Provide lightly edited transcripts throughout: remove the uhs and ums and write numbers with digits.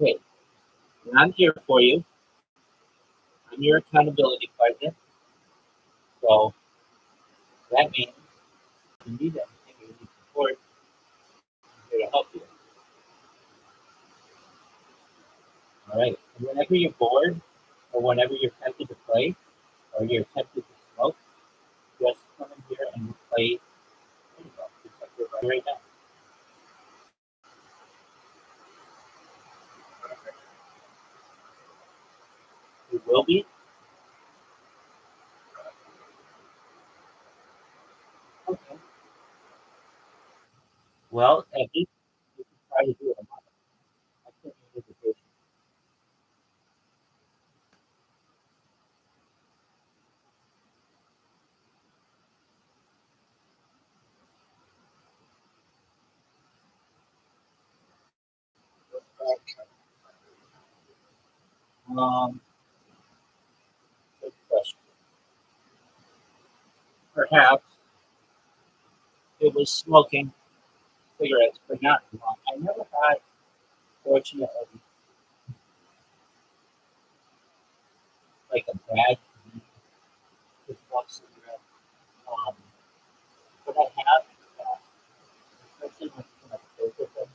Okay, and I'm here for you. I'm your accountability partner. So that means if you need anything, you need support, I'm here to help you. All right. And whenever you're bored, or whenever you're tempted to play, or you're tempted to smoke, just come in here and you play bingo, just like we're right now. You will be. Okay. Well, at least you can try to do it a month. I sent you an invitation. Um, Good question. Perhaps it was smoking cigarettes, but not long. I never had, fortunately, like a bad need to smoke cigarettes. Um, but I have, especially when I focus on it.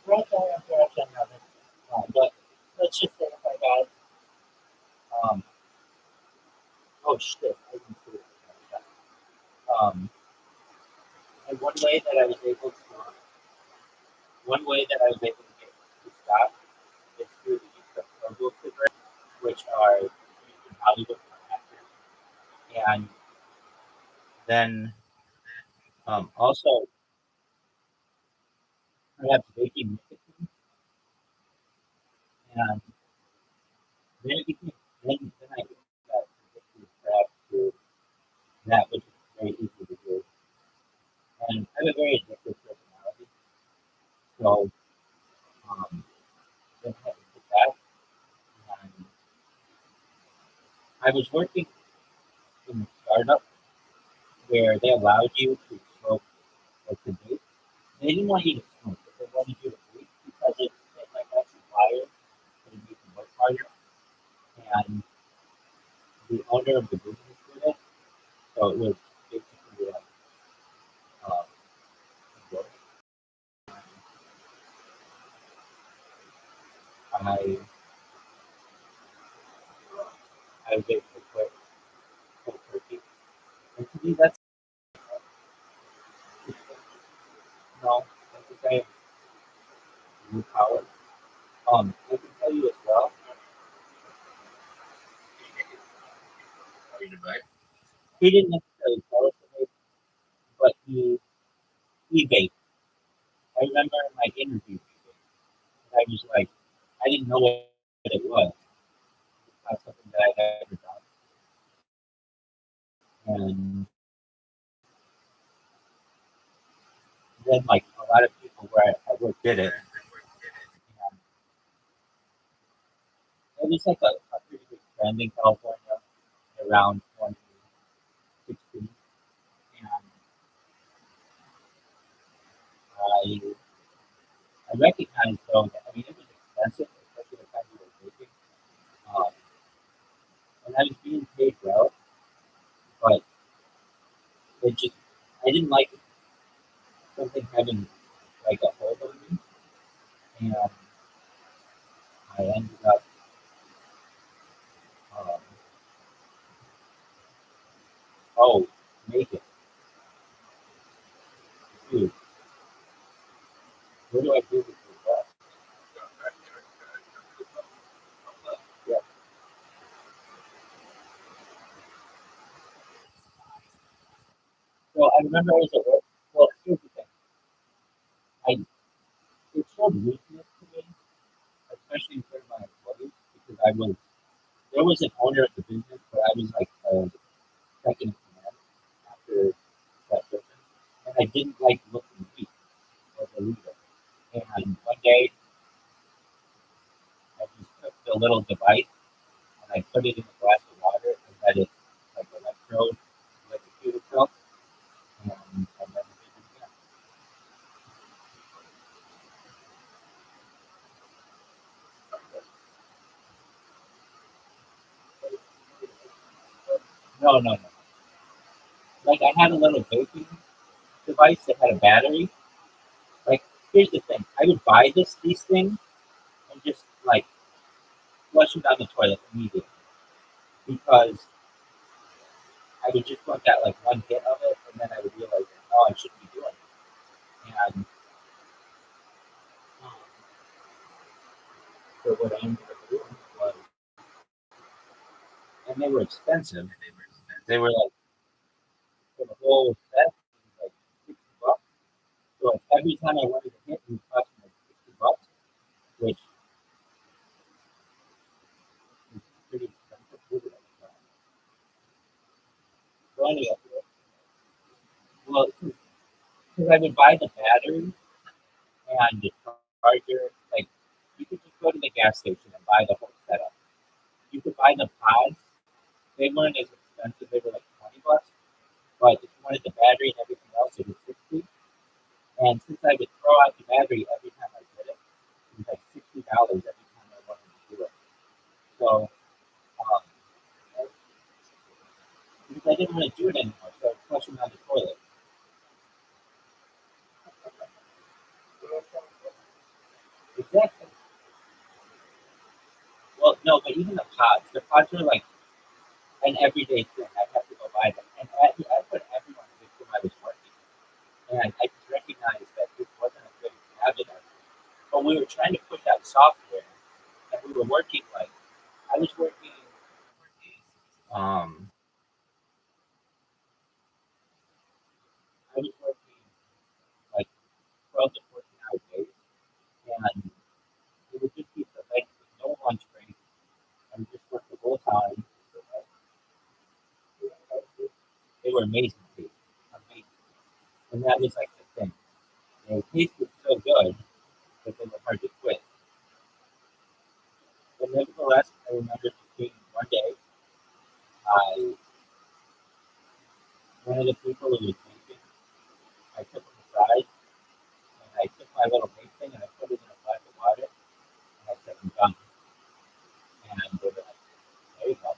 Perhaps I haven't. But let's just say if I got, um, oh shit, I didn't see it. Um, and one way that I was able to get to stop is through the use of herbal cigarettes, which are used in Hollywood for actors. And then also perhaps vaping nicotine. And then it became, then I got addicted perhaps to that, which is very easy to do. And I have a very addictive personality. So then I had to quit that. And I was working in a startup where they allowed you to smoke like the vape. They didn't want you to smoke, but they wanted you to vape because it like actually wired and it made you work harder. And the owner of the business did it, so it was basically like uh, I I was able to quit cold turkey. And to me, that's no, I think I have new power. I can tell you as well. He didn't necessarily tell us to vape, but he vaped. I remember in my interview, I was like, I didn't know what it was. It's not something that I'd ever done. And then, like, a lot of people where I worked did it. And it was like a pretty big trend in California around 2016. And I recognized, though, that, I mean, it was expensive, especially the time we were working. Um, and I was being paid well, but it just, I didn't like something having like a hold on me. And I ended up, um, oh, make it. Dude, what do I do with this bus? Yeah. So I remember I was at work. Well, here's the thing. I it showed weakness to me, especially in front of my employees, because there was an owner of the business, but I was like second in command after that person, and I didn't like looking weak as a leader. And one day I just took the little device and I put it in a glass of water and let it like electrode electrocute itself, and I never did it again. No, no, no. Like I had a little vaping device that had a battery. Like here's the thing, I would buy these things and just like flush them down the toilet immediately because I would just want that like one hit of it, and then I would realize, oh, I shouldn't be doing it. And um, so what I ended up doing was, and they were expensive. They were like for the whole set, it was like $60. So like every time I wanted to hit, it would cost me like $60, which is pretty expensive food at the time. So anyway, well, because I would buy the battery and the charger, like you could just go to the gas station and buy the whole setup. You could buy the pods. They weren't as expensive. They were like $20. But if you wanted the battery and everything else, it was 60. And since I would throw out the battery every time I did it, it was like $60 every time I wanted to do it. So um, because I didn't want to do it anymore, so I was flushing down the toilet. Exactly. Well, no, but even the pods are like an everyday thing. I have to go buy them, and I put everyone with whom I was working, and I just recognized that this wasn't a good habit. But we were trying to push out software, and we were working like I was working. Um, I was working like 12 to 14 hour days, and it would just be like no lunch break. I would just work the whole time. They were amazing too, amazing, and that was like the thing. They tasted so good that they were hard to quit. But nevertheless, I remember being one day, I one of the people who was drinking, I took him aside and I took my little vape thing and I put it in a glass of water and I said, I'm done. And they were like, there you go.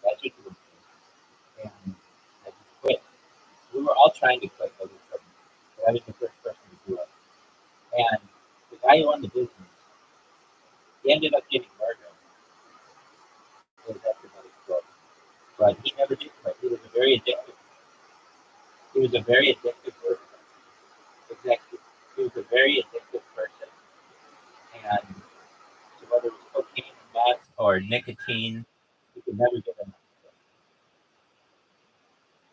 That's what you were doing. And I just quit. We were all trying to quit, but we couldn't. But I was the first person to do it. And the guy who owned the business, he ended up getting murdered. It was after another quote. But he never did quit. He was a very addictive person. Exactly. He was a very addictive person. And so whether it was cocaine or meth or nicotine, he could never get enough of it.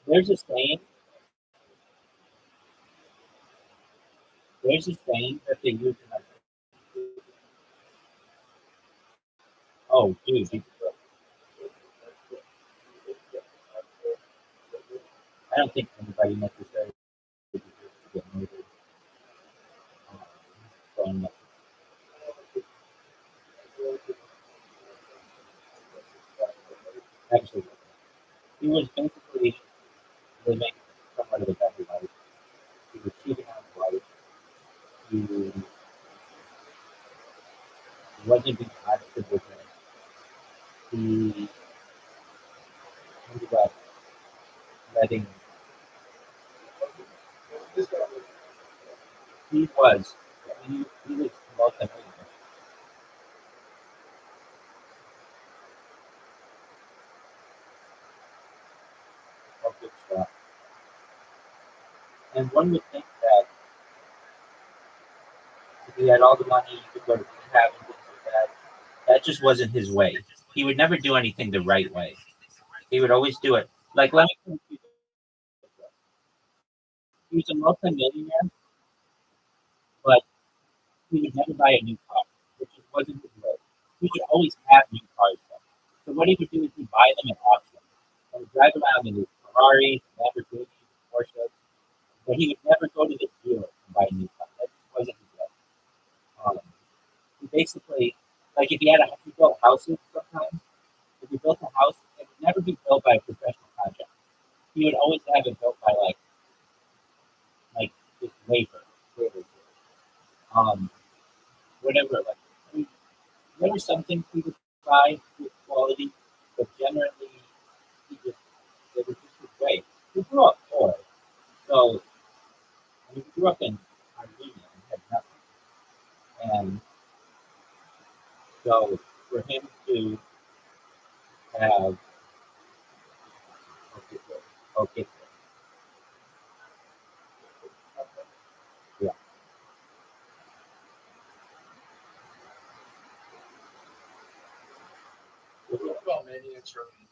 There's a saying, there's a saying that they use in like, oh, dude, I don't think anybody necessarily deserves to get murdered um, from actually. He was basically living somewhat of a better life. He was cheating on his wife. He wasn't being honest with her. He ended up letting, he was, he was multi-millionaire. Of good stuff. And one would think that if he had all the money, he could go to rehab and things like that. That just wasn't his way. He would never do anything the right way. He would always do it. Like, let me tell you, he was a multi-millionaire, but he would never buy a new car, which just wasn't his way. He would always have new cars, though. So what he would do is he'd buy them at auction and he'd drive around in his Ferrari, Lamborghini, Porsche, but he would never go to the dealer and buy a new car. That just wasn't his way. He basically, like if he built houses sometimes, if he built a house, it would never be built by a professional contractor. He would always have it built by like just labor, um, whatever. Like I mean, there were some things he would buy with quality, but generally he just So he grew up in Armenia and had nothing. And so for him to have okay, good, okay, good, yeah, What about Romania and Germany?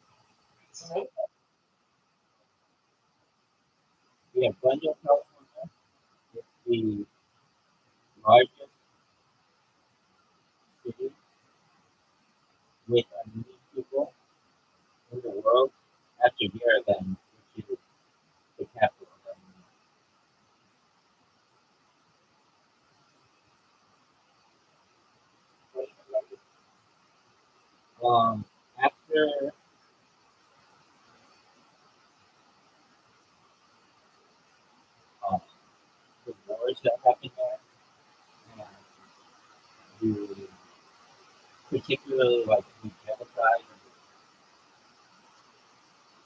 we have Glendale, California. It's the largest city with Armenian people in the world after Yerevan, which is the capital of Armenia. After um, the wars that happened there, and you particularly like the genocide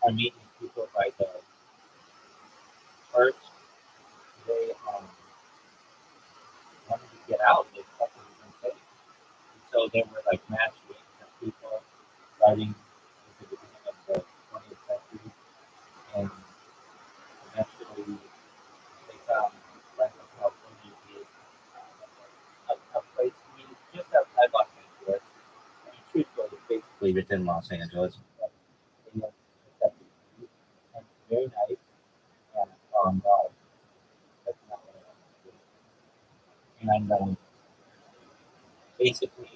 of Armenian people by the Turks, they wanted to get out. They thought they were unsafe. And so there were like mass waves of people starting at the beginning of the 20th century, and eventually they found Brentwood, California to be a place to meet just outside Los Angeles. I mean, truthfully, it's basically within Los Angeles. But they have accepted it, and it's very nice. And no, that's not what I want to do. And basically,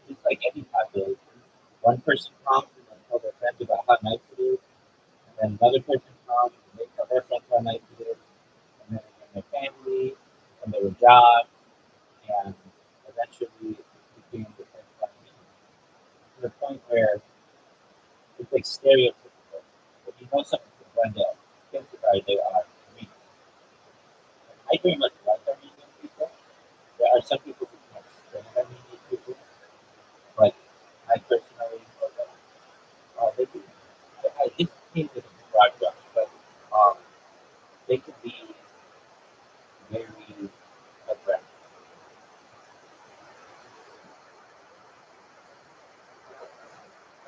just like any population, one person comes and they tell their friends about how nice it is, and then another person comes and they tell their friends how nice it is, and then their family, and their job, and eventually it became the same thing. To the point where it's like stereotypical. If you know something from Glendale, chances are they are Armenian. I very much like Armenian people. There are some people who can't stand Armenian people, but I personally know that they do. I think came with a broad brush, but um, they can be very aggressive.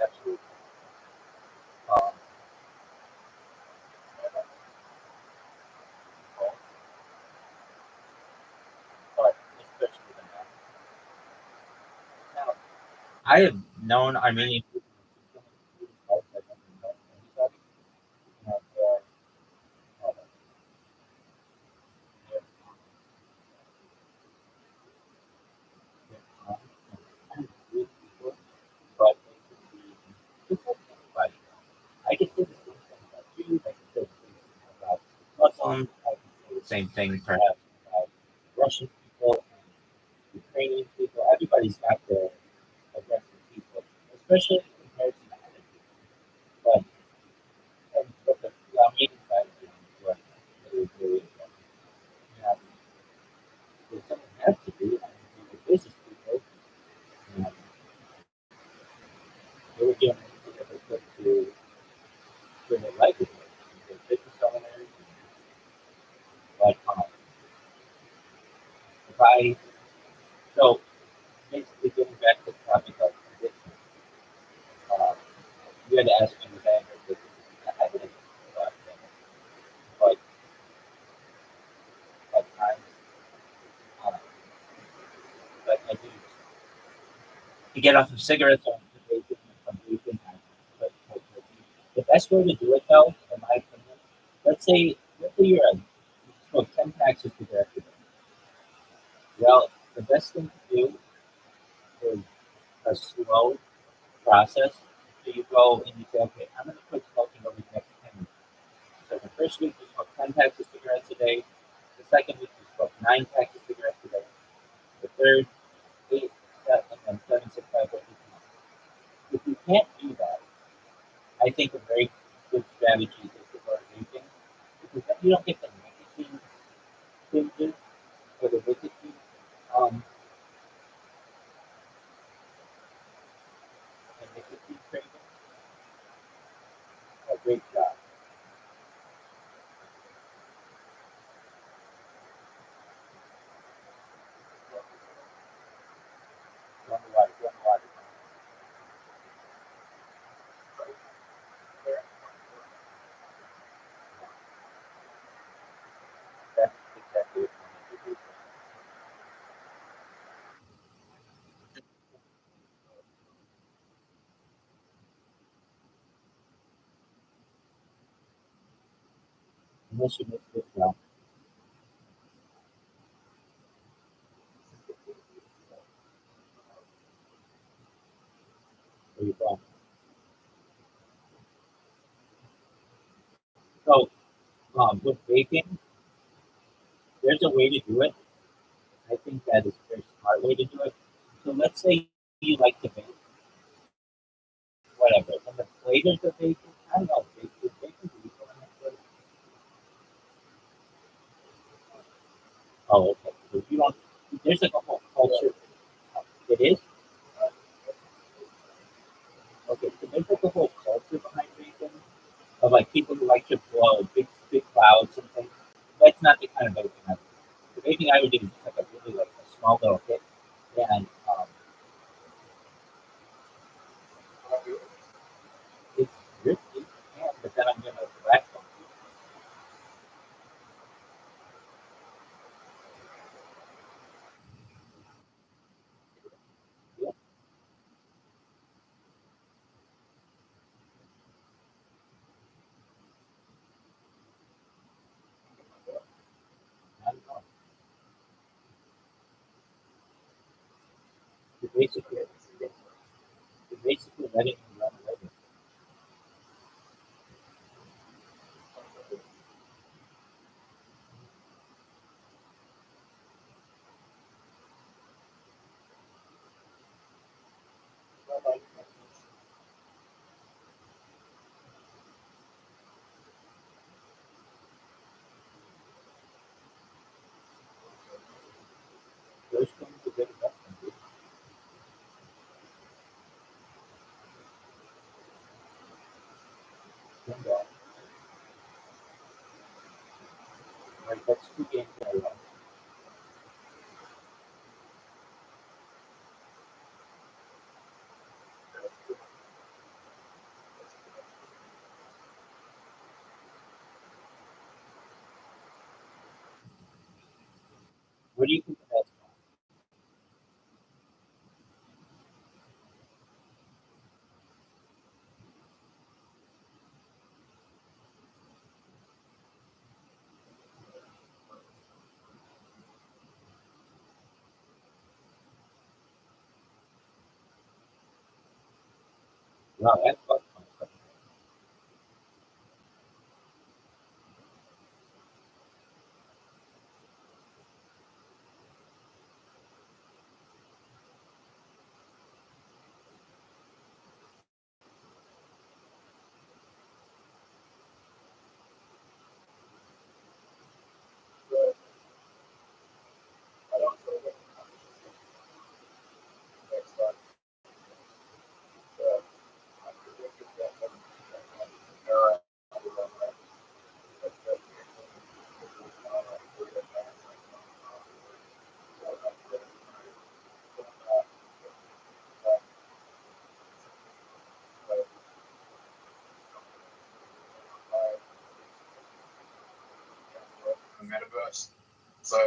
Absolutely. Um, but especially the men. Now, I have known Armenian people for so many years, I've never met anybody. And uh, they're, they're kind of weird people, but they can be just like anybody. I can say the same thing about Jews. I can say the same thing about Muslims. I can say the same thing perhaps about Russian people, Ukrainian people. Everybody's got their aggressive people, especially compared to the other people. But the Armenian side of things was really and if something has to do, I mean, we were business people, and they were doing anything that they could to bring their livelihood. They were business owners, but if I so basically getting back to the topic of addiction, uh, you had to ask me was anger because I didn't a lot of things, but at times, um, but I do to get off of cigarettes or from vaping. The best way to do it, though, in my opinion, let's say you smoke 10 packs of cigarettes a day. Well, the best thing to do is a slow process. So you go and you say, okay, I'm going to quit smoking over the next 10 weeks. So the first week you smoke 10 packs of cigarettes a day. The second week you smoke 9 packs of cigarettes a day. The third, 8, 7, and then 7, 6, 5, 4, 3, 2, 1. If you can't do that, I think a very good strategy is to start vaping because then you don't get the nicotine binges or the nicotine um the nicotine craving. A great job. unless you make it well. There you go. So with vaping, there's a way to do it. I think that is a very smart way to do it. So let's say you like to vape, whatever, and the flavors of vaping, I don't know, vaping legal in that place? Oh, okay. So you don't, there's like a whole culture. It is? Okay, so there's like a whole culture behind vaping of like people who like to blow big clouds and things. That's not the kind of vaping I would do. The vaping I would do is just like a really like a small little hit. And it's risky, yeah, but then I'm gonna correct them. Yeah, I don't know. You're basically letting them run away with it. Those things are good enough for me. And, like that's two games that I love. What do you think of that? Wow, that's fun. The metaverse. So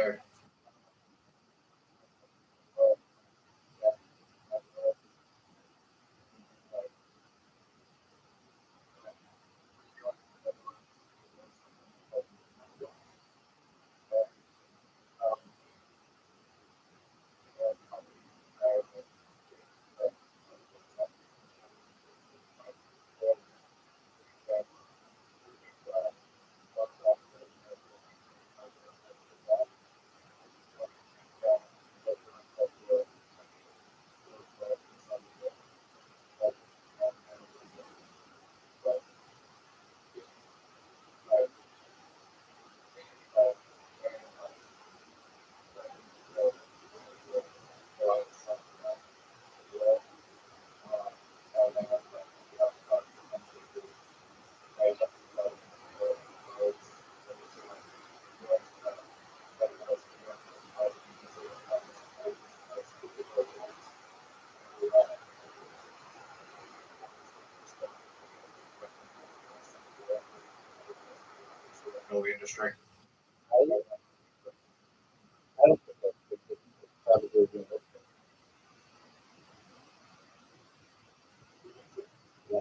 all the industry. I don't think that's probably realistic. Yeah.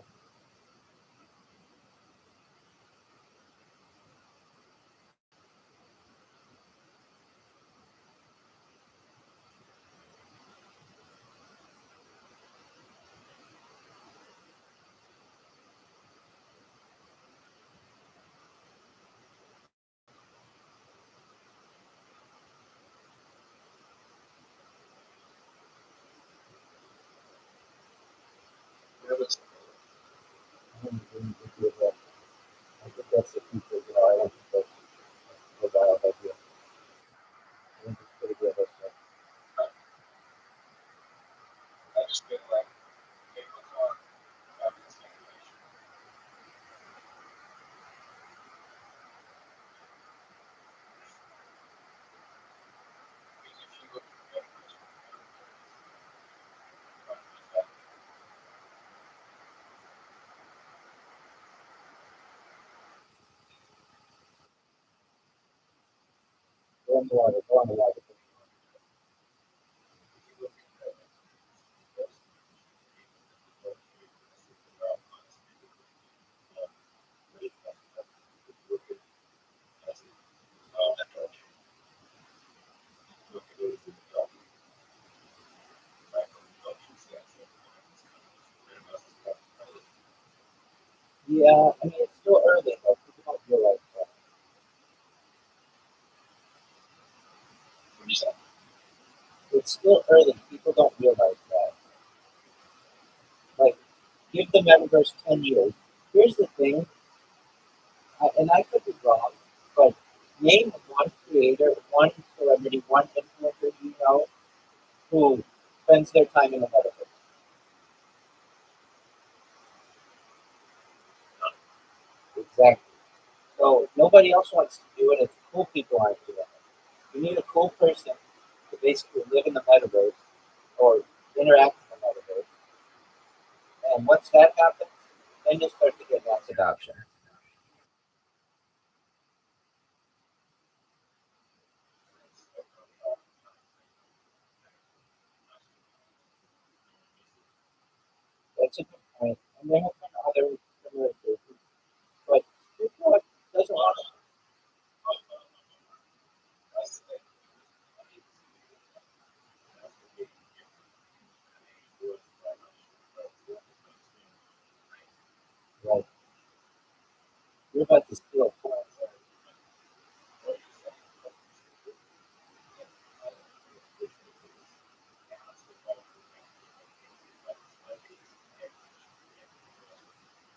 I think that's the future. I don't think that's a wild idea. I think it's pretty good. Go on the water. Go on the water. Yeah, I mean, it's still early, though. People don't realize that. It's still early. People don't realize that. Like, give the metaverse 10 years. Here's the thing, and I could be wrong, but name one creator, one celebrity, one influencer you know who spends their time in the metaverse. Exactly. So nobody else wants to do it if cool people aren't doing it. You need a cool person to basically live in the metaverse or interact in the metaverse. And once that happens, then you'll start to get mass adoption. That's a good point. And there have been other similar cases. But people doesn't want to. Like, you're about to steal points.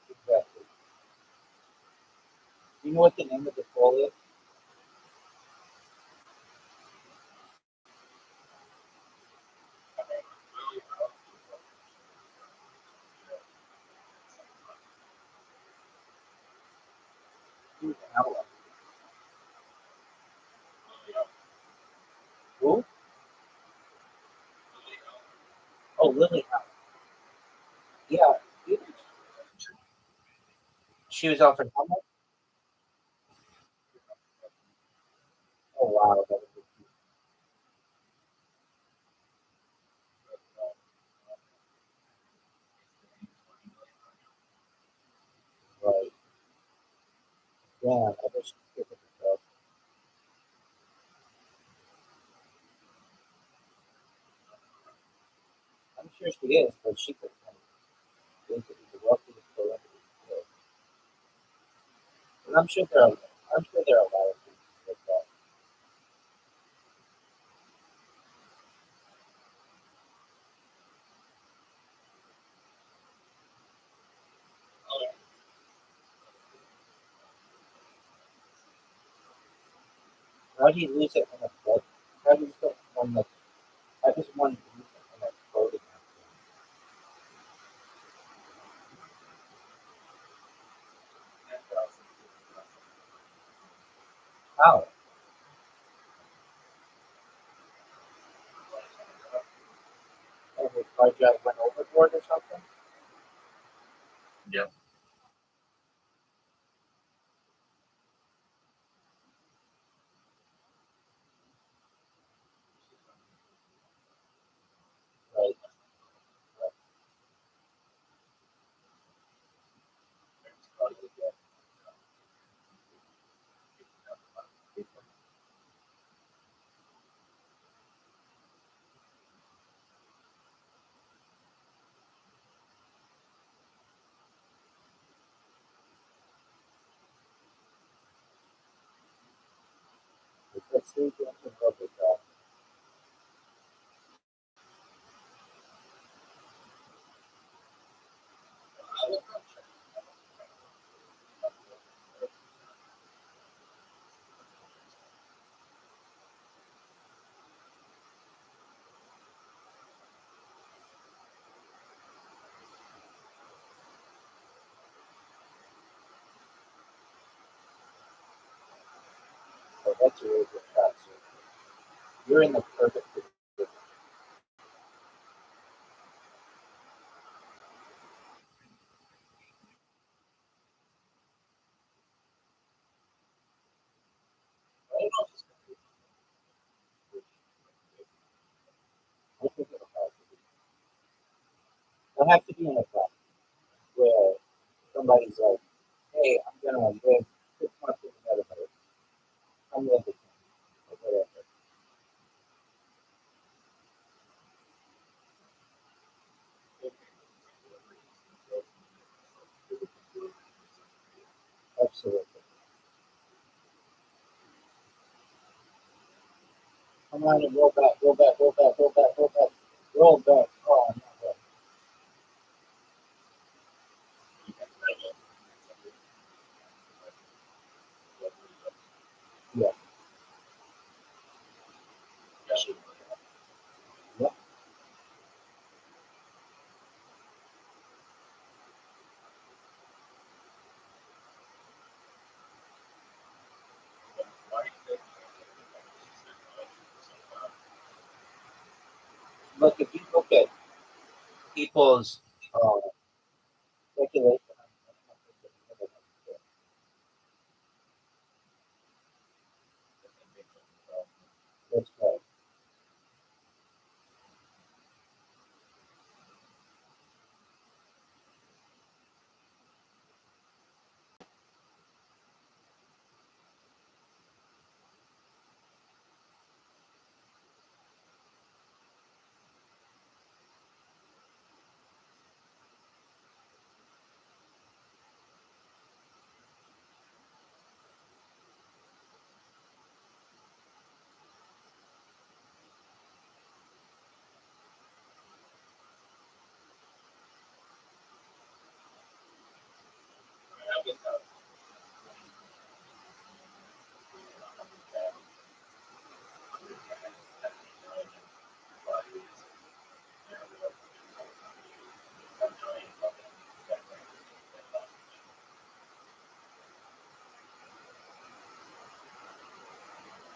Exactly. You know what the name of the poll is? Who's Ella? Who? Oh, Lily Allen. Yeah. She was offered how much? Oh, wow. That was right. Yeah, I wish she could have herself. I'm sure she is, but she could have basically the wealthiest celebrity. And I'm sure there are a lot of people like that. How do you lose it in a flood? How do you get one like I just wanted to lose it in a floating how? Oh, his hard drive went overboard or something? Yep. Right. Let's see if you can help with that. That's a really good shot, sir. You're in the perfect position. I think it'll have to be. It'll have to be in a class where somebody's like, hey, I'm gonna live 6 months in the metaverse. I'm live with him, or whatever. Absolutely. Come on and roll back, roll back, roll back, roll back, roll back, roll back. Oh, no, no. Yeah. Yep. Look, if you look at people's speculation that's right.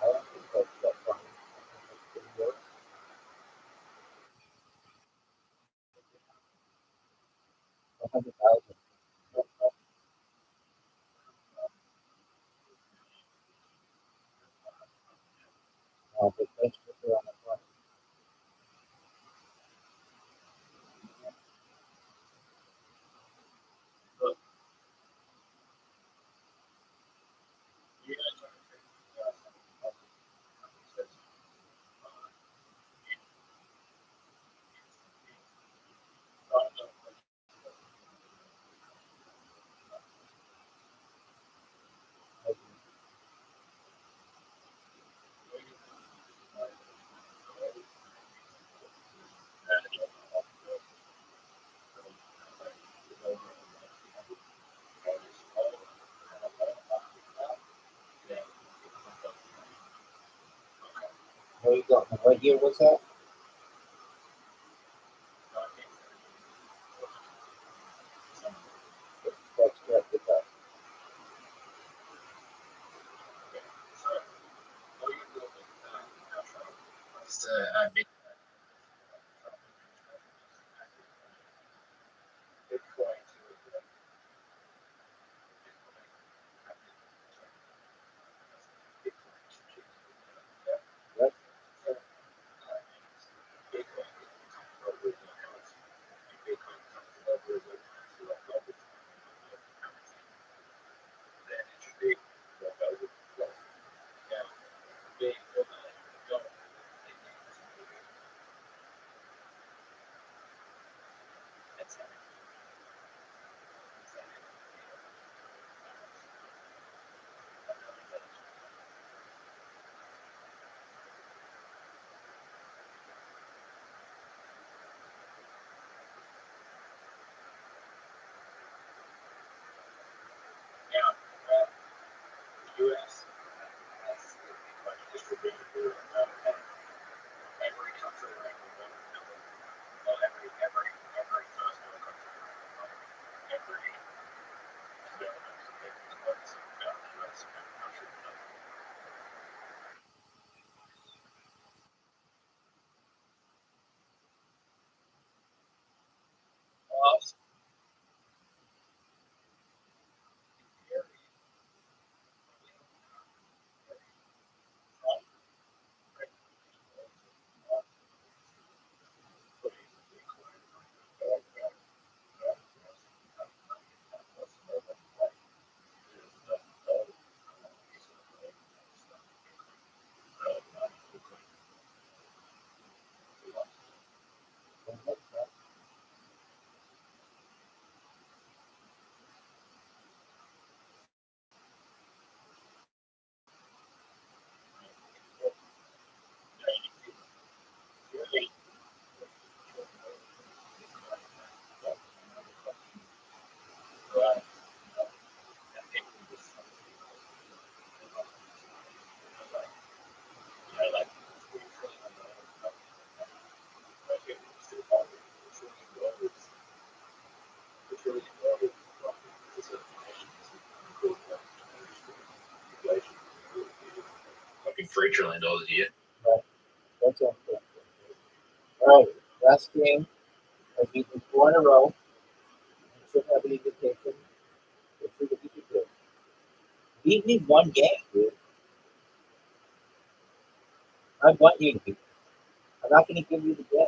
I don't think that's funny. I think it's 100,000. But that's what they're on the front. There you go. And what year was that? That's correct. It does. Yep. $3 trillion a year. That's it. All right, last game. I've beaten 4 in a row. I should have an invitation. Let's see what you can do. Beat me one game, dude. I want you to beat me. I'm not going to give you the game.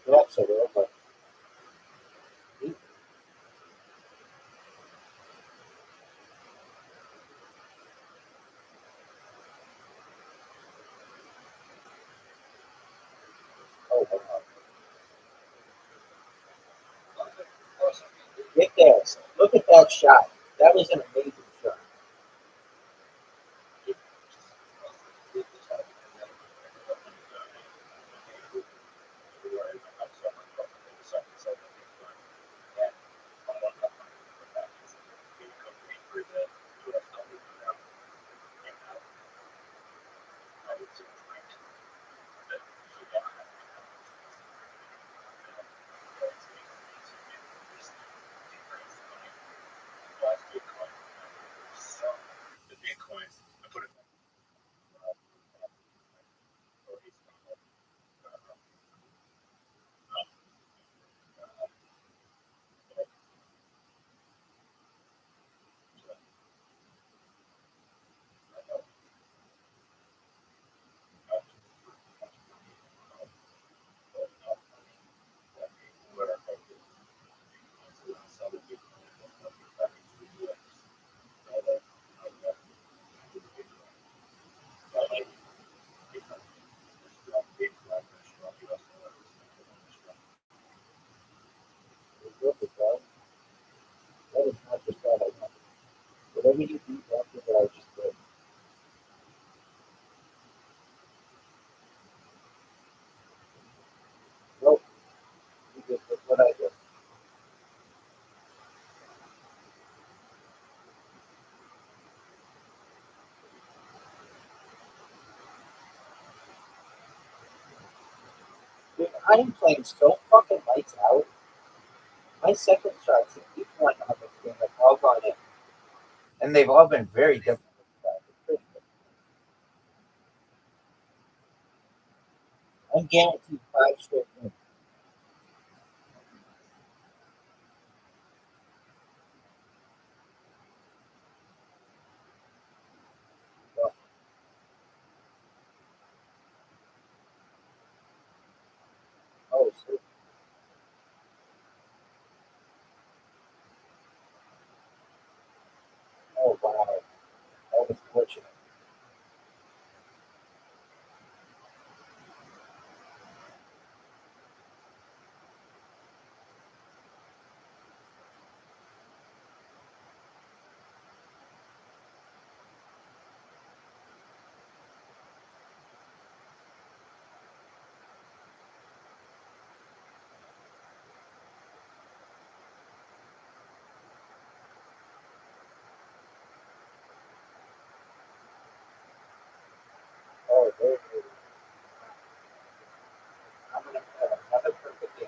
Yeah, so we're over. Beat me. Oh, wow. Get there. Look at that shot. That was an amazing shot. Look at that. That is not the shot I wanted. Whatever you beat after that, I just did. Nope. You did what I did. Dude, I am playing so fucking lights out. My second shots in each one on this game have all gone in. And they've all been very different. I'm guaranteed 5 straight wins. Well, oh, so, oh, wow. That was fortunate. Oh, very good. I'm going to have another perfect game.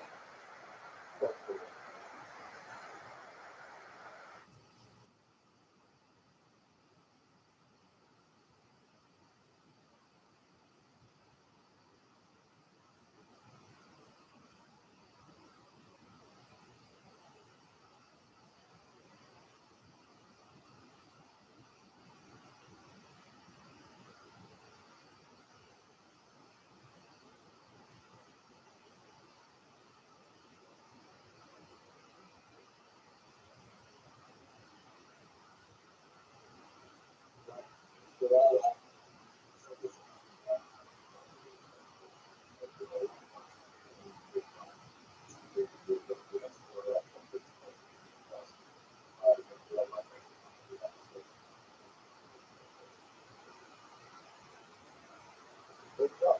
Good job.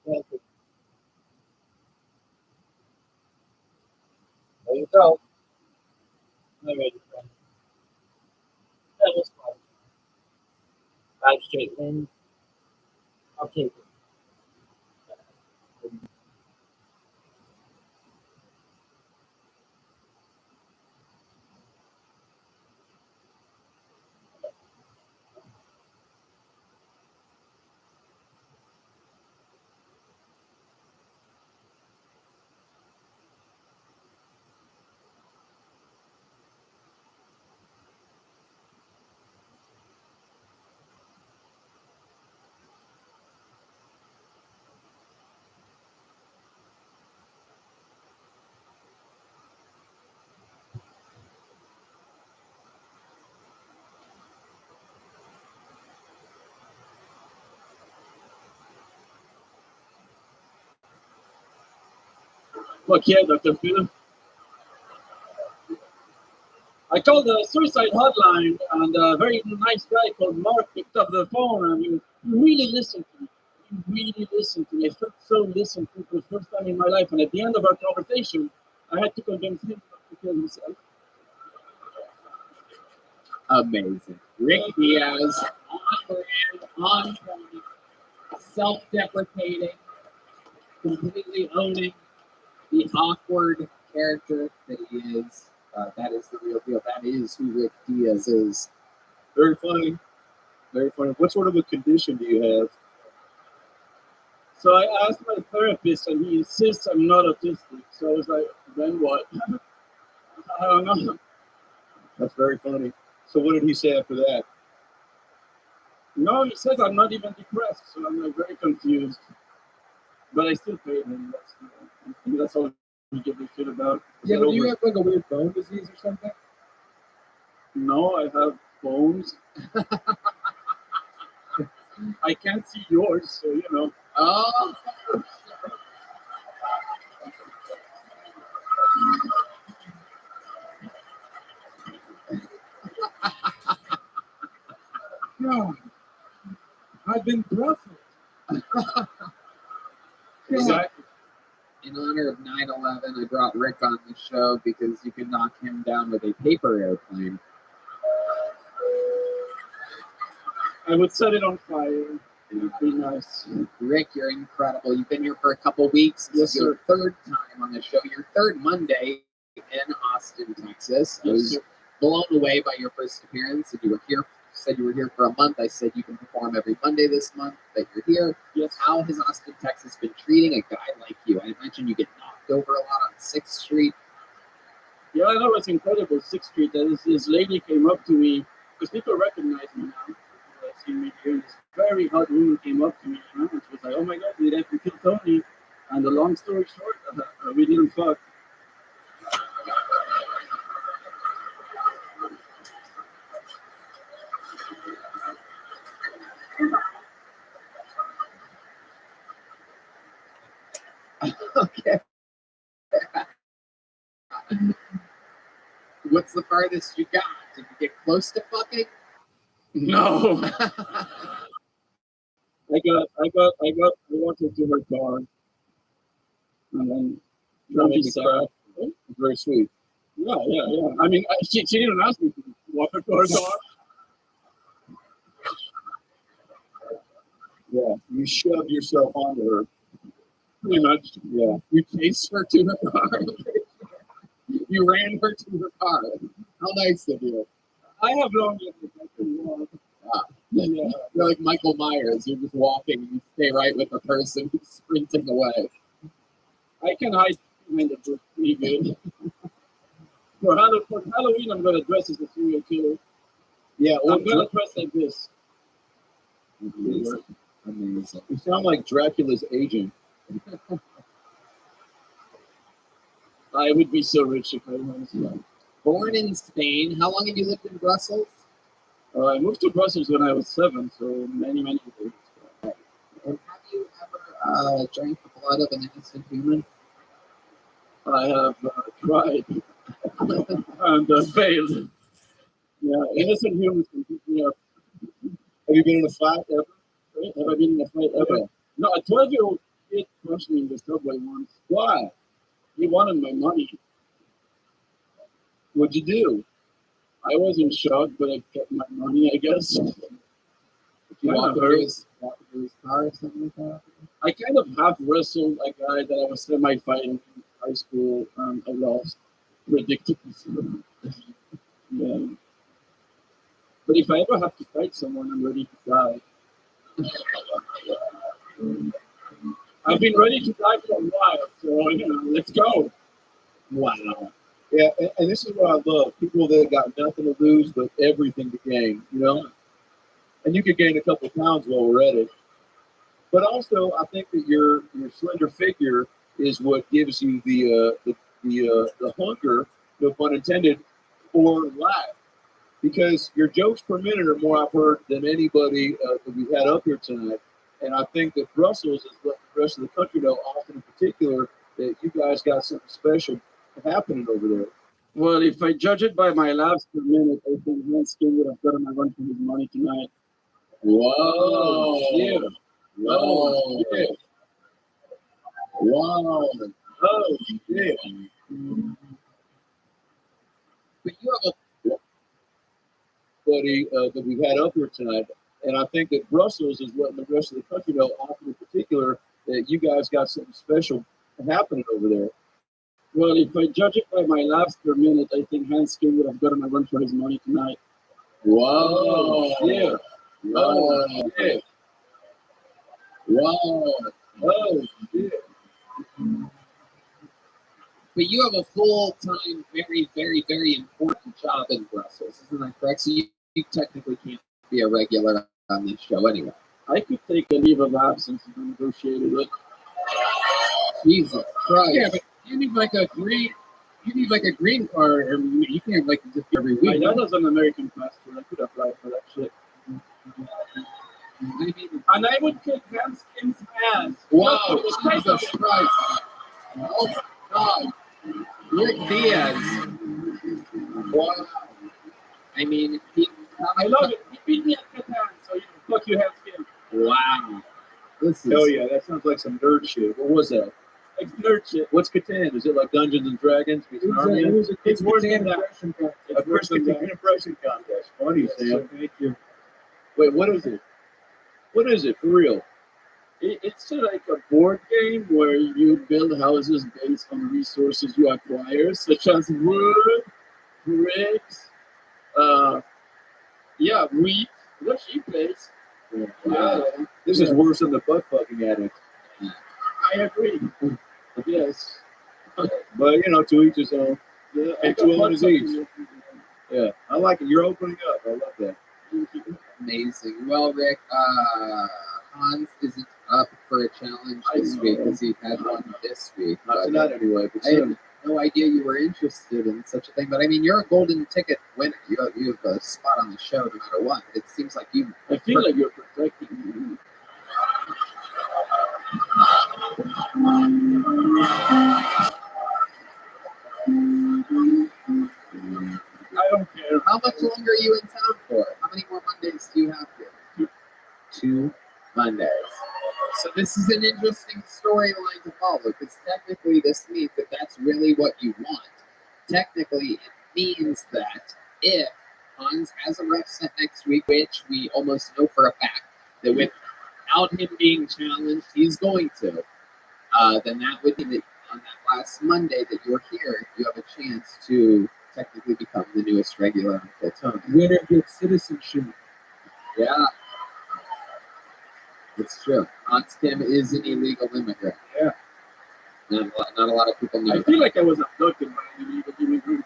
Thank you. There you go. Alrighty, friend. That was fun. 5 straight wins. I'll take it. Fuck yeah, Dr. Phil. I called the suicide hotline, and a very nice guy called Mark picked up the phone, and he really listened to me. He really listened to me. I felt so listened to for the first time in my life. And at the end of our conversation, I had to convince him not to kill himself. Amazing. Rick Diaz, on brand, on point, self-deprecating, completely owning the awkward character that he is. That is the real deal. That is who Rick Diaz is. Very funny. Very funny. What sort of a condition do you have? So I asked my therapist, and he insists I'm not autistic. So I was like, then what? I don't know. That's very funny. So what did he say after that? No, he says I'm not even depressed, so I'm like very confused. But I still pay him. That's all he gives a shit about. Yeah, but do you have like a weird bone disease or something? No, I have bones. I can't see yours, so you know. Oh. No, I've been gruffled. Exactly. In honor of 9/11, I brought Rick on the show because you can knock him down with a paper airplane. I would set it on fire. It would be nice. Rick, you're incredible. You've been here for a couple weeks. This is your third time on the show. Your third Monday in Austin, Texas. I was blown away by your first appearance. And you were here. Said you were here for a month. I said you can perform every Monday this month that you're here. Yes. How has Austin, Texas been treating a guy like you? I imagine you get knocked over a lot on 6th Street. Yeah, that was incredible. 6th Street. This lady came up to me because people recognize me now. I've seen me here. This very hot woman came up to me, and she was like, "Oh my God, we have to kill Tony." And the long story short, we didn't fuck. Okay. What's the farthest you got? Did you get close to fucking? No. I walked into her car, and then don't be sad. It's very sweet. Yeah. I mean, she didn't ask me to walk her to her car. Yeah, you shoved yourself onto her. Pretty much. Yeah. You chased her to her car. You ran her to her car. How nice of you. I have long legs. I can walk. Yeah. You're like Michael Myers. You're just walking and you stay right with the person who's sprinting away. I can hide behind the bush pretty good. For Halloween, I'm going to dress as a serial killer. Yeah, I'm going to dress like this. Amazing. Amazing. You sound like Dracula's agent. I would be so rich if I was. Born in Spain, how long have you lived in Brussels? I moved to Brussels when I was 7, so many years. And have you ever drank the blood of an innocent human? I have tried and failed. Yeah, innocent humans can beat me up. Have you been in a fight ever? Have I been in a fight ever? Yeah. No, a 12-year-old kid punched me in the subway once. Why? He wanted my money. What'd you do? I was in shock, but I kept my money, I guess. Did you Kinda walk into hurt. his car or something like that? I kind of half wrestled a guy that I was semi-fighting in high school. I lost predictably. Yeah. But if I ever have to fight someone, I'm ready to die. I've been ready to die for a while, so let's go. Wow. Yeah, and this is what I love. People that got nothing to lose but everything to gain, And you could gain a couple pounds while we're at it. But also, I think that your slender figure is what gives you the hunger, no pun intended, for laugh. Because your jokes per minute are more I've heard than anybody that we've had up here tonight. And I think that Brussels is letting the rest of the country know, Austin in particular, that you guys got something special happening over there. Well, if I judge it by my laughs per minute, I think Hans King would have gotten a run for his money tonight. Whoa. Yeah. Whoa. Yeah. Wow. Oh, yeah. But you have a Buddy that we've had up here tonight. And I think that Brussels is letting the rest of the country know, Austin in particular, that you guys got something special happening over there. Well, if I judge it by my laughs per minute, I think Hans King would have gotten a run for his money tonight. Whoa. Yeah. Whoa. Yeah. Whoa. Oh, yeah. But you have a full-time, very, very, very important job in Brussels, isn't that correct? So you technically can't be a regular on this show anyway. I could take a leave of absence if I negotiated it. Jesus Christ. Yeah, but you need like a green. You need like a green card, or you can't like just every My week. dad has an American passport. I could apply for that shit. I mean, And I would kick Hans King's ass. Wow, Just for the sake of Jesus it. Christ. Oh, God. Rick Diaz. Wow. I mean, I love it. He beat me at Catan, so fuck you, Hans King. wow. This is. Hell yeah, that sounds like some nerd shit. What was that? Like nerd shit. What's Catan? Is it like Dungeons and Dragons? it was a It's worse than Catan that. impression contest. A Chris Catan impression contest. Funny, Sam. So thank you. Wait, what is it? What is it for real? It's like a board game where you build houses based on resources you acquire, such as wood, bricks, wheat. What she plays. Wow. This is worse than the butt fucking addict. I agree. Yes. But to each his own. Yeah, Hey, got to him butt his each. fucking. Yeah, I like it. You're opening up. I love that. Amazing. Well, Rick, Hans isn't up for a challenge this week because he had one this week. Not but, tonight anyway, but I had soon. no idea you were interested in such a thing. But I mean, you're a golden ticket winner. You have a spot on the show no matter what. It seems like you. I feel like you're protecting me. I don't care. How much longer are you in town for? How many more Mondays do you have here? 2 Mondays. So this is an interesting storyline to follow because technically this means that that's really what you want. Technically, it means that if Hans has a ref set next week, which we almost know for a fact that without him being challenged, he's going to, then that would mean that on that last Monday that you're here, you have a chance to technically become the newest regular on Platone. Winner gets citizenship. Yeah. It's true. Hans Kim is an illegal immigrant. Yeah. Not a lot of people know I that. feel like I was abducted by an illegal immigrant.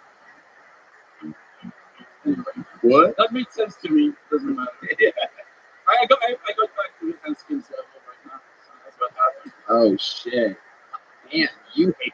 Anyway, What? that makes sense to me. Doesn't matter. Yeah. I got back to the Hans King's level right now. So that's what happened. Oh, shit. Man, you hate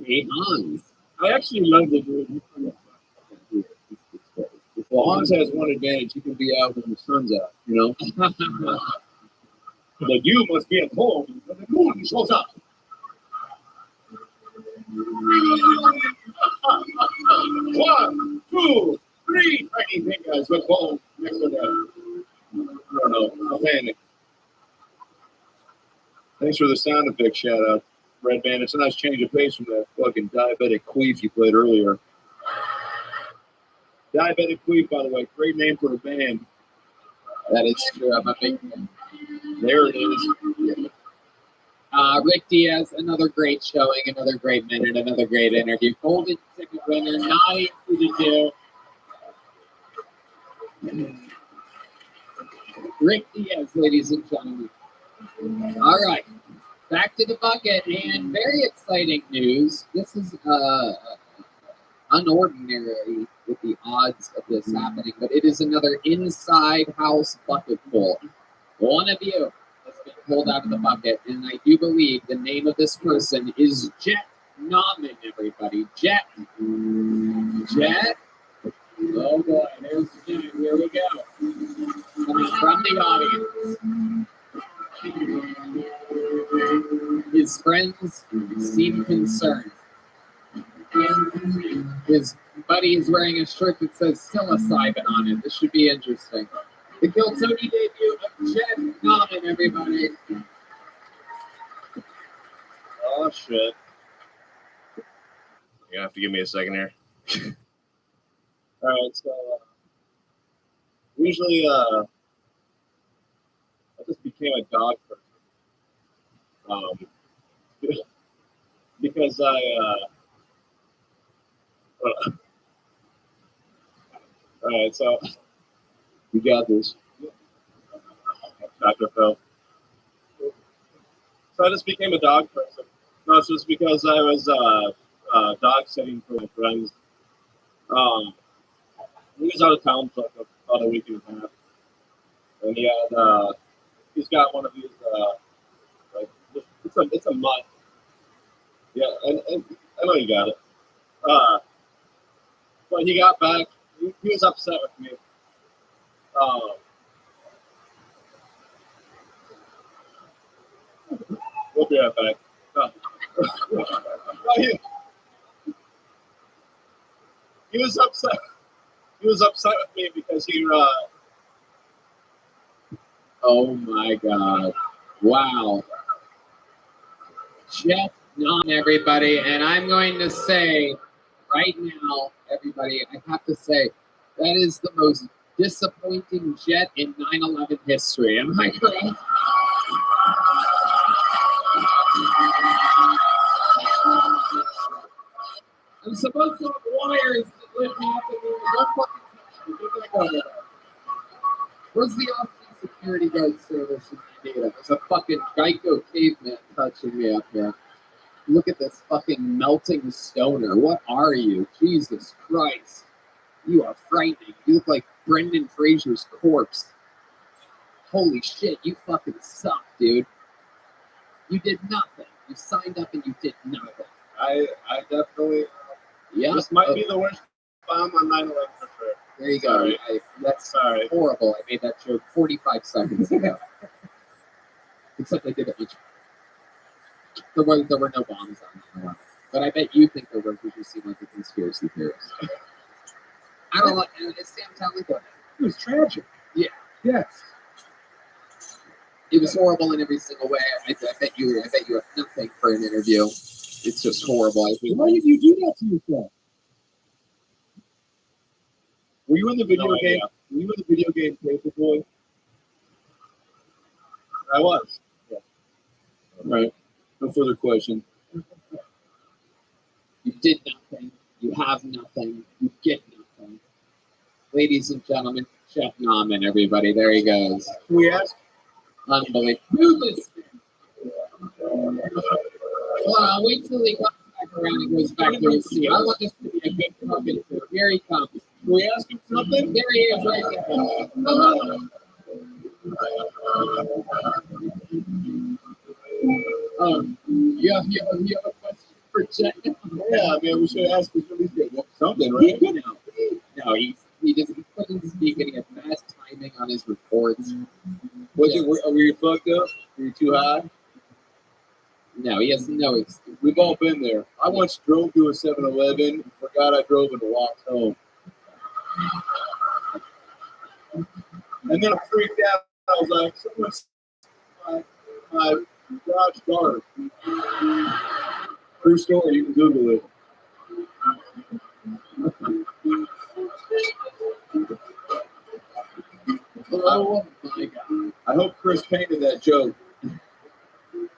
Hey, Hans. I actually love the dude. Well, Hans has one advantage. He can be out when the sun's out, you know? But you must be at home when the moon shows up. 1, 2, 3 tiny fingers with bones next to them. I don't know. I'm panic. Thanks for the sound effect shout out, Red Band. It's a nice change of pace from that fucking diabetic queef you played earlier. Diabetic queef, by the way, great name for a band. That is true. I'm a big fan. There it is. Rick Diaz, another great showing, another great minute, another great interview. Golden ticket winner, not easy to do. Rick Diaz, ladies and gentlemen. All right, back to the bucket, and very exciting news. This is unordinary with the odds of this happening, but it is another inside house bucket pull. One of you has been pulled out of the bucket, and I do believe the name of this person is Jet Nauman, everybody. Jet. Oh boy, there's Jet. Here we go. Coming from the audience. His friends seem concerned. His buddy is wearing a shirt that says psilocybin on it. This should be interesting. The Kill Tony debut of Jet Nauman, everybody. Oh, shit. You have to give me a second here. All right, so usually I just became a dog person. Because all right, so you got this. Dr. Phil. So I just became a dog person. No, it's just because I was dog sitting for my friends. He was out of town for like about a week and a half, and he had he's got one of these like it's a mutt. Yeah, and I know you got it. But he got back. He was upset with me. We'll be right back. He was upset. He was upset with me because he. Oh my God! Wow. Jet Nauman, everybody, and I'm going to say right now, everybody, I have to say that is the most disappointing Jet in 9/11 history. Am I correct? I'm supposed to have wires that lift me up in the air. Don't fucking touch me. Get back over there. Where's the off-key security guard service in Canada? There's a fucking Geico caveman touching me up there. Look at this fucking melting stoner. What are you? Jesus Christ. You are frightening. You look like Brendan Fraser's corpse. Holy shit, you fucking suck, dude. You did nothing. You signed up and you did nothing. I definitely. Yeah. This might be the worst bomb on 9/11 for sure. There you Sorry. go. That's Sorry. horrible. I made that joke 45 seconds ago. Except I did it much. There were no bombs on 9/11. But I bet you think there were because you seem like a conspiracy theorist. I don't like Sam Talent. It was tragic. Yeah. Yes. It was horrible in every single way. I bet you have nothing for an interview. It's just horrible. Why did you do that to yourself? Were you in the video game? Were you in the video game Paperboy? I was. Yeah. All right. No further question. You did nothing. You have nothing. You get nothing. Ladies and gentlemen, Jet Nauman, everybody. There he goes. Can we ask? Unbelievable. Do this. Hold on, wait till he comes back around and goes back to his seat. I want this to be a good fucking thing. Here he comes. Can we ask him something? There he is right there. You have a question for Jet? Yeah, I mean, we should ask him to at least get something, right? No, he couldn't speak, and he had fast timing on his reports. Were you fucked up? Were you too high? No, he has no excuse. We've all been there. I once drove to a 7-Eleven, forgot I drove and walked home. And then I freaked out. I was like, someone's my garage door. True story, you can Google it. Oh my God. I hope Chris painted that joke.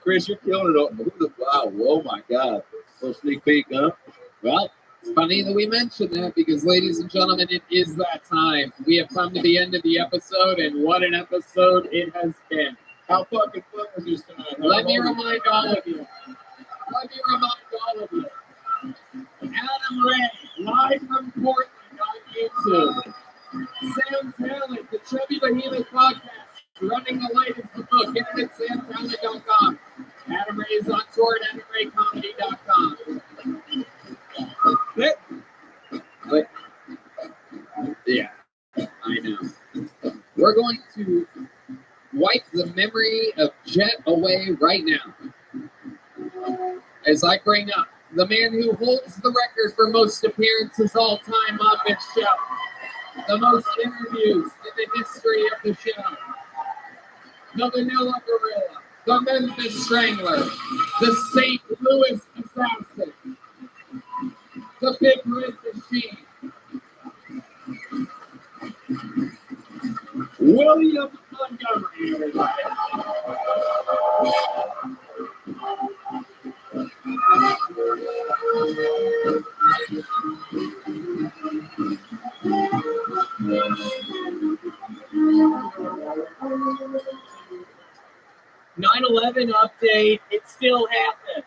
Chris, you're killing it. Wow, oh my God. Little sneak peek, huh? Well, it's funny that we mentioned that because, ladies and gentlemen, it is that time. We have come to the end of the episode, and what an episode it has been. How fucking fun was this tonight? Let me remind all of you. Adam Ray, live from Portland on YouTube. Sam Talent, the Chubby Behemoth podcast. Running the Light is the book. Get it at samtalent.com. Adam Ray is on tour at AdamRayComedy.com. Yeah, I know. We're going to wipe the memory of Jet away right now. As I bring up the man who holds the record for most appearances all time on this show, the most interviews in the history of the show, the Vanilla Gorilla, the Memphis Strangler, the St. Louis Assassin, the Big Red Machine, William Montgomery, everybody. 9/11 update, it still happened.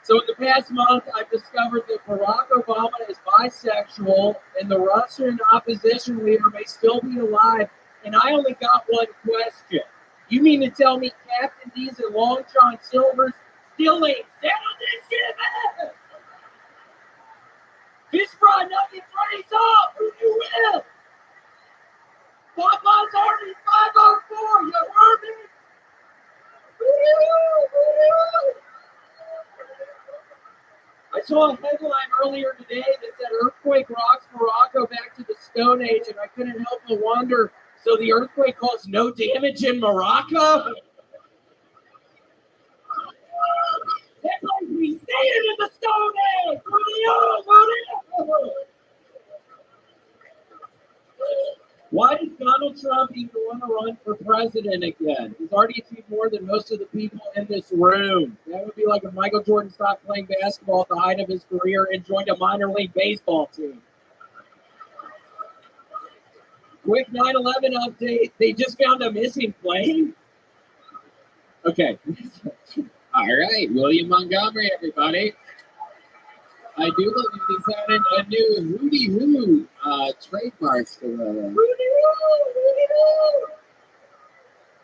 So in the past month, I've discovered that Barack Obama is bisexual and the Russian opposition leader may still be alive. And I only got one question. You mean to tell me Captain D's and Long John Silver's still ain't settled this shit, man? Fish fry nuggets raise up. Who you will? Popeye's Army 504. You heard me? I saw a headline earlier today that said earthquake rocks Morocco back to the Stone Age, and I couldn't help but wonder, so the earthquake caused no damage in Morocco? That like we stayed in the Stone Age! Why does Donald Trump even want to run for president again? He's already achieved more than most of the people in this room. That would be like if Michael Jordan stopped playing basketball at the height of his career and joined a minor league baseball team. Quick 9/11 update. They just found a missing plane? Okay. All right. William Montgomery, everybody. I do believe he's having a new Hootie Hoo trademark for the Hootie Hoo.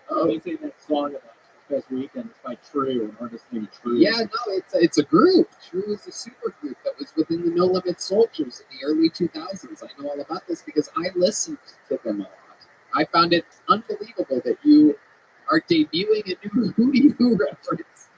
Oh, they say that song about this weekend. It's by True, an artist named True. Yeah, no, it's a group. True is a super group that was within the No Limit Soldiers in the early 2000s. I know all about this because I listened to them a lot. I found it unbelievable that you are debuting a new Hootie Hoo reference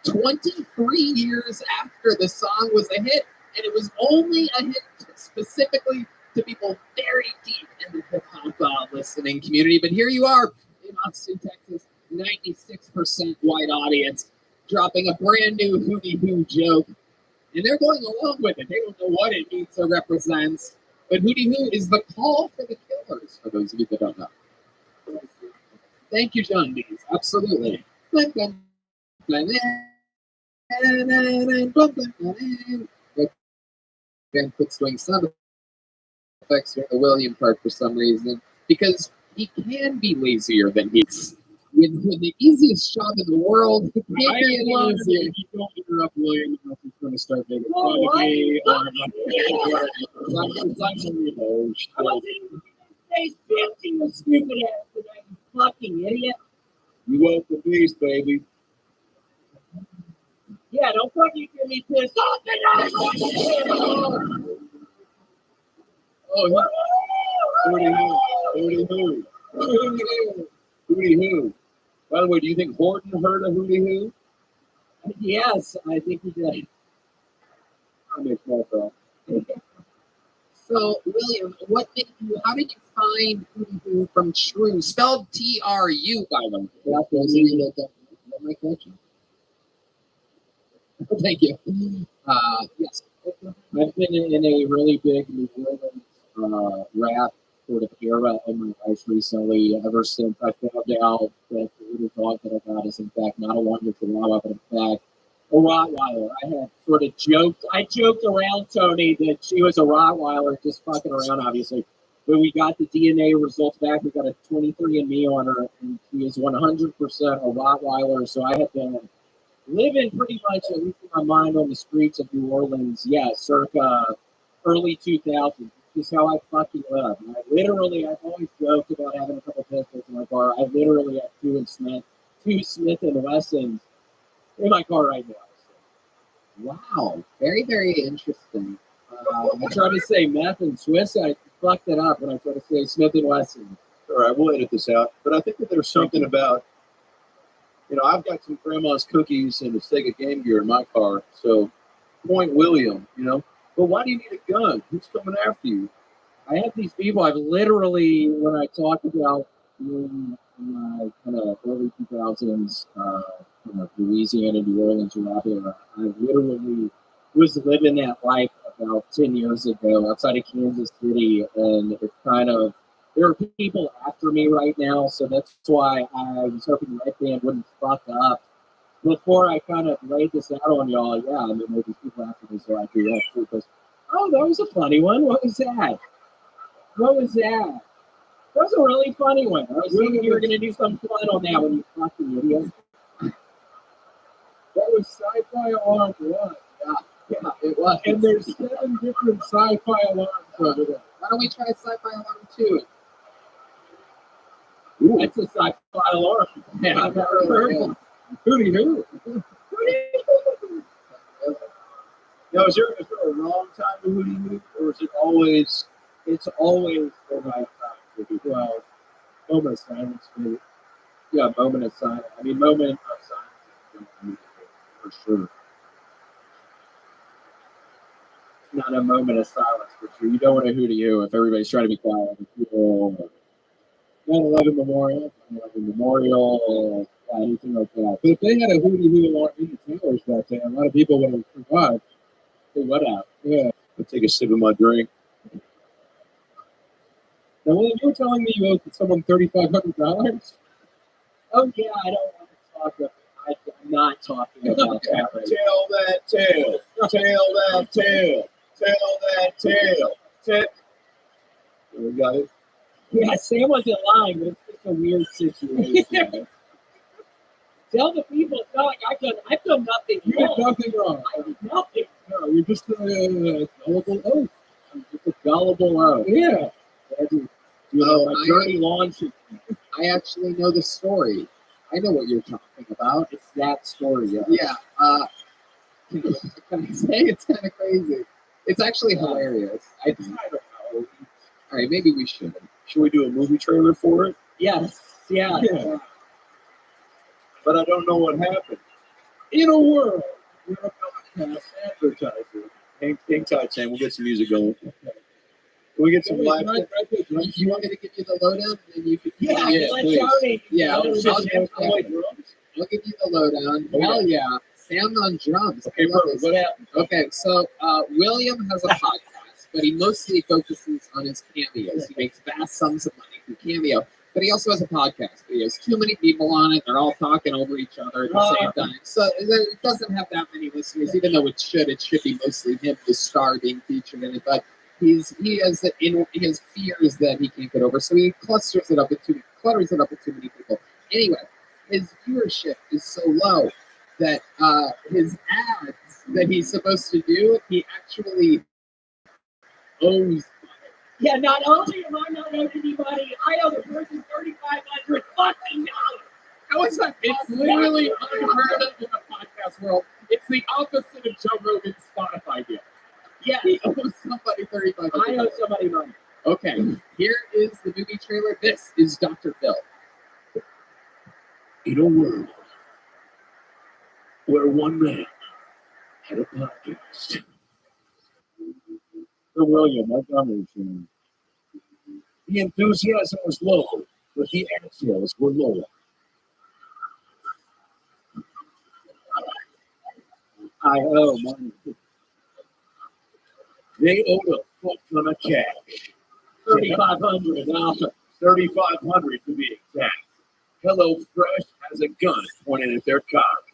23 years after the song was a hit, and it was only a hit specifically to people very deep in the hip-hop listening community. But here you are in Austin, Texas, 96% white audience, dropping a brand new Hootie Hoo joke, and they're going along with it. They don't know what it means or represents, but Hootie Hoo is the call for the killers, for those of you that don't know. Thank you, John Dees. Absolutely. Then puts doing sound effects during the William part for some reason, because he can be lazier than he's. With the easiest job in the world, it can't be any easier. If you don't interrupt William, he's going to start making fun of me. Say 50 was stupid ass today, you fucking idiot. You woke the beast, baby. Yeah, don't fucking get me pissed off. Oh, Hootie Hoo. Hootie Hoo. By the way, do you think Horton heard a Hootie Hoo? Yes, I think he did. I make small talk. So, William, how did you find Hootie Hoo from True? Spelled T-R-U, by the way. That my question? Thank you. Yes. I've been in a really big New Orleans rap sort of era in my life recently, ever since I found out that the little dog that I got is in fact not a Wonder Chihuahua, but in fact a Rottweiler. I had sort of joked around, Tony, that she was a Rottweiler, just fucking around, obviously. When we got the DNA results back, we got a 23andMe on her, and she is 100% a Rottweiler. So I had been living pretty much, at least in my mind, on the streets of New Orleans, yeah, circa early 2000s. This is how I fucking live. And I've always joked about having a couple pistols in my car. I literally have two Smith and Wessons in my car right now. Wow. Very, very interesting. I tried to say meth and Swiss. I fucked it up when I tried to say Smith and Wesson. All right, we'll edit this out. But I think that there's something about, I've got some grandma's cookies and a Sega Game Gear in my car. So, point William, But why do you need a gun? Who's coming after you? I have these people. I've literally, when I talk about in my kind of early 2000s, Louisiana, New Orleans, Rabbi, I literally was living that life about 10 years ago outside of Kansas City, and it's kind of, there are people after me right now, so that's why I was hoping Red Band wouldn't fuck up. Before I kind of laid this out on y'all, yeah, I mean, there's people after me, so I do that too. Because, oh, that was a funny one. What was that? That was a really funny one. I was thinking you were going to do something fun on that one, you fucking idiot. That was Sci-Fi Alarm 1. Yeah, it was. And there's 7 different sci-fi alarms over there. Why don't we try Sci-Fi Alarm 2? Ooh, that's a sci-fi alarm. Yeah, I've never heard of it. Hootie Hoo. Now, is there a wrong time to Hootie Hoo, or is it always? It's always the right time. Well, moment of silence. Maybe. Yeah, moment of silence. I mean, moment of silence for sure. Not a moment of silence for sure. You don't want a Hootie Hoo if everybody's trying to be quiet. 9/11 Memorial, anything like that. But if they had a Hootie Hoo alarm in the towers that day, a lot of people would have survived. They would have. Yeah. I'll take a sip of my drink. Now, William, you were telling me you owed someone $3,500? Oh, yeah, I don't want to talk about it. I'm not talking about that right now. Tell that tale. Tell that tale. Tell that tale. We got it. Yeah, Sam wasn't lying, but it's just a weird situation. Tell the people it's not like I've done nothing You wrong. did nothing wrong. I did nothing. No, you're just a gullible oaf. I'm just a gullible oaf. Yeah. My dirty laundry. I actually know the story. I know what you're talking about. It's that story, yeah. Yeah. Can I say it's kind of crazy? It's actually hilarious. I don't know. All right, maybe we should. Should we do a movie trailer for it? Yes. Yeah. But I don't know what happened. In a world, you're a podcast advertiser. Hang tight, Sam. We'll get some music going. Can we get some live? You want me to give you the lowdown? And you can Yeah, let please. Tony. Yeah, I'll give you Okay, the lowdown. Hell yeah. Sam on drums. perfect. What happened? Okay, so William has a podcast, but he mostly focuses on his cameos. He makes vast sums of money through Cameo, but he also has a podcast. But he has too many people on it. They're all talking over each other at the same time. So it doesn't have that many listeners, even though it should. It should be mostly him, the star, being featured in it. But he has fears that he can't get over, so he clutters it up with too many people. Anyway, his viewership is so low that his ads that he's supposed to do, he actually owes. Yeah, not only am I not owed any money, I owe the person $3,500 fucking dollars. How is that? It's literally unheard of in the podcast world. It's the the opposite of Joe Rogan's Spotify deal. Yeah, he owes somebody $35. I owe somebody money. Okay, here is the movie trailer. This is Dr. Phil. In a world where one man had a podcast. The William Montgomery film. The enthusiasm was low, but the ad sales were lower. I owe money. They owed a fuck ton of cash. $3,500. $3,500 to be exact. Hello Fresh has a gun pointed at their cock.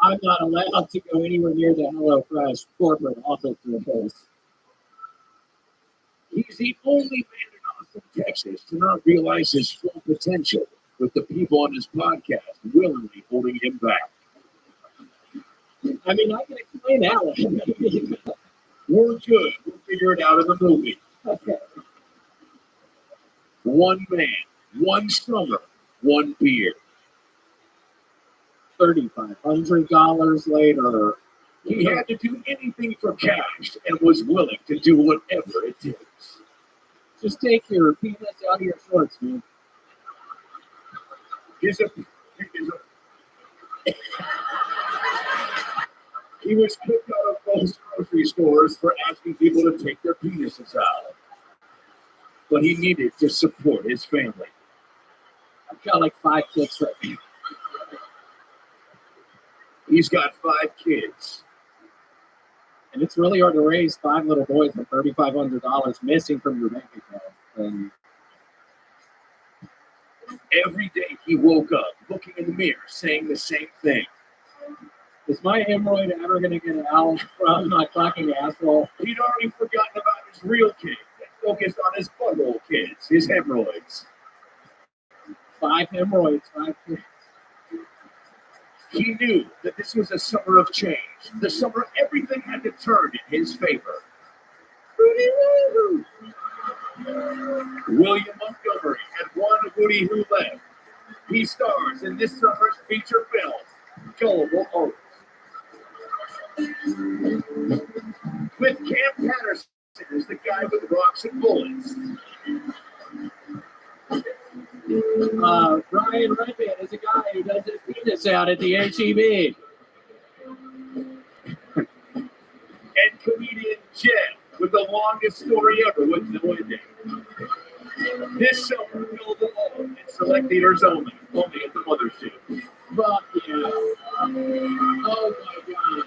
I'm not allowed to go anywhere near the HelloFresh corporate office for this. He's the only man in Austin, Texas to not realize his full potential, with the people on his podcast willingly holding him back. I mean, I can explain that one. We're good. We'll figure it out in the movie. Okay. One man, one summer, one beer. $3,500 later. He had to do anything for cash and was willing to do whatever it takes. Just take your penis out of your shorts, man. He was kicked out of most grocery stores for asking people to take their penises out. But he needed to support his family. I've got like 5 kids right now. He's got 5 kids. And it's really hard to raise 5 little boys with $3,500 missing from your bank account. And every day he woke up looking in the mirror, saying the same thing. Is my hemorrhoid ever going to get out from my fucking asshole? He'd already forgotten about his real kids and focused on his butthole kids, his hemorrhoids. 5 hemorrhoids, 5 kids. He knew that this was a summer of change, the summer everything had to turn in his favor. William Montgomery had one Woody who left. He stars in this summer's feature film, Gullible Oaks. With Cam Patterson as the guy with rocks and bullets. Brian Redman is a guy who does his penis out at the HEB. And comedian Jeff with the longest story ever with no ending. This summer, Gullible Oaks and select theaters only at the mothership. Fuck yeah. Oh my god.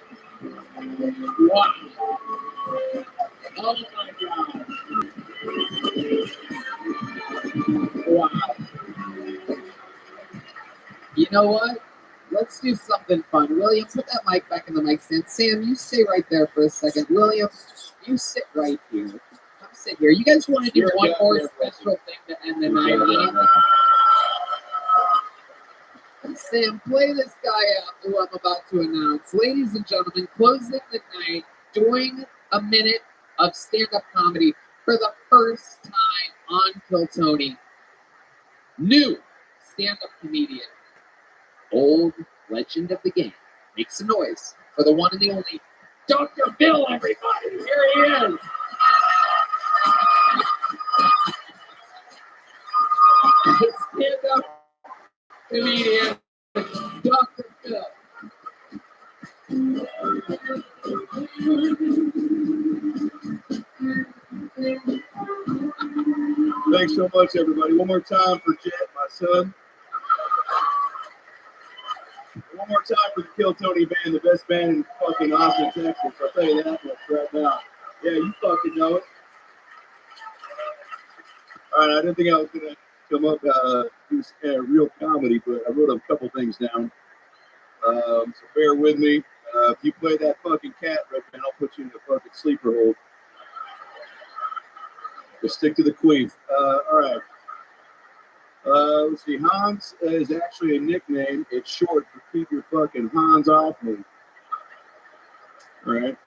Wow. Oh my god. Wow. You know what? Let's do something fun. William, put that mic back in the mic stand. Sam, you stay right there for a second. William, you sit right here. Come sit here. You guys want to do one more special thing to end the night on? Sam, play this guy out who I'm about to announce. Ladies and gentlemen, closing the night, doing a minute of stand-up comedy for the first time on Kill Tony. New stand-up comedian. Old legend of the game. Make some noise for the one and the only Dr. Phil, everybody. Here he is. Stand-up comedian, Dr. Phil. Thanks so much, everybody. One more time for Jet, my son. One more time for the Kill Tony band, the best band in fucking Austin, Texas. I'll tell you that much right now. Yeah, you fucking know it. All right, I didn't think I was going to come up do real comedy, but I wrote a couple things down. So bear with me. If you play that fucking cat, Redman, I'll put you in the fucking sleeper hold. Just stick to the queef. All right. Let's see. Hans is actually a nickname. It's short for keep your fucking Hans off me. All right.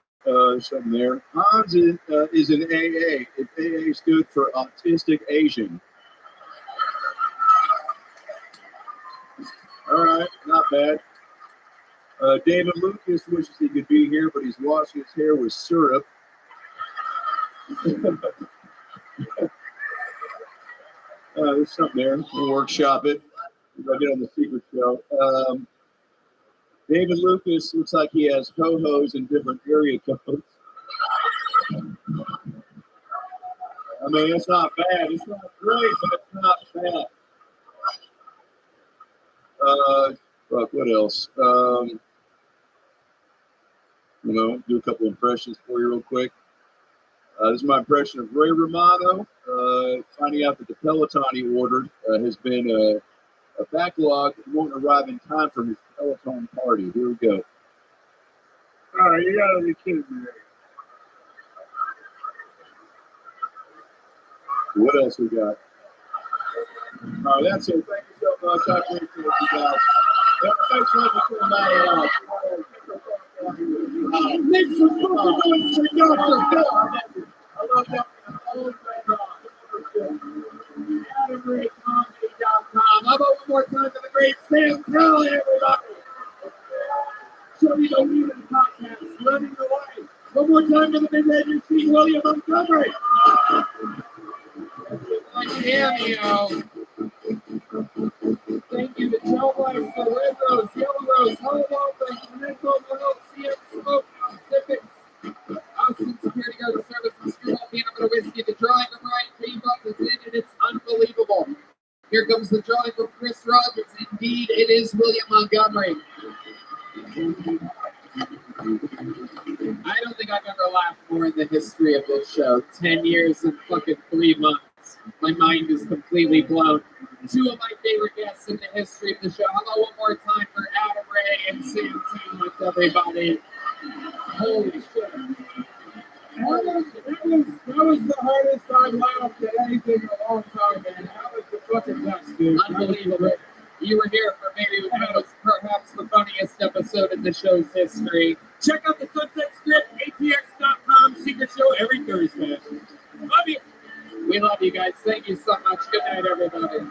Something there. Hans is an AA. If AA stood for Autistic Asian. All right. Not bad. David Lucas wishes he could be here, but he's washing his hair with syrup. There's something there. We'll workshop it. I'll get on the secret show. David Lucas looks like he has ho-hos in different area codes. I mean, it's not bad. It's not great, but it's not bad. Fuck, what else? Do a couple impressions for you real quick. This is my impression of Ray Romano. Finding out that the Peloton he ordered has been a backlog and won't arrive in time for his Peloton party. Here we go. All right, you gotta be kidding me. What else we got? That's it. Thank you so much. I appreciate you guys. Thanks for letting me come by. Make some noise for Dr. Bill. I love that. Oh my God. AdamRayComedy.com. How about one more time for the great Sam Crowley, everybody? Show me the lead of the podcast. Running the light. One more time for the big red machine, William Montgomery. Cameo. Thank you to Joe Weiss, the Red Rose, Yellow Rose, Hollow Walker, Mental Health, CM Smoke, Pacific, Austin Security Guard Service, and Screwball Peanut Butter Whiskey. The drawing from Ryan Greenbuck is in, and it's unbelievable. Here comes the drawing from Chris Rogers. Indeed, it is William Montgomery. I don't think I've ever laughed more in the history of this show. 10 years and fucking 3 months. My mind is completely blown. Two of my favorite guests in the history of the show. How about one more time for Adam Ray and Sam T. Everybody. Holy shit. That was the hardest I've laughed at anything in a long time, man. That was the fucking best, dude. Unbelievable. You were here for maybe what was perhaps the funniest episode in the show's history. Check out the Sunset Script, atx.com, secret show every Thursday. Love you. We love you guys. Thank you so much. Good night, everybody.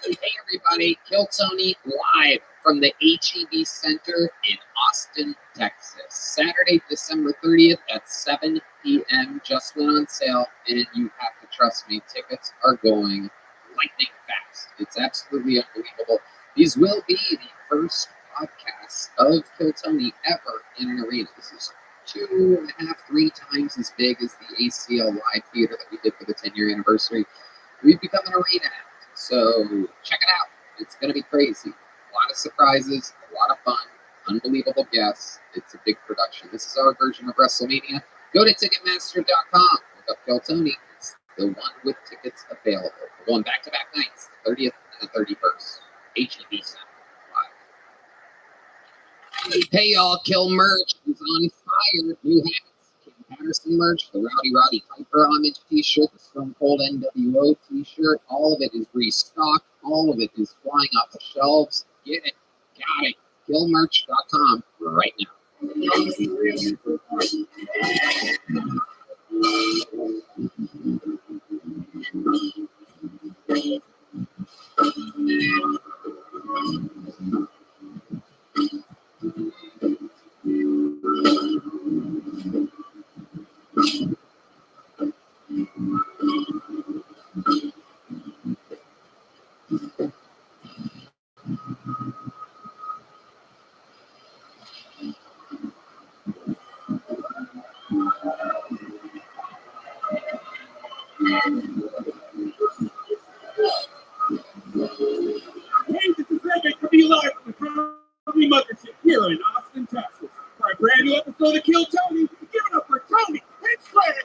Hey everybody, Kill Tony live from the HEB Center in Austin, Texas. Saturday, December 30th at 7 p.m. Just went on sale, and you have to trust me, tickets are going lightning fast. It's absolutely unbelievable. These will be the first podcasts of Kill Tony ever in an arena. This is 2.5, 3 times as big as the ACL Live Theater that we did for the 10-year anniversary. We've become an arena act. So check it out. It's going to be crazy. A lot of surprises, a lot of fun, unbelievable guests. It's a big production. This is our version of WrestleMania. Go to Ticketmaster.com. Look up Kill Tony. It's the one with tickets available. We're going back-to-back nights, the 30th and the 31st. HEB Center. Hey, y'all, Kill merch is on fire. New hats, Kim Patterson merch, the Rowdy Roddy Piper homage t-shirt, the Stone Cold NWO t-shirt. All of it is restocked. All of it is flying off the shelves. Get it. Got it. Killmerch.com right now. Hey, this is Rabbi coming live from the Crummy Mothership here in Austin, Texas. For a brand new episode of Kill Tony, give it up for Tony and Fred.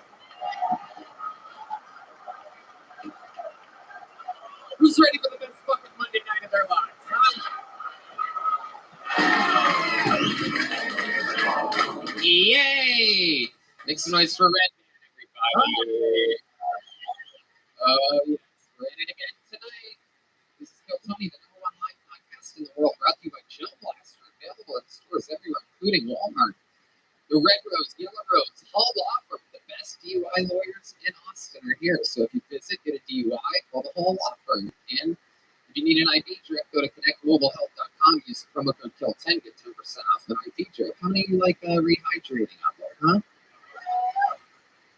Who's ready for the best fucking Monday night of their lives, huh? Yay! Make some noise for Red Man, everybody. Yes, we're in it again tonight. This is Kill Tony, the #1 live podcast in the world, brought to you by Chill Blaster, available at stores everywhere, including Walmart. The Red Rose, Yellow Rose, Hall Law Firm, the best DUI lawyers in Austin are here. So if you visit, get a DUI, call the Hall Law Firm. And if you need an IV drip, go to connectmobilehealth.com, use the promo code KILL10, get 10% off the IV drip. How many like rehydrating out there, huh?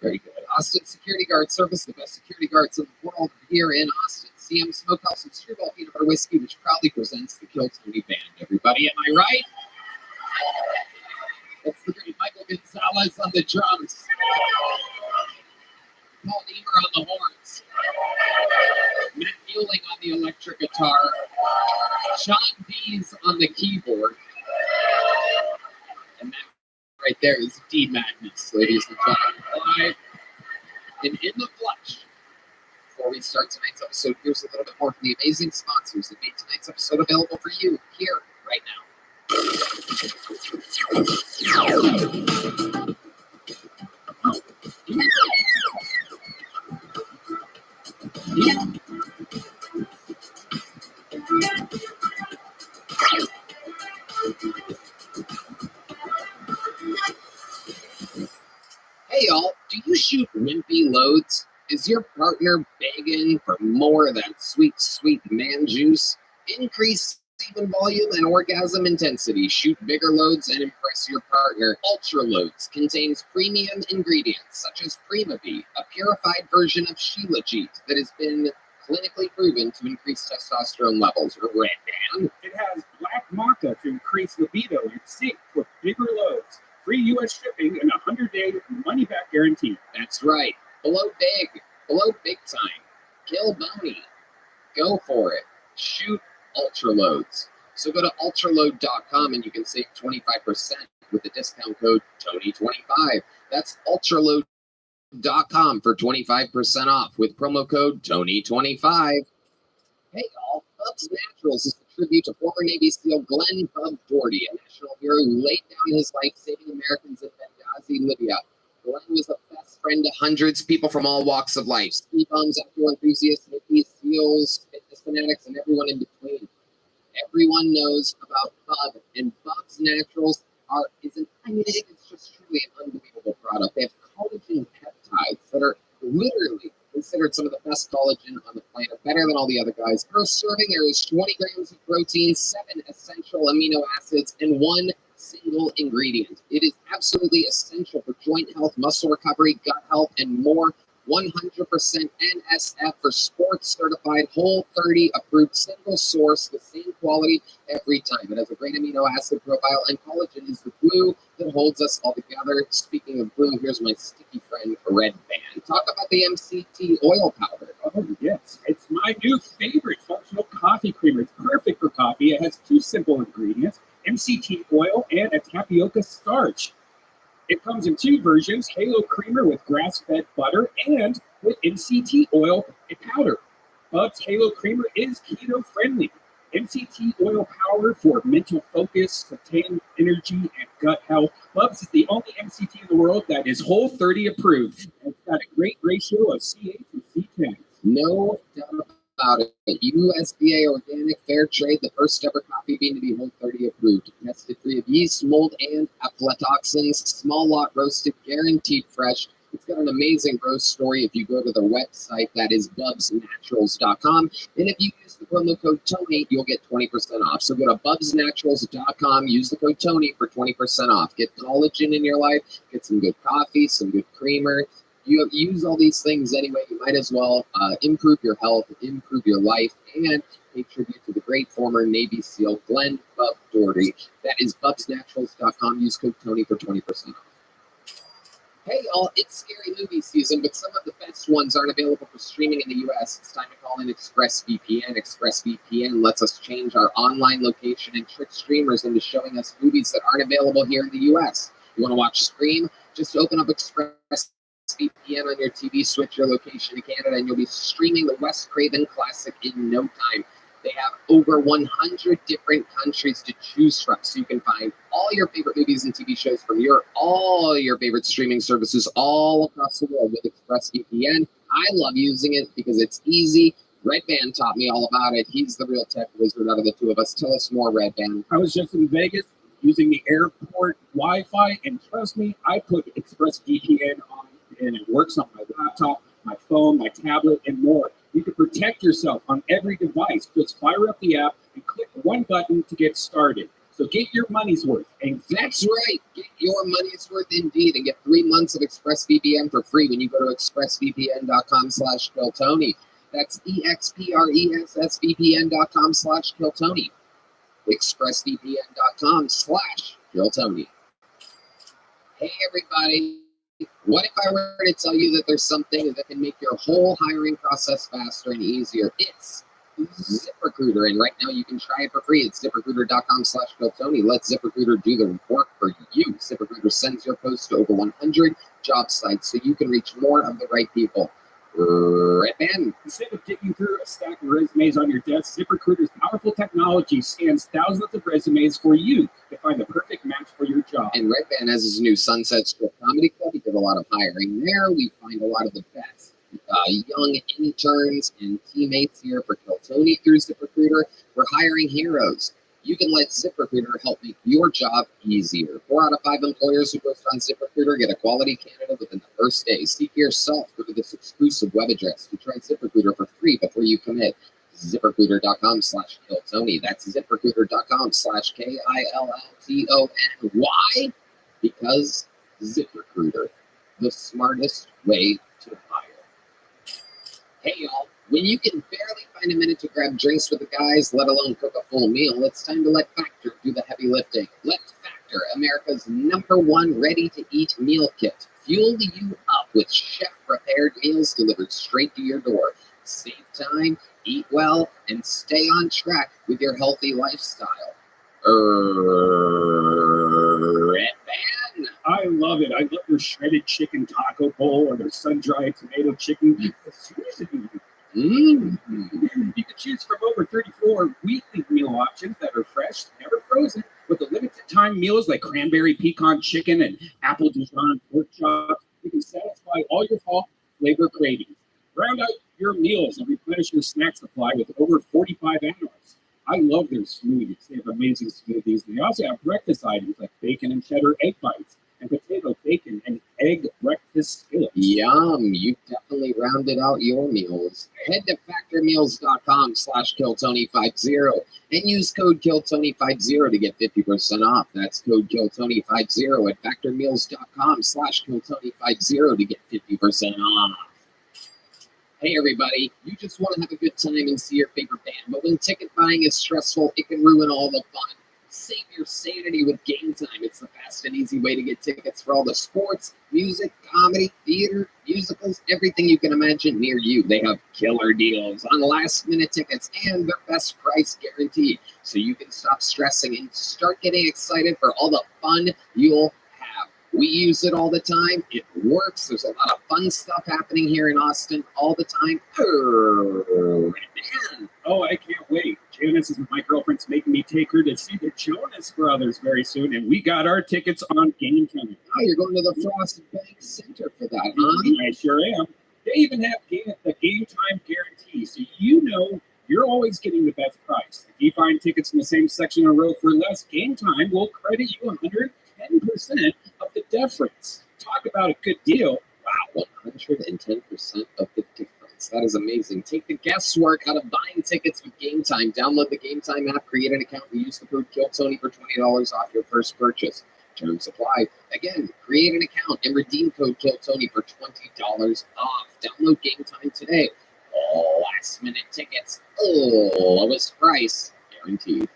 Very good. Austin Security Guard Service, the best security guards in the world here in Austin. CM Smokehouse and Screwball Peanut Butter Whiskey, which proudly presents the Kill Tony Band. Everybody, am I right? That's the great Michael Gonzalez on the drums. Paul Niemer on the horns. Matt Mueling on the electric guitar. Sean Dees on the keyboard. And that right there is D Madness, ladies and gentlemen. Live and in the flesh. Before we start tonight's episode, here's a little bit more from the amazing sponsors that made tonight's episode available for you here right now. Hey y'all, do you shoot wimpy loads? Is your partner begging for more of that sweet, sweet man juice? Increase semen volume and orgasm intensity. Shoot bigger loads and impress your partner. Ultra Loads contains premium ingredients such as Prima-B, a purified version of Shilajit that has been clinically proven to increase testosterone levels. Red Band. It has black maca to increase libido and sync with bigger loads. Free U.S. shipping and a 100-day money-back guarantee. That's right. Below big time. Kill Boney. Go for it. Shoot Ultra Loads. So go to ultraload.com and you can save 25% with the discount code TONY25. That's ultraload.com for 25% off with promo code TONY25. Hey y'all, Bubs Naturals is a tribute to former Navy SEAL Glenn Bub Doherty, a national hero who laid down his life saving Americans in Benghazi, Libya. Glenn was a best friend to hundreds of people from all walks of life. Ski bums, outdoor enthusiasts, hippies, SEALs, fitness fanatics, and everyone in between. Everyone knows about Bub, and Bub's Naturals it's just truly an unbelievable product. They have collagen peptides that are literally considered some of the best collagen on the planet, better than all the other guys. Per serving, there is 20 grams of protein, 7 essential amino acids, and 1 single ingredient. It is absolutely essential for joint health, muscle recovery, gut health, and more. 100% NSF for sports certified, Whole 30 approved, single source, the same quality every time. It has a great amino acid profile, and collagen is the glue that holds us all together. Speaking of glue, here's my sticky friend, Red Band. Talk about the MCT oil powder. Oh, yes. It's my new favorite functional coffee creamer. It's perfect for coffee. It has 2 simple ingredients, MCT oil and a tapioca starch. It comes in 2 versions, Halo Creamer with grass-fed butter and with MCT oil and powder. Bubs Halo Creamer is keto friendly. MCT oil power for mental focus, sustained energy, and gut health. Bubs is the only MCT in the world that is Whole30 approved. And it's got a great ratio of C8 to C10. No doubt about it. USDA organic, fair trade, the first ever coffee bean to be Whole30 approved. Tested free of yeast, mold, and aflatoxins. Small lot roasted, guaranteed fresh. It's got an amazing roast story if you go to their website. That is bubsnaturals.com. And if you use the promo code Tony, you'll get 20% off. So go to bubsnaturals.com, use the code Tony for 20% off. Get collagen in your life, get some good coffee, some good creamer. You use all these things anyway. You might as well improve your health, improve your life, and pay tribute to the great former Navy SEAL Glenn Bub Doherty. That is bubsnaturals.com. Use code Tony for 20% off. Hey, y'all, it's scary movie season, but some of the best ones aren't available for streaming in the U.S. It's time to call in ExpressVPN. ExpressVPN lets us change our online location and trick streamers into showing us movies that aren't available here in the U.S. You want to watch Scream? Just open up ExpressVPN on your TV, switch your location to Canada, and you'll be streaming the Wes Craven classic in no time. They have over 100 different countries to choose from, so you can find all your favorite movies and TV shows from all your favorite streaming services all across the world with ExpressVPN. I love using it because it's easy. Red Band taught me all about it. He's the real tech wizard out of the two of us. Tell us more, Red Band. I was just in Vegas using the airport Wi-Fi, and trust me, I put ExpressVPN on, and it works on my laptop, my phone, my tablet, and more. You can protect yourself on every device. Just fire up the app and click one button to get started. So get your money's worth. And that's right. Get your money's worth indeed, and get 3 months of ExpressVPN for free when you go to expressvpn.com/KillTony. That's expressvpn.com/KillTony. expressvpn.com/KillTony. Hey, everybody. What if I were to tell you that there's something that can make your whole hiring process faster and easier? It's ZipRecruiter, and right now you can try it for free. It's ZipRecruiter.com/KillTony. Let ZipRecruiter do the work for you. ZipRecruiter sends your post to over 100 job sites so you can reach more of the right people. Right, man. Instead of digging through a stack of resumes on your desk, ZipRecruiter's powerful technology scans thousands of resumes for you to find the perfect match for your job. And Red Band has his new Sunset Strip Comedy Club. We did a lot of hiring there. We find a lot of the best young interns and teammates here for Kill Tony through ZipRecruiter. We're hiring heroes. You can let ZipRecruiter help make your job easier. 4 out of 5 employers who post on ZipRecruiter get a quality candidate within the first day. See for yourself. Go to this exclusive web address to try ZipRecruiter for free before you commit. ZipRecruiter.com/KillTony. That's ZipRecruiter.com/KILLTONY. Why? Because ZipRecruiter, the smartest way to hire. Hey, y'all. When you can barely find a minute to grab drinks with the guys, let alone cook a full meal, it's time to let Factor do the heavy lifting. Let Factor, America's #1 ready-to-eat meal kit, fuel you up with chef-prepared meals delivered straight to your door. Save time, eat well, and stay on track with your healthy lifestyle. Red Band. I love it. I love their shredded chicken taco bowl or their sun-dried tomato chicken. You can choose from over 34 weekly meal options that are fresh, never frozen, with the limited time meals like cranberry pecan chicken and apple Dijon pork chops. You can satisfy all your fall flavor cravings. Round out your meals and replenish your snack supply with over 45 add-ons. I love their smoothies. They have amazing smoothies. They also have breakfast items like bacon and cheddar egg bites and potato, bacon, and egg breakfast skillets. Yum. You definitely rounded out your meals. Head to factormeals.com/KillTony50 and use code KillTony50 to get 50% off. That's code KillTony50 at factormeals.com/KillTony50 to get 50% off. Hey, everybody. You just want to have a good time and see your favorite band, but when ticket buying is stressful, it can ruin all the fun. Save your sanity with Game Time. It's the fast and easy way to get tickets for all the sports, music, comedy, theater, musicals, everything you can imagine near you. They have killer deals on last-minute tickets and their best price guarantee, so you can stop stressing and start getting excited for all the fun you'll have. We use it all the time. It works. There's a lot of fun stuff happening here in Austin all the time. Man. Oh, I can't wait. Janice is my girlfriend's making me take her to see the Jonas Brothers very soon, and we got our tickets on Game Time. Oh, you're going to the Frost Bank Center for that, huh? I sure am. They even have the Game Time guarantee, so you know you're always getting the best price. If you find tickets in the same section or row for less, Game Time will credit you 110% of the difference. Talk about a good deal. Wow, 110% of the difference. That is amazing. Take the guesswork out of buying tickets with Game Time. Download the Game Time app, create an account, and use the code KILLTONY for $20 off your first purchase. Terms apply. Again, create an account and redeem code KILLTONY for $20 off. Download Game Time today. Last minute tickets. Lowest price guaranteed.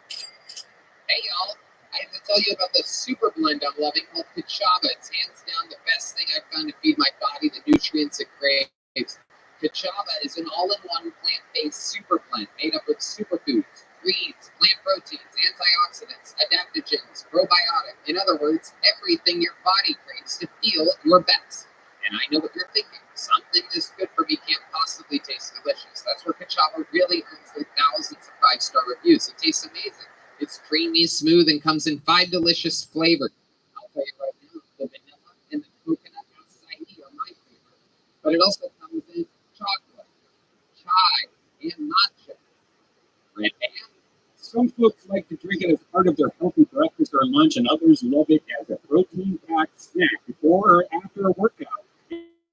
Hey y'all, I have to tell you about the super blend I'm loving called Kachava. It's hands down the best thing I've found to feed my body the nutrients it craves. Kachava is an all-in-one plant-based super blend made up of superfoods, greens, plant proteins, antioxidants, adaptogens, probiotic. In other words, everything your body craves to feel your best. And I know what you're thinking. Something this good for me can't possibly taste delicious. That's where Kachava really earns their thousands of 5-star reviews. It tastes amazing. It's creamy, smooth, and comes in 5 delicious flavors. I'll tell you right now, the vanilla and the coconut acai are my favorite. But it also comes in chocolate, chai, and matcha. Red band. Some folks like to drink it as part of their healthy breakfast or lunch, and others love it as a protein-packed snack before or after a workout.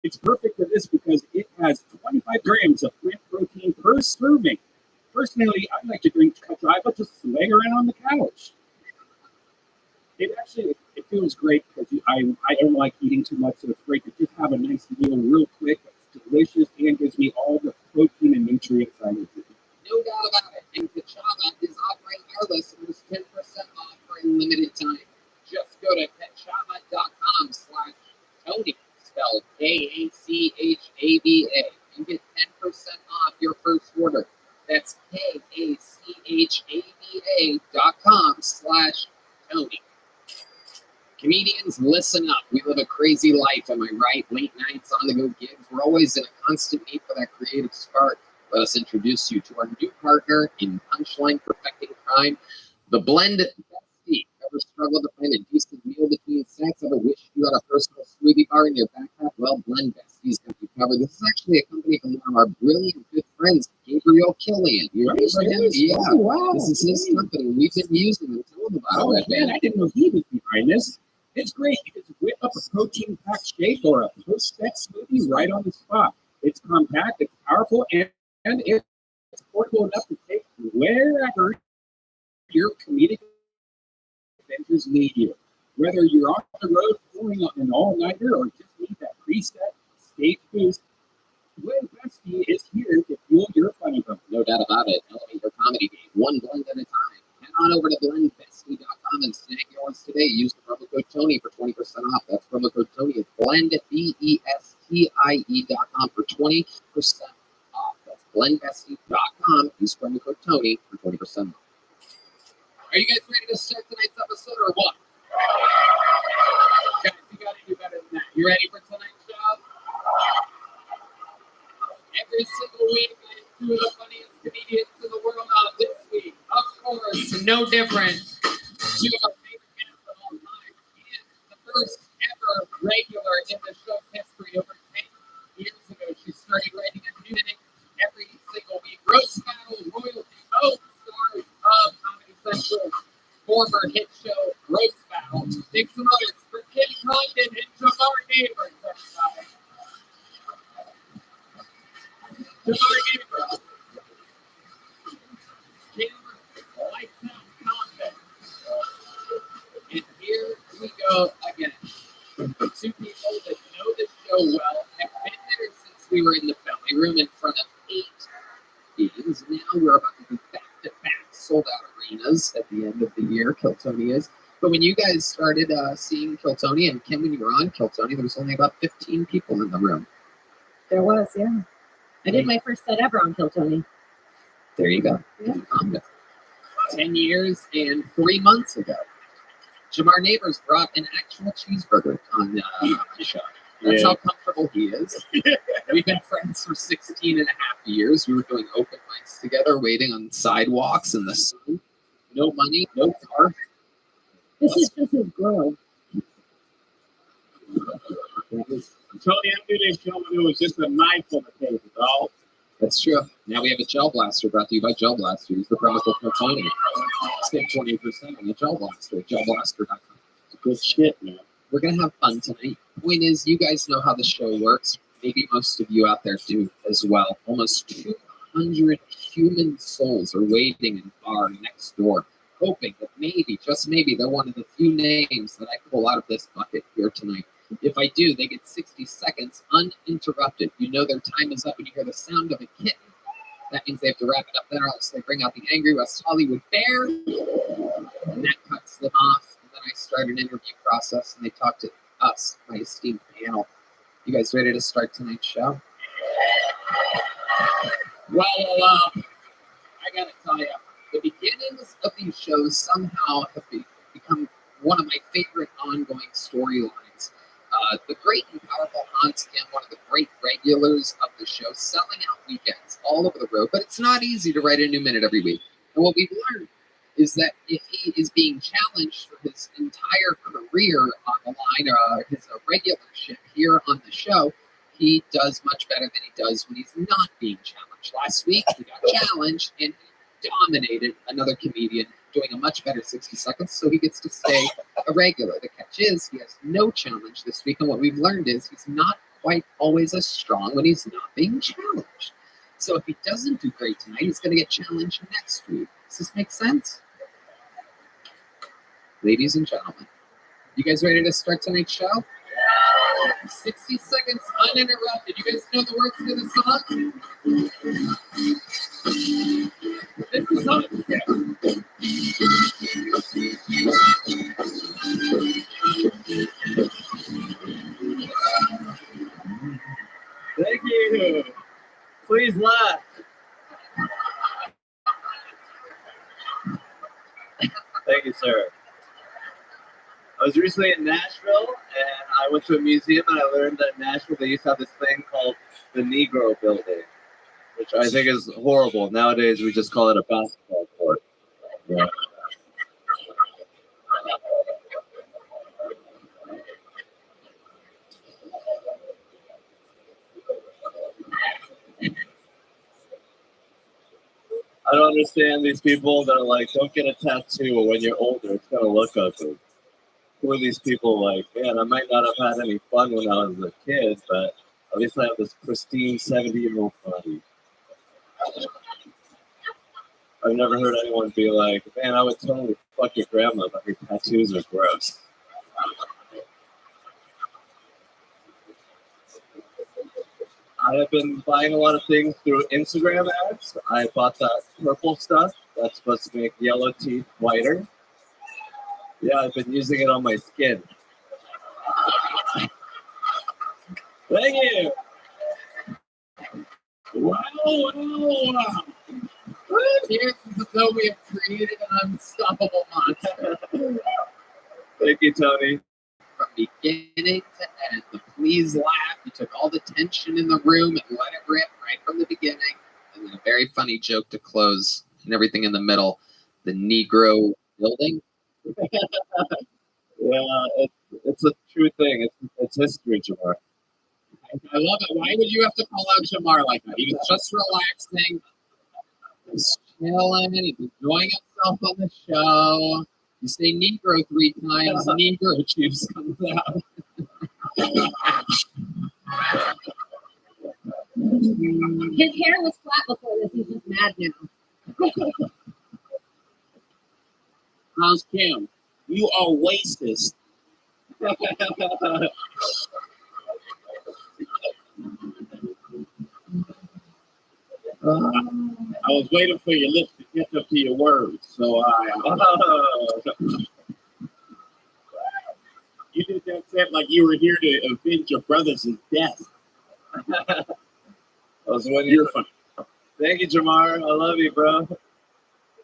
It's perfect for this because it has 25 grams of plant protein per serving. Personally, I like to drink Kachava just laying around on the couch. It feels great because I don't like eating too much, so it's great to just have a nice meal real quick. It's delicious and gives me all the protein and nutrients I need. No doubt about it. And Kachava is offering our listeners 10% off for a limited time. Just go to kachava.com/Tony, spelled Kachava, and get 10% off your first order. That's kachava.com/Tony. Comedians, listen up. We live a crazy life, am I right? Late nights, on-the-go gigs. We're always in a constant need for that creative spark. Let us introduce you to our new partner in Punchline Perfecting Crime, the Blend Bestie. Ever struggled to find a decent meal between sets? Ever wished you had a personal smoothie bar in your backpack? Well, Blend Bestie's got you covered. This is actually a company from one of our brilliant good friends, Gabriel Killian. You remember him? Yeah. Oh, wow. This is his company. We've been using them. Tell them about it, Red Man, Man. I didn't know he was behind this. It's great. You can whip up a protein-packed shake or a post-set smoothie right on the spot. It's compact, it's powerful, and it's affordable enough to take wherever your comedic adventures lead you. Whether you're on the road pulling up an all-nighter or just need that preset stage boost, Blend Bestie is here to fuel your funny bone. No doubt about it. Elevate your comedy game, one blend at a time. Head on over to blendbestie.com and snag yours today. Use the promo code Tony for 20% off. That's promo code Tony. It's blendbestie.com for 20% off. That's blendbestie.com. Use promo code Tony for 20% off. Are you guys ready to start tonight's episode or what? Guys, you gotta do better than that. You ready for tonight's show? Every single week, I do the funniest comedians in the world out this week. Of course, no different. Two of our favorite guests of all time. And the first ever regular in the show's history. Over 10 years ago, she started writing a new thing every single week. Roast Battle royalty, both stars of Comedy Central's former hit show, Roast Battle. Make some noise for Kim Condon and Jamar Neighbors, everybody. Jamar Neighbors. Kim, lights out, Condon. And here we go again. Two people that know the show well, have been there since we were in the belly room in front of 8 teams. Now we're about to do back-to-back sold-out arenas at the end of the year, Kiltony is. But when you guys started seeing Kiltony, and Kim, when you were on Kiltony, there was only about 15 people in the room. There was, yeah. I did my first set ever on Kiltony. There you go. Yeah. 10 years and 3 months ago. Jamar Neighbors brought an actual cheeseburger on the show. That's how comfortable he is. We've been friends for 16 and a half years. We were doing open mics together, waiting on sidewalks in the sun. No money, no car. This is just his girl. Tony, I'm doing this show when it was just a knife on the table, dog. That's true. Now we have a gel blaster brought to you by Gel Blaster. Use the promo code Tony. Save 20% on the Gel Blaster at gelblaster.com. It's good shit, man. We're going to have fun tonight. Point is, you guys know how the show works. Maybe most of you out there do as well. Almost 200 human souls are waiting in the bar next door, hoping that maybe, just maybe, they're one of the few names that I pull out of this bucket here tonight. If I do, they get 60 seconds uninterrupted. You know their time is up when you hear the sound of a kitten. That means they have to wrap it up there, else they bring out the angry West Hollywood bear, and that cuts them off. And then I start an interview process, and they talk to us, my esteemed panel. You guys ready to start tonight's show? Well, I gotta tell you, the beginnings of these shows somehow have become one of my favorite ongoing storylines. The great and powerful Hans Kim, one of the great regulars of the show, selling out weekends all over the road. But it's not easy to write a new minute every week. And what we've learned is that if he is being challenged for his entire career on the line, or his regularship here on the show, he does much better than he does when he's not being challenged. Last week, he got challenged, and he dominated another comedian, doing a much better 60 seconds, so he gets to stay a regular. The catch is, he has no challenge this week, and what we've learned is he's not quite always as strong when he's not being challenged. So if he doesn't do great tonight, he's going to get challenged next week. Does this make sense? Ladies and gentlemen, you guys ready to start tonight's show? 60 seconds uninterrupted. You guys know the words to the song? This is on. Thank you. Please laugh. Thank you, sir. I was recently in Nashville, and I went to a museum, and I learned that in Nashville they used to have this thing called the Negro Building, which I think is horrible. Nowadays, we just call it a basketball court. Yeah. I don't understand these people that are like, don't get a tattoo, or when you're older, it's going to look ugly. Who are these people like, man, I might not have had any fun when I was a kid, but at least I have this pristine 70-year-old body. I've never heard anyone be like, man, I would totally fuck your grandma, but her tattoos are gross. I have been buying a lot of things through Instagram ads. I bought that purple stuff that's supposed to make yellow teeth whiter. Yeah, I've been using it on my skin. Thank you. Wow. Here's as though we have created an unstoppable monster. Thank you, Tony. From beginning to end, the please laugh. You took all the tension in the room and let it rip right from the beginning. And then a very funny joke to close, and everything in the middle. The Negro Building. Yeah, it's a true thing. It's history, Jamar. I love it. Why would you have to call out Jamar like that? He was just relaxing, just chilling, he's enjoying himself on the show. You say Negro 3 times, Negro juice comes out. His hair was flat before this. He's just mad now. How's Kim? You are racist. I was waiting for your lips to catch up to your words, so you did that set like you were here to avenge your brother's death. I was waiting. You're funny. Thank you, Jamar. I love you, bro.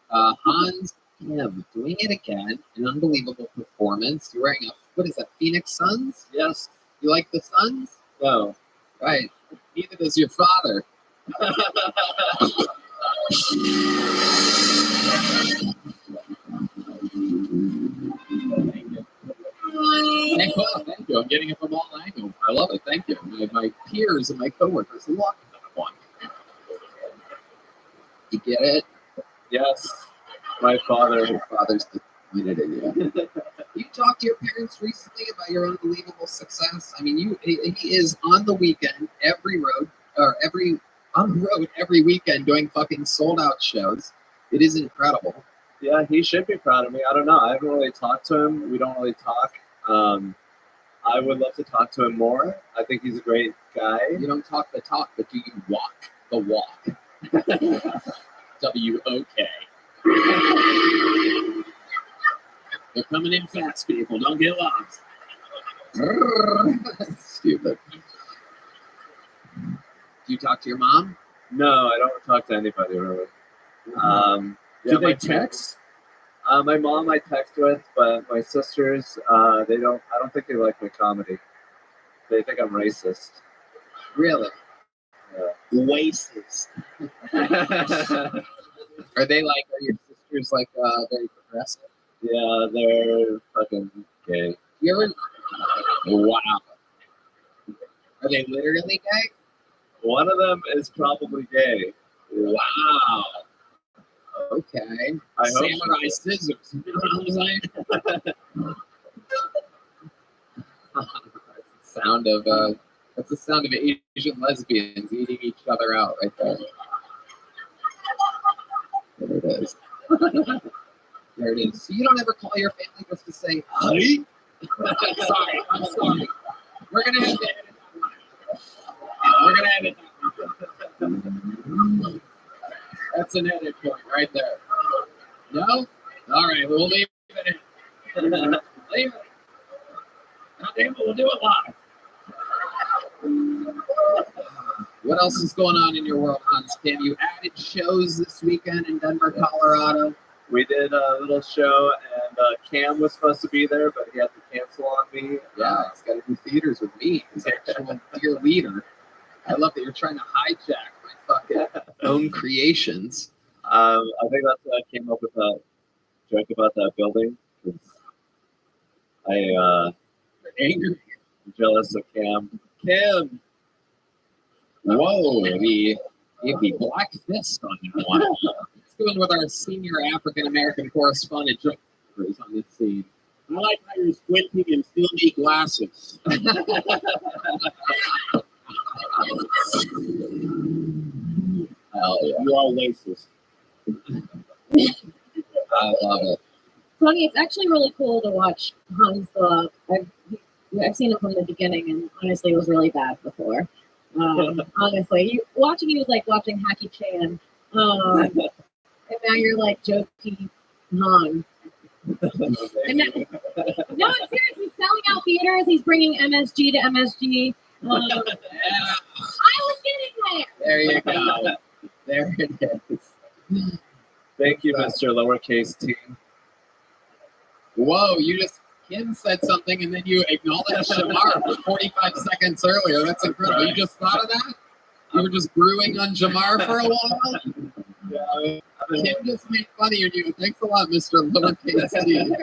Hans Kim doing it again. An unbelievable performance. You're wearing what is that, Phoenix Suns? Yes. You like the Suns? No. Right. Neither does your father. Thank you. I'm getting it from all angles. I love it. Thank you. My peers and my coworkers love that one. You get it? Yes. My father. Your father's the yeah. You talked to your parents recently about your unbelievable success. I mean, he is on the weekend every weekend doing fucking sold out shows. It is incredible. Yeah, he should be proud of me. I don't know. I haven't really talked to him. We don't really talk. I would love to talk to him more. I think he's a great guy. You don't talk the talk, but do you walk the walk? W-O-K. They're coming in fast, people. Don't get lost. Stupid. Do you talk to your mom? No, I don't talk to anybody really. Do they text? My mom I text with, but my sisters, they don't. I don't think they like my comedy. They think I'm racist. Really? Yeah. Racist. Are your sisters like very progressive? Yeah, they're fucking gay. You ever? Wow. Are they literally gay? One of them is probably gay. Wow. Okay. I hope Samurai scissors. You know what I'm saying? That's the sound of Asian lesbians eating each other out right there. There it is. There it is. So you don't ever call your family just to say, "Hi"? I'm sorry. We're gonna have to edit that. We're gonna edit that. That's an edit point right there. No? All right, we'll leave it in. Leave it. God damn it, we'll do it live. What else is going on in your world, Hans? Can you added shows this weekend in Denver, Colorado? We did a little show, and Cam was supposed to be there, but he had to cancel on me. Yeah, he's got to do theaters with me. He's actual dear leader. I love that you're trying to hijack my fucking own creations. I think that's why I came up with that joke about that building. I'm jealous of Cam. Cam! Whoa, the black fist on that one. Let's go in with our senior African-American correspondent, Joe, who's on this scene. I like how you're squinting and still need glasses. Hell yeah. You're all racist. I love it. Funny, it's actually really cool to watch Hans go up. I've seen him from the beginning, and honestly, it was really bad before. Honestly, watching you was like watching Hacky Chan, and now you're like jokey Han. And now, no, I'm serious. He's selling out theaters. He's bringing MSG to MSG. I was getting there. There you go. There it is. Thank you, Mr. Lowercase T. Whoa, Kim said something and then you acknowledged Jamar for 45 seconds earlier. That's incredible. You just thought of that? You were just brewing on Jamar for a while? Yeah, Kim just made fun of you. Thanks a lot, Mr. Lowercase T.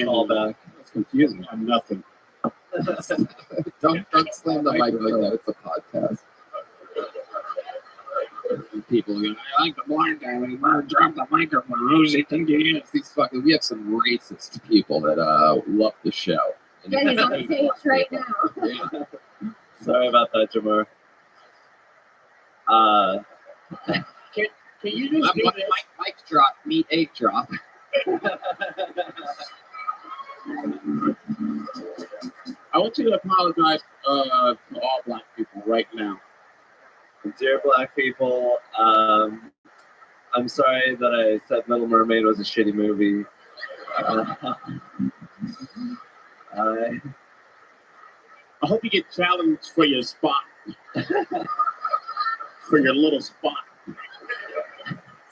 call back. That's confusing. I'm nothing. Don't slam the mic like that. It's a podcast. People are going, I like the blind guy when he drop the microphone. Who's he think he is? These fucking, we have some racist people that love the show. Yeah, he's on stage right now. Yeah. Sorry about that, Jamar. Can you just do this? Mic drop, meet 8 drop. I want you to apologize to all black people right now. Dear black people, I'm sorry that I said Little Mermaid was a shitty movie. I hope you get challenged for your spot. For your little spot.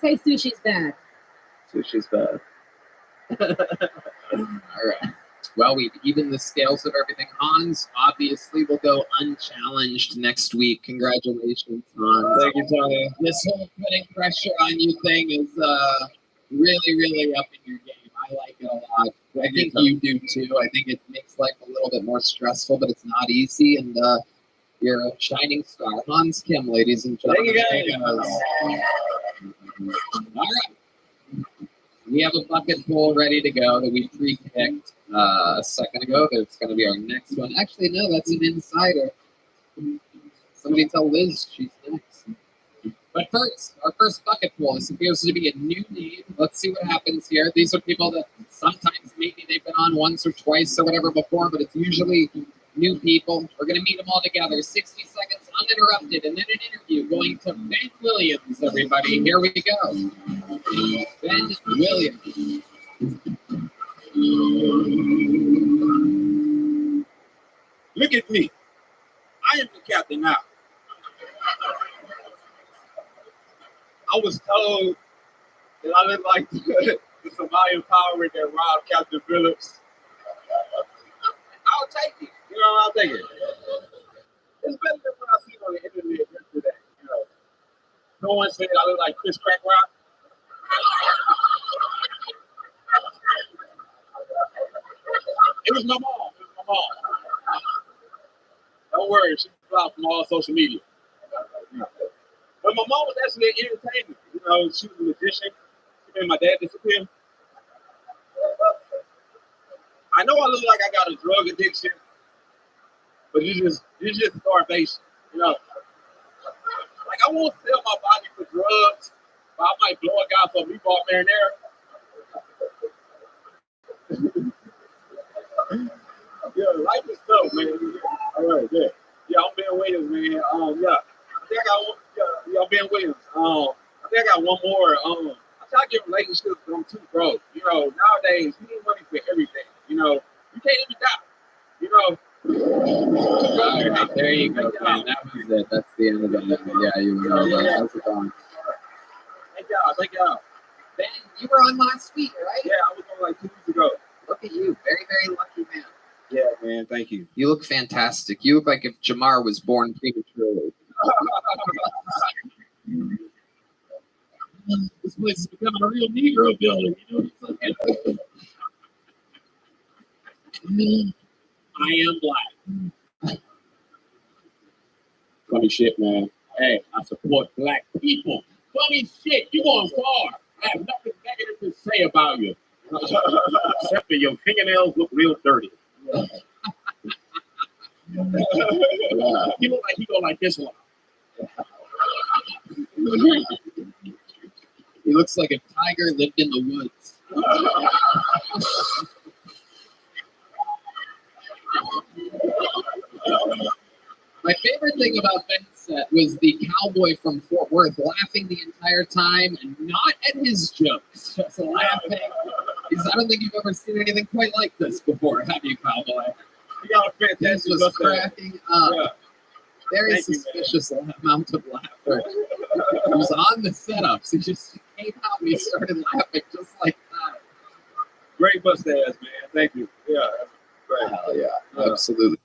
Say sushi's bad. Sushi's bad. All right. Well, we've evened the scales of everything. Hans obviously will go unchallenged next week. Congratulations, Hans. Thank you, Tony. This whole putting pressure on you thing is really, really up in your game. I like it a lot. I think you do too. I think it makes life a little bit more stressful, but it's not easy. And you're a shining star. Hans Kim, ladies and gentlemen. Thank you, guys. All right. We have a bucket full ready to go that we pre-picked a second ago. That's going to be our next one. Actually, no, that's an insider. Somebody tell Liz she's next. But first, our first bucket pool. This appears to be a new name. Let's see what happens here. These are people that sometimes maybe they've been on once or twice or whatever before, but it's usually new people. We're going to meet them all together. 60 seconds uninterrupted, and then an interview going to Ben Williams, everybody. Here we go. Ben Williams. Look at me. I am the captain now. I was told that I look like the Somali empowerment that robbed Captain Phillips. I'll take it. You know, I'll take it. It's better than what I seen on the internet yesterday. You know, no one said I look like Chris Crack Rock. It was my mom. It was my mom. Don't worry, she's blocked from all social media. But my mom was actually an entertainer. You know, she was a magician. She made my dad disappear. I know I look like I got a drug addiction, but it's just starvation. You know, like I won't sell my body for drugs, but I might blow a guy for a meatball marinara. Yeah, life is tough, man. All right, yeah. Yeah, I'm Ben Williams, man. Yeah. I think I got one. Yeah, I'm Ben Williams. I think I got one more. I try to get relationships, but I'm too broke. You know, nowadays you need money for everything. You know, you can't even die. You know. All right, there you go, Ben. That was it. That's the end of the night. Yeah, you were on. How's it going? Thank y'all. Thank y'all. Ben, you were on last week, right? Yeah, I was on like 2 weeks ago. Look at you. Very, very lucky man. Yeah, man. Thank you. You look fantastic. You look like if Jamar was born prematurely. This place is becoming a real Negro building. You know what I'm saying? I am black. Funny shit, man. Hey, I support black people. Funny shit. You going far. I have nothing negative to say about you. Except that your fingernails look real dirty. He look like he go like this one. He looks like a tiger lived in the woods. My favorite thing about Ben's set was the cowboy from Fort Worth laughing the entire time and not at his jokes, just laughing. Because I don't think you've ever seen anything quite like this before, have you, cowboy? You got a fantastic This was mustache. cracking up. Yeah. Very Thank you, suspicious amount of laughter. He was on the setups. He just came out and he started laughing just like that. Great mustache, man. Thank you. Yeah, that's great. Hell yeah, absolutely.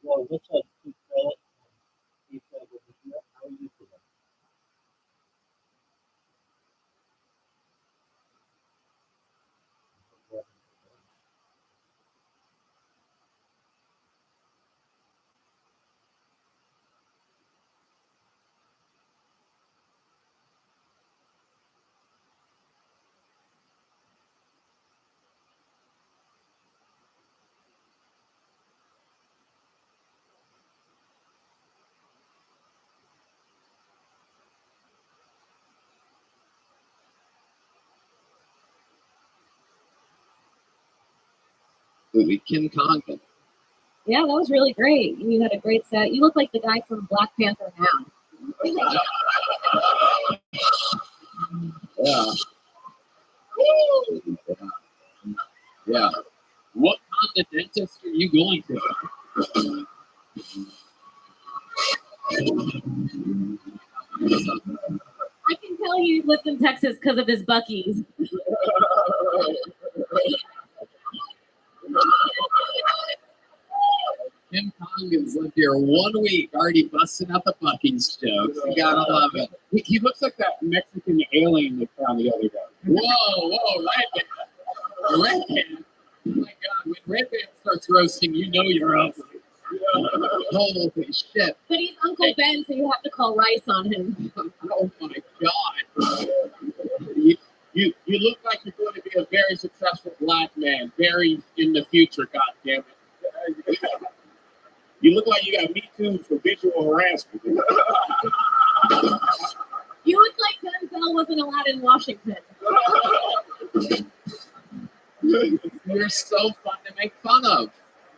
Well, what's up, Keith Phillips? Keith Phillips, how are you today? Absolutely. Kim Conklin. Yeah, that was really great. You had a great set. You look like the guy from Black Panther now. Yeah. Yeah. What kind of dentist are you going to? I can tell he lives in Texas because of his Buc-ee's. Tim Congdon's lived here 1 week, already busting out the Buc-ee's jokes. You gotta love it. He looks like that Mexican alien they found the other day. Whoa, Redban. Oh my God, when Redban starts roasting, you know you're up. Holy shit. But he's Uncle Ben, so you have to call rice on him. Oh my God. You look like you're going to be a very successful black man, very in the future, goddammit. You look like you got Me Too for visual harassment. You look like Denzel wasn't allowed in Washington. You're so fun to make fun of.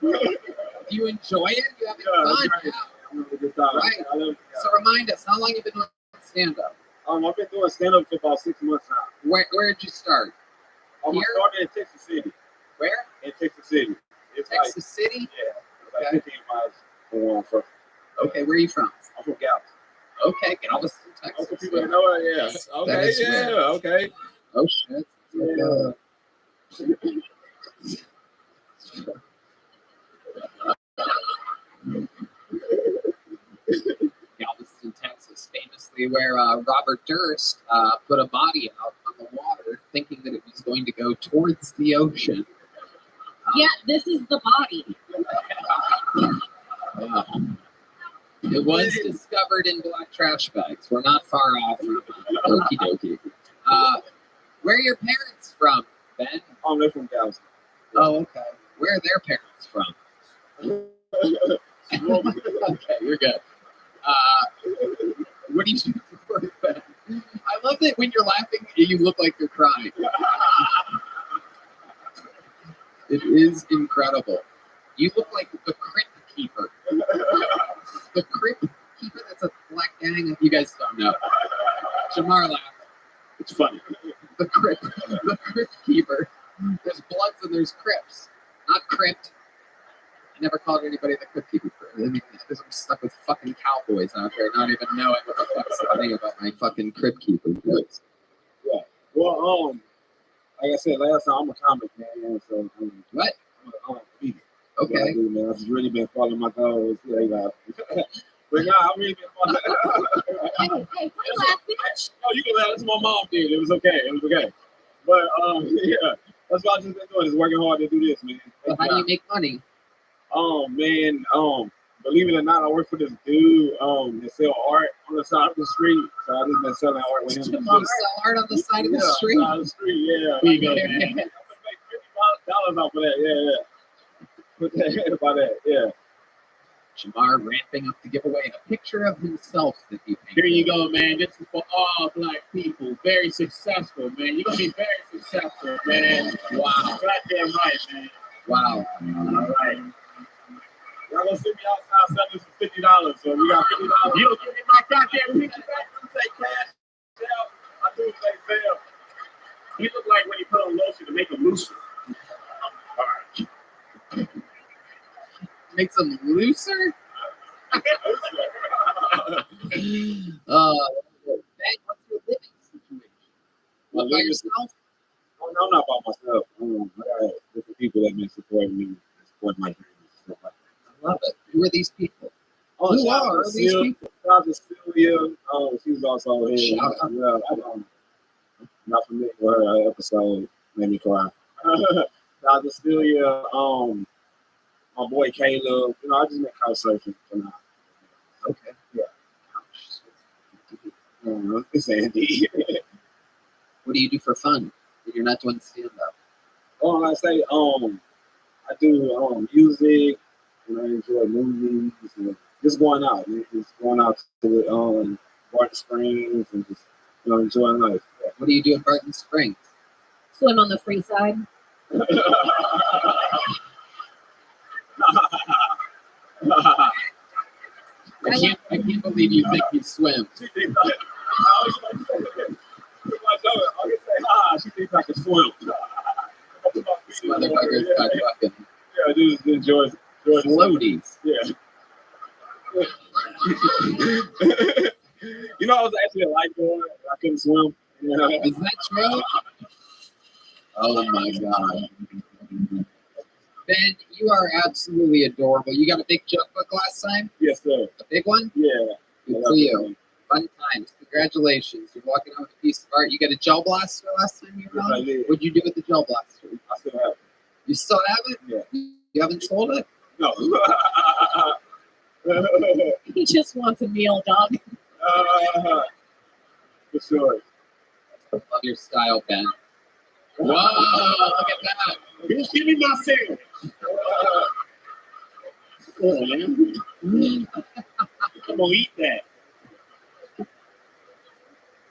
Do you enjoy it? You having fun? Right. So remind us, how long you been doing stand-up? I've been doing stand-up for about 6 months now. Where did you start? I started in Texas City. Where? In Texas City. It's Texas City? Yeah. Like 15 miles from where I'm from. Okay, where are you from? I'm from Galveston. Okay, Galveston, Texas. Okay, people know it, yeah. That Okay, is yeah, rare. okay. Oh, shit. Yeah. Galveston, Texas, famously where Robert Durst put a body out on the water thinking that it was going to go towards the ocean. Yeah, this is the body. It was discovered in black trash bags. We're not far off from okie dokie. Where are your parents from, Ben? They're from Galveston. Oh, okay. Where are their parents from? Okay, you're good. What do you do for work, Ben? I love that when you're laughing, you look like you're crying. It is incredible. You look like the Crypt Keeper. The Crypt Keeper, that's a black gang. You guys don't know. Jamar laughed. It's funny. The Crypt Keeper. There's Bloods and there's Crips. Not Crypt. I never called anybody the Crypt Keeper. I mean, because I'm stuck with fucking cowboys out there not even knowing what the fuck's funny about my fucking Crypt Keeper jokes. Yeah. Well, like I said last time, I'm a comic man, so What? I'm a comedian. Okay. What I do, man. I've just really been following my goals. Yeah, but nah, I've really been following. Hey, laugh, bitch. Oh, you can laugh. That's what my mom did. It was okay. But yeah, that's what I've just been doing. Is working hard to do this, man. So how do you make money? Man, believe it or not, I work for this dude that sell art on the side of the street. So I just been selling art with him. You sell art on the side of the street? Side of the street, yeah. Here you go, man. I'm gonna make $50 off of that. Yeah. Put that about that, yeah. Jamar ramping up to give away a picture of himself that he painted. Here you go, man. This is for all black people. Very successful, man. You're going to be very successful, man. Wow. Goddamn right, man. Wow. All right. Y'all gonna see me outside selling for $50, so we got $50. You don't give me my goddamn picture back. I'm take cash. I do take bail. He look like when he put on lotion to make him looser. Makes him looser? Ben, what's your living situation? What, by yourself? I'm not by myself. I got different people that been supporting me, support my dreams and stuff like that. I love it. Who are these people? Oh, Who are these people? Shout out to Sylvia. She was also here. Shout out. Yeah, I'm not familiar with her episode. Made me cry. Shout out to Sylvia. My boy Caleb. I just make couch surfing for now. Okay. Yeah. It's Andy. What do you do for fun when you're not doing stand-up? Like I say, I do music, and I enjoy movies, and just going out. Just going out to Barton Springs and just enjoying life. Yeah. What do you do in Barton Springs? Swim on the free side. I can't believe you think you swim. She thinks I can swim. This motherfucker's got fucking Yeah, just enjoy floaties. Yeah. You know, I was actually a lifeguard. I couldn't swim. Is that true? Oh my God. Ben, you are absolutely adorable. You got a big jump book last time? Yes, sir. A big one? Yeah. Good for you. Fun times. Congratulations. You're walking out with a piece of art. You got a gel blaster last time you were on? I did. What'd you do with the gel blaster? I still have it. You still have it? Yeah. You haven't sold it? No. He just wants a meal, dog. For sure. Love your style, Ben. Whoa, look at that. Bitch, give me my sandwich. Come on, man. I'm gonna eat that.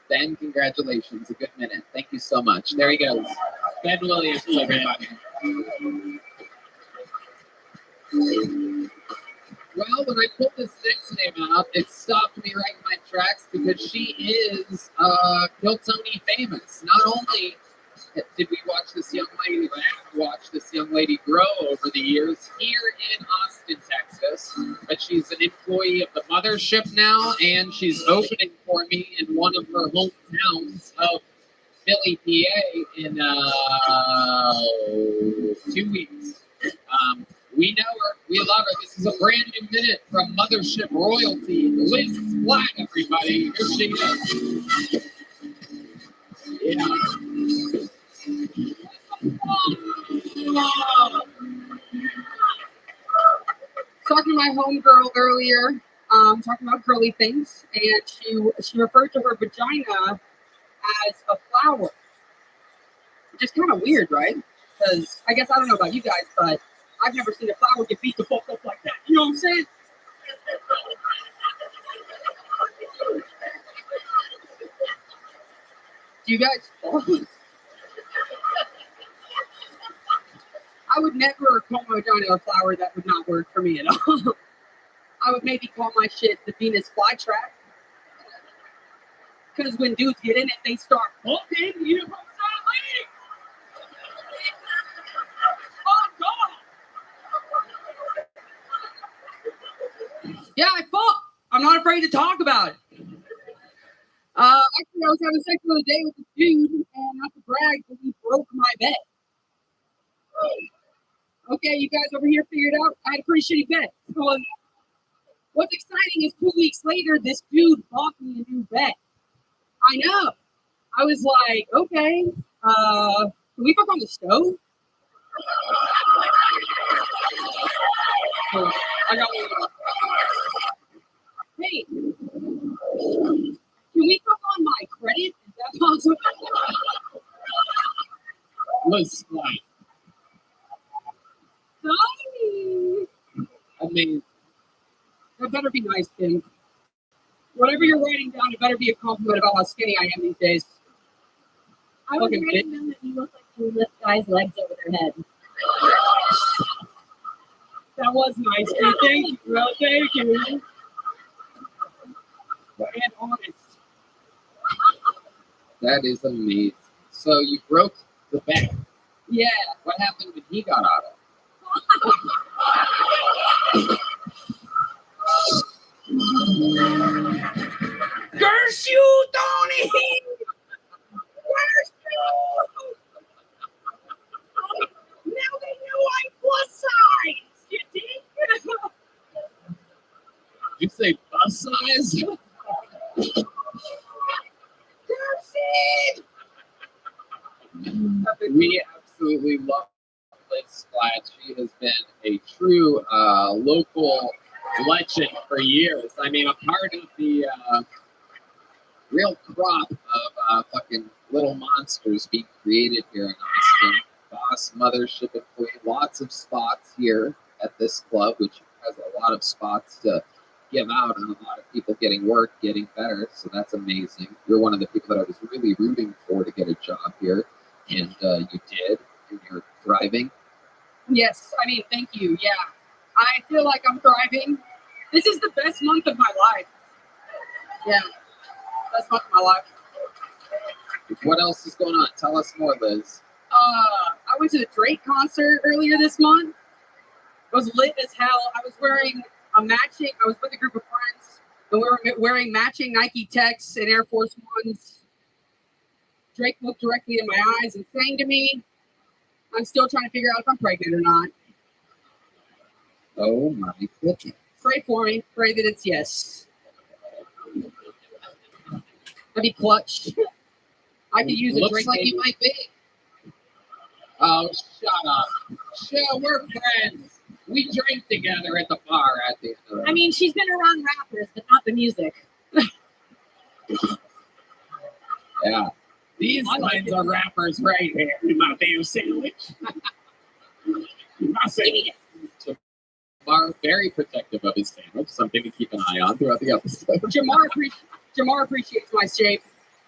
Ben, congratulations. A good minute. Thank you so much. There he goes. Ben Williams, everybody. Well, when I pulled this next name out, it stopped me right in my tracks because she is Kill Tony famous. Not only did we watch this young lady, watch this young lady grow over the years here in Austin, Texas, but she's an employee of the mothership now, and she's opening for me in one of her hometowns of Philly, PA, in 2 weeks. We know her. We love her. This is a brand new minute from Mothership Royalty. Liz Flat, everybody. Here she is. Yeah. Talking to my homegirl earlier, talking about girly things, and she referred to her vagina as a flower. Which is kind of weird, right? Because I guess I don't know about you guys, but I've never seen a flower get beat the fuck up like that. You know what I'm saying? Do you guys fall? I would never call my vagina a flower. That would not work for me at all. I would maybe call my shit the Venus flytrap. Because when dudes get in it, they start fucking. You know what I'm saying? Oh, God. Yeah, I fuck. I'm not afraid to talk about it. Actually, I was having sex the other day with this dude, and not to brag, but he broke my bed. Okay, you guys over here figured out I had a pretty shitty bed. So, what's exciting is 2 weeks later, this dude bought me a new bed. I know. I was like, okay, can we fuck on the stove? So, I got one. Hey, can we fuck on my credit? Is that possible? Liz Flat. Sorry. I mean, That better be nice, Kim. Whatever you're writing down, it better be a compliment about how skinny I am these days. I was Fucking writing down that you look like you lift guys' legs over their head. That was nice. Thank you. Well, thank you. And honest. that is amazing. So you broke the bed. Yeah. What happened when he got out of it? Curse you, Tony! Curse you! Now they know I'm plus size! You think? Did you say bus size? Curse it! We absolutely love Liz Flat. She has been a true local legend for years. I mean, a part of the real crop of fucking little monsters being created here in Austin. Boss, mothership, employee, lots of spots here at this club, which has a lot of spots to give out and a lot of people getting work, getting better. So that's amazing. You're one of the people that I was really rooting for to get a job here, and you did, and you're thriving. Yes, I mean, thank you. Yeah. I feel like I'm thriving. This is the best month of my life. Yeah. Best month of my life. What else is going on? Tell us more, Liz. I went to the Drake concert earlier this month. It was lit as hell. I was wearing a matching, I was with a group of friends. And we were wearing matching Nike Techs and Air Force Ones. Drake looked directly in my eyes and sang to me, I'm still trying to figure out if I'm pregnant or not. Oh my goodness. Pray for me. Pray that it's yes. I'd be clutched. I could use a Looks drink. like you might be. Oh, shut up. Sure, we're friends. We drink together at the bar at the end of the I mean, she's been around rappers, but not the music. Yeah. These kinds of rappers right here. My damn sandwich. My sandwich. Bar very protective of his sandwich, something to keep an eye on throughout the episode. Jamar appreciates my shape.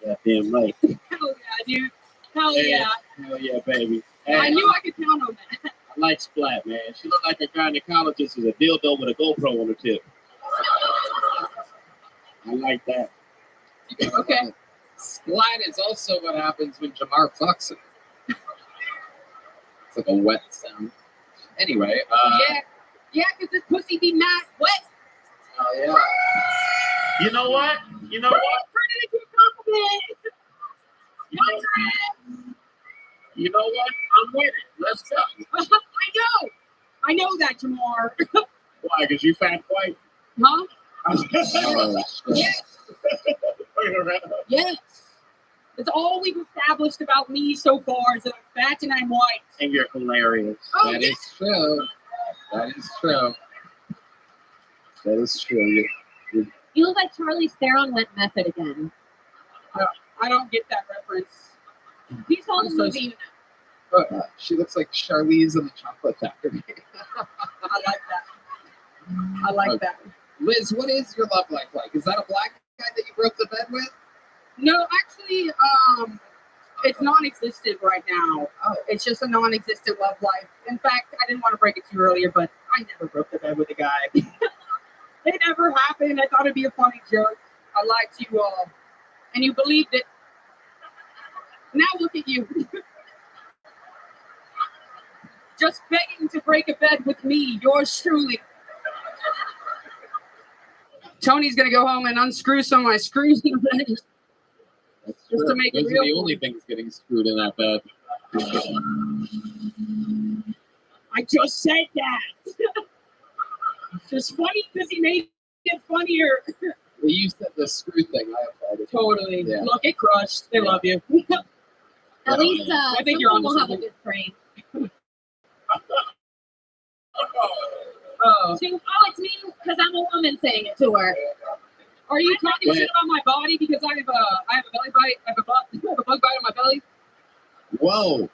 Yeah, damn right. Hell yeah, dude. Hell yeah. Hell yeah, baby. Hey, I knew I could count on that. I like Splat, man. She looked like a gynecologist with a dildo with a GoPro on her tip. I like that. Okay. Splat is also what happens when Jamar fucks him. It's like a wet sound. Anyway, Yeah, because this pussy be mad wet. oh yeah. You know what? Turn it into a compliment. You know what? I'm with it. Let's go. I know that, Jamar. Why? Because you fat white? Huh? Oh, shit. Yes. Yes. That's all we've established about me so far is that I'm fat and I'm white. And you're hilarious. Oh, That is true. That is true. That is true. You look like Charlize Theron went method again. I don't get that reference. You saw the movie. She looks like Charlize in the Chocolate Factory. I like that. I like that. Liz, what is your love life like? Is that a black guy that you broke the bed with? No, actually, it's non-existent right now. Oh. It's just a non-existent love life. In fact, I didn't want to break it to you earlier, but I never broke the bed with a guy. It never happened. I thought it'd be a funny joke. I lied to you all, and you believed it. Now look at you. Just begging to break a bed with me, yours truly. Tony's gonna go home and unscrew some of my screws in the bed. That's Just to make it Those real are the for only me. things getting screwed in that bed. I just said that. It's just funny because he made it funnier. Well, you said the screw thing. I applied it. Totally. Yeah. Look, it crushed. They love you. At least I think you're someone onto will have a something. good frame. Oh. Oh, it's me because I'm a woman saying it to her. Are you talking shit about my body because I have a belly bite? I have a bug bite on my belly. Whoa.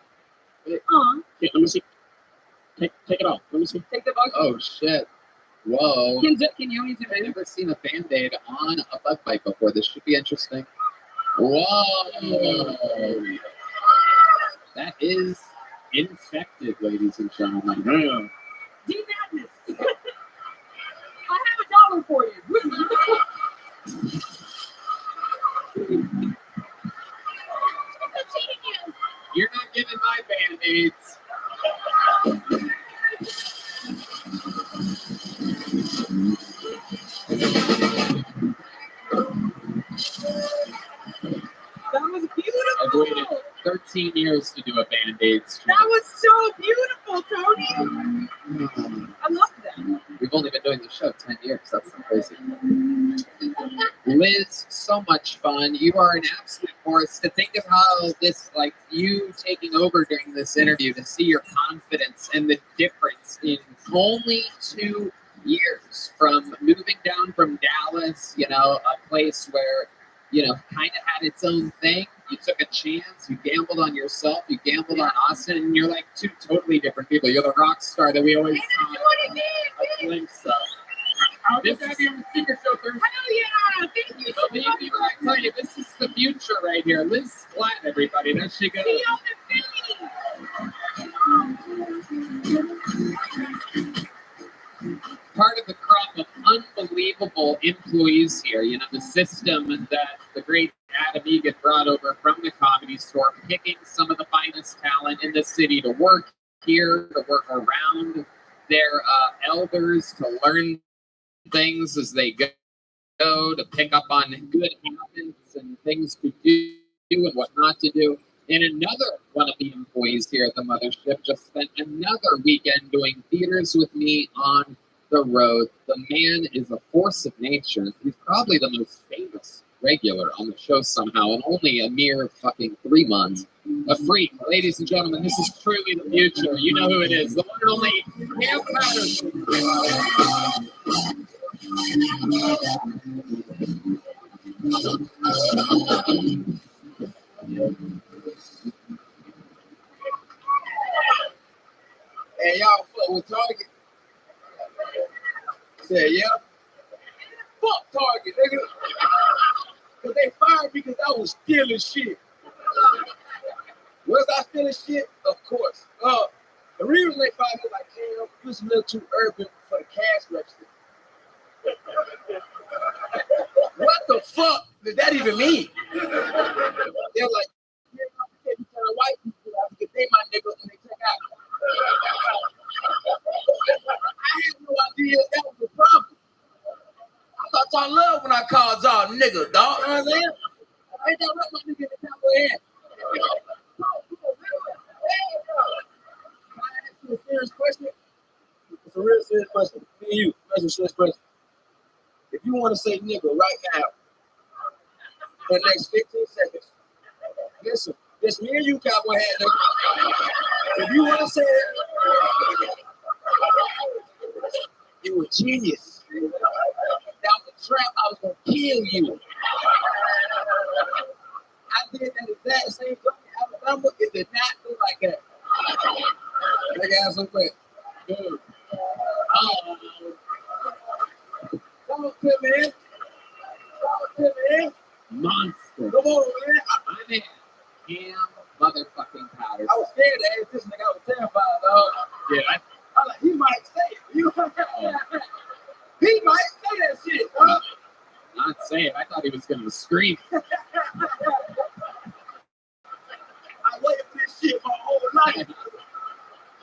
Aw. Here, let me see. Take it off. Let me see. Take the bug. Oh, shit. Whoa. Can you only zoom I've in? never seen a Band-Aid on a bug bite before. This should be interesting. Whoa. That is infected, ladies and gentlemen. Yeah. D-Madness. I have $1 for you. You're not giving my Band-Aids. That was I've beautiful. waited 13 years to do a Band-Aid strip. That was so beautiful, Tony. I love that. We've only been doing the show 10 years. That's so crazy. Liz, so much fun. You are an absolute force. To think of how this, like, you taking over during this interview, to see your confidence and the difference in only 2 years from moving down from Dallas, you know, a place where, you know, kind of had its own thing. You took a chance. You gambled on yourself. You gambled on Austin. And you're like two totally different people. You're the rock star that we always saw a glimpse of. I'll This just have is- you on the sticker show Thursday. Hell yeah! Thank you so Believe much. me when I tell you, this is the future right here. Liz Splat, everybody. There she goes. See you in Philly. Part of the crop of unbelievable employees here. You know, the system that the great Adam Egan brought over from the Comedy Store, picking some of the finest talent in the city to work here, to work around their elders, to learn things as they to pick up on good habits and things to do and what not to do. And another one of the employees here at the mothership just spent another weekend doing theaters with me on the road. The man is a force of nature. He's probably the most famous regular on the show somehow, in only a mere fucking 3 months. A freak. Ladies and gentlemen, this is truly the future. You know who it is. The one and only Cam Patterson. Hey, y'all fuck with Target? Say, yeah. Fuck Target, nigga. Because they fired me because I was stealing shit. Was I stealing shit? Of course. The reason they fired me, like, Cam, you was a little too urban for the cash register. What the fuck did that even mean? They're like, you can't be telling white people because they my nigga when they check out. I had no idea that was the problem. I thought y'all loved when I called y'all nigga, dog. You know what I'm saying? Ain't that right, my nigga in the top of the head? Can I ask you a serious question? It's a real serious question. Me and you, that's a serious question. If you want to say nigga right now, for the next 15 seconds, listen, just me and you, cowboy hat nigga. If you want to say it, you a genius. That was a trap. I was going to kill you. I did that exact same thing in Alabama. It did not do like that. Let me ask some questions. Dude. Come on, Tim, man. Monster. Come on, man. My man, Cam motherfucking Patterson. I was scared to ask this nigga. I was terrified, dog. Yeah, I was like, he might say it. He might say that shit, dog. Not saying. I thought he was going to scream. I waited for this shit my whole life.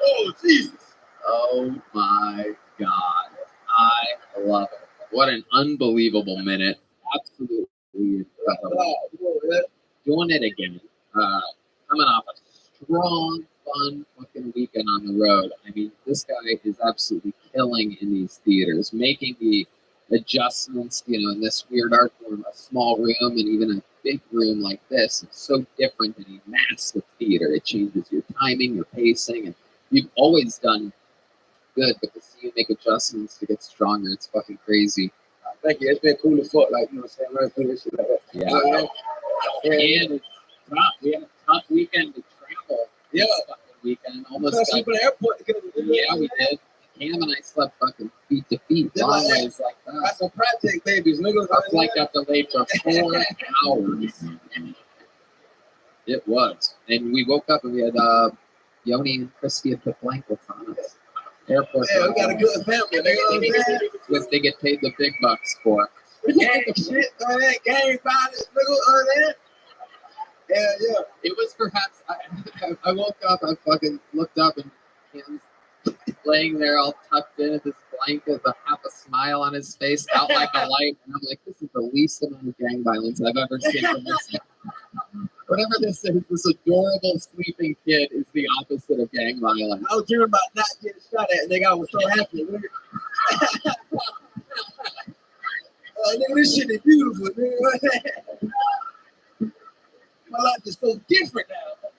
Oh, Jesus. Oh, my God. I love it. What an unbelievable minute. Absolutely incredible. Doing it again. Coming off a strong, fun fucking weekend on the road. I mean, this guy is absolutely killing in these theaters, making the adjustments, in this weird art form, a small room and even a big room like this. It's so different than a massive theater. It changes your timing, your pacing, and you've always done good, but to see you make adjustments to get stronger, it's fucking crazy. Thank you. It's been cool as fuck. Like, you know what I'm saying? Running through this shit like that. Yeah. And it's tough. We had a tough weekend to travel. Yeah. This fucking weekend. Almost got sleep in the airport together. Yeah, we did. Cam and I slept fucking feet to feet. Long ways like that. That's some project babies, niggas. Our flight got delayed for 4 hours. It was. And we woke up and we had Yoni and Christy had put blankets on us. Airport. Yeah, we got a good family, nigga. You know what I'm saying? Which they get paid the big bucks for. Gang shit, man. Gang violence, nigga. Yeah. It was perhaps, I woke up, I fucking looked up and Cam's laying there all tucked in this blanket with half a smile on his face, out like a light. And I'm like, this is the least amount of gang violence I've ever seen from this guy. Whatever this is, this adorable sleeping kid is the opposite of gang violence. I was dreaming about not getting shot at, nigga. I was so happy, nigga. Nigga, this shit is beautiful, nigga. My life is so different now.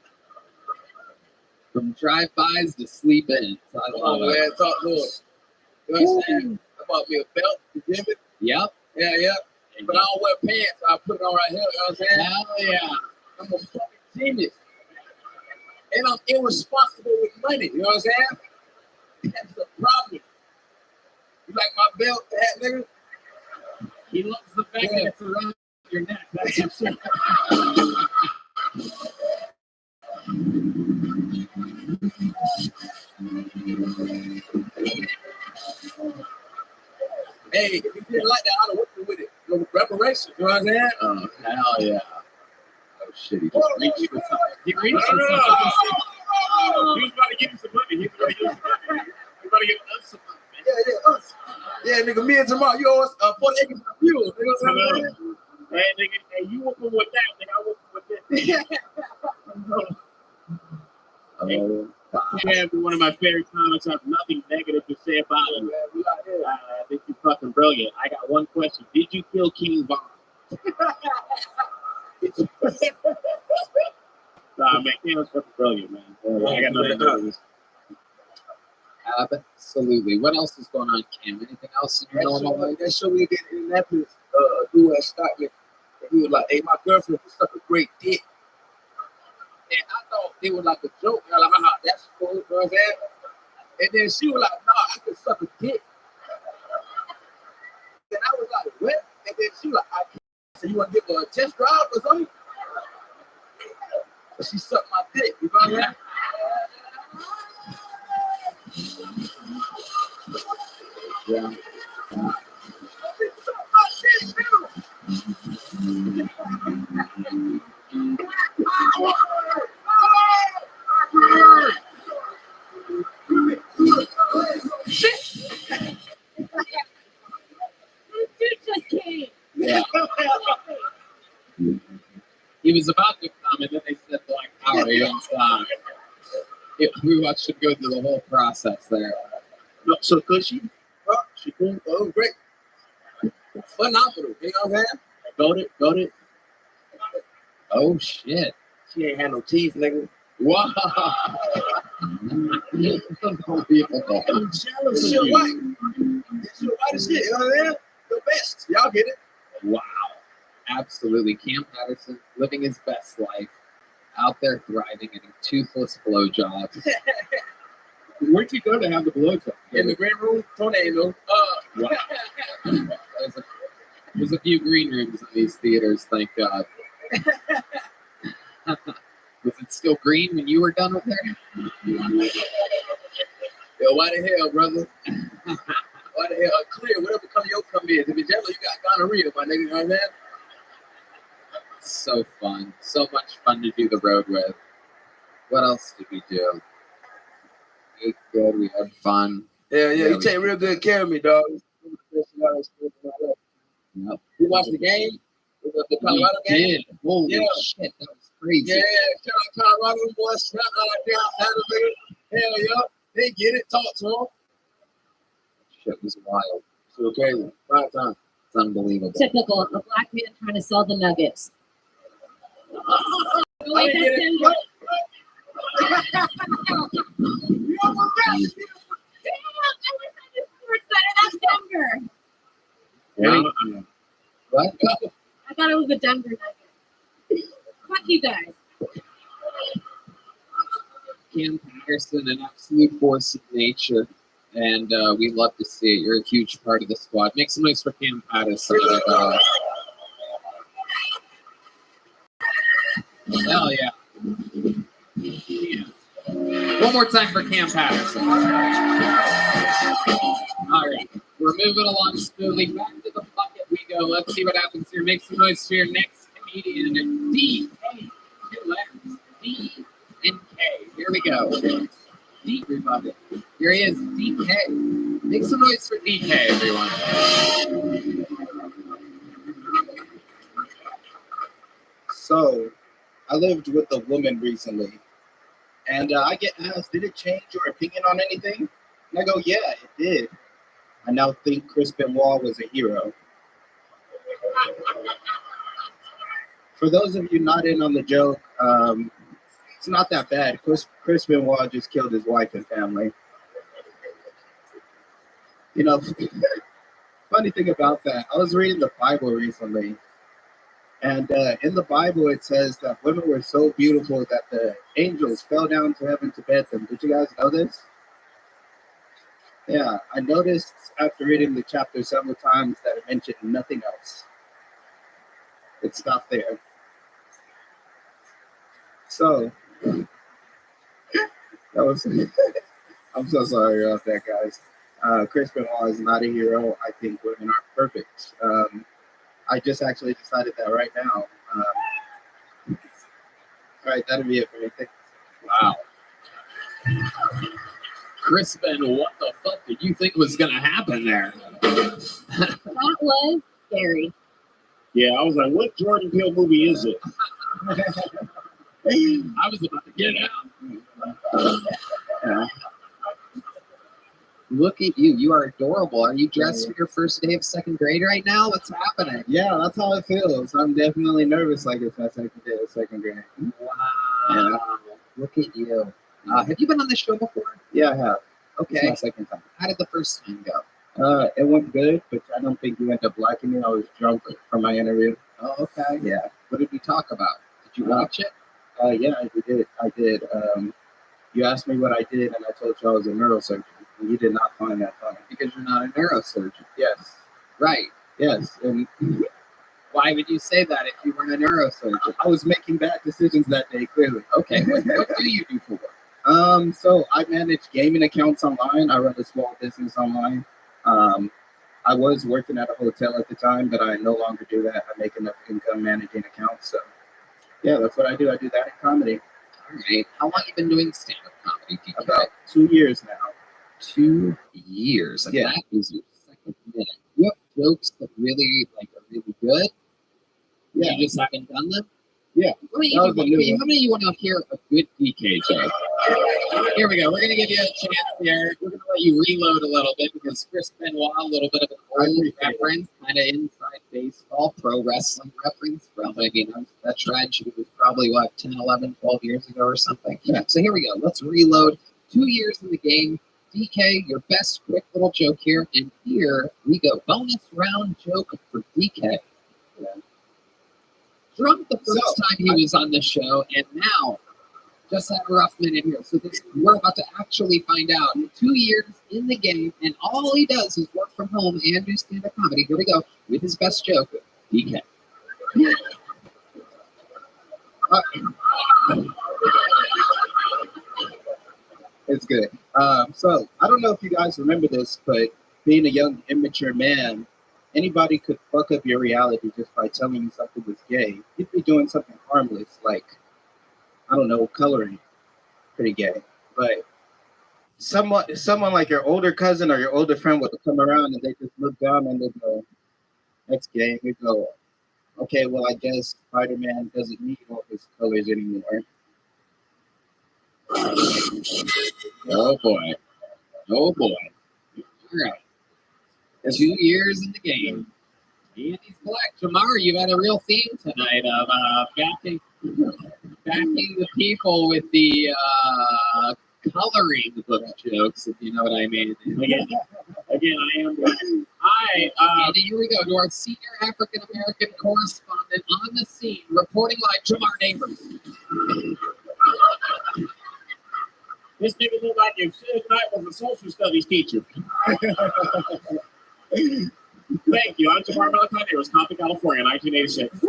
From drive-bys to sleep-ins. I love it. Man, talk to us. You know what I'm saying? I bought me a belt, you feel me? Yep. Yeah. But I don't wear pants, so I put it on right here, you know what I'm saying? Hell yeah. I'm a fucking genius. And I'm irresponsible with money, you know what I'm saying? That's the problem. You like my belt, hat, nigga? He loves the fact that it's around your neck. That's for sure. Hey, if you didn't like that, I'd have whipped you with it. No reparations, you know what I'm saying? Oh, hell yeah. Oh, shit. He just reached for something. He reached for something. He was about to give you some money. He was about to give us some money. Yeah, us. Yeah, nigga, me and Jamal, you owe us 40 acres. you. Nigga, Hey, nigga, hey, you whooping with that, nigga. I whooping with this. You have one of my favorite comments. I have nothing negative to say about it. I think you're fucking brilliant. I got one question. Did you kill King Von? Nah, man, Cam was fucking brilliant, man. I got nothing to do. Absolutely. What else is going on, Cam? Anything else in your normal life? That show we get in Indianapolis, dude stopped me. And he was like, hey, my girlfriend was such a great dick. And I thought it was like a joke. And I was like, haha, that's cool, you know what I'm saying? And then she was like, nah, I can suck a dick. And I was like, what? And then she was like, I can't. So you want to give her a test drive or something? But she sucked my dick, you know what I'm saying? Yeah. This dude just came. Yeah. He was about to come, and then they said Black Power. He was, we should go through the whole process there. No, so could she? Oh, she cool. Oh, great. Phenomenal. You know what I'm saying? Got it. Oh, shit. She ain't had no teeth, nigga. Wow. Unbelievable. I'm jealous. This shit white. This shit white as shit. You know what I'm saying? The best. Y'all get it? Wow. Absolutely. Cam Patterson living his best life, out there thriving, getting toothless blowjobs. Where'd you go to have the blowjob? In the green room, tornado. Wow. There's a few green rooms in these theaters, thank God. Was it still green when you were done with her? Yo, why the hell, brother? Why the hell? Clear, whatever color your come is. If it's yellow, you got gonorrhea, my nigga. You know what I'm saying? So fun. So much fun to do the road with. What else did we do? We ate good. We had fun. Yeah, you take real good care of me, dog. Yep. You watched the game? The Colorado game? Did. Holy shit, that was crazy. Yeah, shout out Colorado boys. Shout out hell yeah. They get it. Talk to them. Shit was wild. So crazy. Right time. It's unbelievable. Typical. A black man trying to sell the nuggets. Like didn't that's get it. Denver. You almost got it. Damn, I wish I knew sports better. That's Denver. Yeah. What? I thought it was the Denver Nuggets. Fuck you guys. Cam Patterson, an absolute force of nature, and we love to see it. You're a huge part of the squad. Make some noise for Cam Patterson. Hell yeah. One more time for Cam Patterson. All right, we're moving along smoothly. Back to the bucket we go. Let's see what happens here. Make some noise for your next comedian, D.K. D and K. Here we go. D bucket. Here he is, D.K. Make some noise for D.K., everyone. So, I lived with a woman recently, and I get asked, did it change your opinion on anything? And I go, yeah, it did. I now think Chris Benoit was a hero. For those of you not in on the joke, it's not that bad. Chris Benoit just killed his wife and family. You know, funny thing about that, I was reading the Bible recently, and in the Bible it says that women were so beautiful that the angels fell down to heaven to bed them. Did you guys know this? Yeah, I noticed after reading the chapter several times that it mentioned nothing else. It stopped there. So, that was, I'm so sorry about that, guys. Chris Benoit is not a hero. I think women are perfect. I just actually decided that right now. All right, that'll be it for me. Wow. Chris Ben, what the fuck did you think was going to happen there? That was scary. Yeah, I was like, what Jordan Peele movie is it? I was about to get out. Yeah. Look at you. You are adorable. Are you dressed for your first day of second grade right now? What's happening? Yeah, that's how it feels. I'm definitely nervous like it's my second day of second grade. Wow. Yeah. Look at you. Have you been on this show before? Yeah, I have. Okay. It's my second time. How did the first time go? It went good, but I don't think you ended up liking me. I was drunk from my interview. Oh, okay. Yeah. What did we talk about? Did you watch it? Yeah, I did. You asked me what I did, and I told you I was a neurosurgeon. And you did not find that funny. Because you're not a neurosurgeon. Yes. Right. Yes. And Why would you say that if you weren't a neurosurgeon? I was making bad decisions that day, clearly. Okay. What do you do for work? So I manage gaming accounts online. I run a small business online. I was working at a hotel at the time, but I no longer do that. I make enough income managing accounts. So, yeah, that's what I do. I do that in comedy. All right. How long you been doing stand-up comedy, DK? About 2 years now. 2 years. And Yeah. that is your second minute. You have jokes that really are really good. Yeah. You just haven't done them? Yeah. How many, That was the new one. how many of you want to hear a good DK joke? Here we go. We're going to give you a chance here. We're going to let you reload a little bit because Chris Benoit, a little bit of an old reference, kind of inside baseball, pro wrestling reference from, that tragedy was probably, 10, 11, 12 years ago or something. Yeah. So here we go. Let's reload. 2 years in the game. DK, your best quick little joke here. And here we go. Bonus round joke for DK. Yeah. Drunk the first time he was on the show, and now just had a rough minute here. So we're about to actually find out. 2 years in the game, and all he does is work from home and do stand-up comedy. Here we go with his best joke, DK. It's good. So I don't know if you guys remember this, but being a young, immature man, anybody could fuck up your reality just by telling you something was gay. You'd be doing something harmless, like, I don't know, coloring. Pretty gay. But someone like your older cousin or your older friend would come around and they just look down and they go, that's gay. We go, okay, well, I guess Spider-Man doesn't need all his colors anymore. Oh, boy. Oh, boy. All right. 2 years in the game. And he's black. Jamar, you've had a real theme tonight of backing the people with the coloring book jokes, if you know what I mean. Again, I am black. And here we go to our senior African-American correspondent on the scene, reporting live, Jamar Neighbors. This nigga look like if Sid Knight was a social studies teacher. Thank you. I'm Jamar Malachi, Wisconsin, California, 1986.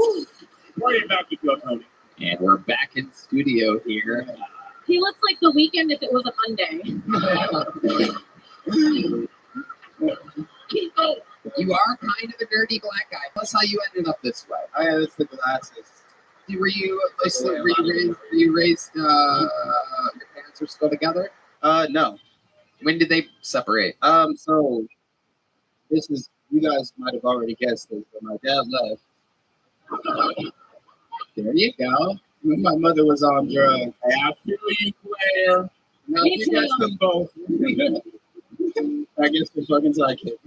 Worry about you, Tony. And we're back in studio here. He looks like The Weeknd if it was a Monday. You are kind of a nerdy black guy. Plus, how you ended up this way. It's the glasses. Were you raised? Your parents are still together? No. When did they separate? So this is, you guys might have already guessed this, but my dad left. There you go. When my mother was on drugs. I feel you, Claire. No, Me you guessed them both. I guess the fucking psychic.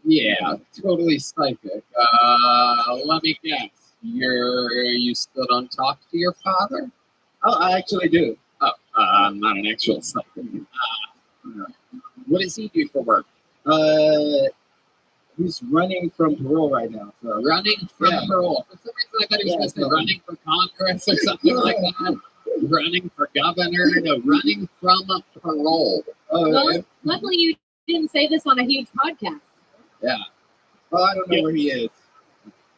Yeah, totally psychic. Let me guess. You still don't talk to your father? Oh, I actually do. Oh, not an actual psychic. What does he do for work? He's running from parole right now. So. Running from parole. For some reason, I thought he was going to say running for Congress or something like that. Running for governor. No, running from parole. Well, luckily you didn't say this on a huge podcast. Yeah. Well, I don't know where he is.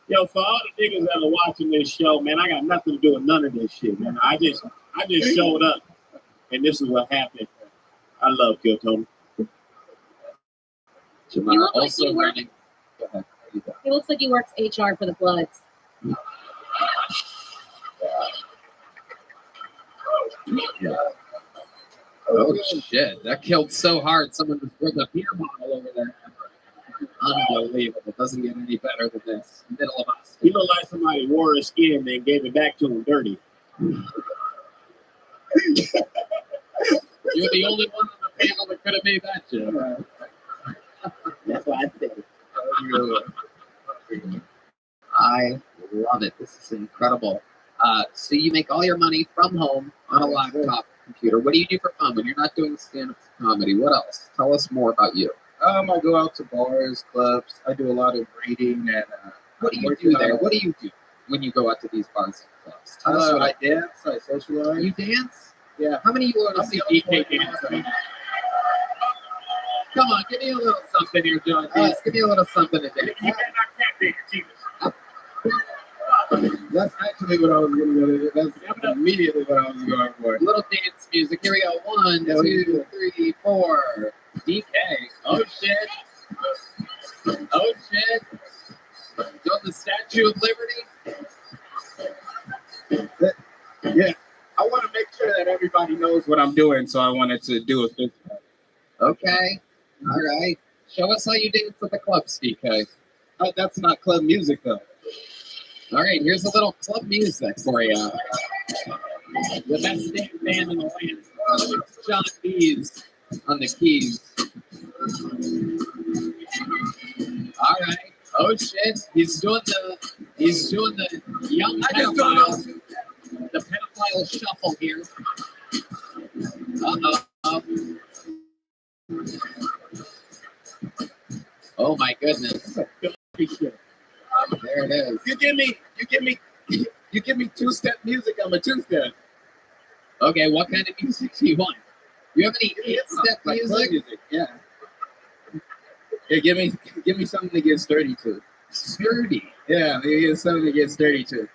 Yo, for all the niggas that are watching this show, man, I got nothing to do with none of this shit, man. I just showed up, and this is what happened. I love Kill Tony. Jamar look like also you work- running. Go ahead. He looks like he works HR for the Bloods. Yeah. Oh shit! That killed so hard. Someone just broke a beer bottle over there. Unbelievable. Doesn't get any better than this. Middle of us. He looked like somebody wore his skin and then gave it back to him dirty. You're the only one on the panel that could have made that joke. That's what I think. I love it. This is incredible. So you make all your money from home on a laptop computer. What do you do for fun when you're not doing stand-up comedy? What else? Tell us more about you. I go out to bars, clubs. I do a lot of reading and. What do you do there? What do you do when you go out to these bars and clubs? Tell us what I dance. I socialize. You dance? Yeah. How many of you want to see DK dance? Come on, give me a little something here, John. Give me a little something to dance. That's actually what I was going to do. That's immediately what I was going for. Little dance music. Here we go. 1, 2, 3, 4. DK. Oh, shit. Oh, shit. Doing the Statue of Liberty. Yeah. I want to make sure that everybody knows what I'm doing, so I wanted to do a fifth one. Okay. All right. Show us how you dance at the clubs, DK. Oh, that's not club music, though. All right, here's a little club music for you. The best band in the land. It's John Bees on the keys. All right. Oh shit! He's doing the young pedophile. The pedophile shuffle here. Oh my goodness. There it is. You give me two-step music. I'm a two-step. Okay, what kind of music do you want? You have any eight-step music? Yeah. Yeah, give me something to get sturdy to. Sturdy. Yeah, maybe something to get sturdy to.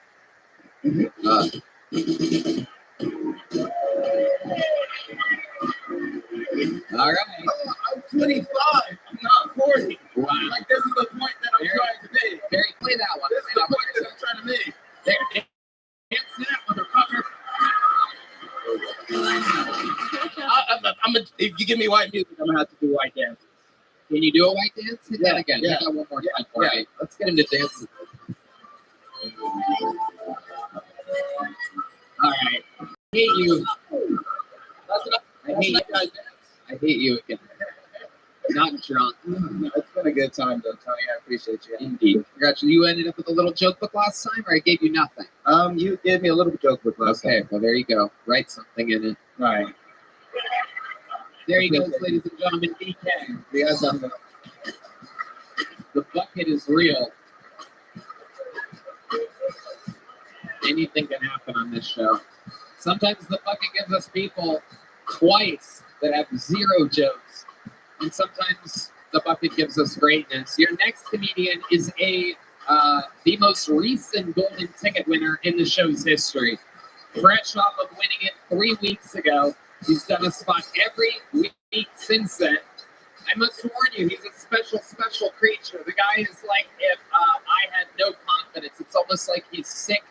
All right. I'm 25. I'm not 40. Wow. Like, this is the point that I'm trying to make. Barry, play that one. This is the point that I'm trying to make. There. Dance that, motherfucker. If you give me white music, I'm gonna have to do white dance. Can you do a white dance? Hit that again. Yeah. Hit that one more time for me. Let's get him to dance. All right. I hate you. I hate you again. Not drunk. It's been a good time, though, Tony. I appreciate you. Indeed. Congratulations. You ended up with a little joke book last time, or I gave you nothing? You gave me a little joke book last Okay, time. well, there you go. Write something in it. Right. There he goes, ladies and gentlemen, DK. Yes, The bucket is real. Anything can happen on this show. Sometimes the bucket gives us people twice that have zero jokes. And sometimes the bucket gives us greatness. Your next comedian is the most recent golden ticket winner in the show's history. Fresh off of winning it 3 weeks ago. He's done a spot every week since then. I must warn you, he's a special, special creature. The guy is like if I had no confidence. It's almost like he's sick.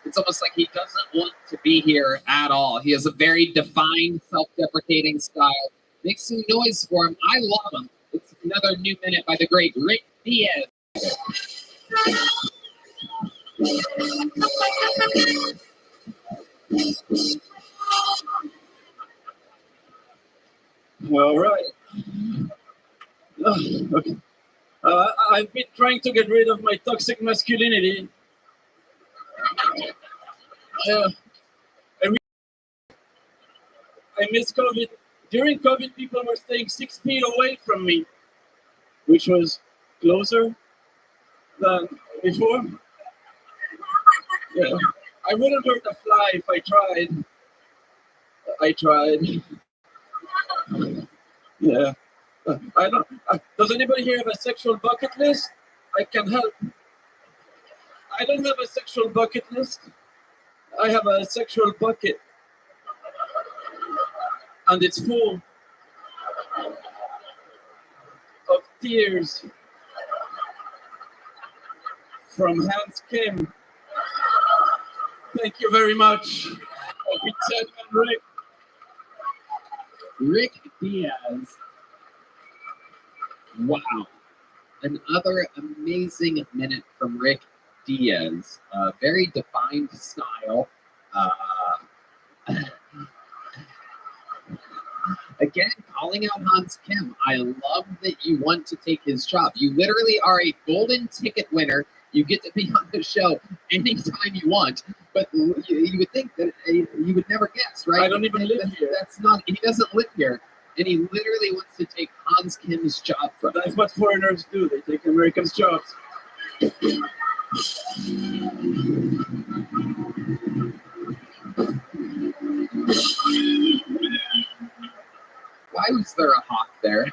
It's almost like he doesn't want to be here at all. He has a very defined, self-deprecating style. Make some noise for him. I love him. It's another new minute by the great Rick Diaz. All right. Okay. I've been trying to get rid of my toxic masculinity. I miss COVID. During COVID, people were staying 6 feet away from me, which was closer than before. Yeah. I wouldn't hurt a fly if I tried. Yeah. I don't. Does anybody here have a sexual bucket list? I can help. I don't have a sexual bucket list. I have a sexual bucket. And it's full of tears from Hans Kim. Thank you very much. Rick Diaz. Wow. Another amazing minute from Rick Diaz. Very defined style. Again, calling out Hans Kim. I love that you want to take his job. You literally are a golden ticket winner. You get to be on the show anytime you want. But you would think that you would never guess, right? I don't even live here. That's not. He doesn't live here, and he literally wants to take Hans Kim's job from him. That's what foreigners do. They take Americans' jobs. Why was there a hawk there?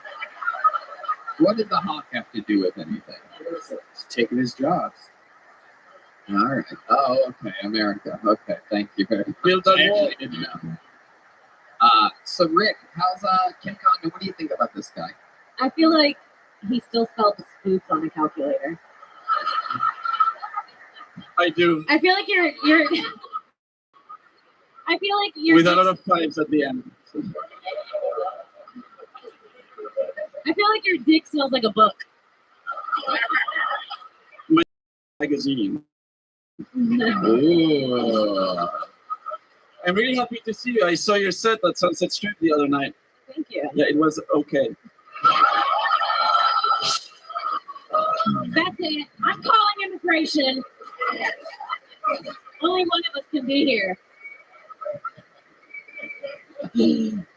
What did the hawk have to do with anything? He's taking his jobs. All right. Oh, okay. America. Okay. Thank you. Build that wall. I didn't know. So Rick, how's Kim Condon? What do you think about this guy? I feel like he still spelled spooks on a calculator. I do. I feel like you're I feel like you're With a lot of fives at the end. I feel like your dick smells like a book. Magazine. Ooh. I'm really happy to see you. I saw your set at Sunset Strip the other night. Thank you. Yeah, it was okay. That's it. I'm calling immigration. Only one of us can be here.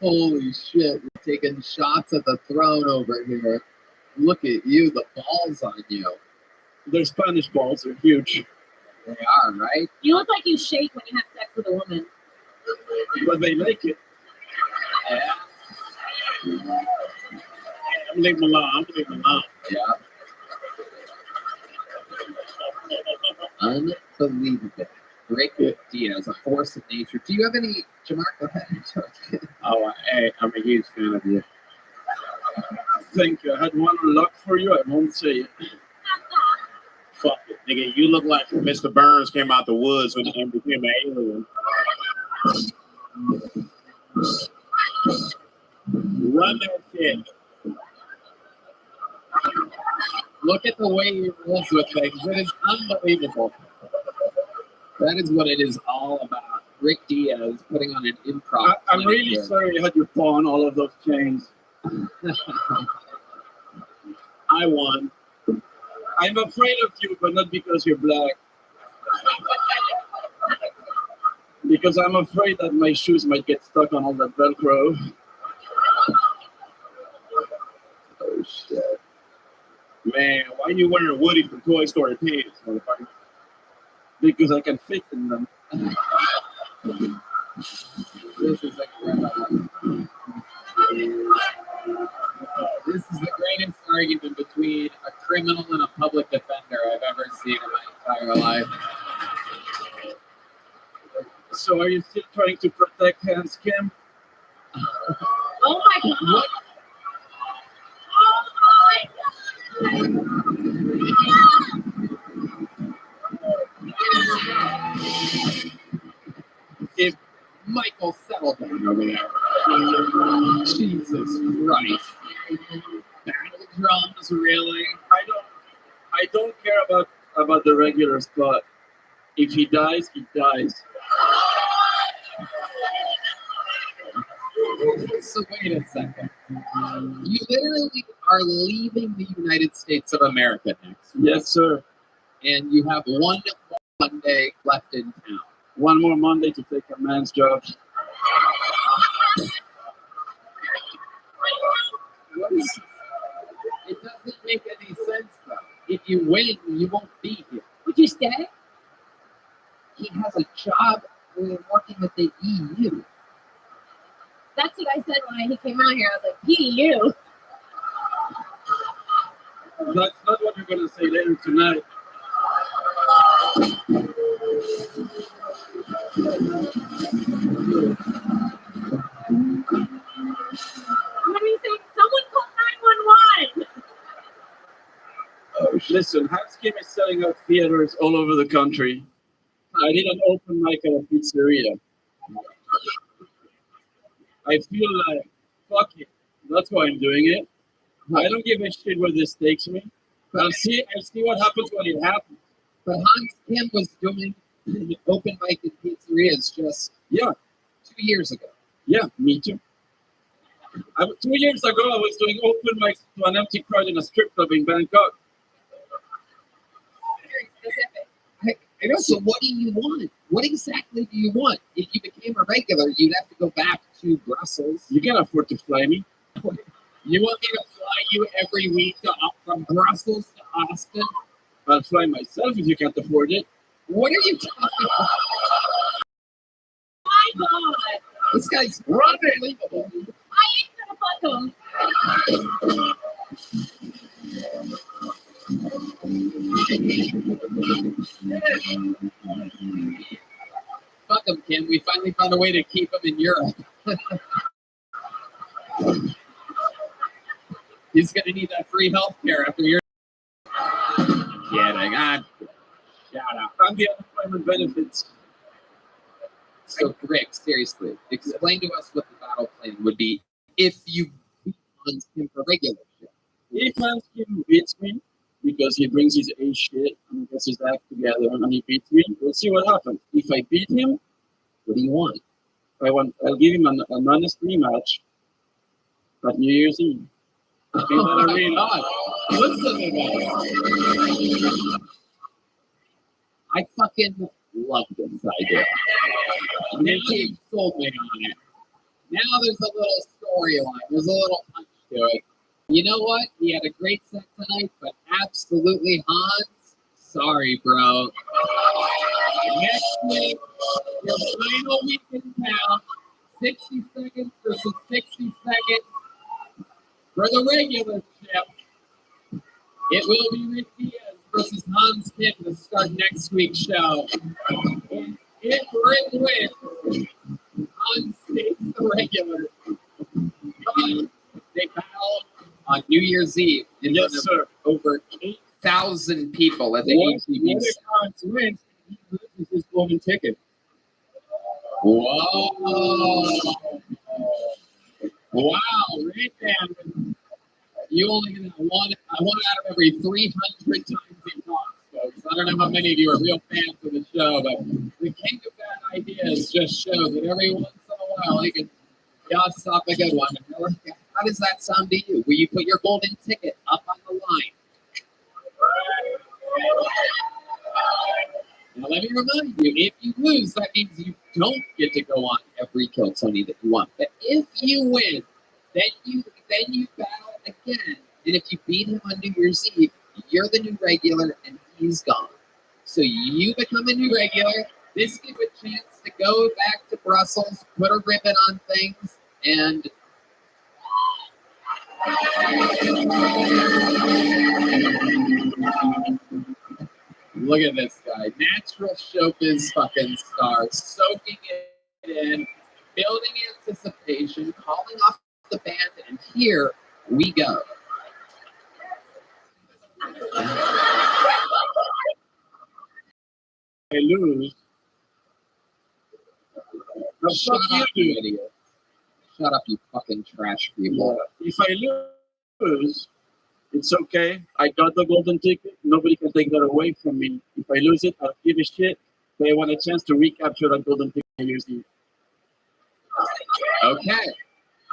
Holy shit. We're taking shots at the throne over here. Look at you, the balls on you. Their Spanish balls are huge. They are, right? You look like you shake when you have sex with a woman. But they like it. Yeah. I'm leaving them alone. Yeah. Unbelievable. Rick Diaz, a force of nature. Do you have any, Jamar? Go ahead. Oh, hey, I'm a huge fan of you. Thank you. I had one luck for you. I won't say it. Fuck it, nigga. You look like Mr. Burns came out the woods and became an alien. Run that shit. Look at the way he rolls with things. It is unbelievable. That is what it is all about. Rick Diaz putting on an improv. I'm really sorry you had your paw on all of those chains. I won. I'm afraid of you, but not because you're black. Because I'm afraid that my shoes might get stuck on all that Velcro. Oh, shit. Man, why you wearing Woody from Toy Story pants, motherfucker? Because I can fit in them. This is the greatest argument between a criminal and a public defender I've ever seen in my entire life. So are you still trying to protect Hans Kim? Oh my god! What? Oh my If Michael settled down over there. Jesus Christ. Battle drums, really? I don't care about the regular spot. If he dies, he dies. So wait a second. You literally are leaving the United States of America next. Yes, sir. And you have one Monday left in town. One more Monday to take a man's job. What is, it doesn't make any sense, though. If you win, you won't be here. Would you stay? He has a job working with the EU. That's what I said when he came out here. I was like, PDU. That's not what you're going to say later tonight. What do you think? Someone call 911. Oh, listen, Hans Kim is selling out theaters all over the country. I did an open mic at a pizzeria. I feel like, fuck it. That's why I'm doing it. I don't give a shit where this takes me. I'll see what happens when it happens. But Hans Kim was doing open mic in pizzerias just 2 years ago. Yeah, me too. 2 years ago, I was doing open mics to an empty crowd in a strip club in Bangkok. Very specific. I know. So what do you want? What exactly do you want? If you became a regular, you'd have to go back to Brussels. You can afford to fly me. You want me to fly you every week from Brussels to Austin? I'll fly myself if you can't afford it. What are you talking about? My God. This guy's unbelievable. I ain't gonna fuck him. Fuck him, Kim. We finally found a way to keep him in Europe. He's gonna need that free health care after you're kidding. Shout out. And the unemployment benefits. So, Rick, seriously, explain to us what the battle plan would be if you beat Hans Kim for regular shit. If Hans Kim beats me, because he brings his A shit and gets his act together and he beats me, we'll see what happens. If I beat him, What do you want? I'll give him an honest rematch at New Year's Eve. Oh my God. Listen to that. I fucking love this idea. Now you've sold me on it. Now there's a little storyline. There's a little punch to it. You know what? He had a great set tonight, but absolutely Hans, sorry, bro. Next week, your final week in town, 60 seconds versus 60 seconds for the regular chip. It will be Rick Diaz versus Hans Kim to start next week's show. And if Rick wins, Hans takes the regular. But they battle on New Year's Eve in front of over 8,000 people at the ATV. What if Hans wins? He loses his golden ticket. Whoa. Wow, right then. You only get one out of every 300 times he talks, folks. I don't know how many of you are real fans of the show, but the king of bad ideas just shows that every once in a while he can just off a good one. How does that sound to you? Will you put your golden ticket up on the line? Now let me remind you, if you lose, that means you don't get to go on every Kill Tony that you want. But if you win, then you battle again. And if you beat him on New Year's Eve, you're the new regular and he's gone. So you become a new regular. This gives you a chance to go back to Brussels, put a ribbon on things, and look at this guy. Natural showbiz fucking star. Soaking it in, building anticipation, calling off the band, and here we go. I lose. Shut up, you idiot. Shut up, you fucking trash people. If I lose, it's okay. I got the golden ticket. Nobody can take that away from me. If I lose it, I'll give a shit. But I want a chance to recapture that golden ticket I used it. Okay,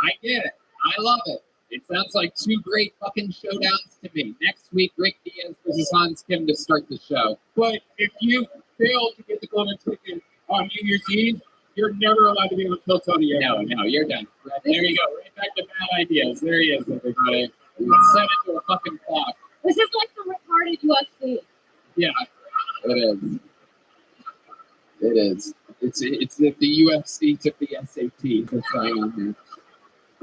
I get it. I love it. It sounds like two great fucking showdowns to me. Next week, Rick Diaz versus Hans Kim to start the show. But if you fail to get the golden ticket on New Year's Eve, you're never allowed to be able to kill Tony again. No, you're done. There you go. Right back to bad ideas. There he is, everybody. Set it to a fucking clock. This is like the retarded UFC. Yeah, it is. It is. It's if the UFC took the SAT for trying on here.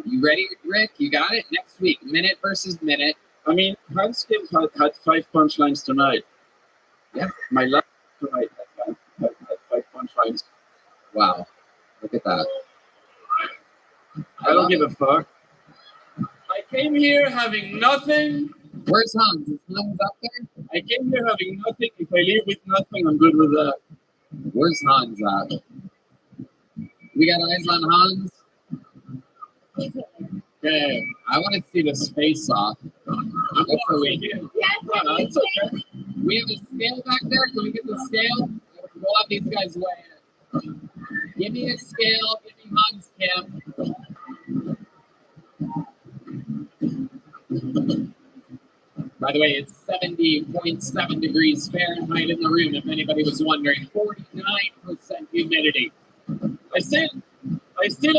You ready, Rick? You got it? Next week, minute versus minute. I mean, Hans Kim had 5 punchlines tonight. Yeah. My last tonight had 5 punchlines. Wow. Look at that. I don't give a fuck. I came here having nothing. Where's Hans? Is Hans up there? I came here having nothing. If I leave with nothing, I'm good with that. Where's Hans at? We got eyes on Hans? Okay, I want to see this face off. That's what we do. Oh, it's okay. We have a scale back there. Can we get the scale? We'll have these guys weigh in. Give me a scale. Give me Hans Kim. By the way, it's 70.7 degrees Fahrenheit in the room, if anybody was wondering. 49% humidity. I still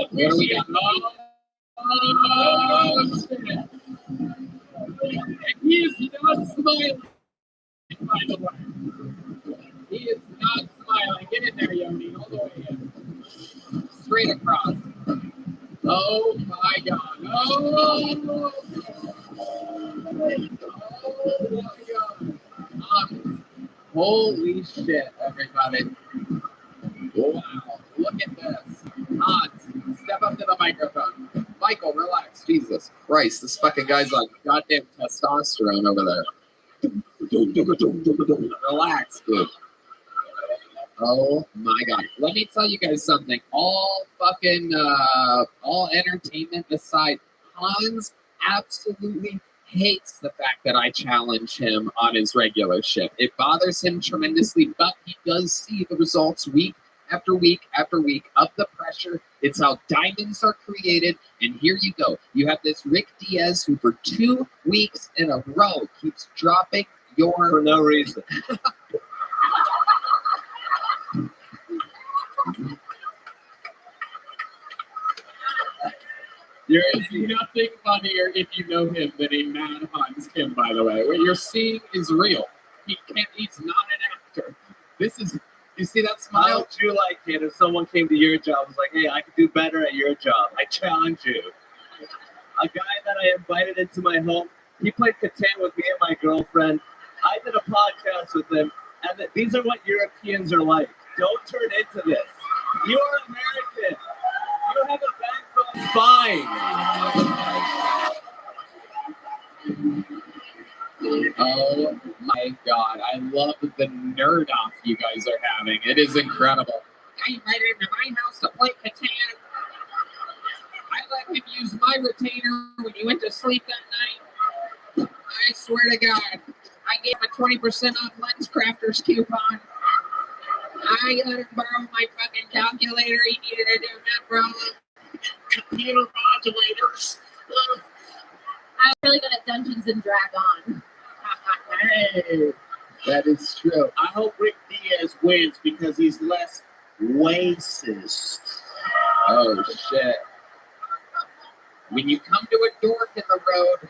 appreciate it. Oh, shit. And he is not smiling, by the way. He is not smiling. Get in there, Yoni. All the way in. Straight across. Oh, my God. Oh, my God. Holy shit, everybody. Wow, look at this. Hans, step up to the microphone. Michael, relax. Jesus Christ, this fucking guy's on goddamn testosterone over there. Relax, dude. Oh my God. Let me tell you guys something. All entertainment aside, Hans absolutely hates the fact that I challenge him on his regular shit. It bothers him tremendously, but he does see the results week after week after week of the pressure. It's how diamonds are created. And here you go. You have this Rick Diaz who for 2 weeks in a row keeps dropping your... For no reason. There is nothing funnier if you know him than a mad Hans Kim, by the way. What you're seeing is real. He's not an actor. You see that smile? How would you like it if someone came to your job and was like, hey, I could do better at your job. I challenge you. A guy that I invited into my home, he played Catan with me and my girlfriend. I did a podcast with him, and these are what Europeans are like. Don't turn into this. You are American. You have a backbone spine. Oh my God. I love the nerd off you guys are having. It is incredible. I invited him to my house to play Catan. I let him use my retainer when he went to sleep that night. I swear to God, I gave him a 20% off LensCrafters coupon. I let him borrow my fucking calculator. He needed to do that problem. Computer modulators. I'm really good at Dungeons and Dragons. Hey, that is true. I hope Rick Diaz wins because he's less racist. Oh, shit. When you come to a dork in the road,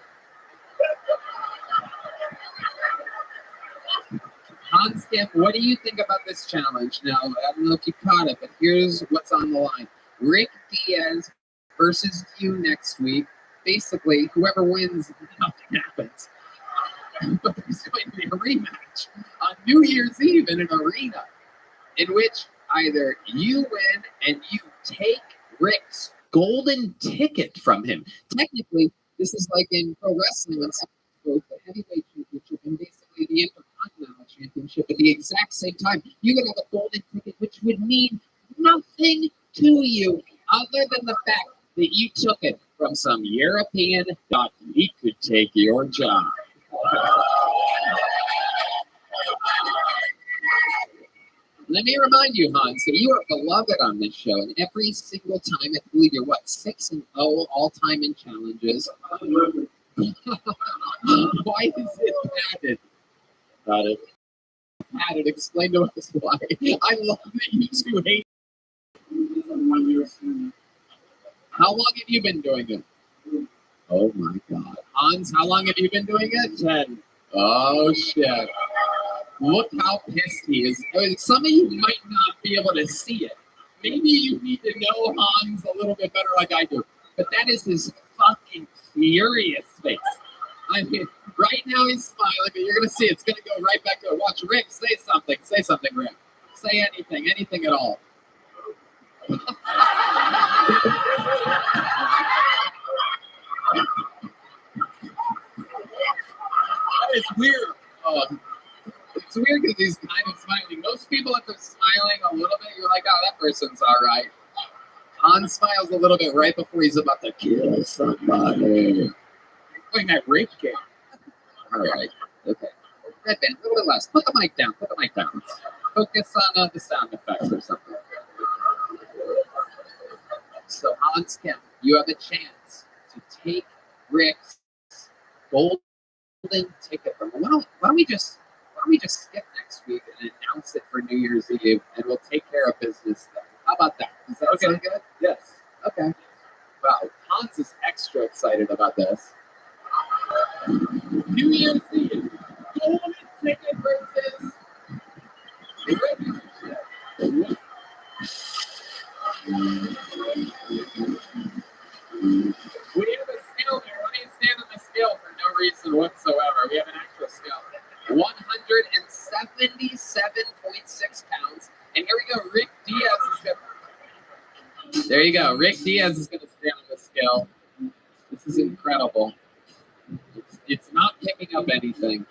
Hans Kim, what do you think about this challenge? Now, I don't know if you caught it, but here's what's on the line. Rick Diaz versus you next week. Basically, whoever wins, nothing happens. But there's going to be a rematch on New Year's Eve in an arena in which either you win and you take Rick's golden ticket from him. Technically, this is like in pro wrestling when someone both the heavyweight championship and basically the Intercontinental Championship at the exact same time. You would have a golden ticket, which would mean nothing to you other than the fact that you took it from some European thought he could take your job. Let me remind you, Hans, that you are beloved on this show, and every single time, I believe you're 6-0 all-time in challenges. Why is it padded? Padded. Explain to us why. I love that you two hate. How long have you been doing it? Oh my God. Hans, how long have you been doing it? 10. Oh shit. Look how pissed he is. I mean, some of you might not be able to see it. Maybe you need to know Hans a little bit better like I do. But that is his fucking furious face. I mean, right now he's smiling, but you're going to see it's going to go right back to it. Watch Rick, say something. Say something, Rick. Say anything at all. It's weird. It's weird because he's kind of smiling. Most people, if they're smiling a little bit, you're like, oh, that person's all right. Hans smiles a little bit right before he's about to kill somebody. Like that rape game. All right. Okay. Red band, a little bit less. Put the mic down. Put the mic down. Focus on the sound effects or something. So Hans Kim, you have a chance to take Rick's golden ticket from him. Why don't we just skip next week and announce it for New Year's Eve, and we'll take care of business then. How about that? Does that sound good? Yes. Okay. Wow, Hans is extra excited about this. New Year's Eve, golden ticket versus Rick. We have a scale there. Let me stand on the scale for no reason whatsoever. We have an actual scale. 177.6 pounds. And here we go. Rick Diaz is going to... There you go. Rick Diaz is going to stand on the scale. This is incredible. It's not picking up anything.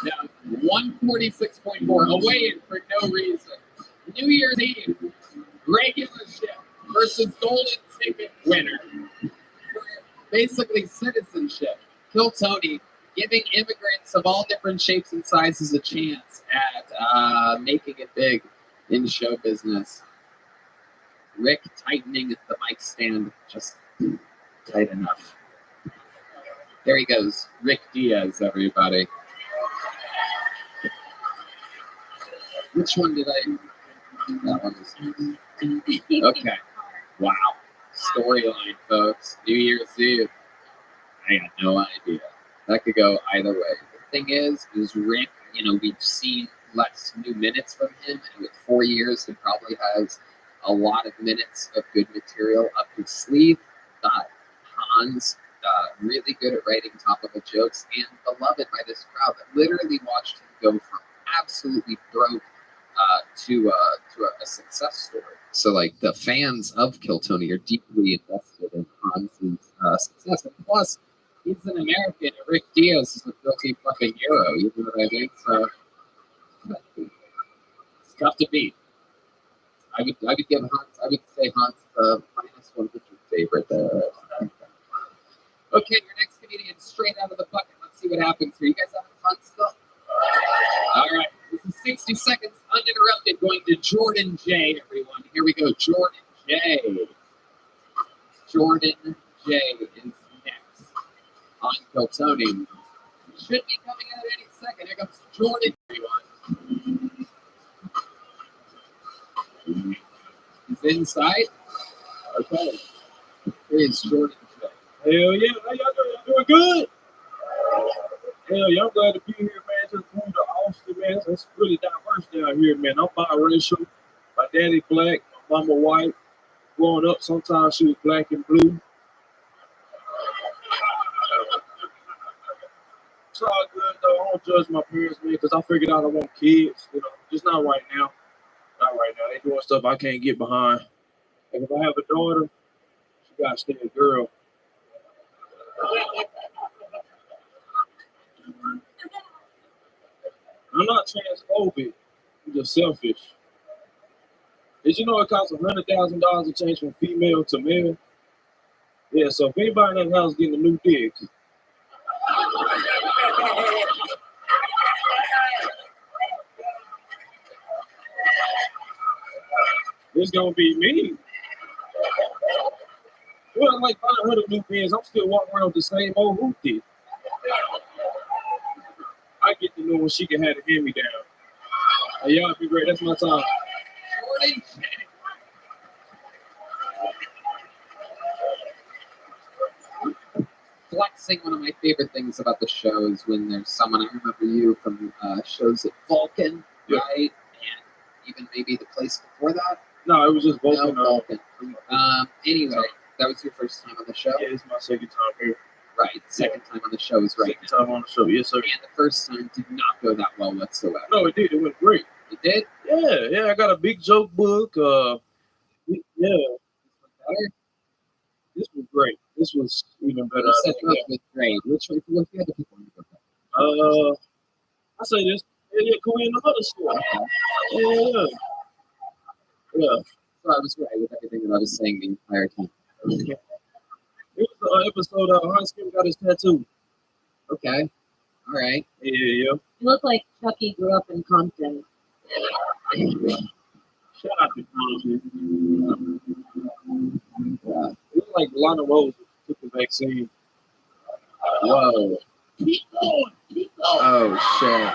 Now, 146.4. Away in for no reason. New Year's Eve. Regular shift versus golden ticket winner. Basically citizenship. Kill Tony, giving immigrants of all different shapes and sizes a chance at making it big in show business. Rick tightening the mic stand just tight enough. There he goes. Rick Diaz, everybody. Which one did I... That one is... Okay. Wow. Storyline, folks. New Year's Eve. I got no idea. That could go either way. The thing is Rick, we've seen less new minutes from him, and with 4 years, he probably has a lot of minutes of good material up his sleeve. Hans, really good at writing top-level jokes, and beloved by this crowd that literally watched him go from absolutely broke to a success story. So, the fans of Kill Tony are deeply invested in Hans's success. And plus, he's an American. And Rick Diaz is a filthy fucking hero. You know what I mean? So, it's tough to beat. I would give Hans. I would say Hans minus one of your favorite. Okay, your next comedian straight out of the bucket. Let's see what happens here. You guys having fun still? All right. This is 60 seconds uninterrupted going to Jordan J, everyone. Here we go. Jordan J. Jordan J is next on Kill Tony. Should be coming out any second. Here comes Jordan, everyone. He's inside. Okay. Here's Jordan J. Hell yeah. How y'all doing? Y'all doing good? Hell yeah, I'm glad to be here, man. Just moved to Austin, man. It's really diverse down here, man. I'm biracial. My daddy black, my mama white. Growing up, sometimes she was black and blue. It's all good, though. I don't judge my parents, man, because I figured out I want kids. Just not right now. Not right now. They doing stuff I can't get behind. And if I have a daughter, she got to stay a girl. I'm not transphobic. I'm just selfish. Did you know it costs $100,000 to change from female to male? Yeah, so if anybody in that house getting a new dick, it's gonna be me. Well, I'm like 500 new pins. I'm still walking around with the same old hoop dick. I get to know when she can have a hand me down. Hey, y'all be great. That's my time. Jordan J. Flexing, one of my favorite things about the show is when there's someone, I remember you from shows at Vulcan, right? And even maybe the place before that? No, it was just Vulcan. No, Vulcan. Anyway, that was your first time on the show? Yeah, it's my second time here. Right, second time on the show is right second time on the show, yes sir. And the first time did not go that well whatsoever. No, it did. It went great. It did? Yeah. I got a big joke book. This was great. This was even better. You said it was great. Which the other people want to go? I say this. Yeah, can we in the other store? Yeah. So I was right with everything that I was saying the entire time. It was the episode Hans Kim got his tattoo. Okay. All right. Yeah. You look like Chucky grew up in Compton. Shout out to Compton. It looked like Lana Rose took the vaccine. Whoa. Keep going. Oh, shit.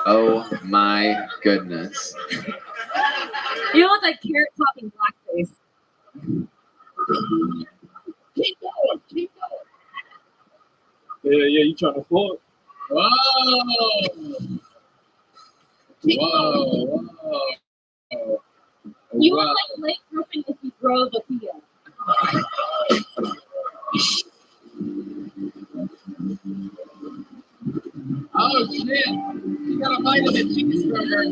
Oh, my goodness. You look like Carrot Top in blackface. Keep going. Yeah, you trying to floor? Whoa. Whoa. You Wow. look like Blake Griffin if you drove a Kia. Oh, shit. You got a bite of the cheeseburger.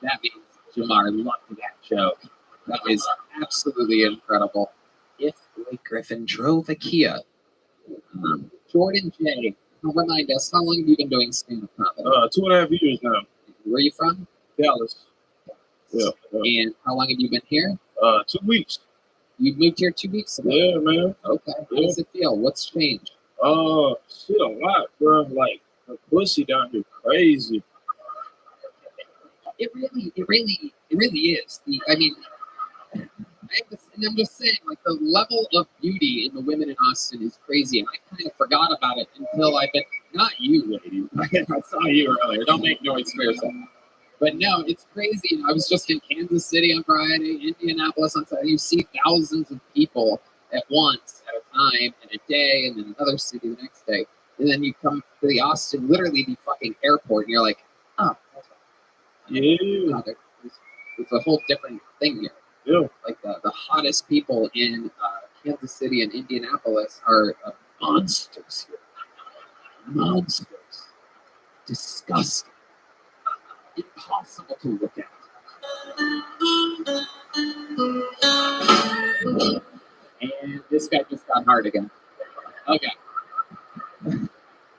That means Jamar loved that joke. That is absolutely incredible. If Blake Griffin drove a Kia. Jordan J., remind us, how long have you been doing stand-up comedy? 2.5 years now. Where are you from? Dallas. Yeah. And how long have you been here? 2 weeks. You moved here 2 weeks ago? Yeah, man. Okay. How does it feel? What's changed? Shit a lot, bro. Like the pussy down here crazy. It really is. I'm just saying, like, the level of beauty in the women in Austin is crazy, and I kind of forgot about it until I've been, not you, lady. I saw you earlier. Don't make noise for yourself. But no, it's crazy. I was just in Kansas City on Friday, Indianapolis on Saturday. You see thousands of people at once, at a time, in a day, and then another city the next day. And then you come to the Austin, literally the fucking airport, and you're like, oh, Yeah. it's a whole different thing here. Yeah. Like the hottest people in Kansas City and Indianapolis are monsters here. Monsters. Disgusting. Impossible to look at. And this guy just got hard again. Okay.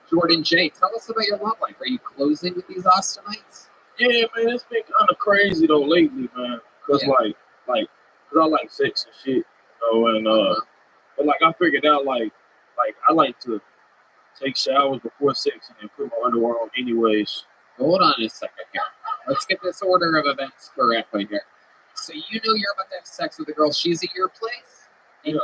Jordan J., tell us about your love life. Are you closing with these Austinites? Yeah, man, it's been kind of crazy though lately, man. Cause Yeah. cause I like sex and shit, you know, and but like I figured out like I like to take showers before sex and then put my underwear on anyways. Hold on a second here. Let's get this order of events correctly here. So you know you're about to have sex with a girl. She's at your place, and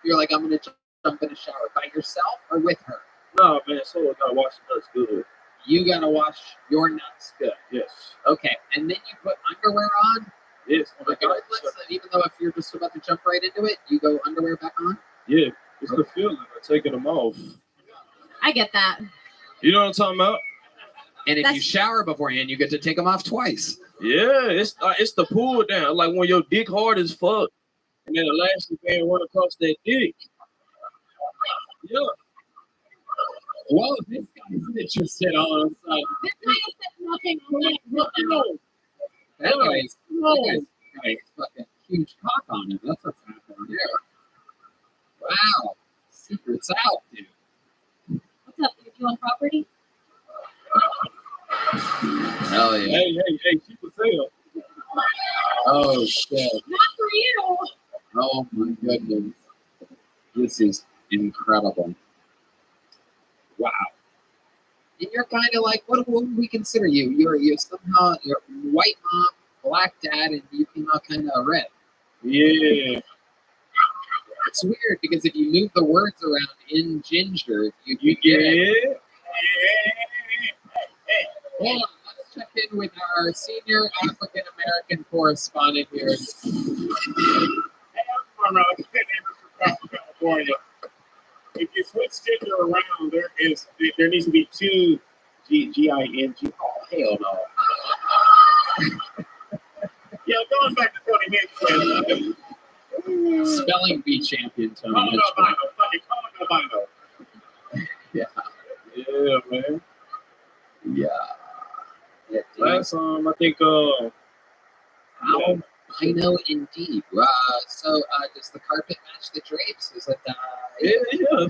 you're like, I'm gonna jump in a shower by yourself or with her. No, man, so I gotta wash the nuts good. You gotta wash your nuts good. Yes. Okay, and then you put underwear on. Yes. Regardless, even though if you're just about to jump right into it, you go underwear back on. Yeah, it's the feeling of taking them off. I get that. You know what I'm talking about? And if you shower beforehand, you get to take them off twice. Yeah, it's the pull down. Like when your dick hard as fuck, and then the elastic band run across that dick. Yeah. Whoa, this guy's interested all of a sudden. This guy said nothing. That guy's got a fucking huge cock on him. That's what's happening here. Wow. Secret's out, dude. What's up? You on property? Hell yeah. Hey, she for sale. Oh, shit. Not for you. Oh, my goodness. This is incredible. Wow. And you're kind of like, what would we consider you? You're somehow, you're white mom, black dad, and you came out kind of red. Yeah. It's weird because if you move the words around in ginger, you get it. Hold on, let's check in with our senior African American correspondent here. Hey, I'm from California. If you switch gender around, there needs to be two G-I-N-G. Oh, hell no. Yeah, going back to 20 minutes. Spelling bee champion, Tony. Colorado. Yeah. Yeah, man. Yeah. Last I think I know indeed. So does the carpet match the drapes? Is it yeah.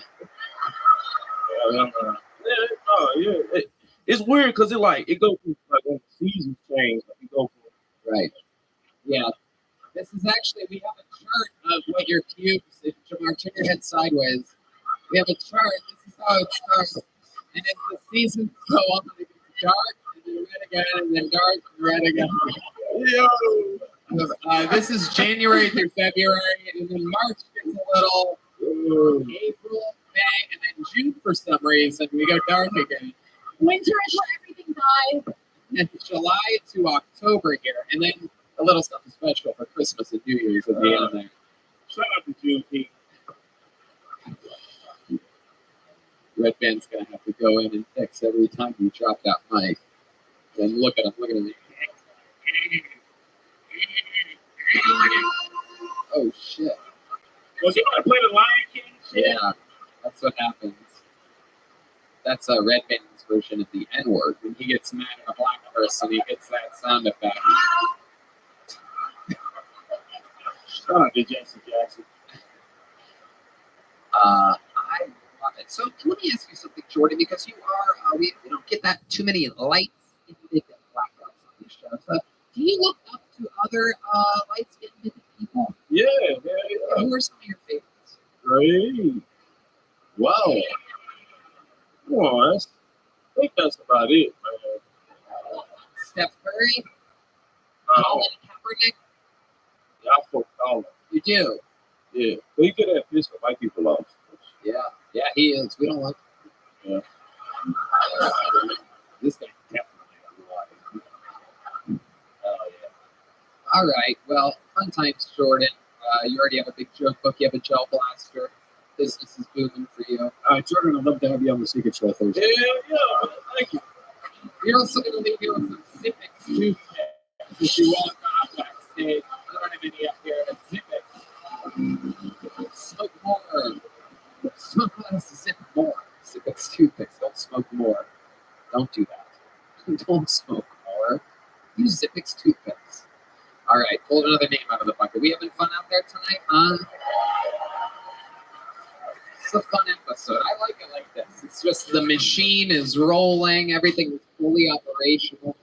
It's weird because it goes through like when the seasons change, like it go from right. Yeah. This is actually, we have a chart of what your pubes, if Jamar, turn your head sideways. We have a chart. This is how it starts. And as the seasons go on, it gets dark, and then red again, and then dark, and red again. This is January through February, and then March gets a little April, May, and then June for some reason we go dark again. Winter is where everything dies. And July to October here, and then a little something special for Christmas and New Year's at the end there. Shout out to Juneteenth. Red Band's gonna have to go in and fix every time you drop that mic. Then look at him, look at him. Oh shit. Was he gonna play the Lion King? Yeah, that's what happens. That's a Red Band's version of the N-word. When he gets mad at a black person, he gets that sound effect. Shout out to Jason Jackson. I love it. So let me ask you something, Jordan, because you are, we don't get that too many lights in the blackouts on this show. So do you look up to other light-skinned people? Yeah. Who are some of your favorites? Great. Wow. Well, I think that's about it, man. Steph Curry? Uh, Colin Kaepernick? Yeah, I fuck Colin. You do? Yeah. But he could have pissed white people off. Yeah, he is. We don't like Yeah. this guy. Oh, yeah. All right. Well, fun times, Jordan. You already have a big joke book. You have a gel blaster. Business is booming for you. Jordan, I'd love to have you on the Secret Show Thursday. Yeah, thank you. You're also going to leave here with some Zippix toothpicks. If you walk off backstage, I don't have any up here, but Zippix. Smoke more. Smoke less, zip more. Zippix toothpicks. Don't smoke more. Don't do that. Don't smoke more. Use Zippix toothpicks. All right, pull another name out of the bucket. We having fun out there tonight, huh? It's a fun episode. I like it like this. It's just the machine is rolling. Everything is fully operational.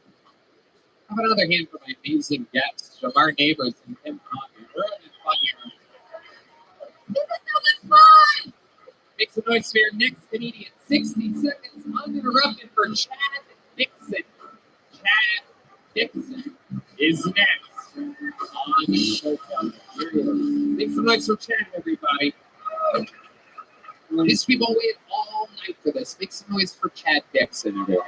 Have another hand for my amazing guests from our neighbors in Tim Coffee. We're having fun here. This is so much fun! Make some noise for your next comedian. 60 seconds uninterrupted for Chad Dixon. Chad Dixon is next on the show. Make some noise for Chad, everybody. These people wait all night for this. Make some noise for Chad Dixon, everyone.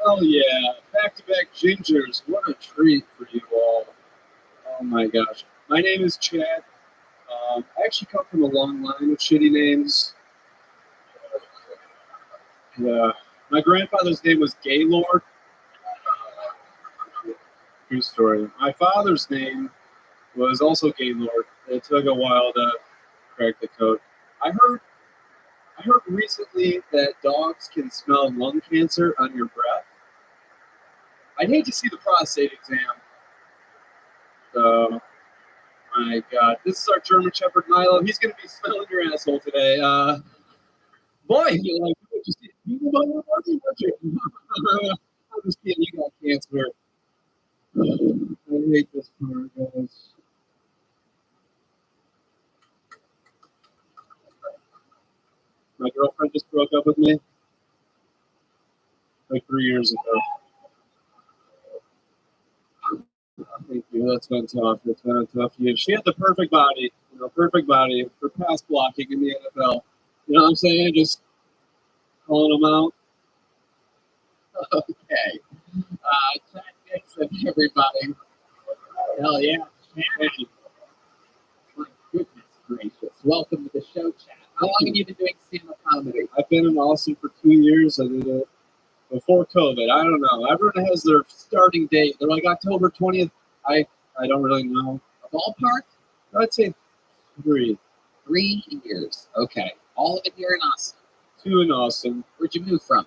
Oh yeah, back-to-back gingers. What a treat for you all. Oh my gosh. My name is Chad. I actually come from a long line of shitty names. Yeah. My grandfather's name was Gaylord. True story. My father's name was also Gaylord. It took a while to crack the code. I heard recently that dogs can smell lung cancer on your breath. I'd hate to see the prostate exam. So, my God, this is our German Shepherd Milo. He's going to be smelling your asshole today. Boy, you're like, you I'm just kidding. You got cancer. I hate this part, guys. My girlfriend just broke up with me like 3 years ago. Thank you. That's been tough. It's been a tough year. She had the perfect body, perfect body for pass blocking in the NFL. You know what I'm saying? Just calling them out. Okay. Chad Dixon, everybody. Hell yeah. Thank you. My goodness gracious. Welcome to the show, Chad. How long have you been doing stand-up comedy? I've been in Austin for 2 years. I did it before COVID. I don't know. Everyone has their starting date. They're like October 20th. I don't really know. A ballpark? I'd say 3. 3 years. Okay. All of it here in Austin. 2 in Austin. Where'd you move from?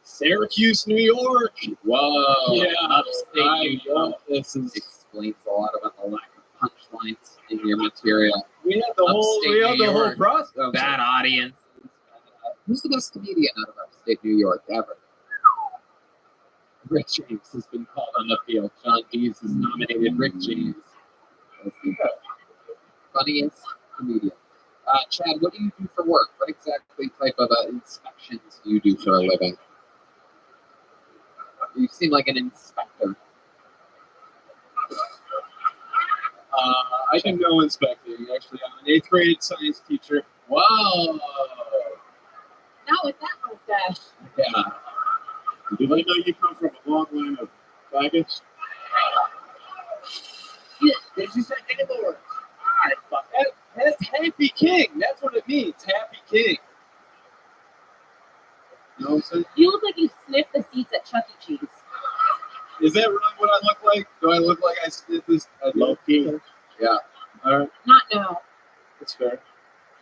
Syracuse, New York. Whoa. Yeah. Upstate New York. This is Explains a lot about the lack of punchlines in your material. we had the whole process. Bad audience. Who's the best comedian out of upstate New York ever? Rick James has been called on the field. John Dees has nominated Rick James as the funniest comedian. Chad, what do you do for work? What exactly type of inspections do you do for a living? You seem like an inspector. I do no inspecting, actually. I'm an 8th grade science teacher. Whoa! Not with that mustache. Yeah. Do they know you come from a long line of faggots? Did you say Gaylord? Alright, fuck. That's Happy King. That's what it means. Happy King. You know what I'm saying? You look like you sniffed the seats at Chuck E. Cheese. Is that really what I look like? Do I look like I did this? Low key. Yeah. All right. Not now. That's fair.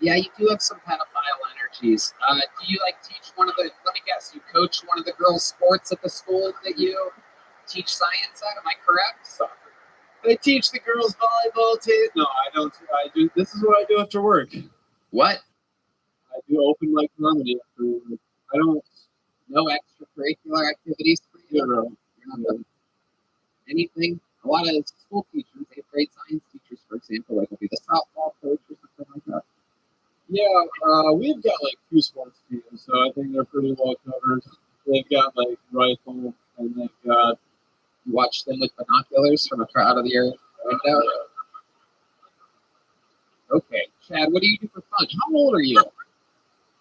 Yeah, you do have some pedophile energies. Do you teach one of the? Let me guess. You coach one of the girls' sports at the school that you teach science at? Am I correct? Soccer. I teach the girls volleyball too. No, I don't. I do. This is what I do after work. What? I do open mic comedy after work. I don't. No extracurricular activities for you? Zero. You're not doing anything? A lot of school teachers, 8th grade science teachers, for example, will be the softball coach or something like that. Yeah, we've got 2 sports teams, so I think they're pretty well covered. They've got rifle, and they've got. You watch them with binoculars from out of your window. Okay, Chad, what do you do for fun? How old are you?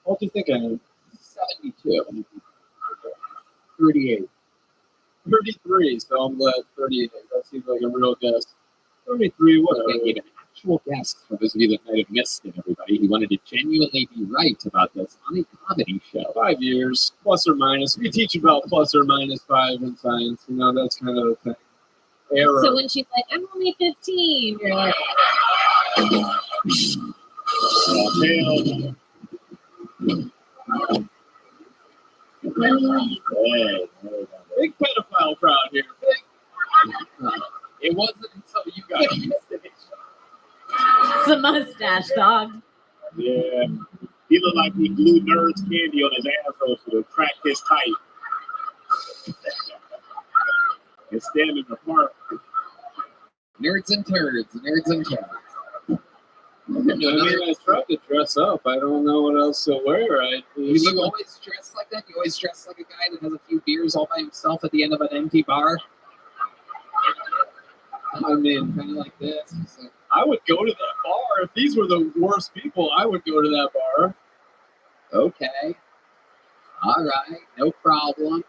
What do you think I am? 72. 38. 33, so I'm glad 38. That seems like a real guess. 33, whatever. Okay, give an actual guess for those of you that might have missed it, everybody. He wanted to genuinely be right about this on a comedy show. 5 years, plus or minus. We teach about plus or minus 5 in science. You know, that's kind of the thing. Error. So when she's like, I'm only 15, you're like, Big pedophile crowd here. It wasn't until you got it's a mustache, dog. Yeah. He looked like he glued Nerds candy on his asshole to crack his tight. And stand in the park. Nerds and turds, nerds and turds. I mean, I tried to dress up. I don't know what else to wear. You always dress like that? You always dress like a guy that has a few beers all by himself at the end of an empty bar? I mean, kind of like this. So, I would go to that bar. If these were the worst people, I would go to that bar. okay. All right. No problem.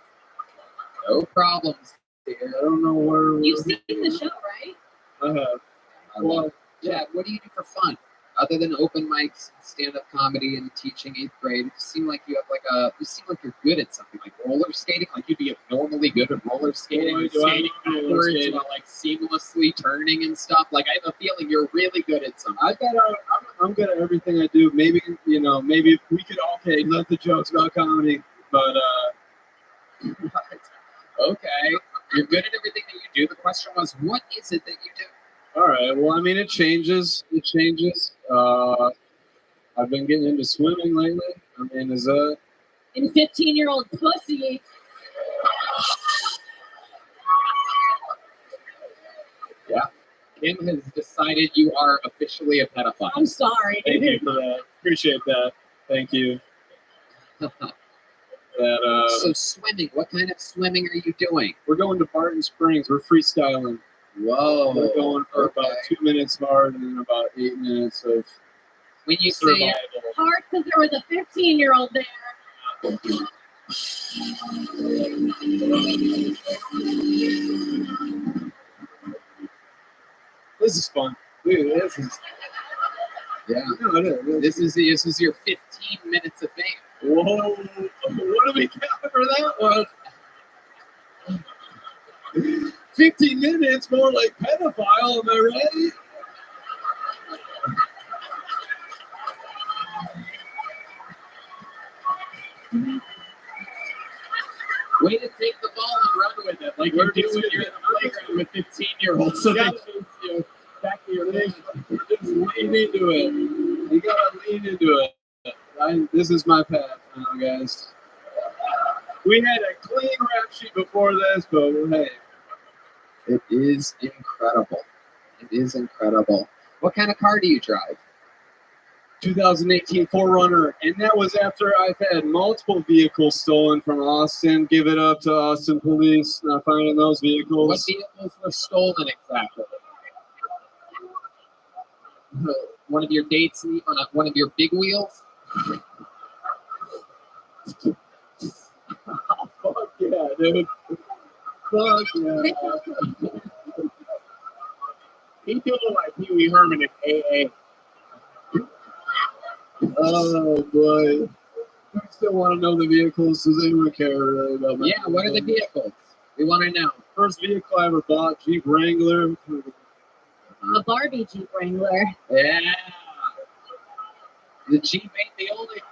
No problems here. I don't know where. You've seen the show, right? I have. Well, Chad, what do you do for fun? Other than open mics, stand-up comedy, and teaching 8th grade, it seem like you have you seem like you're good at something like roller skating. Like you'd be abnormally good at roller skating, skating backwards, while seamlessly turning and stuff. Like I have a feeling you're really good at something. I'm good at everything I do. Maybe maybe we could let the jokes about comedy, but okay, you're good at everything that you do. The question was, what is it that you do? all right. Well, I mean, it changes. It changes. I've been getting into swimming lately. I mean, is that In 15-year-old pussy. Yeah. Kim has decided you are officially a pedophile. I'm sorry. Thank you for that. Appreciate that. Thank you. So swimming, what kind of swimming are you doing? We're going to Barton Springs. We're freestyling. Whoa. We're going for about 2 minutes hard and then about 8 minutes of when you survival. say Hard because there was a 15-year-old there. This is fun. Dude, this is. yeah. No, it is. This is your 15 minutes of fame. Whoa. What do we count for that one? 15 minutes, more like pedophile, am I right? Way to take the ball and run with it, like you're doing when you're in the playground with 15-year-olds. So back to your lean. Just lean into it. You gotta lean into it. This is my path now, guys. We had a clean rap sheet before this, but hey. It is incredible. It is incredible. What kind of car do you drive? 2018 4Runner, and that was after I've had multiple vehicles stolen from Austin. Give it up to Austin police, not finding those vehicles. What vehicles were stolen exactly? One of your dates on one of your big wheels? Oh, fuck yeah, dude. Fuck yeah. He feeling like Pee Wee Herman at AA. Oh boy. I still want to know the vehicles. Does anyone care really about that? Yeah, what are the vehicles? We want to know. First vehicle I ever bought, Jeep Wrangler. A Barbie Jeep Wrangler. Yeah. The Jeep ain't the only thing.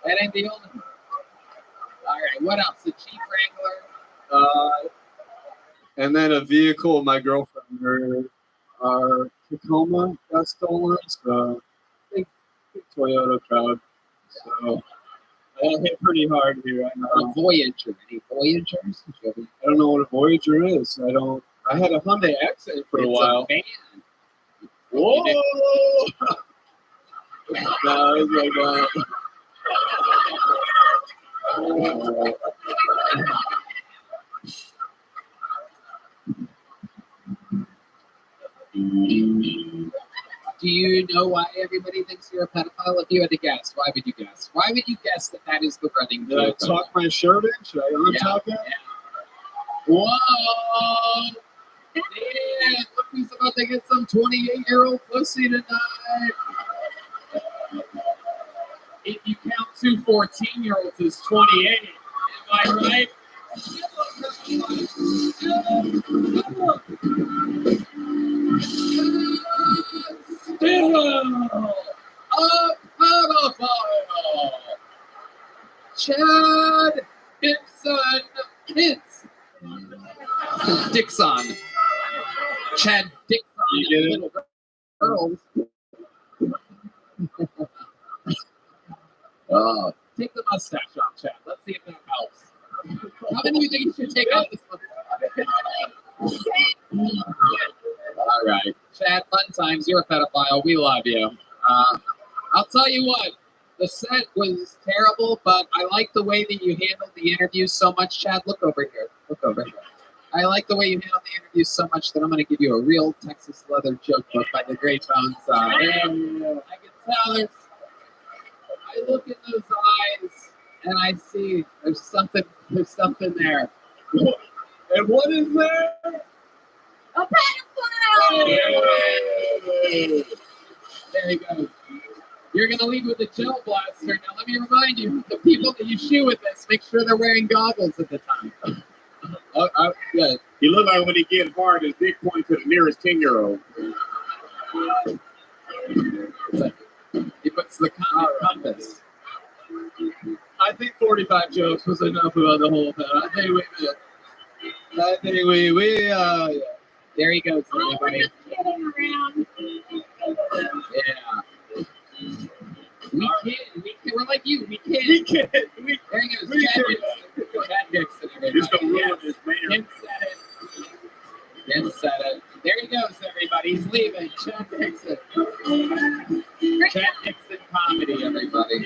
That ain't the only thing. All right, what else? The Jeep Wrangler. And then a vehicle my girlfriend, our Tacoma got stolen. So big Toyota crowd. So I got hit pretty hard here. A Voyager. Any Voyagers? I don't know what a Voyager is. I had a Hyundai Accent for a while. Van. Whoa! No, it's like that. Do you know why everybody thinks you're a pedophile? If you had to guess, why would you guess? Why would you guess that that is the running Did I joke? tuck my shirt in? Should I untuck it? Yeah. Whoa! Yeah, look who's about to get some 28-year-old pussy tonight. If you count two 14-year-olds as 28, am I right? A pedophile! Chad Dixon. Chad Dixon. You get it? Girls. Oh, take the mustache off, Chad. Let's see if that helps. How many do you think you should take off this mustache? All right. Chad, fun times. You're a pedophile. We love you. I'll tell you what. The set was terrible, but I like the way that you handled the interview so much, Chad. Look over here. Look over here. I like the way you handled the interview so much that I'm going to give you a real Texas leather joke book by the great Bones. I can tell it's. I look in those eyes and I see there's something there. And what is there? A pedophile! There you go. You're going to lead with the gel blaster. Now, let me remind you, the people that you shoot with this, make sure they're wearing goggles at the time. Yeah. He look like when he get hard, his dick point to the nearest 10-year-old. He puts the compass. I think 45 jokes was enough about the whole thing. I think we yeah. There he goes, Oh, we're everybody. just kidding around. Yeah. We can. We're like you. We can. We can. There he goes. Chad Dixon, everybody. Just gonna ruin his man. Kim said it. There he goes, everybody. He's leaving. Chad Dixon. Chad Dixon comedy, everybody.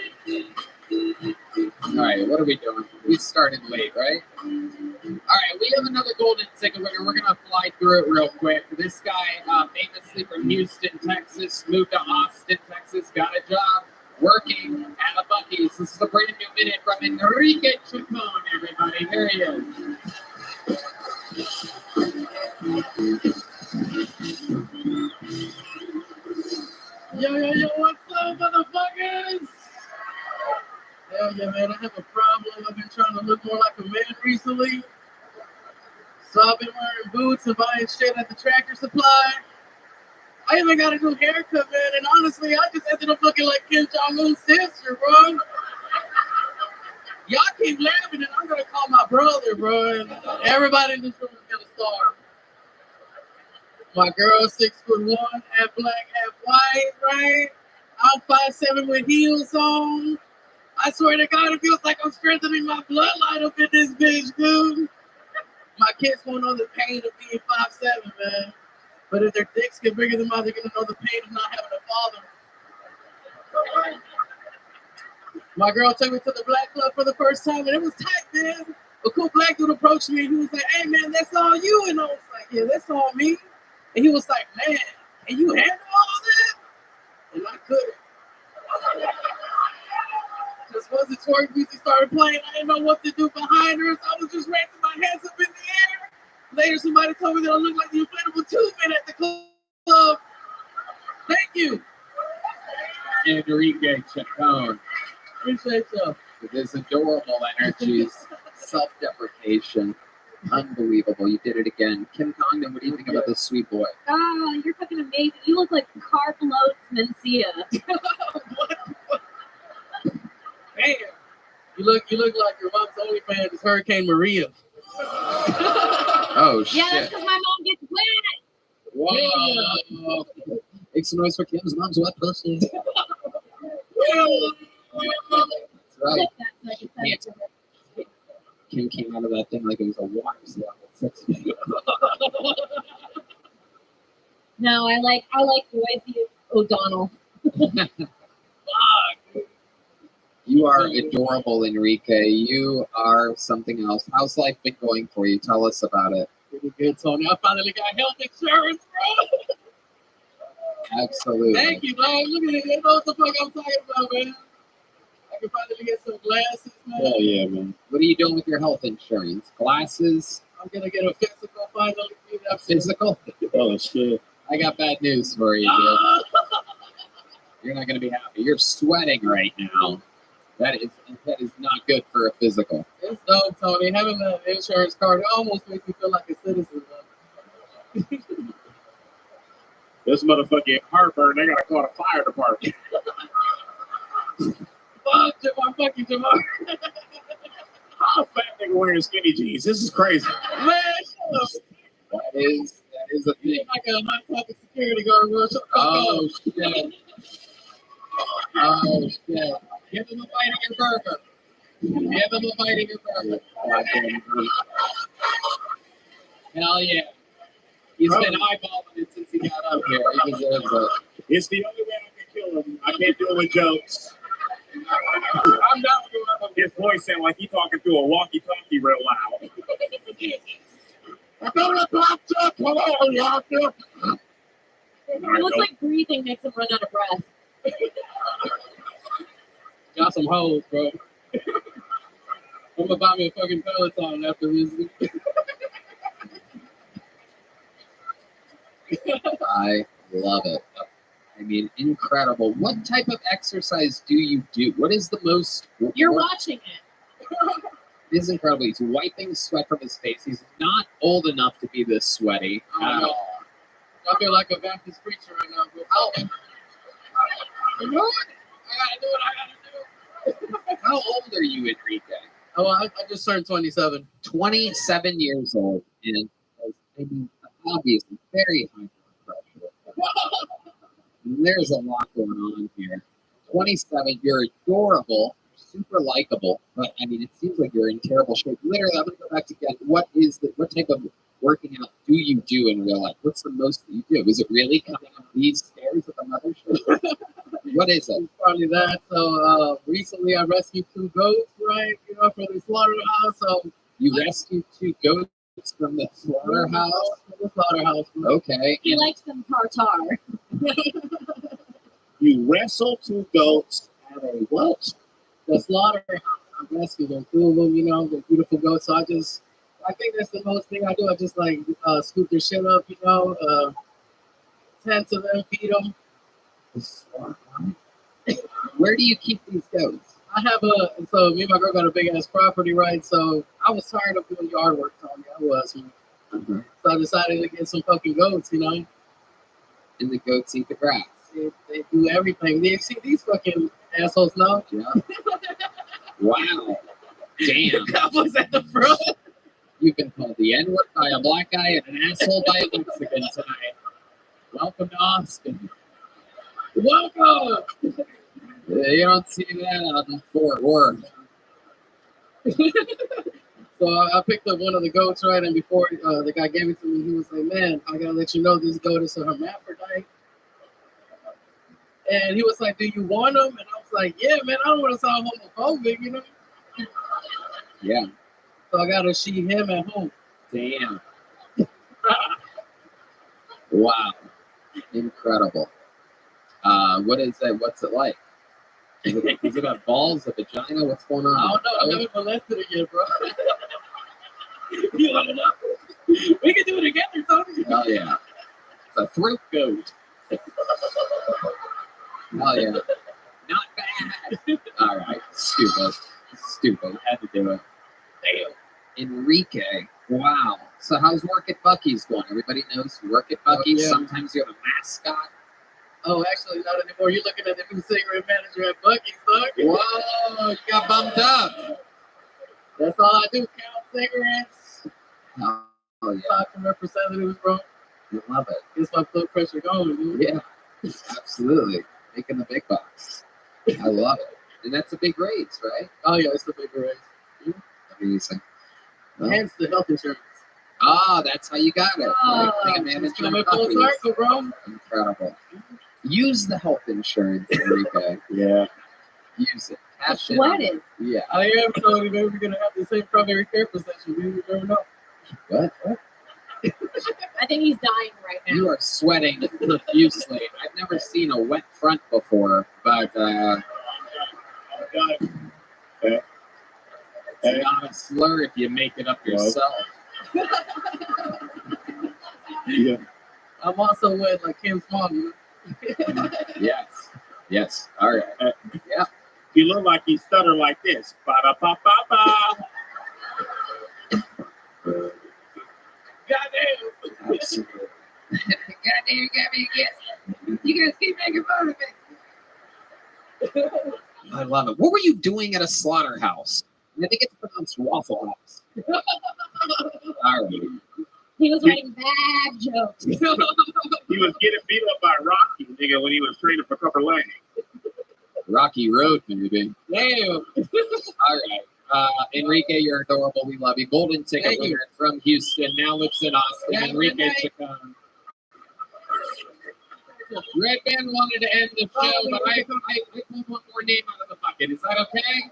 All right, what are we doing? We started late, right? All right, we have another golden ticket winner. We're gonna fly through it real quick. This guy, famously from Houston, Texas, moved to Austin, Texas, got a job working at a Buc-ee's. This is a brand new minute from Enrique Chacon, everybody. Here he is. Yo, what's up, motherfuckers? Hell yeah, man, I have a problem. I've been trying to look more like a man recently. So I've been wearing boots and buying shit at the Tractor Supply. I even got a new haircut, man, and honestly, I just ended up looking like Kim Jong-un's sister, bro. Y'all keep laughing, and I'm gonna call my brother, bro, and everybody in this room is gonna starve. My girl's 6'1", half black, half white, right? I'm 5'7" with heels on. I swear to God, it feels like I'm strengthening my bloodline up in this bitch, dude. My kids won't know the pain of being 5'7", man. But if their dicks get bigger than mine, they're gonna know the pain of not having a father. My girl took me to the black club for the first time, and it was tight, man. A cool black dude approached me, and he was like, "Hey, man, that's all you." And I was like, "Yeah, that's all me." And he was like, "Man, and you handle all that?" And I couldn't. Just once the twerk music started playing, I didn't know what to do behind her, so I was just raising my hands up in the air. Later, somebody told me that I looked like the inflatable tube-man at the club. Thank you. Enrique Chacon. Appreciate y'all. With his adorable energies, self-deprecation. Unbelievable. You did it again. Kim Congdon, what do you think about this sweet boy? Oh, you're fucking amazing. You look like Carlos Mencia. Damn. You look like your mom's OnlyFans is Hurricane Maria. Oh, shit. Yeah, that's because my mom gets wet. Wow. Make some noise for Kim's mom's wet pussy. That's right. Kim came out of that thing like it was a water slide. No, I like Royce O'Donnell. You are adorable, Enrique. You are something else. How's life been going for you? Tell us about it. Pretty good, Tony. I finally got health insurance, bro. Absolutely. Thank you, dog. Look at it. You know what the fuck I'm talking about, man. I can finally get some glasses, man. Oh, yeah, man. What are you doing with your health insurance? Glasses? I'm going to get a physical finally. A physical? Oh, shit. I got bad news for you, dude. You're not going to be happy. You're sweating right now. That is not good for a physical. It's dope, Tony. Having an insurance card, it almost makes me feel like a citizen. This motherfucking heartburn, they gotta call the fire department. Fuck, Jamar, fucking Jamar. How a fat nigga wearing skinny jeans? This is crazy. Man, shut up. That is a You thing. look like a hot topic security guard, bro. Shut the fuck Oh, up. shit. Oh, shit. Give him a bite of your burger. Give him a bite of your burger. Hell yeah. He's been eyeballing it since he got up here. He deserves it. It's the only way I can kill him. I can't do it with jokes. I'm not doing it. His voice sound like he talking through a walkie-talkie real loud. It looks like breathing makes him run out of breath. Got some hoes, bro. I'm gonna buy me a fucking Peloton after this. I love it. I mean, incredible. What type of exercise do you do? What is the most... You're watching it. It is incredible. He's wiping sweat from his face. He's not old enough to be this sweaty. I know. I feel like a Baptist preacher right now, bro. You know what? I gotta do what I gotta do. How old are you, Enrique? Oh, I just turned 27. 27 years old, and obviously very high blood pressure. There's a lot going on here. 27, you're adorable, super likable, but I mean, it seems like you're in terrible shape. Literally, I'm gonna go back to get what type of working out do you do in real life? What's the most that you do? Is it really coming up these stairs at the mothership? What is it? Probably that. So recently I rescued 2 goats, right? You know, from the slaughterhouse. So You rescued 2 goats from the slaughterhouse? The slaughterhouse. Okay. He likes them tartar. You wrestle 2 goats at a what? The slaughterhouse. I rescued them, 2 of them, you know, the beautiful goats. So I think that's the most thing I do. I just like scoop their shit up, you know, tend to them, feed them. Where do you keep these goats? I have so me and my girl got a big ass property, right? So I was tired of doing yard work, Tony. I was. Mm-hmm. So I decided to get some fucking goats, you know. And the goats eat the grass. They do everything. They see these fucking assholes now. Yeah. Wow. Damn. I was at the front. You've been called the N-word by a black guy and an asshole by a Mexican tonight. Welcome to Austin. Welcome. You don't see that out in Fort Worth. So I picked up one of the goats, right? And before the guy gave it to me, he was like, "Man, I gotta let you know this goat is a hermaphrodite." And he was like, "Do you want them?" And I was like, "Yeah, man. I don't want to sound homophobic, you know." Yeah. So I gotta see him at home. Damn. Wow. Incredible. What is that? What's it like? Is it a balls, a vagina? What's going on? I don't know. I haven't molested it yet, bro. You want to know? We can do it together, Tony. Oh yeah. It's a throat goat. Oh yeah. Not bad. All right. Stupid. Had to do it. Damn. Enrique. Wow. So how's work at Bucky's going? Everybody knows you work at Bucky's. Yeah. Sometimes you're the mascot. Oh, actually, not anymore. You're looking at the new cigarette manager at Bucky's, dog. Whoa, you got bumped up. That's all I do. Count cigarettes. Oh yeah. Talk to representatives, bro. You love it. Gets my blood pressure going, dude. Yeah. Absolutely. Making the big bucks. I love it. And that's a big raise, right? Oh, yeah, it's a big raise. Amazing. Well, Hence the health insurance. that's how you got it. Right? Being a manager It's coming at full Bucky's. circle, bro. Incredible. Use the health insurance, Enrique. Yeah. Use it. I'm Cash in. sweating. Yeah. I am Tony. Maybe we're gonna have the same primary care physician. You never know. What? I think he's dying right now. You are sweating profusely. I've never seen a wet front before, but it's not a slur if you make it up yourself. Yeah. I'm also with like Kim's mom. You know? Yes. All right. He look like he stutter like this. Ba-da-ba-ba-ba. Goddamn. Absolutely. Goddamn, you got me again. You guys keep making fun of me. I love it. What were you doing at a slaughterhouse? I think it's pronounced Waffle House. All right. He was writing bad jokes. He was getting beat up by Rocky, nigga, when he was training for Copper Lane. Rocky Road, maybe. Damn. All right. Enrique, you're adorable. We love you. Golden ticket winner from Houston. Now it's in Austin. Yeah, Enrique Chacon. Red Band wanted to end the show, but I pulled one more name out of the bucket. Is that okay?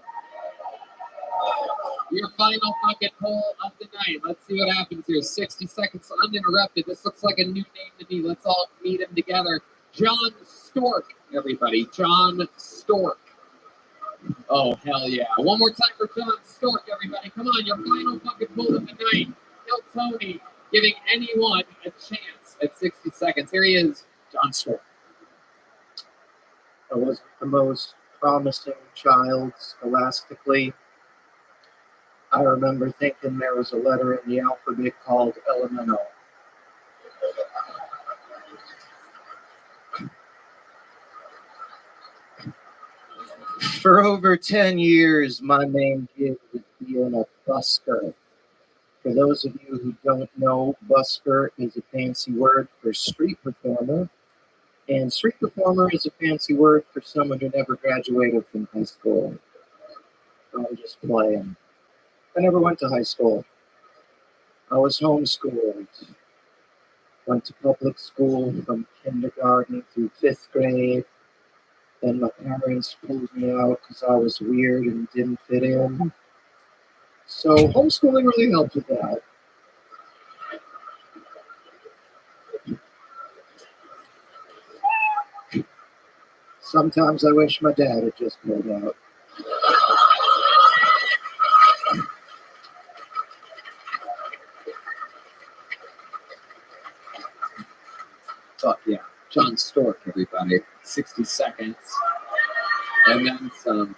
Your final bucket poll of the night. Let's see what happens here. 60 seconds uninterrupted. This looks like a new name to me. Let's all meet him together. John Stork, everybody. John Stork. Oh, hell yeah. One more time for John Stork, everybody. Come on, your final bucket poll of the night. Tell Tony, giving anyone a chance at 60 seconds. Here he is, John Stork. I was the most promising child scholastically. I remember thinking there was a letter in the alphabet called elemental. For over 10 years, my main gig was being a busker. For those of you who don't know, busker is a fancy word for street performer. And street performer is a fancy word for someone who never graduated from high school. I'm just playing. I never went to high school. I was homeschooled. Went to public school from kindergarten through 5th grade. Then my parents pulled me out because I was weird and didn't fit in. So homeschooling really helped with that. Sometimes I wish my dad had just pulled out. Fuck yeah. John Stork, everybody. 60 seconds. And then some.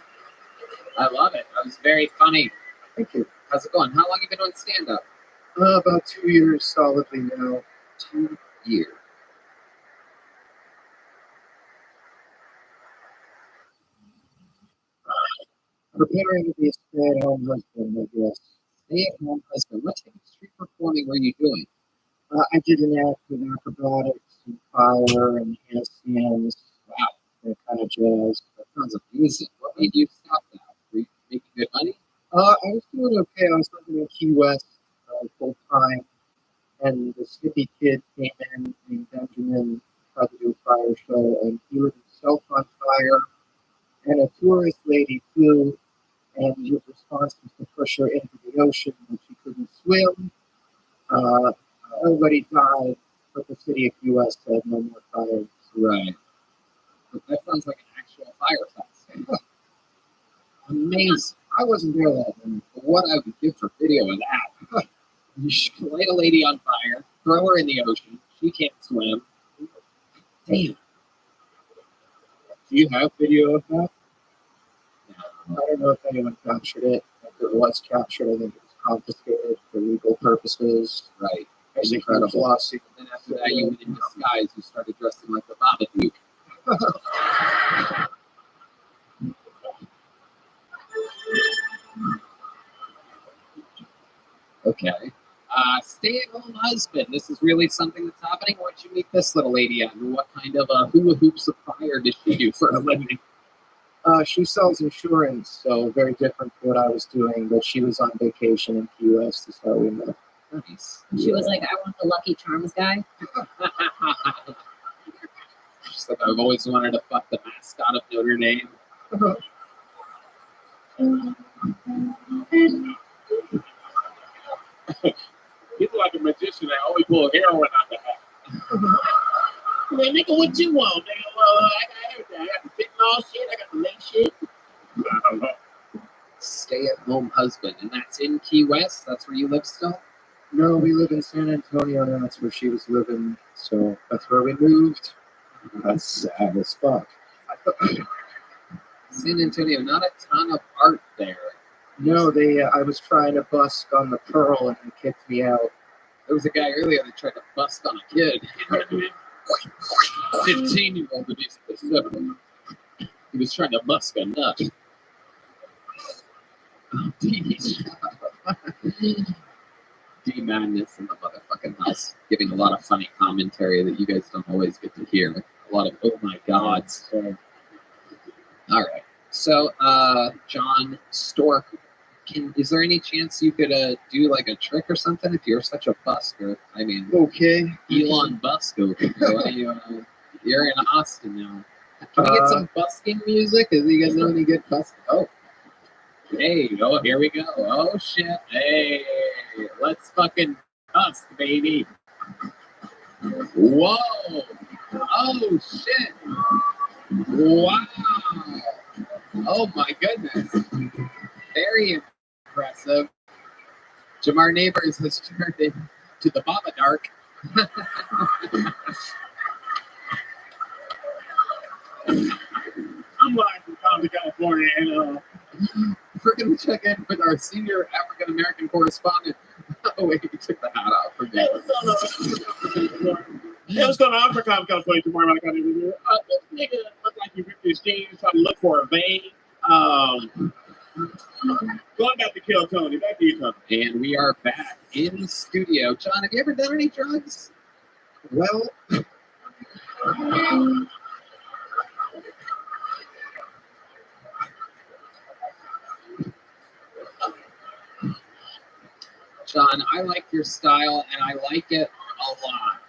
I love it. That was very funny. Thank you. How's it going? How long have you been doing stand-up? About 2 years solidly now. 2 years. Preparing to be a stay-at-home husband, I guess. Stay-at-home husband. What type of street performing were you doing? I did an act with acrobatics and fire and handstands. Wow. That kind of jazz. That sounds amazing. What made you stop that? Were you making good money? I was doing okay. I was living in Key West full time, and this hippie kid came in named Benjamin, tried to do a fire show, and he was so fire, and a tourist lady flew, and his response was to push her into the ocean, but she couldn't swim. Nobody died, but the city of US said no more fires. Right. That sounds like an actual fire fest. Amazing. I wasn't there that night, but what I would give for video of that. You should light a lady on fire, throw her in the ocean. She can't swim. Damn. Do you have video of that? I don't know if anyone captured it. If it was captured, I think it was confiscated for legal purposes. Right. It's incredible. And then after that, you went in disguise. You started dressing like the Babadook. Okay. Stay-at-home husband. This is really something that's happening. Why'd you meet this little lady at? And what kind of hula hoops of fire does she do for a living? She sells insurance, so very different from what I was doing, but she was on vacation in Key West, that's how we met. Nice. She was like, I want the Lucky Charms guy. She's like, I've always wanted to fuck the mascot of Notre Dame. He's like a magician that only pull heroin out the hat. Man, nigga, what you want, nigga? Well, I got everything. I got the fentanyl shit. I got the late shit. I don't know. Stay-at-home husband, and that's in Key West. That's where you live still. No, we live in San Antonio, and that's where she was living, so that's where we moved. That's sad as fuck. San Antonio, not a ton of art there. No, I was trying to busk on the Pearl, and they kicked me out. There was a guy earlier that tried to bust on a kid. 15-year-old to be specific. He was trying to bust a nut. Oh, D Madness in the motherfucking house, giving a lot of funny commentary that you guys don't always get to hear. A lot of oh my gods. All right. So, John Stork, is there any chance you could do like a trick or something if you're such a busker? I mean, okay, Elon Busko. You're in Austin now. Can we get some busking music? Because you guys know any good busking? Oh, hey, oh, here we go. Oh shit, hey, let's fucking busk, baby. Whoa, oh shit, wow. Oh my goodness. Very impressive. Jamar Neighbors has turned into the Baba Dark. I'm live from Compton, California, and we're going to check in with our senior African American correspondent. Oh, wait, he took the hat off. Hey, what's going on for Compton, California? Tomorrow, this nigga looked like he ripped his jeans trying to look for a vein. Going back to kill Tony. Back to you, Tony. And we are back in the studio. John, have you ever done any drugs? Well, John, I like your style, and I like it a lot.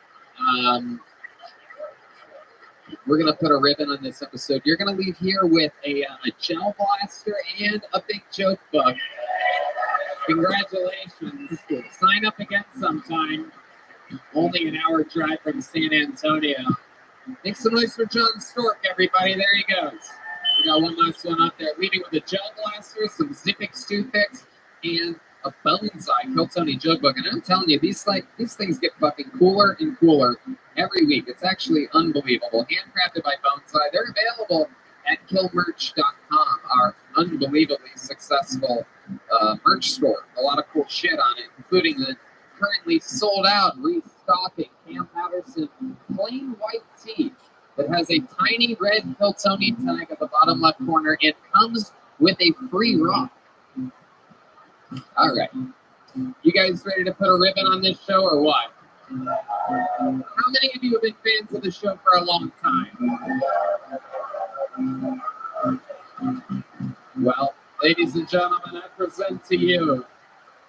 We're going to put a ribbon on this episode. You're going to leave here with a gel blaster and a big joke book. Congratulations. Sign up again sometime. Only an hour drive from San Antonio. Make some noise for John Stork, everybody. There he goes. We got one last one up there. Leaving with a gel blaster, some Zippix toothpicks, and a Boneseye Kill Tony joke book. And I'm telling you, these things get fucking cooler and cooler every week. It's actually unbelievable. Handcrafted by Boneseye. They're available at killmerch.com, our unbelievably successful merch store. A lot of cool shit on it, including the currently sold out, restocking Cam Patterson plain white tee that has a tiny red Kill Tony tag at the bottom left corner. It comes with a free rock. All right. You guys ready to put a ribbon on this show or what? How many of you have been fans of the show for a long time? Well, ladies and gentlemen, I present to you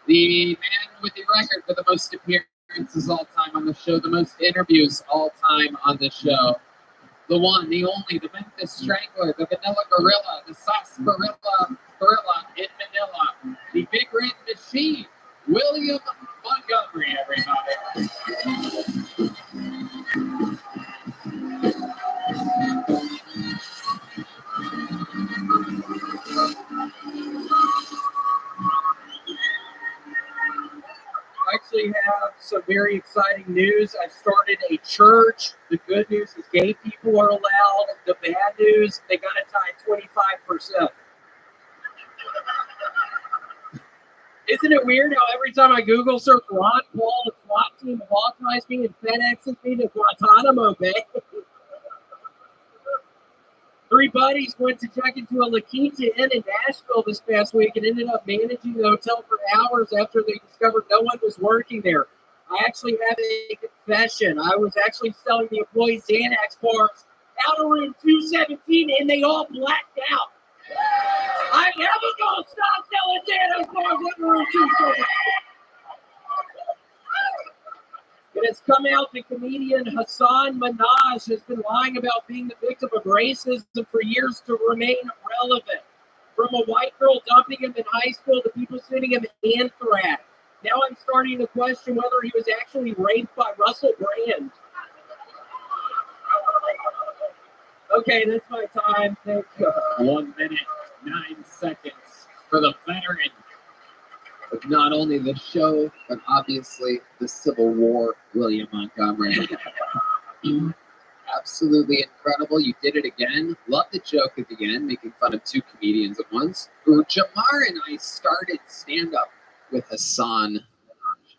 the man with the record for the most appearances all time on the show, the most interviews all time on the show. The one, the only, the Memphis Strangler, the Vanilla Gorilla, the Sarsaparilla Gorilla in Manila, the Big Red Machine, William Montgomery, everybody. I actually have some very exciting news. I started a church. The good news is gay people are allowed. The bad news, they got to tie 25%. Isn't it weird how every time I Google search Ron Paul, the SWAT team authorized me and FedExes me to Guantanamo Bay? 3 buddies went to check into a La Quinta Inn in Nashville this past week and ended up managing the hotel for hours after they discovered no one was working there. I actually have a confession. I was actually selling the employees Xanax bars out of room 217 and they all blacked out. I'm never going to stop selling Xanax bars in room 217. It has come out that comedian Hassan Minaj has been lying about being the victim of racism for years to remain relevant. From a white girl dumping him in high school to people sending him anthrax. Now I'm starting to question whether he was actually raped by Russell Brand. Okay, that's my time. Thank you. 1 minute, 9 seconds for the veteran of not only the show, but obviously the Civil War, William Montgomery. Absolutely incredible. You did it again. Love the joke at the end, making fun of 2 comedians at once. Jamar and I started stand-up with Hassan. Do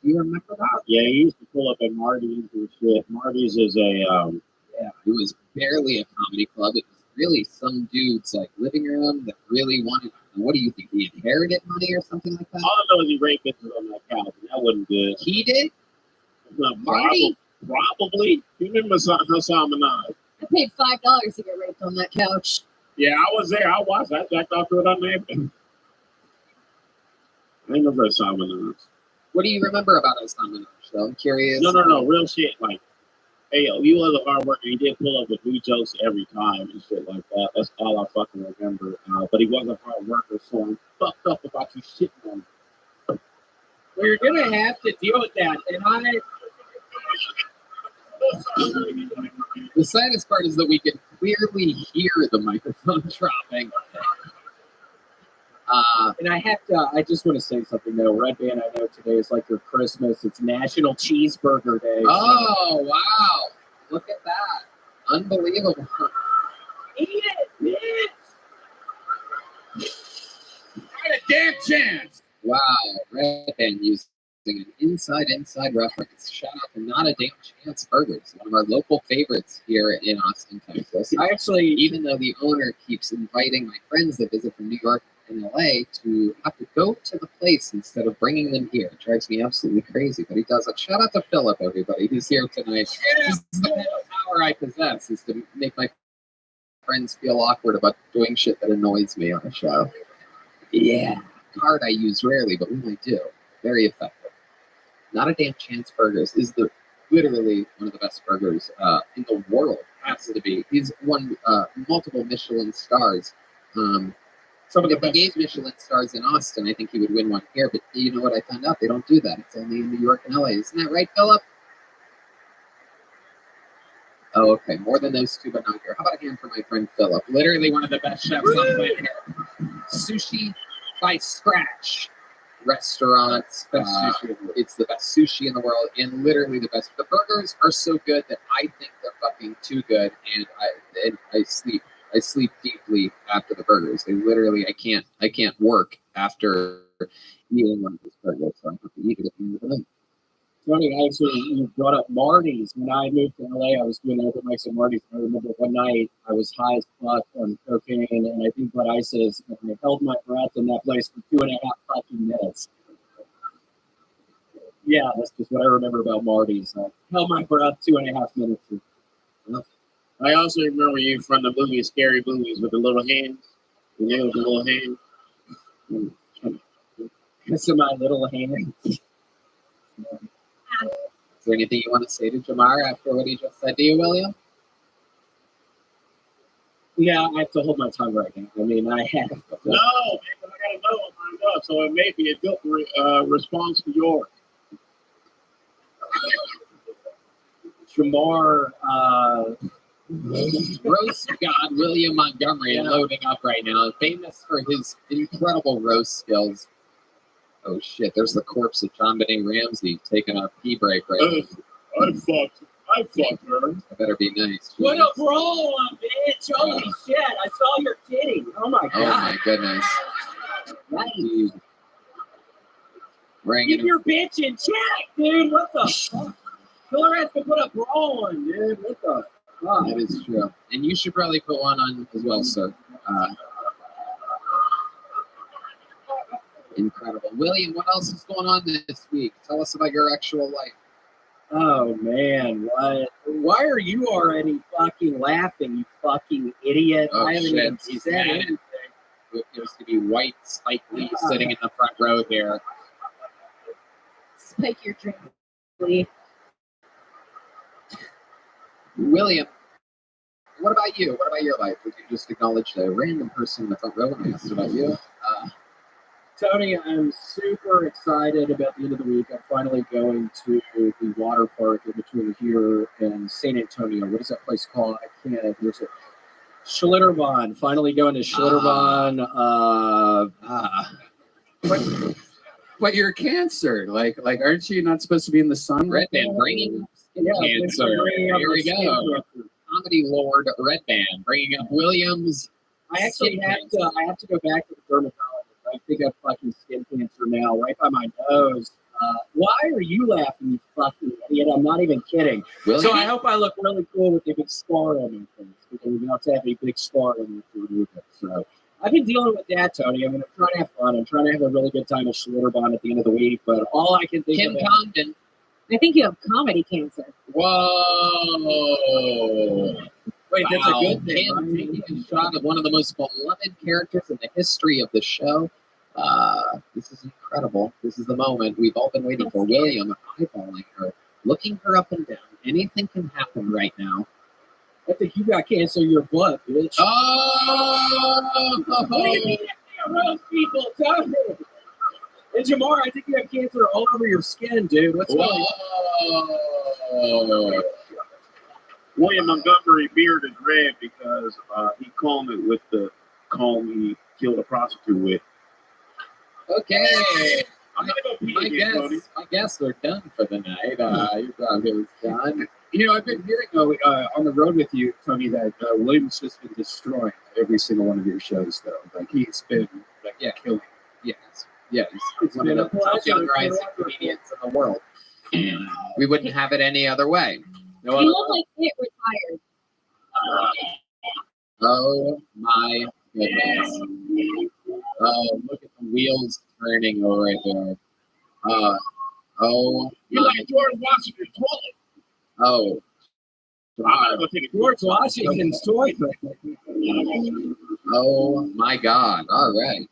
you remember that? Yeah, he used to pull up at Marty's and shit. Marty's is a It was barely a comedy club. It was really some dude's like living room that really wanted. What do you think? He inherited money or something like that? all I know is he raped bitches on that couch, and that wasn't good. He did? No, Marty? probably. You remember Hassan Minaj? I paid $5 to get raped on that couch. Yeah, I was there. I watched. I jacked off to it on there. I remember Hassan Minaj. What do you remember about Hassan Minaj, though? I'm curious. No, real shit. Like, hey, yo, you was a hard worker. He did pull up with new jokes every time and shit like that. That's all I fucking remember. But he was a hard worker, so I'm fucked up about you shitting on him. Well, you're going to have to deal with that. And The saddest part is that we can clearly hear the microphone dropping. And I just want to say something though. Red Band, I know today is like your Christmas. It's National Cheeseburger Day. Oh, wow. Look at that. Unbelievable. Eat it, bitch! Not a damn chance. Wow. Red Band using an inside reference. Shout out to Not a Damn Chance Burgers, one of our local favorites here in Austin, Texas. Even though the owner keeps inviting my friends that visit from New York in LA to have to go to the place instead of bringing them here. It drives me absolutely crazy, but he does it. Shout out to Philip, everybody, who's here tonight. This is the kind of power I possess, is to make my friends feel awkward about doing shit that annoys me on the show. Yeah. Card I use rarely, but when I do, very effective. Not a Damn Chance Burgers is literally one of the best burgers in the world. Has to be. He's won multiple Michelin stars. If he gave Michelin stars in Austin, I think he would win one here. But you know what I found out? They don't do that. It's only in New York and LA. Isn't that right, Philip? Oh, okay. More than those 2, but not here. How about a hand for my friend Philip? Literally one of the best chefs on planet Earth. Sushi by Scratch restaurants. It's the best sushi in the world and literally the best. The burgers are so good that I think they're fucking too good, and I sleep deeply after the burgers. They literally, I can't work after eating one of these burgers, so I have to eat it at the end of the night. Funny, actually, you brought up Marty's. When I moved to LA, I was doing open mics at Marty's. I remember one night I was high as fuck on cocaine, and I think what I said is I held my breath in that place for 2.5 fucking minutes. Yeah, that's just what I remember about Marty's. I held my breath 2.5 minutes. I also remember you from the movie Scary Movies with the little hands. You know, with the little hands. Kiss my little hand. Is there anything you want to say to Jamar after what he just said to you, William? Yeah, I have to hold my tongue right now. I mean, I have. No, man, but I gotta know it lined up, so it may be a good response to yours. Jamar, Roast god William Montgomery loading up right now, famous for his incredible roast skills. Oh shit, there's the corpse of John Benet Ramsey taking a pee break right now. I fucked her. I better be nice. what a roll on, bitch! Holy shit, I saw your titty. Oh my god. Oh my goodness. Nice. Dude. Keep your bitch in check, dude. What the fuck? Killer has to put a bra on, dude. What the fuck? That is true. And you should probably put one on as well, sir. Incredible. William, what else is going on this week? Tell us about your actual life. Oh man, what? Why are you already fucking laughing, you fucking idiot? Oh, I haven't shit. even He's said mad. anything. It appears to be white Spike Lee sitting in the front row here. Spike your drink, please. William, what about you? What about your life? Would you just acknowledge the random person in the front row when I asked about you? Tony, I'm super excited about the end of the week. I'm finally going to the water park in between here and San Antonio. What is that place called? I can't. There's a Schlitterbahn. Finally going to Schlitterbahn. But you're cancer. Like, aren't you not supposed to be in the sun? Red Band bringing up skin cancer. Here we go. Comedy Lord Red Band bringing up Williams. I actually have to go back to the dermatologist. I think I have fucking skin cancer now, right by my nose. Why are you laughing, you fucking idiot? I'm not even kidding. Really? So I hope I look really cool with a big scar on my face, because I'm about to have a big scar on me to remove it. So I've been dealing with that, Tony. I'm going to try to have fun. I'm trying to have a really good time at Schlitterbahn at the end of the week, but all I can think Kim of Condon. I think you have comedy cancer. Whoa. Wait, that's a good thing. Kim taking a shot at one of the most beloved characters in the history of the show. This is incredible. This is the moment we've all been waiting for. William eyeballing her, looking her up and down. Anything can happen right now. I think you got cancer in your butt, bitch. Oh! What do you mean you roast people, Tony? And Jamar, I think you have cancer all over your skin, dude. What's going on? William Montgomery beard is red because he combed it with the comb he killed a prostitute with. Okay. I'm gonna go pee again, Tony. I guess we're done for the night. Your job is done. You know, I've been hearing on the road with you, Tony, that William's just been destroying every single one of your shows, though. Like, he's been, killing. Yes. Yes. It's One been of a the top pleasure. young rising comedians in the world. We wouldn't have it any other way. You look like it retired. Oh my goodness. Oh, look at the wheels turning over right there. Oh. You're like George Washington's toilet. Oh. I'm gonna go take a George Washington's toilet. Oh my God. All right.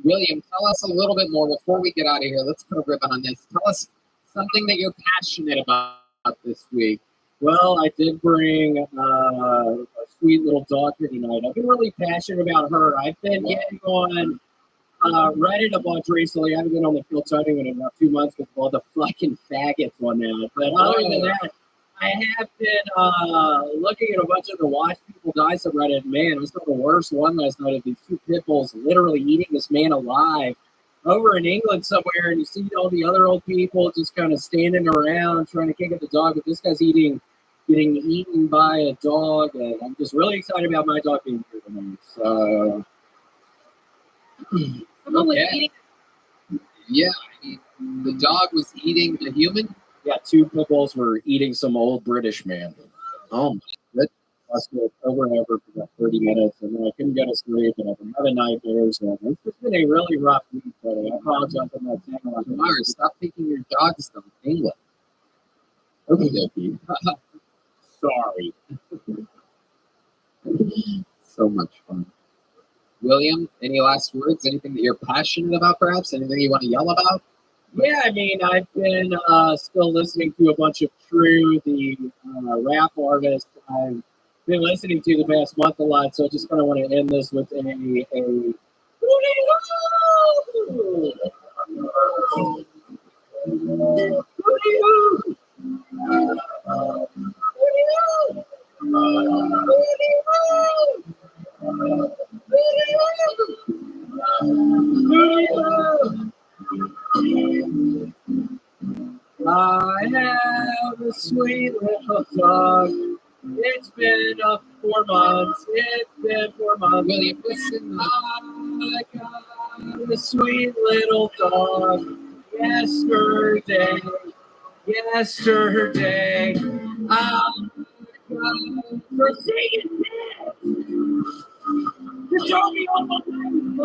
William, tell us a little bit more before we get out of here. Let's put a ribbon on this. Tell us something that you're passionate about this week. Well, I did bring a sweet little dog here tonight. I've been really passionate about her. I've been getting on Reddit a bunch recently. I haven't been on the Phil Tony one in about 2 months because of all the fucking faggots on there. But other than that, I have been looking at a bunch of the Watch People Die subreddit. Man, I saw the worst one last night of these two pit bulls literally eating this man alive over in England somewhere, and you see all the other old people just kind of standing around trying to kick at the dog, but this guy's getting eaten by a dog, and I'm just really excited about my dog being here tonight. So, Someone was eating. Yeah, the dog was eating a human. Yeah, two pit bulls were eating some old British man. Oh my goodness. I slept over and over for about 30 minutes, and then I couldn't get to sleep, and I've been having nightmares. And it's just been a really rough week, buddy. I apologize for not saying a lot. Mara, stop taking your dogs to England. Okay. Sorry. So much fun. William, any last words? Anything that you're passionate about, perhaps? Anything you want to yell about? Yeah, I mean, I've been still listening to a bunch of True, the rap artist. I've been listening to the past month a lot, so I just kind of want to end this with a I have a sweet little dog. It's been 4 months. It's been 4 months. William, listen. I got a sweet little dog. Yesterday. I got for saying that. You told me all my fucking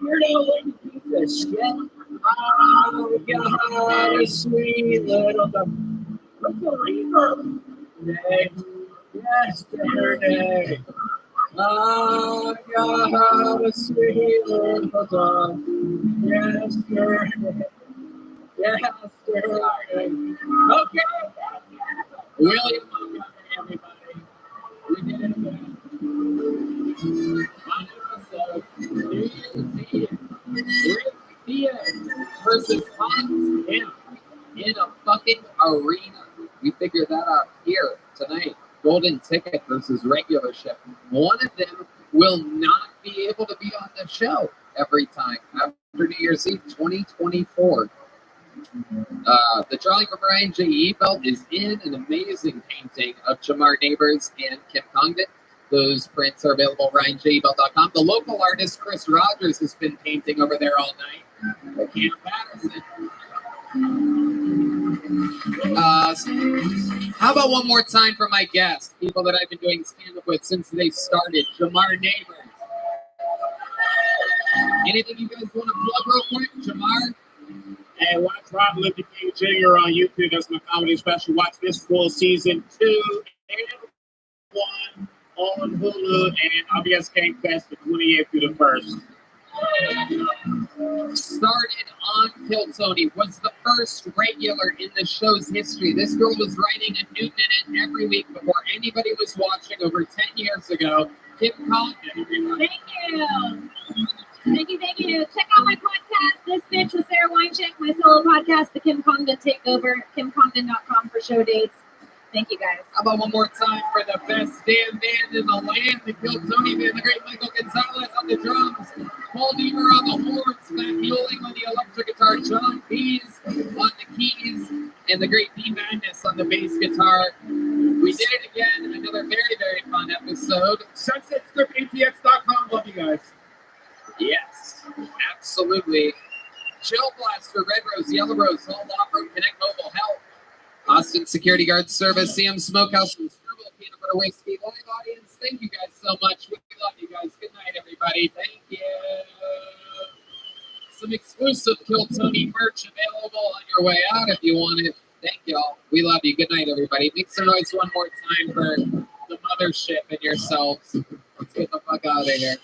weirdo piece of shit. I got a sweet little dog. What's the reverb? Yesterday, I got a sweet little dog. Yesterday. Okay. William, everybody. We did it again. Versus Hans in a fucking arena. We figured that out here tonight. Golden ticket versus regular ship. One of them will not be able to be on the show every time after New Year's Eve 2024. The Charlie from Ryan J.E. belt is in an amazing painting of Jamar Neighbors and Kim Congdon. Those prints are available at RyanJBelt.com. The local artist Chris Rogers has been painting over there all night. Cam Patterson. How about one more time for my guests, people that I've been doing stand-up with since they started, Jamar Neighbors. Anything you guys want to plug real quick, Jamar? Hey, watch Robin Luther King Jr. on YouTube. That's my comedy special. Watch this full season 2 and 1 on Hulu, and I'll be at Skate Fest the 28th through the 1st. Started on Kill Tony, was the first regular in the show's history. This girl was writing a new minute every week before anybody was watching over 10 years ago. Kim Congdon, everybody. Thank you. Check out my podcast, This Bitch with Sarah Weincheck, my solo podcast, The Kim Congdon Takeover, KimCongdon.com for show dates. Thank you, guys. How about one more time for the best damn band in the land, the Kill Tony band, the great Michael Gonzalez on the drums, Paul Deaver on the horns, Matt Mueling on the electric guitar, John Pease on the keys, and the great D Madness on the bass guitar. We did it again, another very, very fun episode. SunsetStripATX.com. Love you guys. Yes, absolutely. Chill Blaster, Red Rose, Yellow Rose, Home Off-Road, Connect Mobile Health, Austin Security Guard Service, Sam Smokehouse, and Scribble Peanut Butter Whiskey. Live audience, thank you guys so much. We love you guys. Good night, everybody. Thank you. Some exclusive Kill Tony merch available on your way out if you want it. Thank y'all. We love you. Good night, everybody. Make some noise one more time for the mothership and yourselves. Let's get the fuck out of here.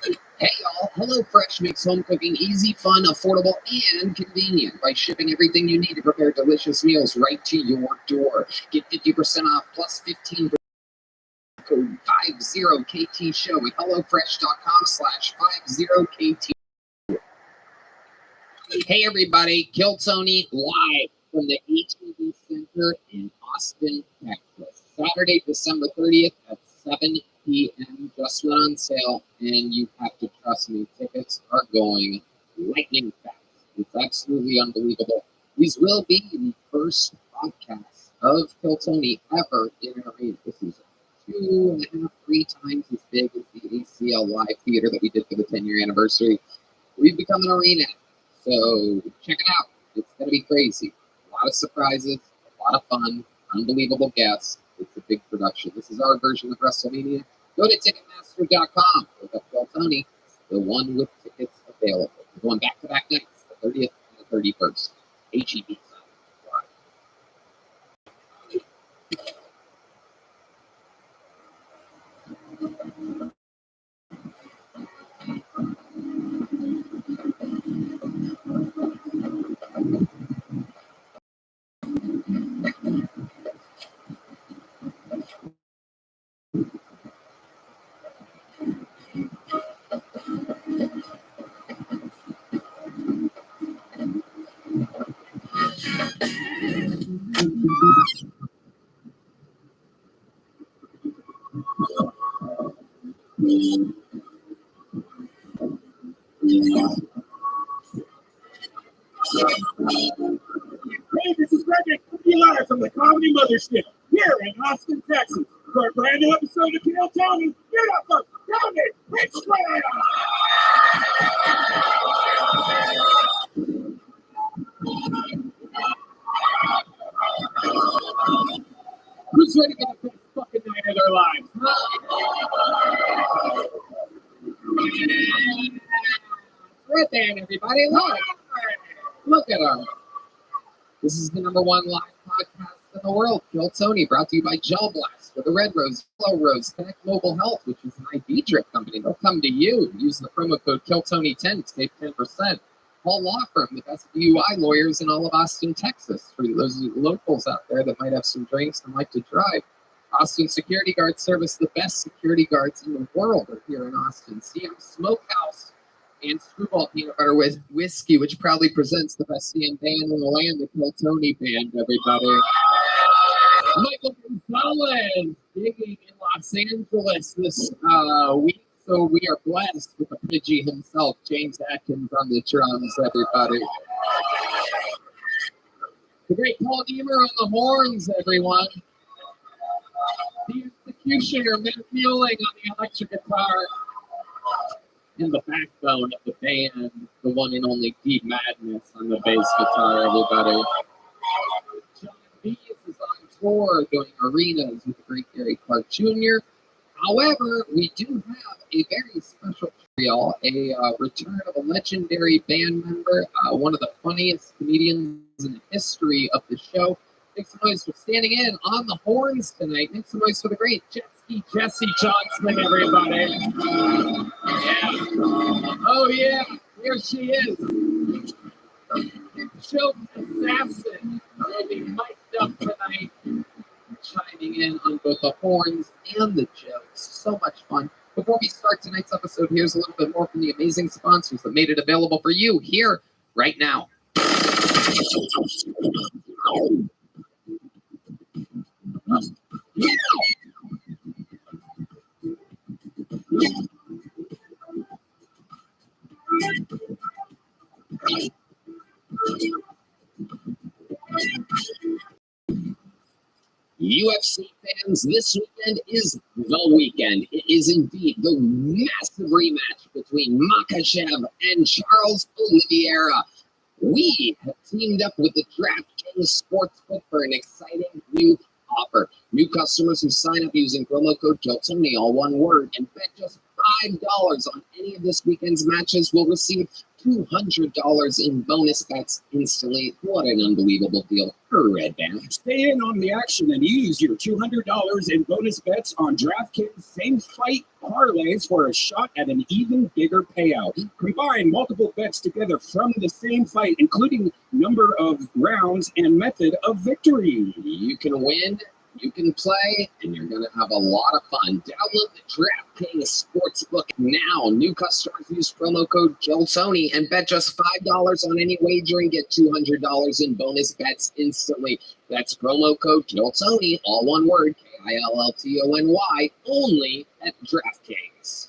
Hey y'all, HelloFresh makes home cooking easy, fun, affordable, and convenient by shipping everything you need to prepare delicious meals right to your door. Get 50% off plus 15% code 50KT show at HelloFresh.com/50KT. Hey everybody, Kill Tony live from the HEB Center in Austin, Texas. Saturday, December 30th at 7 p.m. Just went on sale, and you have to trust me, tickets are going lightning fast. It's absolutely unbelievable. These will be the first podcasts of Kill Tony ever in an arena. This is 2.5, 3 times as big as the ACL Live Theater that we did for the 10-year anniversary. We've become an arena. So check it out. It's going to be crazy. A lot of surprises, a lot of fun, unbelievable guests. It's a big production. This is our version of WrestleMania. Go to Ticketmaster.com. Look up Kill Tony, the one with tickets available. We're going back-to-back nights, the 30th and the 31st. HEB. Hey, this is Rabbi, live from the Comedy Mothership here in Austin, Texas, for a brand new episode of Kill Tony. Get up for Tony Pitchfire! Who's ready to get the best fucking night of their lives? Right there, everybody. Look at them. This is the #1 live podcast in the world, Kill Tony, brought to you by Gel Blast for the Red Rose, Yellow Rose, Connect Mobile Health, which is an IV drip company. They'll come to you. Use the promo code KillTony10 to save 10%. Paul Law Firm, the best DUI lawyers in all of Austin, Texas. For those locals out there that might have some drinks and like to drive. Austin Security Guard Service, the best security guards in the world are here in Austin. CM Smokehouse and Screwball Peanut Butter Whiskey, which proudly presents the best CM band in the land, the Kill Tony Band, everybody. Michael Gonzalez, digging in Los Angeles this week, so we are blessed with the Pidgey himself, James Atkins on the drums, everybody. The great Paul Deemer on the horns, everyone. The executioner, Matt Mueling on the electric guitar. And the backbone of the band, the one and only Deep Madness on the bass guitar, everybody. John Bees is on tour doing arenas with the great Gary Clark Jr. However, we do have a very special trio, a return of a legendary band member, one of the funniest comedians in the history of the show. Make some noise for standing in on the horns tonight. Make some noise for the great Jet Ski Jesse Johnson, everybody. Yeah. Oh, yeah. Here she is. Choke assassin. Will be mic'd up tonight. Chiming in on both the horns and the jokes. So much fun. Before we start tonight's episode, here's a little bit more from the amazing sponsors that made it available for you here right now. UFC fans, this weekend is the weekend. It is indeed the massive rematch between Makhachev and Charles Oliveira. We have teamed up with the DraftKings Sportsbook for an exciting new offer. New customers who sign up using promo code KillTony, all one word, and bet just $5 on any of this weekend's matches will receive $200 in bonus bets instantly. What an unbelievable deal for Red Band. Stay in on the action and use your $200 in bonus bets on DraftKings same fight parlays for a shot at an even bigger payout. Combine multiple bets together from the same fight, including number of rounds and method of victory. You can win, you can play, and you're going to have a lot of fun. Download the DraftKings Sportsbook now. New customers use promo code JOELTONY and bet just $5 on any wager and get $200 in bonus bets instantly. That's promo code JOELTONY, all one word, KILLTONY, only at DraftKings.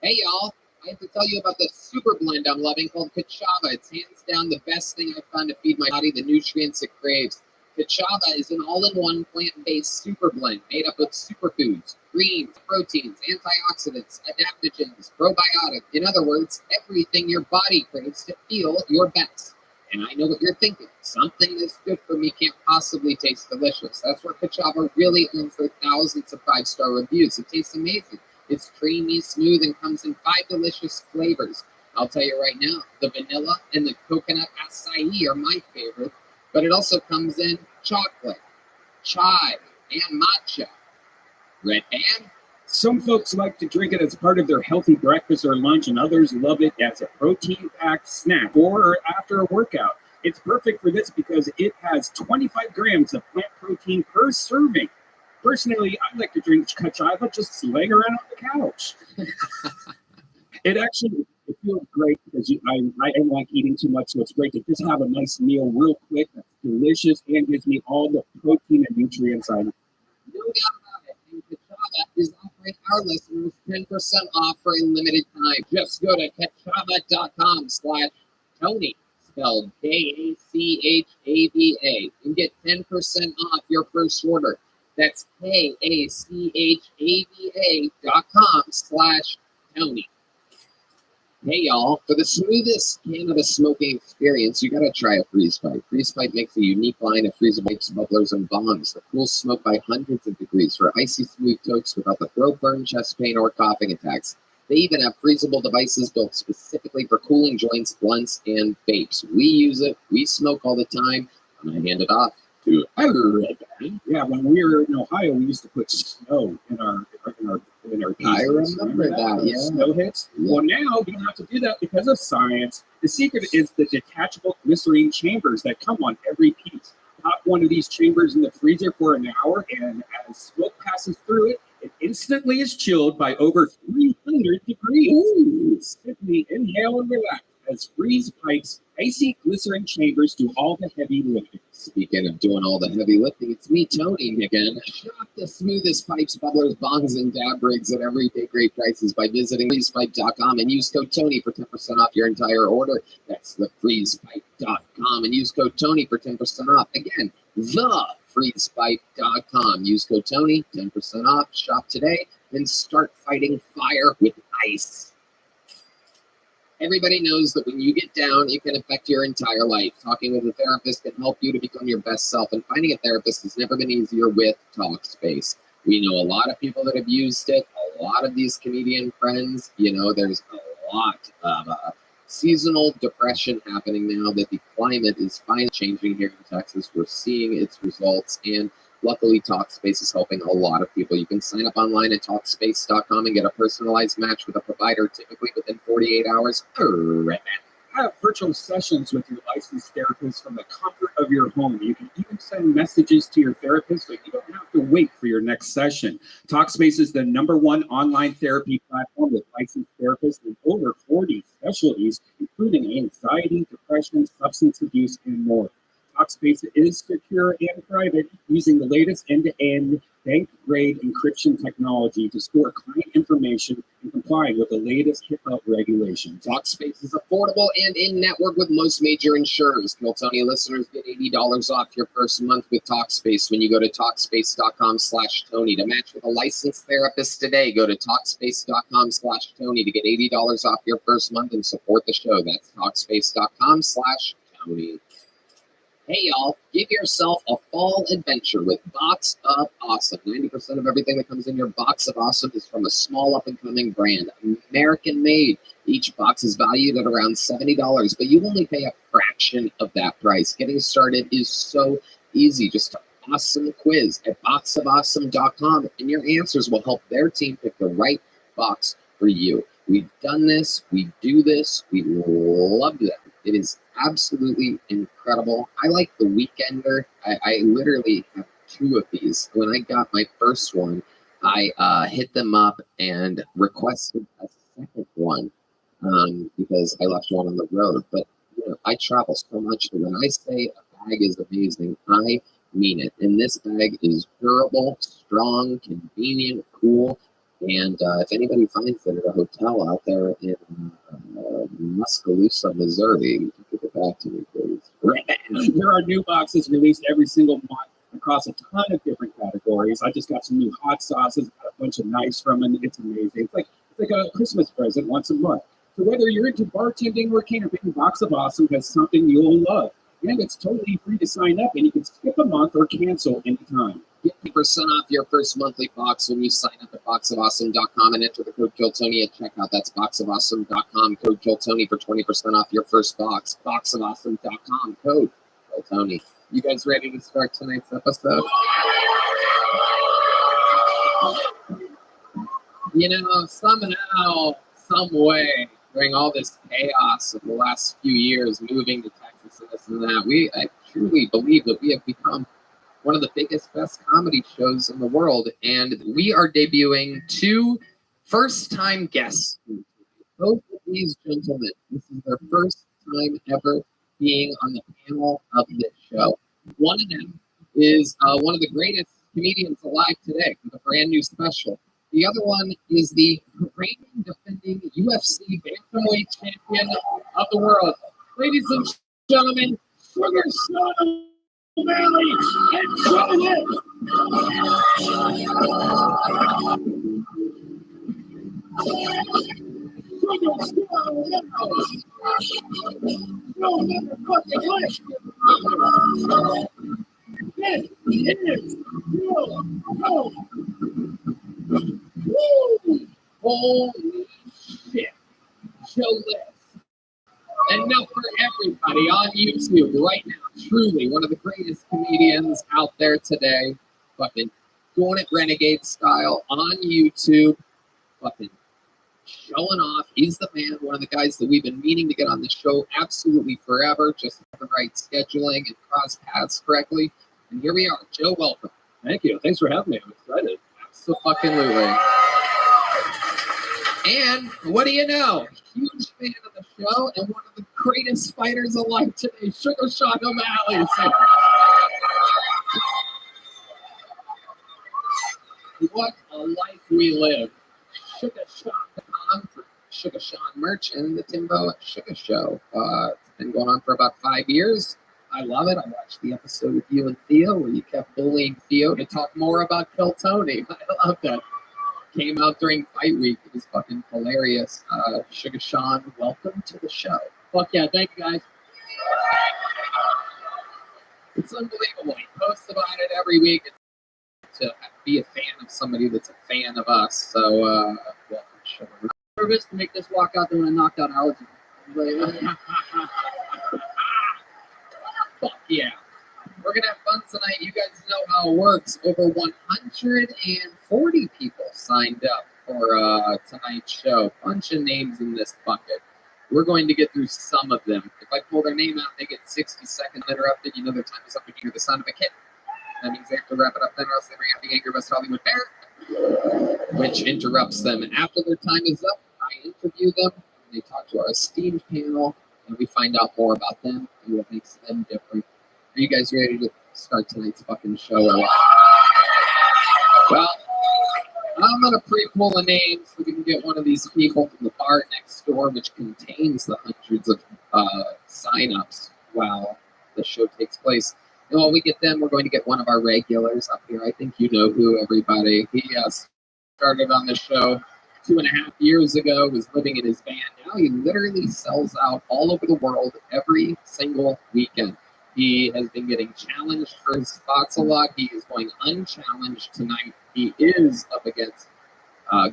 Hey, y'all. I have to tell you about the super blend I'm loving called Kachava. It's hands down the best thing I've found to feed my body the nutrients it craves. Kachava is an all-in-one plant-based super blend made up of superfoods, greens, proteins, antioxidants, adaptogens, probiotics. In other words, everything your body craves to feel your best. And I know what you're thinking. Something that's good for me can't possibly taste delicious. That's where Kachava really earns their thousands of five-star reviews. It tastes amazing. It's creamy, smooth, and comes in 5 delicious flavors. I'll tell you right now, the vanilla and the coconut acai are my favorite, but it also comes in chocolate, chai, and matcha. Red Band? Some folks like to drink it as part of their healthy breakfast or lunch, and others love it as a protein-packed snack or after a workout. It's perfect for this because it has 25 grams of plant protein per serving. Personally, I like to drink Kachava just laying around on the couch. It feels great because I don't like eating too much, so it's great to just have a nice meal real quick that's delicious and gives me all the protein and nutrients I need. No doubt about it. And Kachava is offering our listeners 10% off for a limited time. Just go to kachava.com/Tony, spelled Kachava, and get 10% off your first order. That's kachava.com/Tony. Hey y'all, for the smoothest cannabis smoking experience, you gotta try a Freeze Pipe. Freeze Pipe makes a unique line of freezable pipes, bubblers, and bongs that cool smoke by hundreds of degrees for icy smooth totes without the throat burn, chest pain, or coughing attacks. They even have freezable devices built specifically for cooling joints, blunts, and vapes. We use it, we smoke all the time, and I hand it off to Red Band. Yeah, when we were in Ohio, we used to put snow in our I remember that, yeah. Snow hits. Yeah. Well, now you don't have to do that because of science. The secret is the detachable glycerine chambers that come on every piece. Pop one of these chambers in the freezer for an hour, and as smoke passes through it, it instantly is chilled by over 300 degrees. Ooh. Simply inhale and relax as Freeze Pipe's icy glycerin chambers do all the heavy lifting. Speaking of doing all the heavy lifting, it's me, Tony, again. Shop the smoothest pipes, bubblers, bongs, and dab rigs at everyday great prices by visiting freezepipe.com and use code Tony for 10% off your entire order. That's the freezepipe.com and use code Tony for 10% off. Again, the freezepipe.com. Use code Tony, 10% off. Shop today and start fighting fire with ice. Everybody knows that when you get down, it can affect your entire life. Talking with a therapist can help you to become your best self, and finding a therapist has never been easier with TalkSpace. We know a lot of people that have used it, a lot of these comedian friends. You know, there's a lot of seasonal depression happening now that the climate is finally changing here in Texas. We're seeing its results, and luckily, TalkSpace is helping a lot of people. You can sign up online at TalkSpace.com and get a personalized match with a provider, typically within 48 hours. Have virtual sessions with your licensed therapist from the comfort of your home. You can even send messages to your therapist, so you don't have to wait for your next session. TalkSpace is the #1 online therapy platform with licensed therapists in over 40 specialties, including anxiety, depression, substance abuse, and more. TalkSpace is secure and private, using the latest end-to-end bank-grade encryption technology to store client information and complying with the latest HIPAA regulations. TalkSpace is affordable and in-network with most major insurers. Tony listeners get $80 off your first month with TalkSpace when you go to TalkSpace.com/Tony. To match with a licensed therapist today, go to TalkSpace.com/Tony to get $80 off your first month and support the show. That's TalkSpace.com/Tony. Hey y'all, give yourself a fall adventure with Box of Awesome. 90% of everything that comes in your Box of Awesome is from a small up-and-coming brand, American-made. Each box is valued at around $70, but you only pay a fraction of that price. Getting started is so easy. Just an awesome quiz at boxofawesome.com, and your answers will help their team pick the right box for you. We've done this. We do this. We love them. It is absolutely incredible. I like the Weekender. I literally have 2 of these. When I got my first one, I hit them up and requested a second one because I left one on the road. But I travel so much that when I say a bag is amazing, I mean it. And this bag is durable, strong, convenient, cool. And if anybody finds it at a hotel out there in Muscaloosa, Missouri, give it back to me, please. There are new boxes released every single month across a ton of different categories. I just got some new hot sauces, got a bunch of knives from them. It's amazing. It's like a Christmas present once a month. So whether you're into bartending or camping, Box of Awesome has something you'll love. And it's totally free to sign up, and you can skip a month or cancel anytime. Get 50% off your first monthly box when you sign up at boxofawesome.com and enter the code JOELTONY at checkout. That's boxofawesome.com, code JOELTONY for 20% off your first box. Boxofawesome.com, code JOELTONY. You guys ready to start tonight's episode? Somehow, some way, during all this chaos of the last few years, moving to Texas and this and that, I truly believe that we have become one of the biggest, best comedy shows in the world, and we are debuting 2 first-time guests. Both of these gentlemen, this is their first time ever being on the panel of this show. One of them is one of the greatest comedians alive today with a brand new special. The other one is the reigning defending UFC bantamweight champion of the world. Ladies and gentlemen, Sugar Sean O'Malley and Joe Litt. Holy shit, Joe Litt. And now for everybody on YouTube right now, truly one of the greatest comedians out there today, fucking doing it renegade style on YouTube, fucking showing off. He's the man, one of the guys that we've been meaning to get on the show absolutely forever, just have the right scheduling and cross paths correctly. And here we are. Joe, welcome. Thank you. Thanks for having me. I'm excited. Absolutely. And what do you know? Huge fan of the show and one of the greatest fighters alive today, Sugar Sean O'Malley. What a life we live. SugarSean.com for Sugar Sean merch and the Timbo Sugar Show. It's been going on for about 5 years. I love it. I watched the episode with you and Theo where you kept bullying Theo to talk more about Kill Tony. I love that. Came out during fight week. It was fucking hilarious. Sugar Sean, welcome to the show. Fuck yeah, thank you guys. It's unbelievable. He posts about it every week. To be a fan of somebody that's a fan of us. So, welcome, Sugar. I'm nervous to make this walk out there when I knocked out allergy. Fuck yeah. We're going to have fun tonight. You guys know how it works. Over 140 people signed up for tonight's show. Bunch of names in this bucket. We're going to get through some of them. If I pull their name out, they get 60 seconds interrupted. You know their time is up when you hear the sound of a kid. That means they have to wrap it up then, or else they bring out the Angry West Hollywood Bear, which interrupts them. After their time is up, I interview them. They talk to our esteemed panel, and we find out more about them and what makes them different. Are you guys ready to start tonight's fucking show? Well, I'm going to pre-pull a name so we can get one of these people from the bar next door, which contains the hundreds of sign-ups while the show takes place. And while we get them, we're going to get one of our regulars up here. I think you know who, everybody. He started on the show 2.5 years ago, was living in his van. Now he literally sells out all over the world every single weekend. He has been getting challenged for his spots a lot. He is going unchallenged tonight. He is up against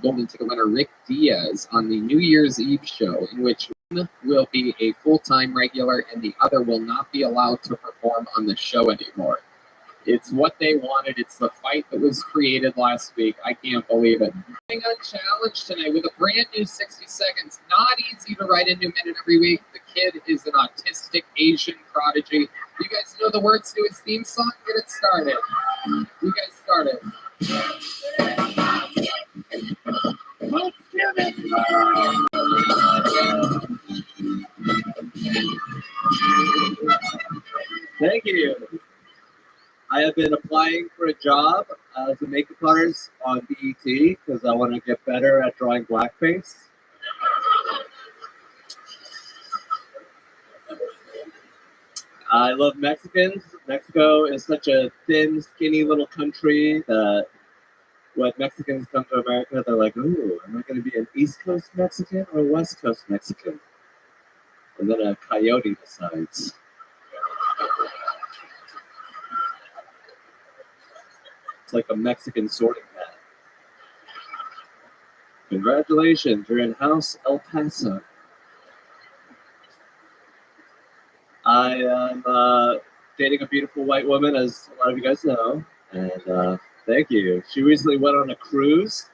golden ticket winner Rick Diaz on the New Year's Eve show, in which one will be a full-time regular and the other will not be allowed to perform on the show anymore. It's what they wanted. It's the fight that was created last week. I can't believe it. A challenge today with a brand new 60 seconds. Not easy to write a new minute every week. The kid is an autistic Asian prodigy. You guys know the words to his theme song? Get it started. You guys started. Let's get it. Thank you. I have been applying for a job as a makeup artist on BET because I want to get better at drawing blackface. I love Mexicans. Mexico is such a thin, skinny little country that when Mexicans come to America, they're like, ooh, am I going to be an East Coast Mexican or a West Coast Mexican? And then a coyote decides. It's like a Mexican sorting hat. Congratulations, you're in House El Paso. I am dating a beautiful white woman, as a lot of you guys know, and thank you. She recently went on a cruise,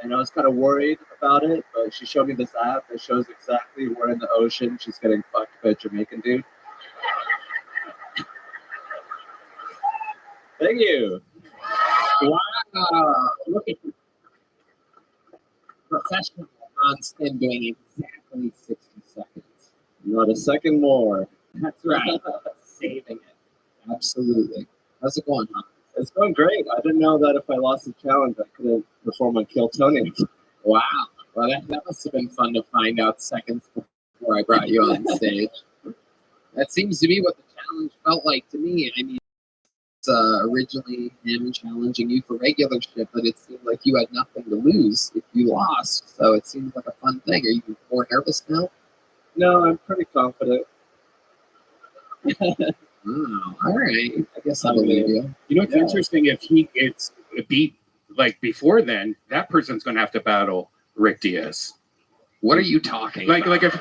and I was kind of worried about it, but she showed me this app that shows exactly where in the ocean she's getting fucked by a Jamaican dude. Thank you. Wow. Look at you. Professional on-spin doing exactly 60 seconds. Not a second more. That's right. Saving it. Absolutely. How's it going, huh? It's going great. I didn't know that if I lost the challenge, I couldn't perform on Kill Tony. Wow. Well, that must have been fun to find out seconds before I brought you on stage. That seems to be what the challenge felt like to me. I mean, it's originally him challenging you for regularship, but it seemed like you had nothing to lose if you lost. So it seems like a fun thing. Are you more nervous now? No, I'm pretty confident. Oh, all right. I guess I believe you. You know, it's interesting if he gets beat like before then, that person's going to have to battle Rick Diaz. What are you talking about? Like if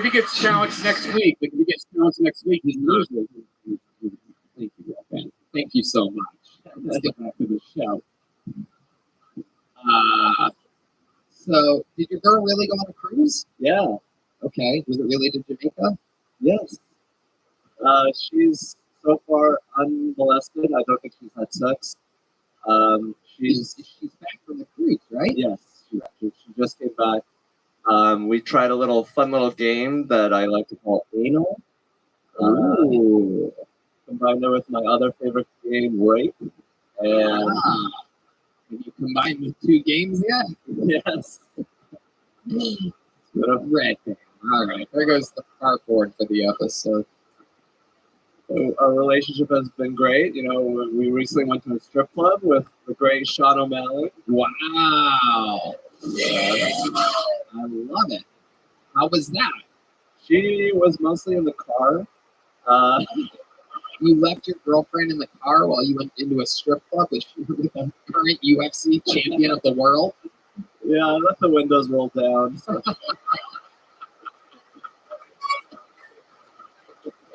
he gets challenged next week, he's losing. Thank you, Ben. Thank you so much. Let's get back to the show. So, did your girl really go on a cruise? Yeah. Okay. Was it really to Jamaica? Yes. She's so far unmolested. I don't think she's had sex. She's back from the cruise, right? Yes. She just came back. We tried a fun little game that I like to call anal. Ooh. Combined it with my other favorite game, rape. And have you combined the two games yet? Yes. Red. All right. There goes the cardboard for the episode. So our relationship has been great. You know, we recently went to a strip club with the great Sean O'Malley. Wow. Yeah. I love it. How was that? She was mostly in the car. You left your girlfriend in the car while you went into a strip club with the current UFC champion of the world? Yeah, I let the windows roll down. So.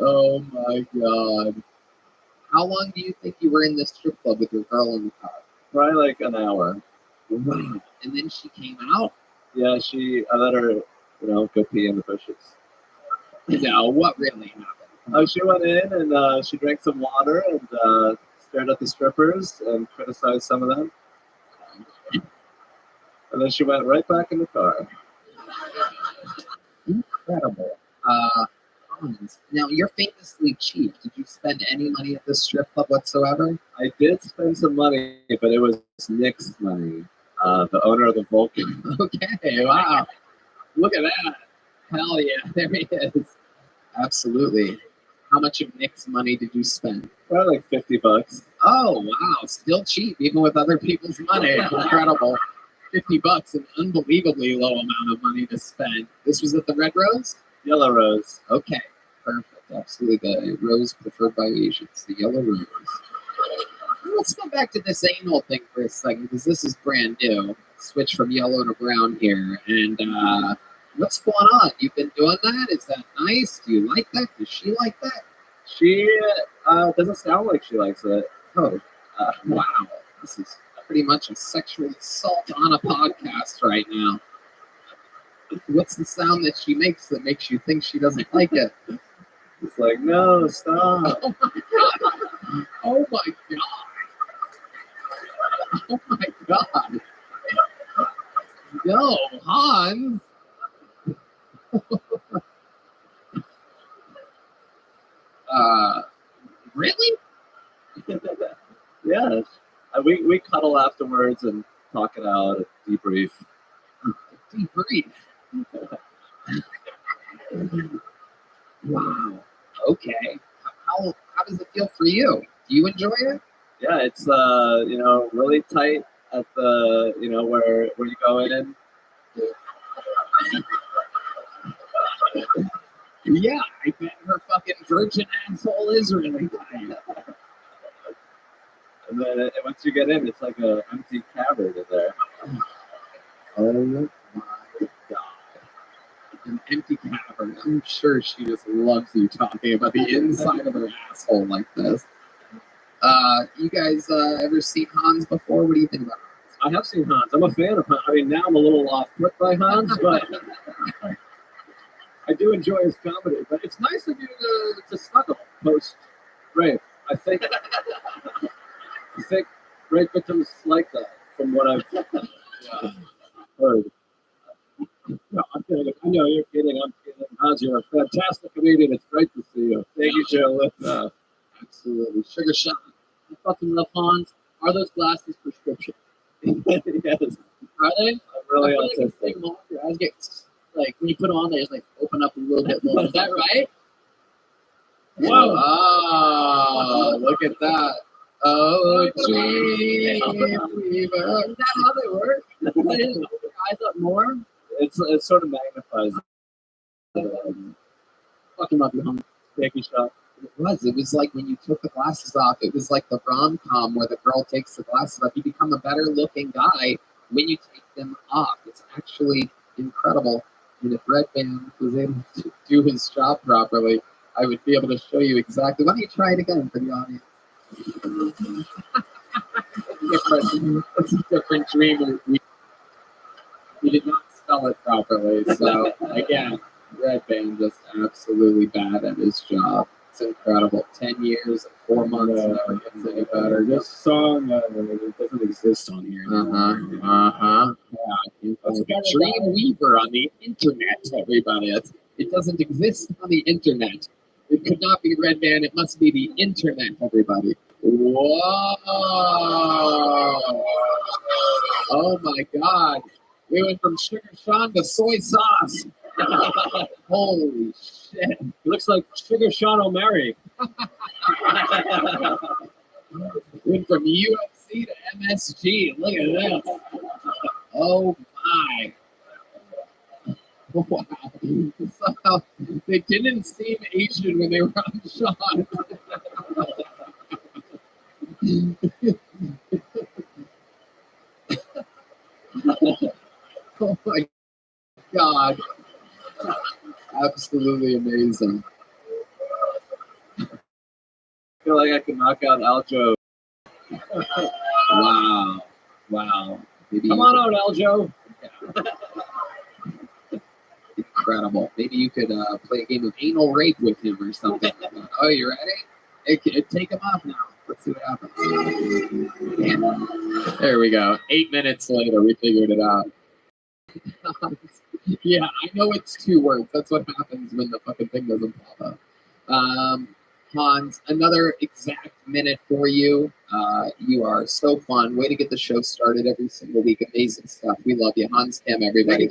Oh my God. How long do you think you were in this strip club with your girl in the car? Probably like an hour. Wow. And then she came out? Yeah, I let her, go pee in the bushes. No, what really happened? She went in and she drank some water and stared at the strippers and criticized some of them. And then she went right back in the car. Incredible. Now, you're famously cheap. Did you spend any money at this strip club whatsoever? I did spend some money, but it was Nick's money, the owner of the Vulcan. Okay, wow. Look at that. Hell yeah, there he is. Absolutely. How much of Nick's money did you spend? Probably like $50. Oh, wow. Still cheap, even with other people's money. Incredible. $50, an unbelievably low amount of money to spend. This was at the Red Rose? Yellow Rose. Okay, perfect. Absolutely. The rose preferred by Asians, the yellow rose. let's go back to this anal thing for a second, because this is brand new. Switch from yellow to brown here. And what's going on? You've been doing that? Is that nice? Do you like that? Does she like that? She doesn't sound like she likes it. Oh, wow. This is pretty much a sexual assault on a podcast right now. What's the sound that she makes that makes you think she doesn't like it? It's like, no, stop. Oh my god. Oh my god. No, Han. Really? Yes. We cuddle afterwards and talk it out, debrief. Debrief. Wow. Okay. How does it feel for you? Do you enjoy it? Yeah, it's really tight at the where you go in. Yeah, I bet her fucking virgin asshole is really tight. And then once you get in, it's like an empty cavern in there. Oh my god. An empty cavern. I'm sure she just loves you talking about the inside of her asshole like this. You guys ever seen Hans before? What do you think about Hans? I have seen Hans. I'm a fan of Hans. I mean, now I'm a little off put by Hans, but I do enjoy his comedy. But it's nice of you to snuggle post rape. I think rape victims like that, from what I've heard. No, I'm kidding. I know you're kidding. I'm kidding. Hans, you're a fantastic comedian. It's great to see you. Thank you, Joe. Absolutely. Sugar shot. I fucking love Hans. Are those glasses prescription? Yes. Are they? I'm really I feel like if you autistic. take them off, your eyes get like when you put them on, they just like open up a little bit more. Is that right? Whoa! Oh, look at that! Oh, gee, Is that how they work? They just open your eyes up more. It sort of magnifies. Fucking love you, Hans. Thank you, Sean. It was like when you took the glasses off. It was like the rom-com where the girl takes the glasses off. You become a better-looking guy when you take them off. It's actually incredible. And if Red Band was able to do his job properly, I would be able to show you exactly. Why don't you try it again for the audience? It's a different dream. We did not spell it properly. So, again, Red Band just absolutely bad at his job. It's incredible. 10 years, 4 months, never gets any better. This song it doesn't exist on here. Yeah, it's like a dream weaver on the internet, everybody. It doesn't exist on the internet. It could not be Red Band. It must be the internet, everybody. Whoa! Oh my God! We went from Sugar Sean to soy sauce. Holy shit! He looks like Sugar Sean O'Malley. Went from UFC to MSG. Look at this. Oh my. Wow. So, they didn't seem Asian when they were on Sean. Oh my God. Absolutely amazing. I feel like I can knock out Aljo. Wow. Wow. Maybe Come on out, Aljo. Incredible. Maybe you could play a game of anal rape with him or something. Oh, you ready? Take him off now. Let's see what happens. Yeah. There we go. 8 minutes later, we figured it out. Yeah, I know it's 2 words. That's what happens when the fucking thing doesn't pop up. Hans, another exact minute for you. You are so fun. Way to get the show started every single week. Amazing stuff. We love you. Hans Kim, everybody.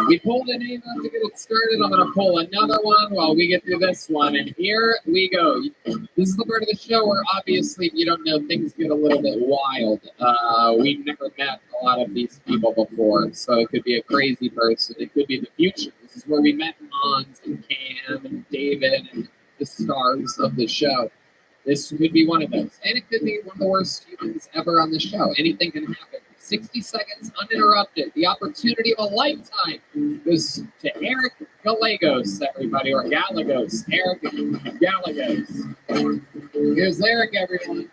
We pulled a name out to get it started. I'm going to pull another one while we get through this one. And here we go. This is the part of the show where obviously, if you don't know, things get a little bit wild. We've never met a lot of these people before. So it could be a crazy person. It could be the future. This is where we met Hans and Cam and David and the stars of the show. This could be one of those. And it could be one of the worst humans ever on the show. Anything can happen. 60 seconds uninterrupted. The opportunity of a lifetime goes to Eric Gallegos, everybody, or Gallegos. Eric Gallegos. Here's Eric, everyone.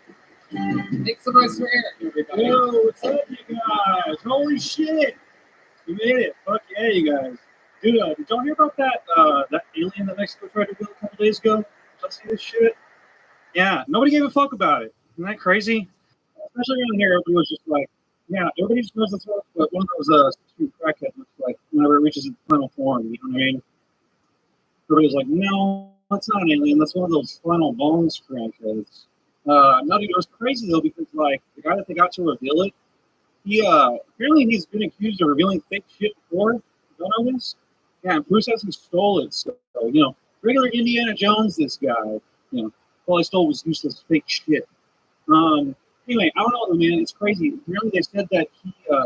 Make some noise for Eric, everybody. Yo, what's up, you guys? Holy shit! You made it. Fuck yeah, you guys. Dude, did y'all hear about that that alien that Mexico tried to build a couple days ago? Did y'all see this shit? Yeah, nobody gave a fuck about it. Isn't that crazy? Especially around here, everybody was just like, yeah, everybody just knows that's what one of those street crackheads looks like whenever it reaches its final form, you know what I mean? Everybody's like, no, that's not an alien, that's one of those final bones crackheads. No, dude, it was crazy though, because like the guy that they got to reveal it, he apparently he's been accused of revealing fake shit before. You don't know this? Yeah, and Bruce hasn't stole it, so you know, regular Indiana Jones, this guy, you know, all I stole was useless fake shit. Anyway, I don't know, man, it's crazy. Apparently they said that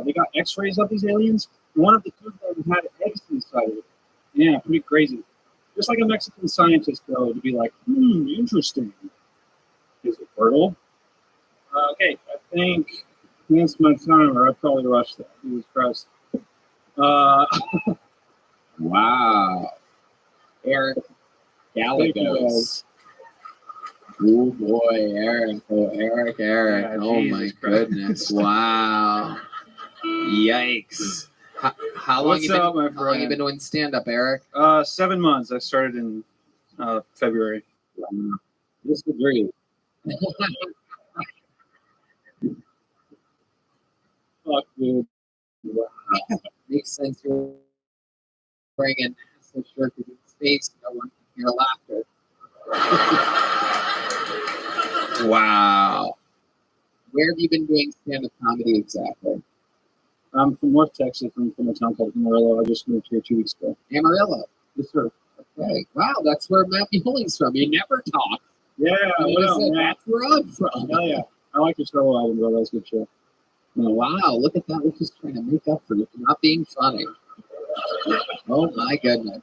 they got X-rays of these aliens. One of the two of them had eggs inside of it. Yeah, pretty crazy. Just like a Mexican scientist, though, to be like, interesting. Is it fertile? Okay, I think that's my timer. I probably rushed that. He was pressed. Wow. Eric Gallegos. Oh boy, Eric. Oh, Eric. Yeah, oh Jesus my Christ. goodness. Wow. Yikes. How long What's you been, up, my how long you friend? been doing stand-up, Eric? 7 months. I started in February. This is great. Fuck, dude. Wow. Makes sense. You're wearing a NASA shirt with your face. No one can hear laughter. Wow. Where have you been doing stand-up comedy exactly? I'm from North Texas. I'm from a town called Amarillo. I just moved here 2 weeks ago. Amarillo. Yes, sir. Okay. Wow, that's where Matthew Holling's from. You never talk. Yeah, what up, man? That's where I'm from. Oh, yeah. I like your solo album, bro. That was a good show. Wow, look at that. We're just trying to make up for not being funny. Oh, my goodness.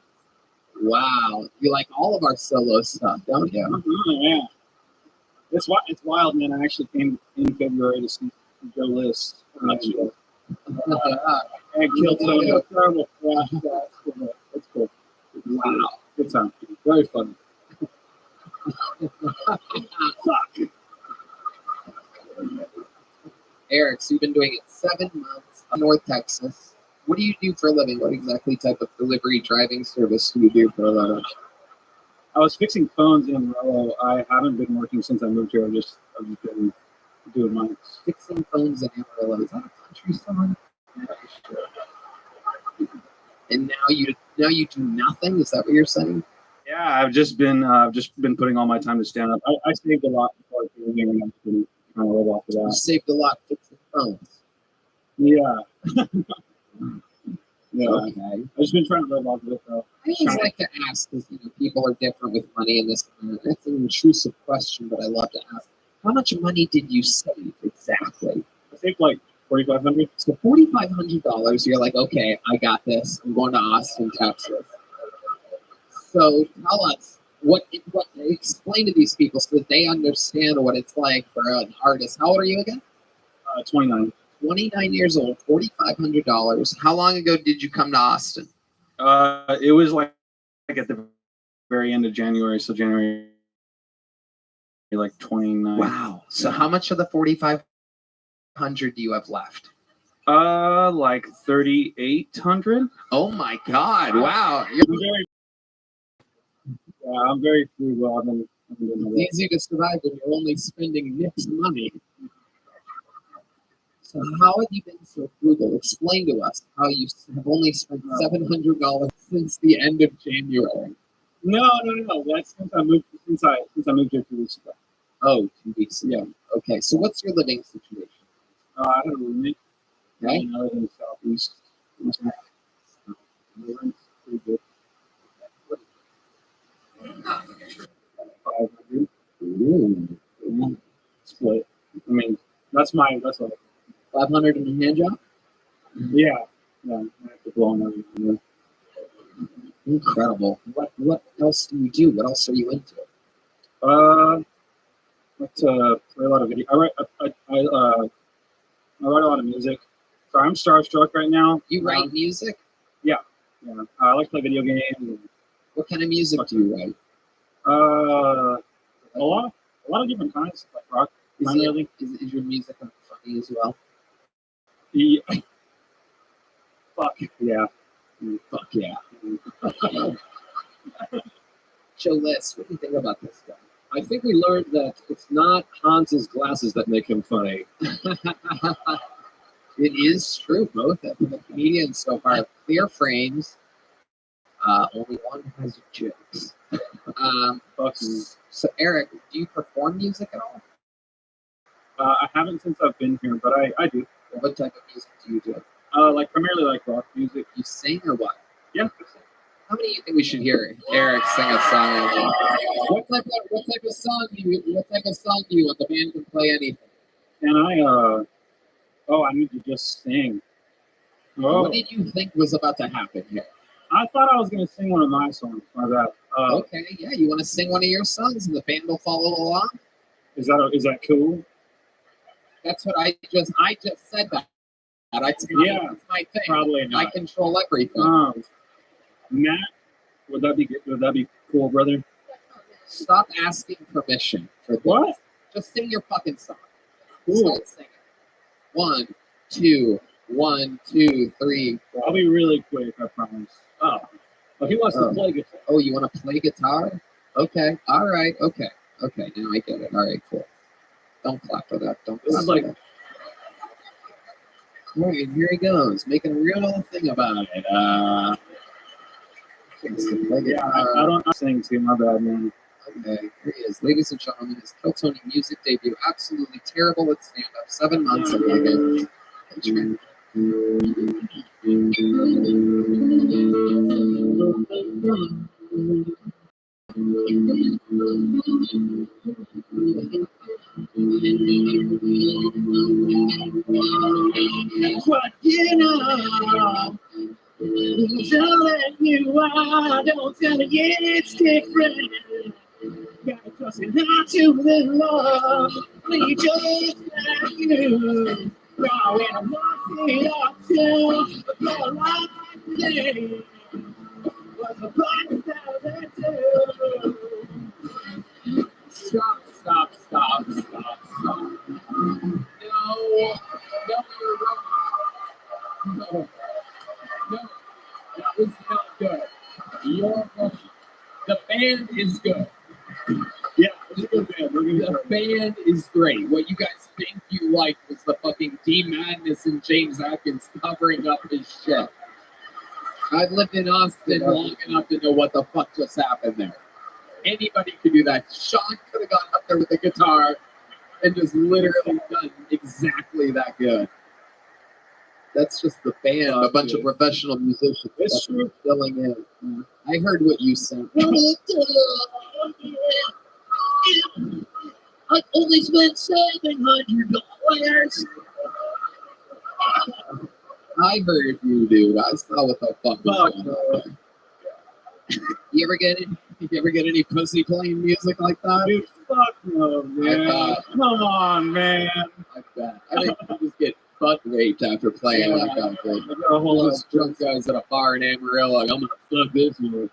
Wow. You like all of our solo stuff, don't you? Yeah. It's wild, man. I actually came in February to see Joe List. And killed some incredible flashbacks. That's cool. Wow. Good time. Very fun. Fuck. Eric, so you've been doing it 7 months in North Texas. What do you do for a living? What exactly type of delivery driving service do you do for a living? I was fixing phones in Amarillo. I haven't been working since I moved here. I've just been doing mine. Fixing phones in Amarillo. Is that a country song? And now you do nothing? Is that what you're saying? Yeah, I've just been putting all my time to stand up. I saved a lot before I came here, and I'm just been trying to live off of You that. saved a lot fixing phones. Yeah. Yeah. Okay. I've just been trying to live off of it, though. I always like to ask, because people are different with money in this. That's an intrusive question, but I love to ask. How much money did you save exactly? I saved like $4,500. So $4,500. You're like, okay, I got this. I'm going to Austin, Texas. So tell us explain to these people so that they understand what it's like for an artist. How old are you again? 29. 29 years old. $4,500. How long ago did you come to Austin? It was like at the very end of January, so January like 29. Wow. So how much of the $4,500 do you have left? Like 3,800. Oh my God! Wow. I'm very frugal. It's easy to survive when you're only spending Nick's money. So how have you been so frugal? Explain to us how you have only spent $700 since the end of January. No. That's since I moved here 2 weeks ago. Oh, 2 weeks ago. Okay. So what's your living situation? I had a roommate. Okay. I live in the southeast. Pretty good. 500. Ooh. Split. I mean, that's like 500 in a hand job? Yeah. I have to blow on everything. Incredible. What else do you do? What else are you into? like to play a lot of video. I write a lot of music. So I'm starstruck right now. You write music? Yeah. I like to play video games. And, what kind of music do you write? A lot of different kinds, like rock. Is your music funny as well? Yeah. Fuck yeah. Fuck yeah. Joe Liss, what do you think about this guy? I think we learned that it's not Hans's glasses that make him funny. It is true. Both of the comedians so far have clear frames. Only one has jokes. So, Eric, do you perform music at all? I haven't since I've been here, but I do. What type of music do you do? Like primarily like rock music. You sing or what? Yeah. How many do you think we should hear Eric sing a song? What type of song do you want? The band can play anything. And I need to just sing. What did you think was about to happen here? I thought I was going to sing one of my songs. My bad. Okay, yeah, you want to sing one of your songs and the band will follow along? Is that cool? That's what I just said that. That's my thing. Probably not. I control everything. Matt, would that be cool, brother? Stop asking permission for this. What? Just sing your fucking song. Cool. Start singing. 1, 2, 1, 2, 3, 4. I'll be really quick, I promise. Oh, he wants to play guitar. Oh, you want to play guitar? Okay. All right. Okay. Now I get it. All right. Cool. Don't clap for that. All right, here he goes, making a real thing about it. I don't sing too. My bad, man. Okay, here he is, ladies and gentlemen. His Kill Tony music debut. Absolutely terrible at stand-up. 7 months ago. What you know, telling you I don't tell you it's different. Gotta trust it not to the Lord, we just like you. Growing a market up to the life today was a black thousand. Stop. No, you're wrong. No, that was not good. You're wrong. The band is good. Yeah, it's a good band. The band is great. What you guys think you like was the fucking D Madness and James Atkins covering up his shit. I've lived in Austin long enough to know what the fuck just happened there. Anybody could do that. Sean could have gone up there with the guitar and just literally done exactly that good. That's just the band, a bunch of professional musicians. It's true. Filling in. I heard what you said. I only spent $700. I heard you, dude. I saw what the fuck was going on. You ever get any pussy playing music like that? Dude, fuck no, man. Come on, man. Like that. I think you just get butt raped after playing that kind of thing. All those drunk guys at a bar in Amarillo, like, I'm gonna fuck this one.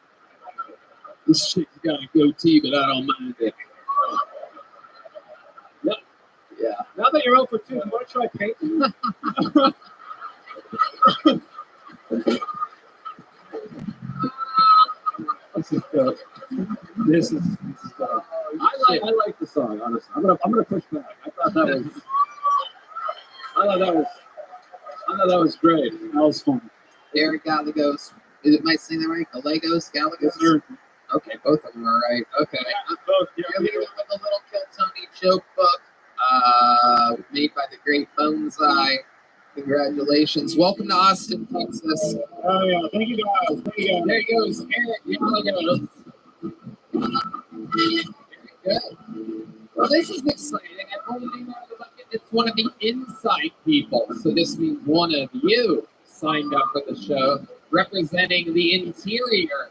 This chick's got a goatee, but I don't mind it. Yep. Yeah. Now that you're 0 for 2, you want to try painting? This is I like the song, honestly. I'm gonna push back. I thought that was great. That was fun. Eric Gallegos. Am I saying that right? Gallegos? Yes, sir. Okay, both of them are right. Okay. Both, yeah. You're leaving with a little Kill Tony joke book made by the great Bonsai. Congratulations. Welcome to Austin, Texas. Oh, yeah. Thank you, guys. There he goes. Eric Gallegos. Very good. Well, this is exciting. I've only known about it. It's one of the inside people. So this means one of you signed up for the show, representing the interior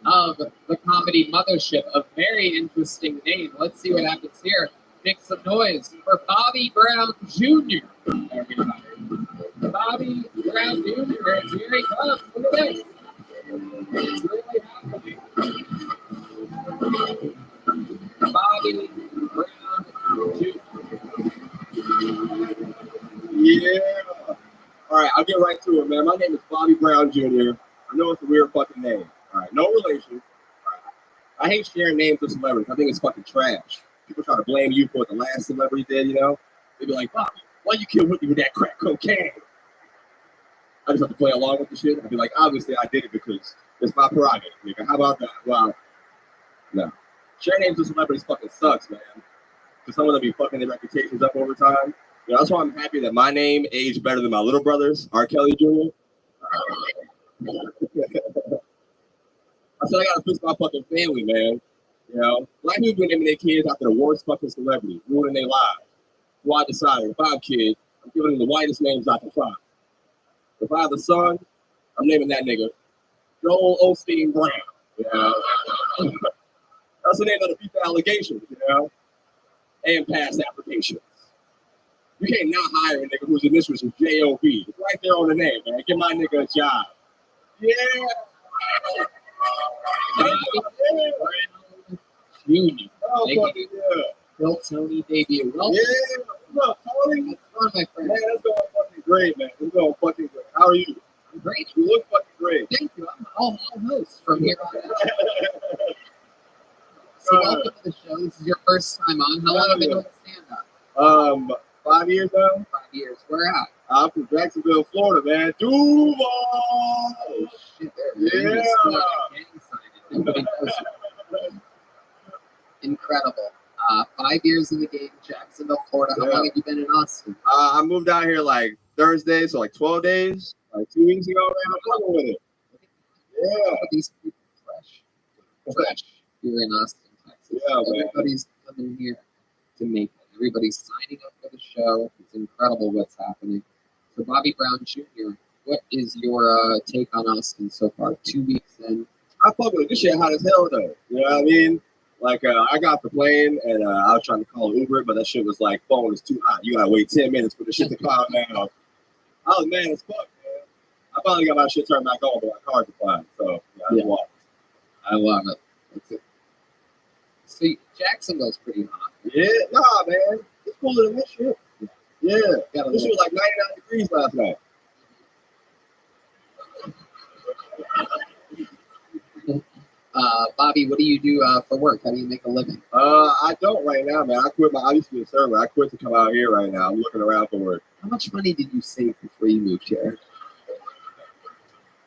of the comedy mothership. A very interesting name. Let's see what happens here. Make some noise for Bobby Brown Jr. Everybody. Bobby Brown Jr. And here he comes. Look at this. It's really happening. Bobby Brown Jr. Yeah. All right, I'll get right to it, man. My name is Bobby Brown Jr. I know it's a weird fucking name. All right, no relation. All right. I hate sharing names with celebrities. I think it's fucking trash. People try to blame you for what the last celebrity did, you know? They be like, Bobby, why you kill Whitney with that crack cocaine? I just have to play along with the shit. I'd be like, obviously I did it because it's my prerogative, nigga. How about that? Well, no. Sharing names with celebrities fucking sucks, man. Because some of them be fucking their reputations up over time. You know, that's why I'm happy that my name aged better than my little brother's, R. Kelly Jr. I said I gotta fix my fucking family, man. You know, black people naming their kids after the worst fucking celebrity, ruining their lives. So I decided if I have a kid, I'm giving them the whitest names I can find. If I have a son, I'm naming that nigga Joel Osteen Brown. You know, that's the name of the people allegations. You know, and past applications. You can't not hire a nigga whose initials is J-O-B. It's right there on the name, man. Give my nigga a job. Yeah. Junior. Oh, fucking yeah. Bill Tony debut. Well, Yeah. What's up, Tony? one of my friends. Man, it's going fucking great, man. It's going fucking great. How are you? I'm great. You look fucking great. Thank you. I'm all host from here on out. So welcome to the show. This is your first time on. How long have you been doing stand-up? 5 years now. 5 years. Where at? I'm from Jacksonville, Florida, man. Duval. Oh shit! There. Yeah. Gang sign. Everybody knows it. Incredible. 5 years in the game, Jacksonville, Florida. How long have you been in Austin? I moved out here like Thursday, so like 12 days, like 2 weeks ago, man. I'm fucking with it. Yeah. These people fresh. You're in Austin, Texas. Yeah, man. Everybody's coming here to make it. Everybody's signing up for the show. It's incredible what's happening. So Bobby Brown Jr., what is your take on Austin so far? 2 weeks in. I fuck with it. This shit hot as hell, though. You know what I mean? Like, I got the plane, and I was trying to call Uber, but that shit was like, phone is too hot. You gotta wait 10 minutes for the shit to calm down. I was mad as fuck, man. I finally got my shit turned back on, but my car declined. So, yeah, I walked. I love it. That's it. See, Jacksonville's pretty hot. Yeah, nah, man. It's cooler than this shit. Yeah. This shit was like 99 degrees last night. Bobby, what do you do for work? How do you make a living? I don't right now, man. I used to be a server. I quit to come out here right now. I'm looking around for work. How much money did you save before you moved here?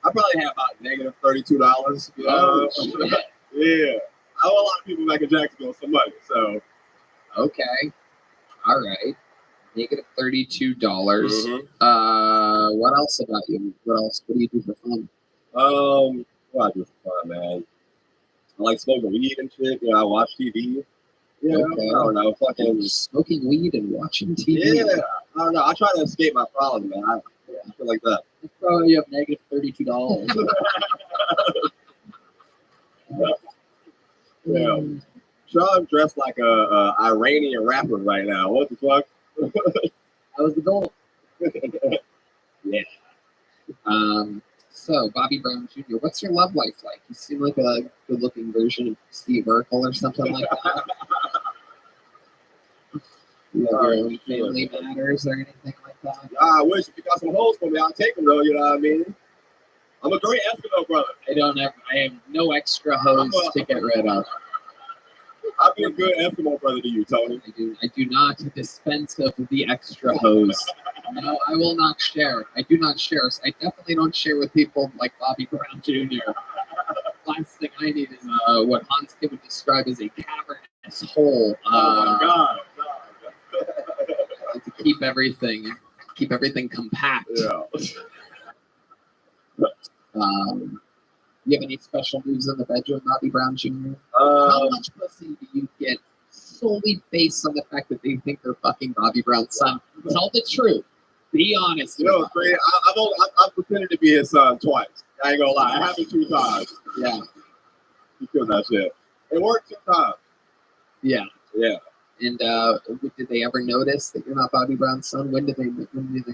I probably had about negative $32. You know? Oh, shit. Yeah. I owe a lot of people back in Jacksonville some money, so. Okay. All right. Negative $32. Mm-hmm. What else about you? What do you do for fun? What I do for fun, man. I like smoking weed and shit. You know, I watch TV. Yeah, Okay. I don't know. Fucking. Smoking weed and watching TV. Yeah. I don't know. I try to escape my problems, man. I feel like that. That's probably you have negative $32. Yeah. Sean dressed like a Iranian rapper right now. What the fuck? That was the goal. Yeah. So, Bobby Brown Jr., what's your love life like? You seem like a good-looking version of Steve Urkel or something like that. You have your own family matters or anything like that? I wish if you got some hoes for me, I'll take them though, you know what I mean? I'm a great Eskimo brother. I have no extra hose to get rid of. I'll be a good Eskimo brother to you, Tony. I do not dispense of the extra hose. No, I will not share. I do not share. I definitely don't share with people like Bobby Brown Jr. Last thing I need is what Hans Kim would describe as a cavernous hole. Oh my God. To keep everything compact. Yeah. You have any special moves in the bedroom, Bobby Brown Jr.? How much pussy do you get solely based on the fact that they think they're fucking Bobby Brown's son? Tell the truth. Be honest. You know, Craig, I've pretended to be his son twice. I ain't gonna lie. It happened 2 times. Yeah. He killed that shit. It worked 2 times. Yeah. Yeah. And did they ever notice that you're not Bobby Brown's son? When did they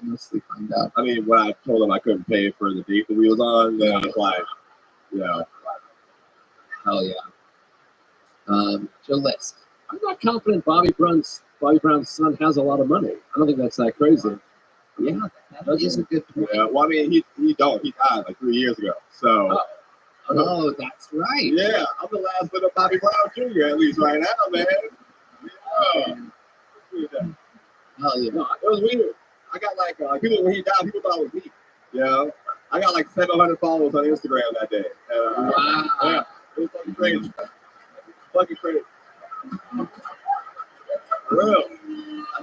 mostly find out? I mean, when I told him I couldn't pay for the date that we was on, then I was like, yeah. Hell yeah. Joe List. I'm not confident Bobby Brown's son has a lot of money. I don't think that's that crazy. Yeah, that is a good point. Yeah, well, I mean, he died like 3 years ago. So. Oh, that's right. Yeah, I'm the last bit of Bobby Brown Jr. at least right now, man. Yeah. Hell yeah. No, it was weird. I got like people when he died, people thought it was me. You know, I got like 700 followers on Instagram that day. Wow. Yeah, it was fucking crazy. Fucking crazy. For real.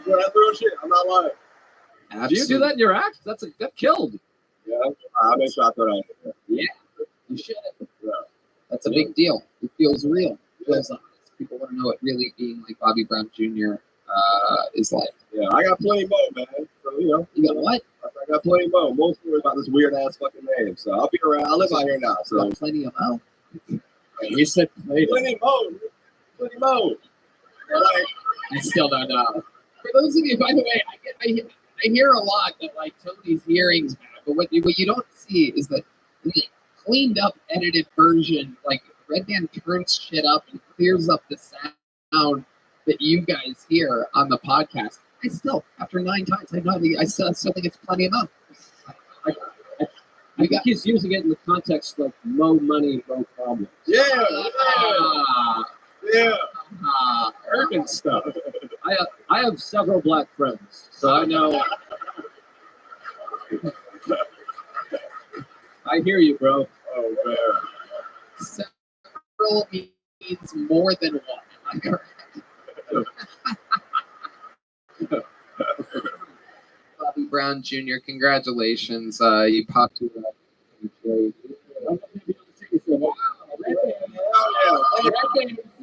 That's real shit. I'm not lying. Do you do that in your act? That killed. Yeah, I make sure I throw that in there. Yeah, you should. Yeah. That's a big deal. It feels real. It feels honest. People want to know what really being like Bobby Brown Jr. Is like. Yeah, I got plenty more, man. So, you know. You got what? I got plenty more. Most stories about this weird ass fucking name. So I'll be around. I live out here now. So plenty of mo. You said plenty more. Plenty more. Like, I still don't know. For those of you, by the way, I hear a lot that like Tony's hearing's bad, but what you don't see is that the cleaned up, edited version, like Redman turns shit up and clears up the sound that you guys hear on the podcast. I still, after 9 times, I still think it's plenty enough. I think he's using it in the context of no money, no problems. Yeah. Urban stuff. I have several black friends, so I know. I hear you, bro. Oh man. Several means more than one. Am I correct? Bobby Brown Jr., congratulations. You popped to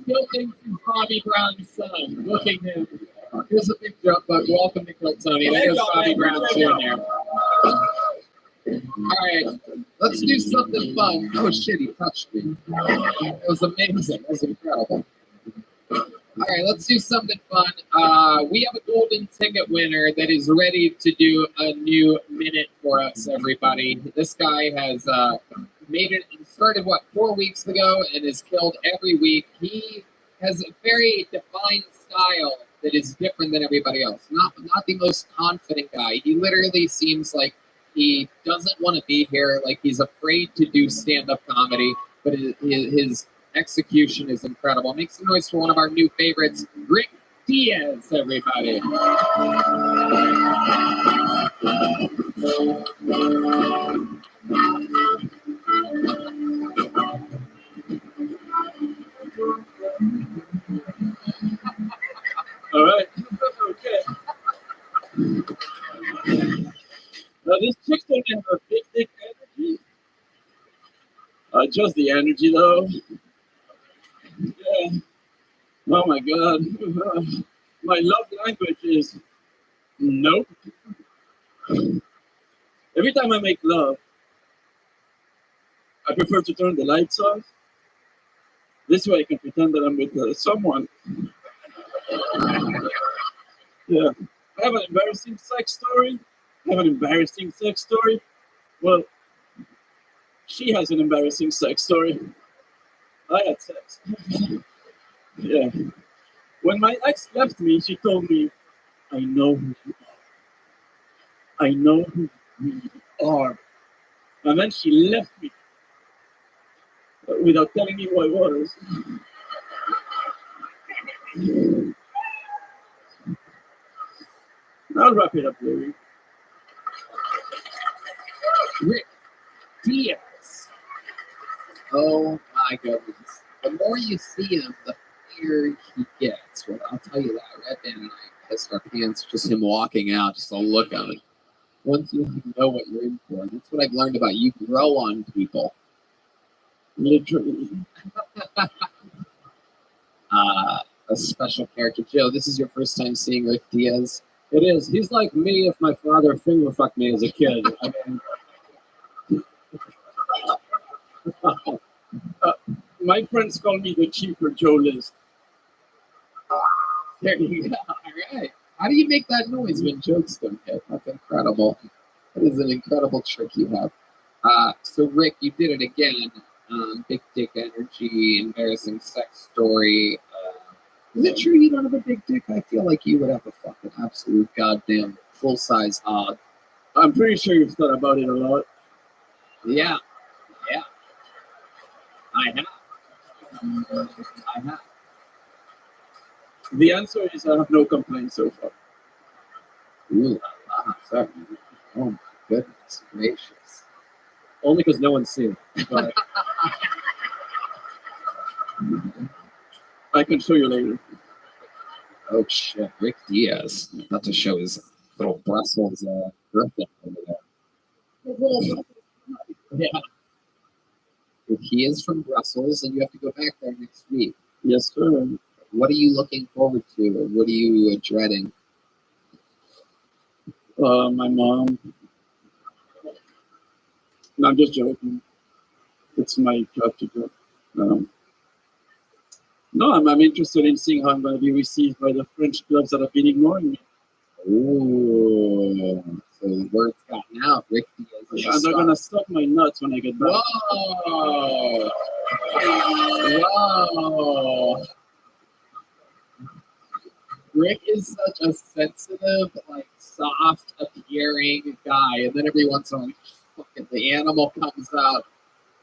still thinks he's Bobby Brown's son. Look at him. Here's a big joke, but welcome to Kill Tony. There's Bobby Brown Jr. All right, let's do something fun. Oh shit, he touched me. It was amazing. It was incredible. All right, let's do something fun. We have a golden ticket winner that is ready to do a new minute for us, everybody. This guy has made it, started 4 weeks ago and has killed every week. He has a very defined style that is different than everybody else. Not the most confident guy. He literally seems like he doesn't want to be here, like he's afraid to do stand-up comedy, but his execution is incredible. Make some noise for one of our new favorites, Rick Diaz, everybody. All right. Okay. Now, this chick don't have a big dick energy. Just the energy, though. Yeah. Oh, my God. My love language is nope. Every time I make love, I prefer to turn the lights off. This way I can pretend that I'm with someone. Yeah. I have an embarrassing sex story. Well, she has an embarrassing sex story. I had sex. Yeah. When my ex left me, she told me, I know who you are. I know who you are. And then she left me without telling me who I was. I'll wrap it up, Larry. Rick Diaz. Oh my goodness. The more you see him, the funnier he gets. Well, I'll tell you that. Redman and I pissed our pants just him walking out, just the look on it. Once you know what you're in for. That's what I've learned about you. Grow on people. Literally. A special character. Joe, this is your first time seeing Rick Diaz? It is. He's like me if my father finger fucked me as a kid. I mean, my friends call me the cheaper Joe List. There you go. All right. How do you make that noise when jokes don't hit? That's incredible. That is an incredible trick you have. So Rick, you did it again. Big dick energy, embarrassing sex story. Is it true you don't have a big dick? I feel like you would have a fucking absolute goddamn full-size hog. I'm pretty sure you've thought about it a lot. Yeah. I have. The answer is I have no complaints so far. Ooh, sorry. Oh my goodness gracious. Only because no one's seen it. But I can show you later. Oh shit, Rick Diaz about to show his little Brussels birthday over there. Yeah. He is from Brussels, and you have to go back there next week. Yes, sir. What are you looking forward to, or what are you dreading? My mom. No, I'm just joking. It's my job to go. No, I'm interested in seeing how I'm going to be received by the French clubs that have been ignoring me. Ooh, so the word's gotten out. Rick Diaz is And they're going to suck my nuts when I get back. Whoa! Whoa! Rick is such a sensitive, like, soft, appearing guy, and then every once in a while, fucking the animal comes out.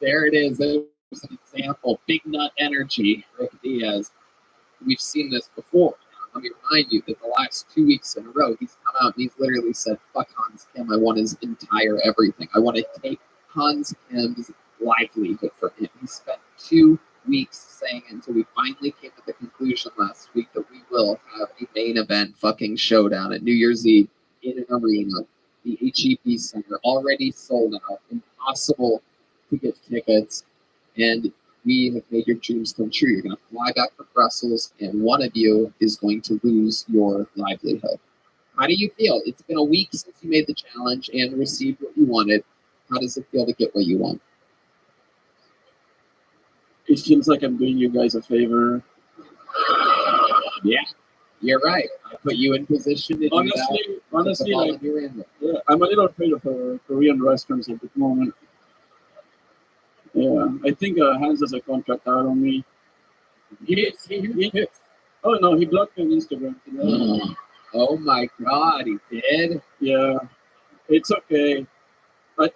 There it is. There's an example. Big nut energy, Rick Diaz. We've seen this before. Let me remind you that the last 2 weeks in a row, he's come out and he's literally said, fuck Hans Kim, I want his entire everything. I want to take Hans Kim's livelihood from him. He spent 2 weeks saying it until we finally came to the conclusion last week that we will have a main event fucking showdown at New Year's Eve in an arena. The HEP Center already sold out. Impossible to get tickets. And we have made your dreams come true. You're going to fly back from Brussels, and one of you is going to lose your livelihood. How do you feel? It's been a week since you made the challenge and received what you wanted. How does it feel to get what you want? It feels like I'm doing you guys a favor. Yeah, you're right. I put you in position to do that. Honestly, like, yeah, I'm a little afraid of Korean restaurants at the moment. Yeah, I think Hans has a contract out on me. Oh no, he blocked me on Instagram today. Oh my God, he did? Yeah, it's okay. At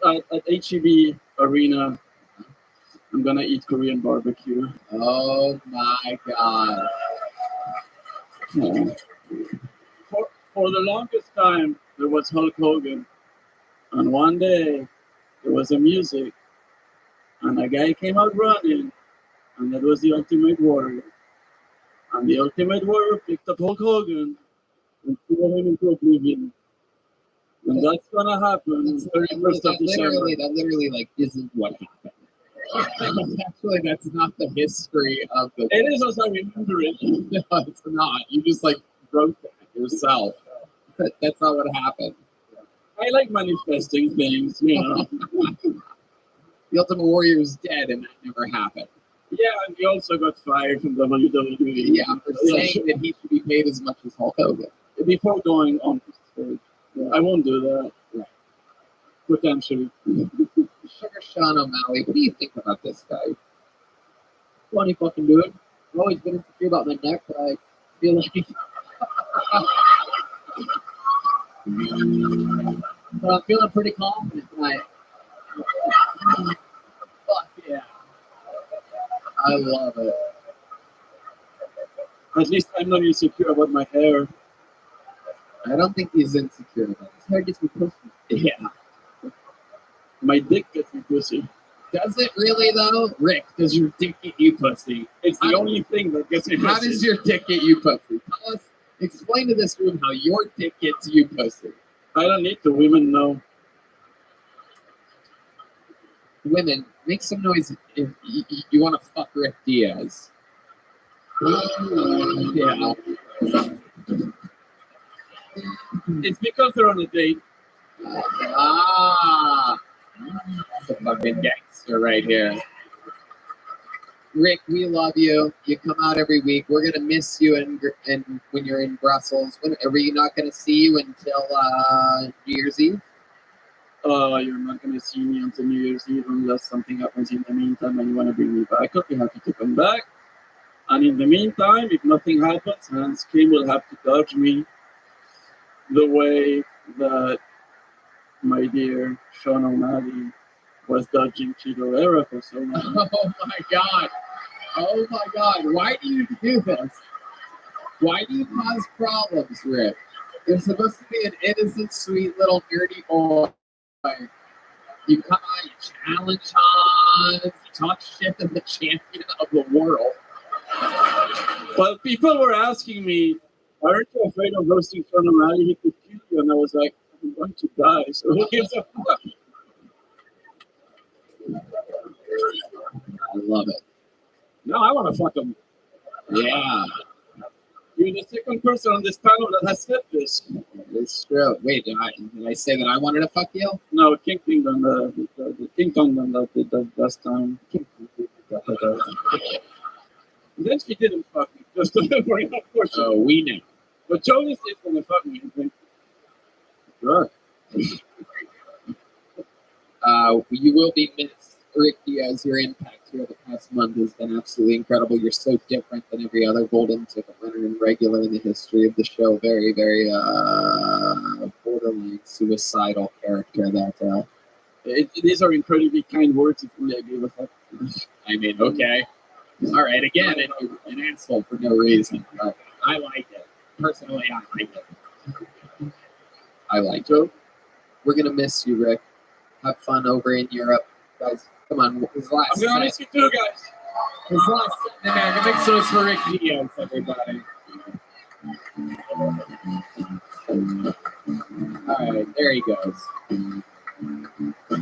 HEB Arena, I'm gonna eat Korean barbecue. Oh my God. Yeah. For the longest time, there was Hulk Hogan. And one day, there was a music. And a guy came out running. And that was the Ultimate Warrior. And the Ultimate Warrior picked up Hulk Hogan and threw him into oblivion. And that's gonna happen on the 31st of December. That literally like isn't what happened. Actually, that's not the history of the. It is as I remember it. No, it's not. You just like wrote that yourself. That's not what happened. I like manifesting things, you know. The Ultimate Warrior is dead, and that never happened. Yeah, and he also got fired from WWE. Yeah, for saying that he should be paid as much as Hulk Hogan. Before going on stage. Yeah, I won't do that. Right. Potentially. Sugar Sean O'Malley, what do you think about this guy? Funny fucking dude. I've always been insecure about my neck, but I feel like but I'm feeling pretty confident tonight. Fuck yeah. I love it. At least I'm not insecure about my hair. I don't think he's insecure about it. His hair gets me pussy. Yeah. My dick gets me pussy. Does it really though? Rick, does your dick get you pussy? It's the only thing that gets me pussy. How does your dick get you pussy? Tell us, explain to this room how your dick gets you pussy. I don't need the women know. Women, make some noise if you want to fuck Rick Diaz. Yeah. It's because they're on a date. That's a fucking gangster right here. Rick, we love you. You come out every week. We're gonna miss you, and when you're in Brussels, are we not gonna see you until New Year's Eve? You're not gonna see me until New Year's Eve unless something happens in the meantime and you want to bring me back up. You have to come back. And in the meantime, if nothing happens, Hans Kim will have to dodge me the way that my dear Sean O'Malley was dodging Cheeto Era for so long. Oh my God! Oh my God! Why do you do this? Why do you cause problems, Rick? You're supposed to be an innocent, sweet little nerdy boy. You come on, you challenge Hans, you talk shit to the champion of the world. Well, people were asking me, aren't you afraid of roasting Sean O'Malley? He could kill you. And I was like, I'm going to die, so who gives a fuck? I love it. No, I want to fuck him. Yeah. You're the second person on this panel that has said this. It's true. Wait, did I say that I wanted to fuck you? No, King Kingdom, the King Kingdom that did that last time. Then she didn't fuck me. Just for enough question. Oh, we know. But Jonas is going to fuck me, I think. Sure. You will be missed, Ricky, as your impact here the past month has been absolutely incredible. You're so different than every other golden ticket winner and regular in the history of the show. Very, very borderline suicidal character that These are incredibly kind words if we give a fuck. I mean, okay. All right, again, an asshole for no reason. But I like it. Personally, I like it. I like it. We're going to miss you, Rick. Have fun over in Europe. Guys, come on. His last I'm going to miss you too, guys. His last set in America. Big sauce for Rick Diaz, everybody. All right, there he goes.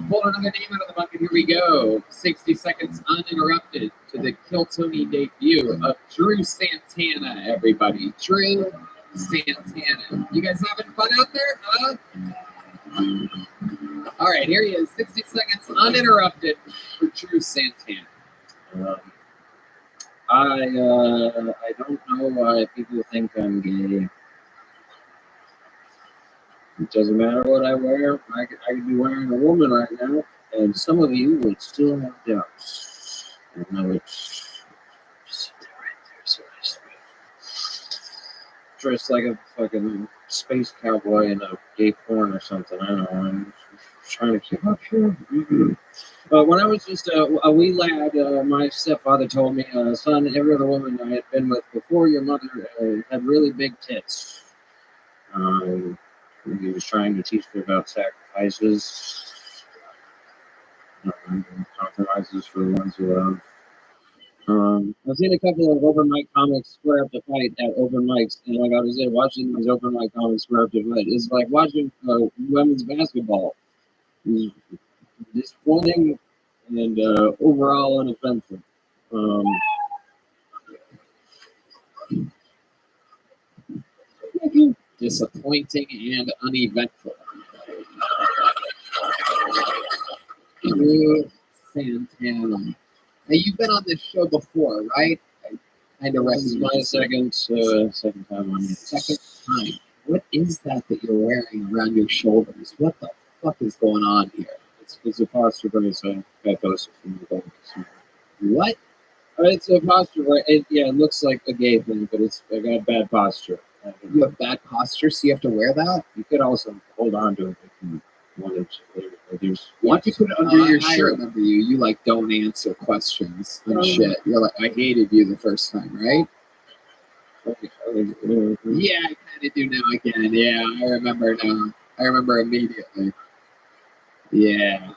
Pull another name out of the bucket. Here we go. 60 seconds uninterrupted to the Kill Tony debut of Drew Santana, everybody. Drew Santana. You guys having fun out there, huh? All right, here he is. 60 seconds uninterrupted for Drew Santana. I don't know why people think I'm gay. It doesn't matter what I wear. I could be wearing a woman right now, and some of you would still have doubts. I know it's just right there, so dressed like a fucking space cowboy in a gay porn or something. I don't know. I'm trying to keep up here. When I was just a wee lad, my stepfather told me, son, every other woman I had been with before your mother had really big tits. He was trying to teach me about sacrifices, compromises for the ones you love. I've seen a couple of open mic comics square up the fight at open mics, and like I was saying, watching these open mic comics square up the fight is like watching women's basketball. It's disappointing and overall unoffensive. Disappointing and uneventful. Drew Santana. Now, you've been on this show before, right? This is my second time on it. Second time. What is that you're wearing around your shoulders? What the fuck is going on here? It's a posture brace I posted from the bank. What? It's a posture brace. It looks like a gay thing, but I got bad posture. You have bad posture, so you have to wear that? You could also hold on to it if you wanted to. Why don't you put it under your shirt? I remember you. You don't answer questions and shit. You're like, I hated you the first time, right? Yeah, I kind of do now again. Yeah, I remember now. I remember immediately. Yeah.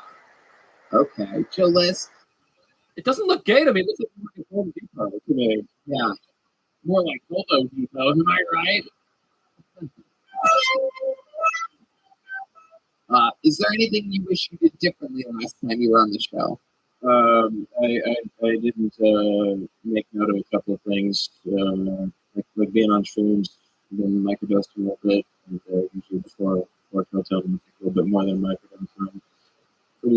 Okay. Chill list. It doesn't look gay to me. It looks like Home Depot to me. Yeah. More like Home Depot. Am I right? Is there anything you wish you did differently last time you were on the show? I didn't make note of a couple of things, like being on streams, then microdosing a little bit, and usually before Hotel, a little bit more than microdosing. Did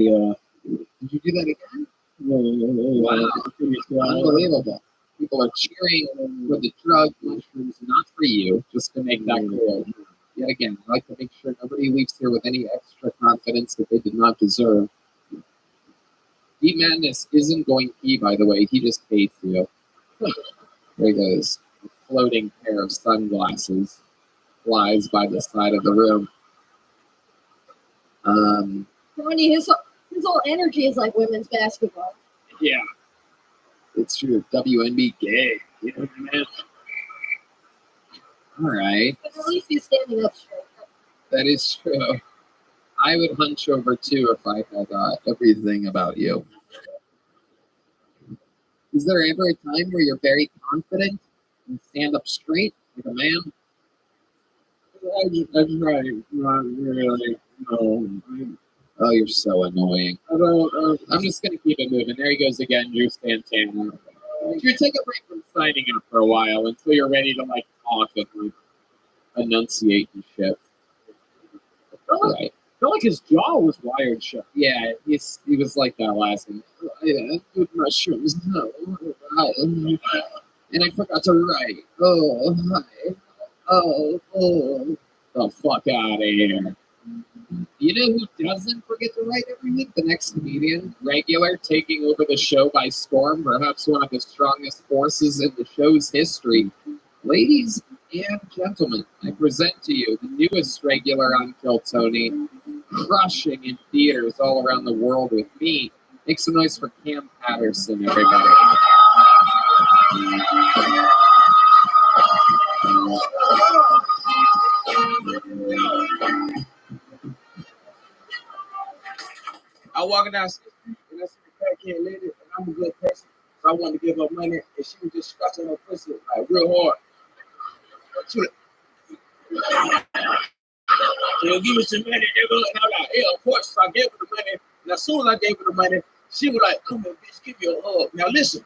you do that again? Wow. Unbelievable. People are cheering for the drug mushrooms, not for you, just to make that clear. Yet again, I like to make sure nobody leaves here with any extra confidence that they did not deserve. Deep Madness isn't going pee, by the way. He just hates you. There goes. A floating pair of sunglasses flies by the side of the room. Tony, his whole energy is like women's basketball. Yeah. It's true. WNB gay. You know what I mean? All right. But at least he's standing up straight. That is true. I would hunch over too if I had everything about you. Is there ever a time where you're very confident and stand up straight like a man? I try not really. No. Oh, you're so annoying. I don't. I'm just going to keep it moving. There he goes again, Drew Santana. You take a break from signing up for a while until you're ready to, like, talk and, like, enunciate and shit. Right. I feel like his jaw was wired shut. Yeah, he was like that last one. Yeah, good mushrooms. No. And I forgot to write. Oh, hi. Oh. The fuck out of here. You know who doesn't forget to write every week? The next comedian, regular, taking over the show by storm, perhaps one of the strongest forces in the show's history. Ladies and gentlemen, I present to you the newest regular on Kill Tony, crushing in theaters all around the world with me. Make some noise for Cam Patterson, everybody. I walking down the street and I see the crackhead lady, and I'm a good person, so I wanted to give her money, and she was just scratching her pussy like real hard. She was like, give me some money, nigga. And I'm like, yeah, of course. So I gave her the money, and as soon as I gave her the money, she was like, come here, bitch, give me a hug. Now listen,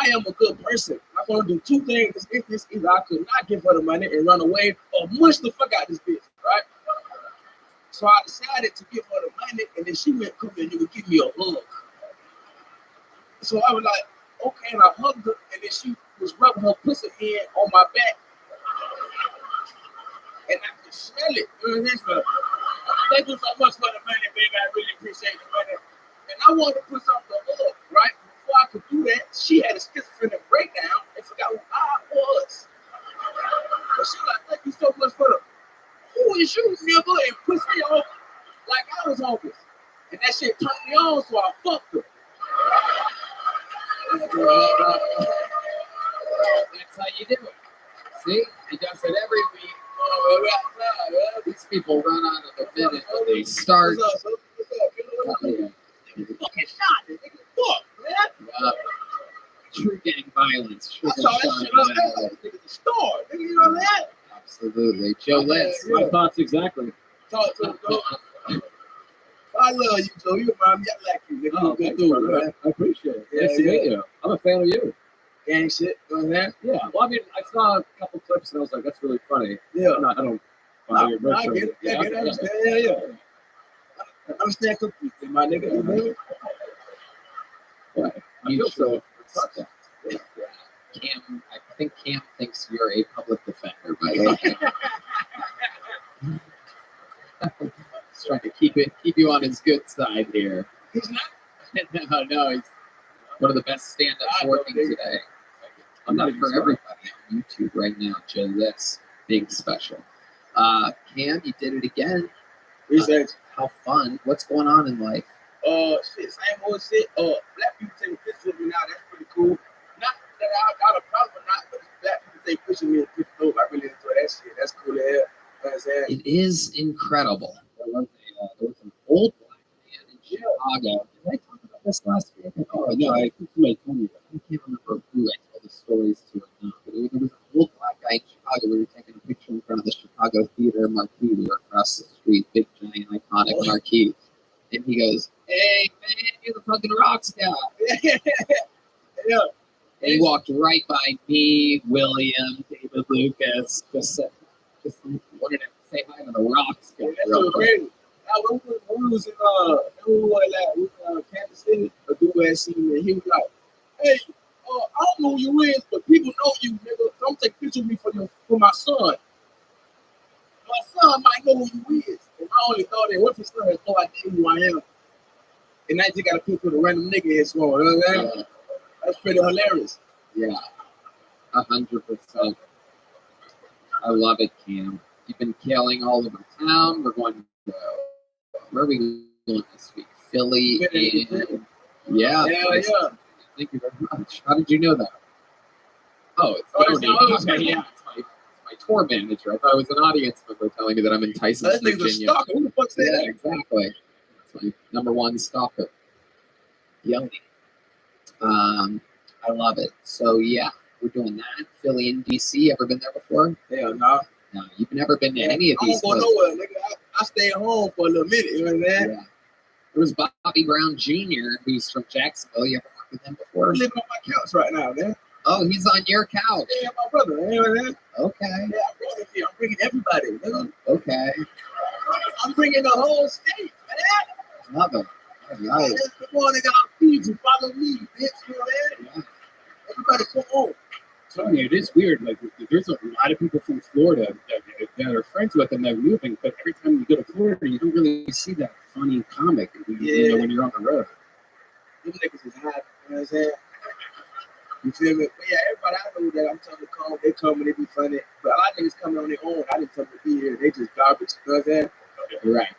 I am a good person. I'm gonna do two things. Either I could not give her the money and run away, or mush the fuck out this bitch, right? So I decided to give her the money, and then she went, come here, nigga, give me a hug. So I was like, okay, and I hugged her, and then she was rubbing her pussy hand on my back. And I could smell it. You know what I'm saying? Thank you so much for the money, baby. I really appreciate the money. And I wanted to put something to hug, right? Before I could do that, she had a schizophrenic breakdown and forgot who I was. But she was like, thank you so much for the who is you, nigga, and push me off like I was homeless. And that shit turned me on, so I fucked her. That's how you do it. See? He does it every week. These people run out of the minute when they start. What's up? Yeah. Fucking shot it, nigga. Fuck, man. True gang violence. I saw that shit up there. Nigga, the store. Nigga, you know that? Absolutely. Joe Letts. My thoughts exactly. Talk to him, Joe. I love you, Joe. You remind me, I like you. Nigga. Oh, You thanks, good dude, brother. man. I appreciate it. Yeah, Nice to meet you. I'm a fan of you. Gang shit. You know that? Yeah. Well, I mean, I saw a couple clips and I was like, that's really funny. Yeah. I don't buy your merch I or get it. anything. I get it. I understand. Yeah. I understand completely, my nigga. You know? Yeah. I feel so. Cam, I think Cam thinks you're a public defender, by the way. He's trying to keep you on his good side here. He's not. No, he's one of the best stand-ups working today. I'm not for everybody on YouTube right now. Joe This big special. Cam, you did it again. How fun! What's going on in life? Shit, same old shit. Black people taking pictures with me now. That's pretty cool. Not that I got a problem or not, but black people take pictures of me and pictures over. I really enjoy that shit. That's cool to have. You know what I'm saying? It is incredible. There was an old black man in Chicago. Did I talk about this last week? Oh, no, I think somebody told me that. I can't remember who I told the stories to or not, but there was an old black guy in Chicago. We were taking a picture in front of the Chicago Theater marquee. We were across the street, big, giant, iconic marquee. And he goes, hey, man, you're the fucking rock star. Yeah. And he walked right by me, William, David Lucas, just wanted to say hi to the rock star. That's so crazy. When we was in Kansas City, a dude had seen me. He was like, "Hey, I don't know who you is, but people know you, nigga. Come take a picture of me for my son. My son might know who you is." And I only thought that what's his son has no idea who I am. And I just got a picture of a random nigga in his phone. You know what I'm saying? That's pretty hilarious. Yeah, 100%. I love it, Cam. You've been killing all over town. We're going to where are we going this week? Philly. And, yeah. Thank you very much. How did you know that? Oh, it's okay, yeah. It's my tour manager. I thought it was an audience member telling me that I'm in Tyson, Virginia. Nigga's a stalker. Who the fuck said that? Exactly. That's my number one stalker. Yummy. I love it. So yeah, we're doing that. Philly and DC. Ever been there before? Hell no. No, you've never been to any of these. I don't go nowhere, nigga. I stay at home for a little minute. You know what I'm saying? Yeah. There was Bobby Brown Jr., who's from Jacksonville. You ever worked with him before? I'm living on my couch right now, man. Oh, he's on your couch. Yeah, my brother. You know what I'm saying? Okay. Yeah, I'm bringing everybody. Nigga. Okay. I'm bringing the whole state, man. Love it. Nice. Come on, nigga. I'll feed you. Follow me, bitch. You know what I'm saying? Everybody come on. Tony, it is weird. Like, there's a lot of people from Florida that are friends with and they're moving, but every time you go to Florida, you don't really see that funny comic you know, when you're on the road. Them niggas is hot. You know what I'm saying? You feel me? But yeah, everybody I know that I'm telling them to come, they come and they be funny. But a lot of niggas come on their own. I didn't tell them to be here. They just garbage. You know what I'm saying? Right.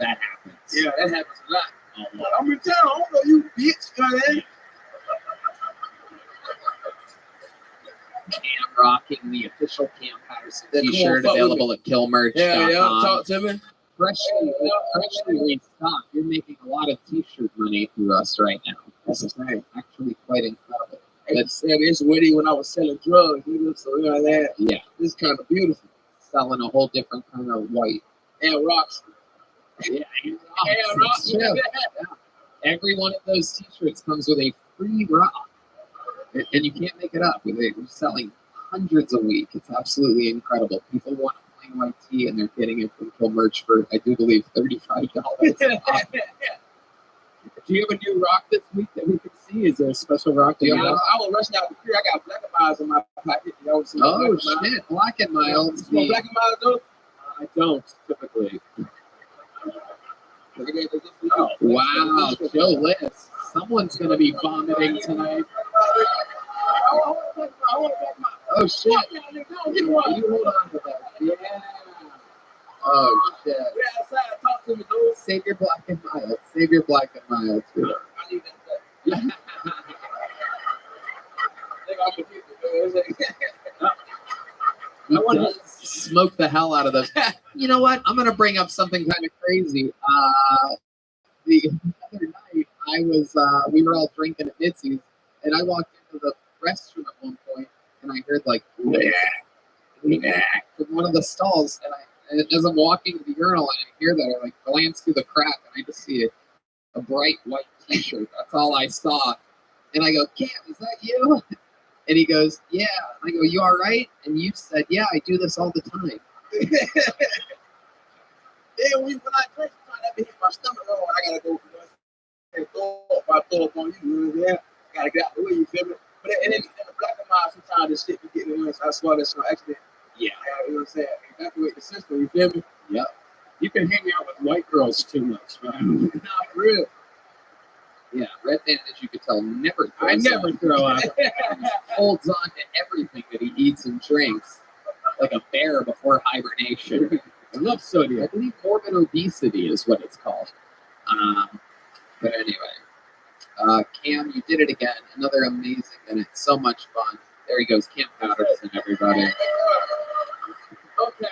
That happens. Yeah, that happens a lot. I'm in town. I don't know you, bitch. You know what I'm saying? Cam rocking the official Cam Patterson t-shirt available at killmerch.com. Yeah, talk to me. Freshly restocked. You're making a lot of t-shirt money through us right now. That's actually quite incredible. It's witty when I was selling drugs, nigga. So you know that. Yeah, it's kind of beautiful. Selling a whole different kind of white. And rocks. Yeah, and rocks. Yeah. Every one of those t-shirts comes with a free rock. And you can't make it up. We're selling hundreds a week. It's absolutely incredible. People want a plain white tee, and they're getting it from Kill Merch for, I do believe, $35. Do you have a new rock this week that we can see? Is there a special rock? Yeah, I was rushing out the crew. I got Black and Miles in my pocket. Oh, shit. Black and Miles. You want Black and Miles, though? I don't, typically. Oh, wow. Joe Liss. Someone's going to be vomiting tonight. Oh, shit. You hold on to that. Yeah. Oh, shit. Yeah, outside. Talk to me, dude. Save your Black and Miles. Save your Black and Miles. I need that. I want to smoke the hell out of those. You know what? I'm going to bring up something kind of crazy. The other night, we were all drinking at Mitzi's, and I walked into the restroom at one point, and I heard like, from one of the stalls, and as I'm walking to the urinal, and I hear that, I like glance through the crack, and I just see a bright white t-shirt. That's all I saw. And I go, Cam, is that you? And he goes, yeah. I go, you all right? And you said, yeah, I do this all the time. Yeah, when I drink, I hit my stomach. Oh, I gotta go for this. If I throw up on you, I gotta get out the way. You feel me? But in the Black and Miles, sometimes this shit be getting in. So I swear that's no accident. Yeah, you know what I'm saying? Evacuate the system. You feel me? Yeah. You can hang out with white girls too much, man. Not for real. Yeah, Red Band, as you could tell, never throws I never up. throw up. Holds on to everything that he eats and drinks, like a bear before hibernation. I love sodium. I believe morbid obesity is what it's called. But anyway, Cam, you did it again. Another amazing minute. So much fun. There he goes, Cam Patterson, everybody. Okay.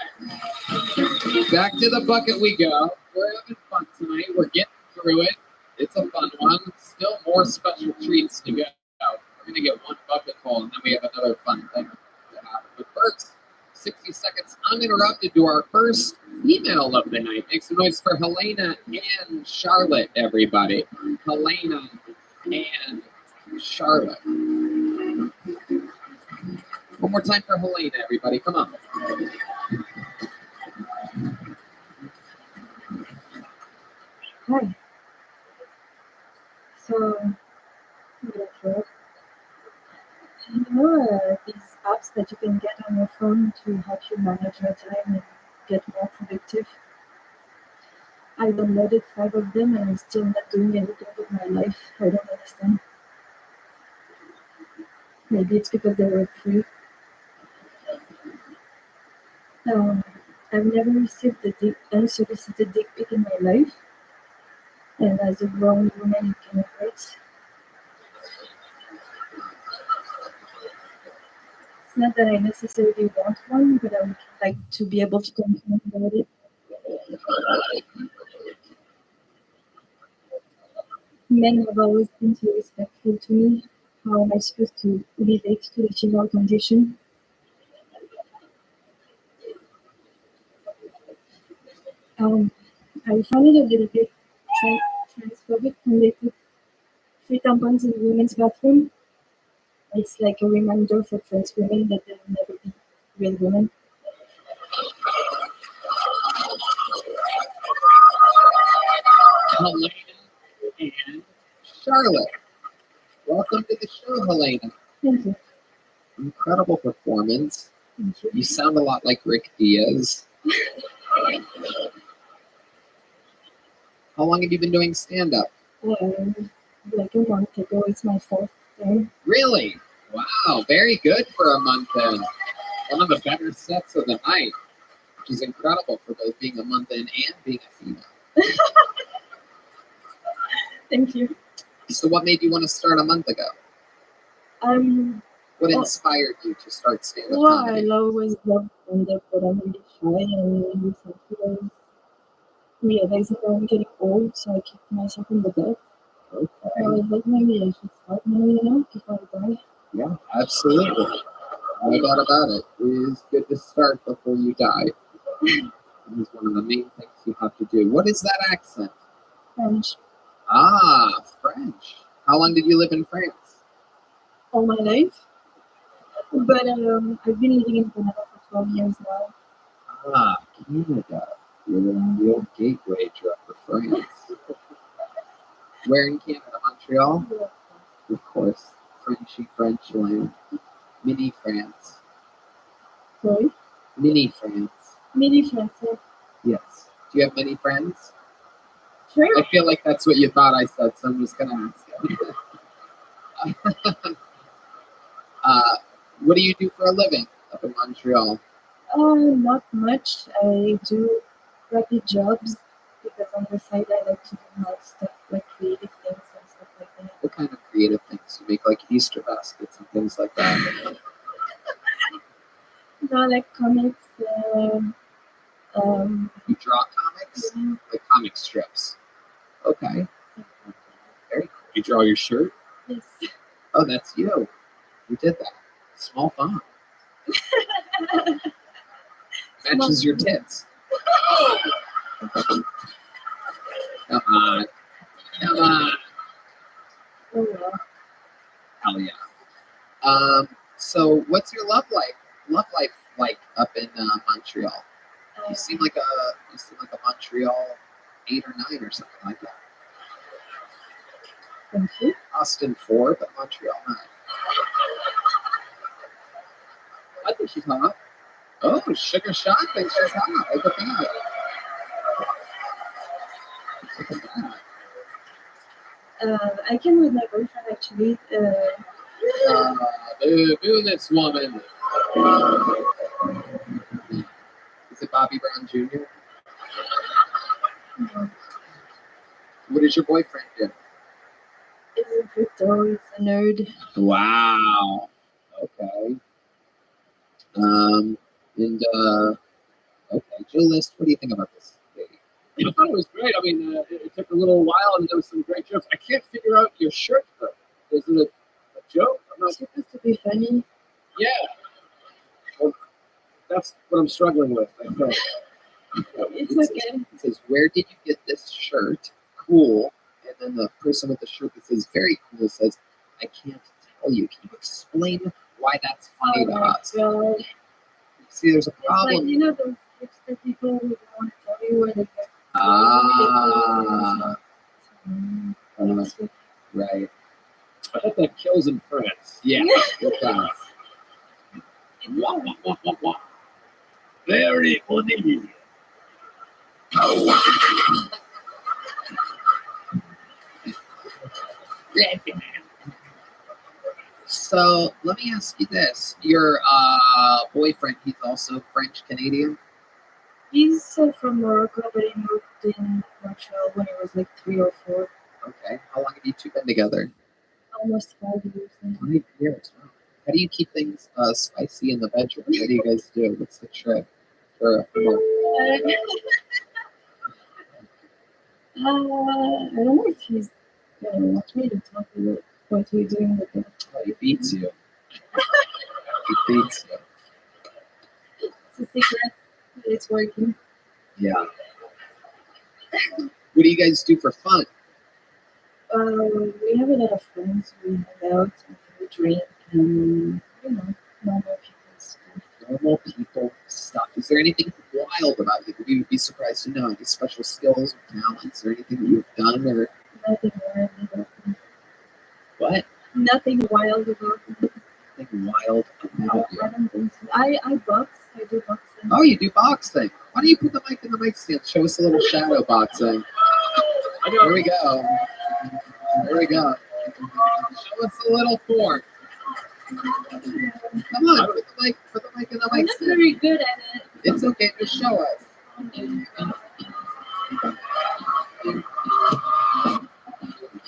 Back to the bucket we go. We're having fun tonight. We're getting through it. It's a fun one. Still more special treats to go. We're going to get one bucket full, and then we have another fun thing to happen. But first, 60 seconds uninterrupted to our first email of the night. Make some noise for Helena and Charlotte, everybody. Helena and Charlotte. One more time for Helena, everybody. Come on. these apps that you can get on your phone to help you manage your time and get more productive. I downloaded 5 of them and I'm still not doing anything with my life. I don't understand. Maybe it's because they were free. I've never received a unsolicited dick pic in my life. And as a grown woman, it kind of hurts. It's not that I necessarily want one, but I would like to be able to complain about it. Men have always been so respectful to me. How am I supposed to relate to the female condition? I found it a little bit transphobic when they put 3 tampons in the women's bathroom. It's like a reminder for trans women that they'll never be real women. Helena and Charlotte. Welcome to the show, Helena. Thank you. Incredible performance. Thank you. You sound a lot like Rick Diaz. How long have you been doing stand-up? Like a month ago. It's my 4th day. Really? Wow, very good for a month in. One of the better sets of the night, which is incredible for both being a month in and being a female. Thank you. So what made you want to start a month ago? What inspired you to start stand-up comedy? I always loved stand-up, but I'm really shy, and recently I was realizing I'm getting old, so I kicked myself in the butt. Okay. I was like, maybe I should start now, before I die. Yeah, absolutely. No doubt about it. It is good to start before you die. It is one of the main things you have to do. What is that accent? French. Ah, French. How long did you live in France? All my life. But I've been living in Canada for 12 years now. Ah, Canada. You're a real gateway drug for France. Where in Canada? Montreal? Yeah. Of course. Frenchy French land. Mini France. Sorry? Mini France. Mini France, yeah. Yes. Do you have many friends? Sure. I feel like that's what you thought I said, so I'm just going to ask you. What do you do for a living up in Montreal? Not much. I do crappy jobs because on the side I like to do more stuff like creative things and stuff like that. What kind of creative things? You make like Easter baskets and things like that? No, like comics. You draw comics? Yeah. Like comic strips? Okay. Very cool. You draw your shirt? Yes. Oh, that's you. You did that. Small font. Matches your tits. Come on. Come on. Oh, well. Hell yeah. So what's your love life like up in Montreal? You seem like a Montreal 8 or 9 or something like that. Thank you. Austin 4, but Montreal 9. I think she's hot. Oh, Sugar Shot thinks she's hot. Look at that. Look at that. I came with my boyfriend actually. Boo this woman. Is it Bobby Brown Jr.? No. What does your boyfriend do? He's a crypto, he's a nerd. Wow. Okay. Okay, Julius, what do you think about this baby? I thought it was great. I mean, it took a little while, and there was some great jokes. I can't figure out your shirt, though. Is it a joke? I'm not. It's supposed to be funny. Yeah. Well, that's what I'm struggling with. I think. It's okay. It says, where did you get this shirt? Cool. And then the person with the shirt that says very cool says, I can't tell you. Can you explain why that's funny to us? God. See, there's a It's problem. like, you know, those hipster people who don't want to tell you where they get. Right. I bet that kills in France. Yeah, it does. Wah, wah, wah, wah, wah. Very funny. So let me ask you this: your boyfriend, he's also French Canadian. He's from Morocco, but he moved in Montreal when he was like 3 or 4. Okay. How long have you two been together? Almost 5 years now. 5 years. Wow. How do you keep things spicy in the bedroom? What do you guys do? What's the trick for a month? I don't know if he's gonna watch me to talk about what we're doing with him. Oh, he beats you. He beats you. It's a secret. It's working. Yeah. What do you guys do for fun? We have a lot of friends. We hang out and we drink and, normal people stuff. Normal people stuff. Is there anything wild about you that you would be surprised to know? Any special skills or talents or anything that you've done or Nothing wild about me. what? Nothing wild about me. Nothing wild about you. I don't think so. I box. I do boxing. Oh, you do boxing. Why don't you put the mic in the mic stand? Show us a little shadow boxing. There we go. There we go. Show us a little form. Come on, put the mic in the I'm mic not stand. very good at it. It's okay, just show us.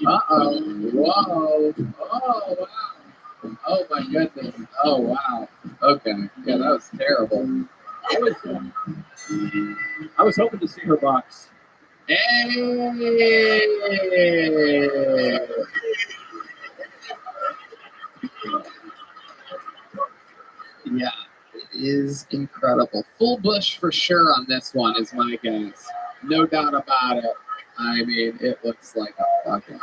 Uh-oh. Whoa. Oh, wow. Oh, my goodness. Oh, wow. Okay. Yeah, that was terrible. I was hoping to see her box. Hey! Yeah, it is incredible. Full bush for sure on this one is my guess. No doubt about it. I mean, it looks like a fucking...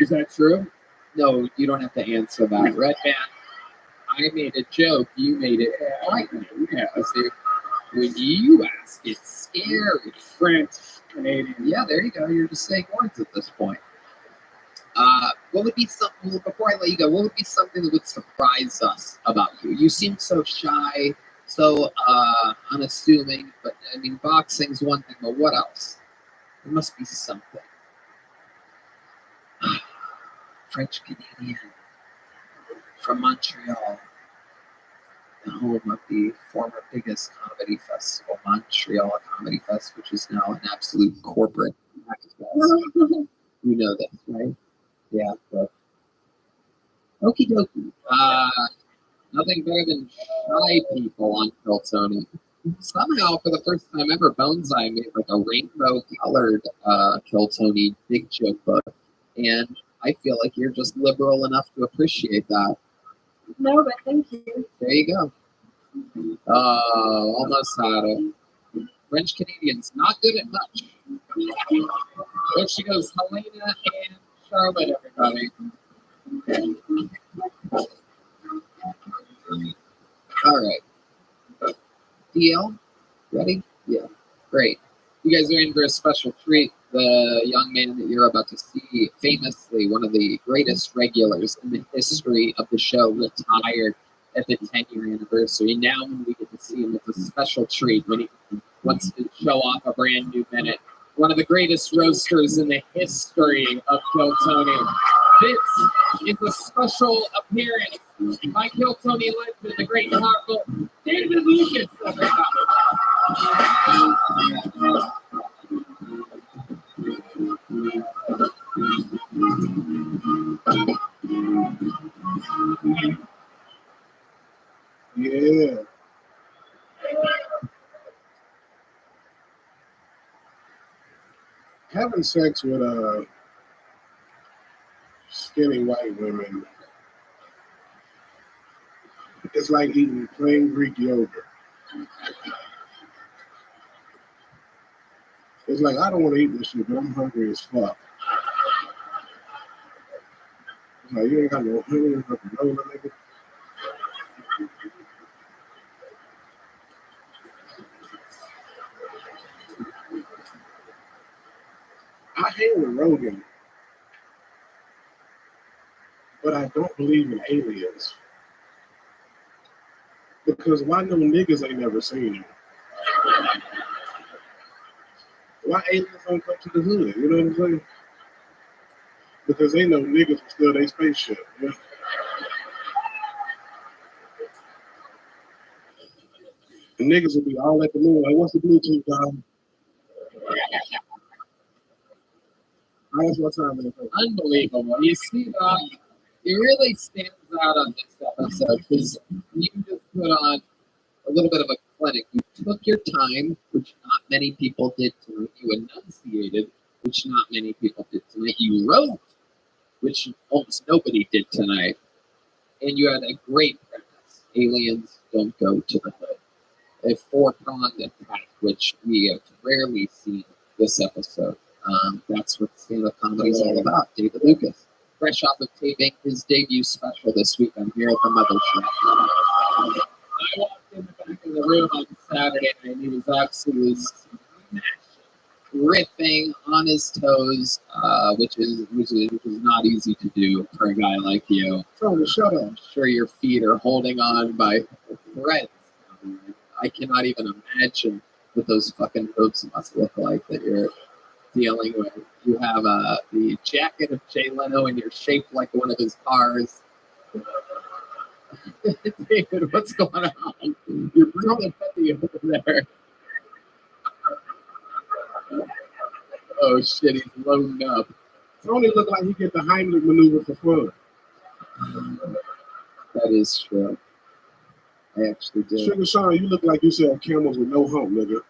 Is that true? No, you don't have to answer that. Red Man, I made a joke. You made it frightening. Yeah, see, when you ask, it's scary. French, Canadian. Yeah, there you go. You're just saying words at this point. What would be something, before I let you go, what would be something that would surprise us about you? You seem so shy, so unassuming, but I mean, boxing's one thing, but what else? There must be something. French Canadian from Montreal, the home of the former biggest comedy festival, Montreal Comedy Fest, which is now an absolute corporate fest. You know this, right? Yeah, but okie dokie. Nothing better than shy people on Kill Tony. Somehow, for the first time ever, Bonsai made like a rainbow-colored Kill Tony big joke book, and I feel like you're just liberal enough to appreciate that. No, but thank you. There you go. Oh, almost had it. French Canadians not good at much. There she goes, Helena and Charlotte, everybody. All right. DL, ready? Yeah, great. You guys are in for a special treat. The young man that you're about to see, famously one of the greatest regulars in the history of the show, retired at the 10-year anniversary. Now when we get to see him, it's a special treat when he wants to show off a brand new minute. One of the greatest roasters in the history of Kill Tony. This is a special appearance by Kill Tony legend, the great and powerful David Lucas. Yeah. Having sex with skinny white women is like eating plain Greek yogurt. It's like, I don't want to eat this shit, but I'm hungry as fuck. It's like, you ain't got no honey, no granola, nigga. I hang with Rogan, but I don't believe in aliens. Because why no niggas ain't never seen it? Why aliens don't come to the hood? You know what I'm saying? Because they know niggas will steal their spaceship. You know? The niggas will be all at the moon. Like, what's the Bluetooth, dog? That's what time it is. Unbelievable. You see, it really stands out on this episode because you just put on a little bit of a clinic. You took your time, which not many people did tonight. You enunciated, which not many people did tonight. You wrote, which almost nobody did tonight. And you had a great premise. Aliens don't go to the hood. A four-pronged attack, which we have rarely seen this episode. That's what stand-up comedy is all about. David Lucas, fresh off of taping his debut special this week on here at the Mothership. I walked in the back of the room on Saturday night and he was absolutely riffing on his toes, which is not easy to do for a guy like you. Tony, shut up. I'm sure your feet are holding on by threads. I cannot even imagine what those fucking hooves must look like that you're dealing with. You have the jacket of Jay Leno and you're shaped like one of his cars. David, what's going on? You're really heavy over there. Oh shit, he's loading up. Tony looked like he get the Heimlich maneuver for fun. That is true. I actually did. Sugar Sean, you look like you sell camels with no hump, nigga.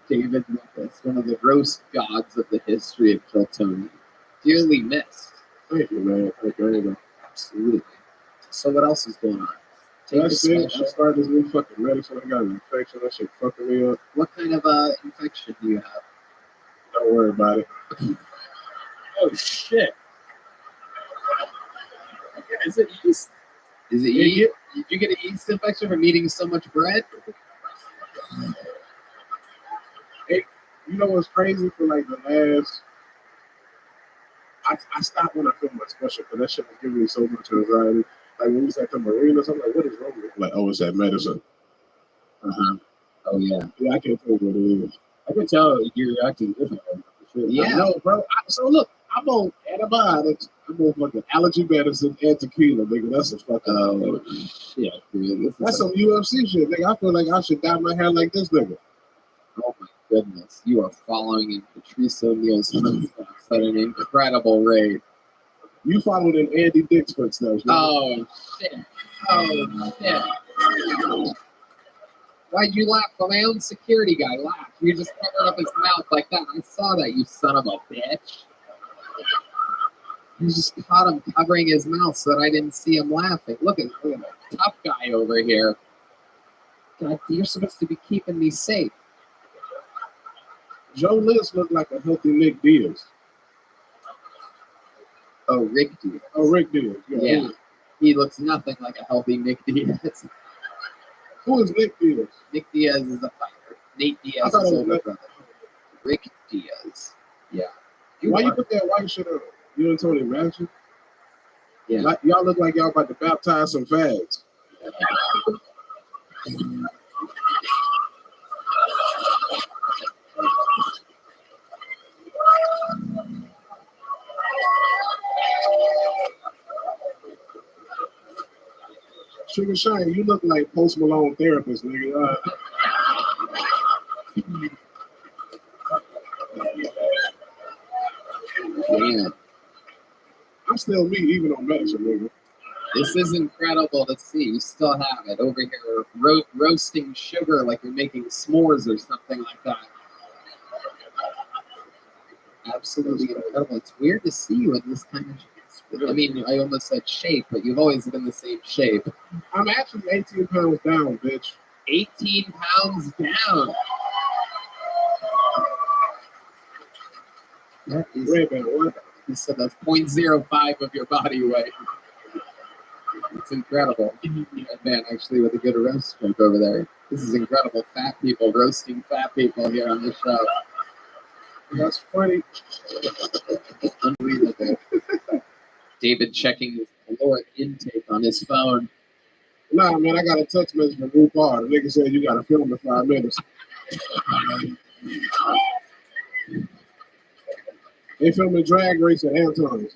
David Lucas, one of the roast gods of the history of Kiltony. Dearly missed. Thank you, man. Thank you. Absolutely. So what else is going on? That's it. I started this new fucking medicine. I got an infection. That shit fucking me up. What kind of infection do you have? Don't worry about it. Oh shit. Is it yeast? Is it yeast? Did you get a yeast infection from eating so much bread? Hey, you know what's crazy for like the last... I stopped when I feel my special because that shit was giving me so much anxiety. Like when we was at the marinas, I'm like, what is wrong with me? Like, oh, it's that medicine. Uh-huh. Oh, yeah. Yeah, I can't tell you what it is. I can tell you're acting different. Yeah. No, bro. So look, I'm on antibiotics. I'm on fucking allergy medicine and tequila, nigga. That's a fucking... shit, dude. That's some UFC shit, nigga. I feel like I should dye my hair like this nigga. Oh, my goodness. You are following in Patrice O'Neal's footsteps at an incredible rate. You followed in Andy Dick's footsteps, man. Oh, shit. Oh, shit. Why'd you laugh? Well, my own security guy laughed. You just covered up his mouth like that. I saw that, you son of a bitch. You just caught him covering his mouth so that I didn't see him laughing. Look at the tough guy over here. God, you're supposed to be keeping me safe. Joe List looked like a healthy Nick Diaz. Oh, Rick Diaz. Oh, Rick Diaz. Yeah. He looks nothing like a healthy Nick Diaz. Who is Nick Diaz? Nick Diaz is a fighter. Nate Diaz is older brother. Rick Diaz. Yeah. Why you put that white shit on? You and Tony Ratchet? Yeah. Like, y'all look like y'all about to baptize some fags. Sugar Shine, you look like Post Malone therapist, nigga. Damn. I'm still me, even on medicine, nigga. This is incredible to see. You still have it over here, roasting sugar like you're making s'mores or something like that. Absolutely incredible. It's weird to see you in this kind of shape. I mean, I almost said shape, but you've always been the same shape. I'm actually 18 pounds down, bitch. 18 pounds down. That is, wait a minute, what? He said that's 0.05 of your body weight. It's incredible. Man, actually, with a good roast joke over there. This is incredible. Fat people roasting fat people here on this show. That's funny. Unbelievable. David checking his caloric intake on his phone. Nah, man, I got a text message from RuPaul. The nigga said you got to film in 5 minutes. They filming Drag Race at Anton's.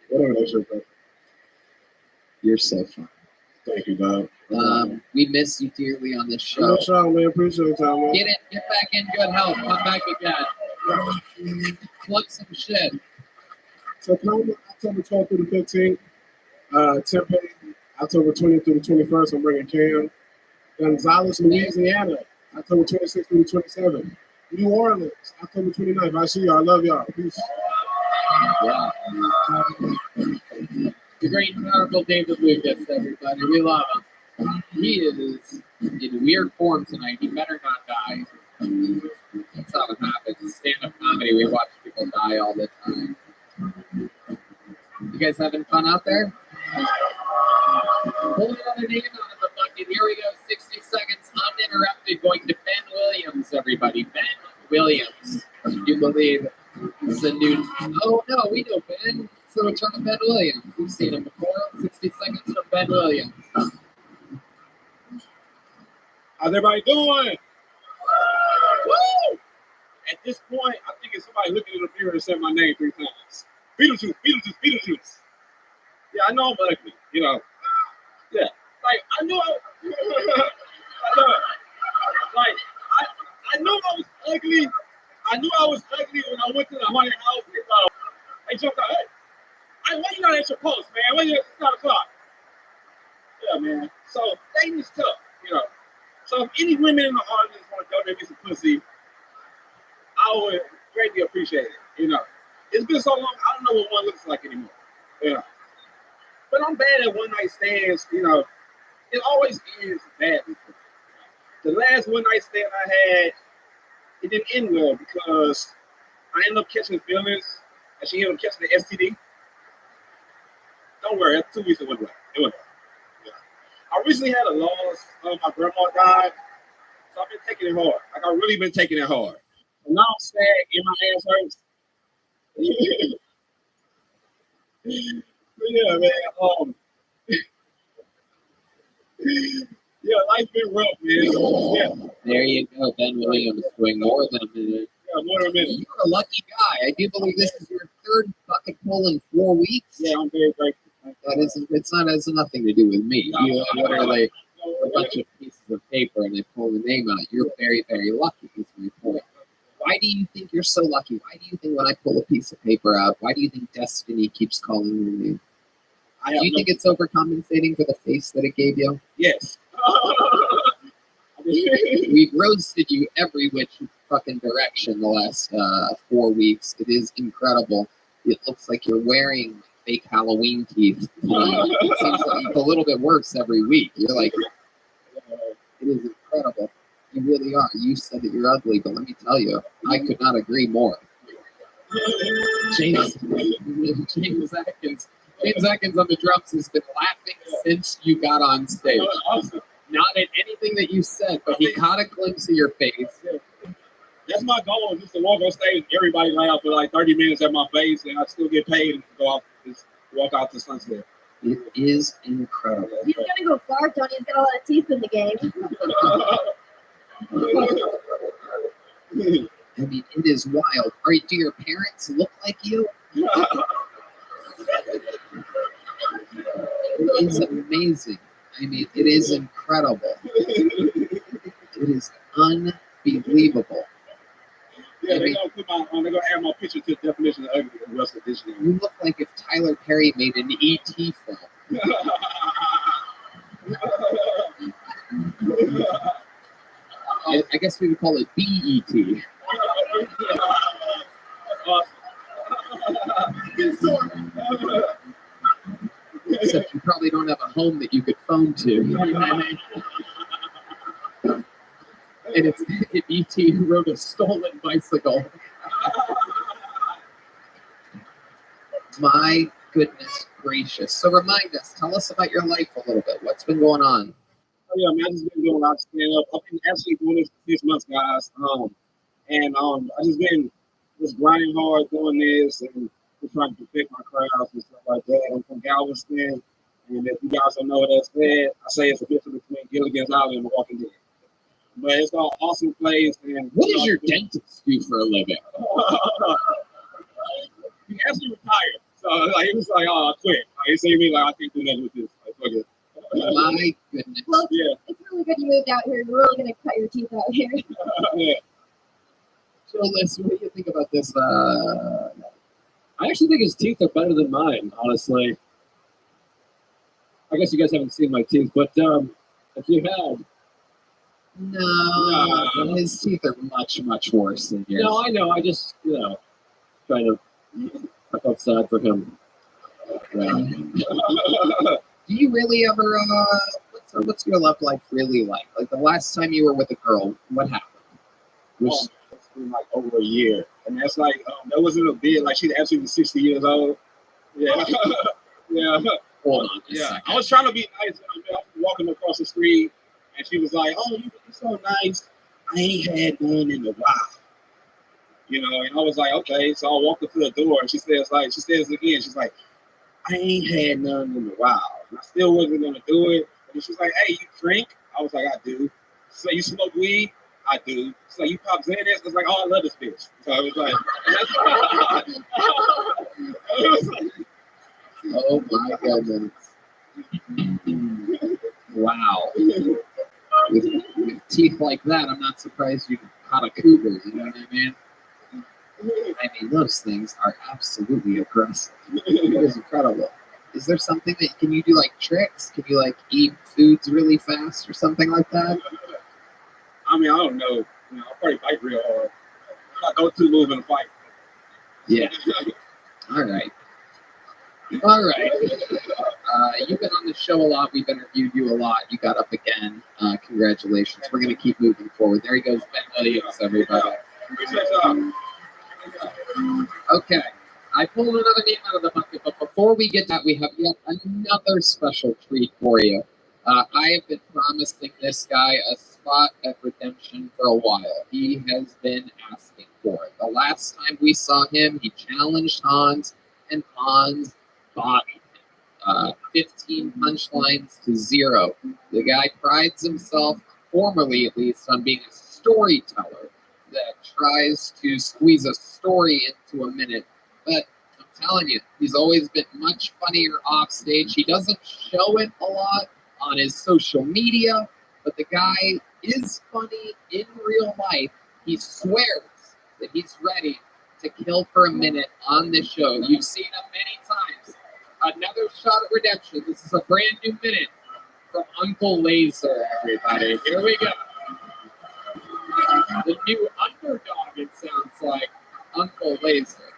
Whatever that shit was. You're so fun. Thank you, dog. We miss you dearly on this show. No show, man. Appreciate it, man. Get back in good health. Come back again. Plug some shit. Tacoma, October 12th through the 15th. Tempe, October 20th through the 21st. I'm bringing Cam. Gonzales, Louisiana, October 26th through the 27th. New Orleans, October 29th. I see y'all. I love y'all. Peace. Yeah. The great and powerful David Lucas, everybody. We love him. He is in weird form tonight. He better not die. That's how it happens. Stand-up comedy, we watch people die all the time. You guys having fun out there? Pull another name out of the bucket. Here we go. 60 seconds uninterrupted. Going to Ben Williams, everybody. Ben Williams. Can you believe it's a new... Oh, no, we know Ben. It's the return of Ben Williams. We've seen him before. 60 seconds from Ben Williams. How's everybody doing? Woo! At this point, I think it's somebody looking in the mirror and said my name 3 times. Beetlejuice, Beetlejuice, Beetlejuice. Yeah, I know I'm ugly, you know. Yeah, like I knew I knew I was ugly. I knew I was ugly when I went to the haunted house. They jumped out. Hey, why you not at your post, man? When it's 9 o'clock. Yeah, man. So dating is tough, you know. So if any women in the audience want to go there and get some pussy, I would greatly appreciate it. You know, it's been so long, I don't know what one looks like anymore. Yeah. But I'm bad at one night stands. You know, it always ends badly. The last one night stand I had, it didn't end well because I ended up catching feelings, and she ended up catching the STD. Don't worry, after 2 weeks it went well. It went well. I recently had a loss. My grandma died, so I've been taking it hard. Like I've really been taking it hard. And now I'm sad and my ass hurts. Yeah, man. Yeah, life's been rough, man. Yeah. There you go, Ben Williams doing more than a minute. Yeah, more than a minute. You're a lucky guy. I do believe this is your 3rd bucket pull in 4 weeks. Yeah, I'm very grateful. That isn't. It's not. Has nothing to do with me. You are like a bunch of pieces of paper, and they pull the name out. You're very, very lucky. Is my point. Why do you think you're so lucky? Why do you think when I pull a piece of paper out, why do you think destiny keeps calling your name? Do you think it's overcompensating for the face that it gave you? Yes. We've roasted you every which fucking direction the last 4 weeks. It is incredible. It looks like you're wearing fake Halloween teeth. It seems like a little bit worse every week. You're like, it is incredible. You really are. You said that you're ugly, but let me tell you, I could not agree more. James Atkins. James Atkins on the drums has been laughing since you got on stage. Not at anything that you said, but he caught a glimpse of your face. That's my goal, just to walk on stage, everybody laugh for like 30 minutes at my face, and I still get paid and go off, just walk out to sunset. It is incredible. He's gonna go far, Tony. He's got a lot of teeth in the game. I mean, it is wild. Do your parents look like you? It is amazing. I mean, it is incredible. It is unbelievable. Yeah, they're gonna add my picture to the definition of ugly in the rest of this year. You look like if Tyler Perry made an E.T. film. I guess we would call it B.E.T. Except you probably don't have a home that you could phone to. And it's E.T. who rode a stolen bicycle. My goodness gracious. So remind us, tell us about your life a little bit. What's been going on? Oh, yeah, man, I just been doing a lot of stand up. I've been actually doing this 6 months, guys. I just been just grinding hard doing this and just trying to perfect my crafts and stuff like that. I'm from Galveston, and if you guys don't know what that's at, I say it's a difference between Gilligan's Island and The Walking Dead. But it's an awesome place. And what does your dentist do for a living? He actually retired. So like, he was like, oh, I quit. He said to me, like, I can't do nothing with this. Like, fuck it. My goodness. Well, Yeah. it's really good you moved out here. You're really going to cut your teeth out here. Yeah. So, Liz, what do you think about this? I actually think his teeth are better than mine, honestly. I guess you guys haven't seen my teeth, but if you had. No, his teeth are much, much worse than yours. No, I know. I just, kind of, I felt sad for him. Well, do you really ever, what's your love life really like? Like the last time you were with a girl, what happened? It's been like over a year. And that's like, that wasn't a big, like she's actually 60 years old. Yeah. Yeah. Hold on yeah. second. I was trying to be nice. I was walking across the street and she was like, oh, you're so nice. I ain't had none in a while. And I was like, okay. So I walked up to the door and she says again, she's like, I ain't had none in a while. And I still wasn't gonna do it. And she's like, hey, you drink? I was like, I do. So you smoke weed? I do. So you pop Xanax? I was like, oh, I love this bitch. So I was like, oh my goodness. Wow. With teeth like that, I'm not surprised you caught a cougar, you know what I mean? I mean, those things are absolutely aggressive. It is incredible. Is there something that, can you do like tricks? Can you like eat foods really fast or something like that? I mean, I don't know. I'll probably fight real hard. I go too move in a fight. Yeah. All right. All right. You've been on the show a lot. We've interviewed you a lot. You got up again. Congratulations. We're going to keep moving forward. There he goes, Ben Williams, everybody. Okay. I pulled another name out of the bucket, but before we get that, we have yet another special treat for you. I have been promising this guy a spot at Redemption for a while. He has been asking for it. The last time we saw him, he challenged Hans, and Hans bodied him. 15 punchlines to 0. The guy prides himself, formerly at least, on being a storyteller that tries to squeeze a story into a minute. But I'm telling you, he's always been much funnier off stage. He doesn't show it a lot on his social media, but the guy is funny in real life. He swears that he's ready to kill for a minute on this show. You've seen him many times. Another shot at redemption. This is a brand new minute from Uncle Laser, everybody. Here we go. The new underdog, it sounds like, Uncle Laser.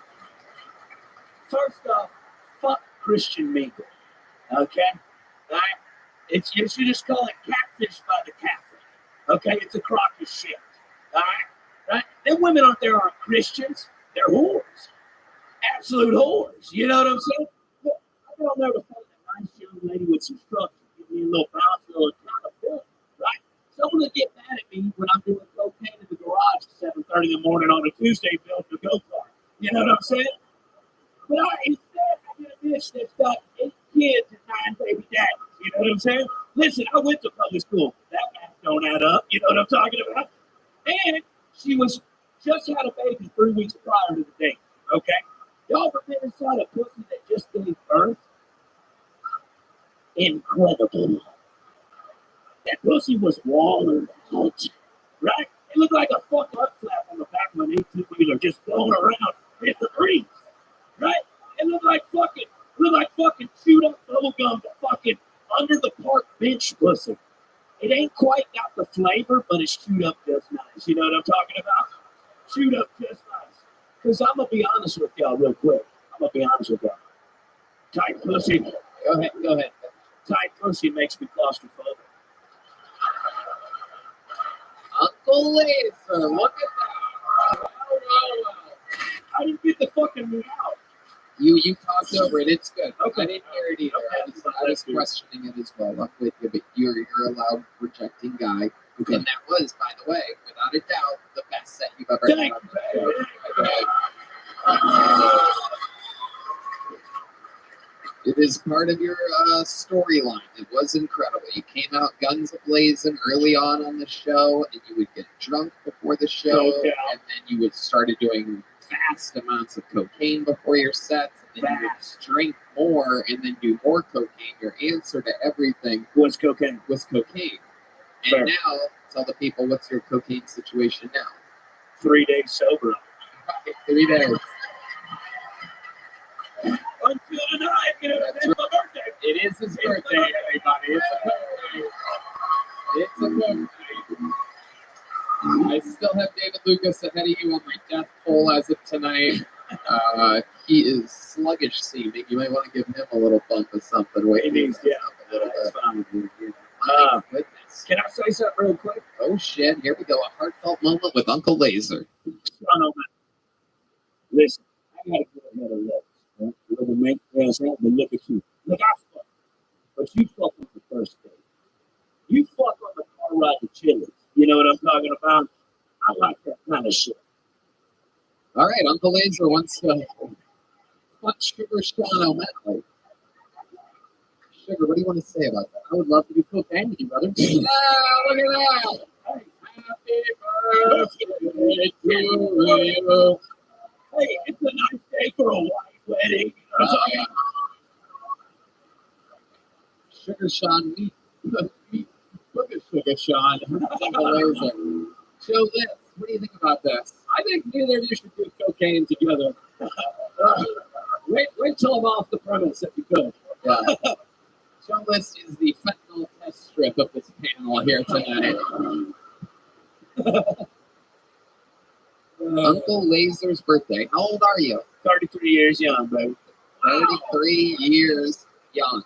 First off, fuck Christian Mingle. Okay? Right? You should just call it catfish by the Catholic. Okay? It's a crock of shit. All right? Right? Them women out there aren't Christians. They're whores. Absolute whores. You know what I'm saying? Look, I don't know the fuck a nice young lady with some structure. Give me a little bounce or kind of book. Right? Someone will get mad at me when I'm doing cocaine in the garage at 7:30 in the morning on a Tuesday building a go-kart. You know what I'm saying? But instead, I get a bitch that's got 8 kids and 9 baby daddies. You know what I'm saying? Listen, I went to public school. That math don't add up. You know what I'm talking about? And she was just had a baby 3 weeks prior to the date. Okay? Y'all ever been inside a pussy that just gave birth? Incredible. That pussy was wallered out. Right? It looked like a fuck butt flap on the back of an 18-wheeler just blowing around in the breeze. Right? It looked like fucking chewed up bubblegum to fucking under the park bench pussy. It ain't quite got the flavor, but it's chewed up just nice. You know what I'm talking about? Chewed up just nice. Because I'm going to be honest with y'all real quick. I'm going to be honest with y'all. Tight pussy. Go ahead. Tight pussy makes me claustrophobic. Uncle Laser, look at that. I didn't get the fucking meow. You talked over it. It's good. Okay. I didn't hear it either. I was questioning it as well. I'm with you, but you're a loud projecting guy. Okay. And that was, by the way, without a doubt, the best set you've ever had on the show. It is part of your storyline. It was incredible. You came out guns a-blazing early on the show, and you would get drunk before the show, and then you would started doing vast amounts of cocaine before your sets, and then you would drink more and then do more cocaine. Your answer to everything was cocaine. And now, tell the people, what's your cocaine situation now? 3 days sober. 3 days. Until tonight, it's my birthday. It is his birthday, everybody. It's a birthday. I still have David Lucas ahead of you on my death poll as of tonight. He is sluggish seeming. You might want to give him a little bump of something. Wait, a little bit. Goodness. Can I say something real quick? Oh shit! Here we go. A heartfelt moment with Uncle Laser. Listen, I gotta get a better look. But look at you. Look, I fuck. But you fuck on the first day. You fuck on the car ride to Chili's. You know what I'm talking about? I like that kind of shit. All right, Uncle Laser wants to fuck Sugar Sean O'Malley. Sugar, what do you want to say about that? I would love to do cocaine with you, brother. Look at that! Happy birthday to you. Hey, it's a nice day for a white wedding. Sugar Sean, look at Sugar Sean. Show this. What do you think about this? I think neither of you should do cocaine together. Wait till I'm off the premise if you could. Yeah. Show this is the fentanyl test strip of this panel here tonight. Uncle Laser's birthday. How old are you? 33 years young, baby. 33 years young.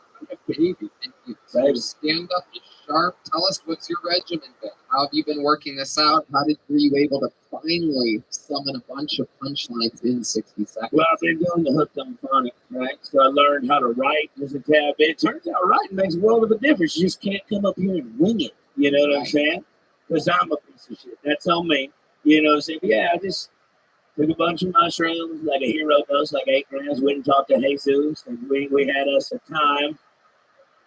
Baby. And you stand up sharp. Tell us, what's your regimen been? How have you been working this out? Were you able to finally summon a bunch of punchlines in 60 seconds? Well, I've been doing the hooked on phonics, right? So I learned how to write just a tad bit. It turns out writing makes a world of a difference. You just can't come up here and wing it. You know what I'm saying? Because I'm a piece of shit. That's on me. You know what I'm saying? But yeah, I just took a bunch of mushrooms, like a hero dose, like 8 grams. Went and talked to Jesus, and we had us a time.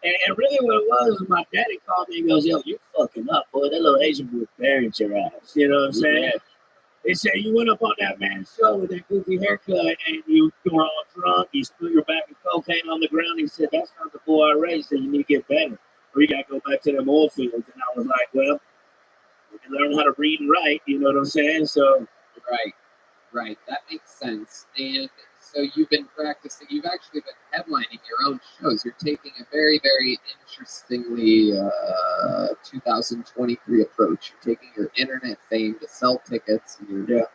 And really what it was, my daddy called me and goes, yo, you're fucking up, boy. That little Asian boy buried your ass. You know what I'm saying? They said you went up on that man's show with that goofy haircut and you were all drunk. You threw your bag of cocaine on the ground. He said, that's not the boy I raised. So you need to get better. Or you got to go back to them oil fields. And I was like, well, we can learn how to read and write. You know what I'm saying? So, Right. That makes sense. And so you've been practicing. You've actually been headlining your own shows. You're taking a very, very interestingly 2023 approach. You're taking your internet fame to sell tickets. And you're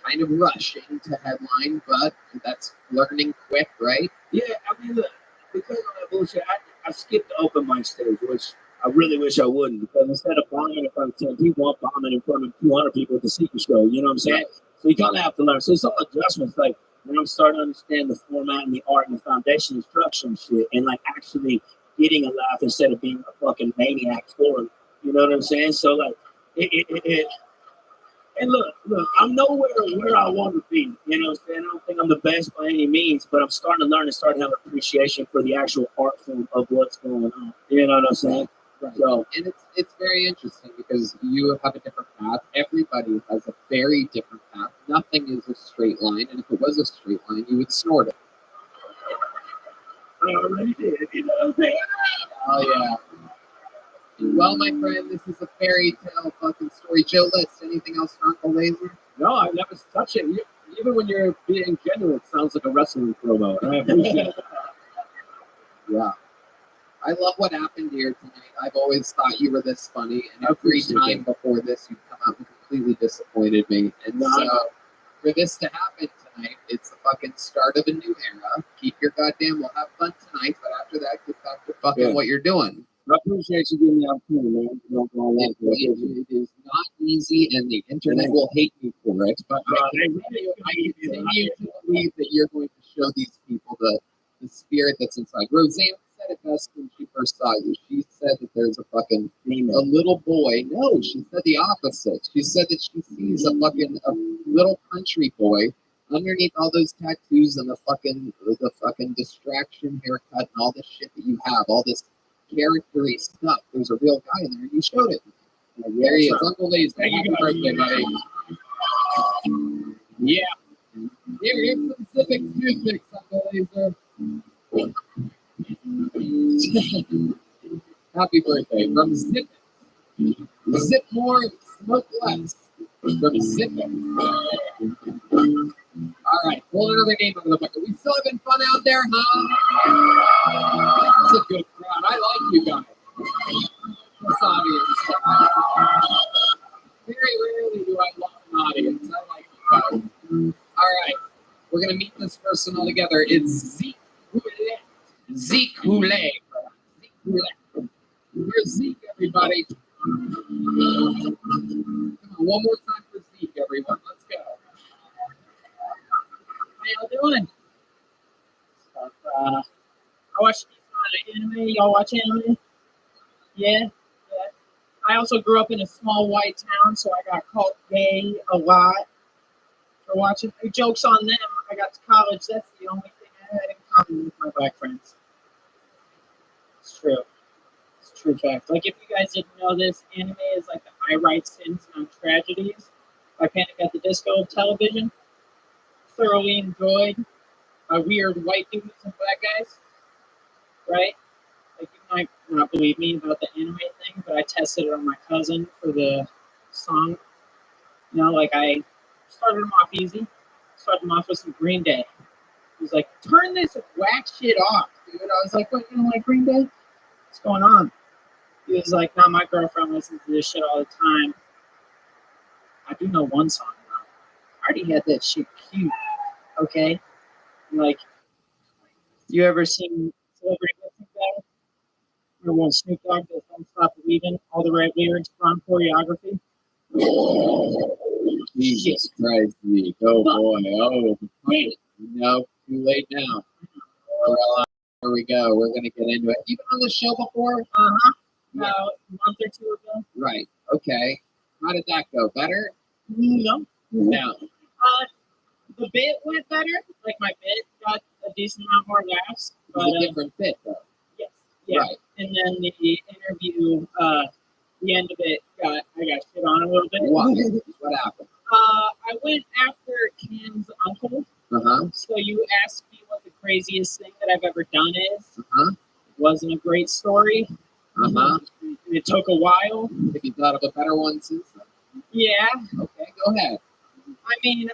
kind of rushing to headline, but that's learning quick, right? Yeah, I mean, look, because of that bullshit, I skipped the open mic stage, which I really wish I wouldn't, because instead of bombing in front of 10 people, I'm bombing in front of 200 people at the secret show. You know what I'm saying? Right. So you kind of have to learn. So some adjustments, like when I'm starting to understand the format and the art and the foundation and structure and shit, and like actually getting a laugh instead of being a fucking maniac for it. You know what I'm saying? So like, and look, I'm nowhere where I want to be. You know what I'm saying? I don't think I'm the best by any means, but I'm starting to learn and starting to have appreciation for the actual art form of what's going on. You know what I'm saying? Right. So, and it's very interesting because you have a different path. Everybody has a very different path. Nothing is a straight line, and if it was a straight line, you would snort it. I already did. You know what I'm saying? Oh yeah. Well, my friend, this is a fairy tale fucking story. Joe List, anything else for Uncle Laser? No, I never touch it. Even when you're being genuine, it sounds like a wrestling promo. I appreciate it. Yeah. I love what happened here tonight. I've always thought you were this funny, and every time before this, you've come out and completely disappointed me. And so, for this to happen tonight, it's the fucking start of a new era. Keep your goddamn, we'll have fun tonight, but after that, get back to fucking what you're doing. I appreciate you giving me the opportunity, man. It is not easy, and the internet will hate me for it, but I continue to believe that you're going to show these people the spirit that's inside. Roseanne said it best when she first saw you. She said that there's a little boy. No, she said the opposite. She said that she sees a little country boy underneath all those tattoos and the fucking distraction haircut and all this shit that you have, all this charactery stuff. There's a real guy in there. You showed it. There he is, Uncle Laser. Happy birthday, buddy. Yeah. Here's some Civic music, Uncle Laser. Happy birthday from Zip. Zip more, smoke less. From Zip. All right, pull another game out of the bucket. We still having fun out there, huh? It's a good crowd. I like you guys. This audience. Very rarely do I love an audience. I like you guys. All right, we're gonna meet this person all together. It's Zeke Houlet. Zeke Houlet. Zeke Houlet. Where's Zeke, everybody? Come on, one more time for Zeke, everyone. Let's go. How y'all doing? I watch anime. Y'all watch anime? Yeah. I also grew up in a small white town, so I got called gay a lot for watching. Jokes on them. I got to college. That's the only thing I had in common with my black friends. It's true. It's a true fact. Like, if you guys didn't know this, anime is like the I Write Sins, Not Tragedies by Panic at the Disco of television. Thoroughly enjoyed by weird white dudes and black guys, right? Like, you might not believe me about the anime thing, but I tested it on my cousin for the song. You know, like, I started him off easy. Started him off with some Green Day. He was like, turn this whack shit off, dude. I was like, what, you don't like Green Day? What's going on? He was like, nah, my girlfriend listens to this shit all the time. I do know one song, though. I already had that shit cute. Okay, like, you ever seen Celebrity Listening Battle? Remember when Snoop Dogg does Don't Stop Believing, all the right lyrics from choreography? Jesus Christ, Zeke. Oh boy. Oh, no, too late now. Well, here we go. We're going to get into it. You been on this show before? Uh-huh. About a month or two ago. Right. Okay. How did that go? Better? No. No. The bit went better. Like, my bit got a decent amount more laughs. But, It was a different bit, though. Yes. Yeah. Right. And then the interview, the end of it, I got shit on a little bit. What happened? I went after Cam's uncle. Uh-huh. So you asked me what the craziest thing that I've ever done is. Uh-huh. It wasn't a great story. Uh-huh. It took a while. Have you thought of a better one since then? Yeah. Okay, go ahead. I mean,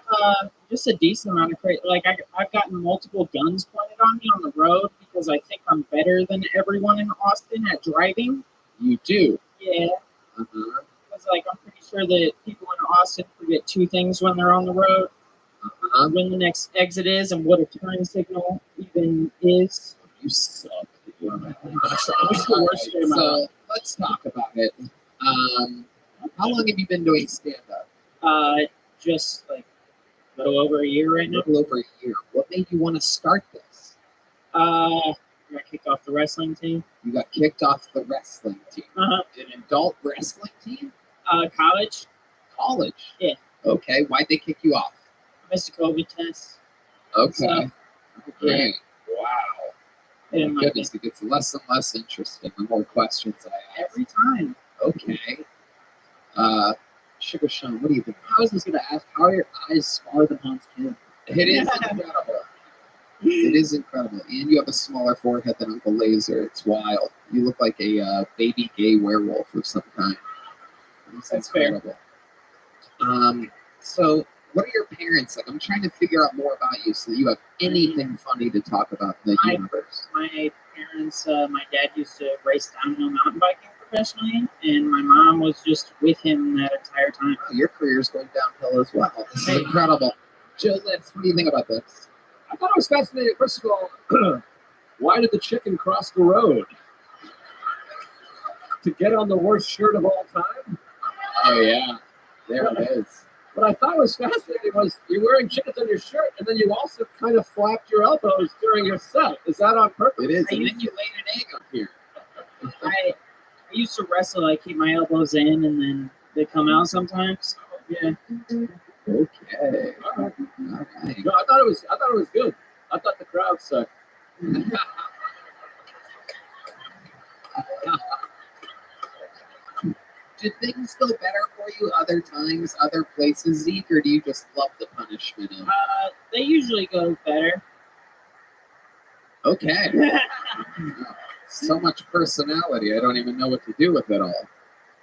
just a decent amount of crazy. Like, I've gotten multiple guns pointed on me on the road because I think I'm better than everyone in Austin at driving. You do? Yeah. Uh-huh. Because, like, I'm pretty sure that people in Austin forget two things when they're on the road. Uh-huh. When the next exit is and what a turn signal even is. You suck. So let's talk about it. How long have you been doing stand-up? Just like a little over a year right now. A little over a year. What made you want to start this? I got kicked off the wrestling team. You got kicked off the wrestling team. Uh-huh. An adult wrestling team? College. College? Yeah. Okay. Why'd they kick you off? Missed a COVID test. Okay. So, Okay. Wow. Yeah, Oh my goodness, it gets less and less interesting the more questions I ask. Every time. Okay. Sugar Sean, what do you think? I was just going to ask, how are your eyes smaller than Hans Kim? It is incredible. It is incredible. And you have a smaller forehead than Uncle Laser. It's wild. You look like a baby gay werewolf of some kind. It's That's incredible. So, what are your parents like? I'm trying to figure out more about you so that you have anything funny to talk about in the universe. My parents, my dad used to race downhill mountain biking professionally, and my mom was just with him that entire time. Oh, your career's going downhill as well. This is incredible. Joe Litz, what do you think about this? I thought it was fascinating. First of all, why did the chicken cross the road? To get on the worst shirt of all time? Oh, yeah. There it is. What I thought was fascinating was you're wearing chickens on your shirt, and then you also kind of flapped your elbows during your set. Is that on purpose? It is. And then you laid an egg up here. I used to wrestle. I keep my elbows in, and then they come out sometimes. Yeah. Okay. All right. All right. No, I thought it was good. I thought the crowd sucked. Did things go better for you other times, other places, Zeke, or do you just love the punishment of? They usually go better. Okay. So much personality. I don't even know what to do with it all.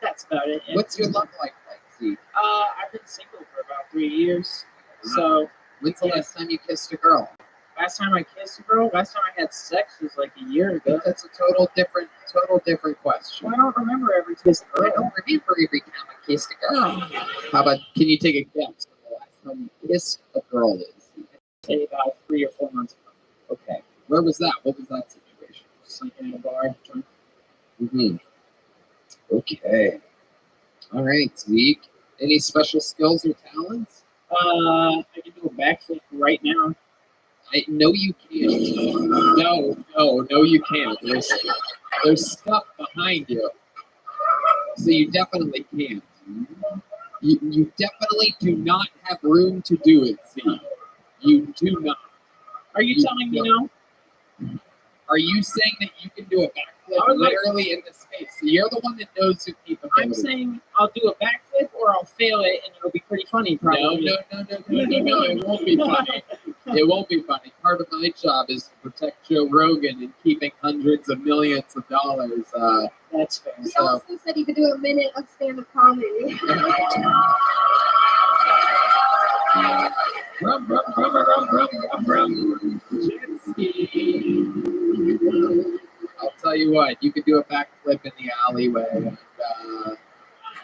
That's about it. Yeah. What's your love life like, Zeke? I've been single for about 3 years. So when's the last time you kissed a girl? Last time I kissed a girl, last time I had sex was like a year ago. That's a total different question. Well, I don't remember every kiss a girl. I don't remember every time I kissed a girl. How about, can you take a guess when the last time you kissed a girl is? Say about 3 or 4 months ago. Okay. Where was that? What was that situation? Just like in a bar. Mm-hmm. Okay. All right, Zeke. Any special skills or talents? I can do a backflip right now. No, you can't. No, you can't. There's stuff behind you. So you definitely can't. You definitely do not have room to do it, Zeke. You do not. Are you telling me no? Are you saying that you can do a backflip literally into space? So you're the one that knows your capability. I'm saying I'll do a backflip or I'll fail it and it'll be pretty funny probably. No, it won't be funny. It won't be funny. Part of my job is to protect Joe Rogan and keeping hundreds of millions of dollars. That's fair. He also said he could do a minute of stand-up comedy. I'll tell you what, you could do a backflip in the alleyway and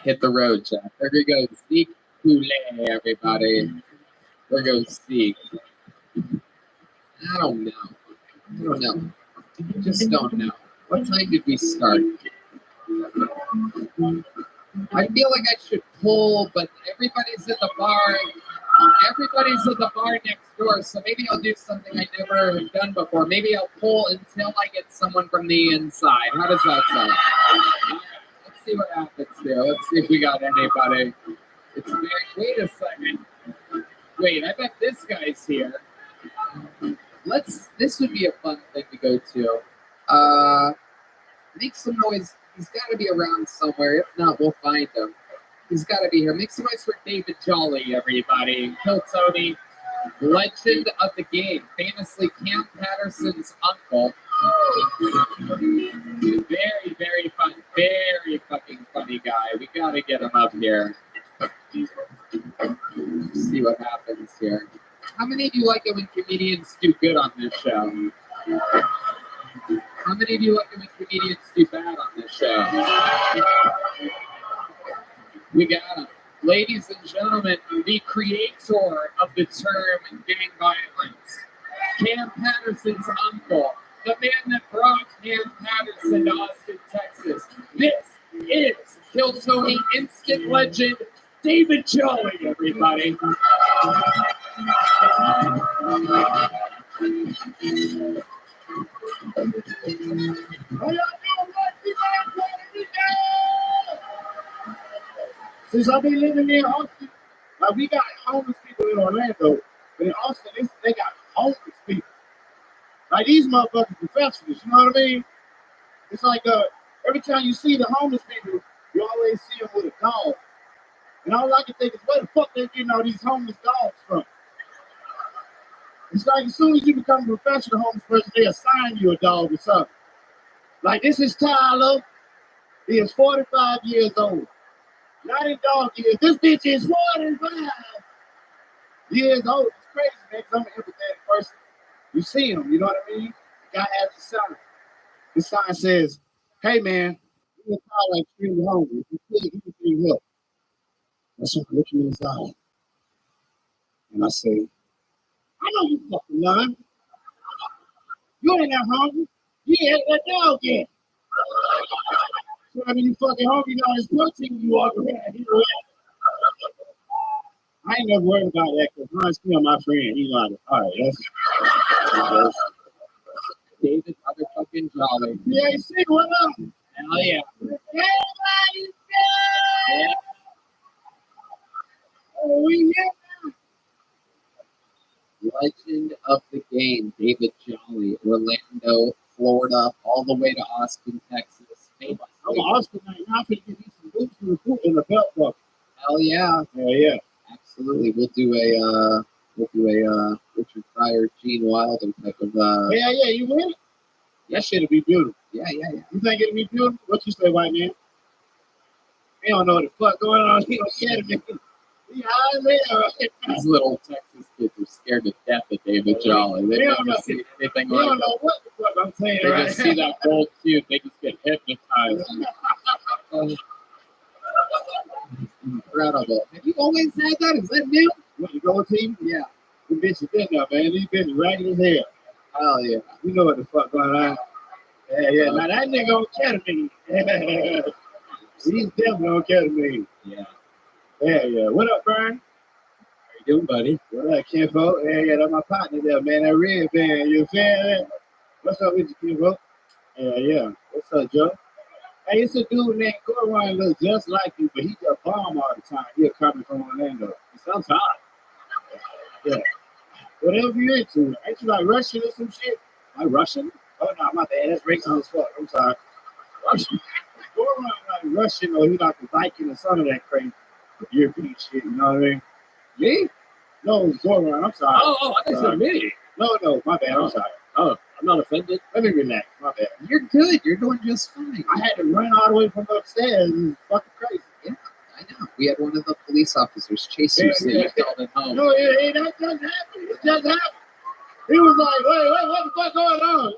hit the road, Jack. There we go. Zeke Poulet, everybody. There goes Zeke. I don't know. I just don't know. What time did we start? I feel like I should pull, but everybody's at the bar. Everybody's at the bar next door, so maybe I'll do something I never have done before. Maybe I'll pull until I get someone from the inside. How does that sound? Let's see what happens here. Let's see if we got anybody. It's very, wait a second. Wait, I bet this guy's here. This would be a fun thing to go to. Make some noise. He's got to be around somewhere. If not, we'll find him. He's got to be here. Make some noise for David Jolly, everybody. Kill Tony, legend of the game, famously Cam Patterson's uncle. Very, very fun. Very fucking funny guy. We got to get him up here. See what happens here. How many of you like it when comedians do good on this show? How many of you like it when comedians do bad on this show? We got him. Ladies and gentlemen, the creator of the term gang violence, Cam Patterson's uncle, the man that brought Cam Patterson to Austin, Texas. This is Kill Tony instant legend, David Jolly, everybody. Since I've been living in Austin, like we got homeless people in Orlando, but in Austin, they got homeless people. Like these motherfuckers professionals, you know what I mean? It's like every time you see the homeless people, you always see them with a dog. And all I can think is, where the fuck they getting all these homeless dogs from? It's like as soon as you become a professional homeless person, they assign you a dog or something. Like this is Tyler. He is 45 years old. Not in dog years. This bitch is 45 years old. It's crazy, man, because I'm an empathetic person. You see him, you know what I mean? The guy has a sign. The sign says, hey, man, you're probably extremely hungry. If you feel you need help. That's what I'm looking in his eye. And I say, I know you fucking lying. You ain't that hungry. You ain't that dog yet. So I mean, you fucking hungry now. It's protein you walk around here. ain't never worried about that because Ron's still my friend. He's like, all right, that's David motherfucking Jolly. PAC, what up? Hell yeah. Everybody's good. Oh, we here. Legend of the game, David Jolly, Orlando, Florida, all the way to Austin, Texas. I'm Austin right now. I'm going to give you some boots in the belt buckle. Hell yeah. Yeah. Absolutely. We'll do a Richard Pryor, Gene Wilder type of Yeah, you win it? That shit'll be beautiful. Yeah. You think it'll be beautiful? What you say, white man? He don't know what the fuck going on. He don't care to me. He high there. These little Texas kids are scared to death of David Jolly. They don't know anything They like don't that. know what the fuck I'm saying. They Right? just see that gold cube, they just get hypnotized. Incredible. Have you always had that? Is that new? What, the gold team? Yeah. The bitch is in there, man. These bitches ragged as hell. Hell yeah. You know what the fuck going on. Yeah. Now that nigga on ketamine. He's definitely on ketamine. Yeah. Yeah. What up, Brian? How you doing, buddy? What up, Kinfolk? Yeah, that's my partner there, man. That red band. You feel that? What's up with you, Kinfolk? Yeah. What's up, Joe? Hey, it's a dude named Goran, looks just like you, but he just bomb all the time. He's coming from Orlando. He sounds hot. Yeah. Whatever you're into. Ain't you like Russian or some shit? Like Russian? Oh, no, my bad. That's racist as fuck. I'm sorry. Russian. Goran like Russian, or he like the Viking or some of that crazy European shit, you know what I mean? Me? No, it's Goran. I'm sorry. Oh, I said me. No, my bad. I'm sorry. Oh, I'm not offended. Let me relax. My bad. You're good. You're doing just fine. I had to run all the way from upstairs. It was fucking crazy. Yeah, I know. We had one of the police officers chase you, so you felt at home. No, that just happened. It just happened. He was like, wait, what the fuck going on?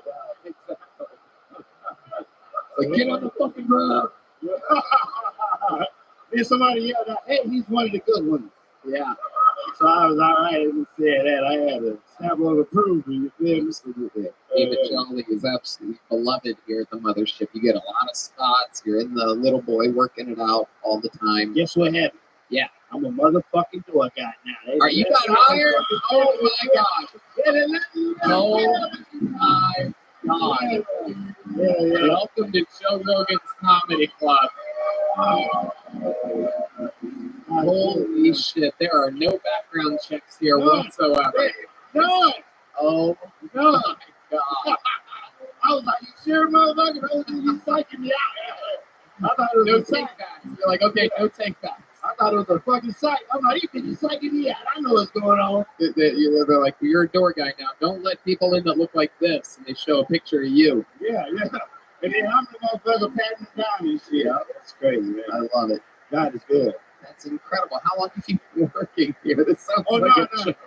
Like, get on the fucking ground. Then somebody yelled out, hey, he's one of the good ones. Yeah. So I was all right and said that. I had a stamp of approval. You feel me? David Jolly is absolutely beloved here at the mothership. You get a lot of spots. You're in the little boy working it out all the time. Guess what happened? Yeah. I'm a motherfucking door guy now. Are you got hired? Oh my gosh. Oh my God. Yeah. Welcome to Joe Rogan's Comedy Club. Holy shit. There are no background checks here whatsoever. No. Oh No. my God. I was like, you sure, motherfucker? I was just psyching me out. I thought it was No a psych. take backs. You're like, okay, no take backs. I thought it was a fucking psych. I'm like, you bitches psyching me out. I know what's going on. They're like, you're a door guy now. Don't let people in that look like this. And they show a picture of you. Yeah. And then I'm the motherfucker patting it down and shit. That's crazy, man. I love it. God is good. That's incredible. How long have you been working here? This sounds like no. a joke.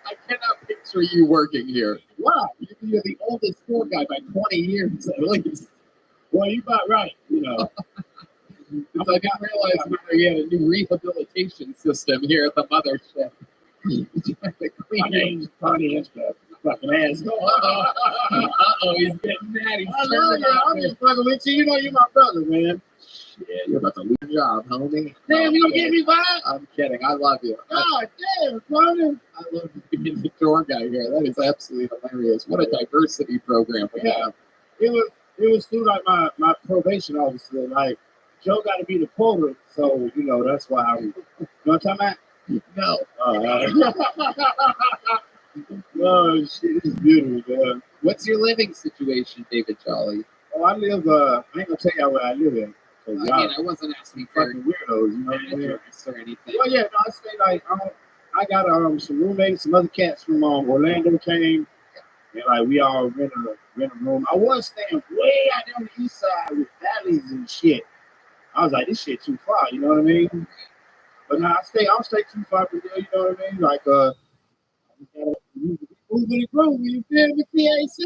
I cannot picture you working here. Wow. You're the oldest store guy by 20 years at least. Well, you about right, you know. Because I didn't realize we had a new rehabilitation system here at the mothership. My name's Connie and stuff. Fucking asshole. Uh-oh, he's getting mad. He's I love you. I'm just fucking with you. You know you're my brother, man. Shit, you're about to lose your job, homie. Damn, you don't get me back? I'm kidding. I love you. God damn, Connie. I love you being the tour guy here. That is absolutely hilarious. What a diversity program we have. It was through like my probation officer. Like, Joe got to be the porter, so you know that's why. You know what I'm talking about? No. Oh shit, it's beautiful, man. What's your living situation, David Jolly? Oh, I live. I ain't gonna tell y'all where I live in. I mean, I wasn't asking for Fucking weirdos, you know what I mean? address or anything. Well, yeah, no, I say like I got some roommates, some other cats from Orlando came, and like we all rent a room. I was staying way out there on the east side with valleys and shit. I was like, this shit too far, you know what I mean? But now I'll stay too far from there, you know what I mean? Like moving and grooving, you feel me? PAC?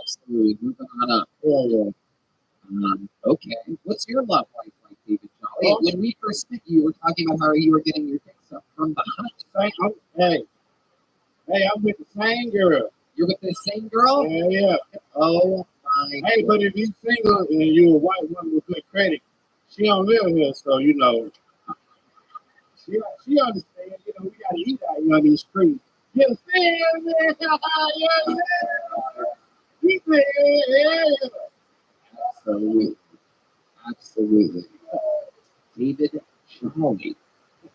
Absolutely. Moving on up. Yeah. Okay. What's your love life like, David Jolly? When we first met, you were talking about how you were getting your dicks up from behind. Hey, I'm with the same girl. You're with the same girl? Yeah. Oh my. Hey, but if you're single and you're a white woman with good credit, she don't live here, so you know. She understands man. You know, we gotta eat out here on these streets. You understand, man? Yeah. Absolutely. Absolutely. David Jolly.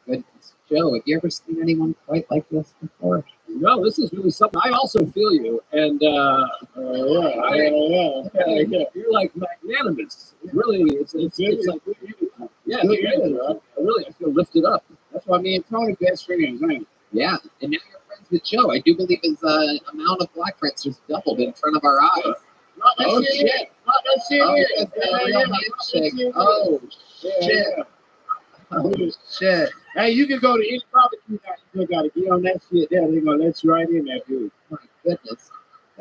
Goodness. Joe, have you ever seen anyone quite like this before? No, this is really something. I also feel you, and you're like magnanimous. Really, it's like yeah, I feel lifted up. That's why me and Tony best friends, ain't it? Yeah, and now you're friends with Joe. I do believe his amount of black friends just doubled in front of our eyes. Not that shit. Not that shit. Oh, Yeah, that's yeah, a real handshake. yeah. Oh, Yeah, shit. yeah. Oh, shit. Hey, you can go to any barbecue now. You just gotta get on that shit there. They're gonna let you right in there, dude. My goodness.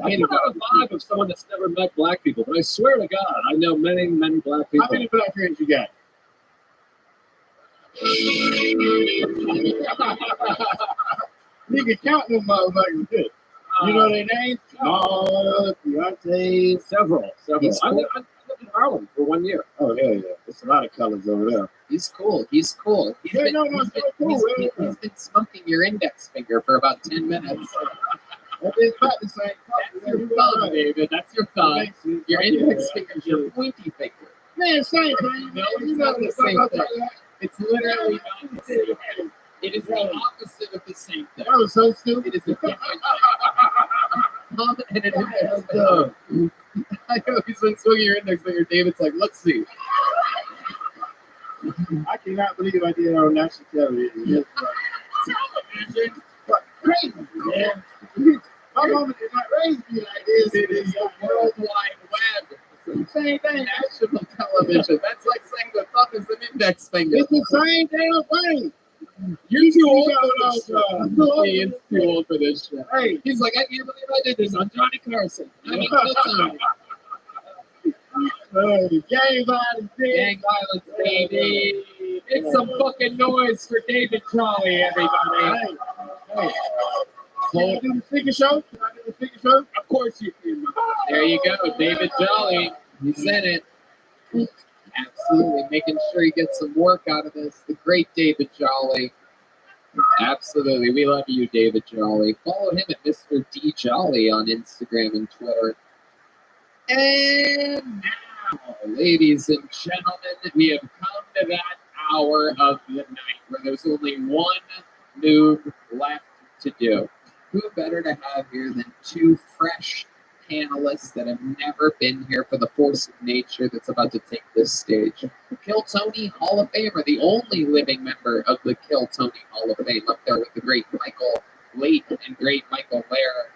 I put out a vibe of someone that's never met black people, but I swear to God, I know many, many black people. How many black friends you got? You can count them motherfuckers. Good. You know their names? Oh, Beyonce. Several. He's I cool. lived in Harlem for 1 year. Oh, hell yeah. There's a lot of colors over there. He's cool. He's cool. He's Yeah, been, no, it's so cool. he's been smoking your index finger for about 10 minutes. It's about the same color. That's your thumb, David. That's your thumb. Your index finger's your pointy finger. Man, same thing. No, it's not the same thing. It's literally not the same thing. It is the opposite of the same thing. That was so stupid. It is a different thing. Thumb and an index finger. I know he's been swinging your index finger. David's like, let's see. I cannot believe I did it on national television. Television? What? Crazy, man. My mama did not raise me like this. It is the World Wide Web. Same thing. National television. That's like saying the thumb is an index finger. It's the same damn thing. You're too old for this shit. He is too old for this shit. Hey. He's like, I can't believe I did this on Johnny Carson. I mean, Gang violence, gang violence, baby. It's some fucking noise for David Trolley, everybody. Hey. Can I do the figure show? Can I do the figure show? Of course you can. There you go, David Jolly. He's in it. Absolutely, making sure he gets some work out of this. The great David Jolly. Absolutely, we love you, David Jolly. Follow him at Mr. D Jolly on Instagram and Twitter. And now, ladies and gentlemen, we have come to that hour of the night where there's only one move left to do. Who better to have here than two fresh panelists that have never been here for the force of nature that's about to take this stage? Kill Tony Hall of Famer, the only living member of the Kill Tony Hall of Fame, up there with the great Michael Late and great Michael Lair.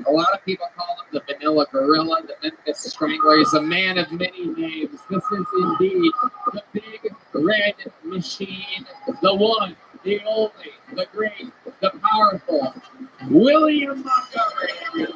A lot of people call him the Vanilla Gorilla, the Memphis Strangler. He's a man of many names. This is indeed the big red machine, the one, the only, the great, the powerful, William Montgomery.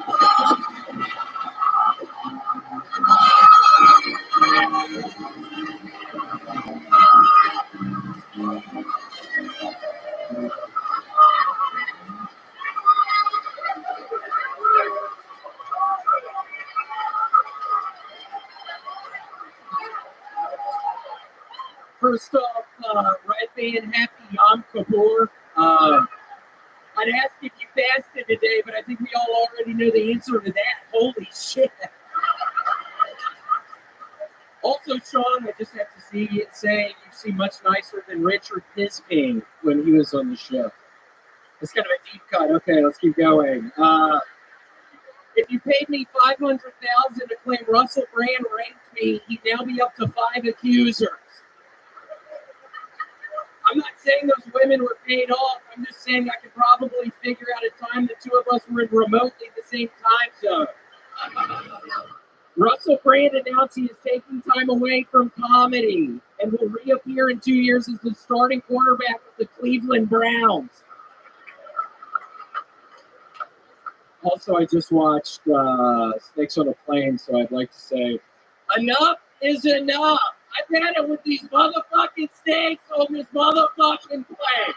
First off, Rabbi and happy Yom Kippur. I'd ask if you fasted today, but I think we all already know the answer to that. Holy shit. Also, Sean, I just have to say you seem much nicer than Richard Pisking when he was on the show. It's kind of a deep cut. Okay, let's keep going. If you paid me $500,000 to claim Russell Brand raped me, he'd now be up to 5 accusers. I'm not saying those women were paid off. I'm just saying I could probably figure out a time the two of us were in remotely the same time zone. Russell Brand announced he is taking time away from comedy and will reappear in 2 years as the starting quarterback of the Cleveland Browns. Also, I just watched Snakes on a Plane, so I'd like to say, enough is enough. I've had it with these motherfucking snakes on this motherfucking plane.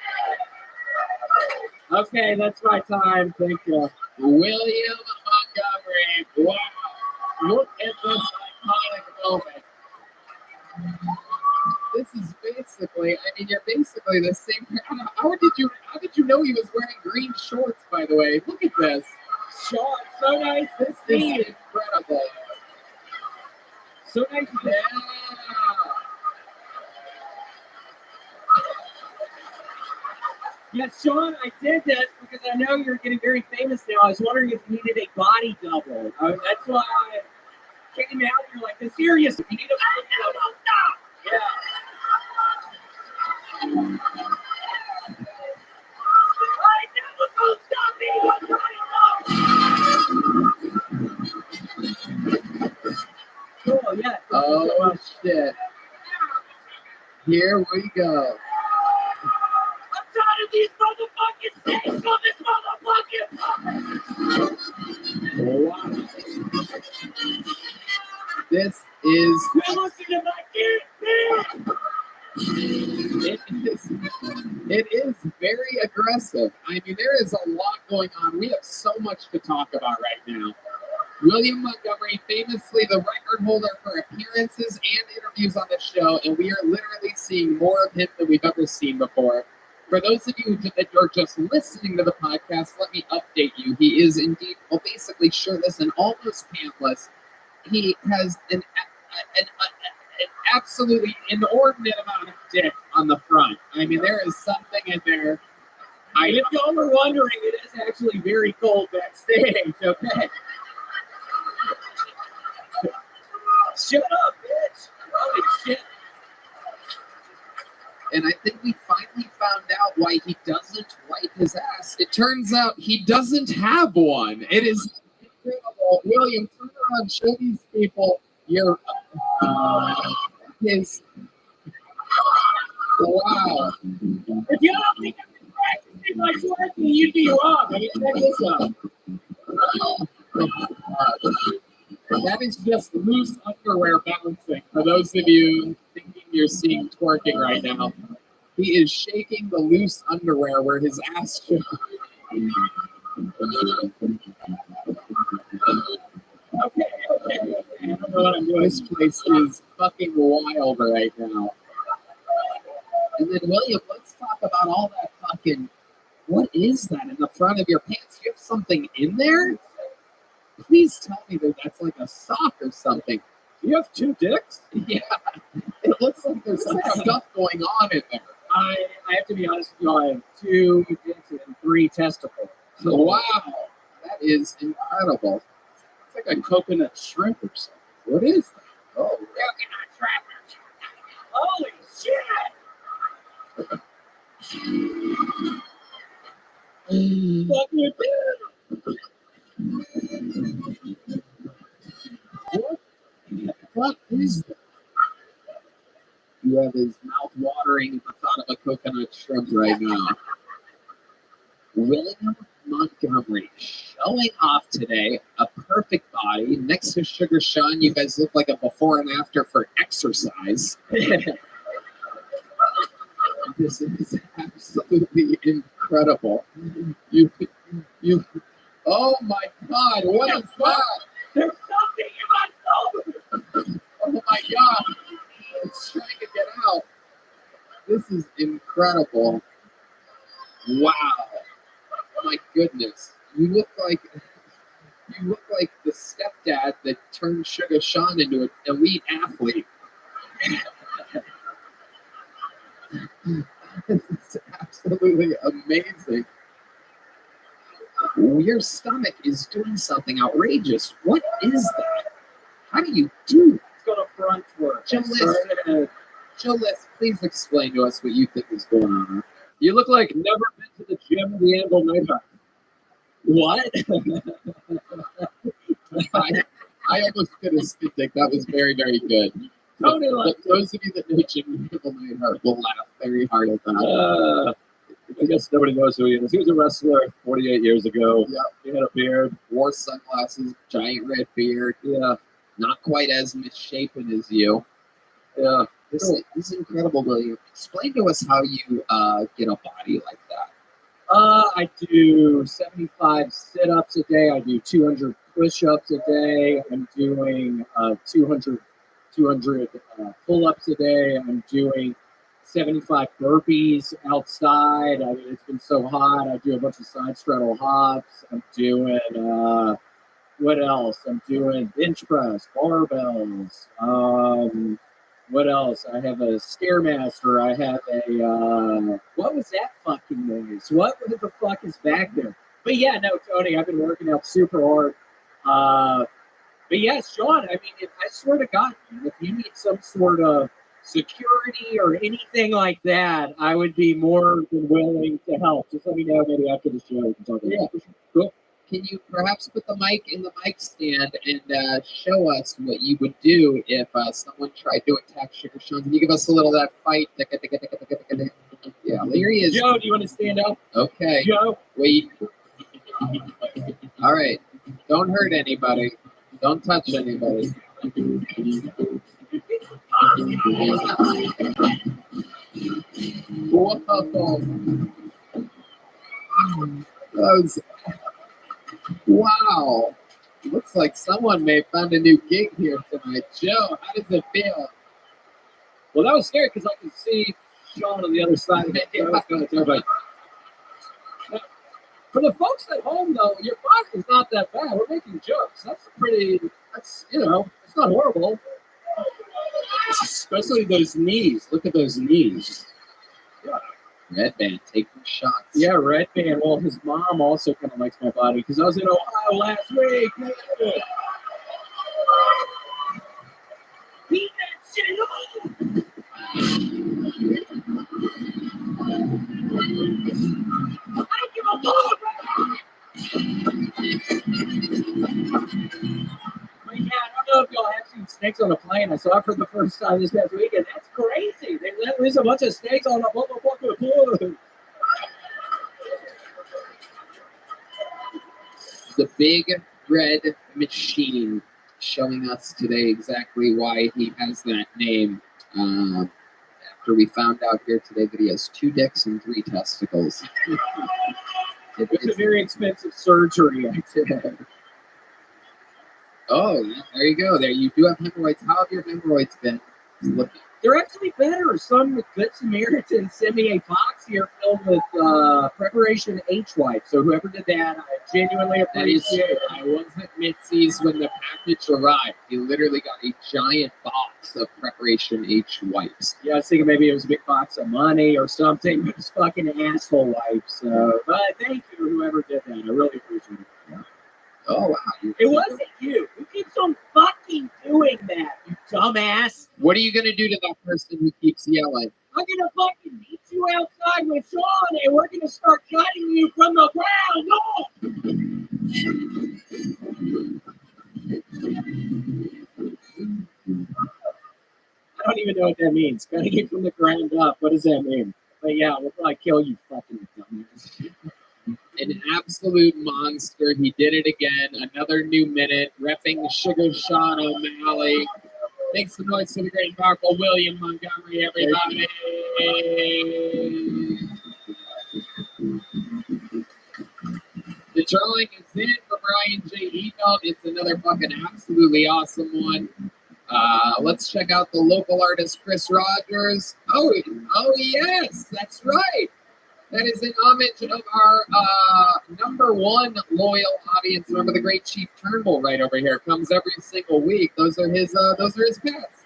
Okay, that's my time. Thank you. William Montgomery. Wow. Look at this iconic moment. This is basically, you're basically the same. How did you know he was wearing green shorts? By the way, look at this. Sean, so nice to This see is you. incredible. So nice to Yeah. Yeah, Sean, I did this because I know you're getting very famous now. I was wondering if you needed a body double. That's why I came out. You're like, serious. You need a body double. Yeah. I never gonna stop me. Oh, yeah. Oh shit. Here we go. I'm tired of these motherfucking snakes on this motherfucking. Wow. This is. Listen to my kids, It is very aggressive. I mean, there is a lot going on. We have so much to talk about right now. William Montgomery, famously the record holder for appearances and interviews on the show, and we are literally seeing more of him than we've ever seen before. For those of you that are just listening to the podcast, let me update you. He is indeed, well, basically shirtless and almost pantless. He has an absolutely inordinate amount of dick on the front. I mean, there is something in there. If y'all were wondering, it is actually very cold backstage, okay? Shut up, bitch! Holy shit. And I think we finally found out why he doesn't wipe his ass. It turns out he doesn't have one. It is incredible. William, turn around, show these people your his. Wow. If you don't think I've been practicing my twerking, you'd be wrong. I mean, check this out. That is just loose underwear bouncing. For those of you thinking you're seeing twerking right now, he is shaking the loose underwear where his ass should. Okay. I don't know what I'm doing. This place is fucking wild right now. And then, William, let's talk about all that fucking. What is that in the front of your pants? Do you have something in there? Please tell me that that's like a sock or something. You have two dicks? Yeah. It looks like there's some stuff going on in there. I have to be honest with you, I have 2 dicks and 3 testicles. So, wow. That is incredible. It's like a coconut shrimp or something. What is that? Oh, Coconut shrimp. Holy shit! Fuck you, dude. What is that? You have his mouth watering at the thought of a coconut shrimp right now. William Montgomery showing off today. A perfect body. Next to Sugar Sean, you guys look like a before and after for exercise. This is absolutely incredible. You, oh my God, what is that? There's something in my soul. Oh my God, it's trying to get out. This is incredible. Wow, my goodness, you look like the stepdad that turned Sugar Sean into an elite athlete. It's absolutely amazing. Your stomach is doing something outrageous. What is that? How do you do that? Let's go to front twerk. Jolis, please explain to us what you think is going on. You look like never been to the gym the Anvil Nighthawk. What? I almost could have spit dick. That was very, very good. Tony, But those of you that know Jimmy Anvil Nighthawk will laugh very hard at that. I guess nobody knows who he is. He was a wrestler 48 years ago. Yep. He had a beard. Wore sunglasses, giant red beard. Yeah. Not quite as misshapen as you. Yeah. This is incredible, William. Explain to us how you get a body like that. I do 75 sit-ups a day. I do 200 push-ups a day. I'm doing 200 pull-ups a day. I'm doing 75 burpees outside. I mean, it's been so hot. I do a bunch of side straddle hops. I'm doing, what else? I'm doing bench press, barbells. What else? I have a Stairmaster. I have a, what was that fucking noise? What the fuck is back there? But yeah, no, Tony, I've been working out super hard. But yeah, Sean, I mean, I swear to God, if you need some sort of security or anything like that, I would be more than willing to help. Just let me know maybe after the show. We can talk about it. Cool. Can you perhaps put the mic in the mic stand and show us what you would do if someone tried to attack Sugar Sean? Can you give us a little of that fight? Yeah, here he is. Joe, do you want to stand up? Okay. Joe. Wait. All right. Don't hurt anybody. Don't touch anybody. Wow. Looks like someone may have found a new gig here tonight. Joe, how does it feel? Well, that was scary because I could see Sean on the other side of it. For the folks at home, though, your body is not that bad. We're making jokes. That's it's not horrible. Especially those knees. Look at those knees. Yeah. Red Band taking shots. Yeah, Red Band. Well, his mom also kind of likes my body because I was in Ohio last week. Beat that shit up! I don't give a fuck! But yeah, I don't know if y'all have seen snakes on a plane. I saw it for the first time this past weekend. That's crazy. They let loose a bunch of snakes on a motherfucking plane. The big red machine showing us today exactly why he has that name. After we found out here today that he has 2 dicks and 3 testicles. It's a very expensive surgery. Oh, there you go. There you do have hemorrhoids. How have your hemorrhoids been looking? They're actually better. Some with Good Samaritan sent me a box here filled with Preparation H wipes. So whoever did that, I genuinely appreciate it. I was at Mitzi's when the package arrived. He literally got a giant box of Preparation H wipes. Yeah, I was thinking maybe it was a big box of money or something. But it's fucking asshole wipes. But thank you, whoever did that. I really appreciate it. Yeah. Oh, wow. It wasn't you. Who keeps on fucking doing that, you dumbass? What are you going to do to that person who keeps yelling? I'm going to fucking meet you outside with Sean, and we're going to start cutting you from the ground up. I don't even know what that means. Cutting you from the ground up. What does that mean? But yeah, we'll probably kill you, fucking dumbass. An absolute monster. He did it again. Another new minute. Repping Sugar Sean O'Malley. Make some noise for the great and powerful William Montgomery, everybody. The drawing is in for Brian J. Eagle. It's another fucking absolutely awesome one. Let's check out the local artist, Chris Rogers. Oh yes, that's right. That is in homage of our #1 loyal audience. Remember the great Chief Turnbull right over here. Comes every single week. Those are his pets.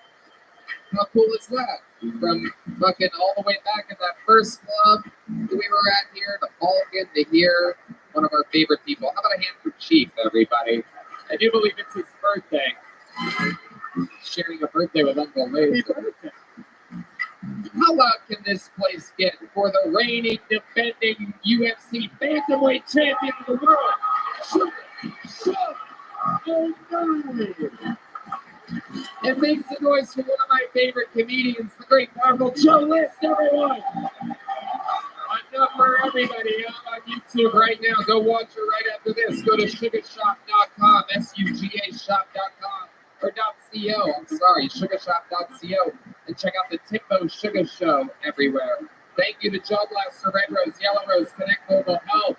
How cool is that? From fucking all the way back at that first club that we were at here to Balkan to here. One of our favorite people. How about a hand for Chief, everybody? I do believe it's his birthday. Sharing a birthday with Uncle Lee. How loud can this place get for the reigning, defending UFC bantamweight champion of the world? It makes a noise for one of my favorite comedians, the great powerful Joe List, everyone. Enough for everybody on YouTube right now. Go watch it right after this. Go to sugarshop.com, SUGA shop.com. Or .co, I'm sorry, sugarshop.co, and check out the Timbo Sugar Show everywhere. Thank you to Joe Blaster, Red Rose, Yellow Rose, Connect Mobile Health,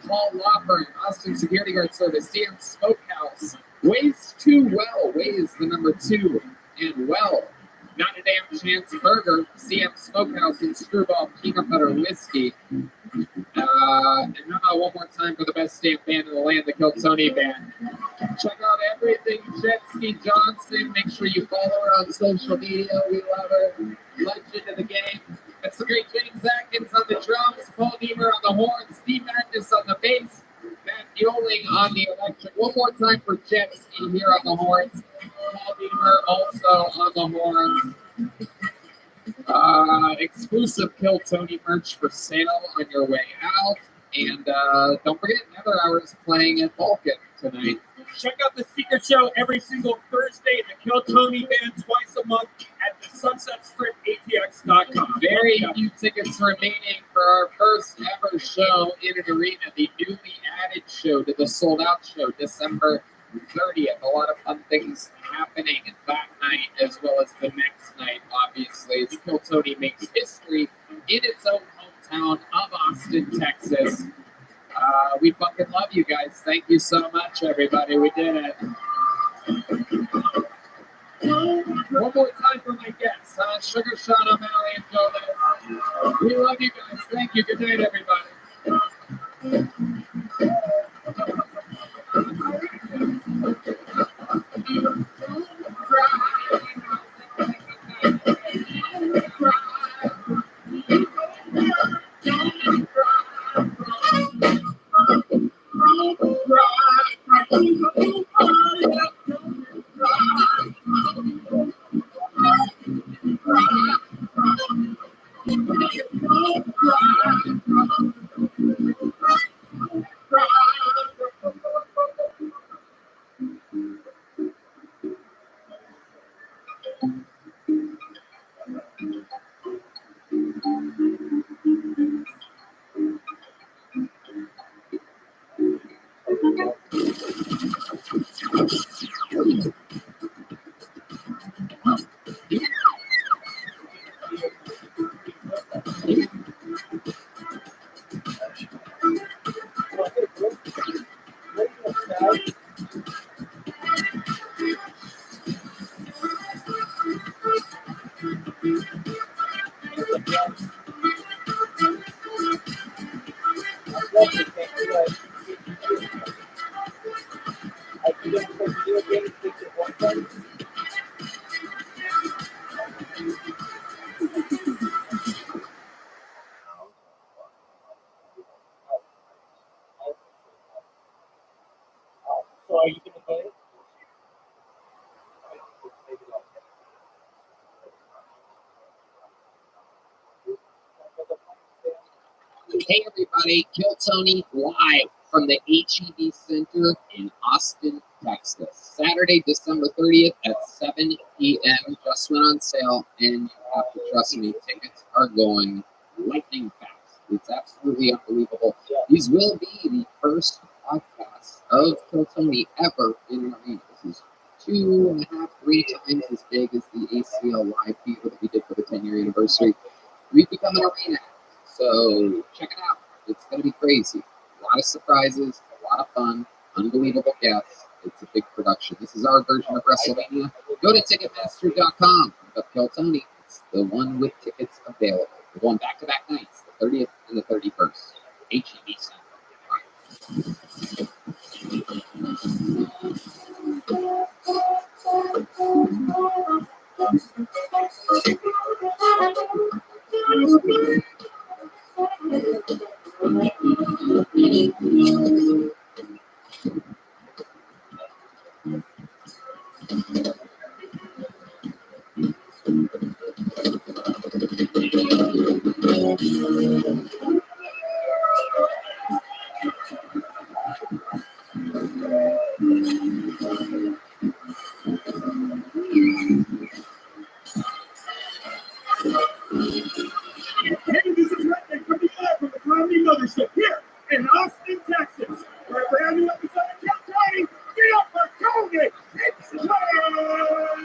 Paul Law Firm, Austin Security Guard Service, DM Smokehouse, Ways to Well, Ways the number 2, and Well, Not a Damn Chance Burger, CM Smokehouse, and Screwball Peanut Butter Whiskey. And how about one more time for the best stamp band in the land, the Kill Tony Band. Check out everything Jetski Johnson. Make sure you follow her on social media. We love her. Legend of the game. That's the great James Atkins on the drums, Paul Deemer on the horns, Steve Magnus on the bass, Matt Mueling on the electric. One more time for Jetski here on the horns. Paul Deemer also on the horns. Exclusive Kill Tony merch for sale on your way out. And don't forget, Nether Hours playing at Vulcan tonight. Check out the Secret Show every single Thursday at the Kill Tony Band twice a month at the Sunset Strip ATX.com. Very few tickets remaining for our first ever show in an arena, the newly added show to the sold out show, December 30th. A lot of fun things happening that night as well as the next night, obviously. As Kill Tony makes history in its own hometown of Austin, Texas. We fucking love you guys. Thank you so much, everybody. We did it. One more time for my guests. Sugar Sean O'Malley and Joe Liz. We love you guys. Thank you. Good night, everybody. So are you going to play it? Hey everybody, Kill Tony live from the HEB Center in Austin, Texas. Saturday, December 30th at 7 p.m. Just went on sale, and you have to trust me, tickets are going lightning fast. It's absolutely unbelievable. These will be the first podcasts of Kill Tony ever in an arena. This is 2.5, 3 times as big as the ACL live fever that we did for the 10-year anniversary. We've become an arena. So check it out. It's going to be crazy. A lot of surprises, a lot of fun, unbelievable guests. It's a big production. This is our version of WrestleMania. Go to Ticketmaster.com. Look up Kill Tony. It's the one with tickets available. We're going back-to-back nights, the 30th and the 31st. HEB Center. Hey, this is Redneck coming live from the Comedy Mothership here in Austin, Texas. For a brand new episode of Kill Tony, get up for Tony! It's time!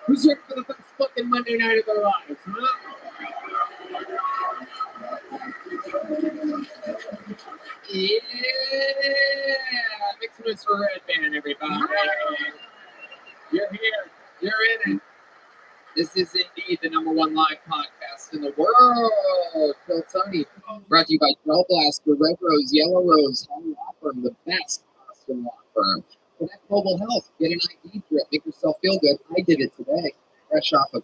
Who's ready for the best fucking Monday night of their lives, huh? Yeah, make some noise for Red Band, everybody. You're here. You're in it. This is indeed the #1 live podcast in the world. Phil Tony, brought to you by Gel Blaster, Red Rose, Yellow Rose, Home Law Firm, the best Boston law firm. Connect Mobile Health. Get an ID drip. Make yourself feel good. I did it today. Fresh off of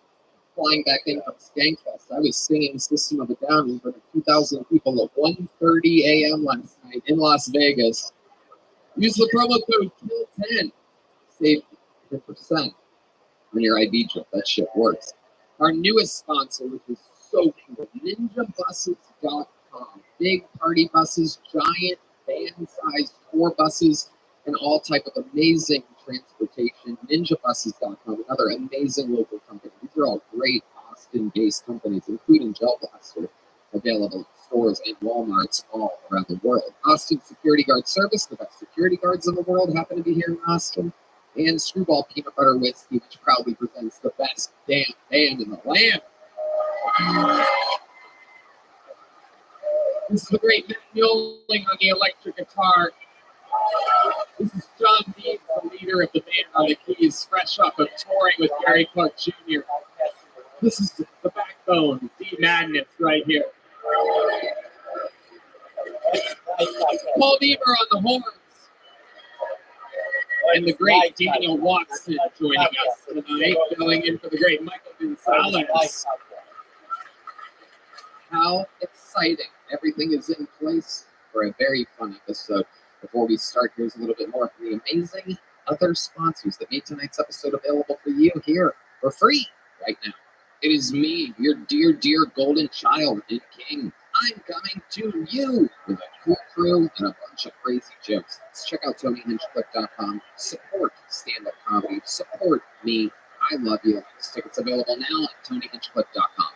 flying back in from Skankfest. I was singing System of a Down in front of 2,000 people at 1:30 a.m. last night in Las Vegas. Use the promo code KILL10. Save 10% on your ID drip. That shit works. Our newest sponsor, which is so cool, NinjaBuses.com. Big party buses, giant van-sized tour buses, and all type of amazing transportation. NinjaBuses.com, another amazing local company. These are all great Austin-based companies, including Gel Blaster, available in stores and Walmarts all around the world. Austin Security Guard Service, the best security guards in the world, happen to be here in Austin. And Screwball Peanut Butter Whiskey, which proudly presents the best damn band in the land. This is the great Matt Yoling on the electric guitar. This is John Dean, the leader of the band on the keys, fresh off of touring with Gary Clark Jr. This is the backbone, D Madness right here. Paul Deaver on the horns. And the great Daniel Watson joining us tonight, filling in for the great Michael Gonzalez. How exciting. Everything is in place for a very fun episode. Before we start, here's a little bit more from the amazing other sponsors that made tonight's episode available for you here for free right now. It is me, your dear, dear golden child and king. I'm coming to you with a cool crew and a bunch of crazy jokes. Let's check out TonyHinchcliffe.com. Support stand-up comedy. Support me. I love you. This ticket's available now at TonyHinchcliffe.com.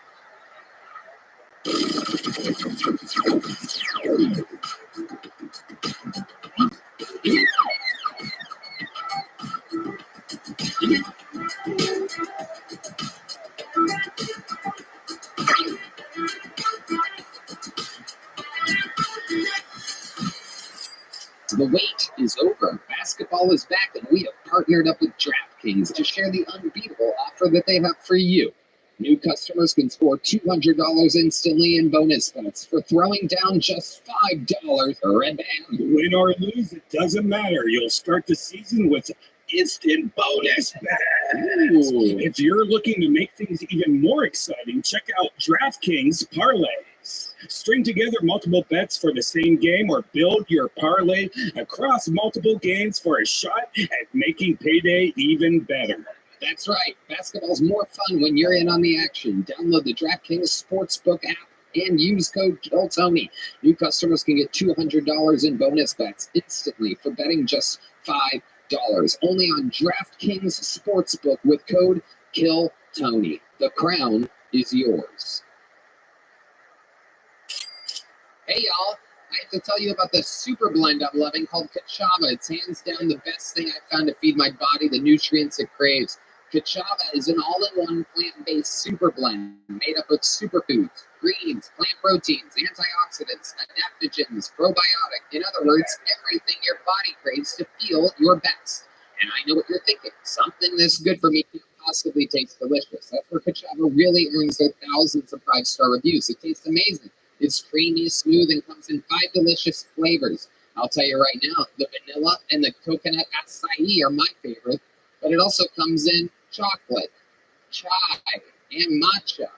The wait is over. Basketball is back, and we have partnered up with DraftKings to share the unbeatable offer that they have for you. New customers can score $200 instantly in bonus bets for throwing down just $5. Red Band. Win or lose, it doesn't matter. You'll start the season with instant bonus bets. If you're looking to make things even more exciting, check out DraftKings Parlays. String together multiple bets for the same game or build your parlay across multiple games for a shot at making payday even better. That's right. Basketball's more fun when you're in on the action. Download the DraftKings Sportsbook app and use code KILLTONY. New customers can get $200 in bonus bets instantly for betting just $5. Only on DraftKings Sportsbook with code KILLTONY. The crown is yours. Hey, y'all. I have to tell you about the super blend I'm loving called Kachava. It's hands down the best thing I've found to feed my body the nutrients it craves. Kachava is an all-in-one plant-based super blend made up of superfoods, greens, plant proteins, antioxidants, adaptogens, probiotic. In other words, everything your body craves to feel your best. And I know what you're thinking. Something this good for me can't possibly taste delicious. That's where Kachava really earns their thousands of 5-star reviews. It tastes amazing. It's creamy, smooth, and comes in 5 delicious flavors. I'll tell you right now, the vanilla and the coconut acai are my favorite, but it also comes in chocolate, chai, and matcha.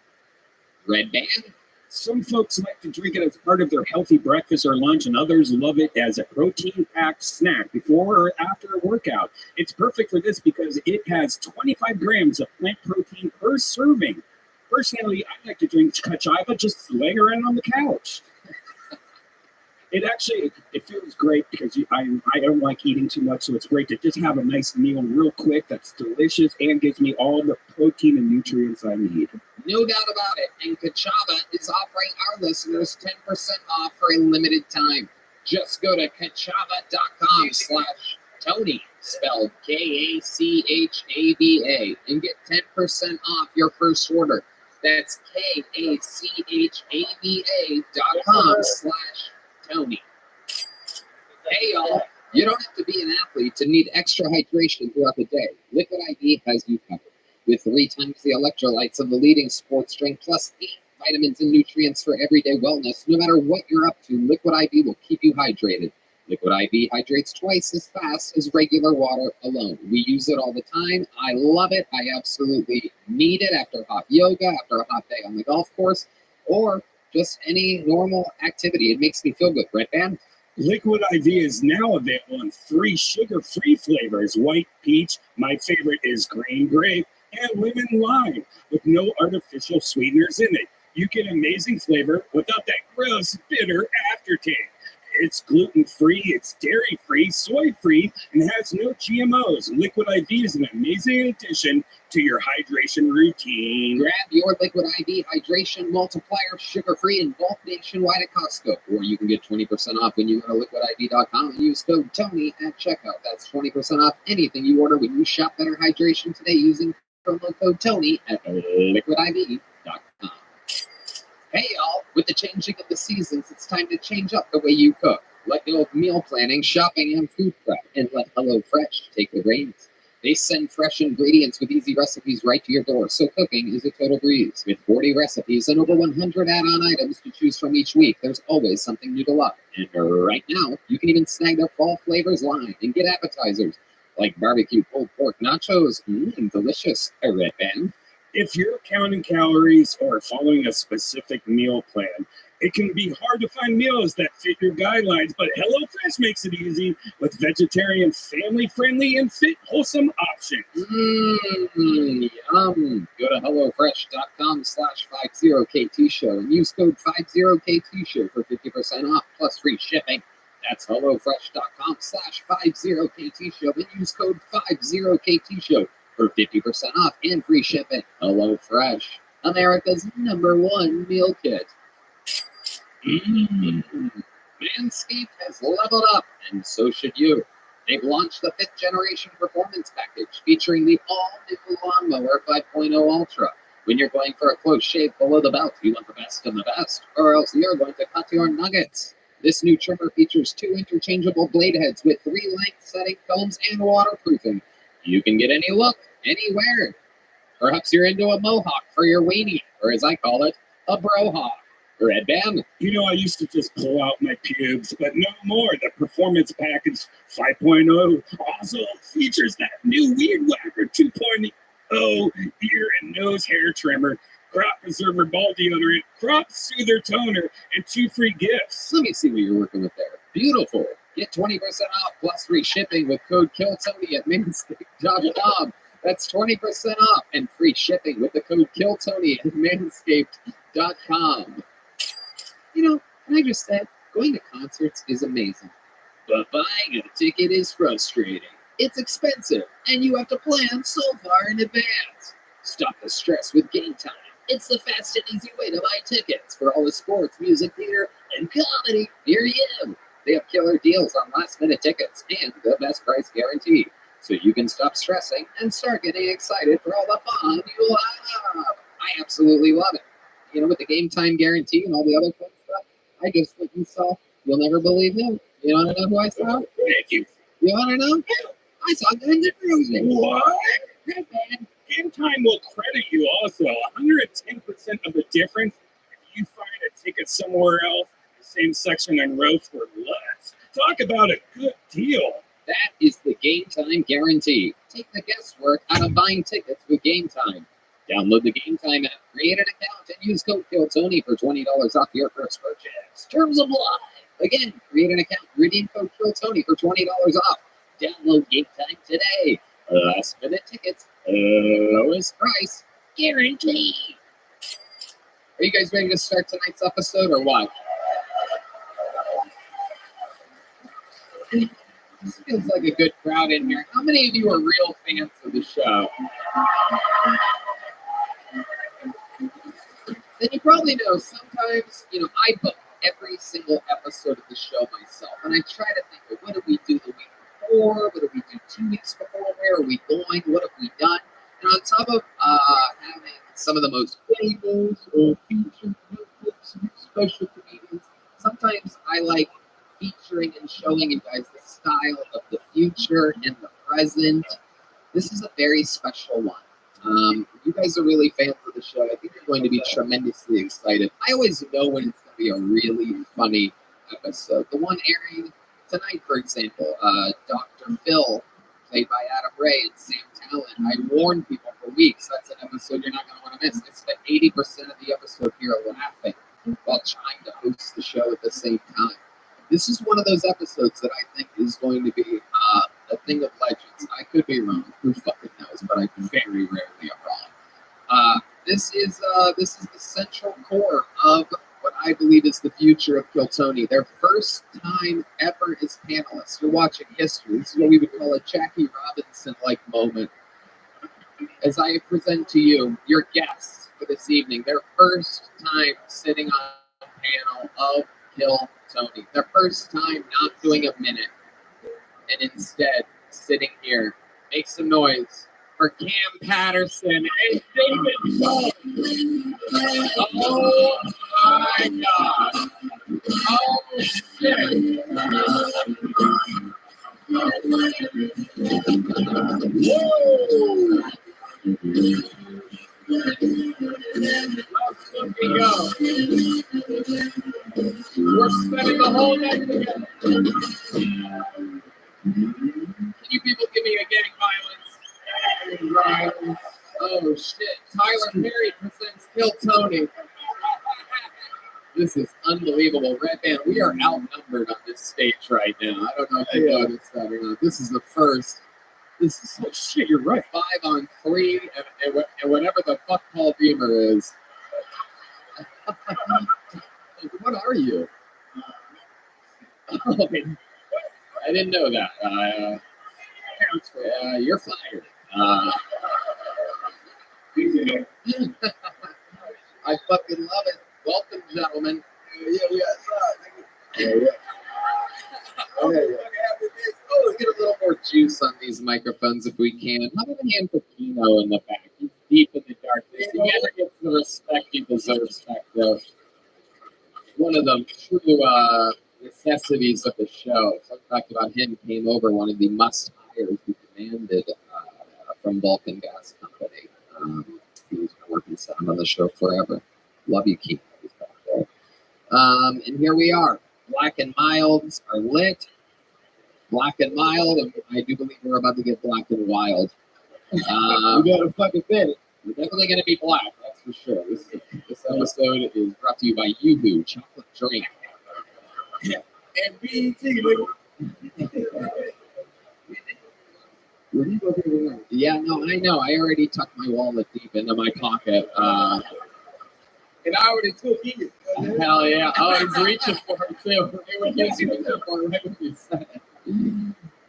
Red Band? Some folks like to drink it as part of their healthy breakfast or lunch, and others love it as a protein-packed snack before or after a workout. It's perfect for this because it has 25 grams of plant protein per serving. Personally, I like to drink Kachava just laying around on the couch. It feels great because I don't like eating too much, so it's great to just have a nice meal real quick that's delicious and gives me all the protein and nutrients I need. No doubt about it. And Kachava is offering our listeners 10% off for a limited time. Just go to kachava.com/Tony, spelled Kachava, and get 10% off your first order. That's kachava.com/Tony. Hey y'all, you don't have to be an athlete to need extra hydration throughout the day. Liquid IV has you covered. With 3 times the electrolytes of the leading sports drink, plus 8 vitamins and nutrients for everyday wellness, no matter what you're up to, Liquid IV will keep you hydrated. Liquid IV hydrates twice as fast as regular water alone. We use it all the time. I love it. I absolutely need it after hot yoga, after a hot day on the golf course, or just any normal activity. It makes me feel good, right, man? Liquid IV is now available in 3 sugar-free flavors: white peach, my favorite is green grape, and lemon lime, with no artificial sweeteners in it. You get amazing flavor without that gross, bitter aftertaste. It's gluten-free, it's dairy-free, soy-free, and has no GMOs. Liquid IV is an amazing addition to your hydration routine. Grab your Liquid IV Hydration Multiplier, sugar-free, and bulk nationwide at Costco. Or you can get 20% off when you go to liquidiv.com and use code TONY at checkout. That's 20% off anything you order when you shop Better Hydration today using promo code TONY at liquidiv.com. Hey y'all, with the changing of the seasons, it's time to change up the way you cook. Let go of meal planning, shopping, and food prep, and let HelloFresh take the reins. They send fresh ingredients with easy recipes right to your door, so cooking is a total breeze. With 40 recipes and over 100 add-on items to choose from each week, there's always something new to love. And right now, you can even snag their fall flavors line and get appetizers like barbecue pulled pork nachos. Delicious. A red band. If you're counting calories or following a specific meal plan, it can be hard to find meals that fit your guidelines, but HelloFresh makes it easy with vegetarian, family-friendly, and fit wholesome options. Yum. Go to HelloFresh.com/50KT-show and use code 50KT-show for 50% off plus free shipping. That's HelloFresh.com/50KT-show and use code 50KT-show for 50% off and free shipping. HelloFresh, America's #1 meal kit. Manscaped has leveled up, and so should you. They've launched the 5th generation performance package featuring the all-new Lawnmower 5.0 Ultra. When you're going for a close shave below the belt, you want the best of the best, or else you're going to cut your nuggets. This new trimmer features 2 interchangeable blade heads with 3 length-setting combs and waterproofing. You can get any look, anywhere. Perhaps you're into a mohawk for your weenie, or as I call it, a brohawk. Red band. You know, I used to just pull out my pubes, but no more. The Performance Package 5.0 also features that new Weed Whacker 2.0 ear and nose hair trimmer, crop preserver ball deodorant, crop soother toner, and 2 free gifts. Let me see what you're working with there. Beautiful. Get 20% off plus free shipping with code KILLTONY at manscaped.com. That's 20% off and free shipping with the code KILLTONY at manscaped.com. You know, can I just say, going to concerts is amazing, but buying a ticket is frustrating. It's expensive, and you have to plan so far in advance. Stop the stress with Game Time. It's the fast and easy way to buy tickets for all the sports, music, theater, and comedy near you. They have killer deals on last-minute tickets and the best price guarantee, so you can stop stressing and start getting excited for all the fun you have. I absolutely love it. You know, with the Game Time guarantee and all the other fun stuff, I just went and saw You'll Never Believe Him. You want to know who I saw? Thank you. You want to know? I saw Guns N' Roses. What? Red band. Game Time will credit you also 110% of the difference if you find a ticket somewhere else, the same section and row for less. Talk about a good deal. That is the Game Time guarantee. Take the guesswork out of buying tickets with Game Time. Download the Game Time app, create an account, and use code KILLTONY for $20 off your first purchase. Terms apply. Again, create an account, redeem code KILLTONY for $20 off. Download Game Time today. Last minute tickets, lowest price, guaranteed. Are you guys ready to start tonight's episode or what? This feels like a good crowd in here. How many of you are real fans of the show? Then you probably know sometimes, I book every single episode of the show myself. And I try to think of what did we do the week before? What did we do 2 weeks before? Where are we going? What have we done? And on top of having some of the most famous or featured special comedians, sometimes I like featuring and showing you guys the style of the future and the present. This is a very special one. You guys are really fans of the show. I think you're going to be tremendously excited. I always know when it's going to be a really funny episode. The one airing tonight, for example, Dr. Phil, played by Adam Ray, and Sam Talent. I warned people for weeks, that's an episode you're not going to want to miss. I spent 80% of the episode here laughing while trying to host the show at the same time. This is one of those episodes that I think is going to be a thing of legends. I could be wrong. Who fucking knows? But I very rarely am wrong. This is the central core of what I believe is the future of Kill Tony. Their first time ever as panelists. You're watching history. This is what we would call a Jackie Robinson-like moment. As I present to you your guests for this evening, their first time sitting on a panel of Kill Tony. Their first time not doing a minute and instead sitting here. Make some noise for Cam Patterson and David Schultz. Oh my God. Oh shit. Woo! Let's go. We're spending the whole night together. Can you people give me a gang violence? Oh shit. Tyler Perry presents Kill Tony. This is unbelievable. Red Band, we are outnumbered on this stage right now. I don't know if you noticed that or not. This is the first. This is oh shit, you're right. 5 on 3 and whatever the fuck Paul Beamer is. What are you? Oh, I didn't know that. You're fired. I fucking love it. Welcome, gentlemen. Oh, get a little more juice on these microphones if we can. How about a hand for Kino in the back? He's deep in the darkness. He never gets the respect he deserves back there. One of the true necessities of the show. Fun fact about him, came over one of the must-hires we demanded from Vulcan Gas Company. He's been working sound on the show forever. Love you, Keith. He's back there. And here we are. Black and Milds are lit. Black and Mild, and I do believe we're about to get black and wild. We gotta fucking fit it. We're definitely gonna be black, that's for sure. This episode is brought to you by Yoo-Hoo Chocolate Drink. And BET, yeah, no, I know. I already tucked my wallet deep into my pocket. And I already took it. Hell yeah. Oh, he's reaching for it too.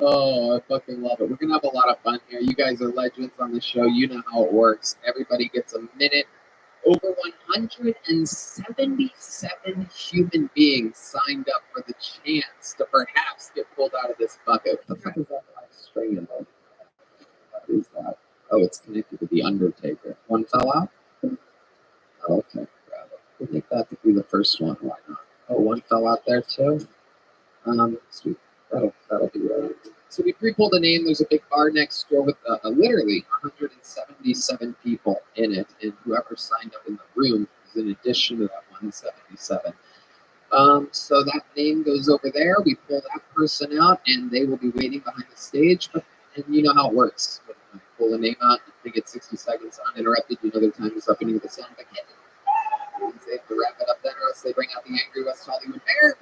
Oh, I fucking love it. We're going to have a lot of fun here. You guys are legends on the show. You know how it works. Everybody gets a minute. Over 177 human beings signed up for the chance to perhaps get pulled out of this bucket. What the fuck is that string in there? What is that? Oh, it's connected to the Undertaker. One fell out? Oh, okay. I think that could be the first one. Why not? Oh, one fell out there too. Sweet. That'll be right. So we pre-pulled a name. There's a big bar next door with literally 177 people in it, and whoever signed up in the room is in addition to that 177. So that name goes over there. We pull that person out, and they will be waiting behind the stage. And you know how it works. When you pull a name out, they get 60 seconds uninterrupted. You know their time is up, and you get the sound effect. They have to wrap it up then, or else they bring out the angry West Hollywood Bear,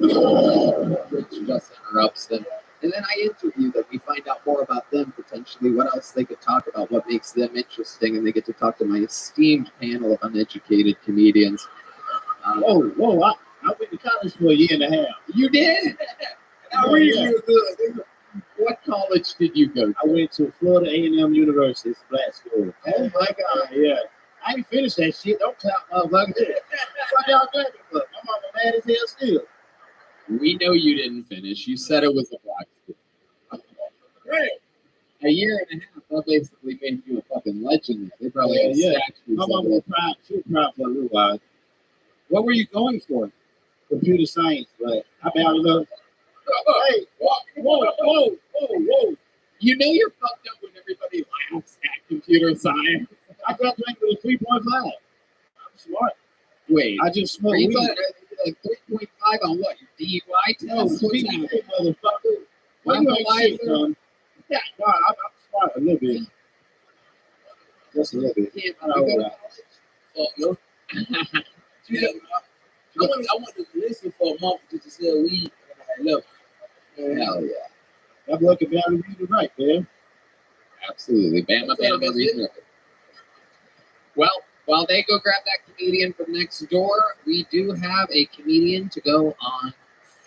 which just interrupts them. And then I interview them. We find out more about them, potentially, what else they could talk about, what makes them interesting, and they get to talk to my esteemed panel of uneducated comedians. I went to college for a year and a half. You did? What college did you go to? I went to Florida A&M University. It's a black school. Oh, my God. Yeah. I ain't finished that shit. Don't clap, motherfucker. What y'all clapping for? My mama mad as hell still. We know you didn't finish. You said it was a black school. Great. A year and a half, that basically made you a fucking legend. They probably had statues. My mama was proud. She was proud for a little while. What were you going for? Computer science, but I mean, Hey, whoa. You know you're fucked up when everybody laughs at computer science. I graduated with a 3.5. I'm smart. Wait, I just smoked are you weed. like 3.5 on what? Your DUI test? No, What's speak that? shit, motherfucker. Why you ain't shit, son? Yeah, no, I'm smart a little bit. Just a little bit. Yeah, Oh, yeah. Fuck no. Yeah. I want to listen for a month just to sell weed. Look. Hell yeah. That boy can barely read and write, man. Absolutely. Bama, read it. Well, while they go grab that comedian from next door, we do have a comedian to go on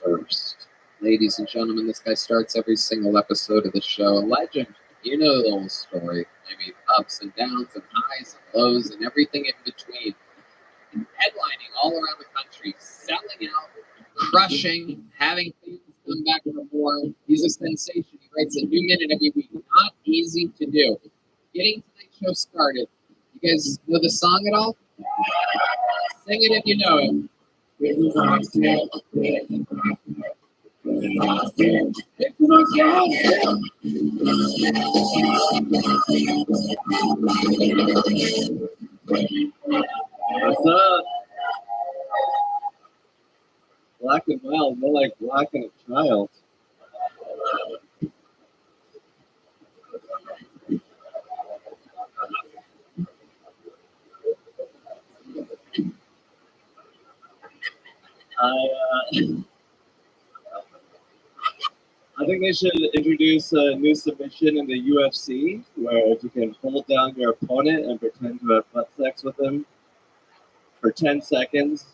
first. Ladies and gentlemen, this guy starts every single episode of the show. A legend. You know the whole story. I mean, ups and downs and highs and lows and everything in between. And headlining all around the country, selling out, crushing, having fans come back for more. He's a sensation. He writes a new minute every week. Not easy to do. Getting tonight's show started. You guys know the song at all? Sing it if you know it. What's up? Black and mild, more like black and a child. I think they should introduce a new submission in the UFC where you can hold down your opponent and pretend to have butt sex with him for 10 seconds.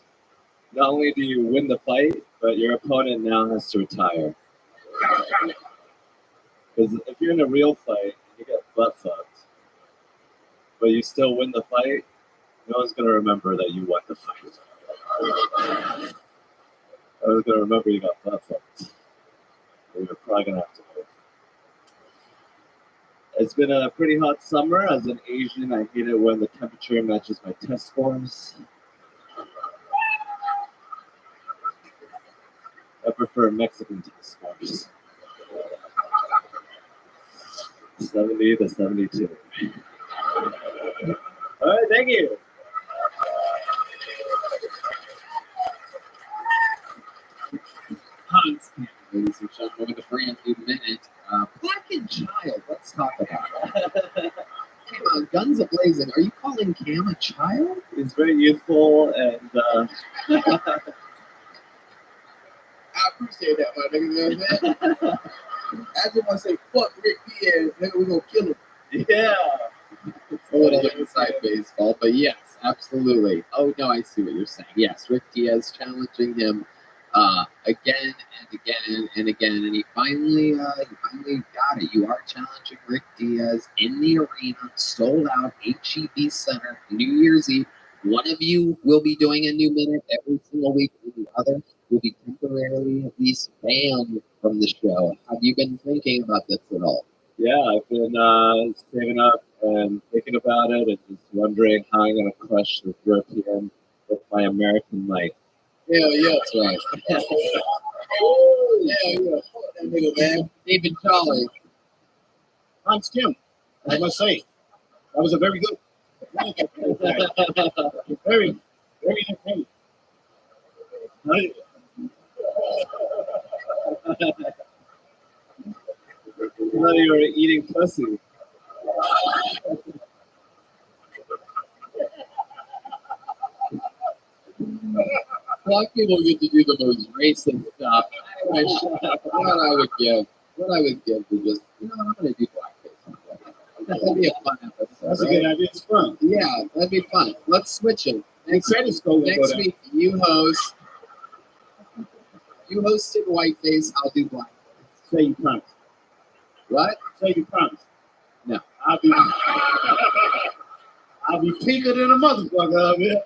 Not only do you win the fight, but your opponent now has to retire. Because if you're in a real fight, you get butt fucked, but you still win the fight, no one's going to remember that you won the fight. I was going to remember you got butt fucked. You're probably going to have to move. It's been a pretty hot summer. As an Asian, I hate it when the temperature matches my test scores. I prefer Mexican test scores. 70 to 72. All right, thank you. Hans, ladies and gentlemen, with a brand new minute. Black and child, let's talk about it. Come on, guns a-blazing. Are you calling Cam a child? He's very youthful and I appreciate that, my nigga. You know what I'm saying? I just want to say, fuck Rick Diaz, nigga, we gonna kill him. Yeah. It's a little inside baseball, but yes, absolutely. Oh, no, I see what you're saying. Yes, Rick Diaz challenging him again and again and again, and he finally got it. You are challenging Rick Diaz in the arena, sold out, HEB Center, New Year's Eve. One of you will be doing a new minute every single week, and the other will be temporarily at least banned from the show. Have you been thinking about this at all? yeah, I've been saving up and thinking about it and just wondering how I'm going to crush the European with my American might. Yeah, That's right. oh, yeah. Fuck that nigga, man. David Charlie. Hans Kim, I must say, that was a very good. very, very entertaining. I thought you were eating pussy. Black people get to do the most racist stuff. What I would give to just, you know, I'm going to do blackface. That'd be a fun episode. That's a good idea. It's fun. Yeah, that'd be fun. Let's switch it. Next week, you hosted whiteface. I'll do blackface. Say you promise. What? Say you promise. No. I'll be pinker than a motherfucker out here.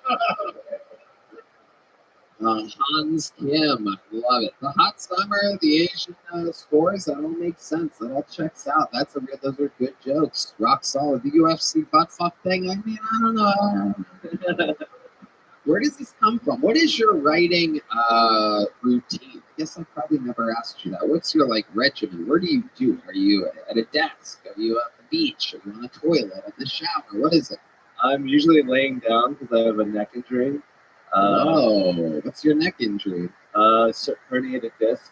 Hans Kim, I love it. The hot summer, the Asian scores, that all makes sense. That all checks out. Those are good jokes. Rock solid. The UFC butt fuck thing, I mean, I don't know. Where does this come from? What is your writing routine? guess I probably never asked you that. What's your like regimen? Where do you do it? Are you at a desk? Are you at the beach? Are you on a toilet? At the shower? What is it? I'm usually laying down because I have a neck injury. Oh, what's your neck injury? Herniated disc.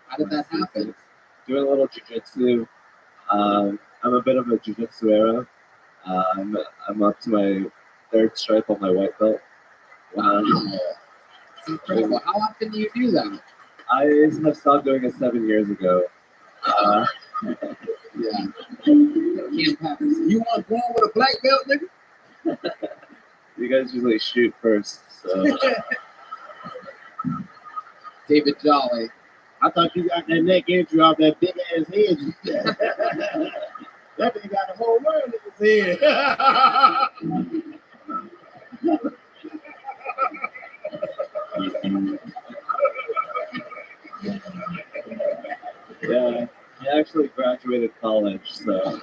How did that happen? Doing a little jujitsu. I'm a bit of a jujitsu era. I'm up to my third stripe on my white belt. Wow. It's incredible. How often do you do that? I have stopped doing it 7 years ago. Yeah. Can't pass. You want born with a black belt, nigga? You guys usually shoot first, so. David Jolly. I thought you got that neck injury off that big ass head. That thing got the whole world in his head. Yeah, I actually graduated college, so.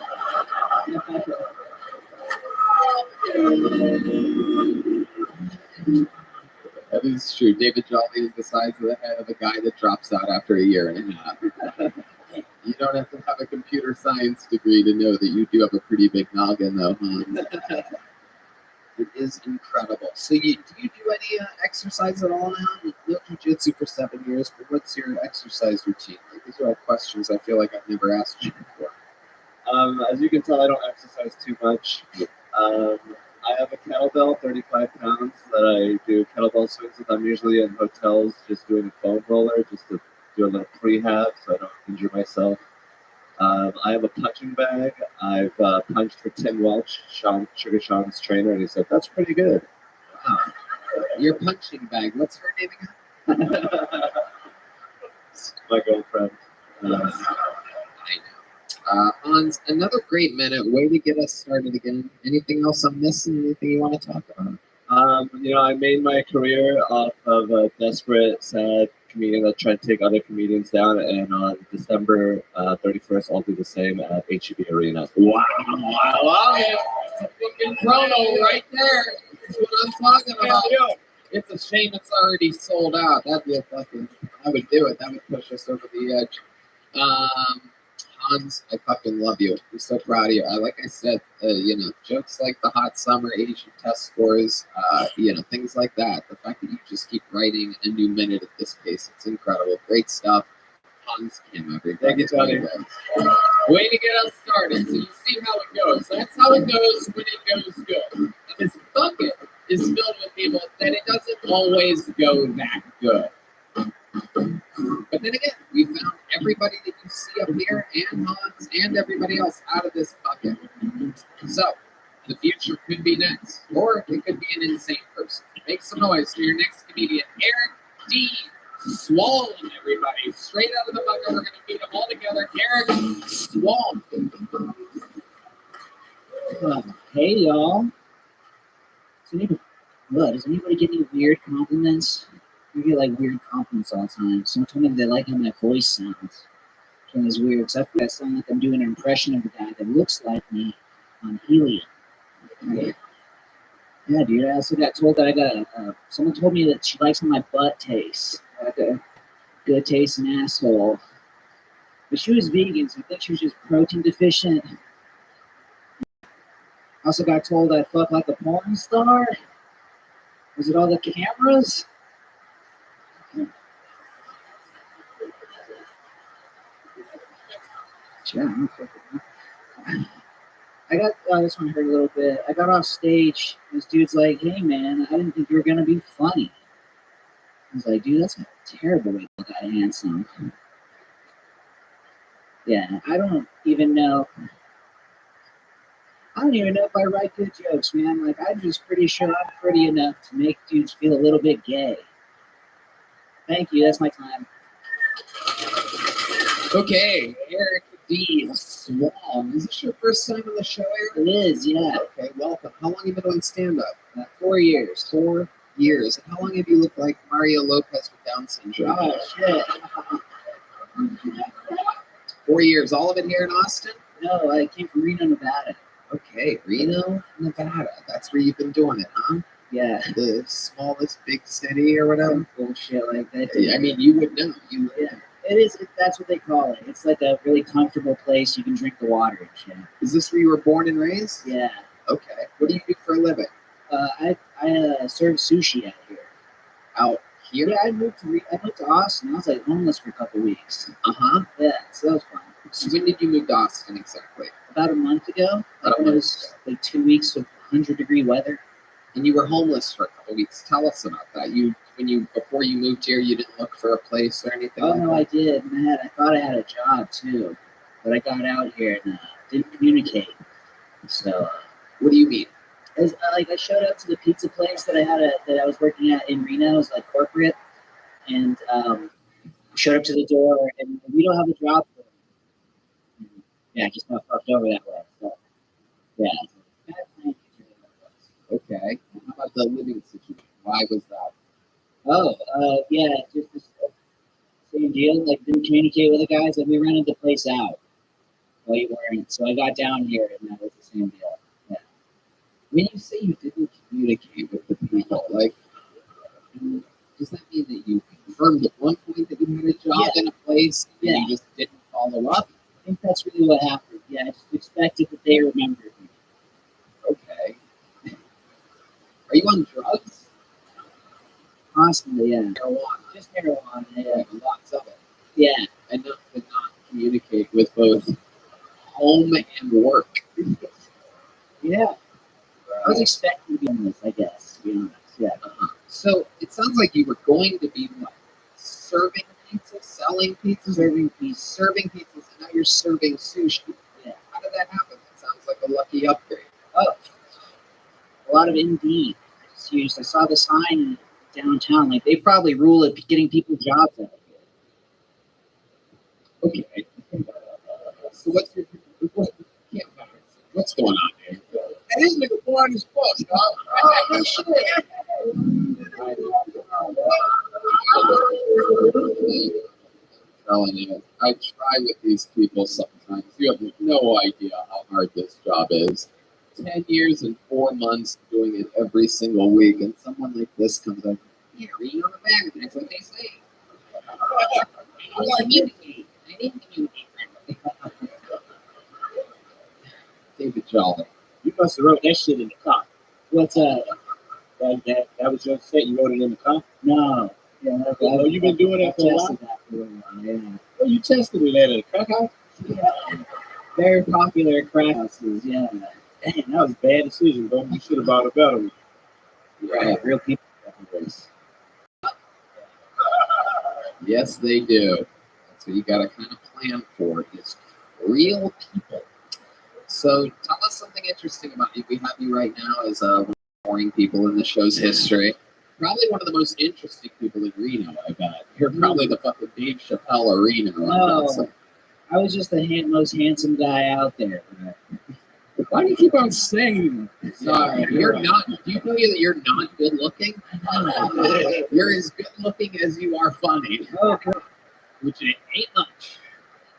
That is true. David Jolly is the size of the head of a guy that drops out after a year and a half. You don't have to have a computer science degree to know that you do have a pretty big noggin, though, huh? It is incredible. So, do you do any exercise at all now? You have jiu-jitsu for 7 years, but what's your exercise routine? Like, these are all questions I feel like I've never asked you before. As you can tell, I don't exercise too much. I have a kettlebell, 35 pounds, that I do kettlebell swings with. I'm usually in hotels just doing a foam roller just to do a little prehab so I don't injure myself. I have a punching bag. I've punched for Tim Welch, Sugar Sean's trainer, and he said, that's pretty good. Wow. Your punching bag, what's her name again? My girlfriend. I know. Hans, another great minute. Way to get us started again. Anything else I'm missing? Anything you want to talk about? I made my career off of a desperate, sad comedian that tried to take other comedians down, and on December 31st, I'll do the same at HEB Arena. Wow, I love it. It's a fucking promo right there. That's what I'm talking about. It's a shame it's already sold out. That'd be I would do it. That would push us over the edge. Hans, I fucking love you. I'm so proud of you. Like I said, jokes like the hot summer Asian test scores, things like that. The fact that you just keep writing a new minute at this pace, it's incredible. Great stuff. Hans Kim, everybody. Thank you, Tony. Way to get us started. So you see how it goes. That's how it goes when it goes good. And this bucket is filled with people that it doesn't always go that good. But then again, we found everybody that you see up here and Hans and everybody else out of this bucket. So, the future could be next, or it could be an insane person. Make some noise for your next comedian, Eric D. Swallow, everybody. Straight out of the bucket, we're going to meet them all together. Eric Swallow. Hey, y'all. Does anybody get any weird compliments? I get like weird compliments all the time. Someone told me they like how my voice sounds. Which is weird because I feel like I sound like I'm doing an impression of a guy that looks like me on helium. Yeah, dude. I also got told that I got someone told me that she likes how my butt tastes. Like a good tasting asshole. But she was vegan, so I think she was just protein deficient. I also got told I fuck like a porn star. Was it all the cameras? Yeah, this one hurt a little bit. I got off stage. This dude's like, hey man, I didn't think you were gonna be funny. I was like, dude, that's a terrible way to look at handsome. Yeah, I don't even know if I write good jokes, man. Like, I'm just pretty sure I'm pretty enough to make dudes feel a little bit gay. Thank you, that's my time. Okay, Eric D. Swam. Is this your first time on the show, Eric? It is, yeah. Okay, welcome. How long have you been doing stand-up? 4 years. 4 years. And how long have you looked like Mario Lopez with Down syndrome? Oh, shit. 4 years. All of it here in Austin? No, I came from Reno, Nevada. Okay, Reno, Nevada. That's where you've been doing it, huh? Yeah. The smallest big city or whatever? The bullshit like that. I mean, you would know. Yeah, it is. That's what they call it. It's like a really comfortable place. You can drink the water and shit. Is this where you were born and raised? Yeah. Okay. What do you do for a living? I serve sushi out here. Out here? Yeah, I moved to Austin. I was like homeless for a couple weeks. Yeah, so that was fun. So when did you move to Austin exactly? About a month ago. It was like 2 weeks of 100-degree weather. And you were homeless for a couple weeks. Tell us about that. Before you moved here, you didn't look for a place or anything. Oh no, I did. And I thought I had a job too, but I got out here and didn't communicate. So, what do you mean? I showed up to the pizza place that I was working at in Reno. It was like corporate, and showed up to the door, and we don't have a job for me. Yeah, I just got fucked over that way. So, yeah. Okay. How about the living situation? Why was that? Oh, yeah, just the same deal. Like, didn't communicate with the guys, and we rented the place out while you weren't. So I got down here, and that was the same deal. Yeah. When you say you didn't communicate with the people, like, does that mean that you confirmed at one point that you had a job in a place, and you just didn't follow up? I think that's really what happened. Yeah, I just expected that they remembered me. Okay. Are you on drugs? Constantly, yeah. Marijuana. Just marijuana, yeah. Lots of it. Yeah. Enough to not communicate with both home and work. Yeah. I was expecting to be on this, I guess, to be honest. Yeah. So it sounds like you were going to be what? Serving pizza, selling pizza, serving pizzas, and now you're serving sushi. Yeah. How did that happen? That sounds like a lucky upgrade. Oh, a lot of Indeed. I saw the sign downtown. Like, they probably rule at getting people jobs out here. Okay. So what's going on here? Hey, this nigga boring as fuck, dog. Oh, shit. Telling you, I try with these people sometimes. You have no idea how hard this job is. 10 years and 4 months doing it every single week, and someone like this comes up, yeah, read on the back, and that's what they say. I didn't communicate. David Jolly. You must have wrote that shit in the car. What's that? That was your set. You wrote it in the car? No. Yeah, oh, you've been doing that for a while? Yeah. Well, you tested it at a crack house? Yeah. Very popular at crack houses, yeah. Damn, that was a bad decision, bro. You should have bought a better one. Right, real people. Yes, they do. That's what you got to kind of plan for, is real people. So tell us something interesting about you. We have you right now as one of the boring people in the show's history. Probably one of the most interesting people in Reno, I bet. You're probably the fucking Dave Chappelle of Reno. No, I was just the most handsome guy out there. Why do you keep on saying that? Sorry, you're not. Do you believe that you're not good looking? You're as good looking as you are funny. Okay. Which ain't much.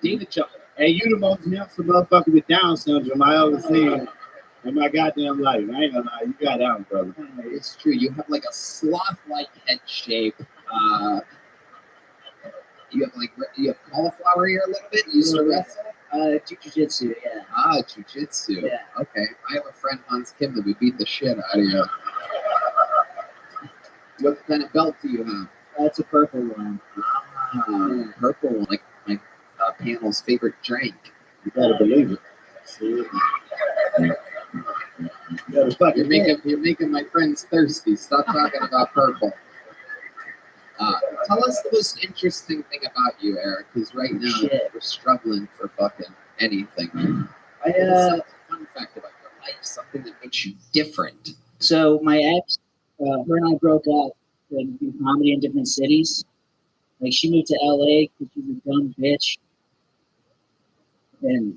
David Chappelle. Hey, you the most handsome motherfucker with Down syndrome I ever seen in my goddamn life. I ain't gonna lie, you got that one, brother. It's true. You have like a sloth-like head shape. You have cauliflower ear a little bit. You used to wrestle. Jiu-jitsu, yeah. Jiu-jitsu. Yeah. Okay. I have a friend, Hans Kim, that would beat the shit out of you. What kind of belt do you have? That's a purple one. Purple one. Like my panel's favorite drink. You gotta believe it. You're making my friends thirsty. Stop talking about purple. Tell us the most interesting thing about you, Eric, because right now we're struggling for fucking anything. Fun fact about your life, something that makes you different. So my ex, her and I broke up and do comedy in different cities. Like, she moved to LA because she's a dumb bitch. And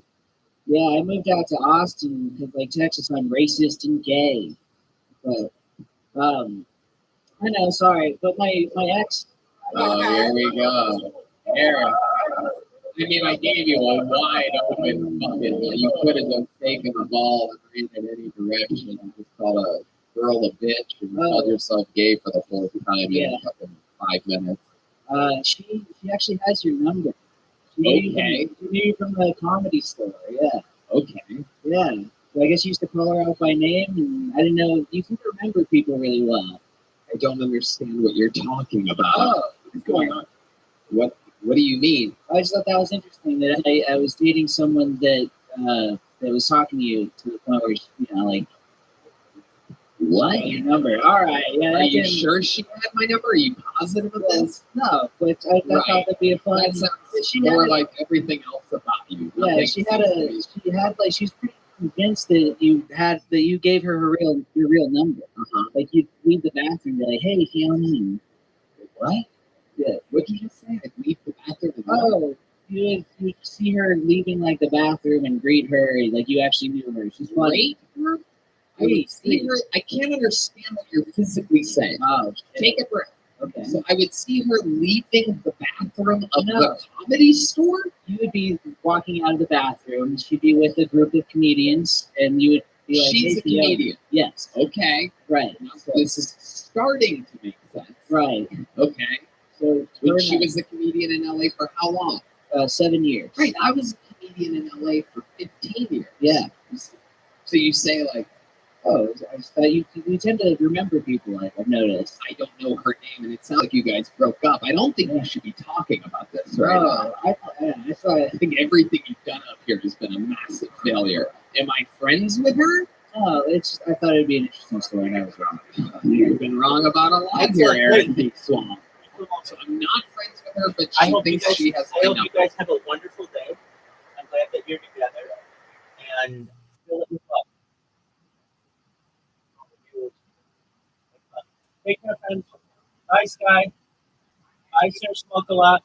yeah, I moved out to Austin because, like, Texas, I'm racist and gay. But I know, sorry, but my ex. Oh, here we go, Eric. I mean, I gave you a wide open fucking. You could have just taken the ball and ran in any direction and just called a girl a bitch and called yourself gay for the fourth time in fucking 5 minutes. She actually has your number. Okay. She knew you from the comedy store. Yeah. Okay. Yeah. So I guess you used to call her out by name, and I didn't know you can remember people really well. I don't understand what you're talking about. Oh, what's going on? What do you mean? I just thought that was interesting that I was dating someone that was talking to you to the point where like What? your number. All right, yeah. Are you sure she had my number? Are you positive of this? No, but I thought that'd be a fun. That sounds more like everything else about you. Yeah, she was pretty convinced that you gave her your real number. Like you'd leave the bathroom and be like, hey, Fiona. What? Yeah. What did you say? I'd leave the bathroom and oh, you'd see her leaving like the bathroom and greet her like you actually knew her. She's funny. Great her? I would see her. I can't understand what you're physically saying. Oh, take a breath. Okay. So I would see her leaving the bathroom of the comedy store? You would be walking out of the bathroom. She'd be with a group of comedians, and you would be like, she's hey, a comedian. Yes. Okay. Right. So this is starting to make sense. Right. Okay. So she was a comedian in LA for how long? 7 years. Right. I was a comedian in LA for 15 years. Yeah. So you say like, oh, I just thought you tend to remember people. I've noticed. I don't know her name, and it sounds like you guys broke up. I don't think you should be talking about this right now. I think everything you've done up here has been a massive failure. Am I friends with her? Oh, I thought it'd be an interesting story, and I was wrong. You've been wrong about a lot here, Aaron. Big swamp. So I'm not friends with her, but she thinks she has my number. I hope you guys have a wonderful day. I'm glad that you're together. And fill it with love. Take care, friends. Bye, Sky. Bye, Sir Smoke a lot.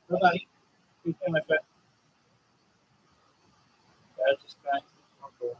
Bye-bye. Take care, my friend. Just Sky. Smoke a lot.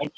I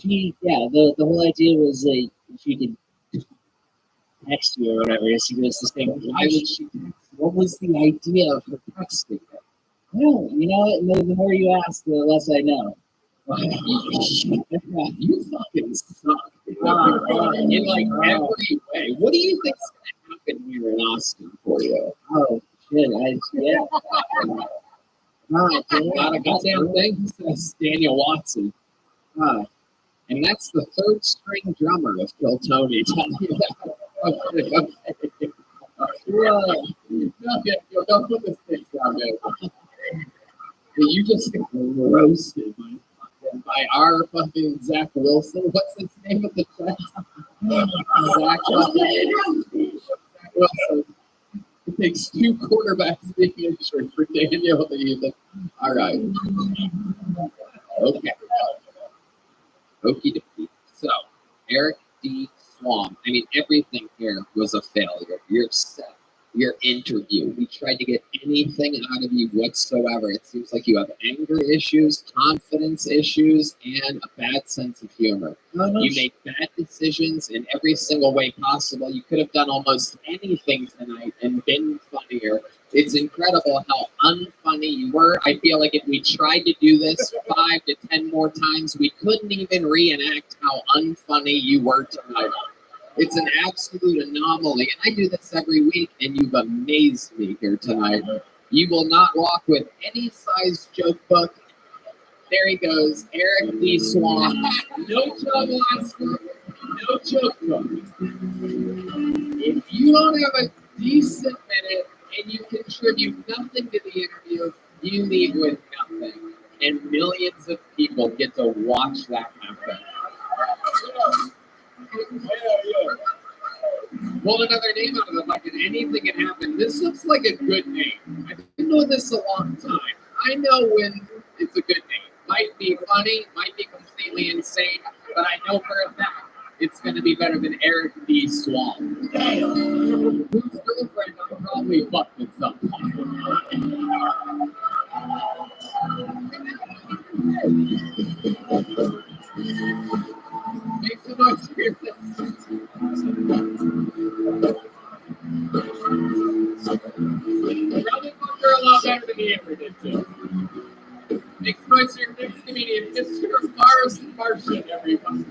The whole idea was like she could text you or whatever. She goes to say, why would she text? What was the idea of her texting? Well, the more you ask, the less I know. You fucking suck. In like every way. What do you think's gonna happen here in Austin for you? Oh shit! Not a goddamn thing, says Daniel Watson. And that's the third string drummer of Kill Tony. Tell you that. Okay. Don't put this thing down there. You just got roasted by our fucking Zach Wilson. What's his name of the class? Zach Wilson. It takes 2 quarterbacks being injured for Daniel to even. All right. Okay. Okie dokie. So, Eric D. Swam. I mean, everything here was a failure. You're set. Your interview. We tried to get anything out of you whatsoever. It seems like you have anger issues, confidence issues, and a bad sense of humor. You make bad decisions in every single way possible. You could have done almost anything tonight and been funnier. It's incredible how unfunny you were. I feel like if we tried to do this 5 to 10 more times, we couldn't even reenact how unfunny you were tonight. It's an absolute anomaly, and I do this every week, and you've amazed me here tonight. You will not walk with any size joke book. There he goes, Eric D. Swan. No trouble, Oscar. No joke book. If you don't have a decent minute and you contribute nothing to the interview, you leave with nothing. And millions of people get to watch that happen. Pull another name out of the bucket. Anything can happen. This looks like a good name. I've been doing this a long time. I know when it's a good name. Might be funny, might be completely insane, but I know for a fact it's going to be better than Eric D. Swan. Whose girlfriend I'm probably fucked with Make some noise here. Probably fucked her a lot better than he ever did too. Make some noise here. Next comedian, Mr. Morris Martian, everybody.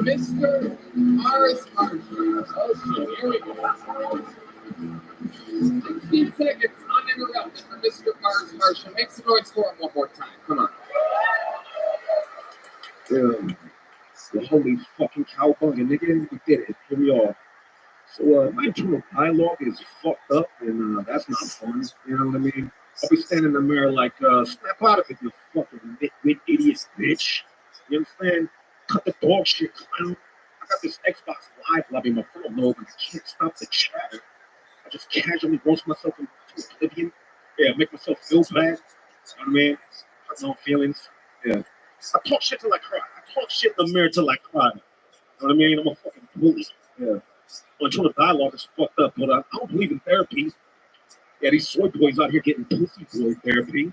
Mr. Morris Martian. Oh shit, here we go. 16 seconds uninterrupted for Mr. Morris Martian. Make some noise for him one more time. Come on. The holy fucking cowbunga, nigga. We did it. Here we are. So, my internal dialogue is fucked up, and that's not fun. You know what I mean? I'll be standing in the mirror like, snap out of it, you fucking nitwit idiot bitch. You understand? Cut the dog shit, clown. I got this Xbox Live lobby in my front lobe, and I can't stop the chatter. I just casually roast myself into oblivion. Yeah, make myself feel bad. You know what I mean? Hurt my own feelings. Yeah. I talk shit till I cry. I talk shit in the mirror till I cry. You know what I mean? I'm a fucking bully. Yeah. My internal dialogue is fucked up, but I don't believe in therapy. Yeah, these soy boys out here getting pussy boy therapy.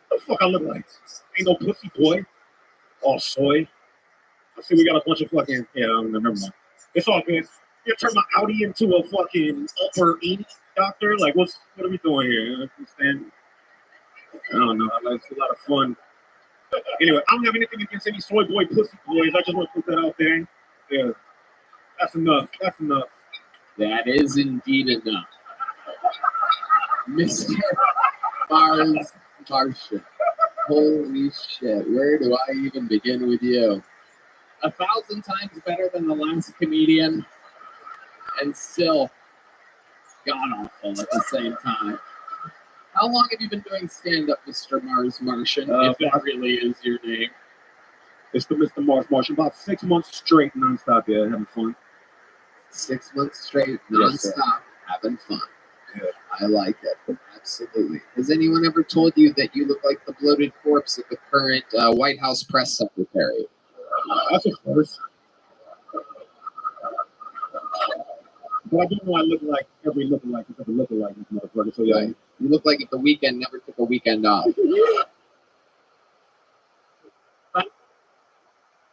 What the fuck I look like? Ain't no pussy boy. All soy. I see we got a bunch of fucking, never mind. It's all good. You turn my Audi into a fucking upper E doctor? Like, what are we doing here? You understand? I don't know. It's a lot of fun. Anyway, I don't have anything against any soy boy pussy boys. I just want to put that out there. Yeah. That's enough. That's enough. That is indeed enough. Mr. Mars Martian. Holy shit. Where do I even begin with you? 1,000 times better than the last comedian, and still god-awful at the same time. How long have you been doing stand-up, Mr. Mars Martian, if it really is your name? It's the Mr. Mars Martian. About 6 months straight, nonstop, yeah, having fun. 6 months straight, nonstop, having fun. Yeah. I like it. Absolutely. Has anyone ever told you that you look like the bloated corpse of the current White House press secretary? That's a first. But I do know I look like every lookalike is ever lookalike this motherfucker. So yeah, right. You look like if the weekend never took a weekend off.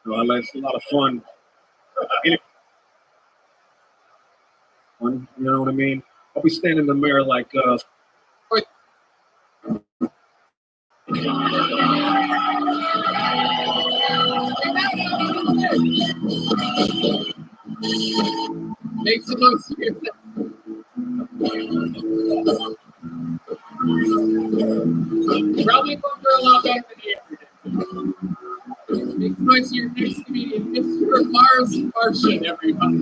It's a lot of fun. Fun, you know what I mean? I'll be standing in the mirror like, Makes the most sense. Probably bumper a lot better than the everyday. Makes the noise to your next comedian, Mr. Mars Martian, everybody.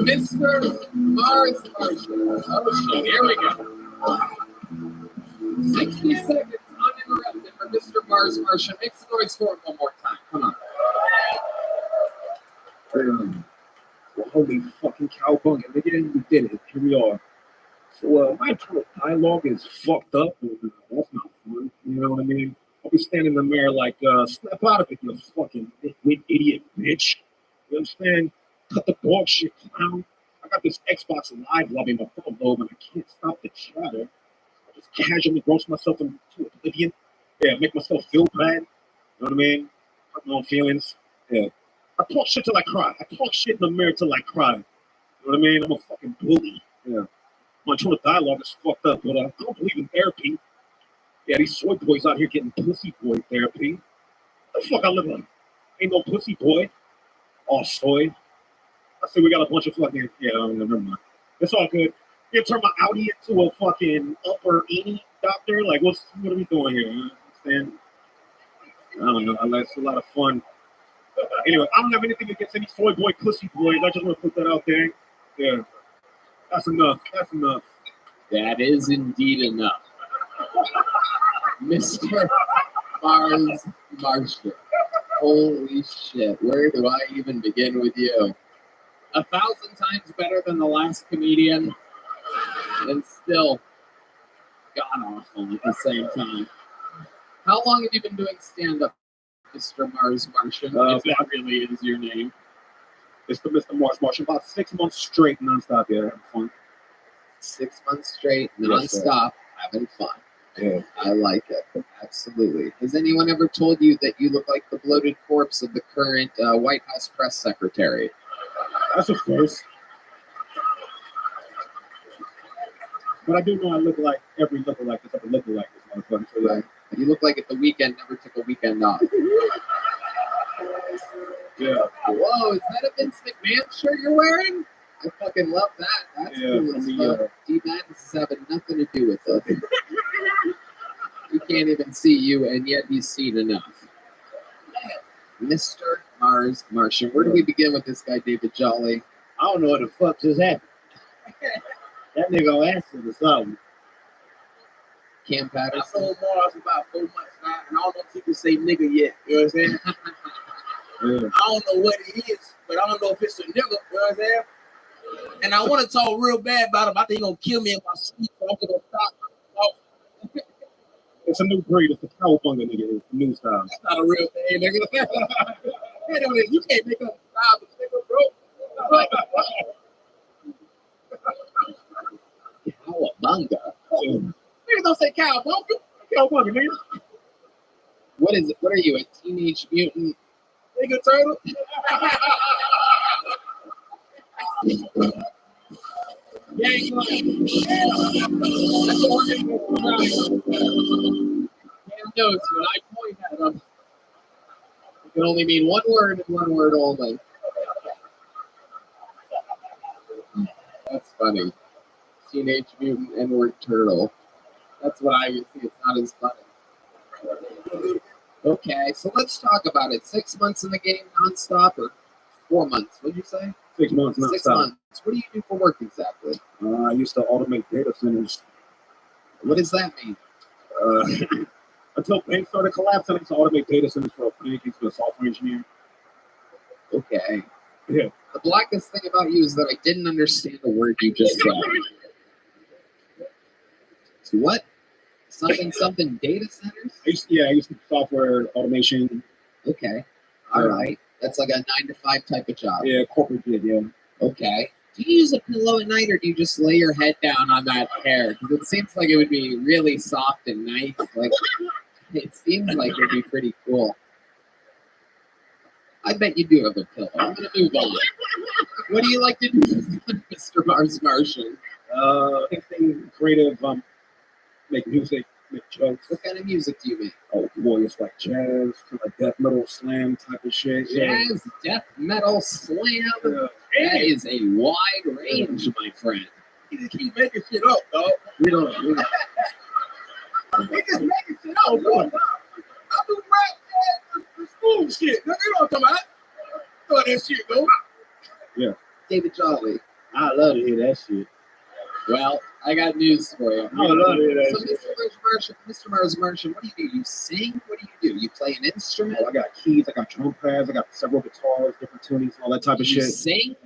Mr. Mars Martian. Oh shit, here we go. 60 seconds uninterrupted for Mr. Mars Martian. Make the noise for it one more time. Come on. well, holy fucking cowbunga, nigga, we did it. Here we are. So, my dialogue is fucked up. That's not fun. You know what I mean? I'll be standing in the mirror like, snap out of it, you fucking idiot bitch. You understand? Cut the dog shit, clown. I got this Xbox Live rubbing my phone lobe and I can't stop the chatter. I just casually gross myself into oblivion. Yeah, make myself feel bad. You know what I mean? Hurt my own feelings. Yeah. I talk shit till I cry. I talk shit in the mirror till I cry. You know what I mean? I'm a fucking bully. Yeah. My tone of dialogue is fucked up, but I don't believe in therapy. Yeah, these soy boys out here getting pussy boy therapy. What the fuck I live like? Ain't no pussy boy. All soy. I see we got a bunch of fucking, never mind. It's all good. You turn my Audi into a fucking upper any doctor? Like, what are we doing here? You understand? I don't know. It's a lot of fun. Anyway, I don't have anything against any soy boy, pussy boys. I just want to put that out there. Yeah. That's enough. That's enough. That is indeed enough. Mr. Mars Martian. Holy shit. Where do I even begin with you? 1,000 times better than the last comedian, and still god-awful at the same time. How long have you been doing stand-up, Mr. Mars Martian, if that really is your name? It's the Mr. Mars Martian. About 6 months straight, nonstop. Yeah, having fun. 6 months straight, nonstop, having fun. Yeah. I like it. Absolutely. Has anyone ever told you that you look like the bloated corpse of the current White House press secretary? That's a first. But I do know I look like every lookalike that's ever looked like this motherfucker. So right. You look like at the weekend never took a weekend off. Yeah. Whoa, is that a Vince McMahon shirt you're wearing? I fucking love that. That's cool as fuck. D-Madness is having nothing to do with it. He can't even see you, and yet he's seen enough. Mr. Mars Martian. Where do we begin with this guy, David Jolly? I don't know what the fuck just happened. That nigga answered or something. Cam Patterson. I told Mars about 4 months now, and I don't know if he can say nigga yet. You know what I'm saying? Yeah. I don't know what it is, but I don't know if it's a nigga. You know what I'm saying? And I want to talk real bad about him. I think he's going to kill me in my sleep, so I'm going to stop. It's a new breed. It's the cowbunga nigga. It's the new style. That's not a real thing, nigga. You can't make up a style, nigga, bro. Cowabunga. Nigga don't say cowabunga. Cowabunga, nigga. What is it? What are you, a teenage mutant? Nigga turtle? Gang line. That's the one thing Cam knows when I point at him, it can only mean one word and one word only. That's funny. Teenage Mutant N-word turtle. That's what I would see. It's not as funny. Okay, so let's talk about it. 6 months in the game nonstop, or 4 months? What'd you say? 6 months nonstop. 6 months. What do you do for work exactly? I used to automate data centers. What does that mean? Until banks started collapsing, I used to automate data centers for a bank. I used to be a software engineer. Okay. Yeah. The blackest thing about you is that I didn't understand the word you just said. So what? Something data centers? I used to do software automation. Okay. All right. That's like a 9 to 5 type of job. Yeah, corporate gig, yeah. Okay. Do you use a pillow at night, or do you just lay your head down on that hair? Because it seems like it would be really soft and nice. Like, It seems like it'd be pretty cool. I bet you do have a pillow. I'm gonna move on. What do you like to do, Mr. Mars Martian? Anything creative, make music, make jokes. What kind of music do you make? Oh, boy, it's like jazz, kind of like death metal, slam type of shit. Jazz, death metal, slam. That is a wide range, my friend. You just keep making shit up, dog. We don't. He just making shit up, dog. I do rap, the school shit. You know what I'm talking about? Throw that shit, though. Yeah. David Jolly. I love to hear that shit. Well, I got news for you. I love to hear that So, shit. Mr. Mars Martian, what do you do? You sing? What do? You play an instrument? Oh, I got keys, I got drum pads, I got several guitars, different tunings, all that type of You shit. sing?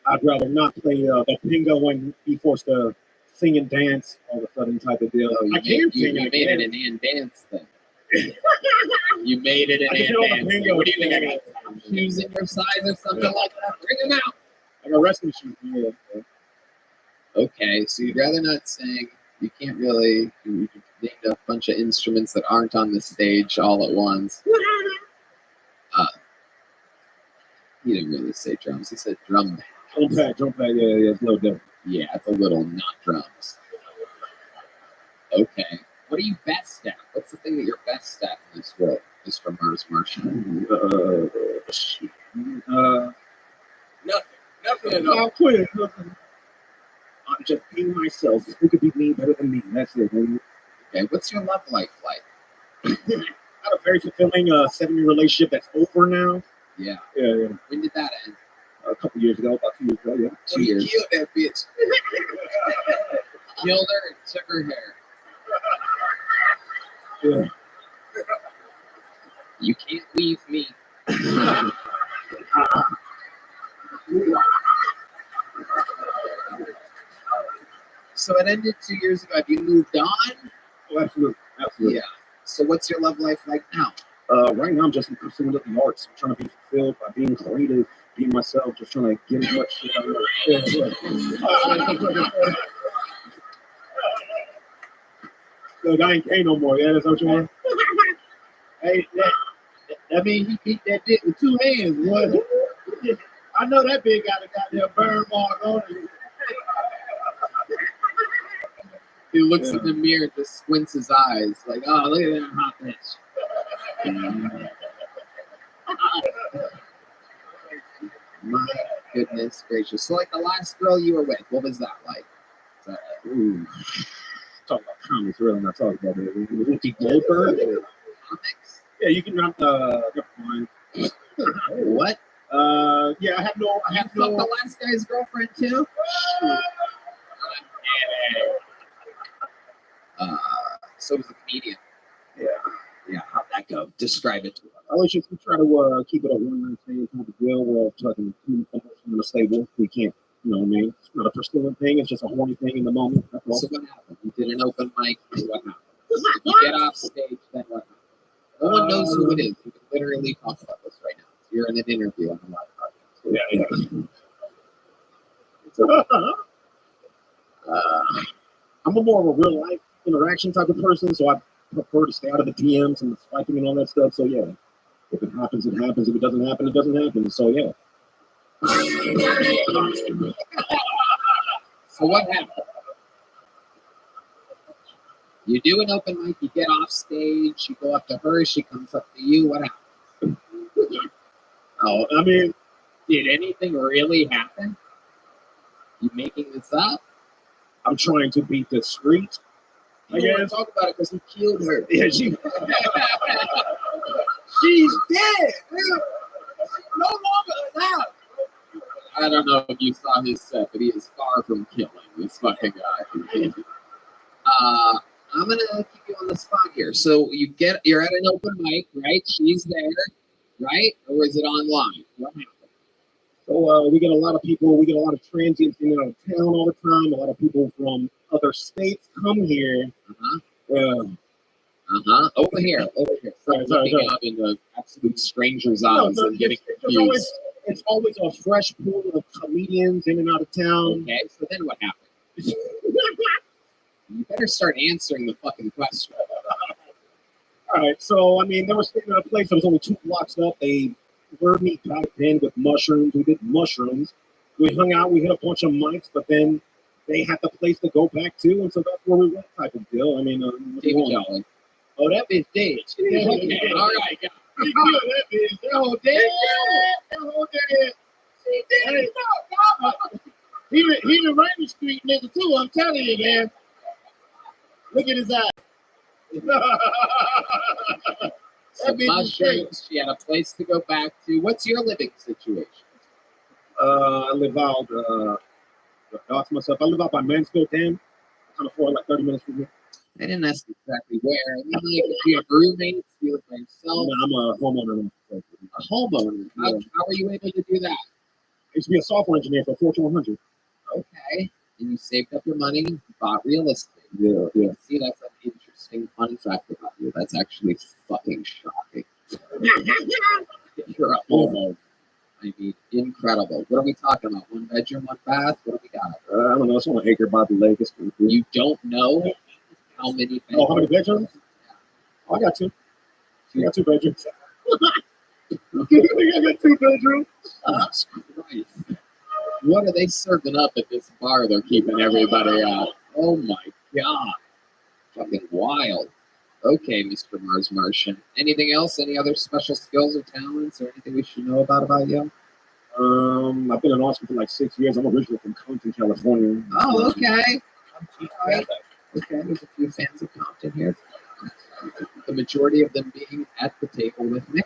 I'd rather not play the bingo and be forced to sing and dance all of a sudden type of deal. Oh, I can sing you and made it an and dance thing. You made it an I can and fit all the dance thing. bingo What do you think? I got shit. shoes in your size or something like that? Bring them out. I got wrestling shoes. Yeah. Okay, so you'd rather not sing. You can't really. You named a bunch of instruments that aren't on the stage all at once. He didn't really say drums. He said drum. Drum pad. Yeah, it's a little different. Yeah, it's a little not drums. Okay. What are you best at? What's the thing that you're best at in this world, Mr. Mars Martian? Shit. Nothing at all. I'll quit. I'm just being myself. Who could be me better than me? That's it, man. Okay, what's your love life like? I had a very fulfilling 7-year relationship that's over now. Yeah. Yeah. When did that end? A couple years ago, about 2 years ago, yeah. 2 years. Killed that bitch. Killed her and took her hair. Yeah. You can't leave me. So it ended 2 years ago. Have you moved on? Oh, absolutely. Yeah. So what's your love life like now? Right now, I'm just pursuing the arts. I'm trying to be fulfilled by being creative, being myself, just trying to get as much shit out of it. Look, I ain't gay no more. Yeah, that's what you want? Hey, that means he beat that dick with 2 hands, boy. I know that bitch got a goddamn burn mark on it. He looks in the mirror, just squints his eyes, like, oh, look at that hot bitch. My goodness gracious. So, like, the last girl you were with, what was that like? Ooh. Talk about comics, really not talking about it. Whoopi Goldberg. Comics? Yeah, you can not never mind. What? Yeah, I have no. You fucked the last guy's girlfriend too? So was the comedian. Yeah, how'd that go? Describe it to us. I always just try to keep it a one-night thing type of deal where I'm talking unstable. We can't, you know what I mean? It's not a pursuing thing. It's just a horny thing in the moment. That's all. So what happened? You did an open mic. What happened? You get off stage, then what happened? No one knows who it is. You can literally talk about this right now. You're in an interview on the live podcast. I'm a more of a real life interaction type of person, so I prefer to stay out of the DMs and the swiping and all that stuff. So yeah, if it happens, it happens. If it doesn't happen, it doesn't happen. So yeah. So what happened? You do an open mic, you get off stage, you go up to her, she comes up to you. What happened? Oh, I mean, did anything really happen? You making this up? I'm trying to be discreet. I can't talk about it because he killed her. Yeah, she's dead. No longer alive. I don't know if you saw his set, but he is far from killing this fucking guy. I'm gonna keep you on the spot here. So you're at an open mic, right? She's there, right? Or is it online? What happened? So we get a lot of people. We get a lot of transients in and out of town all the time. A lot of people from other states come here. Over here. Sorry. Looking out into absolute strangers' eyes and getting confused. It's always a fresh pool of comedians in and out of town. Okay, so then what happened? You better start answering the fucking question. All right, so I mean, they were staying in a place that was only 2 blocks up. They lured me back in with mushrooms. We did mushrooms. We hung out. We hit a bunch of mics, but then they had the place to go back to, and so that's where we went, type of deal. I mean, David Jolly. oh, that bitch dead. Okay, all right. That bitch, that whole dead. That whole dead. She dead. He the Rainy Street nigga too. I'm telling you, man. Look at his eyes. Some mushrooms. She had a place to go back to. What's your living situation? I live out. To myself. I live out by Mansfield Dam. Kind of like 30 minutes from here. I didn't ask exactly where. I mean, like, do you have roommates? Do you live by yourself? No, I'm a homeowner. A homeowner? How are you able to do that? I used to be a software engineer for Fortune 100. Okay. And you saved up your money, you bought real estate. Yeah. See, that's an interesting fun fact about you. That's actually fucking shocking. You're a homeowner. I mean, incredible. What are we talking about? 1 bedroom, 1 bath? What do we got? I don't know. It's on an acre by the lake. It's pretty cool. You don't know how many bedrooms? Oh, how many bedrooms? Oh, I got 2. I got 2 bedrooms. I got 2 bedrooms. Jesus Christ. What are they serving up at this bar they're keeping everybody out? Oh my God. Fucking wild. Okay, Mr. Mars Martian. Anything else? Any other special skills or talents or anything we should know about you? I've been in Austin for like 6 years. I'm originally from Compton, California. Oh, okay. Right. Okay, there's a few fans of Compton here. The majority of them being at the table with me.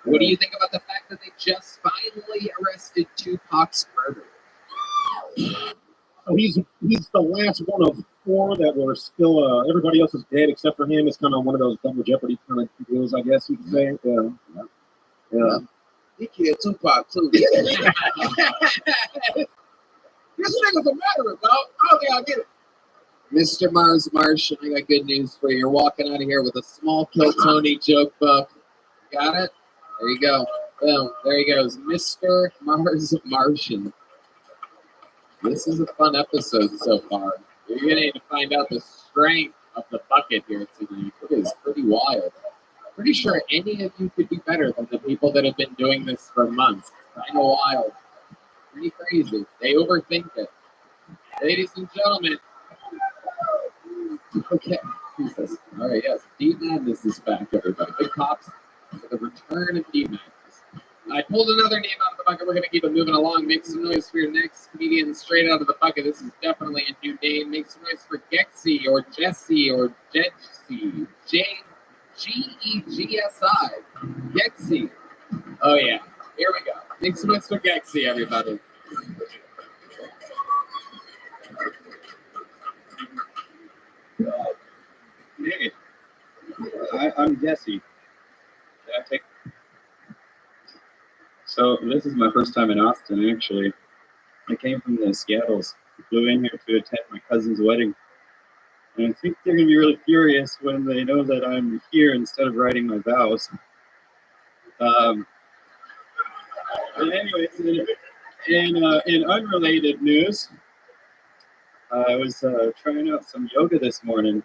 What do you think about the fact that they just finally arrested Tupac's murderer? So he's the last one of 4 that were still. Everybody else is dead except for him. It's kind of one of those double jeopardy kind of deals, I guess you could say. Yeah. He killed Tupac too. This nigga's a murderer, dog. Okay, I'll get it. Mr. Mars Martian, I got good news for you. You're walking out of here with a small Kill Tony joke book. Got it? There you go. Boom. There he goes. Mr. Mars Martian. This is a fun episode so far. You're going to need to find out the strength of the bucket here tonight. It is pretty wild. Pretty sure any of you could be better than the people that have been doing this for months. Kind of wild. Pretty crazy. They overthink it. Ladies and gentlemen. Okay. Who's this? All right, yes. D-Madness is back, everybody. Big pops for the return of D-Madness. I pulled another name out of the bucket. We're going to keep it moving along. Make some noise for your next comedian straight out of the bucket. This is definitely a new name. Make some noise for Gexy or Jesse or Jetsy. G-E-G-S-I. Gexy. Oh, yeah. Here we go. Make some noise for Gexy, everybody. Hey, I'm Jesse. So this is my first time in Austin, actually. I came from the Seattles. Flew in here to attend my cousin's wedding. And I think they're going to be really furious when they know that I'm here instead of writing my vows. But anyways, in unrelated news, I was trying out some yoga this morning.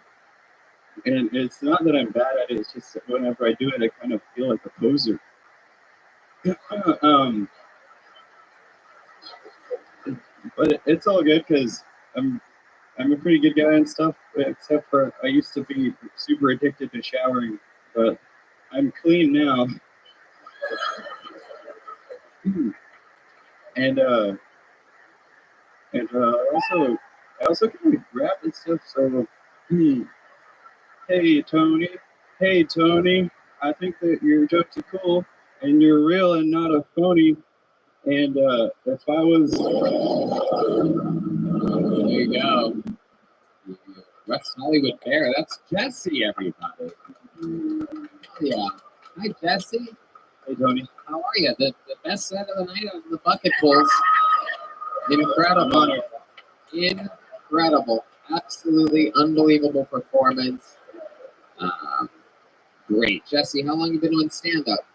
And it's not that I'm bad at it, it's just that whenever I do it, I kind of feel like a poser. But it's all good because I'm a pretty good guy and stuff, except for I used to be super addicted to showering, but I'm clean now. And I also kind of rap and stuff, so Hey Tony, I think that your jokes are cool and you're real and not a phony. And if I was... There you go. West Hollywood Bear. That's Jesse, everybody. Yeah. Hi, Jesse. Hey, Tony. How are you? The best set of the night on the bucket pulls. Incredible. Incredible. Absolutely unbelievable performance. Great. Jesse, how long have you been doing stand-up?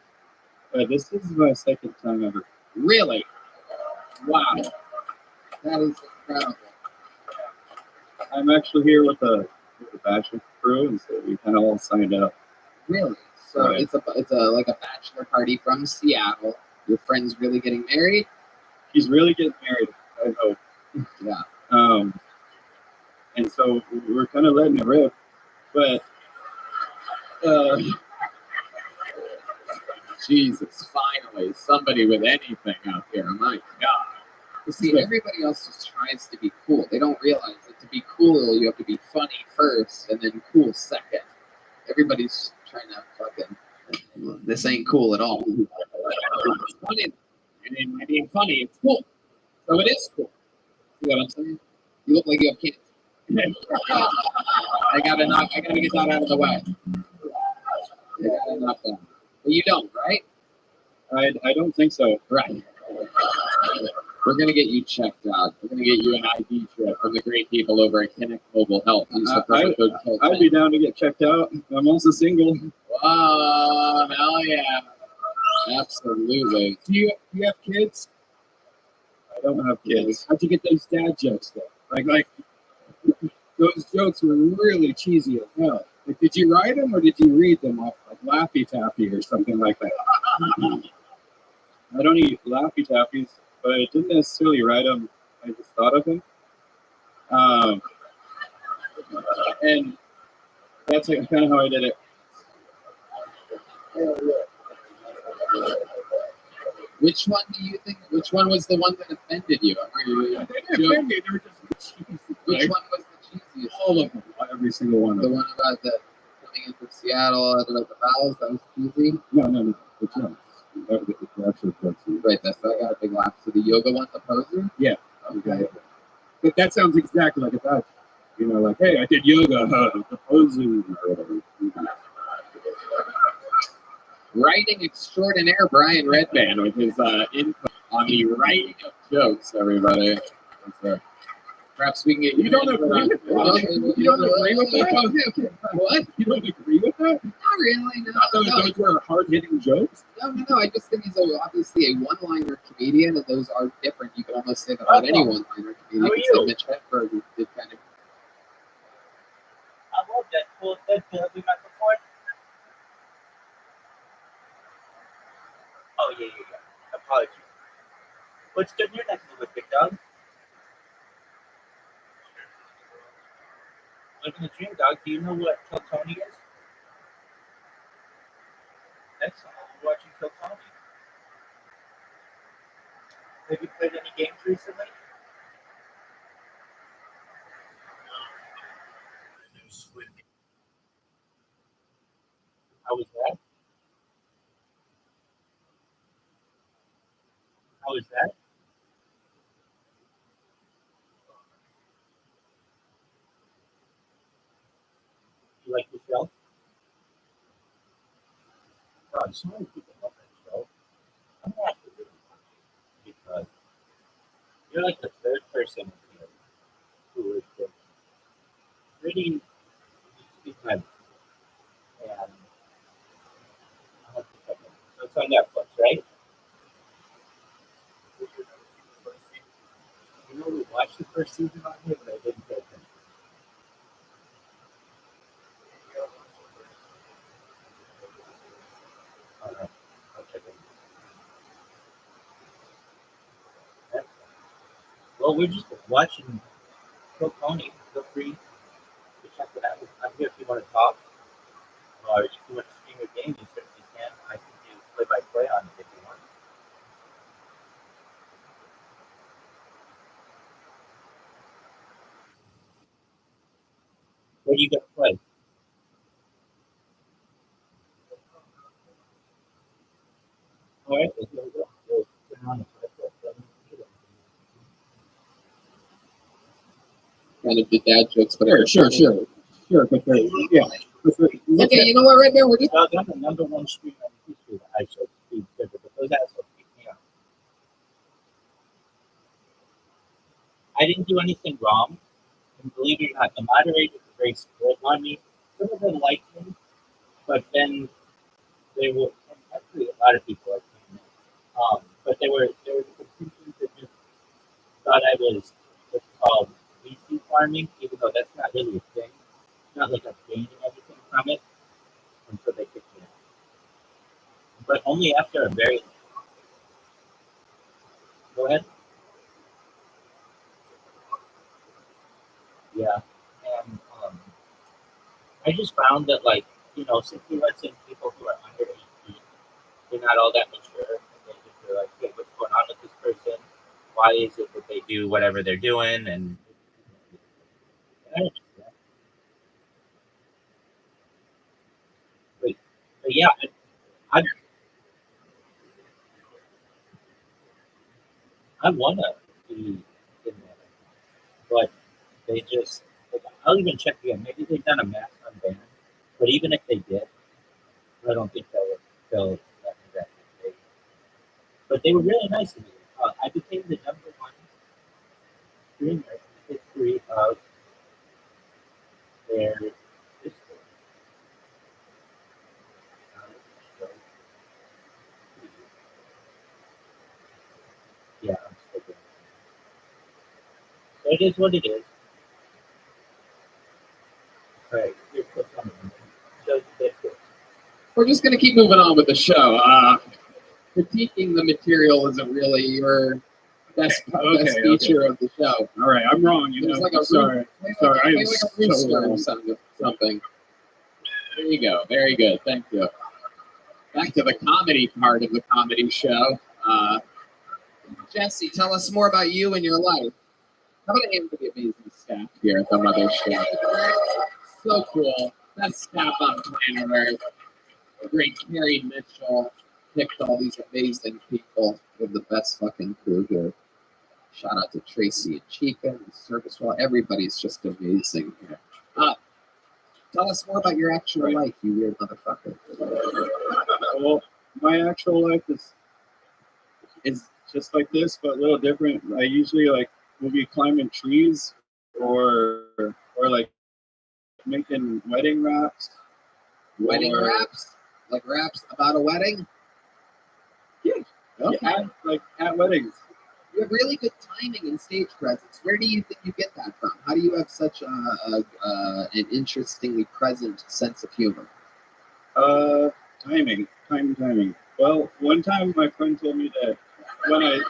This is my second time ever. Really? Wow. That is incredible. I'm actually here with a bachelor. crew, and so we kind of all signed up. Really? So Right. it's a like a bachelor party from Seattle. Your friend's really getting married? He's really getting married, I hope. Yeah. And so we're kind of letting it rip, but Jesus, finally, somebody with anything out here. My God. You see, everybody else just tries to be cool. They don't realize that to be cool, you have to be funny first and then cool second. Everybody's trying to fucking. This ain't cool at all. It's funny. It ain't funny. It's cool. So it is cool. You know what I'm saying? You look like you have kids. I gotta get that out of the way. I gotta knock that. But you don't, right? I don't think so. Right. We're gonna get you checked out. We're gonna get you an ID trip from the great people over at Kinnick Mobile Health. Use the promo code KILL10. I'd be down to get checked out. I'm also single. Wow, hell yeah. Absolutely. Do you have kids? I don't have kids. How'd you get those dad jokes though? Like those jokes were really cheesy as hell. Like, did you write them or did you read them off like Laffy Taffy or something like that? I don't eat Laffy Taffies, but I didn't necessarily write them. I just thought of them. And that's like kind of how I did it. Which one do you think? Which one was the one that offended you? They were just cheesy. Which one was the cheesiest? All of them. Every single one of The them. one about the coming in from Seattle, about the vowels, that was cheesy. No. The jokes. The actual jokes. Right, that's I got a big laugh. So the yoga one, the poser? Yeah. Okay. But that sounds exactly like a bad. You know, like, hey, I did yoga, the posing or whatever. Writing extraordinaire Brian Redband with his input on the writing of jokes, everybody. Perhaps we can get You don't agree with that? You don't agree with that? Okay. What? You don't agree with that? Not really, no. Those were hard-hitting jokes? No. I just think he's obviously a one-liner comedian, and those are different. You can almost say that about any one-liner comedian. How are You could say you? Mitch Hedberg did kind of. I love Deadpool. Deadpool, have we met before? Oh, yeah. Apologies. What's good in your next little big dog? Living the dream, dog. Do you know what Kill Tony is? Excellent. I'm watching Kill Tony. Have you played any games recently? How was that? How was that? You like the show? God, so many people love that show. I'm gonna have to really watch it because you're like the third person here who is just reading these men. And I'll have to check it. So it's on Netflix, right? You know, we watched the first season on here, but I didn't pay attention. All right, I'll check it. That's well, we're just watching Kill Tony. Feel free to check it out. I'm here if you want to talk, or if you want to stream your game, you certainly can. I can do play-by-play on it if you want. What are you gonna play? All right, let's go. We'll turn on the flashlight. Kind of the dad jokes, but Sure. But yeah. Okay, you know what, right there, we're just. Well, that's the number one stream on history that I showed Steve Tibbet, but those assholes keep me up. I didn't do anything wrong, and believe it or not, the moderators were very split on me. Some of them liked me, but then they were, and actually a lot of people like me, but there were the contingents that just thought I was what's called VC farming, even though that's not really a thing. not like I'm gaining anything from it, and so they kicked me out. But only after a very. Go ahead. Yeah, and I just found that, like, since we let in people who are under 18, they're not all that mature, and they just are like, hey, what's going on with this person? Why is it that they do whatever they're doing? And but yeah, I want to be in there, but they just, like, I'll even check again. Maybe they've done a mass unban, but even if they did, I don't think they'll let me back. But they were really nice to me. I became the #1 streamer in the history of their Discord. Yeah, I'm still doing it. So it is what it is. All right, here's what's coming. Show the Discord. We're just going to keep moving on with the show. Critiquing the material isn't really your best feature of the show. All right, I'm wrong. There's like a sorry. Sorry, I am like a rooster or something. There you go. Very good. Thank you. Back to the comedy part of the comedy show. Jesse, tell us more about you and your life. How about a hand for the amazing staff here at the Mother Show? So cool. Best staff on planet Earth. The great Carrie Mitchell picked all these amazing people with the best fucking crew here. Shout out to Tracy and Chica and Service Wall. Everybody's just amazing here. Tell us more about your actual life, you weird motherfucker. Well, my actual life is just like this, but a little different. I usually will be climbing trees or like making wedding wraps. Wedding wraps? Like wraps about a wedding? Yeah. Okay. Yeah, at weddings. You have really good timing and stage presence. Where do you think you get that from? How do you have such an interestingly present sense of humor? Timing. Well, one time my friend told me that when I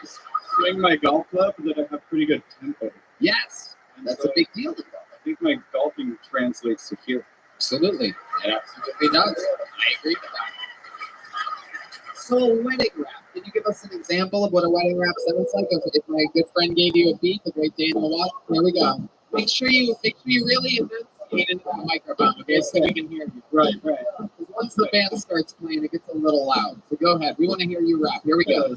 swing my golf club, that I have pretty good tempo. Yes, that's a big deal. I think my golfing translates to here. Absolutely, it absolutely does. I agree with that. So, a wedding wrap. Can you give us an example of what a wedding wrap sounds like? If my good friend gave you a beat, the great Dan Milwaukee, here we go. Make sure you really enunciate into the microphone, okay, so we can hear you. Right. Once the band starts playing, it gets a little loud. So go ahead. We want to hear you rap. Here we go.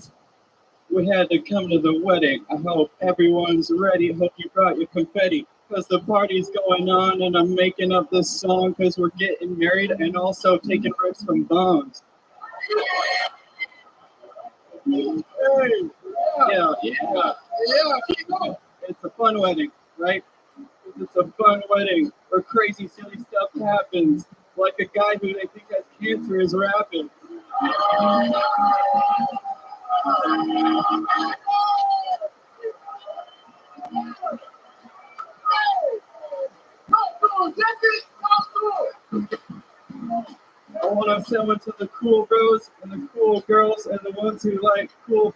We had to come to the wedding. I hope everyone's ready. Hope you brought your confetti. Because the party's going on and I'm making up this song because we're getting married and also taking rips from bombs. Hey, yeah. Keep going. It's a fun wedding, right? It's a fun wedding where crazy, silly stuff happens. Like a guy who they think has cancer is rapping. I want to sell it to the cool bros and the cool girls and the ones who like cool.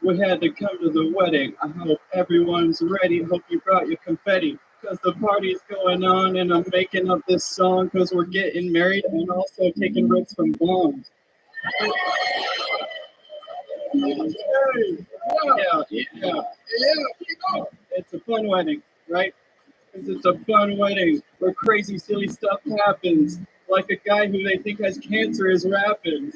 We had to come to the wedding. I hope everyone's ready. Hope you brought your confetti. Because the party's going on and I'm making up this song because we're getting married and also taking rips from bombs. Yeah. It's a fun wedding, right? Because it's a fun wedding where crazy, silly stuff happens. Like a guy who they think has cancer is rapping.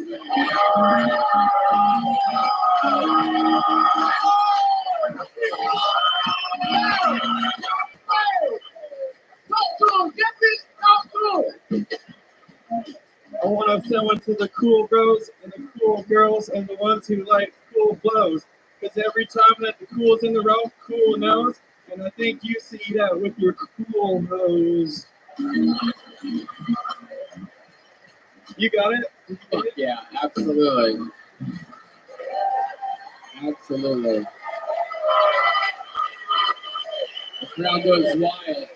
I want to sell it to the cool bros and the cool girls and the ones who like cool flows. Because every time that the cool's in the row, cool knows. And I think you see that with your cool nose. You got it? Yeah, absolutely. Absolutely. Crowd goes wild.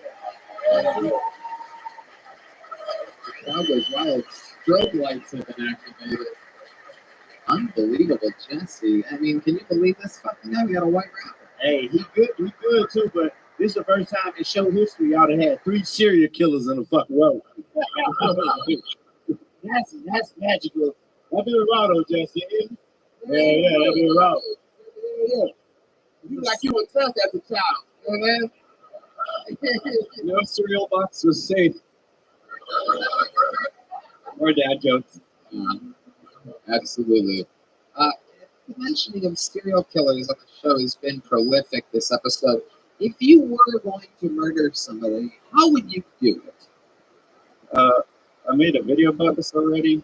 Crowd goes wild. Strobe lights have been activated. Unbelievable, Jesse. I mean, can you believe this fucking guy? We got a white rapper. Hey, he good too, but this is the first time in show history y'all done had 3 serial killers in a fucking row. That's magical. That'd be raw though, Jesse. Yeah, that'd be raw. Yeah. You like you were tough as a child. You know what I mean? No cereal box was safe. Or dad jokes. Absolutely. The mentioning of serial killers on the show has been prolific this episode. If you were going to murder somebody, how would you do it? I made a video about this already.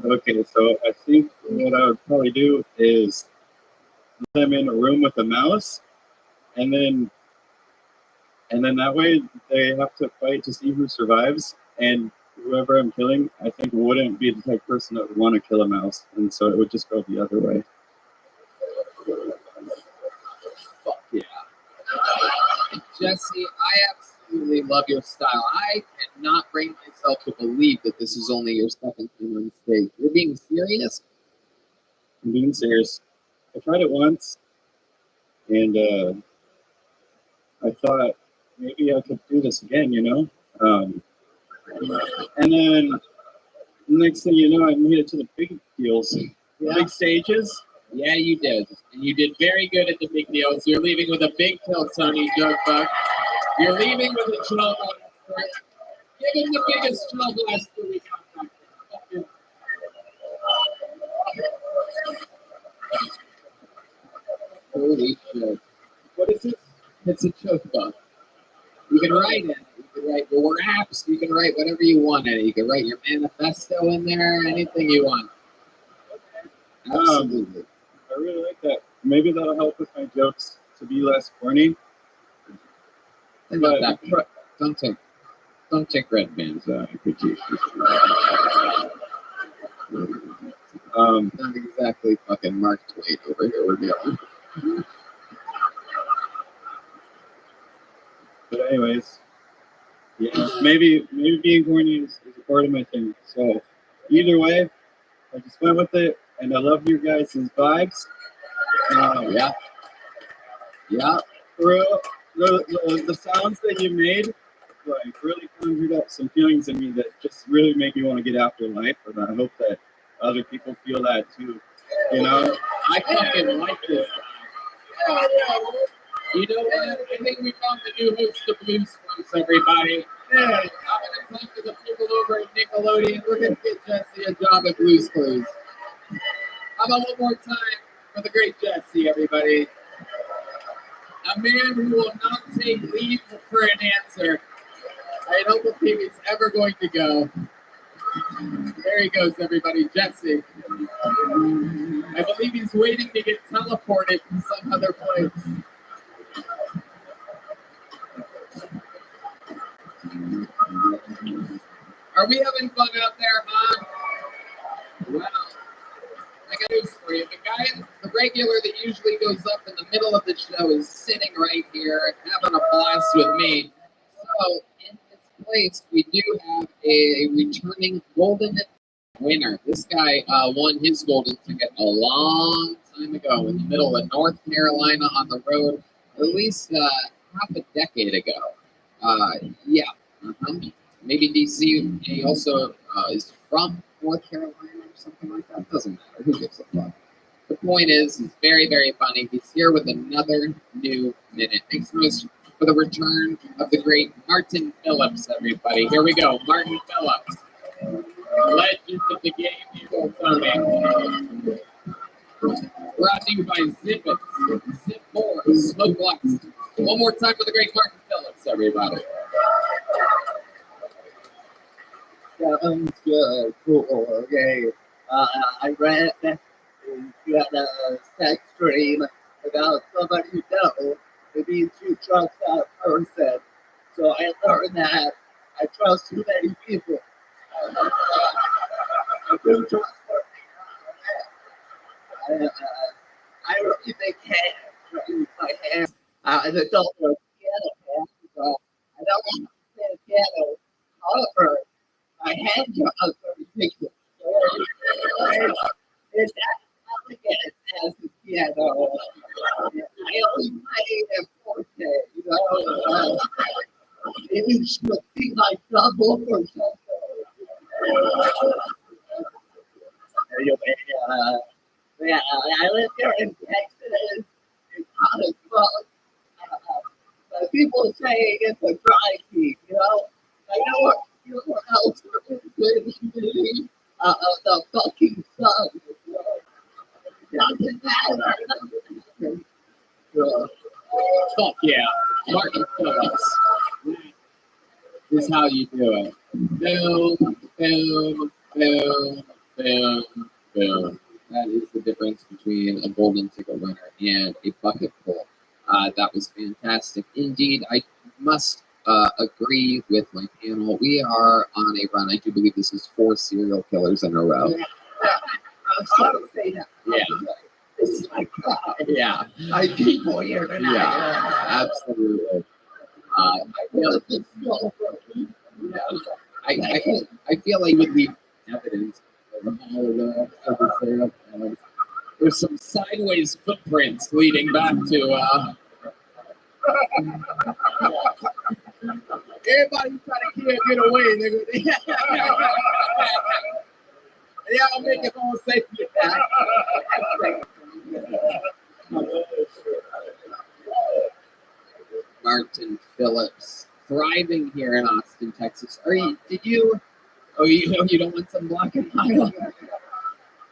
Okay, so I think what I would probably do is put them in a room with a mouse, and then that way they have to fight to see who survives, and whoever I'm killing, I think wouldn't be the type of person that would want to kill a mouse, and so it would just go the other way. Fuck yeah. Jesse, I absolutely love your style. I cannot bring myself to believe that this is only your second time on stage. You're being serious? I'm being serious. I tried it once, and I thought maybe I could do this again, you know? And then next thing you know, I made it to the big deals, big stages. Yeah, you did. And you did very good at the big deals. You're leaving with a big kill, Tony Jugbuck. You're leaving with a 12 on the Give him the biggest 12 last we got. Holy shit. What is this? It's a Jugbuck. You can write it. You can write your apps. You can write whatever you want in it. You can write your manifesto in there, anything you want. Absolutely. I really like that. Maybe that'll help with my jokes to be less corny. But don't take red bands critiques. Not exactly fucking Mark Twain over here. We're dealing. But anyways, yeah, maybe being corny is a part of my thing. So either way, I just went with it, and I love your guys' vibes. Yeah. For real, the sounds that you made, like, really conjured up some feelings in me that just really made me want to get after life, and I hope that other people feel that too. You know, I fucking like this guy. You know what? I think we found the new host of Blues Clues, everybody. Yeah. I'm going to talk to the people over at Nickelodeon. We're going to get Jesse a job at Blues Clues. How about one more time for the great Jesse, everybody? A man who will not take leave for an answer. I don't think he's ever going to go. There he goes, everybody, Jesse. I believe he's waiting to get teleported to some other place. Are we having fun out there, huh? Wow. I got news for you. The regular that usually goes up in the middle of the show is sitting right here having a blast with me. So, in its place, we do have a returning golden winner. This guy won his golden ticket a long time ago in the middle of North Carolina on the road, at least half a decade ago. Maybe DC. He also is from North Carolina or something like that. Doesn't matter. Who gives a fuck? The point is, he's very, very funny. He's here with another new minute. Thanks so much for the return of the great Martin Phillips, everybody. Here we go. Martin Phillips. Legend of the game, Eagle Tony. Brought to you by Zip It. Zip More. Smoke Blast. One more time for the great Martin Phillips, everybody. Sounds good. Cool. Okay. I read that you had a sex dream about somebody you know. Maybe you trust that person. So I learned that I trust too many people. I really think hands. Use my hands. An adult or piano hands. I don't want to play the piano. However, my hands are ridiculous. It's as elegant as the piano. I only play a forte, you know. It should be like double or something. Yeah, I live here in Texas. It's hot as fuck. But people say it's a dry heat, you know. I know what else is good in the humidity? The fucking sun. Doesn't matter. Fuck yeah. Martin Phillips. This is how you do it. Boom, boom, boom, boom, boom. That is the difference between a golden ticket winner and a bucket full. That was fantastic. Indeed, I must agree with my panel. We are on a run. I do believe this is 4 serial killers in a row. Yeah. I was trying to say that. Yeah. This is my God. Yeah. My people here tonight. Yeah, absolutely. I feel like it's so I feel like you would leave evidence. There's some sideways footprints leading back to Everybody trying to get away, nigga. Y'all make it home safely. Martin Phillips, thriving here in Austin, Texas. Did you? Oh, you don't want some black and white?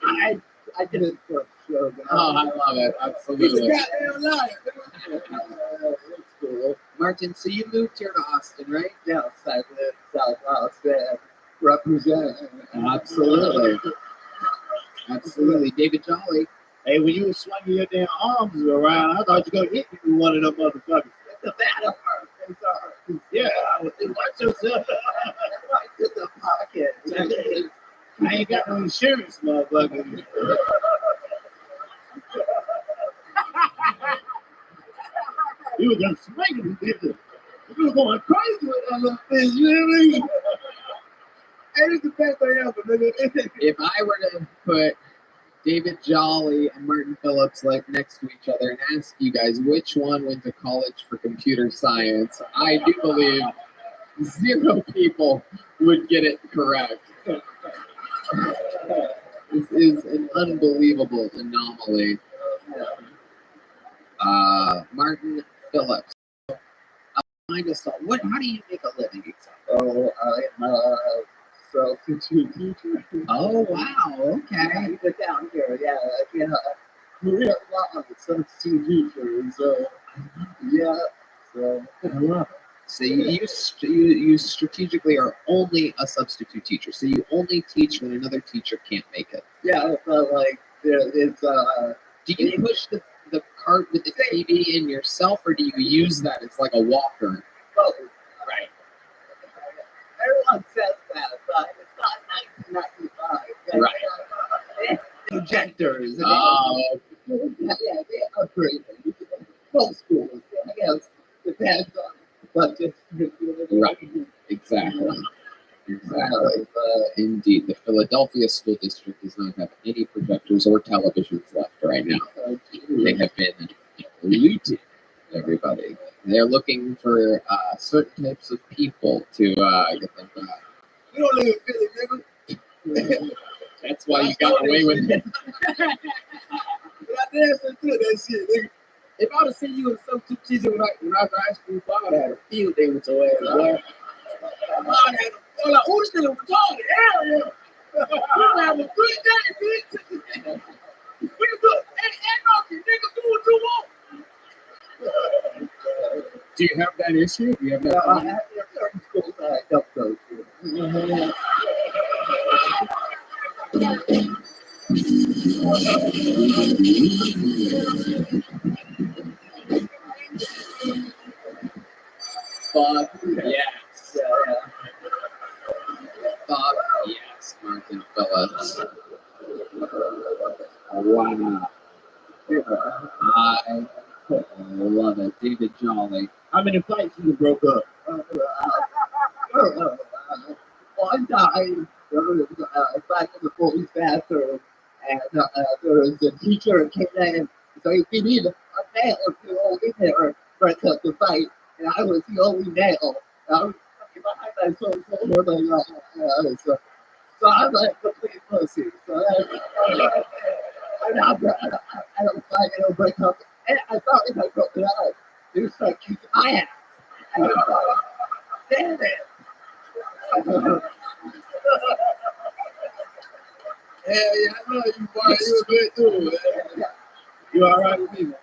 I did it for sure. Oh, I love it. Absolutely. Martin, so you moved here to Austin, right? Yes, I live South Austin. Represent. Absolutely. Absolutely. David Jolly. Hey, when you were swinging your damn arms around, I thought you were going to hit me with one of them motherfuckers. The batter. Yeah, watch yourself. Right in the pocket. I ain't got no insurance, motherfucker. You were going to swing it. You were going crazy with that little thing, you know what I mean? Hey, this is the best thing ever, nigga. If I were to put David Jolly and Martin Phillips like next to each other and ask you guys which one went to college for computer science, I do believe 0 people would get it correct. This is an unbelievable anomaly. Martin Phillips. How do you make a living exactly? Oh, I'm a substitute teacher. Oh, wow. Okay. Get down here. Yeah. We're a lot of substitute teachers. So, yeah. So, I love it. So you strategically are only a substitute teacher. So you only teach when another teacher can't make it. Yeah, it's Do you push the cart with the TV in yourself, or do you use that as like a walker? both. Right. Everyone says that, but it's not 1995. Right. Projectors. Oh. Yeah, they upgrade them. Both schools. I guess depends on what district you're in. Right. Exactly. Exactly. Indeed, the Philadelphia School District does not have any projectors or televisions left right now. They have been looted, everybody. They're looking for certain types of people to get them back. We don't live in Philly, nigga. That's why you got away with it. But I danced into that shit, nigga. If I would have seen you in some two teachers when I was in high school, I would have had a field day with your ass, boy. I was like, oh, this nigga retarded. Hell yeah. We're having a good day, bitch. We can do it. Hey, nigga, do what you want. Do you have that issue? Do you have that? I have certain schools I don't go to. Fuck yes. Yeah. Fuck yes, Martin Phillips. Wow. I love it. David Jolly. How many fights you broke up? One time, there was back in the police bathroom, and there was a teacher who came in. So if you need a male to go in there for the fight, and I was the only male. I was fucking behind my so I'm like complete pussy. So I don't fight, I don't break up. And I thought if I broke it up, they would start kicking my ass. And I thought, damn it. Yeah, I know you, boy. You a good dude, man. You all right with me, man?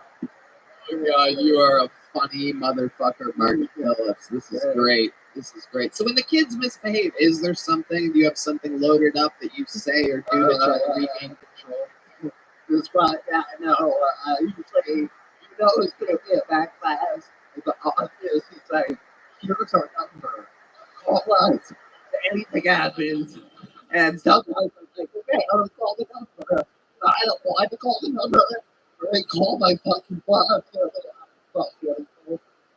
You are a funny motherfucker, Martin Phillips. This is great. This is great. So when the kids misbehave, is there something? Do you have something loaded up that you say or do to try to regain control? This right now, usually, it's going to be a backlash. But obviously, he's like, here's our number. Call us. Anything happens. And sometimes I'm like, okay, I'm going to call the number. I don't want to call the number. They call my fucking boss.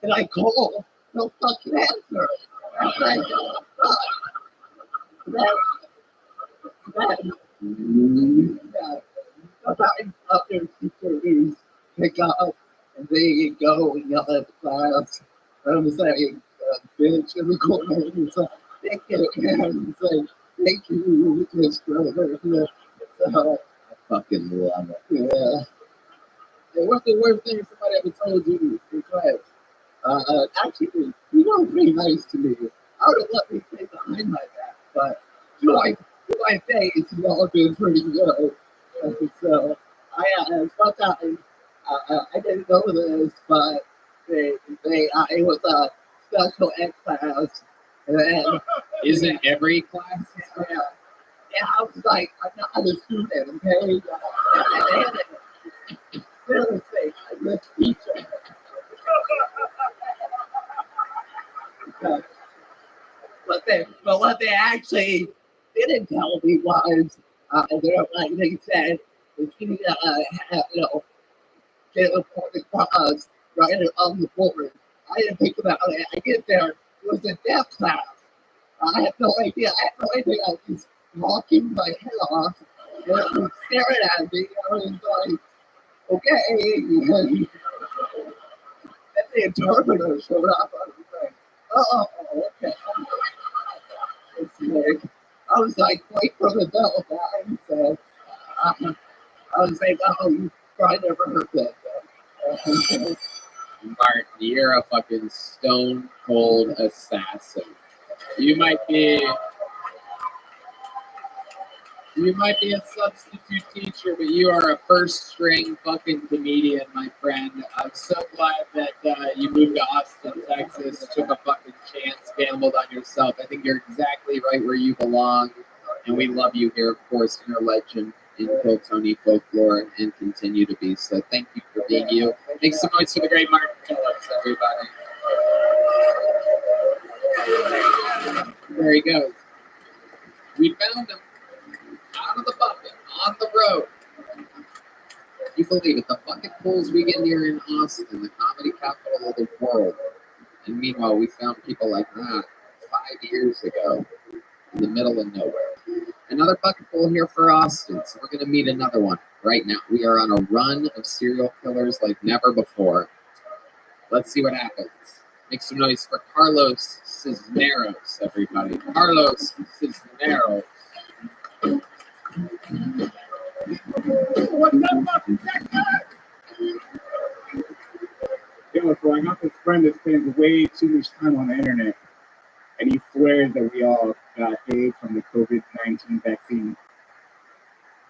And I call, no fucking answer. I'm like, sometimes other securities pick up and they go and yell at the class. And I'm saying, bitch, in the corner. And so they get it and say, thank you, Mr. So I fucking love it. yeah. And what's the worst thing somebody ever told you in class? Actually, you were pretty nice to me. I would have let me stay behind my back, but to my face, you all have been pretty good. And so sometimes I didn't know this, but it was a special ed class, and Isn't every class? Yeah, I was like, I'm not a student, okay? Seriously, I'm a teacher. But what they actually didn't tell me was, they said, if you need to, get a point across, write it on the board. I didn't think about it. I get there, it was a deaf class. I had no idea. I was walking my head off, and it was staring at me. I was like, okay. And the interpreter showed up. I was like, oh, okay. I was like, wait for the bell guy. So I was like, oh, you probably never heard that. Martin, you're a fucking stone cold assassin. You might be a substitute teacher, but you are a first string fucking comedian, my friend. I'm so glad that you moved to Austin, Texas, took a fucking chance, gambled on yourself. I think you're exactly right where you belong, and we love you here, of course. You're a legend in Tony folklore and continue to be. So thank you for being you. Make some noise for the great Martin Phillips, everybody. There he goes. We found him. Out of the bucket, on the road. You believe it, the bucket pulls we get here in Austin, the comedy capital of the world. And meanwhile, we found people like that 5 years ago in the middle of nowhere. Another bucket pull here for Austin, so we're going to meet another one right now. We are on a run of serial killers like never before. Let's see what happens. Make some noise for Carlos Cisneros, everybody. Carlos Cisneros. What's up, fucking Yo, so I got this friend that spends way too much time on the internet, and he swears that we all got AIDS from the COVID-19 vaccine.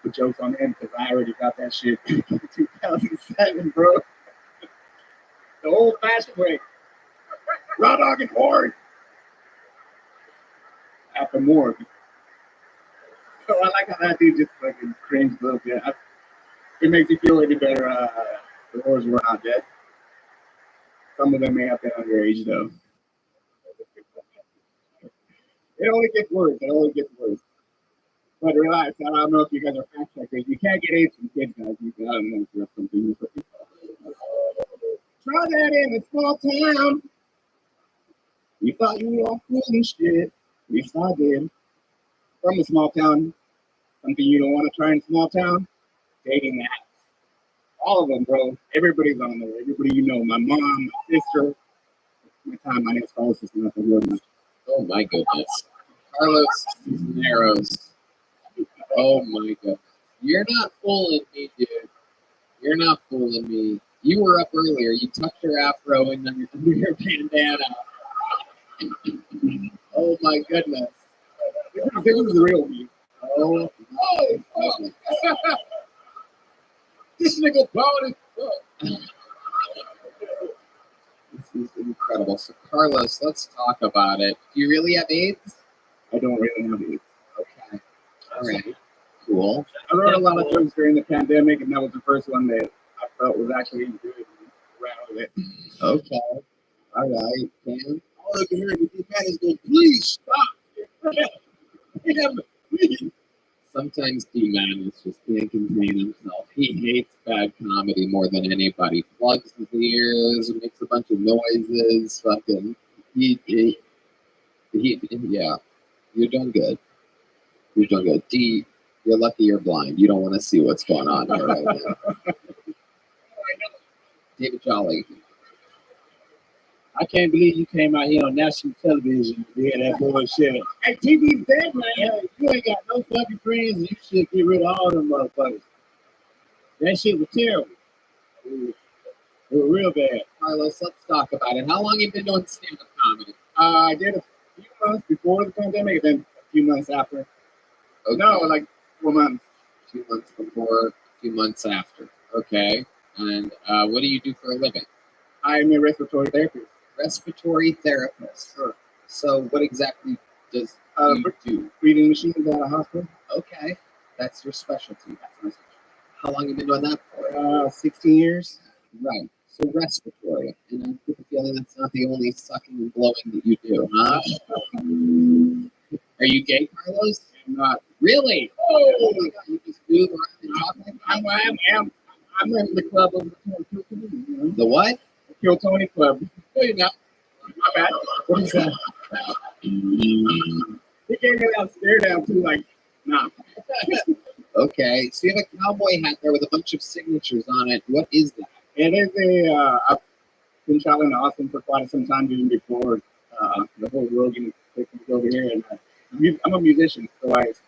The joke's on him because I already got that shit in 2007, bro. The old-fashioned way. Raw dog and porn. At the morgue. So I like how that dude just fucking cringed a little bit. It makes you feel any better. The whores were not dead. Some of them may have been underage, though. It only gets worse. It only gets worse. But relax. I don't know if you guys are fact checkers. You can't get AIDS from kids, guys. I don't know if you're something. Try that in a small town. You thought you were all cool and shit. At least I did. From a small town. Something you don't want to try in a small town? Dating apps. All of them, bro. Everybody's on there. Everybody you know. My mom, my sister. My time, my next call is nothing. Oh my goodness. Carlos Cisneros. Oh my god. You're not fooling me, dude. You're not fooling me. You were up earlier. You tucked your afro in under your bandana. Oh my goodness. This is the real me. Oh. This nigga bald as fuck. This is incredible. So, Carlos, let's talk about it. Do you really have AIDS? I don't really have AIDS. Okay. All right. Cool. I wrote a lot of jokes during the pandemic, and that was the first one that I felt was actually good and around with it. Okay. All right. Cam? All I can hear with this man is go, please stop. Please. Sometimes D-Man is just can't contain himself. He hates bad comedy more than anybody. Plugs his ears, makes a bunch of noises, fucking. Yeah. You're doing good. You're doing good. D, you're lucky you're blind. You don't want to see what's going on here right now. David Jolly. I can't believe you came out here on national television to hear that bullshit. Hey, TV's dead, man. You ain't got no fucking friends, and you should get rid of all them motherfuckers. That shit was terrible. It was real bad. Carlos, let's talk about it. How long you been doing stand-up comedy? I did a few months before the pandemic, and then a few months after. Okay. No, like 4 months. 2 months before, 2 months after. Okay. And what do you do for a living? I'm a respiratory therapist. Respiratory therapist. Sure. So what exactly does you do? Breathing machines at a hospital. Okay. That's your specialty. How long have you been doing that for? 16 years. Right. So respiratory. And I get the feeling that's not the only sucking and blowing that you do, huh? Are you gay, Carlos? I'm not. Really? Oh my god, you just move around and talk like I'm in the club of the Kill Tony. You know? The what? The Kill Tony Club. No, you're not. My bad. What is that? He gave me that stare down too, like, nah. Okay, so you have a cowboy hat there with a bunch of signatures on it. What is that? It is I've been traveling to Austin for quite some time, even before the whole Rogan thing was over here. And I'm a musician, so I've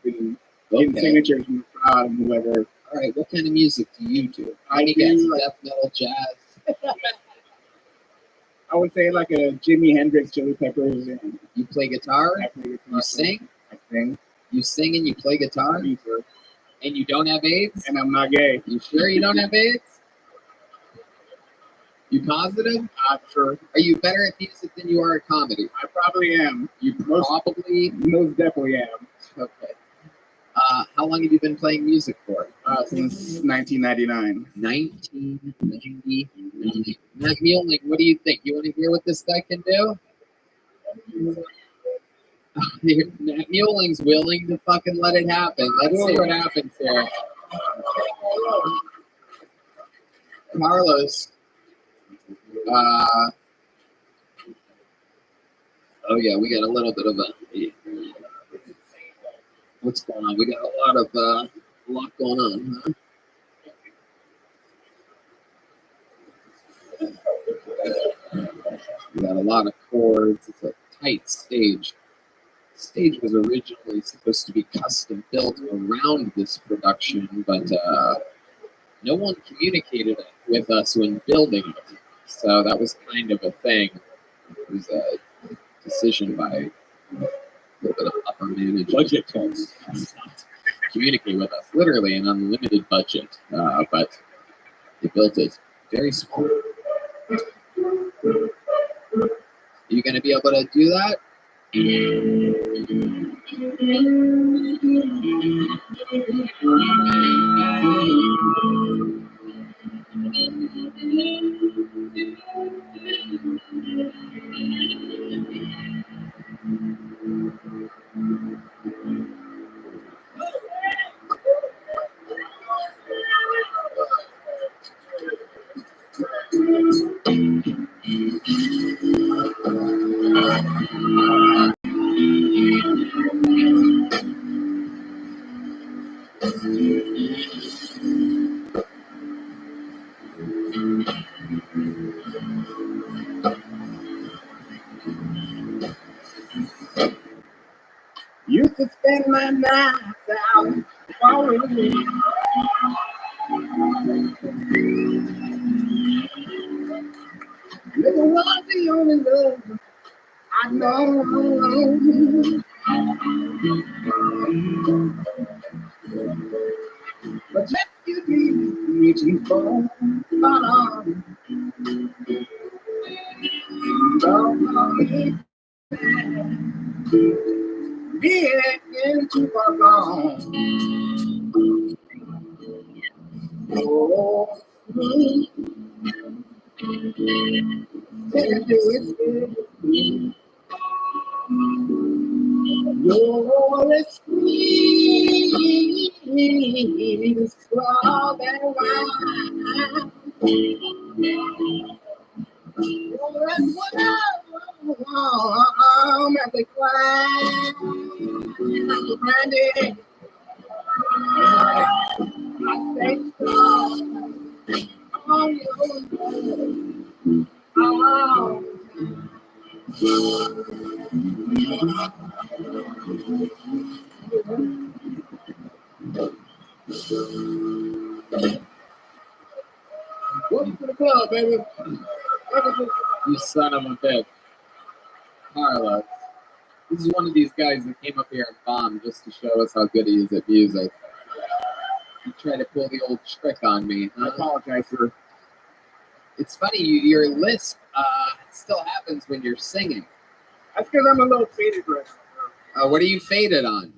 been getting signatures from the crowd and whoever. All right, what kind of music do you do? I do do death metal, jazz. I would say like a Jimi Hendrix, Chili Peppers. And you play guitar? I play guitar. You sing? I sing. You sing and you play guitar? I do, sir. And you don't have AIDS? And I'm not gay. You sure you don't have AIDS? You positive? Sure. Are you better at music than you are at comedy? I probably am. You probably? Most definitely am. Okay. How long have you been playing music for? Since 1999. 1999. Matt Muehlning, what do you think? You want to hear what this guy can do? Matt Muehling's willing to fucking let it happen. Let's see what happens here. Carlos. Oh yeah, we got a little bit of a. What's going on? We got a lot going on, huh? We got a lot of chords. It's a tight stage. The stage was originally supposed to be custom built around this production, but no one communicated with us when building it. So that was kind of a thing. It was a decision by a little bit of upper management. Budget cuts. Communicate with us, literally an unlimited budget, but they built it very small. Are you going to be able to do that? to spend my nights out. It was the only love I know. But just give me reaching for getting too far gone. Oh, can do it. You're as sweet as strawberry wine. You're as warm as the climb. Brandy, I stay strong on your love. Welcome to the club, baby. You son of a bitch. Carla. This is one of these guys that came up here and bombed just to show us how good he is at music. You try to pull the old trick on me. I apologize for. It's funny, your lisp still happens when you're singing. That's because I'm a little faded right now. What are you faded on?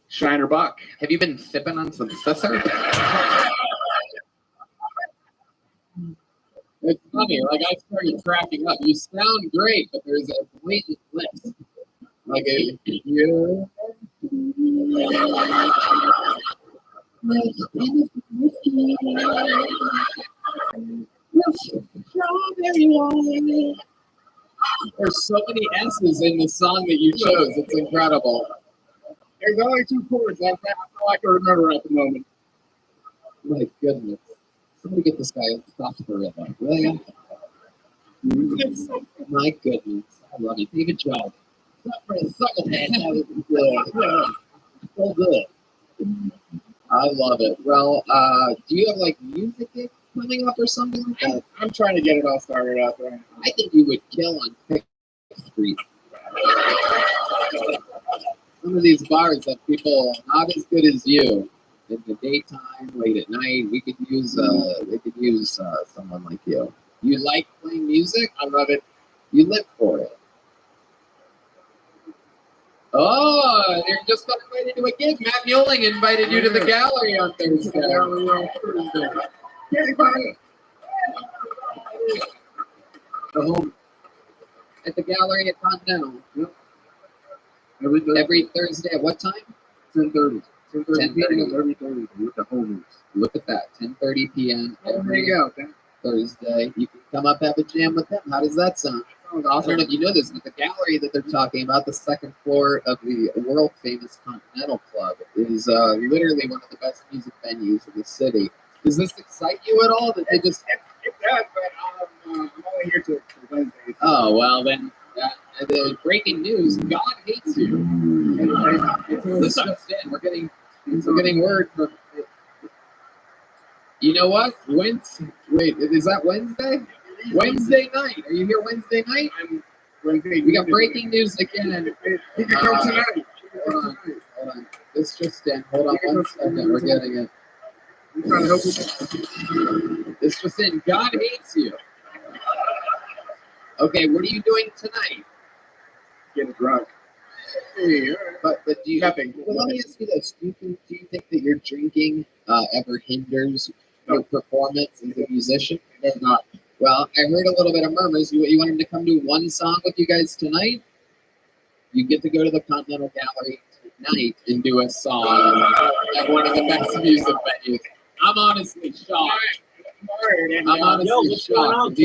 Shiner Buck. Have you been sipping on some scissor? It's funny, like I started cracking up. You sound great, but there's a blatant lisp. Like a you. There's so many S's in the song that you chose. It's incredible. There's only 2 chords. That's all I can remember at the moment. My goodness. Somebody get this guy a stop for it. Really? My goodness. I love it. David Jones. Not for a second hand. That was good. So good. I love it. Well, do you have like music coming up or something like that? I'm trying to get it all started out there. I think you would kill on 5th Street. Some of these bars that people not as good as you in the daytime, late at night. We could use they could use someone like you. You like playing music? I love it. You live for it. Oh, you're just got invited to a gig. Matt Muelling invited you to the gallery on Thursday. The home at the gallery at Continental. Yep. Every Thursday at what time? 10:30. 10:30 every Thursday with the homies. Look at that. 10:30 p.m. every Thursday. You can come up have a jam with them. How does that sound? I don't know if you know this, but the gallery that they're talking about, the 2nd floor of the world famous Continental Club, is literally one of the best music venues in the city. Does this excite you at all? That they just it does, but I'm only here till Wednesday. Oh well, then the breaking news: God hates you. This just in. We're getting word from. You know what? Wait, is that Wednesday? Wednesday night. Are you here Wednesday night? We got breaking news again. You can come tonight. Hold on. This just in. Hold on 1 second. We're getting it. I'm trying to help you. This just in. God hates you. Okay, what are you doing tonight? Getting drunk. But do you? Nothing. Well, let me ask you this: do you think that your drinking ever hinders your performance as a musician? It does not. Well, I heard a little bit of murmurs. You want him to come do one song with you guys tonight? You get to go to the Continental Gallery tonight and do a song at one of the best music venues. I'm honestly shocked. I'm honestly shocked.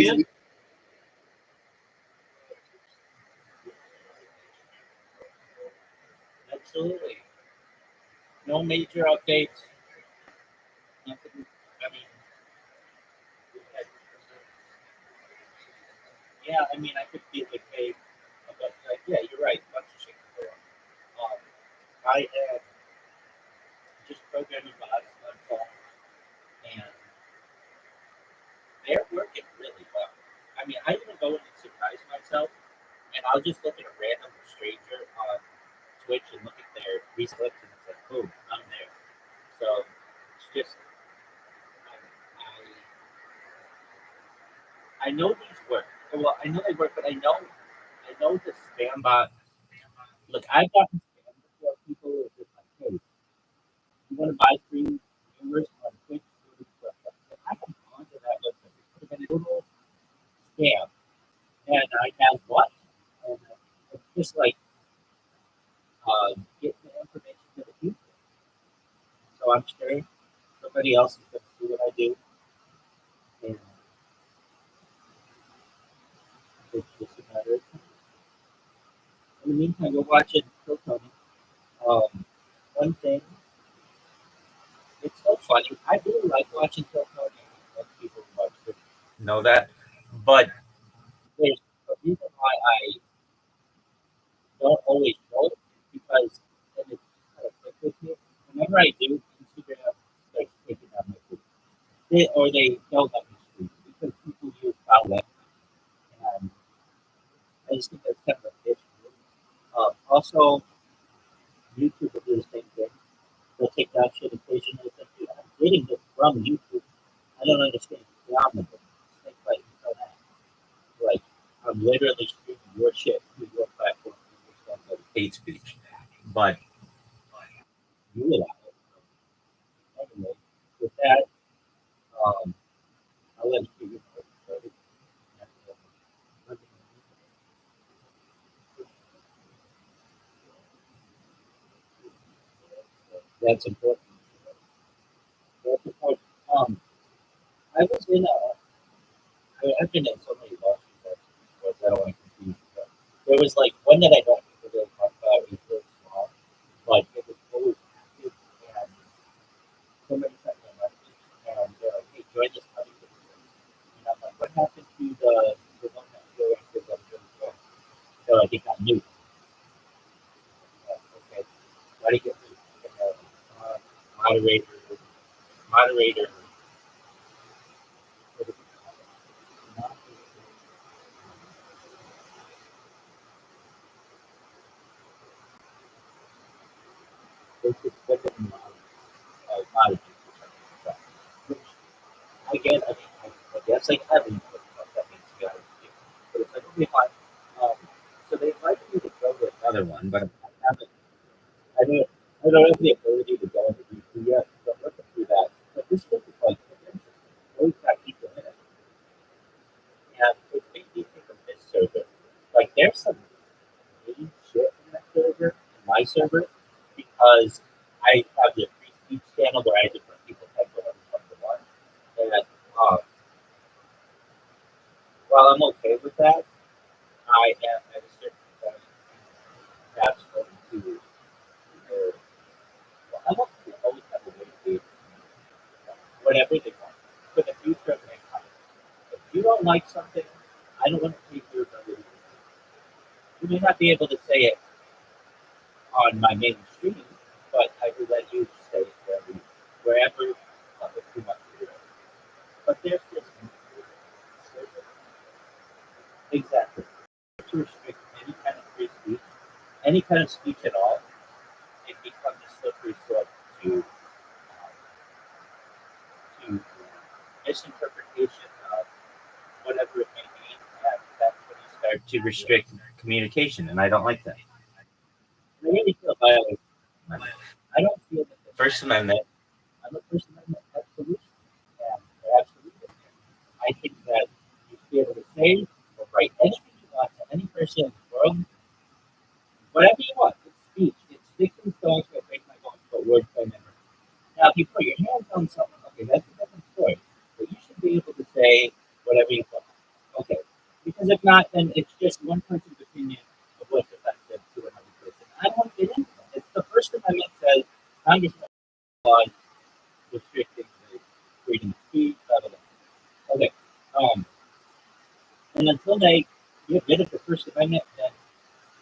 Absolutely. No major updates. Nothing. I mean, yeah, I mean, I could feel like, hey, but yeah, you're right. Bunch of shit going on. I had just programming bots on phone, and they're working really well. I mean, I even go in and surprise myself, and I'll just look at a random stranger on Twitch and look at their recent clips, and it's like, boom, I'm there. So it's just, I know these work. Well, I know they work, but I know the spam bot. Look, I've gotten spam before. People are just like, hey, you want to buy free viewers on Twitch? I can onto that website. It could have been a total scam. And I have what? And it's just like getting the information to the people. So I'm sure somebody else is going to see what I do. And it's just a matter of time. In the meantime, we're watching Kill Tony. One thing, it's so funny. I really like watching Kill Tony. Most people who watch it know that. But there's a reason why I don't always know it because and it's kind of click with me. Whenever I do, Instagram starts taking down my feed. Or they don't let me stream because people use outlet. And I just think that's kind of a issue. Also, YouTube will do the same thing. They'll take down shit occasionally. It's like, dude, I'm getting this from YouTube. I don't understand. It's like, like, I'm literally streaming your shit to your platform. Which sounds like hate speech. But you allow it. Anyway, with that, I'll let you get started. That's important. That's important. I was in I've been in so many Washington sports, I don't want to confuse you. But there was like one that I don't really talk about. It was really small, but it was always active, and somebody sent me a message, and they're like, "Hey, join this other group." And I'm like, "What happened to the one that you're active on the show?" They're like, "It got new." Okay, why did it get new? Moderator, moderator. This is what the moderator. Again, I guess I have input what that means to guys. But it's like, okay, fine. So they invited me to go to another one, but I haven't. I don't have the ability to go into DC yet. So I'm looking through that. But this book is like interesting. Always got people in it, and it made me think of this server. Like, there's some mean shit in that server, in my server, because I have the free speech channel where I just let people type whatever they want. And while I'm okay with that, I am at a certain point that's going to I want to always have a way to do whatever they want for the future of mankind. If you don't like something, I don't want to take your ability. You may not be able to say it on my main stream, but I will let you say it wherever if you want to do it. But there's this exactly to restrict any kind of free speech, any kind of speech at all. It becomes a slippery slope to misinterpretation of whatever it may be, and that's when you start to restrict communication, and I don't like that. I really feel violated. I don't feel that the First Amendment, I'm a First Amendment absolutely, and absolutely. I think that you should be able to say or write anything you want to any person in the world, whatever you want. It's speech. It's sticks and stones will break my bones, but words may never. Now, if you put your hands on something, okay, that's a different story. But you should be able to say whatever you want. Okay. Because if not, then it's just one person's opinion of what's effective to another person. I don't want to get into that. It's the First Amendment says Congress must laws restricting the freedom of speech, blah, blah, blah. Okay. And until they get rid of the First Amendment, then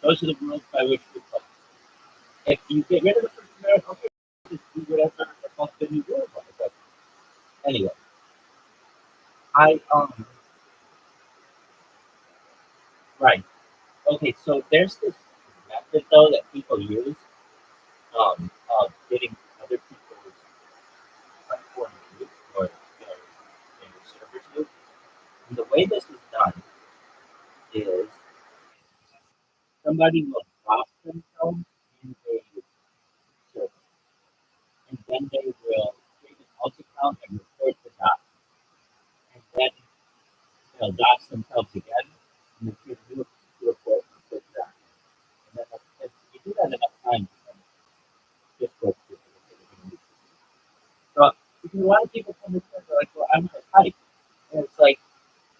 those are the rules by which we play. If you get rid of the First Amendment, okay, just do whatever the fuck the new rules are. But anyway, I right. Okay, so there's this method though that people use of getting other people's platform used or their servers used. And the way this is done is somebody will drop themselves in a server, and then they will create an alt account and report the docs, and then they'll dox themselves again, and then create a new report and report the docs. And then if you do that enough times, then just go through it. So because a lot of people come in and they're like, well, I'm gonna type. And it's like,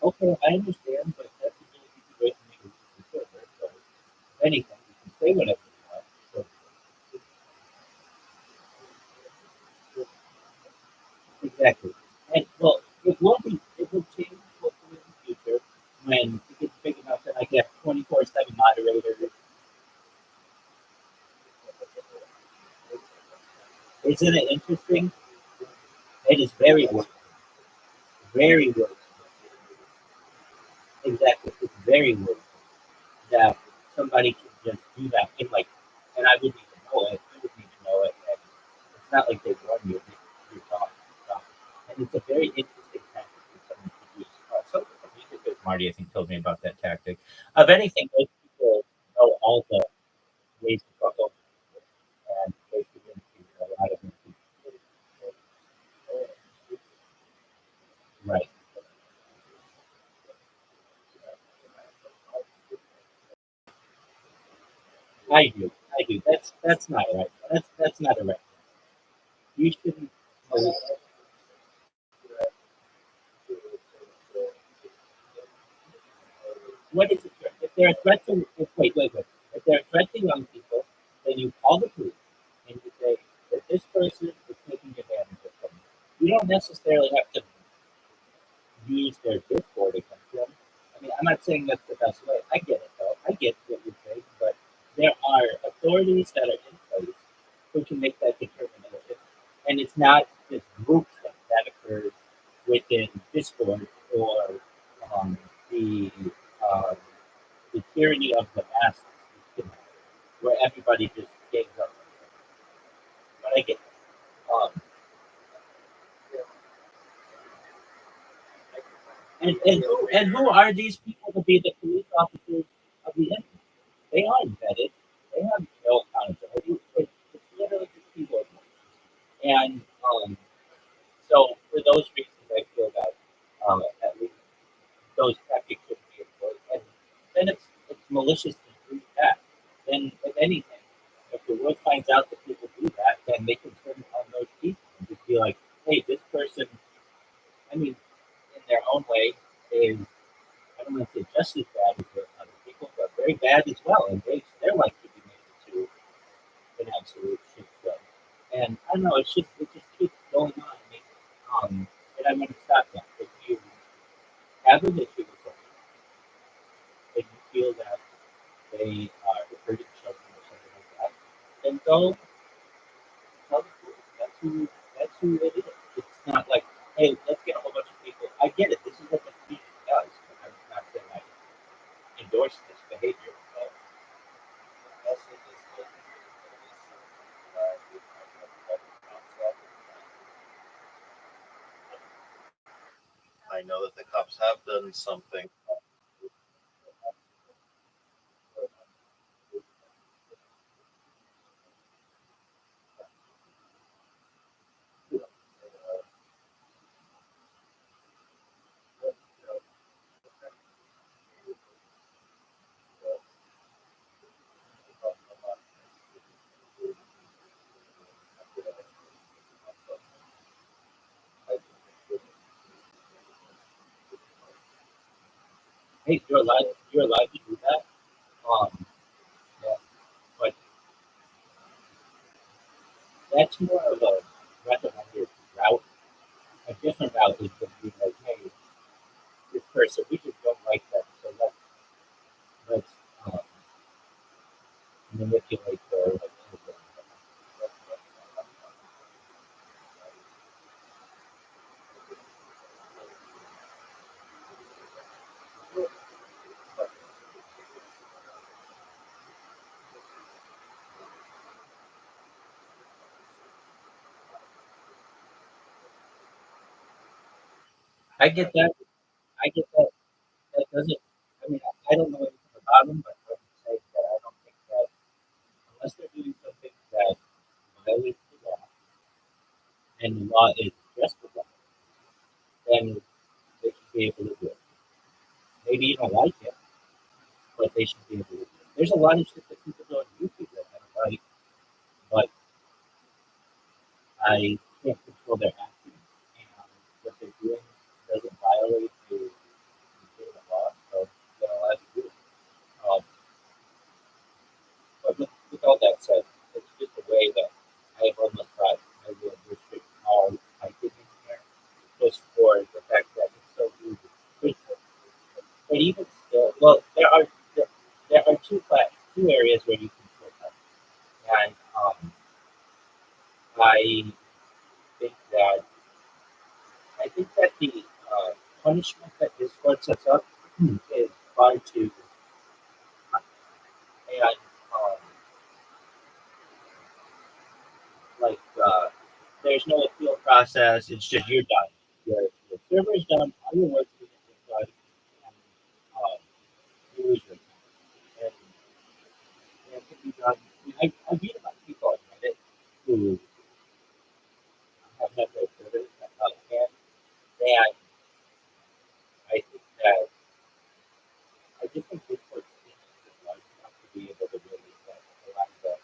okay, I understand, but that's a really easy way for me to use the server. So if anything, you can say whatever you want. So, exactly. And well, it will change hopefully in the future when it gets big enough that I get 24/7 moderators. Isn't it interesting? It is very work. Very work. Exactly. It's very work that somebody can just do that in like, and I wouldn't even know it. You wouldn't even know it. And it's not like they warn you. You're talking. And it's a very interesting tactic for someone to use. Some of the music that Marty, I think, told me about that tactic. Of anything, those people know all the ways to fuck up and ways to get into a lot of them. Right. I do. I do. That's not right. That's not a right. You shouldn't. What is it? If they're a threat to wait. If they're a threat to young people, then you call the police and you say that this person is taking advantage of them. You don't necessarily have to use their Discord against them. I mean, I'm not saying that's the best way. I get it though. I get what you're saying, but there are authorities that are in place who can make that determination, and it's not this group thing that occurs within Discord or um, the um, the tyranny of the masses, where everybody just gangs up. But I get it. And who are these people to be the police officers of the enemy? They are vetted. They have no accountability. It's literally just keyboard warriors. And so for those reasons, I feel that at least those tactics should be employed. And then it's malicious to do that. Then if anything, if the world finds out that people do that, then they can turn on those people and just be like, hey, this person, I mean, in their own way, is I don't want to say just as bad as the other people, but very bad as well. And their life could be made into an absolute shit show. And I don't know, it just keeps going on. I mean, and I'm going to stop that. If you have an issue with someone, and you feel that they are hurting children or something like that, then go tell the police. That's who it is. It's not like, hey, let's get a whole bunch of people. I get it. This is what the community does. I'm not saying I endorse this behavior, but I know that the cops have done something. hey, you're allowed to do that. Yeah, but that's more of a recommended route. A different route is going to be like, hey, this person, we just don't like them, so let's manipulate their. I get that. I get that. That doesn't. I mean, I don't know anything about them, but I would say that I don't think that unless they're doing something that violates the law and the law is just the law, then they should be able to do it. Maybe you don't like it, but they should be able to do it. There's a lot of shit that people do on YouTube that I don't like, but I can't control their actions. And what they're doing doesn't violate the law, so they're allowed to do it. Um, but with all that said, it's just a way that I almost thought I would restrict all typing in here just for the fact that it's so easy. But even still, well, there are two areas where you can still type, and I think that I think that the punishment that Discord sets up is far too high. And like there's no appeal process. It's just you're done. Your server is done. All your work is done. And, you lose your account. And it can be done. I read about people on Reddit who have had their servers and I think that I just think Discord is large enough to be able to really get a lot of the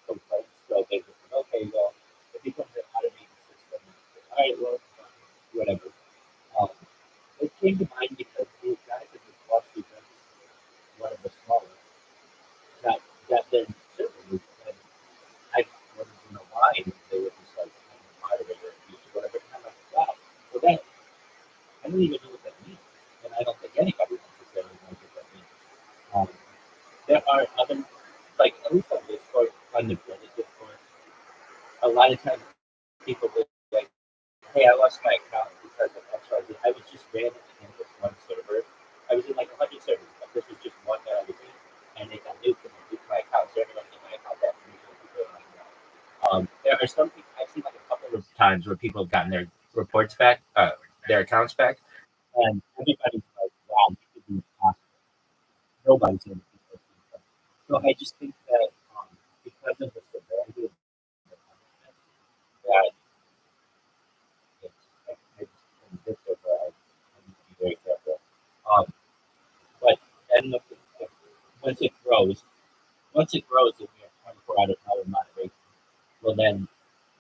complaints. So they just like, okay, well, it becomes an automated system. All right, well, whatever. Um, it came to mind because these guys in this lawsuit, one of the smaller, got their server and I wanted to know why. And they were just like, I'm a moderator, whatever. And I'm like, wow, well, that, I don't even know what that means. And I don't think anybody necessarily knows what that means. There are other, like, at least on Discord, on the Reddit Discord, a lot of times people will be like, hey, I lost my account because of XYZ. I was just randomly in this one server. I was in like 100 servers, but this was just one that I was in, and they got nuked and they nuked my account. So everyone in my account got nuked. There are some people, I've seen like a couple of times where people have gotten their reports back, their accounts back, and everybody's like, wow, this could be possible. Nobody's going to keep this. So I just think that because of the severity of the punishment, that it's this over, I need to be very careful. But then once it grows and you have 24-hour moderation, well then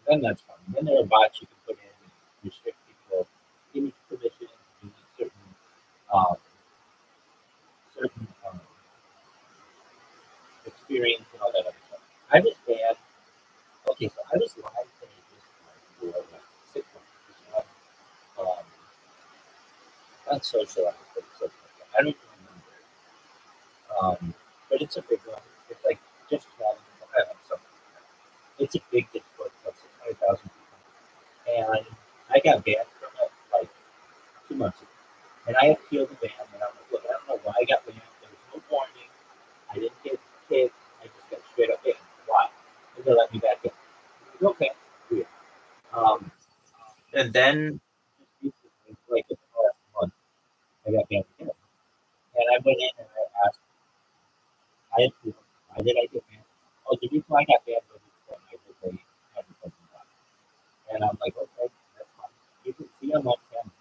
that's fine. Then there are bots you can put in and restrict people, image permission, you need um, certain experience and all that other stuff. I was banned. Okay, so I was live for like 6 months. Not social, but social. I don't even remember. But it's a big one. It's like just chatting. Something. It's a big Discord plus 600,000 people. And I got banned from it like 2 months ago. And I appealed the ban, and I'm like, look, I don't know why I got banned. There was no warning. I didn't get kicked. I just got straight up banned. Why? And they let me back in. I'm like, okay, weird. And then just recently, like in the last month, I got banned again. And I went in and I asked, why did I get banned? Oh, the reason why I got banned was because I was a advertising bot. And I'm like, okay, that's fine. You can see I'm on camera.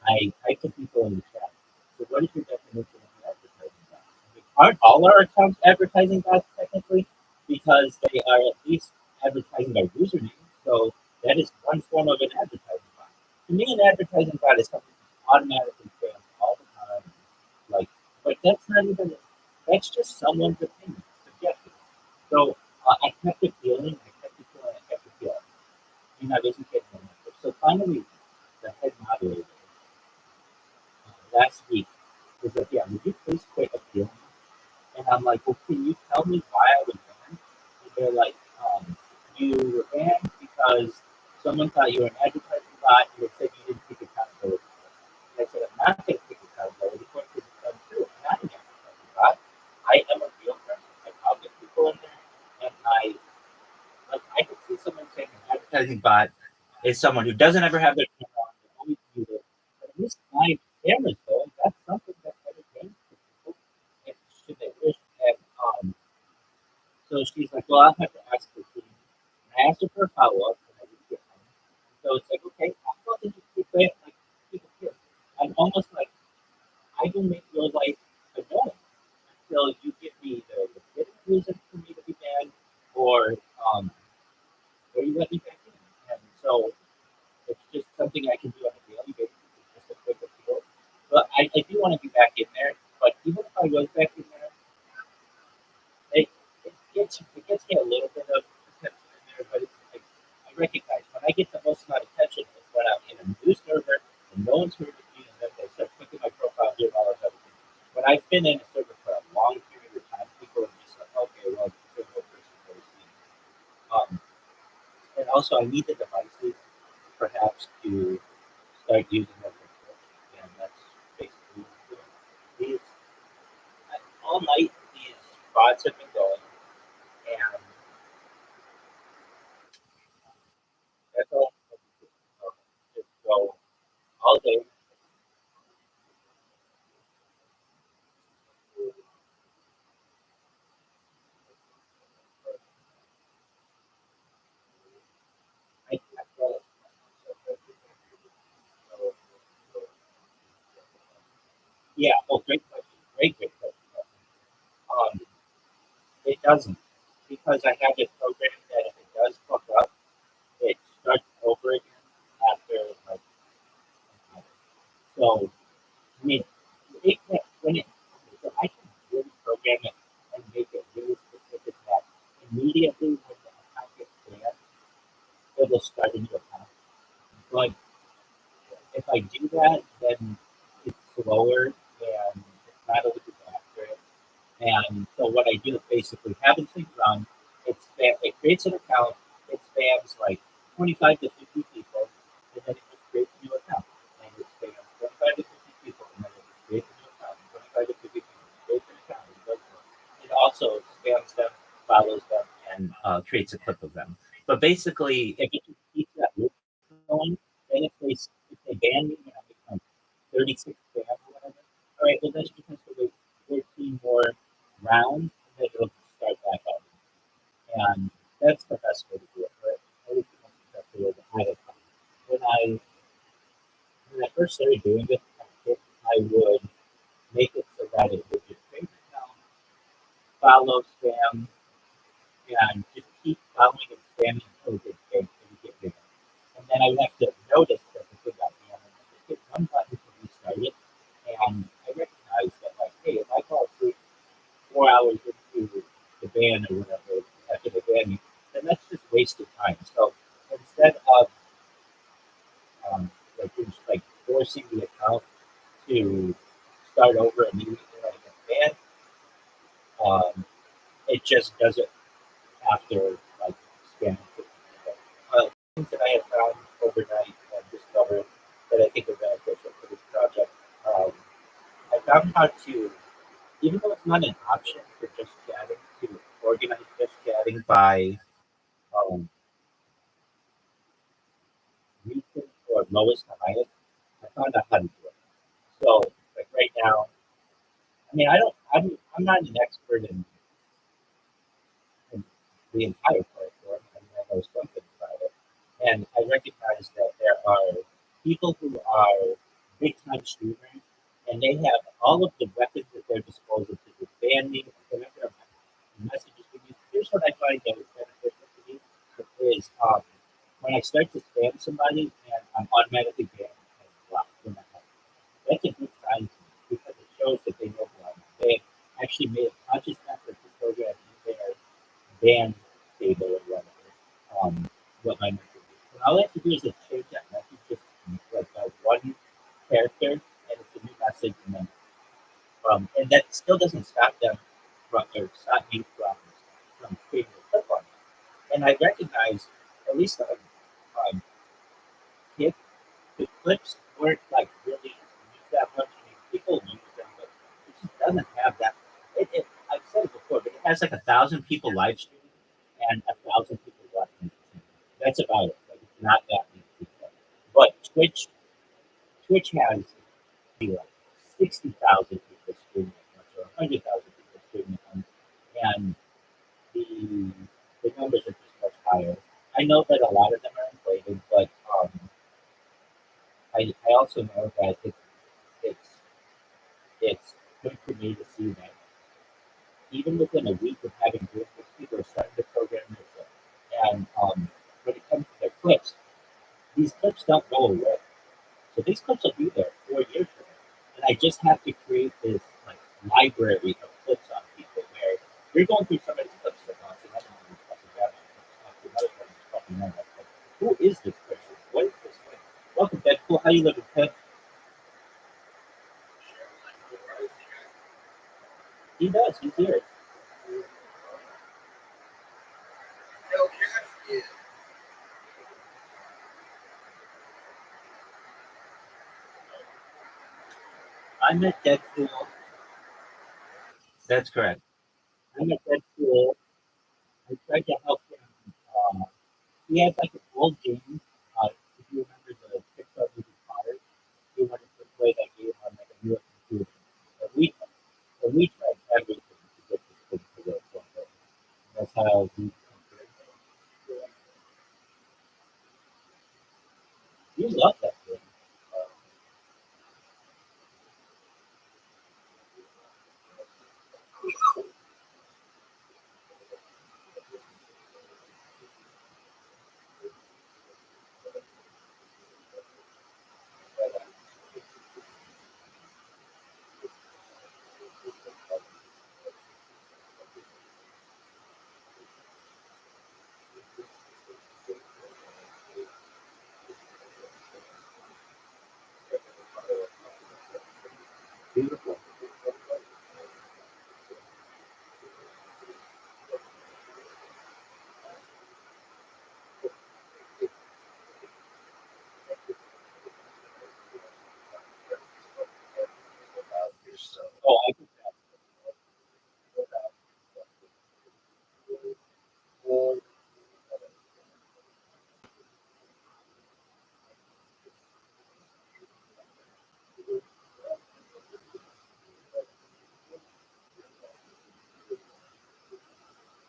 I type to people in the chat. So what is your definition of an advertising bot? I mean, aren't all our accounts advertising bots technically? Because they are at least advertising their username. So that is one form of an advertising bot. To me, an advertising bot is something that automatically fails all the time. Like, but that's not even. That's just someone's opinion, subjective. So I kept it feeling. And I wasn't getting an answer. So finally, the head moderator last week was like, "Yeah, would you please quit appealing?" And I'm like, "Well, can you tell me why I was banned?" And they're like, "You were banned because someone thought you were an advertising bot and they said you didn't take accountability." And I said, "I'm not going to take accountability for it because it's untrue. I'm not an advertising bot. I am a real person. I talk to people in there, and I could see someone saying an advertising bot is someone who doesn't ever have their camera on, they always do it. But in this my camera's going. That's something that's entertaining for people. And should they wish. And so she's like, well, I'll have to ask her to. And I asked her for a follow up, and I didn't get one. So it's like, okay, how about they just keep it like keep it here? I'm almost like I will make your life annoying until you give me the legitimate reason for me to be banned, or you let me back in. And so it's just something I can do on a daily basis. It's just a quick appeal. But I do want to be back in there. But even if I was back in there, it gets me a little bit of attention in there. But it's like I recognize when I get the most amount of attention is when I'm in a new server and no one's heard of me, and then they start clicking my profile, doing all this other things. When I've been in a server for a long period of time, people are just like, okay, well, it's a good person for this. And also, I need the devices perhaps to start using them for Twitch, and that's basically what I'm doing. All night, these bots have been going, and that's all. Just go all day. I feel yeah. Oh, great question. Great question. Um, it doesn't because I have this program that if it does fuck up, it starts over again after like an hour. So I mean, it can when it so I can really program it and make it really specific that immediately when the account gets banned, it will start a new account. Like if I do that, then it's slower and it's not always as accurate. And so what I do is basically have it sync run. It creates an account. It spams like 25 to 50 people, and then it just creates a new account. And it spams 25 to 50 people, and then it just creates a new account. 25 to 50 people, creates an account. And does that. It also spams them, follows them, and creates a clip of them. But basically, if it just keeps that loop going, then if they ban me and I become 36 spams or whatever, all right, well that's because there was 13 more rounds, and then it'll start back up. And that's the best way to do it. Right? Always the most effective way to hide it. When I when I first started doing this, I would make it so that it would just bank account, follow, spam, and just keep following and spamming until it gets big and you get bigger. And then I would have to notice that the thing got banned and just hit one button to restart it. And I recognized that like, hey, if I fall asleep 4 hours into the ban or whatever after the banning, then that's just wasted time. So instead of just like forcing the account to start over immediately when it gets banned, it just does it after like scanning 50 people. Things that I have found overnight and discovered that I think are beneficial for this project. I found how to, even though it's not an option for just chatting, to organize just chatting by recent or lowest to highest. I found out how to do it. So, like right now, I mean, I'm not an expert in the entire platform. I mean, I know something about it. And I recognize that there are people who are big time streamers and they have all of the weapons at their disposal to just ban me whenever messages to me. Here's what I find that is beneficial to me is when I start to spam somebody and I'm automatically banned and blocked in the house. That's a good sign to me because it shows that they know who I am. They actually made a conscious effort to program in their ban table or whatever, what my message is. And all I have to do is just change that message just like one character and it's a new message and that still doesn't stop them or stop me from creating a clip on it. And I recognize, at least on Kick, the clips weren't like really used that much. I mean, people use them, but it just doesn't have that. I've said it before, but it has like 1,000 people live streaming and 1,000 people watching. That's about it. Like, it's not that many people. But Twitch has be like 60,000 people streaming or 100,000 people streaming, and the numbers are just much higher. I know that a lot of them are inflated, but I also know that it's it's good for me to see that even within a week of having groups of people are starting to program this, and when it comes to their clips, these clips don't go away. So these clips will be there 4 years from now. And I just have to create this like library of clips on people where you're going through somebody's clips for months and I don't know who's fucking grab it. Another person's fucking number. Like, who is this person? What is this thing? Welcome, Deadpool. How you living, Ted? He does. He's here. I met Deadpool. That's correct. I met Deadpool. I tried to help him. He had like an old game. If you remember the Pixar movie Cars, he wanted to play that game on like a newer computer. And we tried everything to get this thing to work one day. That's how we. You love that game. Beautiful. Oh, I can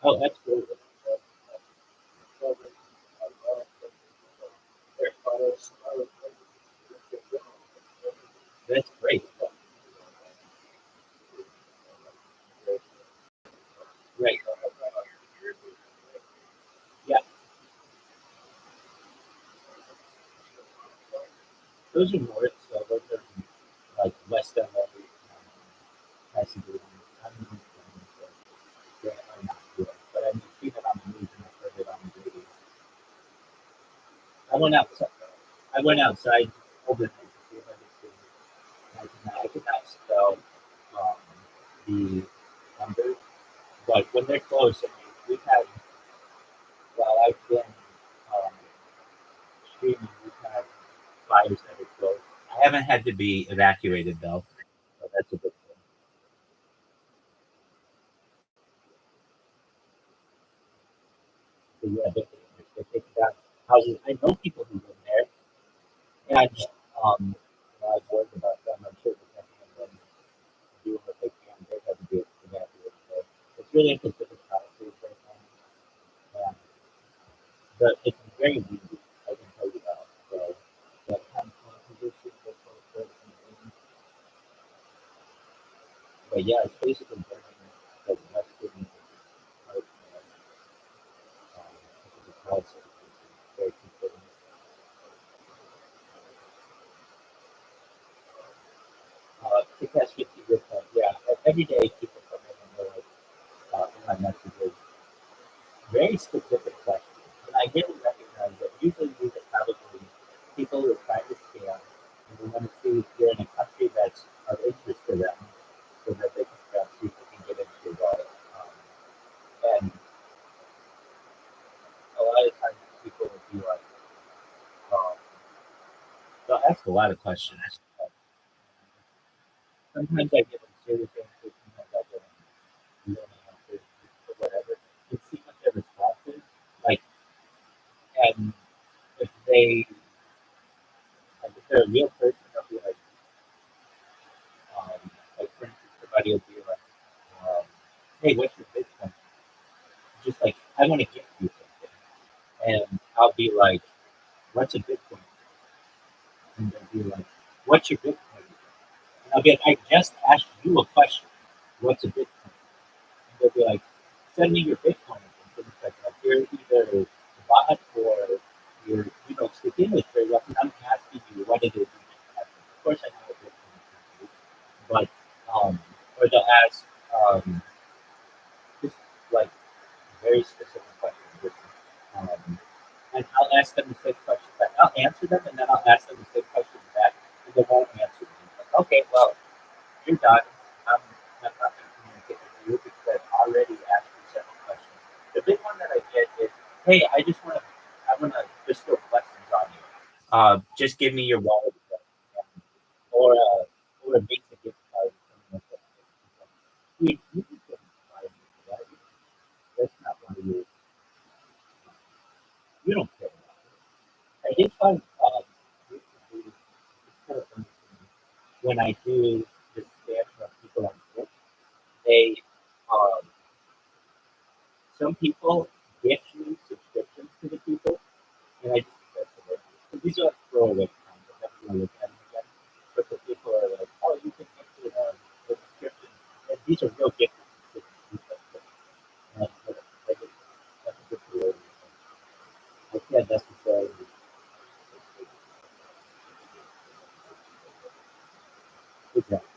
Oh, that's good. That's great. Right. Yeah. Those are more so those are like West LA, Pasadena. I don't know if they're not good, but I mean, seen it on the news and I've heard it on the radio. I went outside. I went outside overnight to see if I could see. I could not spell um, the numbers, but when they're close, I mean, we've had while I've been um, streaming, we've had fires that are close. I haven't had to be evacuated though, so that's a good thing. So yeah, they're taking down houses. I know people who live there, and I've worried about them. I'm sure they're going to do what they can. They have to be evacuated. So it's really a Pacific policy right now. But it's very easy, I can tell you that. So that kind of position, that's what it's like. But yeah, it's basically burning like western part of Pacific policy. It's very concerning. Kick Ass 50 with yeah, every day people come in and they're like, in my messages, very specific questions. And I didn't recognize that usually these are probably people who are trying to scam and they want to see if you're in a country that's of interest to them so that they can see if they can get into your wallet. And a lot of times people will be like, um, they'll ask a lot of questions. Sometimes I give them serious answers, sometimes I give them real answers, or whatever. And see what their response is. Like, and if they, like, if they're a real person, they'll be like, everybody will be like, hey, what's your Bitcoin? Just like, I want to gift you something. And I'll be like, what's a Bitcoin? And they'll be like, what's your Bitcoin? And I'll be like, I just asked you a question. What's a Bitcoin? And they'll be like, send me your Bitcoin. And it's like, you're either a bot or you're, speaking English very well. I'm asking you what it is. Of course, I know what Bitcoin is, but or they'll ask just like very specific questions. And I'll ask them the same question back. I'll answer them, and then I'll ask them the same question back, and they won't answer me. Like, okay, well, you're done. I'm not going to communicate with you because I've already asked you several questions. The big one that I get is, hey, I want to bestow blessings on you. Just give me your wallet or a basic gift card. You can get that. That's not one of you. You don't care. I did find recently, it's kind of funny when I do the spam from people on Twitch, they some people gift me subscriptions to the people, and I just accept it. So these are throwaway accounts. I'm never gonna look at them again. But the people are like, oh, you can gift me a subscription, and these are real gifts. That's a good deal. I can't necessarily. Exactly.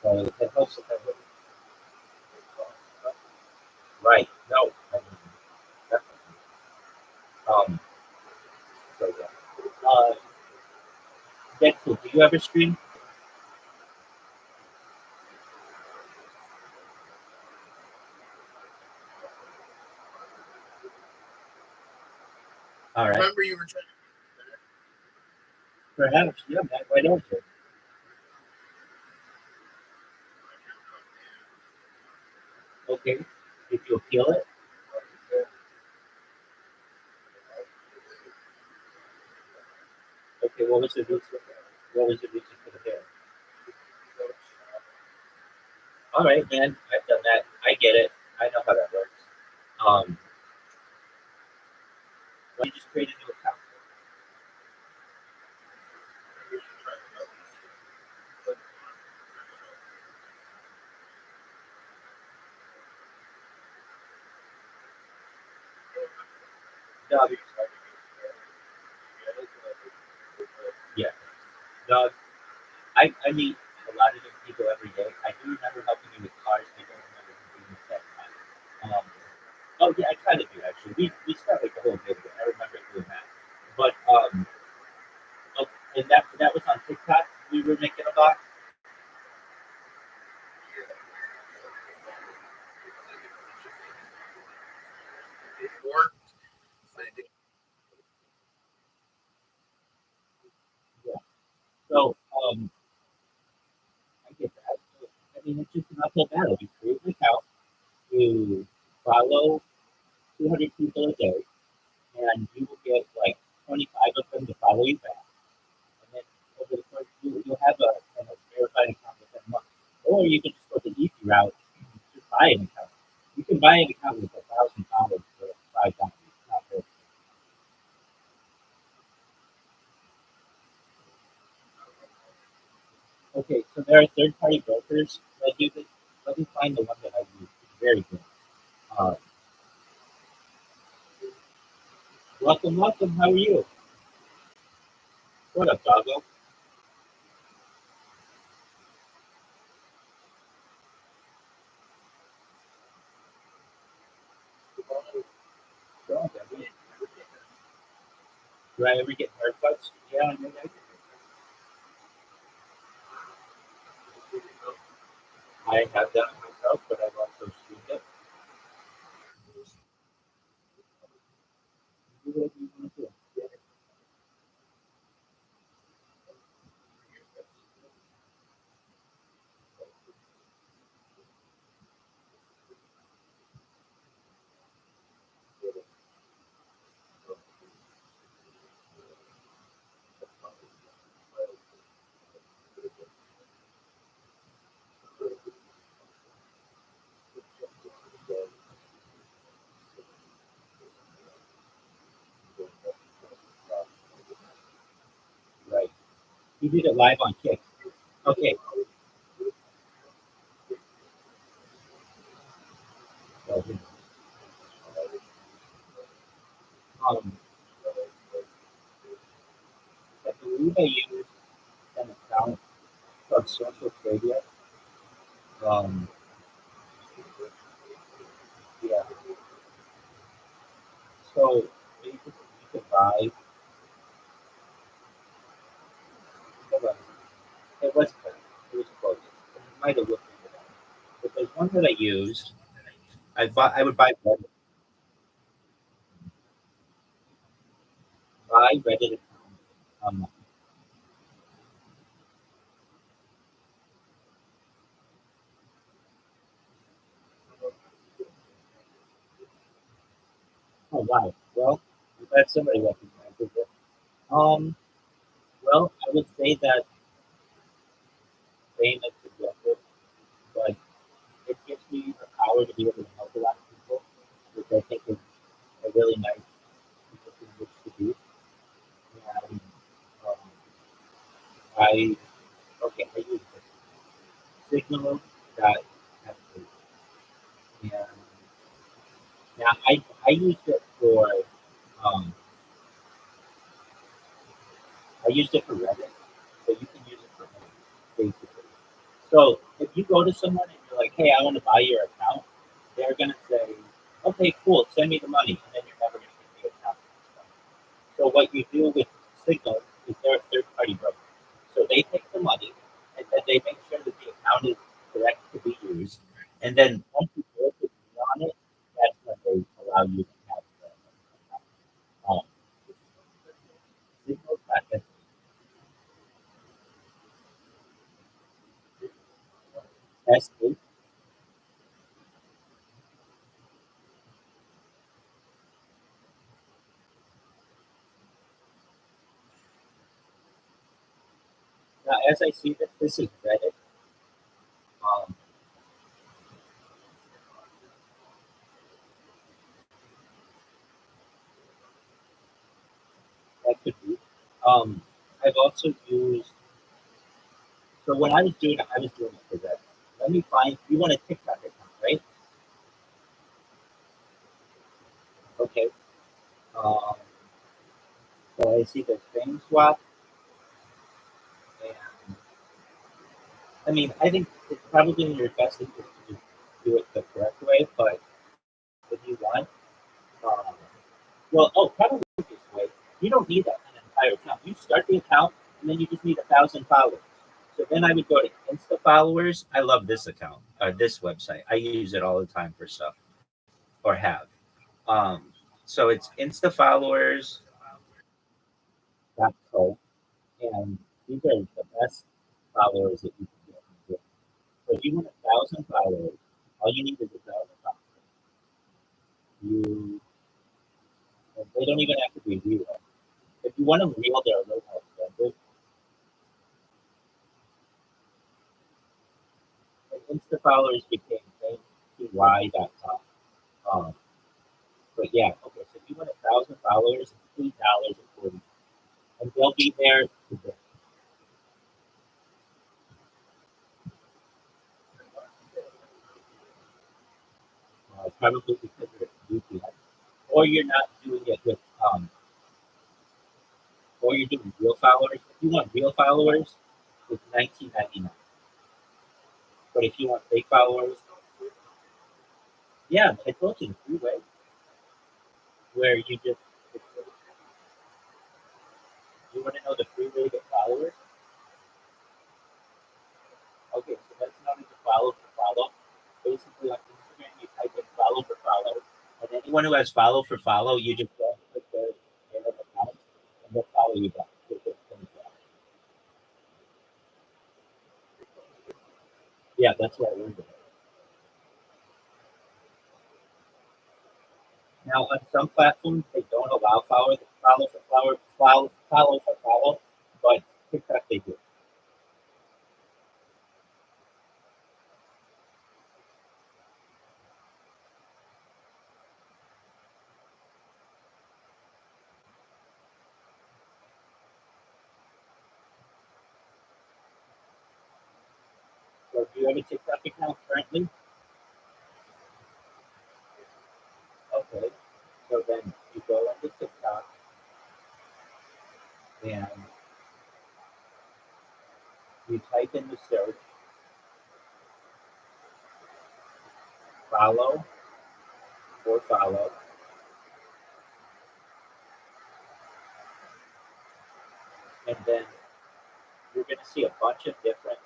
So it helps with everything. Right. No. I mean, definitely. So yeah. Deadpool, do you ever stream? All right. Remember you were trying Perhaps, yeah, man. Why don't you? Okay. If you appeal it. Okay. What was the reason? What was the reason for the hair? All right, man. I've done that. I get it. I know how that works. Why don't you just create a new account? Doug. Yeah. Doug. I meet a lot of different people every day. I do remember helping you with cars. I don't remember doing that time. Oh yeah, I kind of do actually. We spent like the whole day there. I remember doing that. But oh, and that was on TikTok. We were making a bot. it worked. Yeah. So I get that. I mean, it's just an uphill battle. You create an account, you follow 200 people a day, and you will get like 25 of them to follow you back. And then over the course, you'll have a kind of verified account within a month. Or you can just go the easy route, just buy an account. You can buy an account with $1,000 for $5. Not very. Okay, so there are third-party brokers that do this. Let me find the one that I use. It's very good. Uh, welcome, welcome. How are you? What up, doggo? Do I ever get haircuts? Yeah, I mean, I have done it myself, but I've also streamed it. Do whatever you want to do. Yeah. You did it live on Kick. Okay. Um, I believe I used an account called Social Media. Um, yeah. So basically, you could buy. Hold on. It was close. It was close. It might have looked into that. But there's one that I used. I would buy Reddit account. Oh wow. Well, I'm glad somebody recognizes it. Um. Well, I would say that fame is subjective, but it gives me the power to be able to help a lot of people, which I think is a really nice thing which to do. And um, I I use Signal that has and now I used it for um, I used it for Reddit, but you can use it for anything, basically. So if you go to someone and you're like, hey, I want to buy your account, they're gonna say, okay, cool, send me the money, and then you're never gonna get the account. So what you do with Signal is they're a third party broker. So they take the money and then they make sure that the account is correct to be used. And then once you go to be on it, that's when they allow you to have the Signal packet. S8. Now, as I see this is Reddit. Um, that could be. I've also used. So when I was doing it, I was doing it for Reddit. Let me find. You want a TikTok account, right? Okay. Um, so I see the thing swap, and I mean, I think it's probably in your best interest to just do it the correct way. But if you want, um, probably this way. You don't need an entire account. You start the account, and then you just need 1,000 followers. So then I would go to Insta followers. I love this account, this website. I use it all the time for stuff, or have. Um, so it's Insta followers. Co. And these are the best followers that you can get. So if you want 1,000 followers, all you need is 1,000 followers. You, and they don't even have to be real. If you want them real, they're a little more expensive. And Insta followers became thanky.com. Um, but yeah, okay. So if you want 1,000 followers, it's $8.40, and they'll be there today. Probably because you're VPN, or you're not doing it with or you're doing real followers. If you want real followers, it's 19.99. But if you want fake followers, yeah, I told you the free way where you just you want to know the free way to get followers. Okay, so that's known as a follow for follow. Basically, on Instagram, you type in follow for follow, and anyone who has follow for follow, you just go and click their account, and they'll follow you back. Yeah, that's what I learned. Now, on some platforms, they don't allow follow for follow, but TikTok they do. Do you have a TikTok account currently? Okay. So then you go into TikTok and you type in the search, follow or follow, and then you're going to see a bunch of different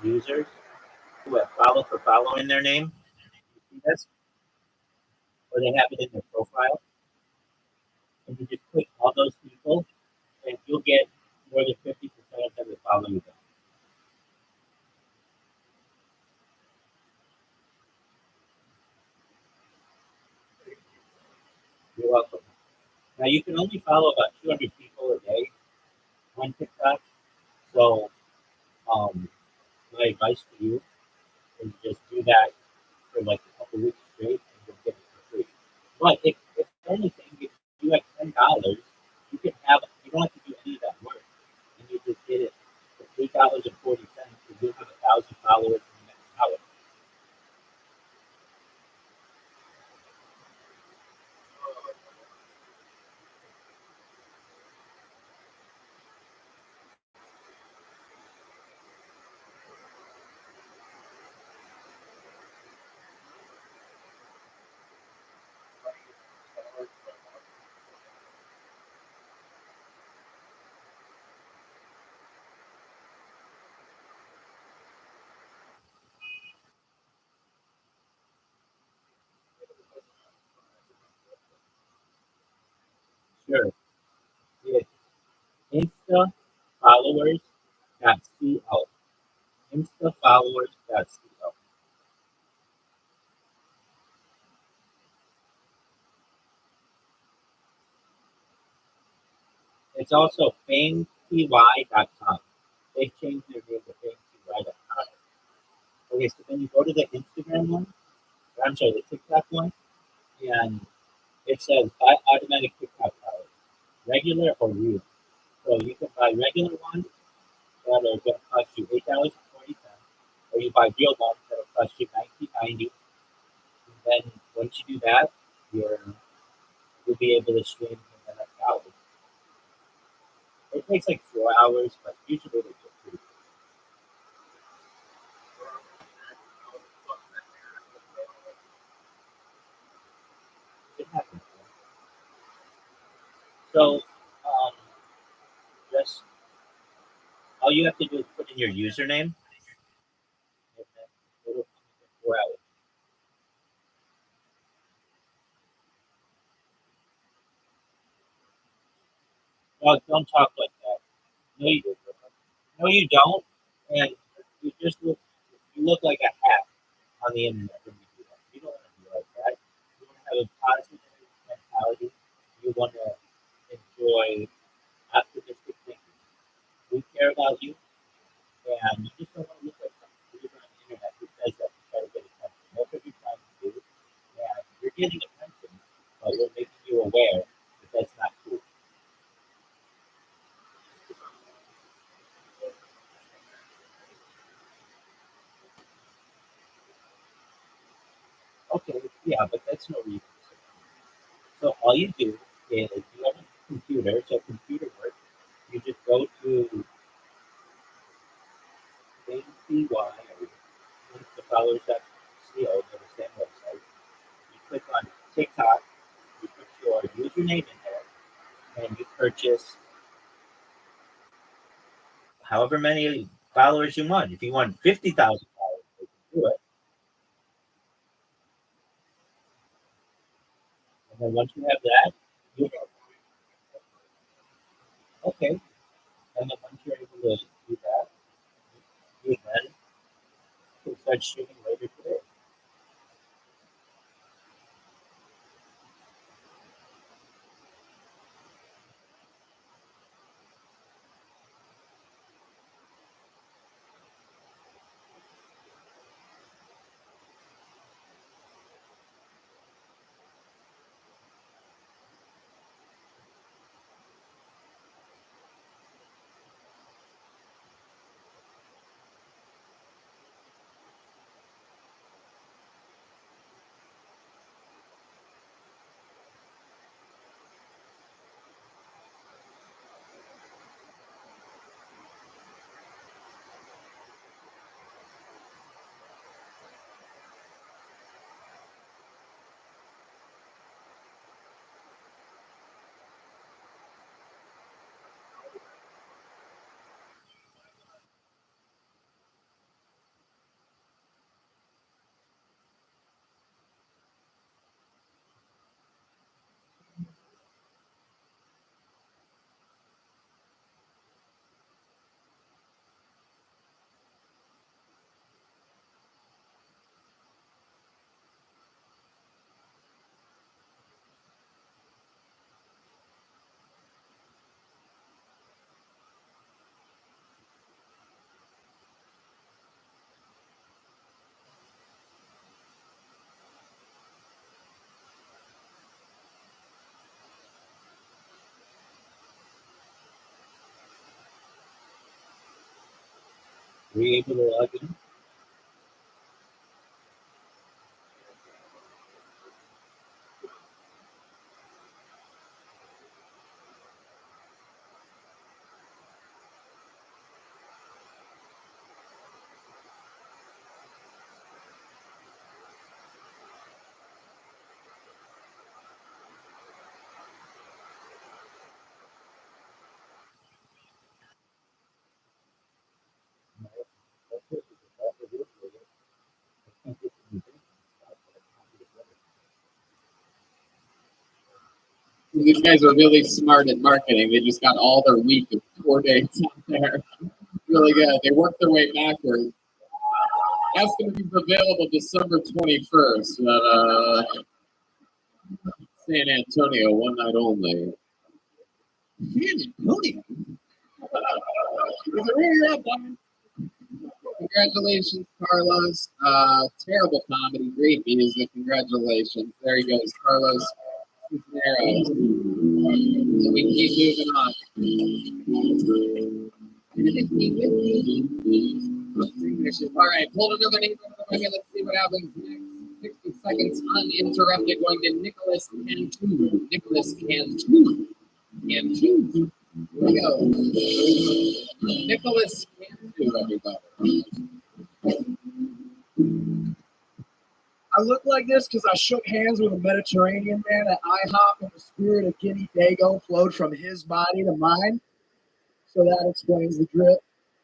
users who have follow for follow in their name. You see this? Or they have it in their profile. And you just click all those people, and you'll get more than 50% of them to follow you back. You're welcome. Now, you can only follow about 200 people a day on TikTok. So, my advice to you is just do that for like a couple weeks straight and you'll get it for free. But if anything, if you have $10, you can have it. You don't have to do any of that work. And you just get it for $8.40 and you'll have 1,000 followers in the next hour. Sure. It's instafollowers.co. Instafollowers.co. It's also famety.com. They've changed their name to famety.com. Okay, so then you go to the Instagram one, or I'm sorry, the TikTok one, and it says buy automatic TikTok followers, regular or real. So you can buy regular ones that are going to cost you $8.40, or you buy real ones that will cost you $19.90. And then once you do that, you'll be able to stream in the next hour. It takes like 4 hours, but usually they get pretty good. It happens. So just all you have to do is put in your username, and then it'll come in 4 hours. No, don't talk like that. No, you don't. No, you don't. And you look like a hack on the internet when you do that. You don't want to be like that. You want to have a positive mentality. You want to enjoy optimistic thinking. We care about you, and you just don't want to look like some weird on the internet who says that to try to get attention. That's what you're trying to do, and you're getting attention, but we're making you aware that that's not cool. Okay, yeah, but that's no reason. So all you do is you have a computer, so computer work. You just go to APY or instafollowers.co, to the same website. You click on TikTok, you put your username in there, and you purchase however many followers you want. If you want 50,000 followers, you can do it. And then once you have that, you okay. And then once you're able to do that, you then can start shooting later today. Were you able to log in? These guys are really smart in marketing. They just got all their week of tour dates out there. Really good. They worked their way backwards. That's going to be available December 21st at San Antonio, one night only. San Antonio? Is it really that bad? Congratulations, Carlos. Terrible comedy, great music. Congratulations. There he goes, Carlos Cisneros. So we keep moving on. All right, pull another name from the women. Let's see what happens next. 60 seconds uninterrupted, going to Nicholas Cantu. Nicholas Cantu. Cantu. Here we go. Nicholas Cantu, everybody. I look like this because I shook hands with a Mediterranean man at IHOP and the spirit of Guinea Dago flowed from his body to mine. So that explains the drip.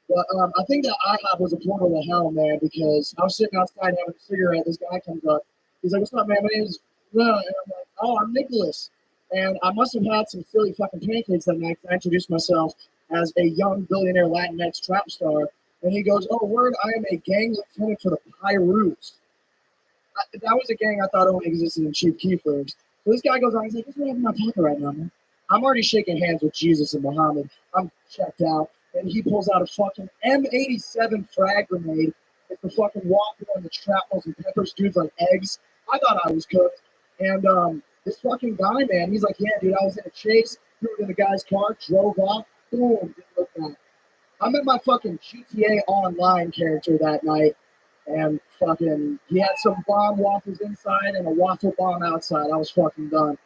But I think that IHOP was a portal to hell, man, because I was sitting outside having a cigarette. This guy comes up. He's like, "What's up, man? My name's no." And I'm like, "Oh, I'm Nicholas." And I must have had some silly fucking pancakes that night. I introduced myself as a young billionaire Latinx trap star. And he goes, "Oh, word, I am a gang lieutenant for the Pyrus." That was a gang I thought only existed in Chief Keefers. So this guy goes on, he's like, "What's what I have in my pocket right now, man?" I'm already shaking hands with Jesus and Muhammad. I'm checked out. And he pulls out a fucking M87 frag grenade. It's the fucking walker and the shrapnels and peppers dudes like eggs. I thought I was cooked. And this fucking guy, man, he's like, "Yeah, dude, I was in a chase, threw it in the guy's car, drove off, boom, didn't look back." I met my fucking GTA Online character that night. And fucking, he had some bomb waffles inside and a waffle bomb outside. I was fucking done.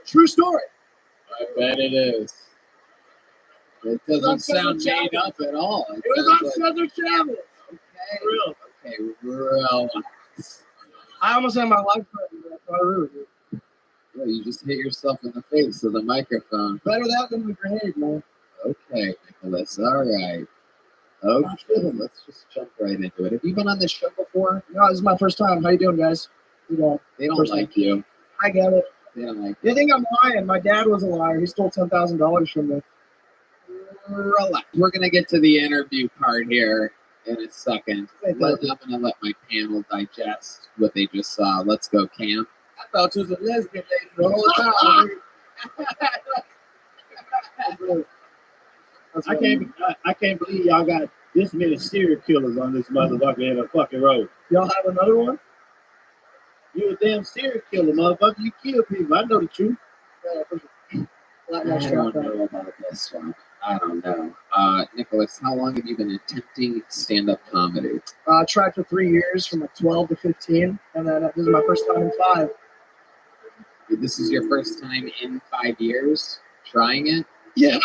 True story. I bet it is. It doesn't sound made up at all. It was on Southern Travel. Okay. Real. Okay, real. I almost had my life threatened. Well, you just hit yourself in the face with a microphone. Better that than the grenade, man. Okay, Nicholas. All right. Okay, let's just jump right into it. Have you been on this show before? No, this is my first time. How you doing, guys? They don't like you. I get it. They don't like you. They think I'm lying. My dad was a liar. He stole $10,000 from me. Relax. We're going to get to the interview part here in a second. I'm going to let my panel digest what they just saw. Let's go, Cam. I thought you was a lesbian lady the whole time. I can't believe y'all got this many serial killers on this motherfucker in a fucking road. Y'all have another one? You a damn serial killer, motherfucker. You kill people. I know the truth. I don't know about this one. I don't know. Nicholas, how long have you been attempting stand-up comedy? I tried for 3 years, from like 12 to 15, and then this is my first time in 5. This is your first time in 5 years trying it? Yeah.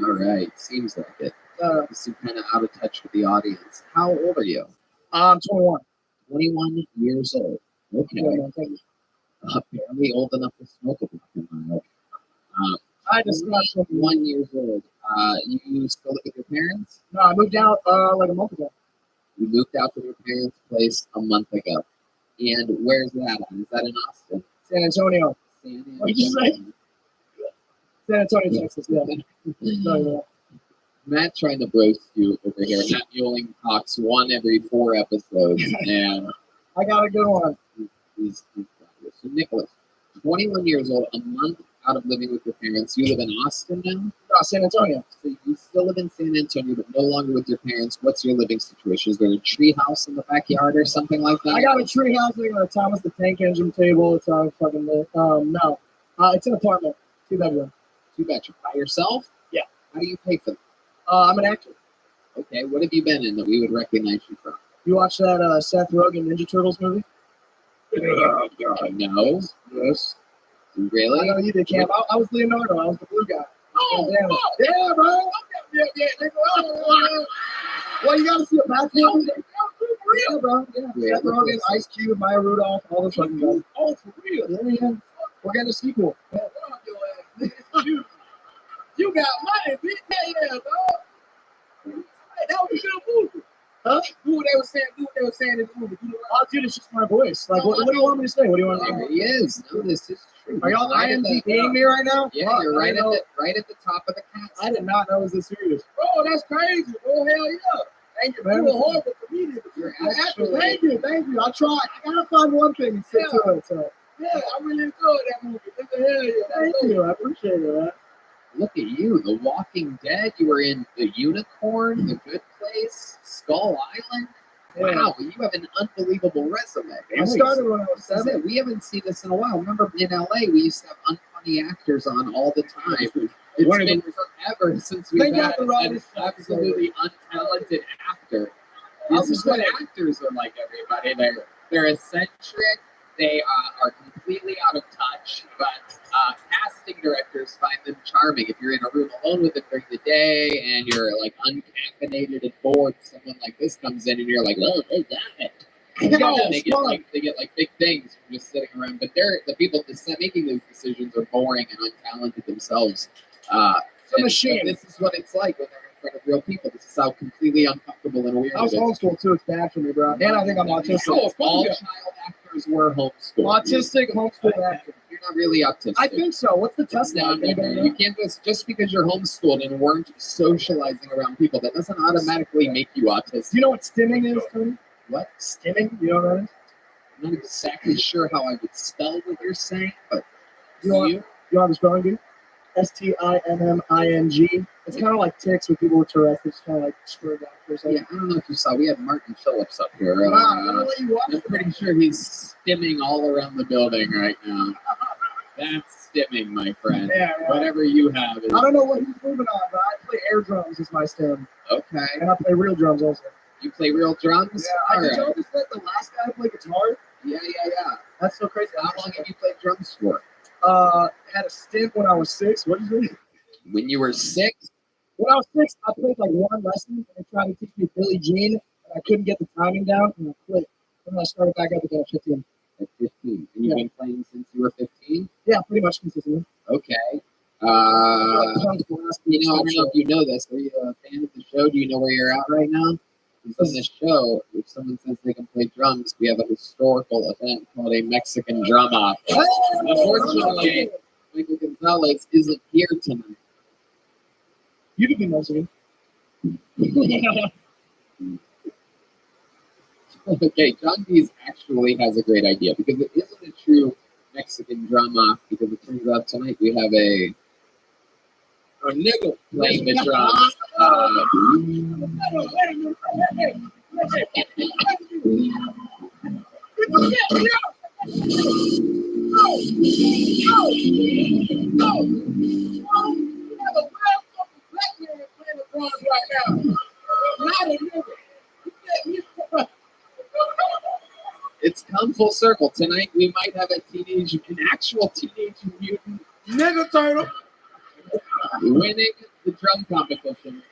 All right. Seems like it. You seem kind of out of touch with the audience. How old are you? I'm 21. 21 years old. Okay. Yeah, apparently old enough to smoke a block. I just got 21 years old. You still live with your parents? No, I moved out like a month ago. You moved out from your parents' place a month ago. And where's that on? Is that in Austin? San Antonio. What did you say? San Antonio, Texas, yeah. Matt trying to roast you over here. Matt Mueling talks one every 4 episodes, and I got a good one. He's so Nicholas, 21 years old, a month out of living with your parents. You live in Austin now? No, San Antonio. So you still live in San Antonio, but no longer with your parents. What's your living situation? Is there a tree house in the backyard or something like that? I got a tree house. I got a Thomas the Tank Engine table. It's on fucking no. It's an apartment. 2 bedroom. You betcha. By yourself? Yeah. How do you pay for them? I'm an actor. Okay, what have you been in that we would recognize you from? You watch that Seth Rogen Ninja Turtles movie? Oh, God, no. Yes. Really? I know you did, Cam. I was Leonardo. I was the blue guy. Oh, damn. Yeah, bro. Well, you got to see a backfield. Yeah, bro. Yeah. Seth Rogen, Ice Cube, Maya Rudolph, all those fucking guys. Oh, for real? Yeah. We're getting a sequel. Yeah. You got money, bitch. Yeah, dog. Hey, that was a good movie. Huh? Do what they were saying in the movie. Oh, dude, it's just my voice. Like, what do you want me to say? What do you want There he is. No, this is true. Are y'all Right at the- IMDbing me right now? Yeah, Oh, you're right at the top of the cast. I did not know it was this serious. Bro, that's crazy. Oh, hell yeah. Thank you, You're man. a horrible comedian, but You're you're actually- Thank you. I tried. I gotta find one thing and stick to it. So. Yeah, I really enjoyed that movie. What the hell, yeah. Thank you. I appreciate it, man. Look at you, The Walking Dead. You were in The Unicorn, The Good Place, Skull Island. Yeah. Wow, you have an unbelievable resume. I started when I was This is 7. it. We haven't seen this in a while. Remember in LA, we used to have unfunny actors on all the time. It's been forever since we've had an absolutely untalented actor. This is what actors are like, everybody. They're eccentric. They are completely out of touch, but casting directors find them charming. If you're in a room alone with them during the day and you're like uncaffeinated and bored, someone like this comes in and you're like, "Oh, they got it." They get like big things from just sitting around. But the people making those decisions are boring and untalented themselves. It's a machine. This is what it's like when they're in front of real people. This is how completely uncomfortable and weird I was it is. homeschooled too. It's bad for me, bro. And I think I'm autistic. All child actors were homeschooled. Autistic homeschool actor. You're not really autistic. I think so. What's the test No, like? you can't just because you're homeschooled and weren't socializing around people, that doesn't automatically make you autistic. Do you know what stimming is, Tony? What? Stimming? You know what that is? I'm not exactly sure how I would spell what you're saying, but You know how the spelling bee? STIMMING. It's kind of like tics with people with Tourette's. It's kind of like spurred out for a second. Yeah, I don't know if you saw. We had Martin Phillips up here. I'm pretty sure he's stimming all around the building right now. That's stimming, my friend. Yeah. Whatever you have is. I don't know what he's moving on, but I play air drums as my stem. Okay. And I play real drums also. You play real drums? Yeah. Did you notice that the last guy played guitar? Yeah. That's so crazy. How long have you played drums for? Had a stint when I was 6. What did you mean? When you were 6? When I was 6, I played like one lesson and they tried to teach me Billie Jean, and I couldn't get the timing down, and I quit. And then I started back up again at 15. At 15. And you've been playing since you were 15? Yeah, pretty much consistently. Okay. I don't know if you know this. Are you a fan of the show? Do you know where you're at right now? Because on this show, if someone says they can play drums, we have a historical event called a Mexican drum off. Unfortunately, Michael Gonzalez isn't here tonight. You could be Mexican. Okay, John Dees actually has a great idea because it isn't a true Mexican drum off because it turns out tonight we have a nigga playing the drums. It's come full circle. Tonight we might have an actual teenage mutant Nigga turtle. winning the drum competition.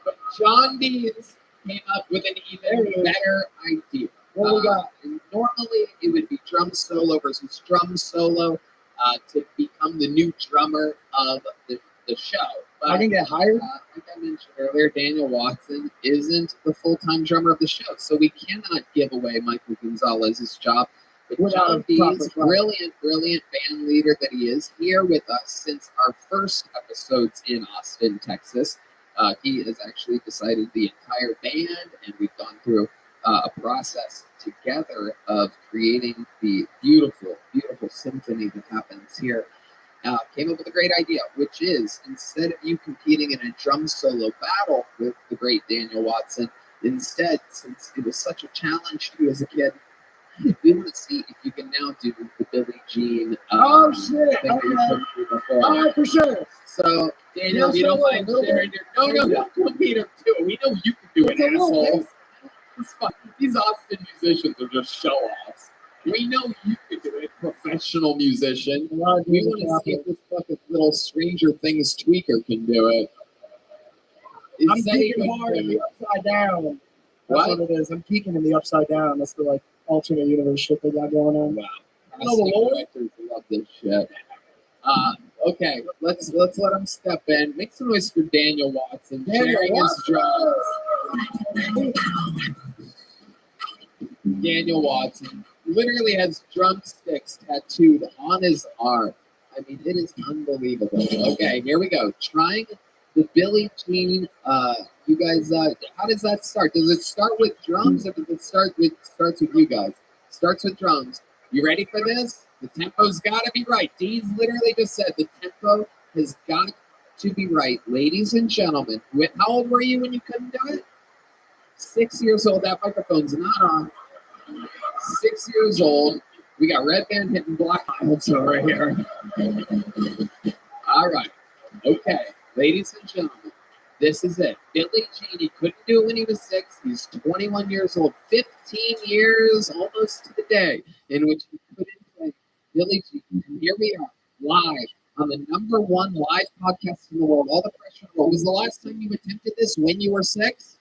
But John Dees came up with an even better idea. What we got? Normally it would be drum solo versus drum solo to become the new drummer of the show. But, I can get hired? like I mentioned earlier, Daniel Watson isn't the full-time drummer of the show, so we cannot give away Michael Gonzalez's job. But John Dees, brilliant band leader that he is, here with us since our first episodes in Austin, Texas. He has actually decided the entire band, and we've gone through a process together of creating the beautiful symphony that happens here. Came up with a great idea, which is instead of you competing in a drum solo battle with the great Daniel Watson, instead, since it was such a challenge to you as a kid, We want to see if you can now do the Billie Jean. Oh, shit. Thing that you Okay. couldn't do before. All right, for sure. So, Daniel, Yes, you don't I mind will. sharing your. No, don't beat him too. We know you can do it, It's a little assholes. It's fun. These Austin musicians are just show offs. We know you can do it, professional musician. We want to see if this fucking little Stranger Things tweaker can do it. I'm geeking hard in the upside down. That's What? what it is. I'm geeking in the upside down. That's the like alternate universe shit they got going on. Wow. I know the Lord. Actors love this shit. Okay, let's let him step in. Make some noise for Daniel Watson. Sharing his drums. Daniel Watson literally has drumsticks tattooed on his arm. I mean, it is unbelievable. Okay, here we go. Trying the Billie Jean. You guys, how does that start? Does it start with drums, or does it starts with you guys? Starts with drums. You ready for this? The tempo's got to be right. Dee's literally just said the tempo has got to be right. Ladies and gentlemen, how old were you when you couldn't do it? 6 years old. That microphone's not on. 6 years old. We got Red Band hitting block pilots over here. All right. Okay. Ladies and gentlemen, this is it. Billie Jean, he couldn't do it when he was 6. He's 21 years old. 15 years almost to the day in which he couldn't play Billie Jean. And here we are, live on the #1 live podcast in the world. All the pressure in the world. Was the last time you attempted this when you were 6?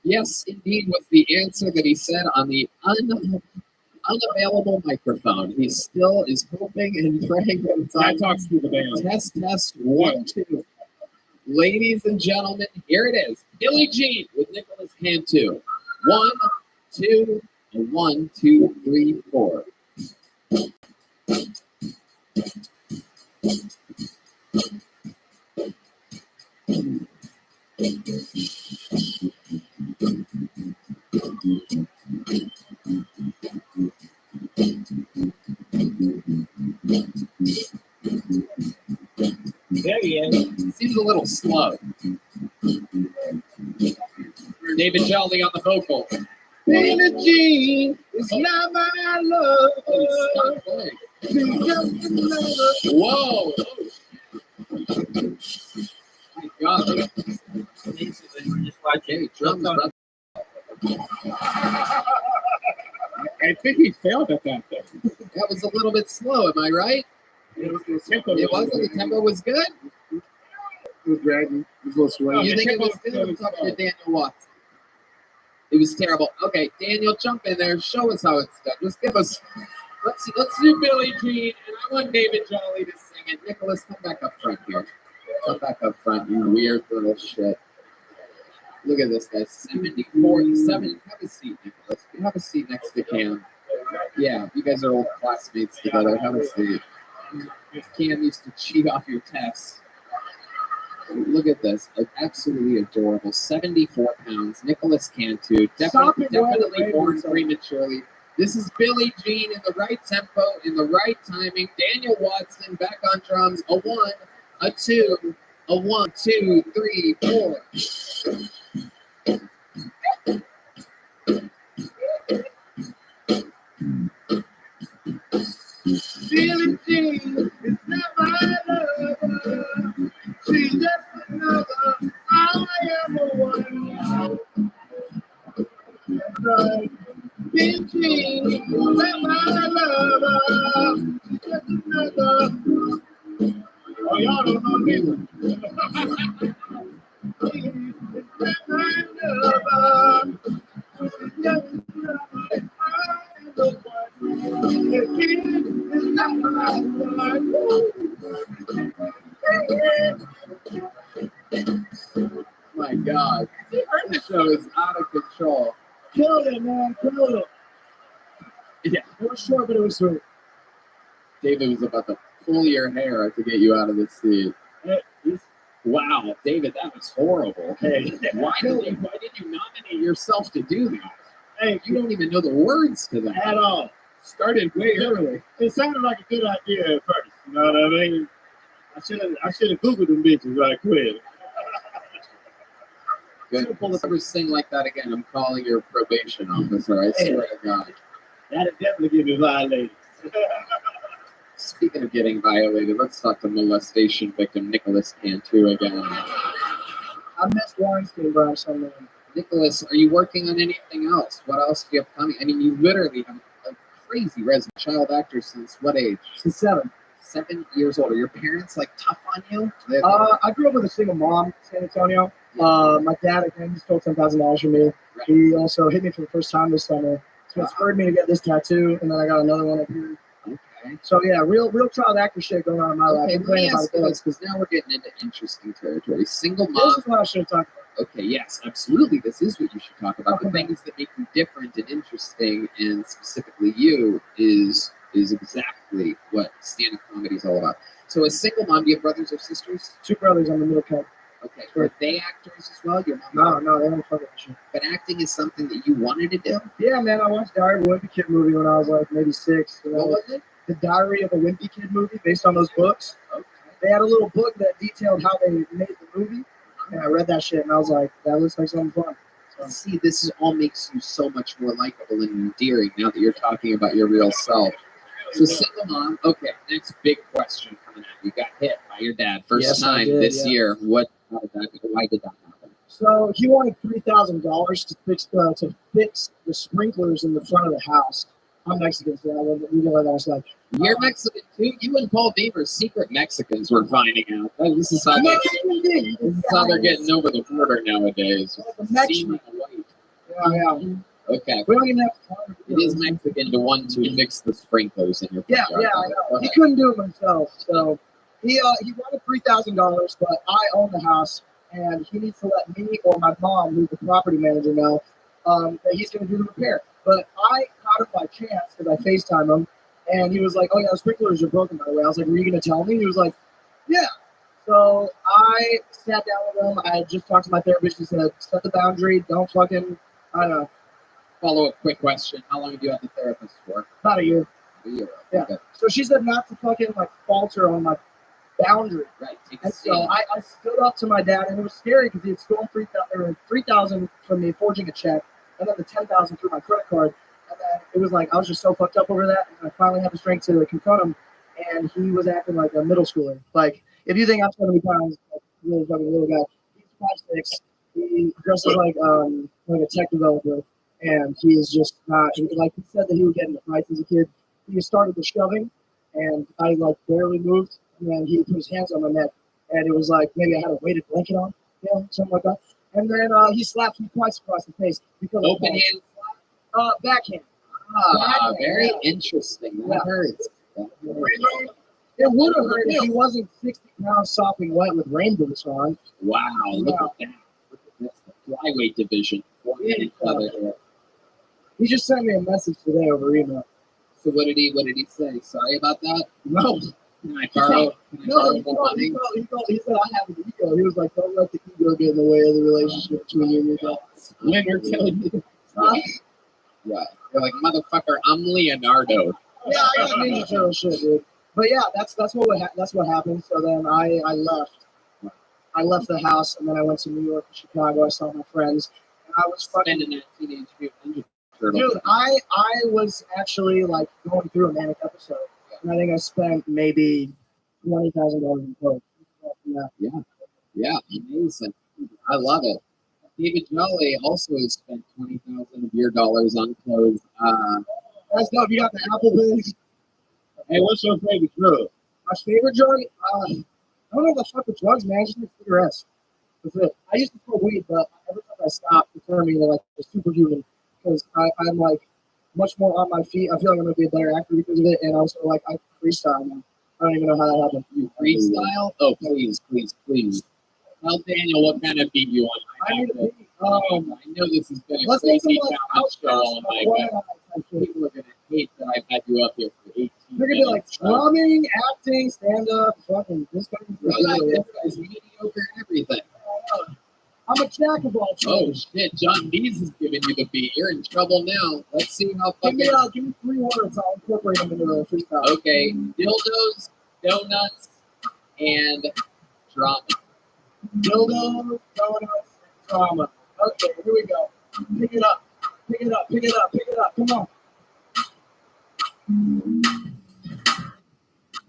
Yes, indeed, was the answer that he said on the unavailable microphone. He still is hoping and praying that it's on. Talks through the band. Test, 1, 2. Ladies and gentlemen, here it is. Billie Jean with Nicholas Cantu. 1, 2, and 1, 2, 3, 4. There he is. Seems a little slow. David Jolly on the vocal. Billie Jean is not my love. Stop playing. Whoa! My God. We're just watching drums. I think he failed at that thing. That was a little bit slow, am I right? It wasn't. The tempo was good? It was dragging. It was a little swaying. You think it was good? I'm talking to Daniel Watson. It was terrible. Okay, Daniel, jump in there. Show us how it's done. Just give us. Let's do Billie Jean, and I want David Jolly to sing it. Nicholas, come back up front here. Come back up front, you weird little shit. Look at this guy. 74, 7. Have a seat, Nicholas. Have a seat next to Cam. Yeah, you guys are old classmates together. Have a seat. Cam used to cheat off your tests. Look at this. Absolutely adorable. 74 pounds. Nicholas Cantu. Definitely born prematurely. This is Billie Jean in the right tempo, in the right timing. Daniel Watson back on drums. A 1, a 2, a 1, 2, 3, 4. Billie Jean is not my lover. She's just another. I am the one. Right. Billie Jean is not my lover. She's just another. Oh, y'all don't know me. She's not my lover. She's just another. I am the one. My God, this show is out of control. Killed it, man. Killed it. Yeah. It was short, but it was sweet. David was about to pull your hair to get you out of the seat. Wow, David, that was horrible. Hey, why did you nominate yourself to do that? Hey, you don't even know the words to that At all. Started way early. It sounded like a good idea at first. You know what I mean? I should have Googled them bitches right quick. Good. If you ever sing like that again, I'm calling your probation officer. I swear to God. That'd definitely get me violated. Speaking of getting violated, let's talk to molestation victim Nicholas Cantu again. I missed Weinstein, bro. So Nicholas, are you working on anything else? What else do you have coming? I mean, you literally have a crazy resume. Child actor since what age? Since 7. 7 years old. Are your parents like tough on you? I grew up with a single mom, San Antonio. My dad again just stole $10,000 from me. Right. He also hit me for the first time this summer. So it spurred me to get this tattoo, and then I got another one up here. Okay. So yeah, real child actor shit going on in my life. Okay, I'm let me playing ask about you it. this, because now we're getting into interesting territory. Single mom. This is what I should have talked about. Okay, yes, absolutely. This is what you should talk about. The things that make you different and interesting, and specifically you, is exactly what stand-up comedy is all about. So, as single mom, do you have brothers or sisters? 2 brothers on the middle cut. Okay, are they actors as well? Your mom? No, they don't fuck with shit. But acting is something that you wanted to do? Yeah, man, I watched Diary of a Wimpy Kid movie when I was like maybe 6. What was it? The Diary of a Wimpy Kid movie based on those books. Okay. They had a little book that detailed how they made the movie, and I read that shit, and I was like, that looks like something fun. So, see, this all makes you so much more likable and endearing now that you're talking about your real self. So, single mom. Okay, next big question coming at you. Got hit by your dad first time this year. What? How did that? Why did that happen? So he wanted $3,000 to fix the sprinklers in the front of the house. I'm Mexican, so we know that. I was like, you're Mexican too. You and Paul Deaver, secret Mexicans, we're finding out. This is how they're getting over the border nowadays. Yeah. Okay. We don't even have to. It is Mexican to want to fix the sprinklers in your Yeah, front yard. I know. He couldn't do it himself, so he wanted $3,000, but I own the house, and he needs to let me or my mom, who's the property manager, know that he's going to do the repair. But I caught him by chance because I FaceTime him, and he was like, "Oh yeah, the sprinklers are broken, by the way." I was like, "Were you going to tell me?" He was like, "Yeah." So I sat down with him. I just talked to my therapist. She said, "Set the boundary. Don't fucking, I don't know." Follow-up quick question. How long have you had the therapist for? About a year. A year. Yeah. Okay. So she said not to fucking like falter on my boundary. Right. And so I stood up to my dad, and it was scary because he had stolen $3,000 from me, forging a check, and then the $10,000 through my credit card. And then it was like I was just so fucked up over that, and I finally had the strength to confront him. And he was acting like a middle schooler. Like if you think I'm 70 pounds, like really fucking little guy, he's 5'6". He dresses like a tech developer. And he is just not, like he said that he would get into fights as a kid. He started the shoving, and I like barely moved. And then he put his hands on my neck, and it was like maybe I had a weighted blanket on, something like that. And then he slapped me twice across the face. Because open hand slap? Backhand. Very interesting. That hurts. It would have hurt if he wasn't 60 pounds sopping wet with rain boots on. Wow, look at that. Look at this. The flyweight division. He just sent me a message today over email. So what did he say? Sorry about that? No. Can I borrow? He said I have an ego. He was like, don't let the ego get in the way of the relationship between you and your dad. Leonard telling you. Yeah. You're like, motherfucker, I'm Leonardo. Yeah, I got Ninja Turtle shit, dude. But yeah, that's what happened. So then I left. I left the house, and then I went to New York and Chicago. I saw my friends, and I was fucking spending that Teenage Mutant Ninja Turtle. Dude, I was actually like going through a manic episode, and I think I spent maybe $20,000 in coke. Yeah, amazing. I love it. David Jolly also has spent $20,000 of your dollars on clothes. That's dope. You got the Apple Biz. Hey, what's your favorite drug? My favorite drug? I don't know the fuck with drugs, man. I just make cigarettes. That's it. I used to smoke weed, but every time I stopped, it turned me into like a superhuman because I'm like much more on my feet. I feel like I'm gonna be a better actor because of it, and also like I freestyle now. I don't even know how that happened. You freestyle? Oh, please. Tell Daniel what kind of beat you want. I need a beat. I know this has been a crazy talent show all night, but people are gonna hate that I've had you up here for 18 They're gonna be like drumming, acting, stand up, fucking this guy's mediocre in everything. I'm a jack of all trades. Oh shit, John Dees is giving you the beat. You're in trouble now. Let's see how fucking. Give me 3 words. I'll incorporate them into the freestyle. Okay, dildos, donuts, and drama. Dildos, donuts, and drama. Okay, here we go. Pick it up. Come on. We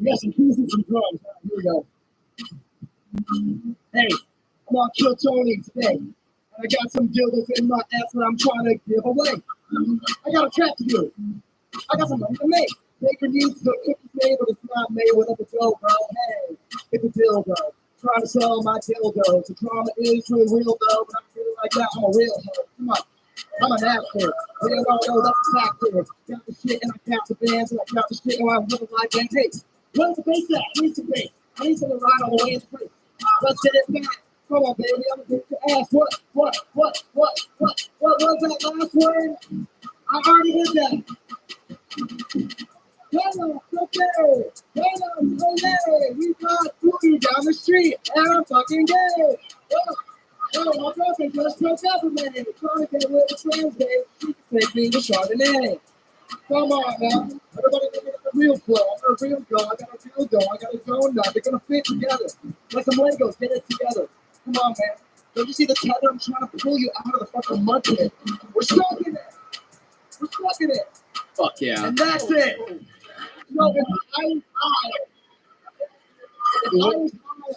got some keys and some drums. Here we go. Hey, I'm on Kill Tony today. And I got some dildos in my ass that I'm trying to give away. I got a trap to do. I got some money to make. Baker needs the cookies made, but it's not made with a dildo. Hey, it's a dildo. Trying to sell my dildo. The drama is really real though, but I'm feeling like that. I'm a real hoe. Come on. I'm an actor. We don't know that's a factor. Got the shit and I count the bands and I count the shit and I'm living like that. Hey, where's the bass at? I need some bass. I need some to ride all the way in free. Let's hit it back. Come on, baby. I'm gonna get your ass. What was that last word? I already hit that. Hello, okay. Hello, okay. We got food down the street and I'm fucking gay. Oh, my girlfriend just broke up with me. Trying to get with a trans babe. She can take me to Chardonnay. Come on now. Everybody give me the real flow. I'm a real go. I got a real go. I got a go now. They're gonna fit together. Like some Legos. Get it together. Come on, man. Don't you see the tether? I'm trying to pull you out of the fucking mud pit. We're stuck in it. We're stuck in it. Fuck yeah. And that's it. No,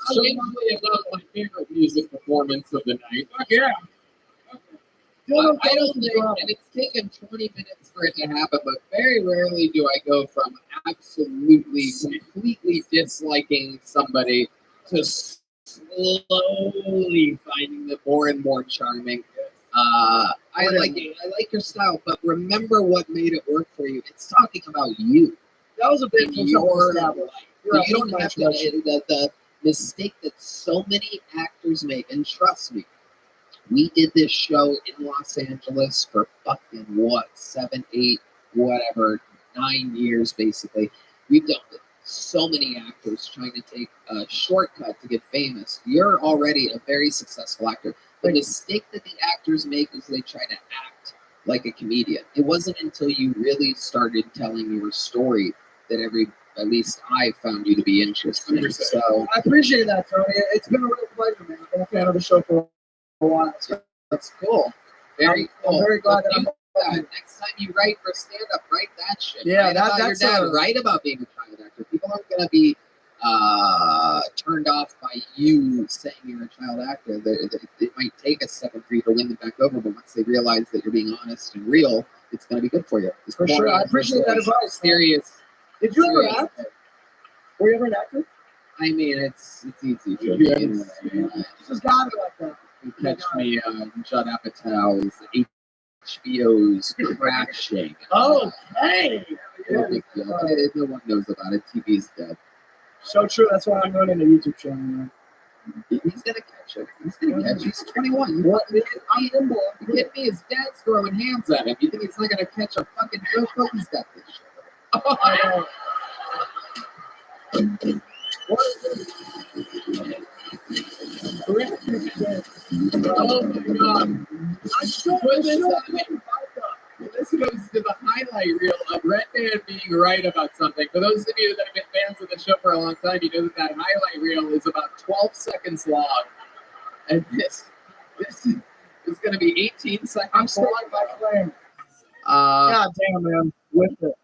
Strangely enough, my favorite music performance of the night. Fuck yeah. I don't think, and it's taken 20 minutes for it to happen, but very rarely do I go from absolutely, completely disliking somebody to slowly finding them more and more charming. I like it. I like your style, but remember what made it work for you. It's talking about you. That was a big your life. You don't have to. The mistake that so many actors make, and trust me, we did this show in Los Angeles for fucking 7, 8, whatever, 9 years basically. We've done it. So many actors trying to take a shortcut to get famous. You're already a very successful actor. The mistake that the actors make is they try to act like a comedian. It wasn't until you really started telling your story that at least I found you to be interesting. So I appreciate that, Tony. It's been a real pleasure, man. I've been a fan of the show for a while. That's cool. Very cool. I'm very glad that next time you write for stand-up, write that shit. Yeah, write about your dad. Write about being a child actor. People aren't going to be turned off by you saying you're a child actor. It might take a second for you to win them back over, but once they realize that you're being honest and real, it's going to be good for you. For sure. I appreciate that advice. Serious. Did you ever act? Were you ever an actor? I mean, it's easy for me. Just got it like that. You catch me Judd Apatow's HBO's Crashing. Okay. No big deal. No one knows about it. TV's dead. So true. That's why I'm running a YouTube channel now. He's gonna catch it. He's gonna catch it. He's 21. What? I'm nimble. You kidding me? His dad's throwing hands at him. You think he's not gonna catch a fucking joke? He's got this shit. Oh, I know. Oh my god. This goes to the highlight reel of Red Man being right about something. For those of you that have been fans of the show for a long time, you know that highlight reel is about 12 seconds long. And this is going to be 18 seconds I'm still long. my flame. God damn, man. With it.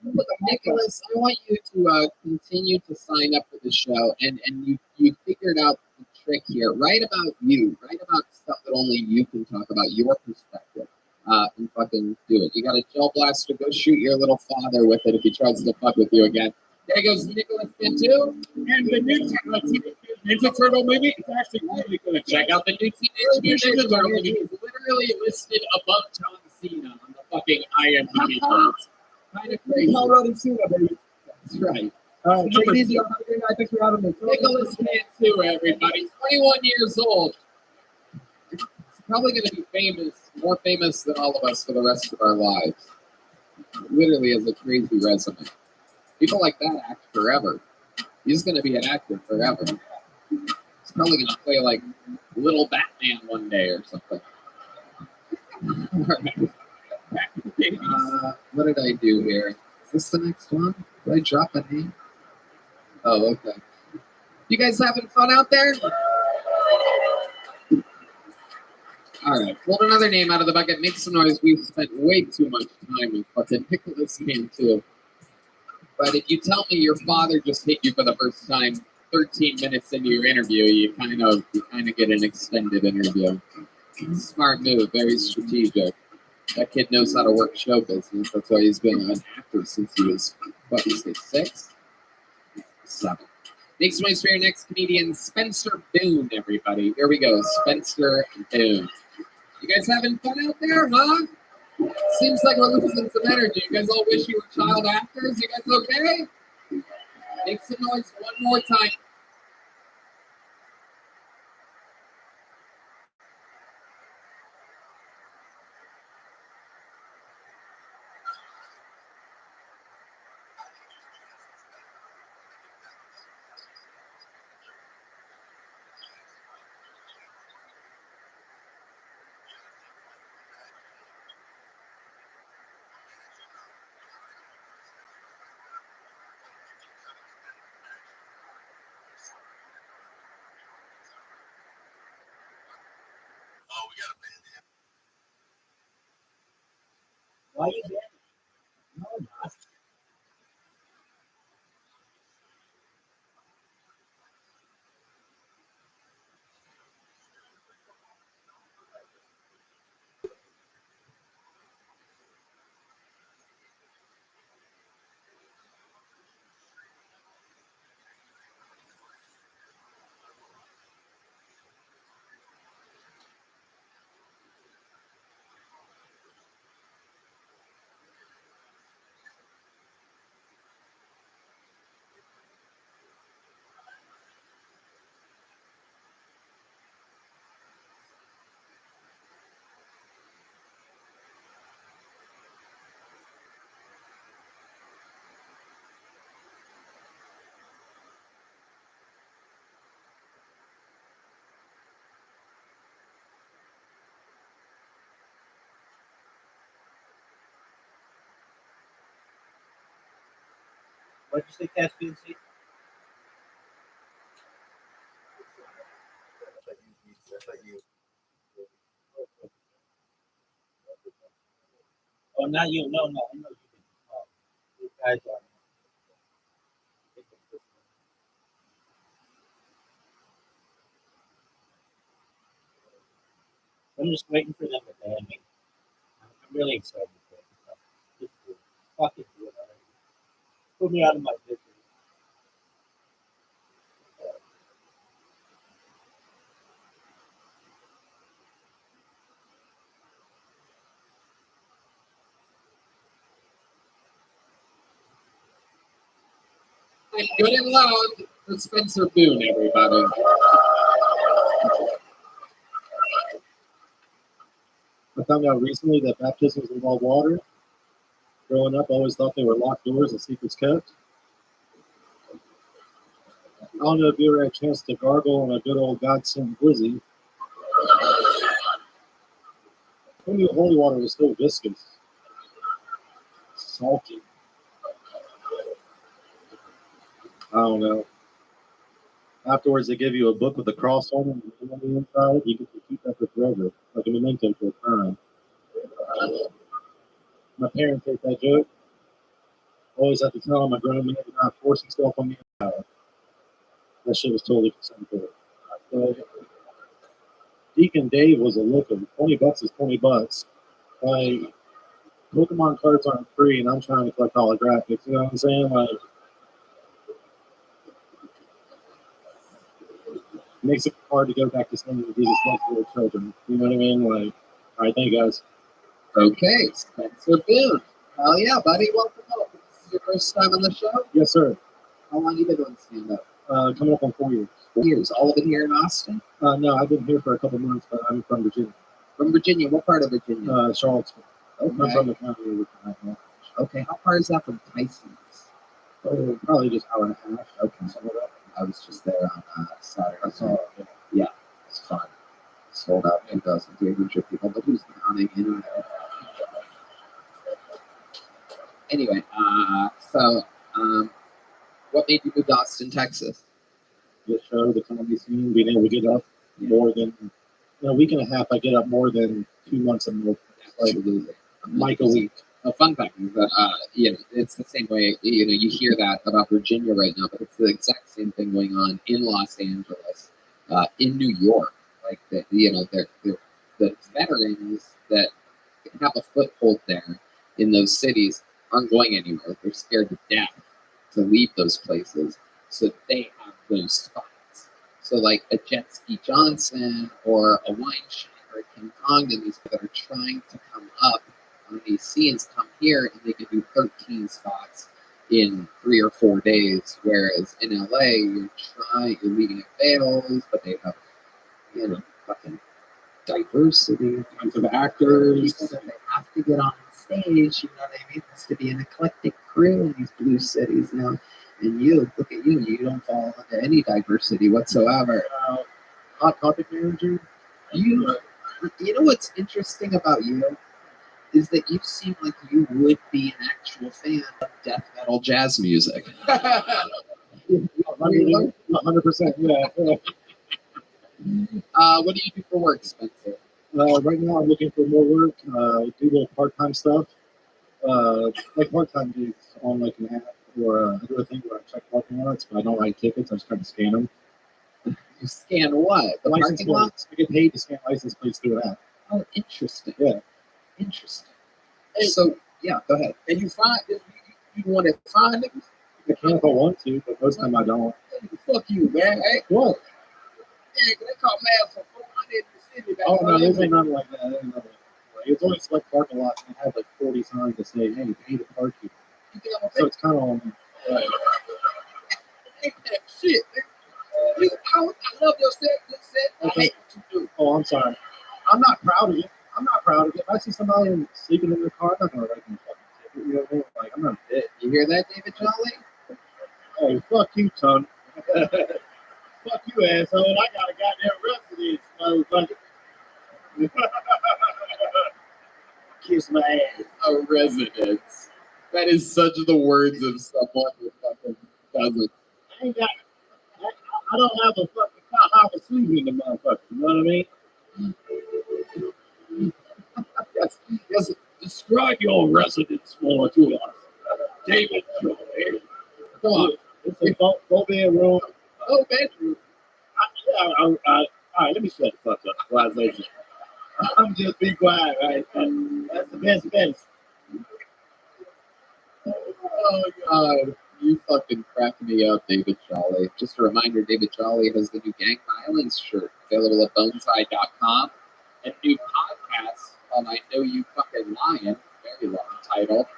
Look, Nicholas, I want you to continue to sign up for the show, and you figured out the trick here. Write about you. Write about stuff that only you can talk about, your perspective, and fucking do it. You got a gel blaster, go shoot your little father with it if he tries to fuck with you again. There goes Nicholas Pinto. And the new Ninja Turtle movie, it's actually really good. Check out the new Teenage Mutant Ninja Turtle movie. It's literally listed above John Cena on the fucking IMDb charts. Kind of crazy. That's right. All right, take it easy. Have a good night. Thanks for having me. Nicholas Cantu, everybody. 21 years old. He's probably going to be famous, more famous than all of us for the rest of our lives. Literally has a crazy resume. People like that act forever. He's going to be an actor forever. He's probably going to play like Little Batman one day or something. All right. What did I do here? Is this the next one? Did I drop a name? Oh, okay. You guys having fun out there? All right, pulled another name out of the bucket. Make some noise. We've spent way too much time with fucking Nicholas Cantu. But if you tell me your father just hit you for the first time 13 minutes into your interview, you kind of get an extended interview. Smart move, very strategic. That kid knows how to work show business. That's why he's been an actor since he was, what, you say, 6? 7. Next one is for your next comedian, Spencer Boone, everybody. Here we go, Spencer Boone. You guys having fun out there, huh? Seems like we're losing some energy. You guys all wish you were child actors? You guys okay? Make some noise one more time. Why you been? No, not. What'd you say, Caspian Sea? Oh, not you. No, I know you. You guys are. I'm just waiting for them to ban me. I'm really excited for it. Just do it. Fucking do it already. Put me out of my misery. And good and loud for Spencer Boone, everybody. I found out recently that baptisms involve water. Growing up, I always thought they were locked doors and secrets kept. I don't know if you ever had a chance to gargle on a good old God-sent glizzy. Who knew holy water was so viscous? Salty. I don't know. Afterwards, they give you a book with a cross on it on the inside. You get to keep that for forever, like a memento for a crime. My parents hate that joke. Always have to tell them a grown man to not force himself on me. That shit was totally consensual. Deacon Dave was a looking. $20 is $20. Like, Pokemon cards aren't free, and I'm trying to collect holographics. You know what I'm saying? Like, it makes it hard to go back to saying that Jesus loves little children. You know what I mean? Like, all right, thank you guys. Okay, Spencer Boone. Hell yeah, buddy. Welcome home. This is your first time on the show? Yes, sir. How long you been doing stand-up? Coming up on 4 years. 4 years. All of it here in Austin? No, I've been here for a couple months, but I'm from Virginia. From Virginia? What part of Virginia? Charlottesville. Okay. I'm from the county. Okay, how far is that from Tyson's? Oh, probably just hour and a half. Okay. I was just there on Saturday. I saw it. Yeah, it's fun. Sold out 2,300 people, but who's counting anyway? Anyway, what made you move to Austin, Texas? The show, the comedy scene, being able to get up more than a week and a half. I get up more than 2 months a month. Like a week. A fun fact is that it's the same way. You hear that about Virginia right now, but it's the exact same thing going on in Los Angeles, in New York. Like the veterans that have a foothold there in those cities aren't going anywhere. They're scared to death to leave those places, so they have those spots. So like a Jet Ski Johnson or a Wine Shine or a King Kong, and these people that are trying to come up on these scenes come here and they can do 13 spots in 3 or 4 days. Whereas in LA, you're leaving it fails, but they have fucking diversity, tons of actors that they have to get on stage. You know what I mean? It's to be an eclectic crew in these blue cities now. And you look at you don't fall into any diversity whatsoever. Hot topic manager. You know what's interesting about you is that you seem like you would be an actual fan of death metal jazz music. 100%. Yeah. What do you do for work, Spencer? Right now, I'm looking for more work. Do little part-time stuff, like part-time gigs on like an app, or I do a thing where I check parking lots, but I don't write tickets. I just try to scan them. You scan what? The license parking lots? I get paid to scan license plates through an app. Oh, interesting. Yeah. Interesting. So, yeah, go ahead. And you want to find niggas? I can if I want to, but most of the time I don't. Fuck you, man. Hey, what? Yeah, they caught mad for 400 in the city. Oh, no, there's nothing like that. There's nothing like that. It's only select parking lots and have like 40 signs that say, hey, pay to park here. So it's kind of on me. Right. Shit. I love your set. Good set. I hate what you do. Oh, I'm sorry. I'm not proud of it. If I see somebody sleeping in their car, I'm not going to write them a fucking ticket. You know what I mean? Like, I'm not a bitch. You hear that, David Jolly? Hey, fuck you, ton. Fuck you, asshole. I got a goddamn residence, motherfucker. Kiss my ass. A residence. That is such the words of someone who fucking doesn't. I don't have a fucking car. I'm sleeping in the motherfucker. You know what I mean? Yes. Describe your residence more to us, David. Come on. It's a four-bedroom. Oh, bedroom. All right, let me shut the fuck up. Civilization. I'm just be quiet, right? That's the best medicine. Oh, God. You fucking crack me up, David Jolly. Just a reminder, David Jolly has the new Gang Violence shirt available at boneside.com. And new podcast called I Know You Fucking Lying. Very long title.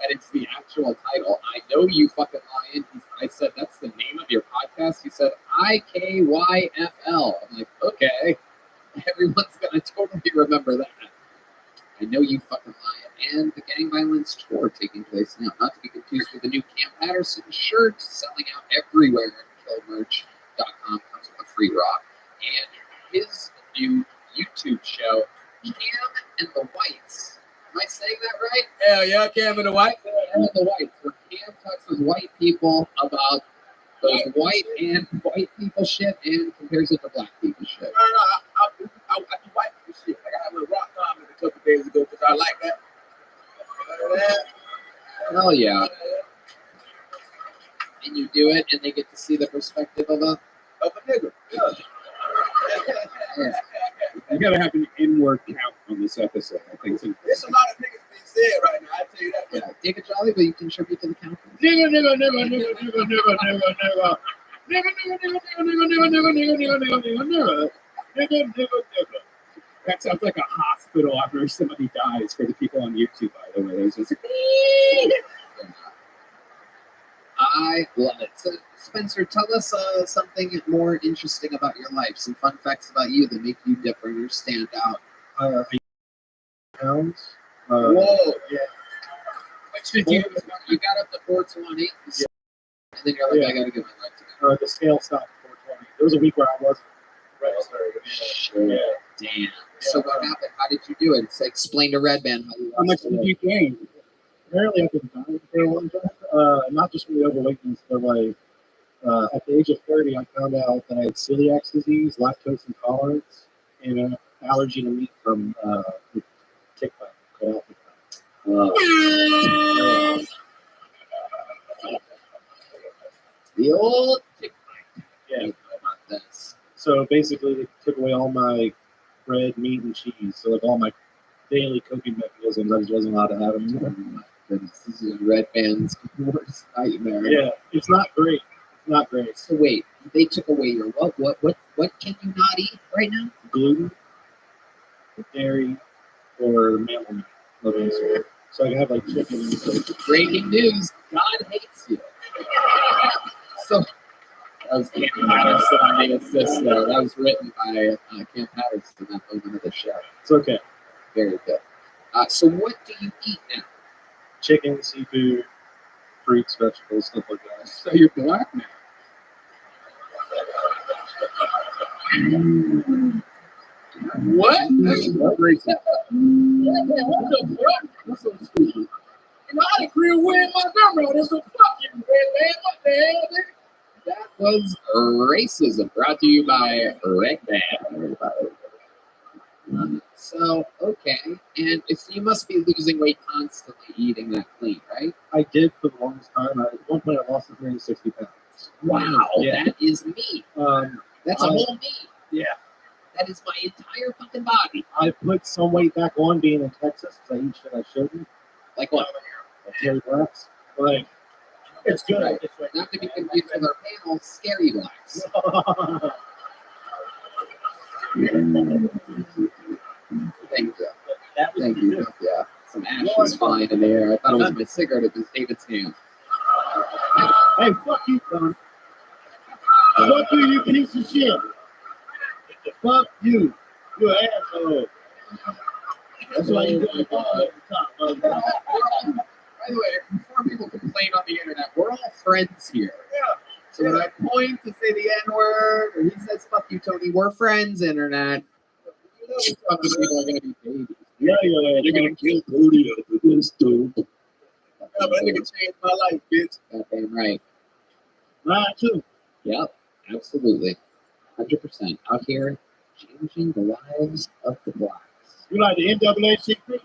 And it's the actual title. I Know You Fucking Lying. I said, that's the name of your podcast? He said, IKYFL. I'm like, okay. Everyone's going to totally remember that. I Know You Fucking Lying. And the Gang Violence tour taking place now. Not to be confused with the new Cam Patterson shirt selling out everywhere at killmerch.com. Comes with a free rock. And his new YouTube show, Cam and the Whites. Am I saying that right? Hell yeah, Cam and the Whites. Cam and the Whites. Where Cam talks with white people about those white people shit and compares it to black people shit. I do white people shit. Like I had a rock comment a couple days ago because I like that. Hell yeah. And you do it, and they get to see the perspective of a nigga. Yeah. You gotta have an inward count on this episode. I think so. There's a lot of niggas being said right now. I tell you that. Yeah. David Jolly, will you contribute to the count? That sounds like a hospital after somebody dies for the people on YouTube, by the way. There's just I love it. So, Spencer, tell us something more interesting about your life. Some fun facts about you that make you different or stand out. Pounds. Whoa. Yeah. Which did you got up to 420, and then you're like, I gotta get my life together. The scale stopped at 420. There was a week where I wasn't registered. Yeah. Damn. So what happened? How did you do it? So explain to Red Band how you. How much did you gain? Apparently, I've been dying for a long time. Not just from the overweightness, but like at the age of 30, I found out that I had celiac disease, lactose intolerance, and an allergy to meat from the tick bite. The old tick bite. Yeah. About this. So basically, they took away all my bread, meat, and cheese. So like all my daily coping mechanisms, I just wasn't allowed to have them anymore. Oh my goodness, this is Red Band's worst nightmare. Yeah, it's not great. It's not great. So wait, they took away your what can you not eat right now? Gluten, dairy, or mammal meat. Nothing sort. So I can have like chicken and stuff. Breaking news: God hates you. So that was Cam Patterson on the assist there. That was written by Cam Patterson at the moment of the show. It's okay. Very good. So what do you eat now? Chicken, seafood, fruits, vegetables, stuff like that. So you're black now. What? That's crazy. What the fuck? That's so stupid. You know, I agree with Wayne Montgomery on this one. Fucking Red Band. What the hell, nigga? That was racism, brought to you by Red Band. So, okay. And so you must be losing weight constantly eating that clean, right? I did for the longest time. At one point, I lost 160 pounds. Wow, Yeah. that is me. That's a whole me. Yeah. That is my entire fucking body. I put some weight back on being in Texas because I eat shit I shouldn't. Like what? Like Terry Blacks. Like, it's good. Right. Not to be confused with our panel, Scary Blacks. Thank you. Thank you. Yeah. Some ash is flying in the air. I thought it was my cigarette. It was David's hand. Hey, fuck you, son. Fuck you, you piece of shit. Fuck you. You an asshole. That's why you doing it at the top. By the way, before people complain on the internet, we're all friends here. Yeah. So when I point to say the N-word, or he says, fuck you, Tony, we're friends, internet. You know these fucking people are going to be babies. Yeah. You're going to kill Cody up with this dope. Yeah, but that nigga changed my life, bitch. Goddamn right. Mine too. Yep, absolutely. 100%. Out here, changing the lives of the blacks. You like the NAACP?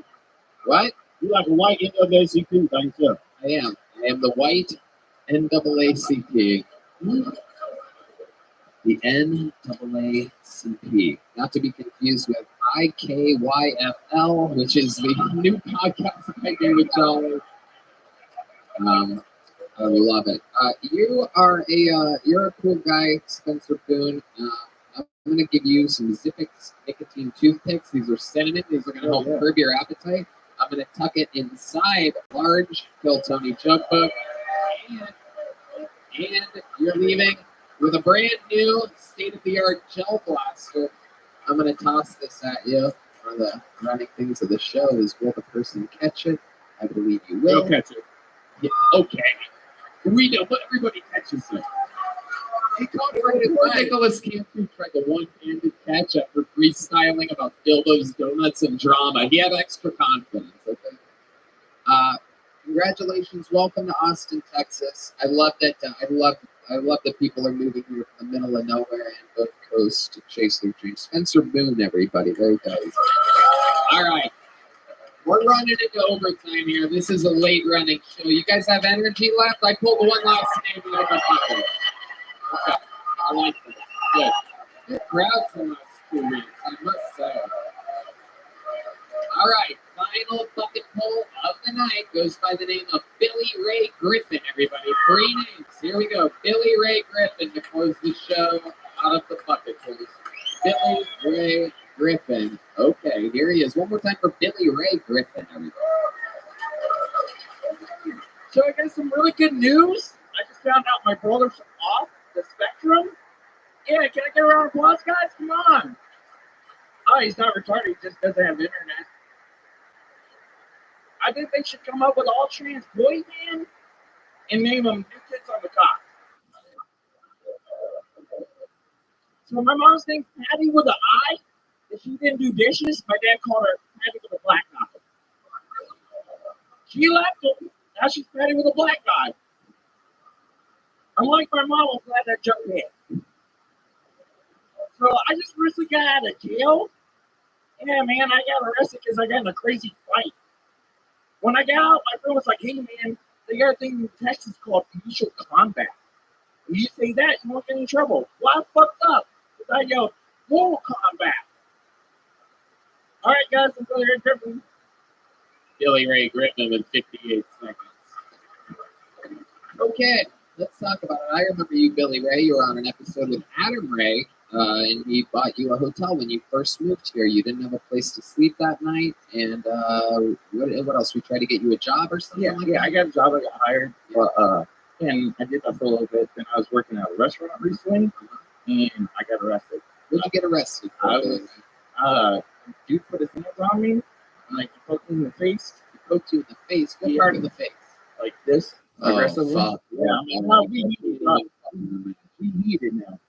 What? You like a white NAACP by yourself? I am. I am the white NAACP. The NAACP. Not to be confused with IKYFL, which is the new podcast I do with Charlie. I love it. You're a cool guy, Spencer Boone. I'm going to give you some Zippix nicotine toothpicks. These are cinnamon. These are going to help curb your appetite. I'm going to tuck it inside a large Kill Tony jug book. And you're leaving with a brand new state-of-the-art gel blaster. I'm going to toss this at you for the running things of the show. Will the person catch it? I believe you will. You'll catch it. Yeah, okay. We know, but everybody catches it. He poor Nicholas Cantu tried the one-handed catch after freestyling about dildos, donuts, and drama. He had extra confidence, okay? Congratulations. Welcome to Austin, Texas. I love that. I love that people are moving here from the middle of nowhere and both coasts to chase their dreams. Spencer Boone, everybody. There he goes. All right. We're running into overtime here. This is a late running show. You guys have energy left? I pulled one last name and over people. Okay. I like that. Good. The crowd's in us 2 weeks, I must say. All right. Final bucket pull of the night goes by the name of Billy Ray Griffin, everybody. 3 names. Here we go. Billy Ray Griffin to close the show out of the bucket, please. Billy Ray Griffin. Okay, here he is. One more time for Billy Ray Griffin, everybody. So I got some really good news. I just found out my brother's off the spectrum. Yeah, can I get a round of applause, guys? Come on. Oh, he's not retarded. He just doesn't have internet. I think they should come up with all trans boy band and name them New Kids on the Cock. So my mom's name's Patty with an I. If she didn't do dishes, my dad called her Patty with a black eye. She left him. Now she's Patty with a black eye. Unlike my mom, I'm glad that joke hit. So I just recently got out of jail. Yeah, man, I got arrested because I got in a crazy fight. When I got out, my friend was like, "Hey man, they got a thing in Texas called initial combat. When you say that, you won't get in trouble." Well, I fucked up. I yelled, "Mortal combat." All right, guys, I'm going to Griffin. Billy Ray Griffin in 58 seconds. Okay, let's talk about it. I remember you, Billy Ray. You were on an episode with Adam Ray, and he bought you a hotel when you first moved here. You didn't have a place to sleep that night, and what else? We tried to get you a job or something like that? I got a job. I got hired, and I did that for a little bit. Then I was working at a restaurant recently, and I got arrested. What'd you get arrested for? Dude put his hands on me, and like he poked me in the face. He poked you in the face? What part of the face? Like this. Aggressively? Fuck. Yeah, we need it now.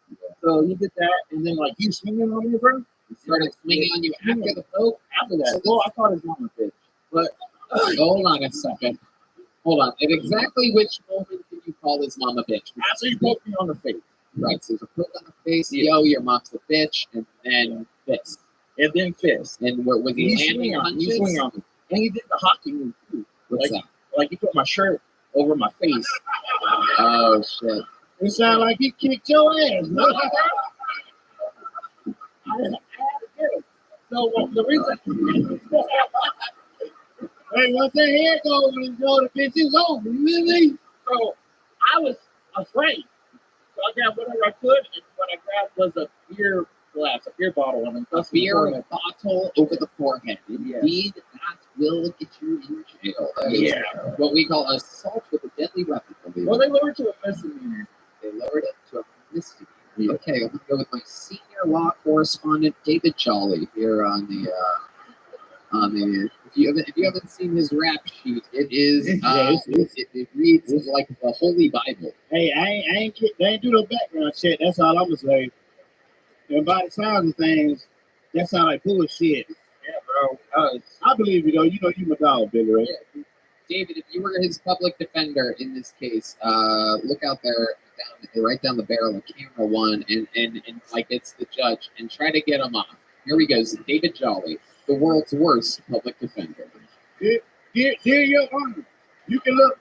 So he did that, and then like he was swinging on me, bro. He started swinging on you after the poke? After that. Well, I thought his mom a bitch. But hold on a second. Hold on. At exactly which moment did you call his mom a bitch? After he poked me on the face. Right, so there's a poke on the face, yo, your mom's a bitch, and then fist. And then fist. And was he landing punches? He swung on me. And he did the hockey move too. What's that? Like he put my shirt over my face. Oh shit. It sounded like he kicked your ass. So the reason hey, once that hair goes and the bitch is over, really? So I was afraid. So I grabbed whatever I could, and what I grabbed was a beer glass, a beer bottle, and a beer bottle over the forehead. Indeed, that will get you in jail. That is what we call assault with a deadly weapon. Well, they lowered it to a misdemeanor. They lowered it to a misdemeanor. Yeah. Okay, I'm gonna go with my senior law correspondent, David Jolly, here on the. If you haven't seen his rap sheet, it is it reads like the Holy Bible. Hey, I ain't do no background check. That's all I'm gonna say. And by the sounds of things, that sound like bullshit. Yeah, bro. I believe you though. You know you my dog, Billy, right? Yeah. David, if you were his public defender in this case, look out there, right down the barrel of camera one, and like it's the judge, and try to get him off. Here we go, David Jolly, the world's worst public defender. Dear Your Honor, you can look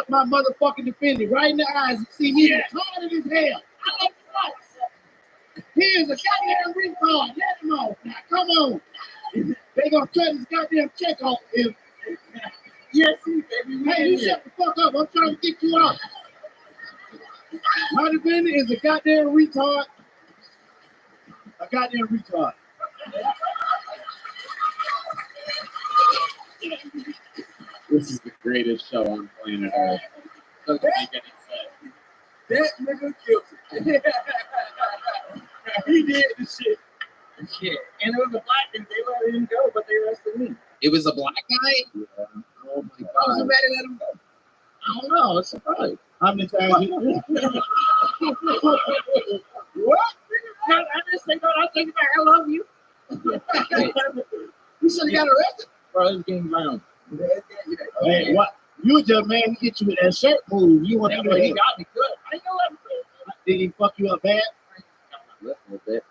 my motherfucking defendant right in the eyes and see me retarded as hell. I like fucks. Here's a goddamn retard. Let him off. Now come on. They gonna cut his goddamn check off him. Yes, baby. Hey, you shut the fuck up. I'm trying to get you out. My defendant is a goddamn retard. A goddamn retard. This is the greatest show on planet Earth. Doesn't make any sense. That nigga killed him. He did the shit. Shit. And it was a black dude. They let him go, but they arrested me. It was a black guy? Yeah. Oh my God. How was it mad to let him go? I don't know. It's surprised. How many times you What? I just think I'll take it back. I love you. You should have got arrested. Bro, it was getting violent. Hey, what? You just man, he get you with that shirt move. You want to He got me good. I know that. Did he fuck you up bad? A little bit.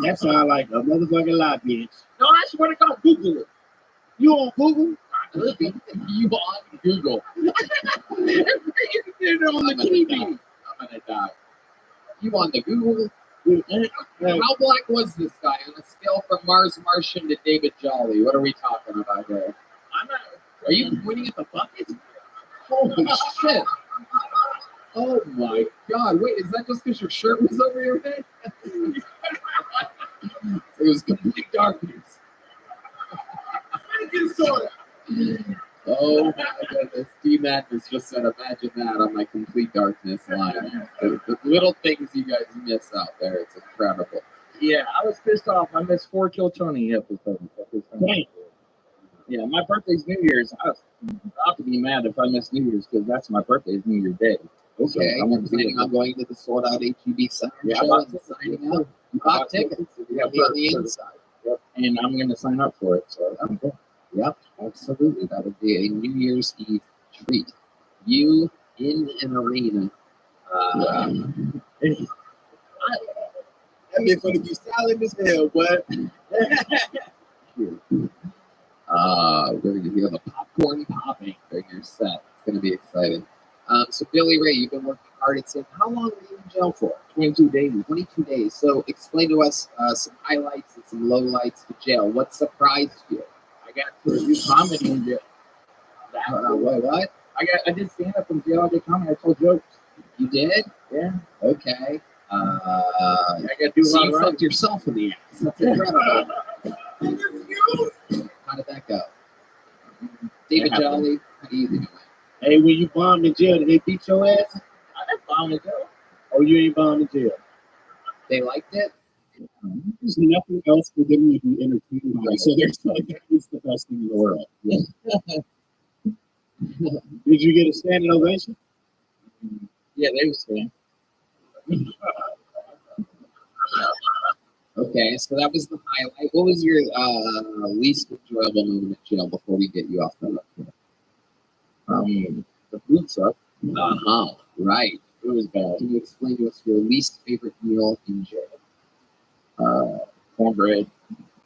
That sound like a motherfucking lie, bitch. No, I swear to God, Google it. You on Google? You on Google. You can get it on the TV. I'm gonna die. You on the Google? How black was this guy on a scale from Mars Martian to David Jolly? What are we talking about here? Are you pointing at the bucket? Holy shit. Oh my God. Wait, is that just because your shirt was over your head? It was complete darkness. Oh my goodness. D-Madness just said, imagine that on my complete darkness line. The little things you guys miss out there, it's incredible. Yeah, I was pissed off. I missed 4 Kill Tony episodes. Yeah, my birthday's New Year's. I was about to be mad if I missed New Year's because that's my birthday is New Year's Day. Okay, so I'm planning on going to the Sold Out HEB Center show and signing up. You bought tickets. You're on the inside. Yep. And I'm going to sign up for it. So yep, absolutely. That would be a New Year's Eve treat. You in an arena. That bitch gonna be silent as hell, but We're going to hear the popcorn popping during your set. It's going to be exciting. So, Billy Ray, you've been working hard. It said, how long were you in jail for? 22 days. 22 days. So, explain to us some highlights and some lowlights to jail. What surprised you? I got to do comedy in jail. What? I did stand up in jail. I did comedy. I told jokes. You did? Yeah. Okay. I got to do a so lot you of fucked yourself in the ass. That's incredible. How did that go? David Jolly, how do you think? Hey, when you bombed in jail, did they beat your ass? I didn't bomb in jail. Oh, you ain't bombed in jail. They liked it? There's nothing else for them to be entertained by, so there's like, that is the best thing in the world. Yeah. Did you get a standing ovation? Yeah, they was saying. Okay, so that was the highlight. What was your least enjoyable moment at jail before we get you off the hook? The food sucked. Right. It was bad. Can you explain to us your least favorite meal in jail? Cornbread.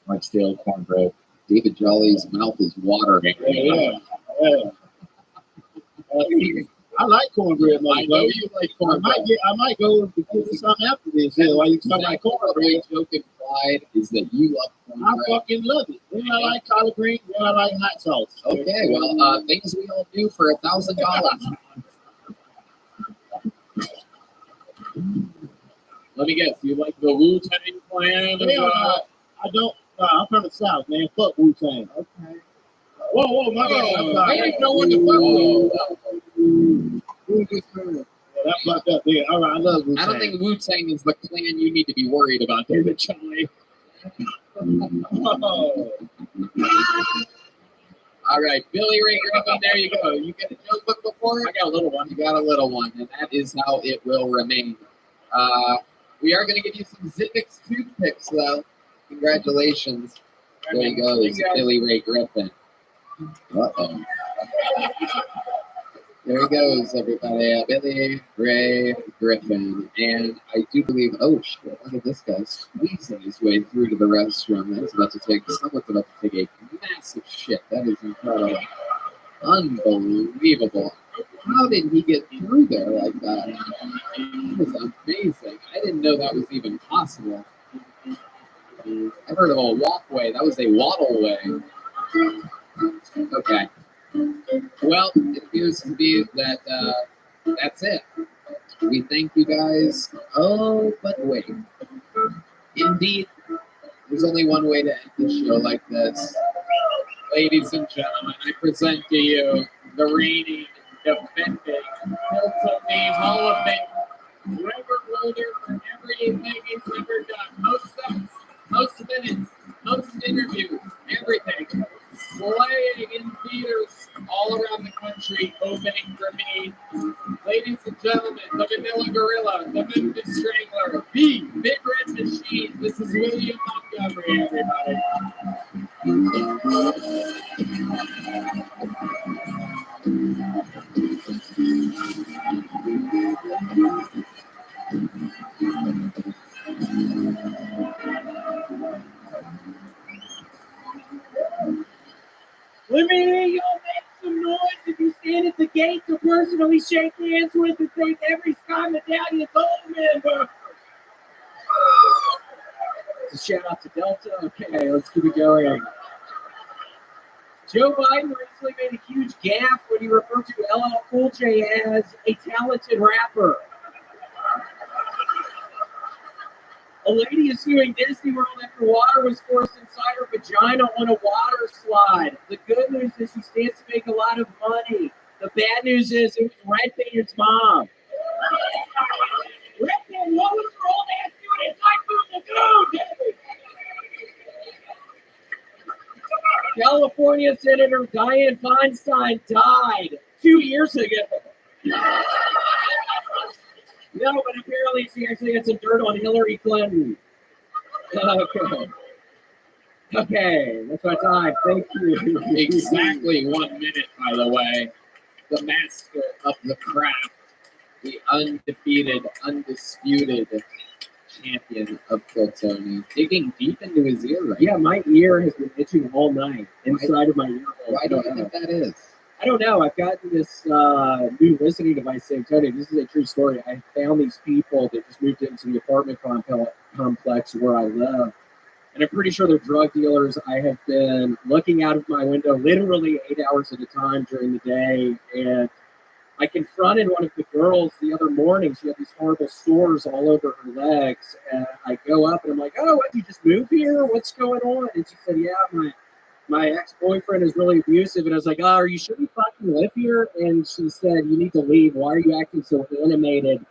Like stale cornbread. David Jolly's mouth is watering. Yeah. I like cornbread, motherfucker. I know you like cornbread. I might go to get something after this. Yeah, while you talk about cornbread, joke implied is that you love cornbread. I fucking love it. Then I like collard greens. Then I like hot sauce. Okay, well, things we all do for $1,000. Let me guess. You like the Wu-Tang Clan? I don't. I'm from the South, man. Fuck Wu-Tang. Okay. Whoa, my bad. I didn't know what the fuck. Yeah, that fucked up there. All right, I love Wu-Tang. I don't think Wu-Tang is the clan you need to be worried about, David Jolly. All right, Billy Ray Griffin, there you go. You get a joke book before? I got a little one. You got a little one, and that is how it will remain. We are going to give you some Zippix toothpicks, though. Congratulations. There you go, Billy Ray Griffin. Uh-oh. There he goes, everybody. Billy Ray Griffin. And I do believe, oh shit, look at this guy squeezing his way through to the restroom. Someone's about to take a massive shit. That is incredible. Unbelievable. How did he get through there like that? That was amazing. I didn't know that was even possible. I've heard of a walkway. That was a waddleway. Okay. Well, it appears to be that that's it. We thank you guys. Oh, but wait. Indeed, there's only one way to end the show like this. Ladies and gentlemen, I present to you the reigning, defending, Hilton Hall of Fame record holder for everything he's ever done. Most sets, most minutes, most interviews, everything. Playing in theaters all around the country, opening for me. Ladies and gentlemen, the Vanilla Gorilla, the Memphis Strangler, the Big Red Machine. This is William Montgomery, everybody. Let me hear y'all make some noise if you stand at the gate to personally shake hands with and thank every Sky Medallion Gold member. A shout out to Delta. Okay, let's keep it going. Joe Biden recently made a huge gaffe when he referred to LL Cool J as a talented rapper. A lady is suing Disney World after water was forced inside her vagina on a water slide. The good news is she stands to make a lot of money. The bad news is it was Redbeard's mom. Redbeard, what was her old ass doing in Typhoon Lagoon, David? California Senator Dianne Feinstein died 2 years ago. No, but apparently she actually had some dirt on Hillary Clinton. Okay, that's my time. Thank you. Exactly 1 minute, by the way. The master of the craft, the undefeated, undisputed champion of Kill Tony, digging deep into his ear right Yeah, my ear has been itching all night inside of my ear hole. Why do you think that is? I don't know. I've gotten this new listening device saying, Tony, this is a true story. I found these people that just moved into the apartment complex where I live. And I'm pretty sure they're drug dealers. I have been looking out of my window literally 8 hours at a time during the day. And I confronted one of the girls the other morning. She had these horrible sores all over her legs. And I go up and I'm like, oh, what, you just moved here? What's going on? And she said, yeah, my ex-boyfriend is really abusive. And I was like, oh, are you sure you fucking live here? And she said, you need to leave. Why are you acting so animated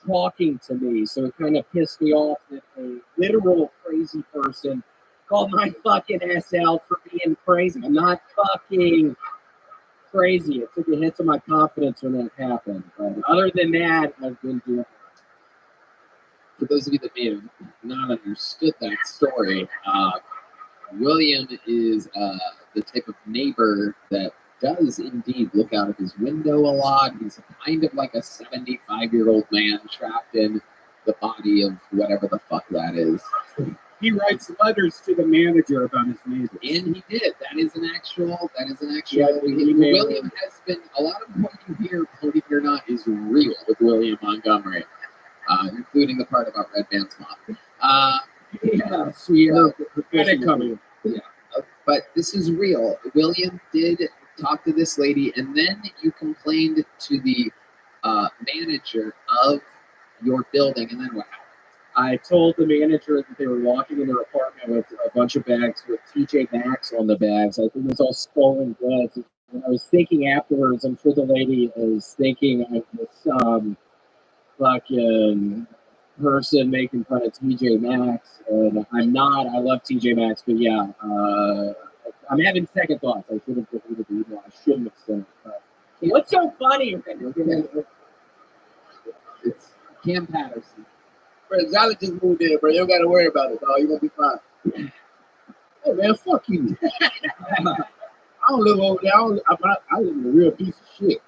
talking to me? So it kind of pissed me off that a literal crazy person called my fucking ass out for being crazy. I'm not fucking crazy. It took a hit to my confidence when that happened. But other than that, I've been doing. For those of you that may have not understood that story, William is the type of neighbor that does indeed look out of his window a lot. He's kind of like a 75-year-old man trapped in the body of whatever the fuck that is. He writes letters to the manager about his neighbors. And he did. That is an actual. Yeah, William has been, a lot of what you hear, believe it or not, is real with William Montgomery, including the part about Red Band's mom. Yeah, we are coming. Yeah, but this is real. William did talk to this lady, and then you complained to the manager of your building, and then what happened? I told the manager that they were walking in their apartment with a bunch of bags with TJ Maxx on the bags. I think it was all stolen goods. And I was thinking afterwards, I'm sure the lady is thinking of this fucking person making fun of TJ Maxx, and I'm not. I love TJ Maxx, but yeah, I'm having second thoughts. I should have deleted the email. I shouldn't have sent it. But what's so funny? It's Cam Patterson. Bro, Zala just moved in, bro. You don't got to worry about it, dog. You're going to be fine. Hey, man, fuck you. I don't live over there. I live in a real piece of shit.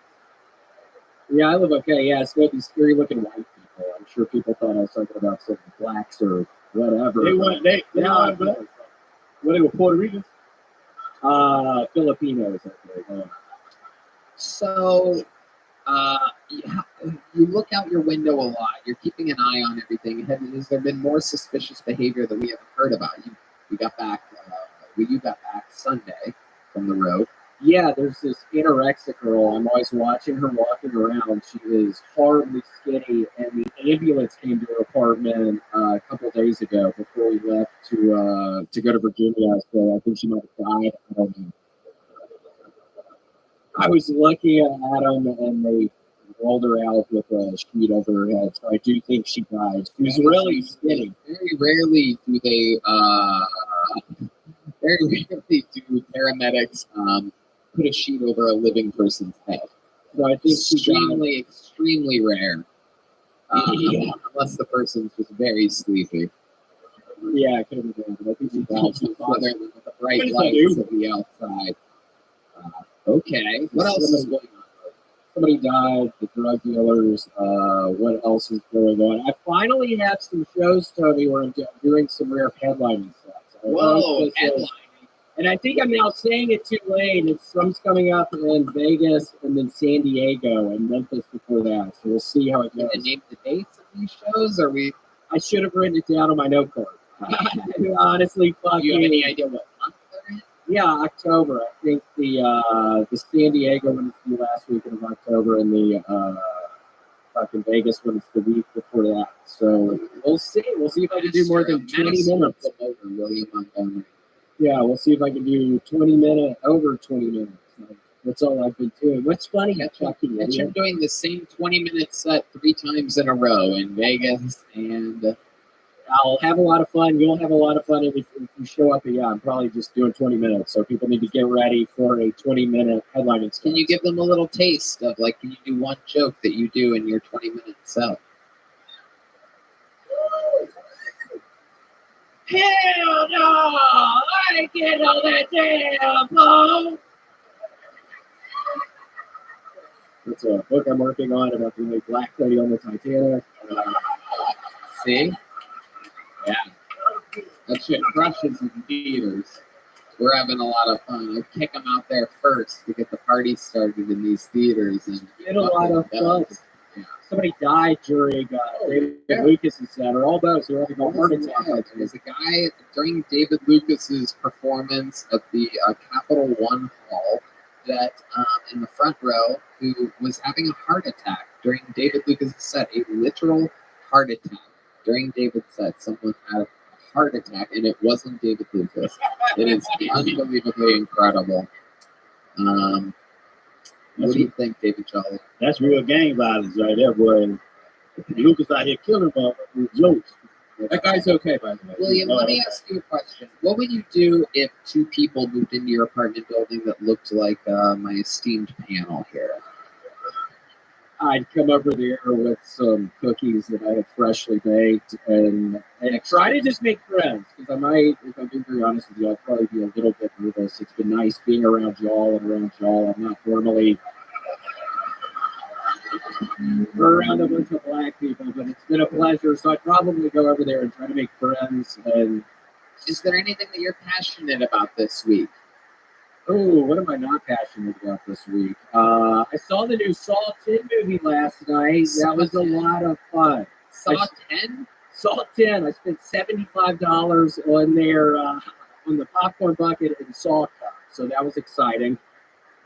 Yeah, I live okay. Yeah, it's got these scary looking white people. I'm sure people thought I was talking about some blacks or whatever. They weren't black. What, they were Puerto Ricans? Filipinos, I think. So, you look out your window a lot. You're keeping an eye on everything. Has there been more suspicious behavior that we haven't heard about? You got back. You got back Sunday from the road. Yeah, there's this anorexic girl. I'm always watching her walking around. She is horribly skinny, and the ambulance came to her apartment a couple days ago before we left to go to Virginia. So I think she might have died. I don't know. I was looking at them, and they rolled her out with a sheet over her head. So I do think she died. She was really skinny. Very rarely do they. Very rarely do paramedics put a sheet over a living person's head. So I think extremely rare. Unless the person's just very sleepy. Yeah, it could have been. But I think she died. She bothered with the bright lights of the outside. Okay. What else is going on? Somebody died, the drug dealers, what else is going on? I finally have some shows, Tony, where I'm doing some rare headlining stuff. Whoa, headlining. And I think I'm now saying it too late. Some's coming up in Vegas and then San Diego and Memphis before that. So we'll see how it goes. Can you name the dates of these shows? I should have written it down on my note card. Honestly, fucking. Do you have any idea what month they're in? Yeah, October. I think the San Diego one is the last weekend of October, and the fucking Vegas one is the week before that. So we'll see. We'll see if I can do more than 20 minutes. William Montgomery. Yeah, we'll see if I can do over 20 minutes. That's all I've been doing. What's funny? You're doing the same 20-minute set 3 times in a row in Vegas, and I'll have a lot of fun. You'll have a lot of fun. And if you show up, I'm probably just doing 20 minutes. So people need to get ready for a 20-minute headlining set. Can you give them a little taste of, can you do one joke that you do in your 20-minute set? Hell no! I ain't getting all that damn phone! It's a book I'm working on about the black lady on the Titanic. See? Yeah. That shit crushes in theaters. We're having a lot of fun. I kick them out there first to get the party started in these theaters. And Did a lot of fun. Yeah. Somebody died during David Lucas's set, or all those who were having a heart attack. There was a guy during David Lucas's performance at the Capital One Hall that in the front row who was having a heart attack during David Lucas's set, a literal heart attack during David's set. Someone had a heart attack, and it wasn't David Lucas. It is unbelievably incredible. What do you think, David Jolly? That's real gang violence right there, boy. Lucas out here killing them with jokes. That guy's okay, by the way. William, let me ask you a question. What would you do if two people moved into your apartment building that looked like my esteemed panel here? I'd come over there with some cookies that I had freshly baked and try to just make friends. Because I might, if I'm being very honest with you, I'd probably be a little bit nervous. It's been nice being around y'all and around y'all. I'm not normally around a bunch of black people, but it's been a pleasure. So I'd probably go over there and try to make friends. And is there anything that you're passionate about this week? Oh, what am I not passionate about this week? I saw the new Saw 10 movie last night. That was a lot of fun. Saw 10? Saw 10. I spent $75 on their on the popcorn bucket and Saw cup, so that was exciting.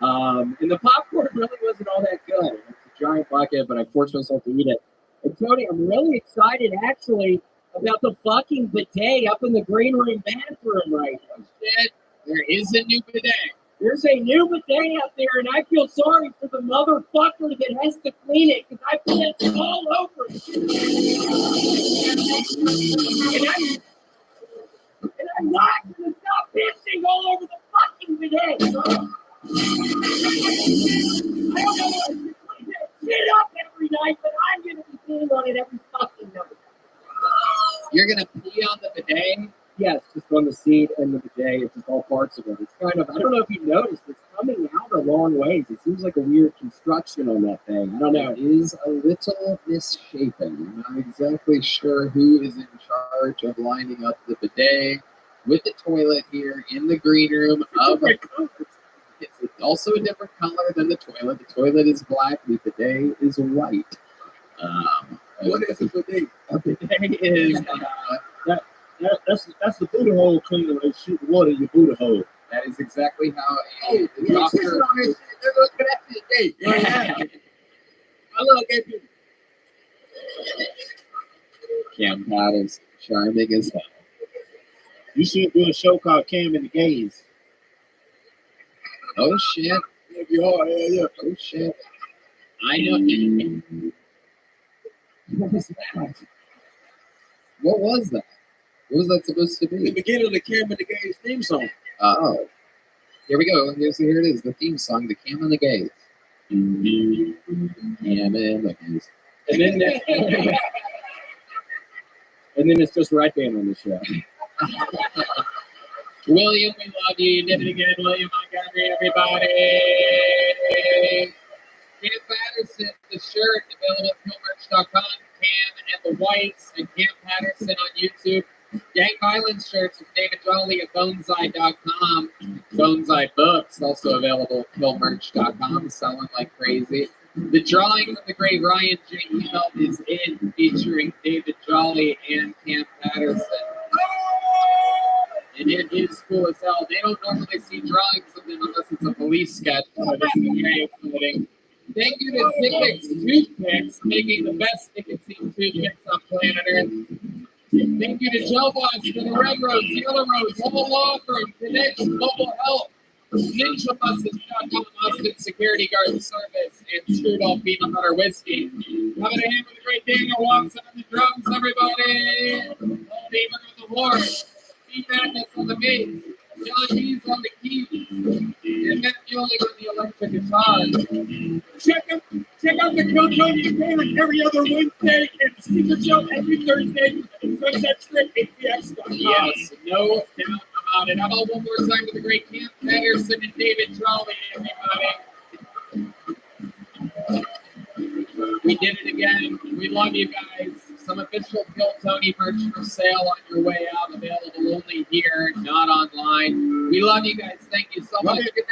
And the popcorn really wasn't all that good. It's a giant bucket, but I forced myself to eat it. And Tony, I'm really excited actually about the fucking bidet up in the green room bathroom right now. Shit. There is a new bidet. There's a new bidet out there, and I feel sorry for the motherfucker that has to clean it because I pissed all over it. And I'm not going to stop pissing all over the fucking bidet. I don't know why I clean that shit up every night, but I'm going to be peeing on it every fucking night. You're going to pee on the bidet? Yes, just on the seat and the bidet. It's just all parts of it. It's kind of, I don't know if you noticed, it's coming out a long ways. It seems like a weird construction on that thing. I don't know. It is a little misshapen. I'm not exactly sure who is in charge of lining up the bidet with the toilet here in the green room. It's also a different color than the toilet. The toilet is black. The bidet is white. What is a bidet? A bidet is... That's the booty hole cleaner. They shoot water in your booty hole. That is exactly how a doctor. Hey, I love gay people. Cam Pat is charming as hell. You should do a show called Cam and the Gays. Oh shit! You are, yeah. Oh shit! I know. What was that? What was that? What was that supposed to be? The beginning of the Cam and the Gays theme song. Oh. Here we go. Here it is. The theme song, the Cam and the Gays. Cam and the Gays. And then, and then it's just Red Band on the show. William, we love you. You did it again, William Montgomery, everybody. Cam Patterson, the shirt, available at millmerch.com. Cam and the Whites and Cam Patterson on YouTube. Gang Violence shirts from David Jolly at Boneseye.com. Boneseye books also available at millmerch.com, selling like crazy. The drawing of the great Ryan J. Email is in, featuring David Jolly and Cam Patterson. And it is cool as hell. They don't normally see drawings of them unless it's a police sketch. So this is very exciting. Thank you to Tickets Toothpicks, making the best nicotine toothpicks on planet Earth. Thank you to Gel Boss for the Red Rose, Yellow Rose, Whole Law Firm, Connection, Mobile Health, NinjaBuses.com, Austin Security Guard Service, and Strudel Peanut Butter Whiskey. Having a hand with the great Daniel Watson on the drums, everybody. Paul Beaver on the horn. Steve Madness on the bass. John Dees on the keys. And Matt Fueling on the electric guitar. Check out the Killjoy Newspaper every other Wednesday and the Secret Show every Thursday at Sunset Strip ATX.com. Yes, no doubt about it. How about one more time with the great Cam Patterson and David Jolly, everybody. We did it again. We love you guys. Some official Kill Tony merch for sale on your way out, available only here, not online. We love you guys. Thank you so much. Good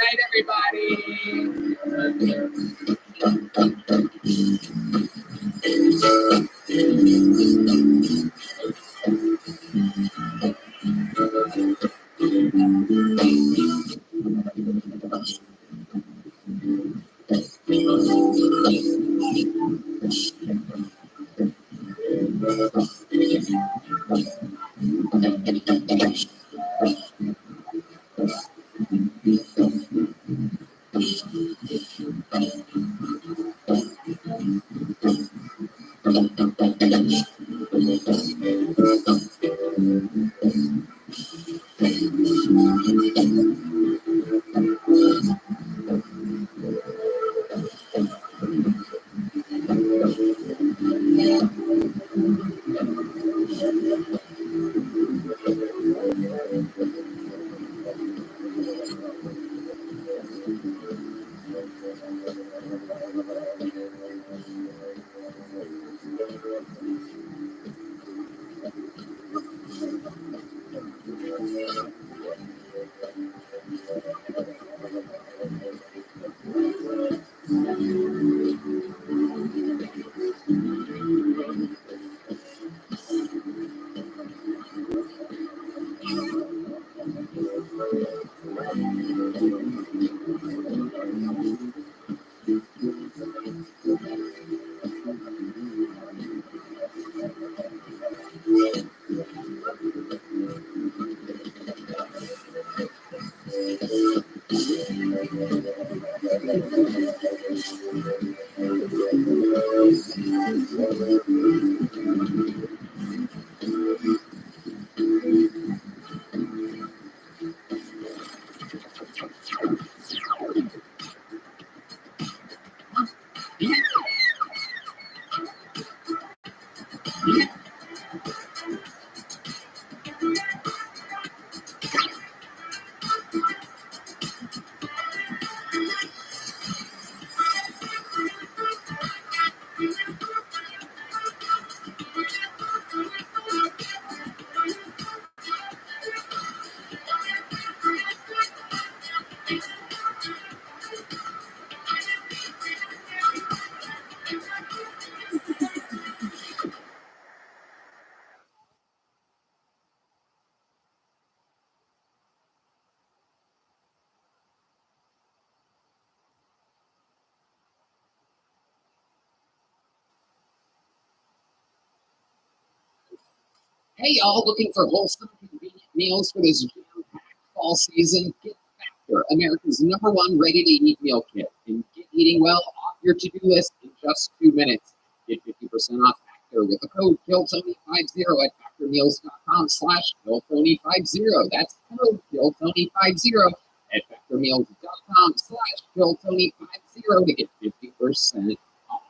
Hey y'all, looking for wholesome, convenient meals for this jam-packed fall season? Get Factor, America's #1 ready-to-eat meal kit. And get eating well off your to-do list in just 2 minutes. Get 50% off Factor with the code KILLTONY50 at factormeals.com/KILLTONY50. That's code KILLTONY50 at factormeals.com/KILLTONY50 to get 50% off.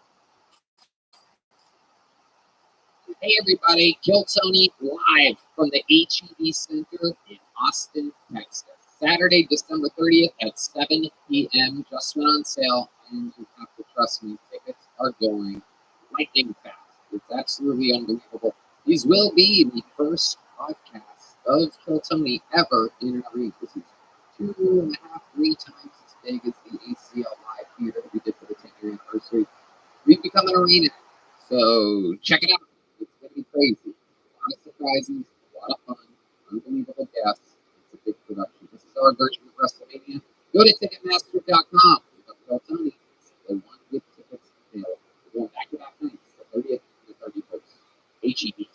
Hey everybody, Kill Tony live from the HEB Center in Austin, Texas. Saturday, December 30th at 7 p.m. Just went on sale, and you have to trust me, tickets are going lightning fast. It's absolutely unbelievable. These will be the first podcast of Kill Tony ever in an arena. This is 2.5, 3 times as big as the ACL Live Theater we did for the 10-year anniversary. We've become an arena, so check it out. It's going to be crazy. A lot of surprises, a lot of fun, unbelievable guests. It's a big production. This is our version of WrestleMania. Go to Ticketmaster.com. Tell Tony it's the one with tickets available. We're going back-to-back nights, the 30th and the 31st. HEB.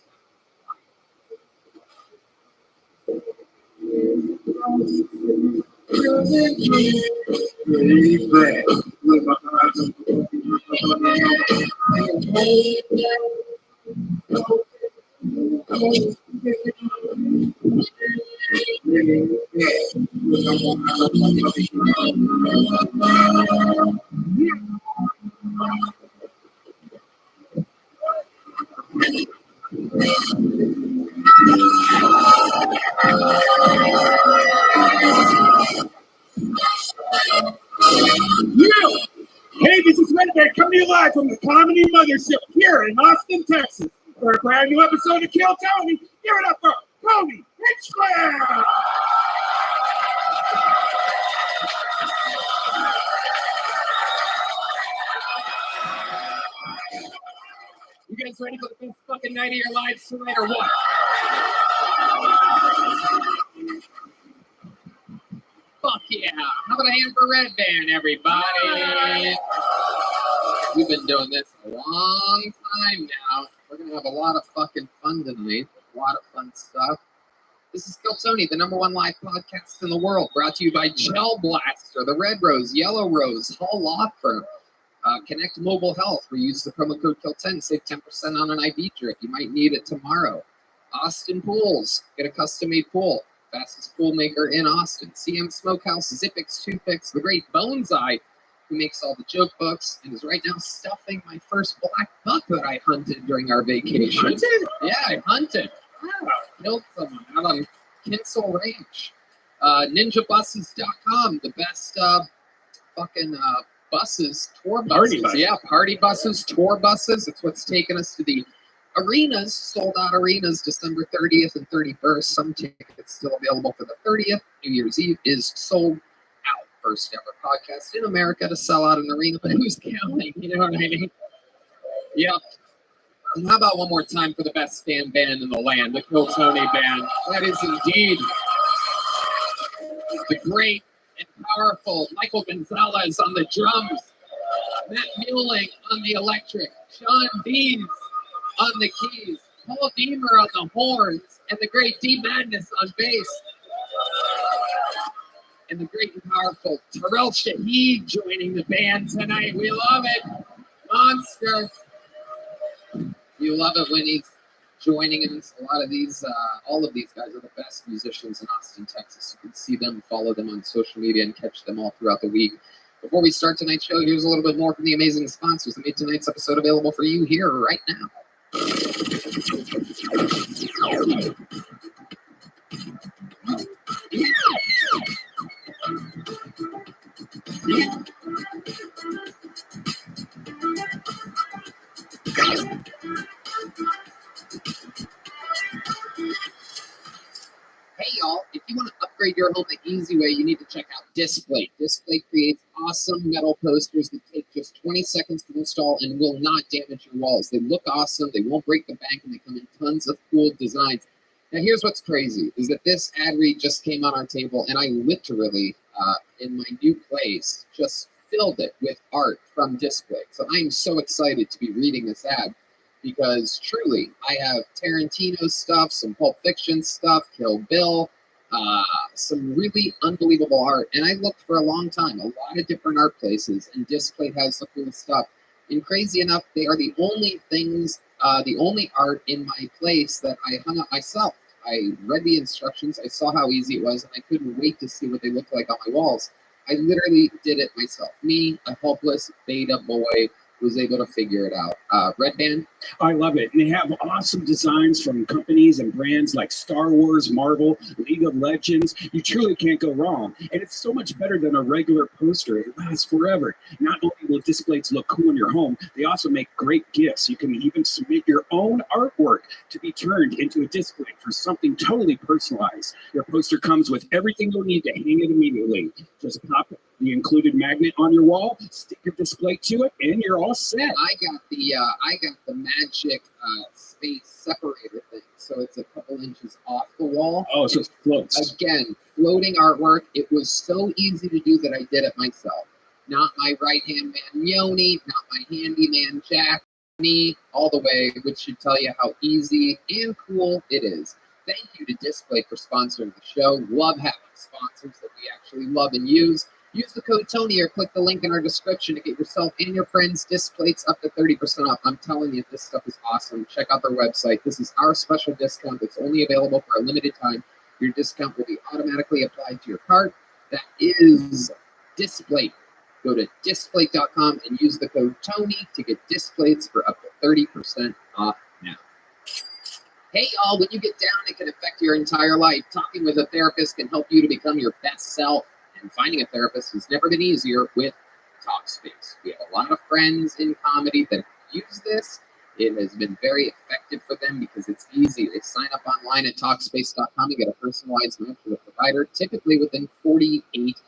Hey, this is Rabbi coming to you live from the Comedy Mothership here in Austin, Texas. for a brand new episode of Kill Tony. Give it up for Tony Hinchcliffe! You guys ready for the best fucking night of your lives tonight or what? Fuck yeah. How about a hand for Red Band, everybody? We've been doing this a long time now. We're going to have a lot of fucking fun tonight. A lot of fun stuff. This is Kill Tony, the #1 live podcast in the world, brought to you by Gel Blaster, the Red Rose, Yellow Rose, Hall Law Firm, Connect Mobile Health, where you use the promo code KILL10, save 10% on an IV drip. You might need it tomorrow. Austin Pools, get a custom-made pool. Fastest pool maker in Austin. CM Smokehouse, Zippix, Toothpicks, the great Boneseye, who makes all the joke books and is right now stuffing my first black buck that I hunted during our vacation. Hunted? Yeah, I hunted. Wow. Killed someone out on Kinsel Ranch. NinjaBuses.com, the best buses, tour buses. Party buses. Yeah, party buses, tour buses. It's what's taken us to the arenas, sold out arenas, December 30th and 31st. Some tickets still available for the 30th. New Year's Eve is sold out. First ever podcast in America to sell out an arena, but who's counting? You know what I mean? Yep. And how about one more time for the best fan band in the land, the Kill Tony Band? That is indeed the great and powerful Michael Gonzalez on the drums, Matt Mueling on the electric, Sean Deans on the keys, Paul Deemer on the horns, and the great D Madness on bass. And the great and powerful Terrell Shaheed joining the band tonight. We love it. Monster. You love it when he's joining us. A lot of these, all of these guys are the best musicians in Austin, Texas. You can see them, follow them on social media, and catch them all throughout the week. Before we start tonight's show, here's a little bit more from the amazing sponsors that made tonight's episode available for you here right now. Hey y'all, if you want to upgrade your home the easy way, you need to check out Displate. Displate creates awesome metal posters that take just 20 seconds to install and will not damage your walls. They look awesome, they won't break the bank, and they come in tons of cool designs. Now here's what's crazy, is that this ad read just came on our table, and I literally, in my new place, just filled it with art from Displate. So I'm so excited to be reading this ad, because truly, I have Tarantino stuff, some Pulp Fiction stuff, Kill Bill, some really unbelievable art. And I looked for a long time, a lot of different art places, and Displate has the coolest stuff. And crazy enough, they are the only things, the only art in my place that I hung up myself. I read the instructions, I saw how easy it was, and I couldn't wait to see what they looked like on my walls. I literally did it myself. Me, a helpless beta boy, was able to figure it out. Red Band? I love it. And they have awesome designs from companies and brands like Star Wars, Marvel, League of Legends. You truly can't go wrong. And it's so much better than a regular poster. It lasts forever. Not only will displays look cool in your home, they also make great gifts. You can even submit your own artwork to be turned into a display for something totally personalized. Your poster comes with everything you'll need to hang it immediately. Just pop the included magnet on your wall, stick your display to it, and you're all set. I got the magic space separator thing, so it's a couple inches off the wall. Oh, so it floats. Again, floating artwork. It was so easy to do that I did it myself. Not my right-hand man Yoni, not my handyman Jack, me, all the way, which should tell you how easy and cool it is. Thank you to Display for sponsoring the show. Love having sponsors that we actually love and use. Use the code Tony or click the link in our description to get yourself and your friends Displays up to 30% off. I'm telling you, this stuff is awesome. Check out their website. This is our special discount that's only available for a limited time. Your discount will be automatically applied to your cart. That is Display. Go to displate.com and use the code Tony to get Displays for up to 30% off now. Hey y'all, when you get down, it can affect your entire life. Talking with a therapist can help you to become your best self. And finding a therapist has never been easier with TalkSpace. We have a lot of friends in comedy that use this, It has been very effective for them because it's easy. They sign up online at Talkspace.com and get a personalized match with a provider, typically within 48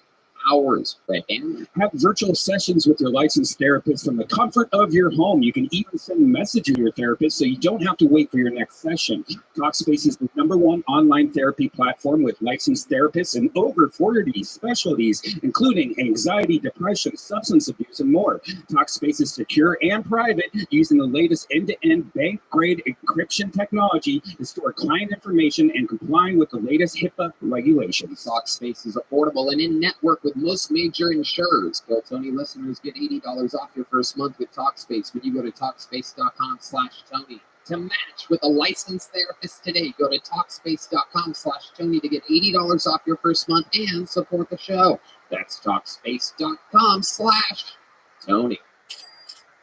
hours. Right, Dan? Have virtual sessions with your licensed therapist from the comfort of your home. You can even send a message to your therapist so you don't have to wait for your next session. Talkspace is the #1 online therapy platform with licensed therapists in over 40 specialties, including anxiety, depression, substance abuse, and more. Talkspace is secure and private, using the latest end-to-end bank-grade encryption technology to store client information and complying with the latest HIPAA regulations. Talkspace is affordable and in-network with most major insurers. Bill Tony listeners get $80 off your first month with Talkspace when you go to Talkspace.com/Tony. To match with a licensed therapist today, go to Talkspace.com/Tony to get $80 off your first month and support the show. That's Talkspace.com/Tony.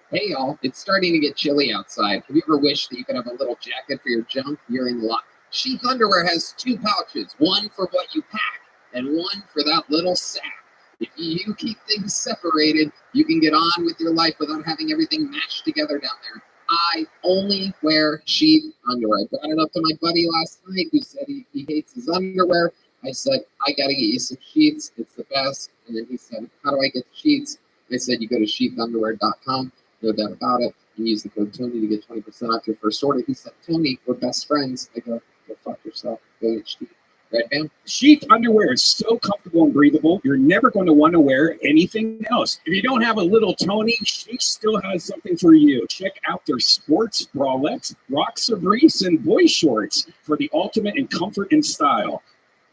Hey y'all, it's starting to get chilly outside. Have you ever wished that you could have a little jacket for your junk? You're in luck. Chic Underwear has 2 pouches, one for what you pack and one for that little sack. If you keep things separated, you can get on with your life without having everything mashed together down there. I only wear sheath underwear. I brought it up to my buddy last night who said he hates his underwear. I said, I gotta get you some sheets. It's the best. And then he said, how do I get the sheets? I said, you go to sheathunderwear.com. No doubt about it. You use the code Tony to get 20% off your first order. He said, Tony, we're best friends. I go fuck yourself. Go get sheath. Right, man? Sheath underwear is so comfortable and breathable, you're never going to want to wear anything else. If you don't have a little Tony, Sheath still has something for you. Check out their sports bralettes, boxer briefs, and boy shorts for the ultimate in comfort and style.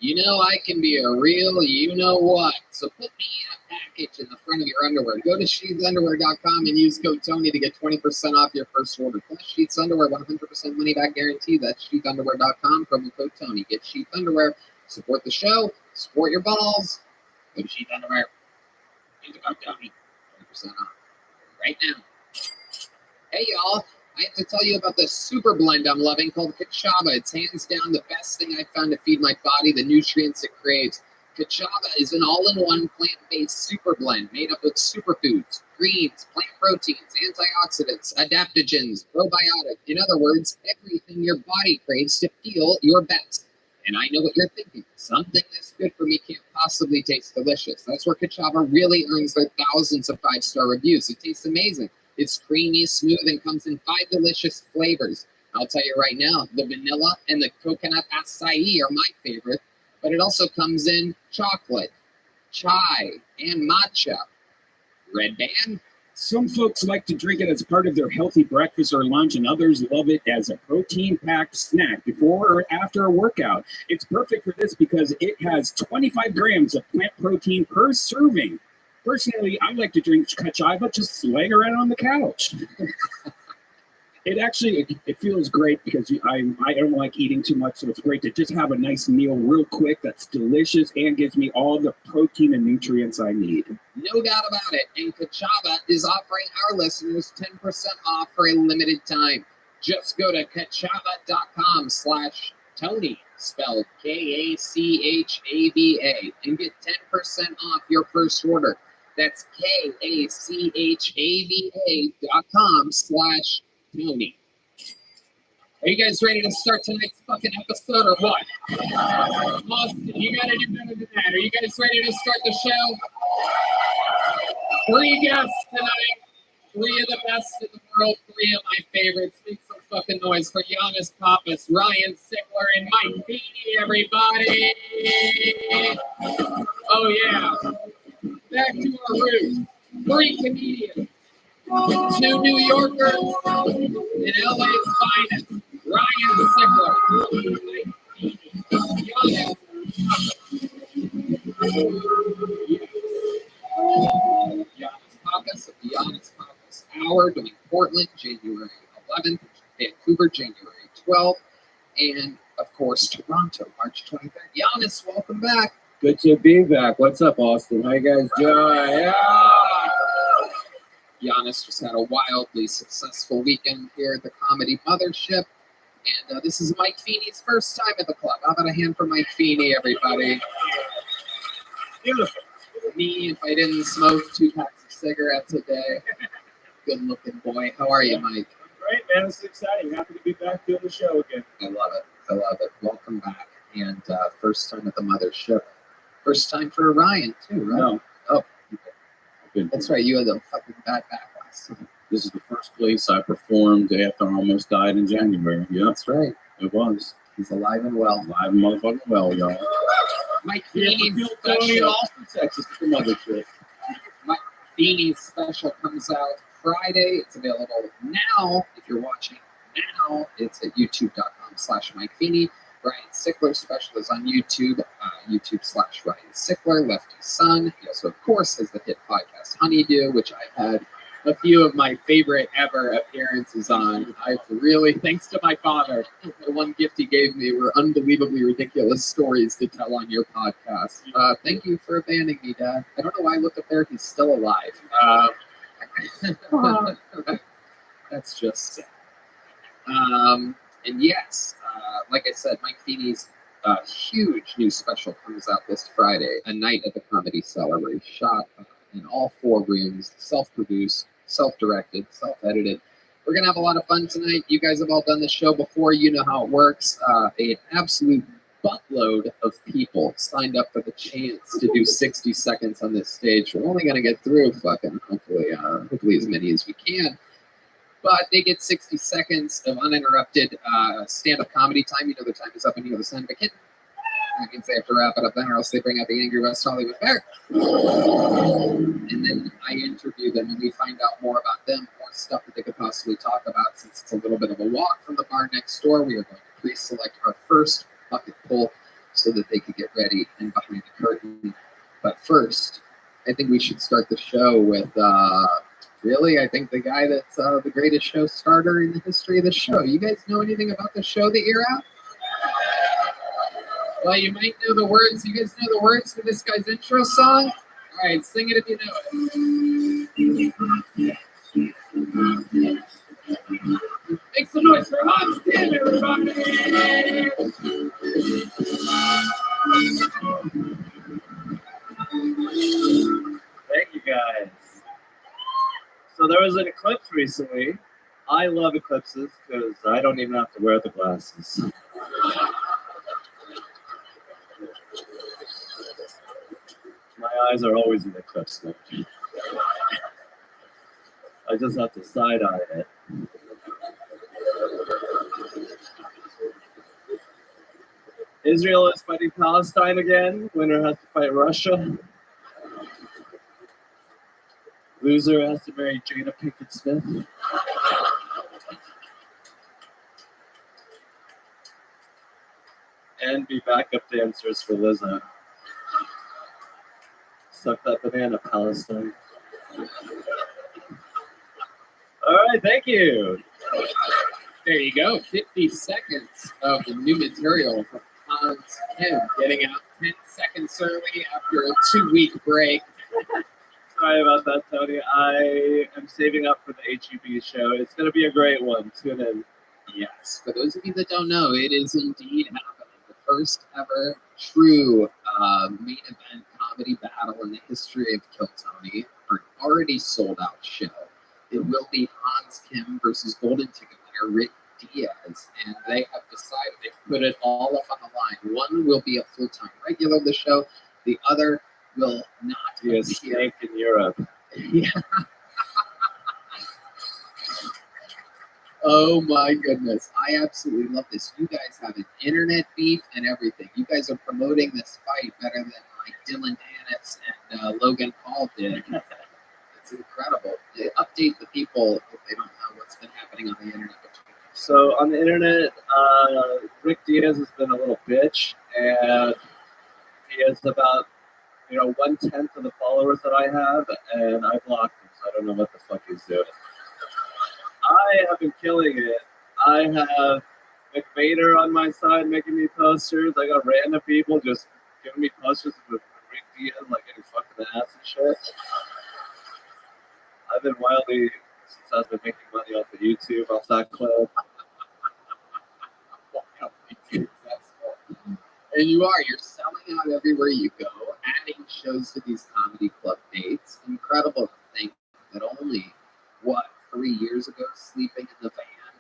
You know I can be a real you-know-what. So put me in a package in the front of your underwear. Go to sheathunderwear.com and use code Tony to get 20% off your first order. Plus Sheath's Underwear, 100% money-back guarantee. That's sheathunderwear.com, promo code Tony. Get Sheath Underwear. Support the show. Support your balls. Go to Sheath Underwear. Use the code Tony. 20% off. Right now. Hey, y'all. I have to tell you about the super blend I'm loving called Kachava. It's hands down the best thing I've found to feed my body the nutrients it craves. Kachava is an all-in-one plant-based super blend made up of superfoods, greens, plant proteins, antioxidants, adaptogens, probiotic. In other words, everything your body craves to feel your best. And I know what you're thinking. Something that's good for me can't possibly taste delicious. That's where Kachava really earns their thousands of 5-star reviews. It tastes amazing. It's creamy, smooth, and comes in 5 delicious flavors. I'll tell you right now, the vanilla and the coconut acai are my favorite, but it also comes in chocolate, chai, and matcha. Red Band? Some folks like to drink it as part of their healthy breakfast or lunch, and others love it as a protein-packed snack before or after a workout. It's perfect for this because it has 25 grams of plant protein per serving. Personally, I like to drink Kachava just laying around on the couch. It feels great because I don't like eating too much, so it's great to just have a nice meal real quick that's delicious and gives me all the protein and nutrients I need. No doubt about it. And Kachava is offering our listeners 10% off for a limited time. Just go to kachava.com/Tony, spelled Kachava, and get 10% off your first order. That's Kachava.com/Tony. Are you guys ready to start tonight's fucking episode or what? Austin, you gotta do better than that. Are you guys ready to start the show? 3 guests tonight. 3 of the best in the world. 3 of my favorites. Make some fucking noise for Giannis Pappas, Ryan Sickler, and Mike Feeney, everybody. Oh yeah. Back to our roots. 3 comedians. 2 New Yorkers and LA's finest. Ryan Sickler. Giannis Pappas of the Giannis Pappas Hour doing Portland, January 11th, Vancouver, January 12th, and of course Toronto, March 23rd. Giannis, welcome back. Good to be back. What's up, Austin? How you guys doing? Yeah. Giannis just had a wildly successful weekend here at the Comedy Mothership. And this is Mike Feeney's first time at the club. How about a hand for Mike Feeney, everybody? Beautiful. Me, if I didn't smoke 2 packs of cigarettes a day. Good-looking boy. How are you, Mike? great, man. This is exciting. Happy to be back doing the show again. I love it. I love it. Welcome back. And first time at the mothership. First time for Ryan, too, right? No. Oh, that's right. You had a fucking bad back last time. This is the first place I performed after I almost died in January. Yeah, that's right. It was. He's alive and well. Alive and motherfucking well, y'all. Mike Yeah, Feeney's Tony in special. Austin, Texas, the mothership. Mike Feeney's special comes out Friday. It's available now. If you're watching now, it's at youtube.com/Mike Feeney. Ryan Sickler's special is on YouTube, YouTube/Ryan Sickler, Lefty's son. He also, of course, has the hit podcast Honeydew, which I've had a few of my favorite ever appearances on. I've really, thanks to my father, the one gift he gave me were unbelievably ridiculous stories to tell on your podcast. Thank you for abandoning me, Dad. I don't know why I look up there. He's still alive. That's just sad. And yes, like I said, Mike Feeney's huge new special comes out this Friday, A Night at the Comedy Cellar, where he shot in all 4 rooms, self-produced, self-directed, self-edited. We're going to have a lot of fun tonight. You guys have all done the show before. You know how it works. An absolute buttload of people signed up for the chance to do 60 seconds on this stage. We're only going to get through hopefully as many as we can. But they get 60 seconds of uninterrupted stand-up comedy time. You know the time is up and you know the sound of a kitten. That means they have to wrap it up then, or else they bring out the Angry West Hollywood Bear. And then I interview them, and we find out more about them, more stuff that they could possibly talk about. Since it's a little bit of a walk from the bar next door, we are going to pre-select our first bucket pull so that they could get ready and behind the curtain. But first, I think we should start the show with, I think the guy that's the greatest show starter in the history of the show. You guys know anything about the show that you're at? Well, you might know the words. You guys know the words to this guy's intro song? All right, sing it if you know it. Make some noise for Hans Tim, everybody! Thank you, guys. So there was an eclipse recently. I love eclipses because I don't even have to wear the glasses. My eyes are always in eclipse mode. I just have to side-eye it. Israel is fighting Palestine again. Winner has to fight Russia. Loser has to marry Jada Pinkett Smith. And be backup dancers for Lizzo. Suck that banana, Palestine. All right, thank you. There you go. 50 seconds of the new material from Hans Tim, getting out 10 seconds early after a 2-week break. Sorry about that, Tony. I am saving up for the HEB show. It's going to be a great one. Tune in. Yes, for those of you that don't know, it is indeed happening. The first ever true main event comedy battle in the history of Kill Tony, an already sold out show. It will be Hans Kim versus Golden Ticket winner Rick Diaz, and they have decided they put it all up on the line. One will be a full-time regular of the show. The other will not be a snake in Europe. Yeah. Oh my goodness. I absolutely love this. You guys have an internet beef and everything. You guys are promoting this fight better than like Dylan Dennis and Logan Paul did. It's incredible. Update the people if they don't know what's been happening on the internet. So on the internet, Rick Diaz has been a little bitch, and he has about 1/10 of the followers that I have, and I blocked him, so I don't know what the fuck he's doing. I have been killing it. I have McVader on my side making me posters. I got random people just giving me posters with Rick Diaz, like getting fucked in the ass and shit. I've been wildly, since I've been making money off of YouTube, off that club. And you're selling out everywhere you go, adding shows to these comedy club dates. Incredible to think that only, 3 years ago, sleeping in the van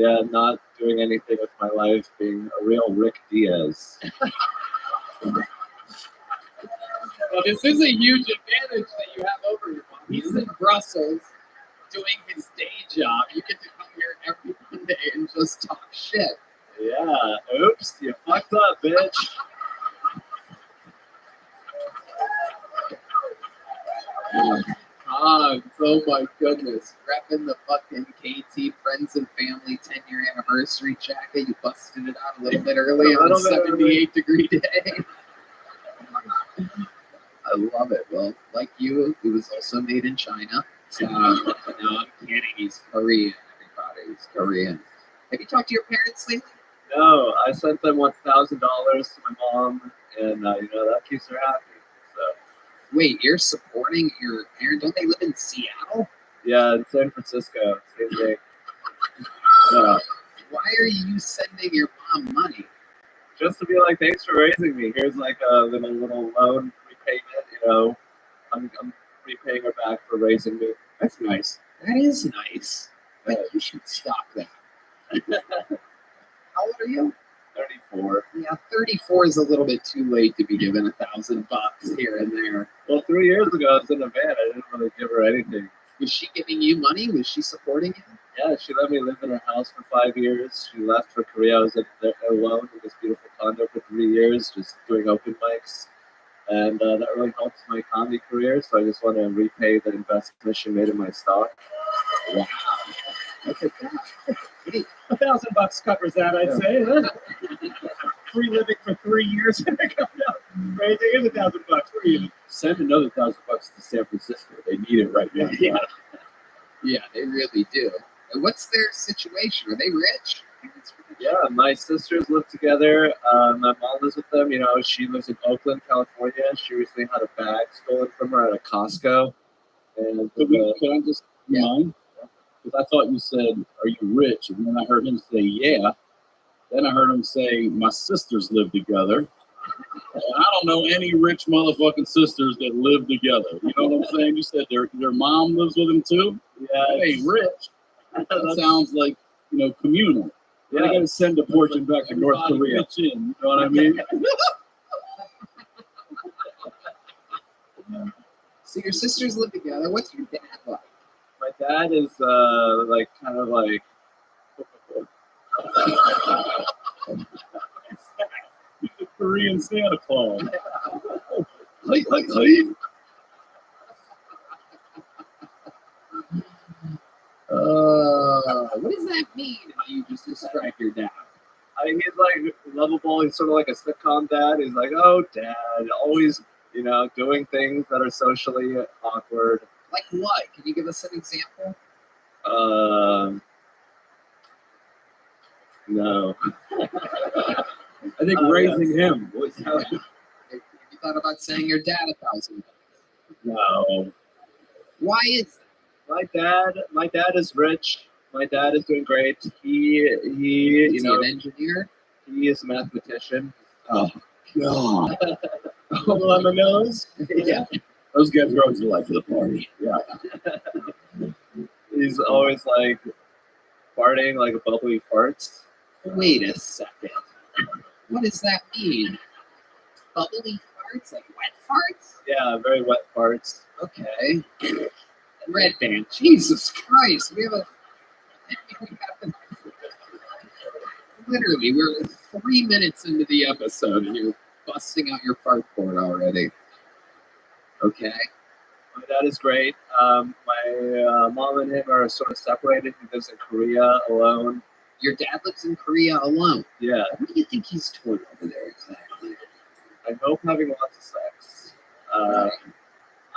Yeah, not doing anything with my life, being a real Rick Diaz. Well, this is a huge advantage that you have over your mom. He's in Brussels doing his day job. You get to come here every Monday and just talk shit. Yeah, oops, you fucked up, bitch. Oh my goodness. Repping the fucking KT Friends and Family 10-year anniversary jacket. You busted it out a little bit early on a 78-degree day. I love it. Well, like you, it was also made in China. So, no, I'm kidding. He's Korean, everybody. He's Korean. Have you talked to your parents lately? No, I sent them $1,000 to my mom, and that keeps her happy. So. Wait, you're supporting your parents? Don't they live in Seattle? Yeah, in San Francisco, same thing. Why are you sending your mom money? Just to be like, thanks for raising me. Here's like a little loan repayment. I'm repaying her back for raising me. That's nice. That is nice. But you should stop that. How old are you? 34. Yeah, 34 is a little bit too late to be given $1,000 here and there. Well, 3 years ago, I was in a van. I didn't really give her anything. Was she giving you money? Was she supporting you? Yeah, she let me live in her house for 5 years. She left for Korea. I was alone in this beautiful condo for 3 years, just doing open mics. And that really helped my comedy career. So I just want to repay the investment she made in my stock. Wow. Look at that. Hey, $1,000 covers that, I'd say. Free living for 3 years. Right, here's $1,000. Where are you? Send another $1,000 to San Francisco. They need it right now. Yeah, they really do. And what's their situation? Are they rich? Yeah, my sisters live together. My mom lives with them. She lives in Oakland, California. She recently had a bag stolen from her at a Costco. And Can I just mind? Because I thought you said, "Are you rich?" And then I heard him say, "Yeah." Then I heard him say, "My sisters live together." And I don't know any rich motherfucking sisters that live together. You know what I'm saying? You said their mom lives with them too? Yeah. That ain't rich. That sounds like, communal. Yeah. I got to send a portion back to North Korea. You know what I mean? So your sisters live together. What's your dad like? My dad is kind of like he's a Korean Santa Claus. What does that mean? How you just describe your dad? He's like lovable. He's sort of like a sitcom dad. He's like, oh, dad, always, doing things that are socially awkward. Like what? Can you give us an example? No. I think raising him was how. Have you thought about saying your dad $1,000? No. Why is that? My dad is rich. My dad is doing great. He Is he an engineer? He is a mathematician. Oh God. On the nose. Yeah. Those guys are always the life of the party. Yeah. He's always like farting like bubbly farts. Wait a second. What does that mean? Bubbly farts? Like wet farts? Yeah, very wet farts. Okay. Red Band. Jesus Christ. Literally, we're 3 minutes into the episode and you're busting out your fart board already. Okay. My dad is great. My mom and him are sort of separated. He lives in Korea alone. Your dad lives in Korea alone? Yeah. What do you think he's doing over there exactly? I hope having lots of sex.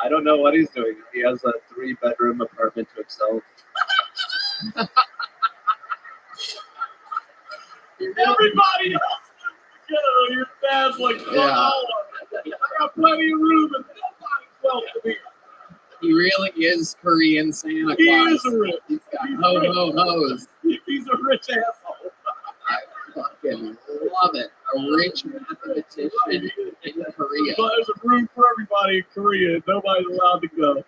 I don't know what he's doing. He has a 3-bedroom apartment to himself. Everybody else lives together. Your dad's like, Yeah. I got plenty of room and nobody's welcome here. He really is Korean Santa Claus. He is a rich. He's got ho-ho-hos. He's a rich asshole. I fucking love it. A rich mathematician in Korea. But there's a room for everybody in Korea. Nobody's allowed to go.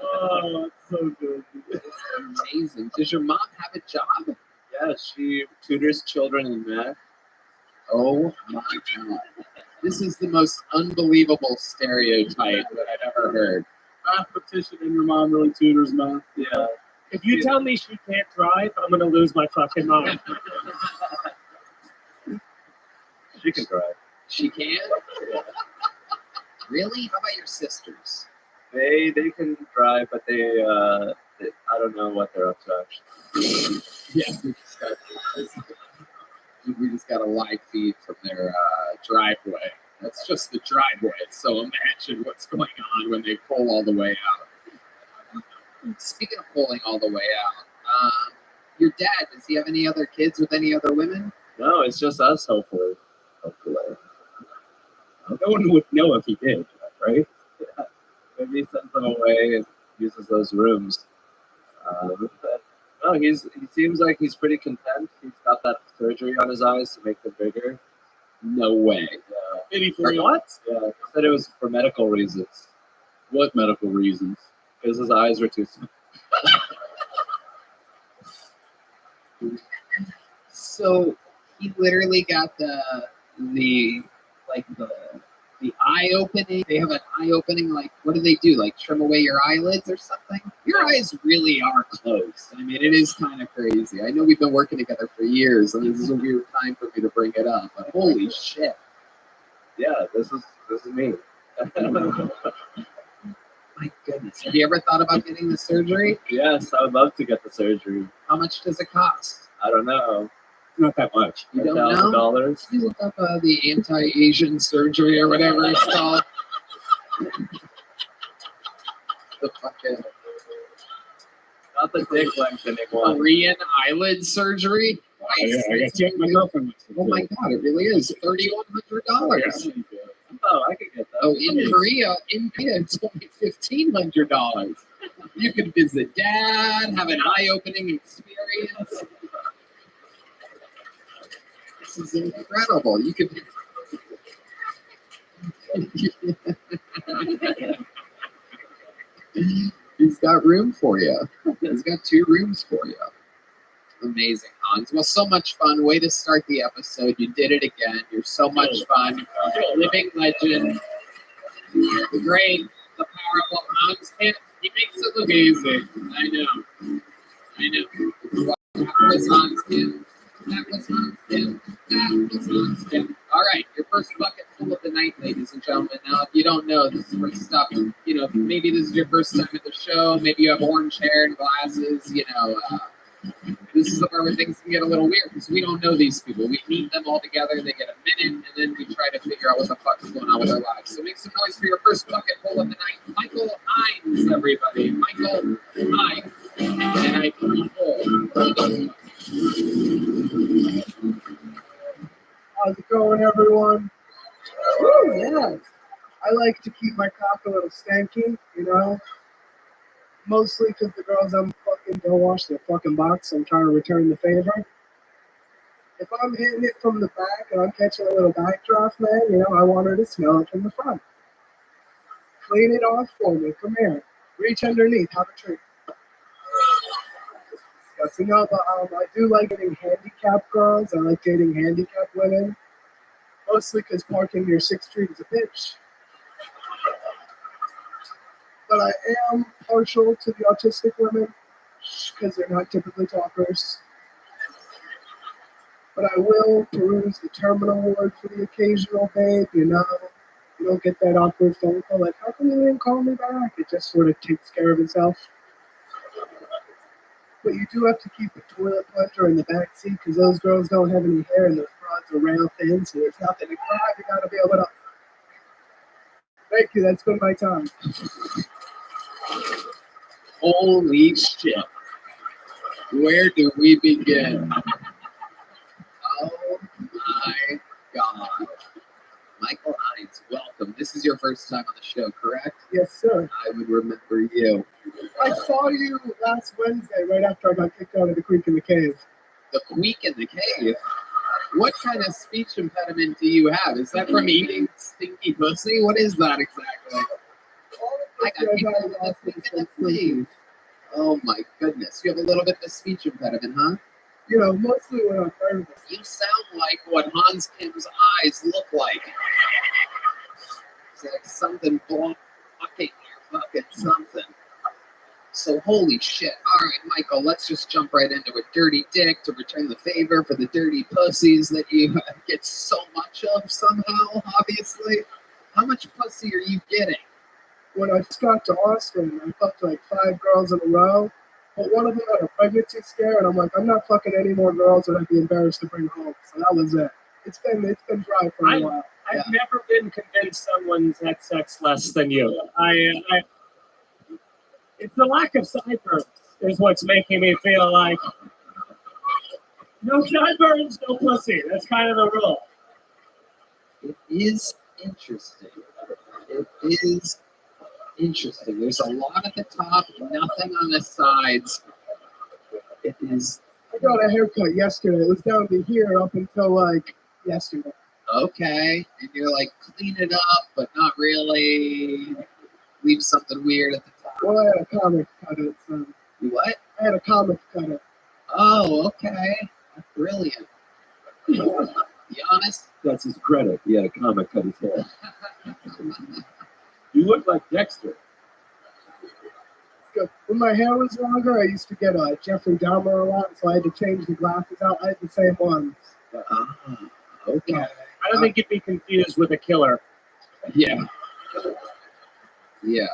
Oh, it's so good. Amazing. Does your mom have a job? Yeah, Yeah, she tutors children in math. Oh my god. This is the most unbelievable stereotype that I've ever heard. Mathematician and your mom really tutors math. Yeah. If you tell me she can't drive, I'm gonna lose my fucking mind. She can drive. She can? Really? How about your sisters? They can drive, but I don't know what they're up to actually. Yeah, we just got a live feed from their driveway. That's just the driveway. So imagine what's going on when they pull all the way out. Speaking of pulling all the way out, your dad, does he have any other kids with any other women? No, it's just us, hopefully. Hopefully. No one would know if he did, right? Yeah. Maybe he sends them away and uses those rooms. But no, he seems like he's pretty content. He's got that surgery on his eyes to make them bigger. No way. Yeah. Maybe for what? Yeah, he said it was for medical reasons. What medical reasons? Because his eyes were too small. So he literally got the eye opening. They have an eye opening. Like, what do they do? Like trim away your eyelids or something? Your eyes really are closed. I mean, it is kind of crazy. I know we've been working together for years, and this is a weird time for me to bring it up. But holy shit! Yeah, this is me. My goodness. Have you ever thought about getting the surgery? Yes, I would love to get the surgery. How much does it cost? I don't know. Not that much. You don't know? $1,000. You look up the anti-Asian surgery or whatever it's called. The fucking not the dick lengthening one. Korean eyelid surgery. I guess my girlfriend. Oh my god, it really is $3,100. Oh, I could get that. Oh, in Korea, it's only $1,500. You could visit dad, have an eye-opening experience. This is incredible. You could. He's got room for you. He's got 2 rooms for you. Amazing, Hans. Well, so much fun. Way to start the episode. You did it again. You're so much fun. Living legend. The great, the powerful Hans. He makes it look easy. I know. That was Hans Kim. That was Hans Kim. That was Hans Kim. All right, your first bucket full of the night, ladies and gentlemen. Now, if you don't know, this is where stuff, maybe this is your first time at the show. Maybe you have orange hair and glasses, this is the part where things can get a little weird because we don't know these people. We meet them all together, they get a minute, and then we try to figure out what the fuck is going on with their lives. So make some noise for your first bucket full of the night. Michael Hines, everybody. Michael Hines. And I How's it going, everyone? Woo, yeah. I like to keep my cock a little stanky, Mostly because the girls I'm fucking don't wash their fucking box, so I'm trying to return the favor. If I'm hitting it from the back and I'm catching a little backdraft, man, I want her to smell it from the front. Clean it off for me. Come here. Reach underneath. Have a treat. Disgusting. But I do like dating handicapped girls. I like dating handicapped women. Mostly because parking near 6th Street is a bitch. But I am partial to the autistic women because they're not typically talkers. But I will peruse the terminal ward for the occasional babe, You don't get that awkward phone call like, how come you didn't call me back? It just sort of takes care of itself. But you do have to keep a toilet plunger in the back seat because those girls don't have any hair and those rods are rail thin, so there's nothing to cry. You got to be able to. Thank you. That's been my time. Holy shit. Where do we begin? Oh my God. Michael Hines, welcome. This is your first time on the show, correct? Yes, sir. I would remember you. I saw you last Wednesday right after I got kicked out of the Creek in the Cave. The Creek in the Cave? What kind of speech impediment do you have? Is that from eating stinky pussy? What is that exactly? I got kicked out of the Creek in the Cave. Oh my goodness. You have a little bit of a speech impediment, huh? You know, mostly when I'm nervous. You sound like what Hans Kim's eyes look like. It's like something blocking your fucking something. So holy shit. All right, Michael, let's just jump right into a dirty dick to return the favor for the dirty pussies that you get so much of somehow, obviously. How much pussy are you getting? When I just got to Austin, I fucked like 5 girls in a row. But one of them had a pregnancy scare, and I'm like, I'm not fucking any more girls that I'd be embarrassed to bring home. So that was it. It's been dry for a while. I've never been convinced someone's had sex less than you. It's the lack of sideburns is what's making me feel like no sideburns, no pussy. That's kind of the rule. It is interesting. It is interesting. There's a lot at the top, nothing on the sides. It is. I got a haircut yesterday. It was down to here up until like yesterday. Okay. And you're like, clean it up, but not really. Leave something weird at the top. Well, I had a comic cut it. So. You what? I had a comic cut it. Oh, okay. Brilliant. Giannis? That's his credit. He had a comic cut his hair. You look like Dexter. When my hair was longer, I used to get Jeffrey Dahmer a lot, so I had to change the glasses out. I had the same ones. Okay. I don't think you'd be confused with a killer. Yeah. Yeah.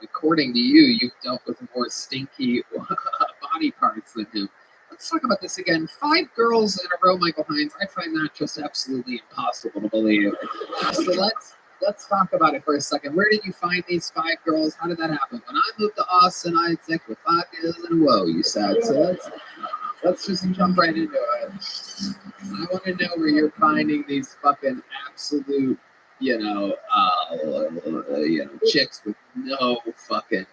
According to you, you've dealt with more stinky body parts than him. Let's talk about this again. 5 girls in a row, Michael Hines. I find that just absolutely impossible to believe. So let's talk about it for a second. Where did you find these 5 girls? How did that happen? When I moved to Austin, I had sex with 5 girls in a row, you said. So let's just jump right into it. I want to know where you're finding these fucking absolute, chicks with no fucking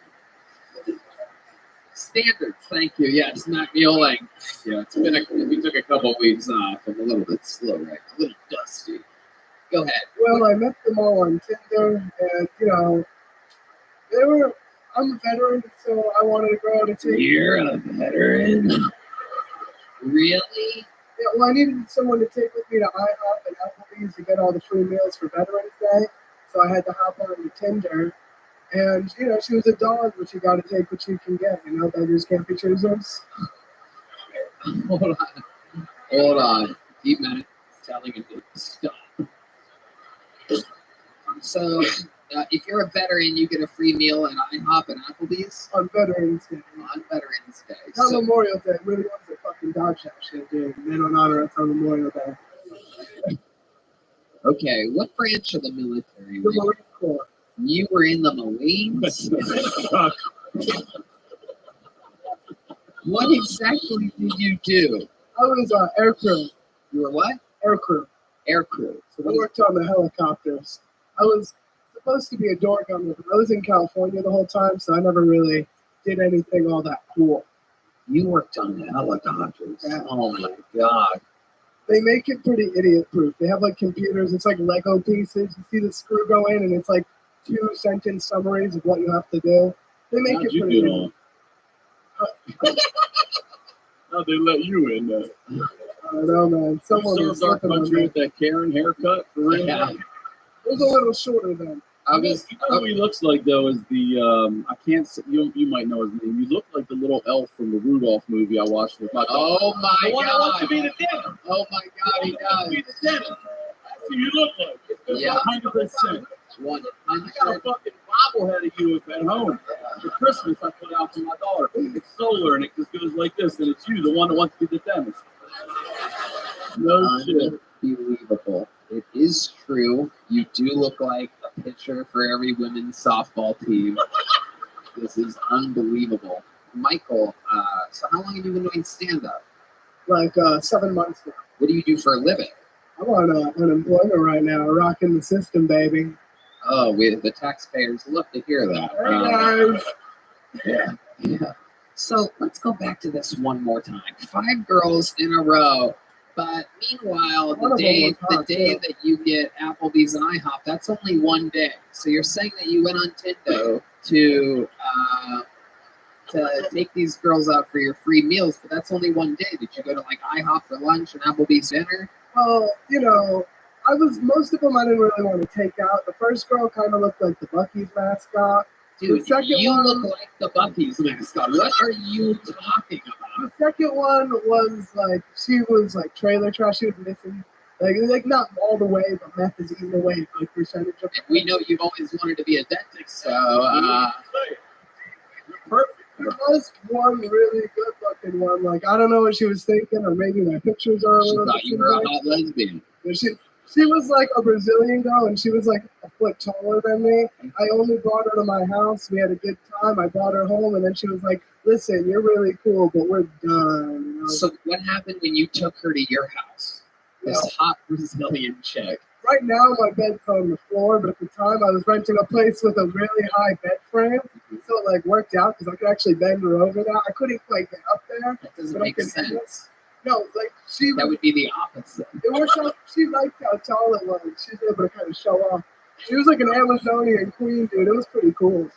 standards. Thank you. Yes, not mewling. Yeah, we took a couple weeks off. I'm a little bit slow right now, a little dusty. Go ahead. Well, I met them all on Tinder, and I'm a veteran, so I wanted to go out and take. You're a veteran? Really? Yeah, well, I needed someone to take with me to IHOP and Applebee's to get all the free meals for Veterans Day, so I had to hop on Tinder. And, she was a dog, but you got to take what you can get. Beggars can't be choosers. Hold on. Keep telling him to stop. So, if you're a veteran, you get a free meal at IHOP and Applebee's? On Veterans Day. On Veterans Day. Not Memorial Day. We're the ones that fucking dog shack shit, dude. They don't honor us on Memorial Day. Okay, what branch of the military? The Marine Corps. You were in the Marines? What exactly did you do? I was air crew. You were what? Air crew. Air crew. So I worked on the helicopters. I was supposed to be a door gunner, but I was in California the whole time, so I never really did anything all that cool. You worked on the helicopters? Yeah. Oh my God. They make it pretty idiot-proof. They have like computers. It's like Lego pieces. You see the screw go in, and it's like 2-sentence summaries of what you have to do. They make it pretty easy. How'd they let you in there? I don't know, man. Someone you was served our slipping on country me. with that Karen haircut, for real? Yeah. It was a little shorter then. You know who he looks like though is the I can't say, you might know his name. You look like the little elf from the Rudolph movie I watched with my daughter. Oh my the one God. I want to be the dentist. Oh my God, he does. Be the dentist. That's who you look like. Yeah. 100%. 100%. I got a fucking bobblehead of you at home for Christmas. I put out for my daughter. It's solar and it just goes like this, and it's you, the one that wants to be the dentist. No shit. Unbelievable. It is true. You do look like a pitcher for every women's softball team. This is unbelievable. Michael, so how long have you been doing stand-up? Like 7 months now. What do you do for a living? I'm on unemployment right now, rocking the system, baby. Oh, the taxpayers love to hear that. Hey, guys. Yeah. So let's go back to this one more time. 5 girls in a row. But meanwhile, the day that you get Applebee's and IHOP, that's only one day. So you're saying that you went on Tinder to to take these girls out for your free meals, but that's only one day. Did you go to like IHOP for lunch and Applebee's dinner? Well, most of them I didn't really want to take out. The first girl kind of looked like the Buc-ee's mascot. Dude, the second you one, look like the Buc-ee's mascot. What are you talking about? The second one was like, she was like trailer trash. She was missing, like not all the way, but meth is eating away a good percentage of it. We know you've always wanted to be a dentist, so perfect. There was one really good fucking one. Like, I don't know what she was thinking, or maybe my pictures are a little bit. She thought you were a hot lesbian. She was like a Brazilian girl, and she was like a foot taller than me. I only brought her to my house. We had a good time. I brought her home, and then she was like, "Listen, you're really cool, but we're done." So what happened when you took her to your house? This hot Brazilian chick. Right now, my bed's on the floor, but at the time, I was renting a place with a really high bed frame, so it like worked out because I could actually bend her over now. I couldn't quite get up there. That doesn't make sense. No, like that would be the opposite. It worked out. She liked how tall it was. She was able to kind of show off. She was like an Amazonian queen, dude. It was pretty cool.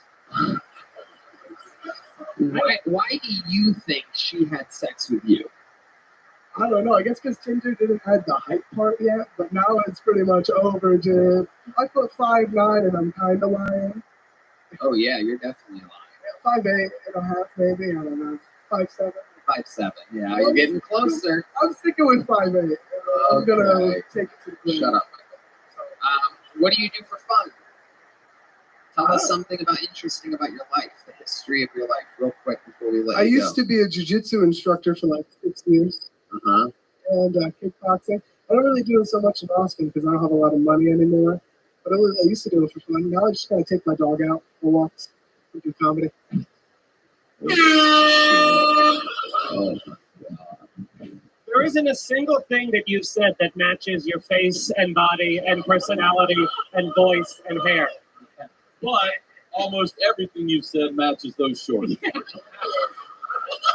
Why do you think she had sex with you? I don't know. I guess because Tinder didn't have the height part yet, but now it's pretty much over, dude. I put 5'9", and I'm kind of lying. Oh yeah, you're definitely lying. 5'8.5", maybe. I don't know. 5'7". 5'7". Yeah, you're getting closer. I'm sticking with 5'8". I'm gonna take it to the Shut up. What do you do for fun? Tell us something interesting about your life, the history of your life, real quick before we let you go. I used to be a jiu-jitsu instructor for like 6 years. And kickboxing. I don't really do it so much in Austin because I don't have a lot of money anymore. But I used to do it for fun. Now I just gotta take my dog out for walks and do comedy. Oh. There isn't a single thing that you've said that matches your face and body and personality and voice and hair. But almost everything you've said matches those shorts.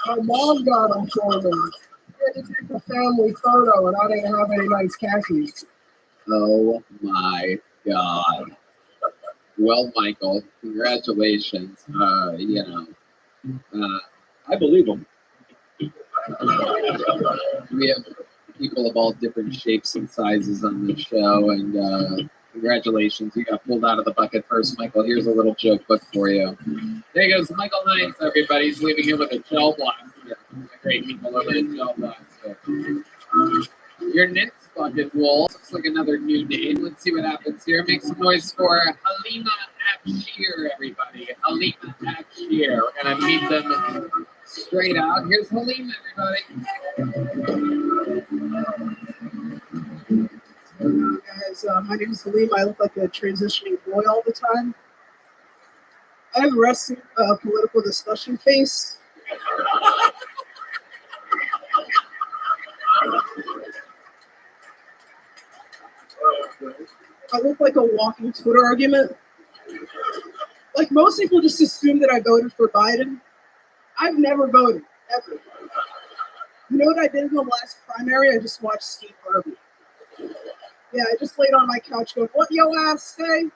My mom got them for me. I had to take a family photo, and I didn't have any nice khakis. Oh my God. Well, Michael, congratulations. I believe him. We have people of all different shapes and sizes on the show, and congratulations. You got pulled out of the bucket first, Michael. Here's a little joke book for you. There goes Michael Hines, everybody. He's leaving here with a gel block. Yeah, great people over at gel block. So. Your next bucket wall looks like another new name. Let's see what happens here. Make some noise for Halima Afshir, everybody. Halima Afshir. We're going to meet them straight out. Here's Halima, everybody. Guys, my name is Halima. I look like a transitioning boy all the time. I have a resting political discussion face. I look like a walking Twitter argument. Like, most people just assume that I voted for Biden. I've never voted, ever. You know what I did in the last primary? I just watched Steve Harvey. Yeah, I just laid on my couch going, what yo ass say?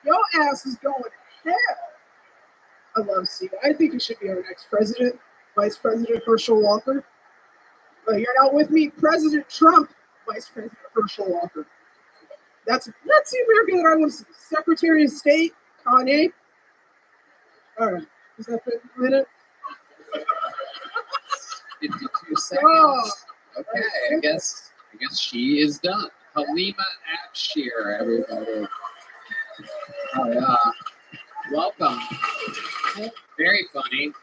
Yo ass is going to hell. I love Steve. I think he should be our next president, Vice President Herschel Walker. You're not with me? President Trump, Vice President Herschel Walker. That's the American that I was Secretary of State, Kanye. All right, is that 50 minutes? 52 seconds. Okay, I guess she is done. Halima Afshir, everybody. Oh yeah, welcome. Very funny.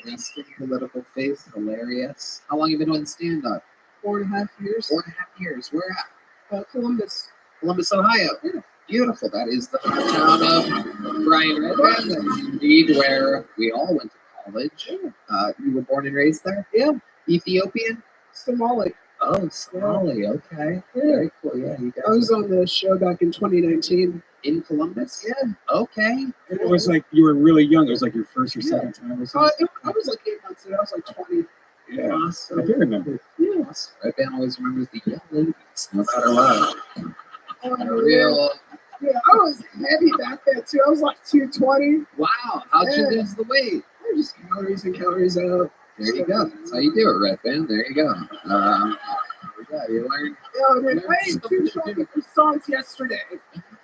Resting political face, hilarious. How long have you been doing stand-up? 4.5 years. 4.5 years. Where at? Columbus. Columbus, Ohio. Yeah. Beautiful. That is the town of Brian Redband, and indeed where we all went to college. Yeah. You were born and raised there? Yeah. Ethiopian? Somali. Oh, Somali. Yeah. Okay. Yeah. Very cool. Yeah. You guys I was on the show back in 2019. In Columbus? Yeah. Okay. And it was like you were really young. It was like your first or second time or something. I was like 8 months old. I was like 20. Yeah. Awesome. I do remember. Yeah. Redband always remembers the young ladies, no matter what. Yeah, Yeah, I was heavy back then too. I was like 220. Wow, how'd you Yeah. lose the weight? Just calories in, calories out. There you go. That's how you do it, Red Band. There you go. Yeah, you learned. Yeah, man, I ate 2 chocolate croissants yesterday.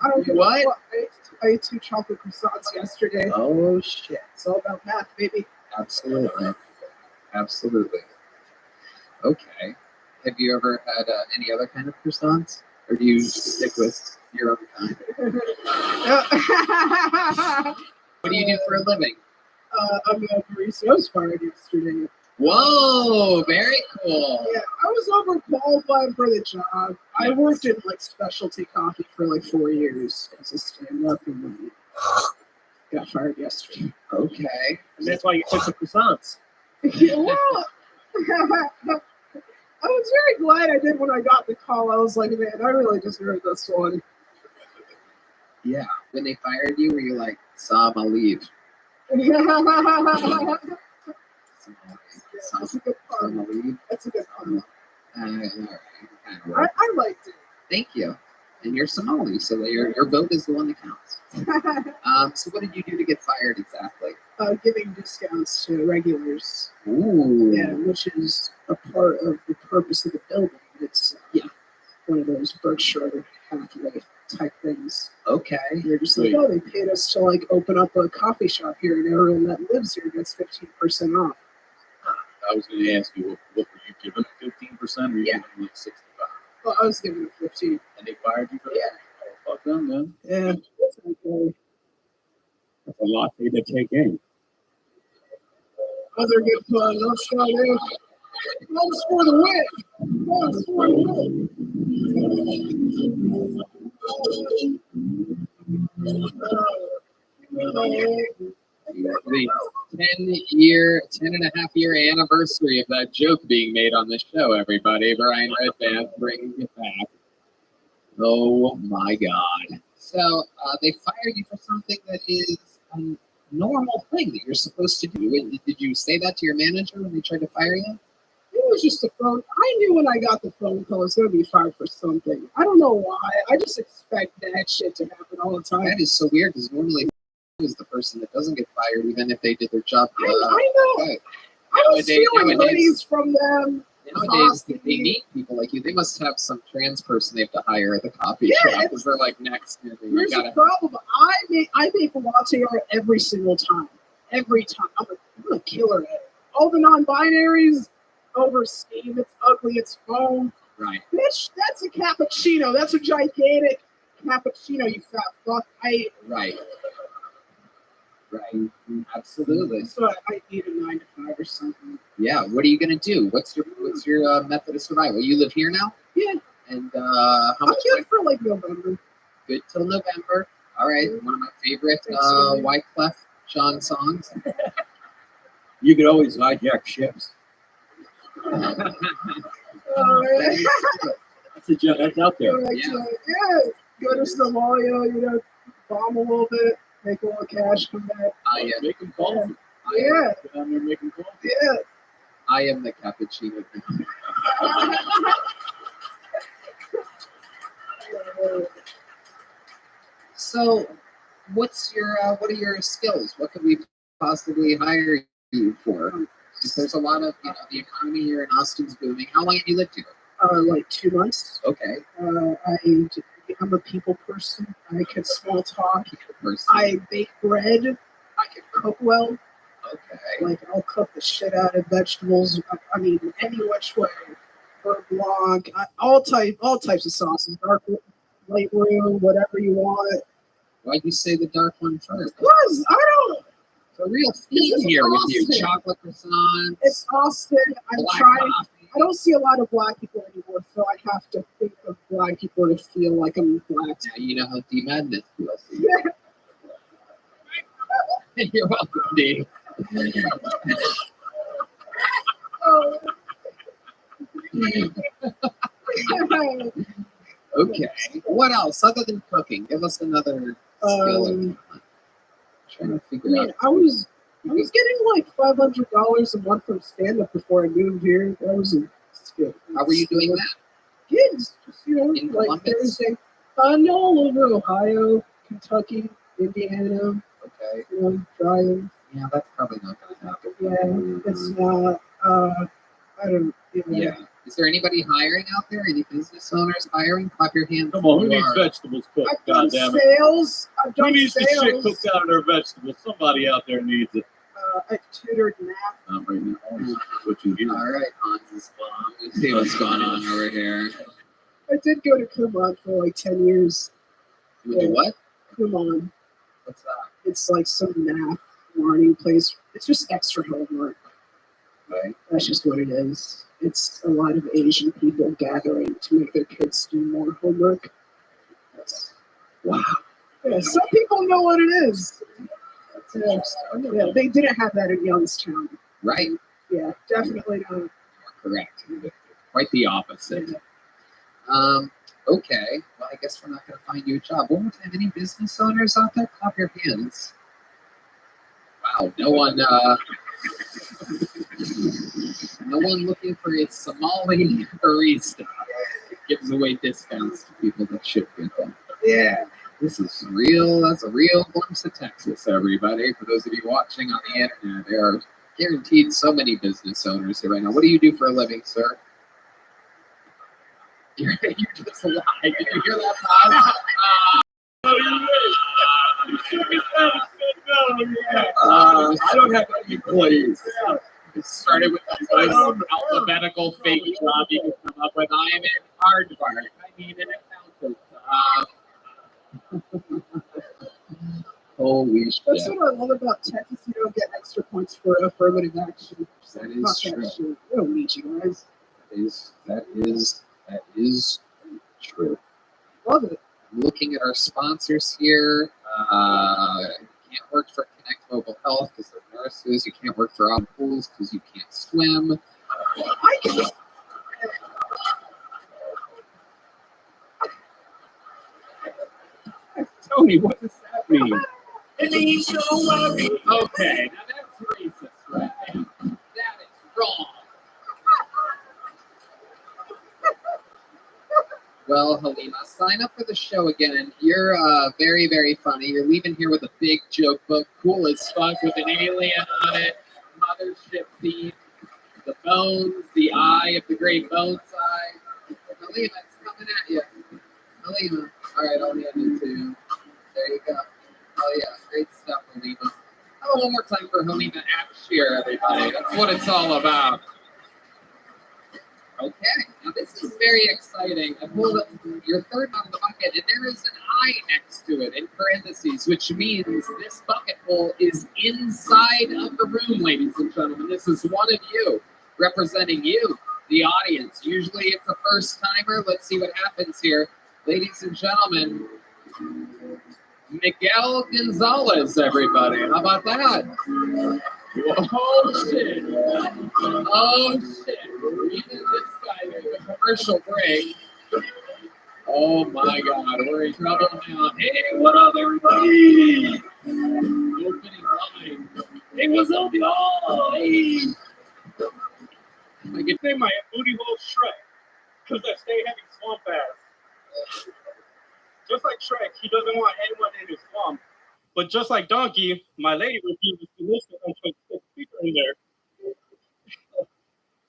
I don't give What? a fuck. I ate 2 chocolate croissants yesterday. Oh shit! It's all about math, baby. Absolutely, absolutely. Okay. Have you ever had any other kind of croissants, or do you stick with your own kind? What do you do for a living? I'm a barista. I was fired yesterday. Whoa, very cool. Yeah, I was overqualified for the job. I worked in like specialty coffee for like 4 years as a stand-up, and then got fired yesterday. Okay. And that's why you took the croissants. Yeah, well, I was very glad I did when I got the call. I was like, man, I really deserve this one. Yeah. When they fired you, were you like, Sam, I'll leave? That's a good pun. I'll leave? That's a good pun. All right. I liked it. Thank you. And you're Somali, so your vote is the one that counts. So what did you do to get fired exactly? Giving discounts to regulars. Ooh. Yeah, which is a part of the purpose of the building. It's one of those Berkshire Hathaway type things. Okay. They're just like, oh, they paid us to like open up a coffee shop here, and everyone that lives here gets 15% off. I was going to ask you, what were you given? 15%? Or you given like 65? Well, I was given 15. And they fired you for that? Yeah. Oh, fuck them, then. Yeah. That's okay. That's a lot for you to take in. Other good pun. No shot in. Runs for the win. Runs for the win. The 10.5 year anniversary of that joke being made on this show, everybody. Brian Redband bringing it back. Oh my God. So they fired you for something that is a normal thing that you're supposed to do. Did you say that to your manager when they tried to fire you? It was just a phone. I knew when I got the phone call I was going to be fired for something. I don't know why. I just expect that shit to happen all the time. That is so weird because normally is the person that doesn't get fired even if they did their job. I know. Good. I was stealing hoodies from them. Nowadays, they need people like you. They must have some trans person they have to hire at the coffee shop because they're like next. Here's the problem. I make a latte art every single time. Every time. I'm a killer at it. All the non-binaries over steam. It's ugly. It's foam. Right. Bitch, that's a cappuccino. That's a gigantic cappuccino, you fat fuck. Right. Right. Absolutely. So I need a 9 to 5 or something. Yeah. What are you gonna do? What's your method of survival? You live here now? Yeah. And how much? I'm good for like November. Good till November. All right. One of my favorite Wyclef Jean songs. You could always hijack ships. That's a joke. That's out there. Go to Somalia, bomb a little bit, make a little cash, come back. Making coffee. Yeah. Get down there making coffee. Yeah. I am the cappuccino. So, what are your skills? What could we possibly hire you for? Because there's a lot of, the economy here in Austin's booming. How long have you lived here? Like 2 months. Okay. I'm a people person. I can small talk. I bake bread. I can cook well. Okay. Like I'll cook the shit out of vegetables. I mean, any which way. Beurre blanc, all types of sauces. Dark, light roux, whatever you want. Why'd you say the dark one first? Because I don't. It's a real theme here with you. Chocolate croissants. It's Austin. I'm black trying. coffee. I don't see a lot of black people anymore, so I have to think of black people to feel like I'm black. Now you know how D Madness feels. Yeah. You're welcome, D. Oh. Okay. What else other than cooking? Give us another skill. Trying to figure out. I was getting like $500 a month from stand-up before I moved here. That was a skill. How were you doing that? Gigs, just in like Columbus? Thursday. No, all over Ohio, Kentucky, Indiana. Okay. You know, driving. Yeah, that's probably not going to happen. Yeah, it's not. I don't. Yeah. Is there anybody hiring out there? Any business owners hiring? Clap your hands. Come on, who if you needs are. vegetables cooked? I've done God damn it. sales. I've Who done needs the sales. shit cooked out of their vegetables? Somebody out there needs it. I've tutored math. Not right now. What you do? All right, Hans's mom. Let's see what's going on over here. I did go to Kumon for like 10 years. You do what? Kumon. What's that? It's like some math learning place. It's just extra homework. Right. That's just what it is. It's a lot of Asian people gathering to make their kids do more homework. Wow. Yeah, some people know what it is. Yeah, they didn't have that in Youngstown. Right. Yeah, definitely not. Correct. Quite the opposite. Okay. Well, I guess we're not going to find you a job. One more time, any business owners out there? Clap your hands. Wow, no one looking for a Somali barista. It gives away discounts to people that should get them. Yeah, this is real. That's a real glimpse of Texas, everybody. For those of you watching on the internet, there are guaranteed so many business owners here right now. What do you do for a living, sir? You just lied. Did you hear that pause? I don't have any employees. It started with the most alphabetical fake job you can come up with. I am in Harvard. I need an accountant. Holy shit. That's what I love about Texas. You don't get extra points for affirmative action. That is true. Shit. We don't need you guys. That is true. Love it. Looking at our sponsors here, you can't work for Connect Mobile Health because they're nurses. You can't work for Out Pools because you can't swim. Tony, what does that mean? It means don't worry. Okay, now that's racist right there. That is wrong. Well, Halima, sign up for the show again. You're very, very funny. You're leaving here with a big joke book, cool as fuck, with an alien on it, mothership theme, the bones, the eye of the great bone side. Halima, it's coming at you. Halima. All right, I'll hand it to you. There you go. Oh, yeah, great stuff, Halima. Oh, one more time for Halima Abshir, everybody. That's what it's all about. Okay, now this is very exciting. I pulled up your third out of the bucket, and there is an eye next to it in parentheses, which means this bucket hole is inside of the room, ladies and gentlemen. This is one of you, representing you, the audience. Usually it's a first-timer. Let's see what happens here. Ladies and gentlemen, Miguel Gonzalez, everybody. How about that? Oh, shit. Oh, shit. Even this guy during the commercial break. Oh, my God. We're in trouble now. Hey, what up, everybody? Opening line. Hey, what's up, y'all? Hey. I can say my booty hole Shrek because I stay having swamp ass. Just like Shrek, he doesn't want anyone in his swamp. But just like Donkey, my lady refuses to listen until I put a speaker in there.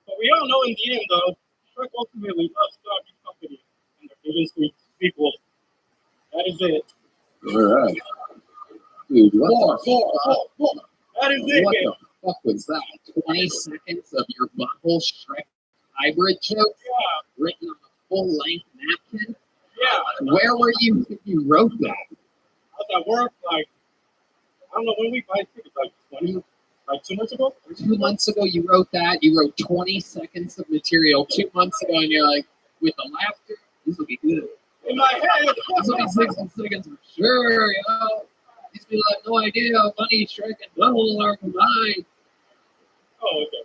But we all know in the end, though, Shrek ultimately loves Donkey's company and they're giving sweet sequels. That is it. All right. Dude, four. That is it, What man. the fuck was that? 20 seconds of your butthole Shrek hybrid joke written on a full-length napkin? Yeah. Where were you when you wrote that? I was at work, like, I don't know, when we buy tickets, like 2 months ago? 2 months ago, you wrote that. You wrote 20 seconds of material 2 months ago, and you're like, with the laughter, this will be good. In my head. This will be 60 seconds for sure, yo. These people have no idea how funny Shrek and Butthole are combined. Oh, okay.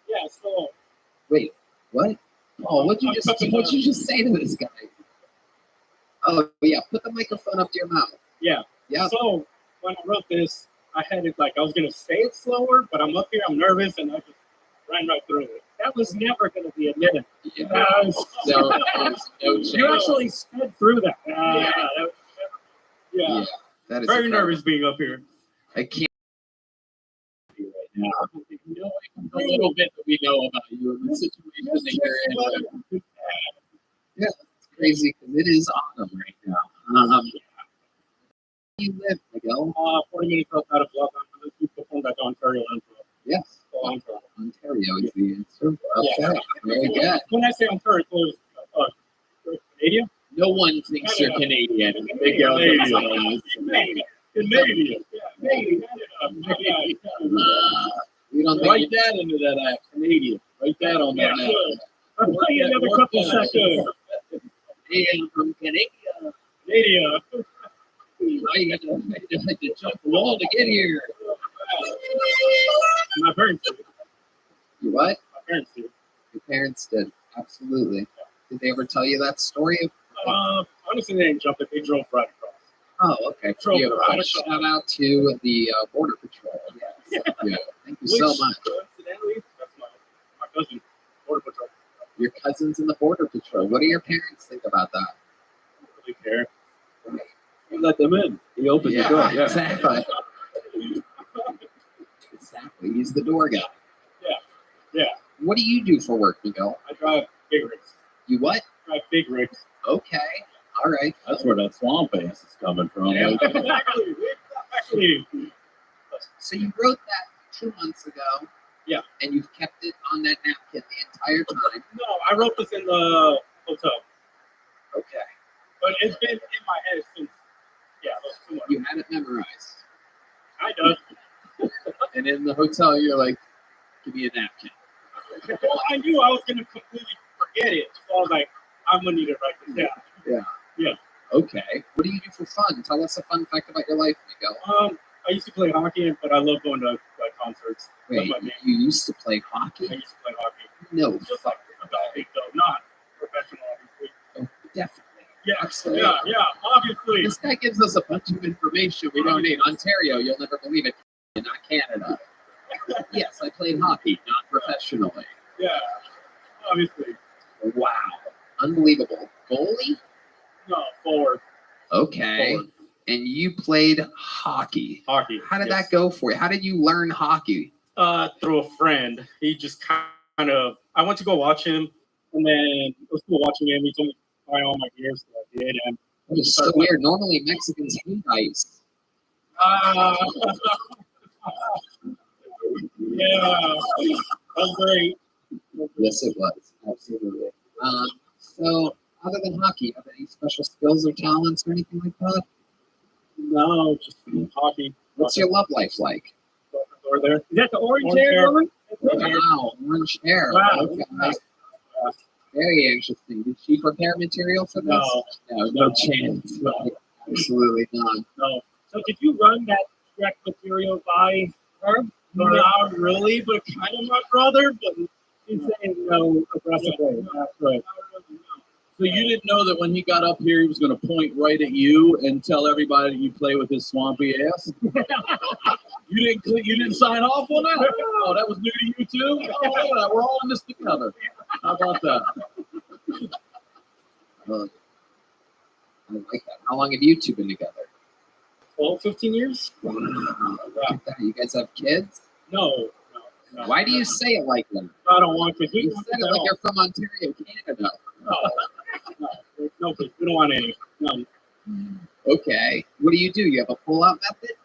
Yeah, so. Wait, what? Oh, what'd you just say to this guy? Oh, yeah, put the microphone up to your mouth. Yeah. Yeah. So, when I wrote this, I had it like, I was going to say it slower, but I'm up here, I'm nervous, and I just ran right through it. That was never going to be a minute. Yeah. No chance. You actually sped through that. Yeah. That is Very incredible. nervous being up here. I can't. Knowing a little bit that we know about you and the situation that you're in. Yeah, it's crazy because it is autumn right now. Where do you live, Miguel? 40 minutes outside of Los Angeles. We performed at Ontario. Yes. Ontario is the answer. Okay. Yeah. Very good. When I say Ontario, it's Canadian. No one thinks you're Canadian. Canadian. We don't write that into that act. Canadian. Write that on that map. I'll tell you another couple seconds. And from Canada. Canada. I had to jump the wall to get here. My parents did. You what? My parents did. Your parents did. Absolutely. Did they ever tell you that story? Honestly, they didn't jump it. They drove right across. Oh, okay. Shout out to the Border Patrol. Yes. Yeah. Thank you so much. Coincidentally, that's my cousin, Border Patrol. Your cousin's in the Border Patrol. What do your parents think about that? I don't really care. You let them in. He opens the door. Yeah. Exactly. Exactly. He's the door guy. Yeah. What do you do for work, Miguel? I drive big rigs. You what? Drive big rigs. Okay. All right. That's where that swamp ass is coming from. Yeah, exactly. So you wrote that 2 months ago. Yeah. And you've kept it on that napkin the entire time. No, I wrote this in the hotel. Okay. But it's been in my head since, those 2 months. You had it memorized. I know. And in the hotel, you're like, give me a napkin. Well, I knew I was going to completely forget it. So I was like, I'm going to need to write this down. Yeah. Okay. What do you do for fun? Tell us a fun fact about your life, Miguel. I used to play hockey, but I love going to concerts. Wait, you used to play hockey? I used to play hockey. No. Just like adult, though, not professional, obviously. Oh, definitely. Yeah, absolutely. Yeah, obviously. This guy gives us a bunch of information we don't need. Ontario, you'll never believe it. Not Canada. Yes, I played hockey, not professionally. Yeah, obviously. Wow. Unbelievable. Goalie? No, forward. Okay. Forward. And you played hockey. Hockey. How did that go for you? How did you learn hockey? Through a friend. He just kind of, I went to go watch him, and then I was still watching him. He told me to buy all my gear, so I did. And it's so weird. Normally Mexicans hate ice. Yeah, that's great. Yes, it was. Absolutely. So, other than hockey, have any special skills or talents or anything like that? No, just hockey. What's your love life like? Over there. Is that the orange Orange hair hair. woman? Wow, orange hair. Wow. Okay. Very interesting. Did she prepare material for this? No chance. Absolutely not. No. So did you run that direct material by her? Not really, but kind of my brother. But he's saying no aggressively. That's right. So you didn't know that when he got up here, he was going to point right at you and tell everybody you play with his swampy ass? You didn't sign off on that? Oh, that was new to you too? Oh, yeah, we're all in this together. How about that? I like that. How long have you two been together? 12, 15 years. Wow. Look at that. You guys have kids? No. Why do you say it like that? I don't want kids. You said it like you're from Ontario, Canada. No kids. We don't want any. No. Okay. What do? You have a pull-out method?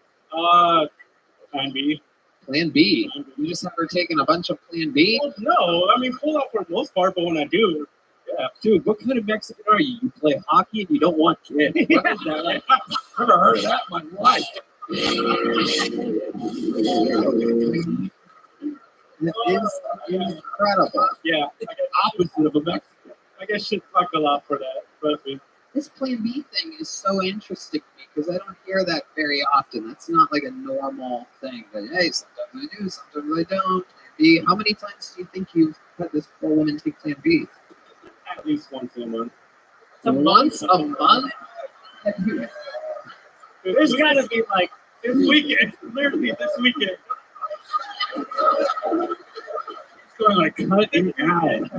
Plan B. Plan B? You just have her taking a bunch of Plan B? Well, no, I mean pull out for the most part, but when I do, yeah. Dude, what kind of Mexican are you? You play hockey and you don't want kids. What is that like? I've never heard of that in my life. It is incredible. Yeah, it's the opposite of a Mexican. I guess shit fuck a lot for that. But this Plan B thing is so interesting to me because I don't hear that very often. That's not like a normal thing. But hey, sometimes I do, sometimes I don't. Plan B. How many times do you think you've had this poor woman take Plan B? At least once a month. Once a month? There's got to be like this weekend. Literally this weekend. It's going like cutting out.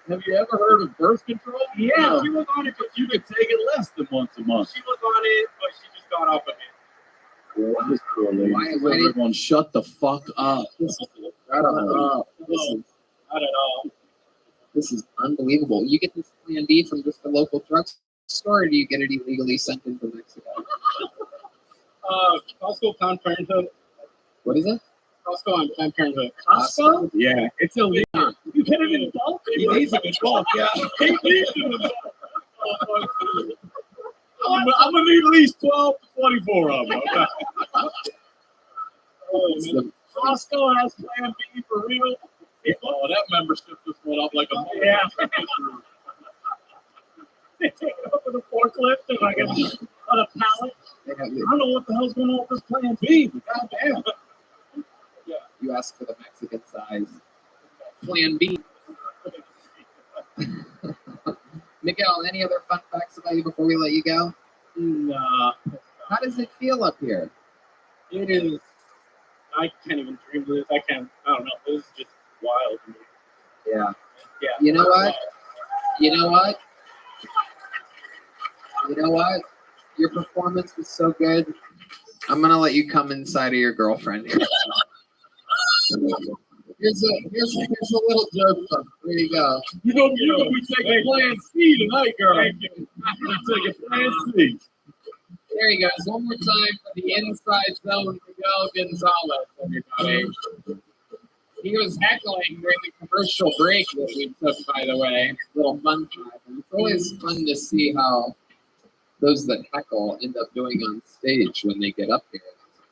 Have you ever heard of birth control? Yeah. She was on it, but you could take it less than once a month. She was on it, but she just got off of it. This poor lady. Why Everyone, shut the fuck up. This is incredible. I don't know. This is unbelievable. You get this Plan B from just a local drugstore, or do you get it illegally sent into Mexico? Costco, Planned Parenthood. What is it? Costco and Planned Parenthood. Costco? Yeah, it's illegal. You get it in bulk? He needs it in bulk, yeah. He needs it in bulk. I'm going to need at least 12 to 24 of them. Okay? Costco has Plan B for real. Oh, that membership just went up like a yeah. They take it over the forklift and like on a pallet. I don't know what the hell's going on with this Plan B, but goddamn. Yeah. You asked for the Mexican size. Plan B. Miguel, any other fun facts about you before we let you go? Nah. How does it feel up here? It is. I can't even dream of this. I don't know. This is just wild to me. Yeah. Yeah. You know what? You know what? You know what? Your performance was so good. I'm gonna let you come inside of your girlfriend here. Here's a little joke. There you go. You're going to be taking Plan C tonight, girl. You're taking Plan C. There he goes. One more time for the inside zone, Miguel Gonzalez, everybody. He was heckling during the commercial break that we took, by the way. Little fun fact. It's always fun to see how those that heckle end up doing on stage when they get up here.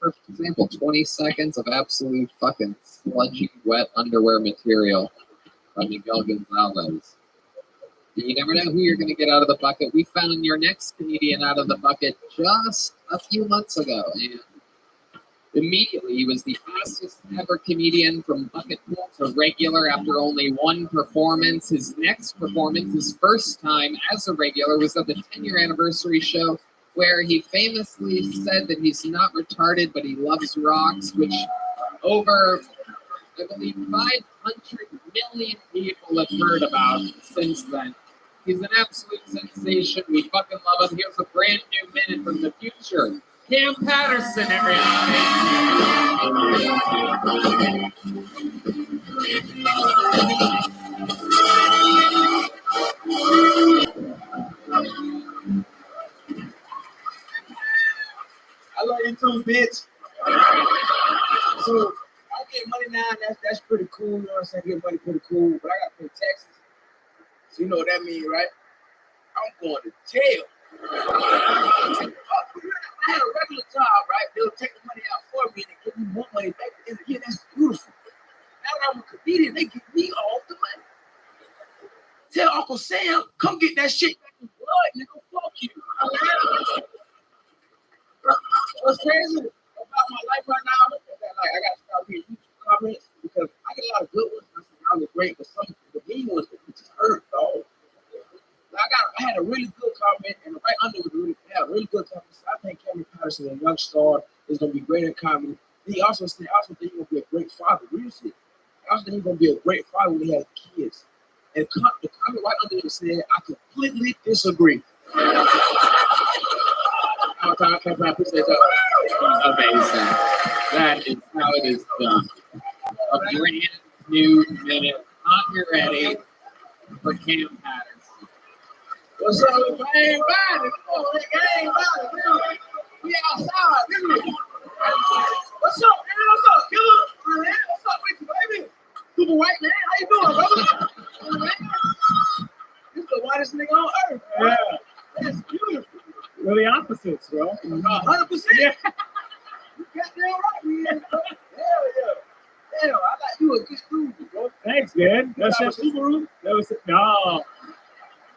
Perfect example, 20 seconds of absolute fucking sludgy, wet underwear material from Miguel Gonzalez. You never know who you're going to get out of the bucket. We found your next comedian out of the bucket just a few months ago. And immediately, he was the fastest ever comedian from bucket pool to regular after only one performance. His next performance, his first time as a regular, was at the 10-year anniversary show, where he famously said that he's not retarded, but he loves rocks, which over, I believe, 500 million people have heard about since then. He's an absolute sensation. We fucking love him. Here's a brand new minute from the future. Cam Patterson, everybody. I love you too, bitch. So I get money now, that's pretty cool, you know what I'm saying? Get money pretty cool, but I gotta pay taxes. So you know what that means, right? I'm going to jail. I had a regular job, right? They'll take the money out for me and give me more money back at the end of the year. That's beautiful. Now that I'm a comedian, they give me all the money. Tell Uncle Sam, come get that shit back in blood, nigga. Fuck you. What's crazy about my life right now is that like I gotta start reading YouTube comments because I get a lot of good ones. I think I was great, but some of the mean ones that just hurt, dog. I had a really good comment, and right under was really good comment. So I think Kevin Patterson, a young star, is gonna be great in comedy. He also said, I also think he's gonna be a great father. Really, I also think he's gonna be a great father when he has kids. And the comment right under it said, I completely disagree. Amazing. That is how it is done. A brand new minute. You're ready for Cam Patterson. What's up, everybody? Come on, gang. We outside. What's up, man? What's up, killer? Man, what's up with you, baby? Super white man, how you doing, brother? This is the whitest nigga on earth. Yeah. That's beautiful. We're the opposites, bro. 100%. Yeah. You got that right, man. Hell yeah. Damn, I got you a good dude, bro. Thanks, man. That's your Subaru? That was it. No.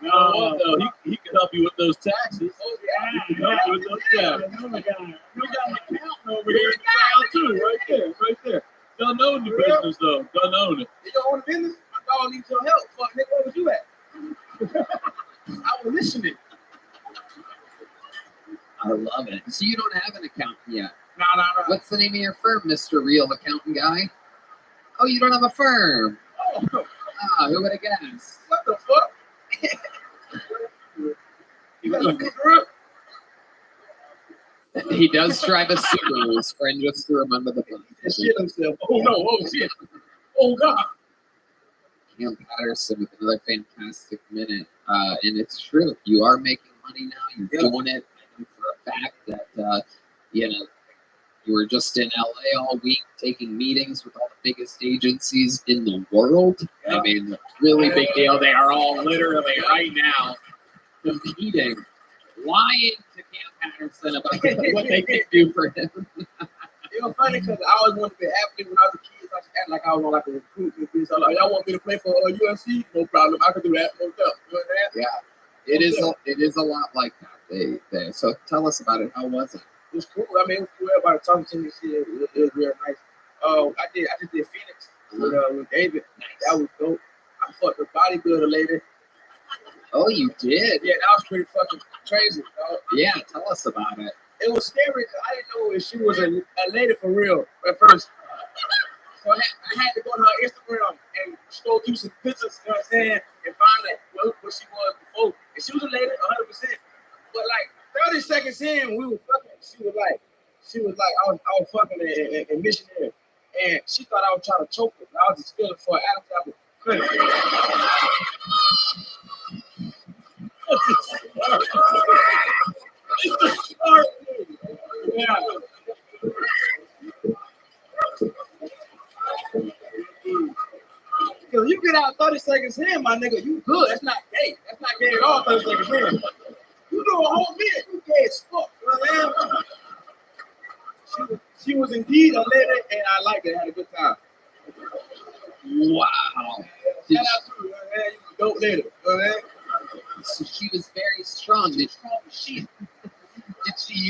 No, he can help you with those taxes. Oh, yeah. He can help you with those taxes. Oh, my God. You got an accountant over here too, right there. Done owning the business, though. Done owning it. You don't own the business? My dog needs your help. Fuck, nigga, where was you at? I was listening. I love it. So you don't have an accountant yet? No. What's the name of your firm, Mr. Real Accountant Guy? Oh, you don't have a firm. Ah, who would have guessed? What the fuck? You got a girl? He does drive a Subaru. His friend just threw him under the bus. He shit himself. Oh no! Oh shit! Oh god! Cam Patterson with another fantastic minute. And it's true. You are making money now. You're doing it. I know for a fact that, you know, you were just in LA all week taking meetings with all the biggest agencies in the world. I mean, really big deal. They are all literally right now competing, lying to Cam Patterson about what they can do for him. It was funny because I always wanted to be an athlete when I was a kid. So I just acted like I was on like a recruitment thing. So like, y'all want me to play for UFC? No problem. I can do that. No doubt. You know what Yeah, it is a lot like that. So tell us about it. How was it? It was cool. I mean, it was cool. Everybody talking to me. Shit. It was real nice. I just did Phoenix with David. Nice. That was dope. I fucked a bodybuilder lady. Oh, you did? Yeah, that was pretty fucking crazy, dog. Yeah, tell us about it. It was scary because I didn't know if she was a lady for real at first. So I had to go to her Instagram and scroll through some pictures, you know what I'm saying, and find like what she was before. And she was a lady, 100%. But like 30 seconds in, we were fucking. She was like, I was fucking a missionary, and she thought I was trying to choke her. I was just feeling for her after I was crazy. It's a smart move. Yeah. Because you get out 30 seconds in, my nigga, you good. That's not gay. That's not gay at all, 30 seconds in. You do a whole minute, you gay as fuck. You know what I'm saying? She was indeed a lady, and I liked it. I had a good time. Wow. Shout out to you, man. You a dope lady. You know what I'm saying? So she was very strong. Did she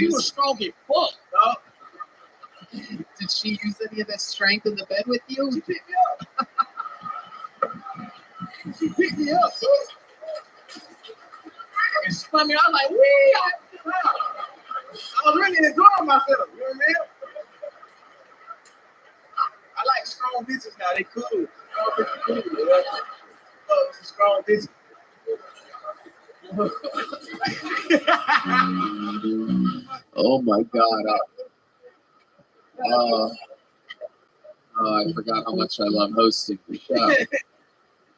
was strong as fuck, dog. Did she use any of that strength in the bed with you? She picked me up. She picked me up, so and spun me. I was like, wee! I was really enjoying myself. You know what I mean? I like strong bitches now. They cool. Strong bitches cool. You know? Oh, it's a strong bitch. Oh my God. I forgot how much I love hosting the show.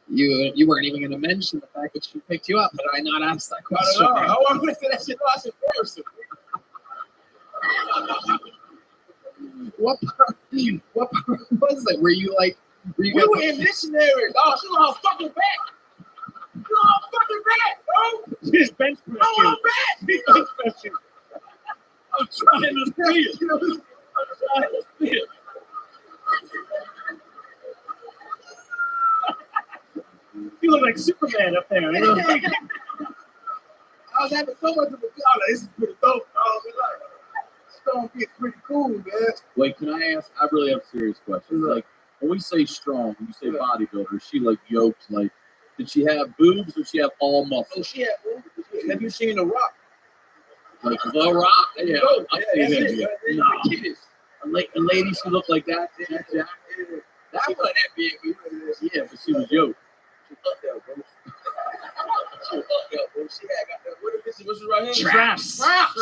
You weren't even going to mention the fact that she picked you up, but I not asked that question. I want to say that shit. No, I said embarrassing. What part was it? Were you like? We were in missionary, dog. She was on her fucking back. She was on her fucking back, dog. She's bench pressing. On her back. Bench pressing. I'm trying to see it. I'm trying to see it. You look like Superman up there. I was having so much of a good. This is pretty dope. It's gonna get pretty cool, man. Wait, can I ask? I really have a serious question. Like, when we say strong, when you say bodybuilder, is she like yoked? Like, did she have boobs or did she have all muscle? Oh, she had boobs. Have you seen The Rock? Like The Rock? Yeah, I've seen that's it. it. No. A lady she looked like that. That wasn't that big. Yeah, but she was yoked. She up there, bro. She was up there, bro. She had got that. What is this? What's this right here? Traps. Traps.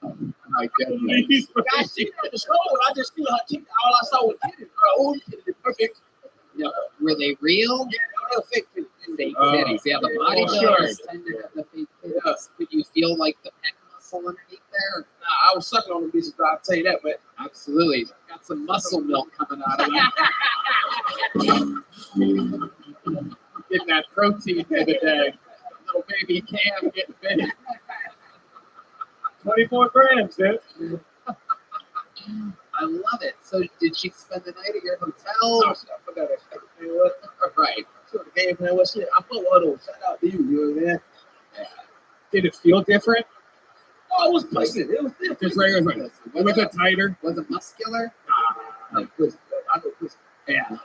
Oh my goodness. Guys, she at the store. I just see her titties. All I saw was titties. Old titties. Perfect. Yeah, were they real? Yeah, they were fake titties. Fake titties. Yeah, the bodybuilders tend to have the fake titties. Yeah. Could you feel like the pec muscle underneath there? Nah, I was sucking on the bitches, but I'll tell you that, man. Absolutely. Got some muscle milk coming out of that. Getting that protein for the day. Little baby Cam getting big. 24 grams, dude. I love it. So did she spend the night at your hotel? No, I forgot that shit. You know what? Right. So the game plan, what shit? I fuck with her though. Shout out to you, you know what I mean? Did it feel different? Oh, it was pushing. It was different. Just right. Was it tighter? Was it muscular? Like pussy. I know pussy. Yeah.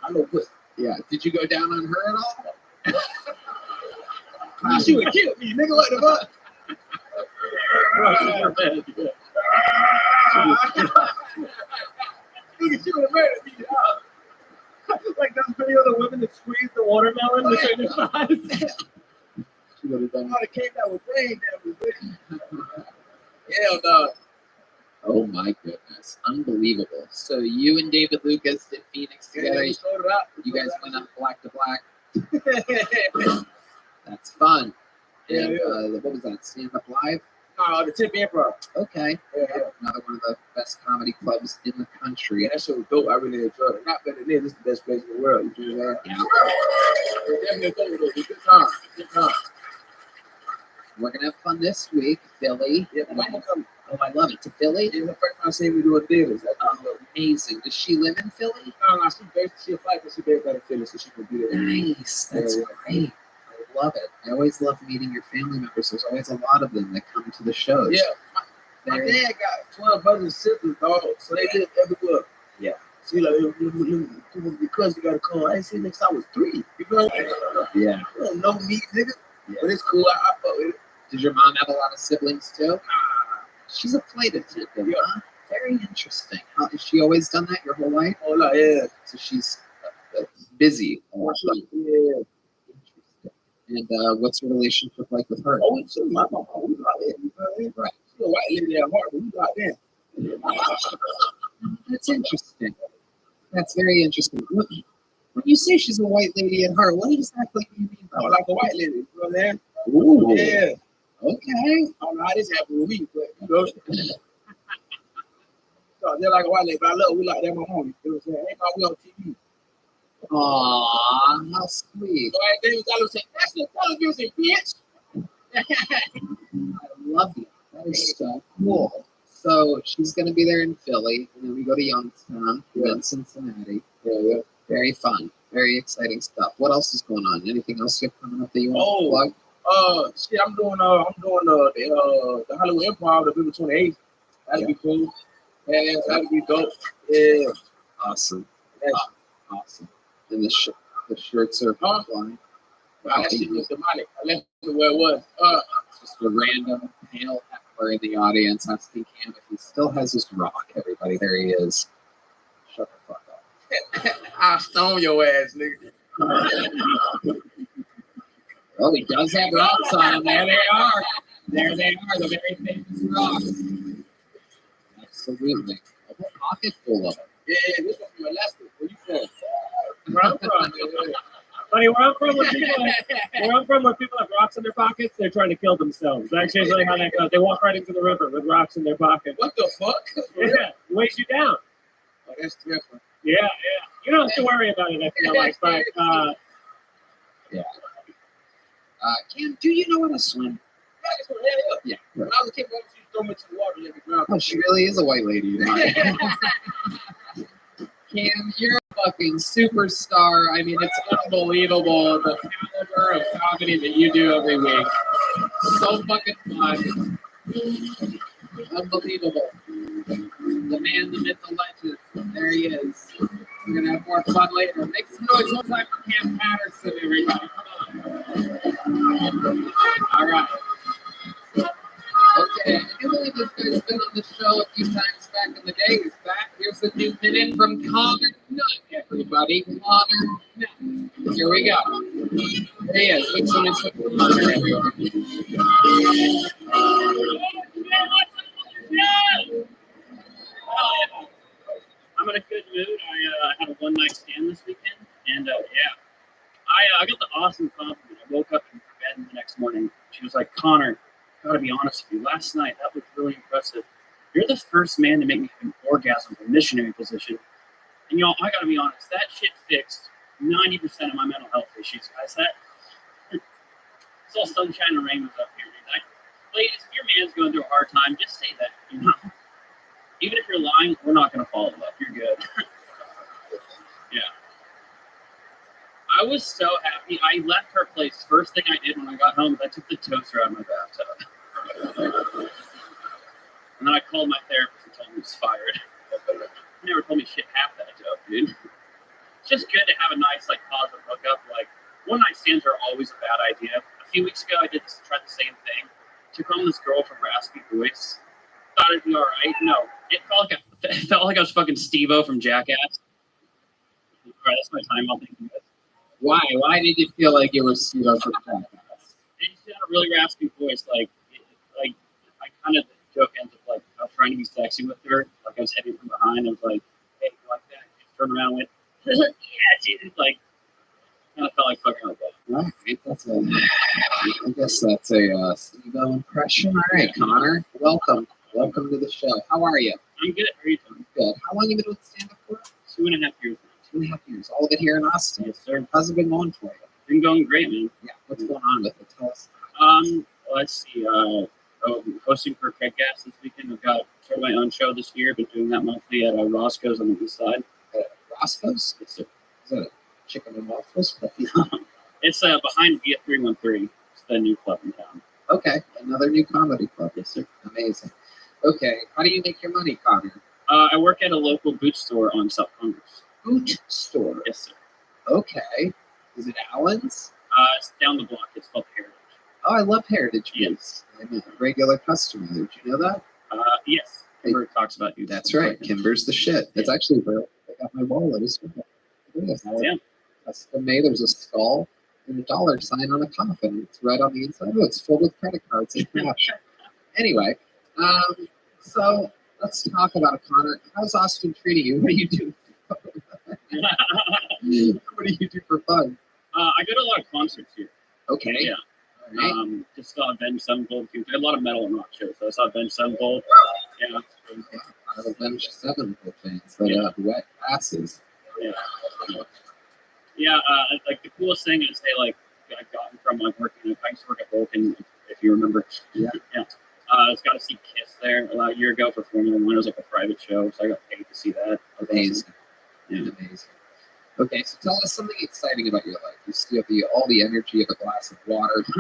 I know pussy. Yeah. Did you go down on her at all? She would have killed me, nigga. What the fuck? She would have murdered me. video of the women that squeeze the watermelon between their thighs? She would have done. Oh, it came out with brain damage. Hell no. Oh my goodness, unbelievable! So you and David Lucas did Phoenix together. Yeah, we sold it out. You guys went up black to black. That's fun. And what was that? Stand Up Live? The Tip Improv. Okay. Yeah. Another one of the best comedy clubs in the country. Yeah, that shit was dope. I really enjoyed it. Not better than this. This is the best place in the world. You know what I'm saying? Yeah. Definitely dope. Good time. Good time. We're gonna have fun this week, Philly. Yeah, my mama coming. Oh, I love it. To Philly? Yeah, the first time I seen me doing theaters. Amazing. Does she live in Philly? No, she a fight, but she based out of Philly, so she can be there. Nice. That's great. I love it. I always love meeting your family members. There's always a lot of them that come to the shows. Yeah. My dad got 12 brothers and sisters, dog, so they live everywhere. Yeah. See, like, your cousin got a call. I ain't seen next time I was 3. You know what I mean? Yeah. You don't know me, nigga. Yeah. But it's cool. I fuck with it. Did your mom have a lot of siblings too? She's a flight attendant, huh? Very interesting. Has she always done that your whole life? Oh, no, yeah. So she's busy. Yeah. Interesting. And what's your relationship like with her? Oh, she's my mom. We locked in. You know what I mean? Right. She's a white lady at heart, but we locked in. That's interesting. That's very interesting. When you say she's a white lady at heart, what exactly do you mean? Oh, like a white lady. You know what I'm saying? Ooh. Yeah. Okay. I don't know how this happened with me, but you know. So they're like a white lady, but I love her. We like that, my homie. You know what I'm saying? Ain't we on TV. Aww, how sweet. So I David Dallas said, that's the television, bitch. I love you. That is so cool. So she's going to be there in Philly, and then we go to Youngstown, then Cincinnati. Yeah. Very fun. Very exciting stuff. What else is going on? Anything else you have coming up that you want to plug? Shit, I'm doing the Hollywood Improv, the February 28th. That'll be cool. Yeah, that'll be dope. Yeah. Awesome. Awesome. And the shirts are flying. Wow, that shit was demonic. I left it where it was. Just a random pale heckler in the audience asking him if he still has his rock. Everybody, there he is. Shut the fuck up. I'll stone your ass, nigga. Oh, he does have rocks on him. There they are. There they are, the very famous rocks. Absolutely. A whole pocket full of them. Yeah, this one's from Alaska. Where you from? Where I'm from. Buddy, where I'm from, when people have rocks in their pockets, they're trying to kill themselves. That's usually how that goes. They walk right into the river with rocks in their pockets. What the fuck? Yeah, it weighs you down. Oh, that's different. Yeah. You don't have to worry about it, I feel like. But, yeah. Cam, do you know how to swim? Yeah. When I was a kid, I used to throw me to the water and let me drown. Oh, she really is a white lady. Cam, you're a fucking superstar. I mean, it's unbelievable the caliber of comedy that you do every week. So fucking fun. Unbelievable. The man, the myth, the legend. There he is. We're going to have more fun later. Make some noise one time for Cam Patterson, everybody. Come on. All right. Okay, I do believe this guy's been on the show a few times back in the day. He's back. Here's a new minute from Connor Nutt, everybody. Connor Nutt. Here we go. There he is. Make some noise for Connor, everybody. I'm in a good mood. I had a one-night stand this weekend, and I got the awesome compliment. I woke up in bed the next morning. She was like, "Connor, I gotta be honest with you. Last night that was really impressive. You're the first man to make me have an orgasm from missionary position, and y'all, I gotta be honest. That shit fixed 90% of my mental health issues. Guys, it's all sunshine and rainbows up here, dude. Ladies, if your man's going through a hard time, just say that. You know, even if you're lying, we're not gonna follow up. You're good." Yeah. I was so happy. I left her place. First thing I did when I got home is I took the toaster out of my bathtub. And then I called my therapist and told him he was fired. He never told me shit half that dope, dude. It's just good to have a nice, positive hookup. One-night stands are always a bad idea. A few weeks ago, I tried the same thing. Took home this girl from Raspy Voice. Thought it'd be all right. No, it felt like I was fucking Steve-O from Jackass. right, that's my time. I'll think of it. Why? Why did you feel like you were pseudo for the podcast? He just had a really raspy voice. Like I kind of joke ends up like I was trying to be sexy with her. Like I was hitting from behind. I was like, "Hey, you like that?" She just turned around and went, "Yeah, Jesus!" Like kind of felt like fucking her. All right, I guess that's a Steve-O impression. All right, Connor, welcome to the show. How are you? I'm good. How are you doing? Good. How long have you been with stand-up for? 2.5 years. 2.5 years. All of it here in Austin. Yes, sir. How's it been going for you? Been going great, man. Yeah. What's going on with it? Tell us. Let's see. I'm hosting for Gas this weekend. I've got sort of my own show this year. Been doing that monthly at Roscoe's on the east side. Roscoe's? Yes, sir. Is that a chicken and waffles? It's behind Via 313. It's the new club in town. Okay, another new comedy club. Yes, sir. Amazing. Okay, how do you make your money, Connor? I work at a local boot store on South Congress. Boot store? Yes, sir. Okay. Is it Allen's? It's down the block. It's called Heritage. Oh, I love Heritage Boots. I'm a regular customer. Did you know that? Yes. Kimber talks about you. That's right. Kimber's the shit. It's actually where I got my wallet. Yeah. Custom made. There's a skull and a dollar sign on a coffin. It's right on the inside. Oh, it's filled with credit cards and cash. Anyway, so let's talk about it, Connor. How's Austin treating you? What do you do? What do you do for fun? I go to a lot of concerts here. Okay. Yeah. Right. Just saw Avenged Sevenfold. I had a lot of metal and rock shows. So I saw Avenged Sevenfold. Yeah. I have Avenged Sevenfold fans that have wet asses. Yeah. Yeah. Like the coolest thing is they like I've gotten from like working. I used to work at Vulcan, if you remember. Yeah. Yeah. I was got to see Kiss there a year ago for Formula One. It was like a private show, so I got paid to see that. Amazing. Yeah. Amazing. Okay, so tell us something exciting about your life. You still have all the energy of a glass of water. So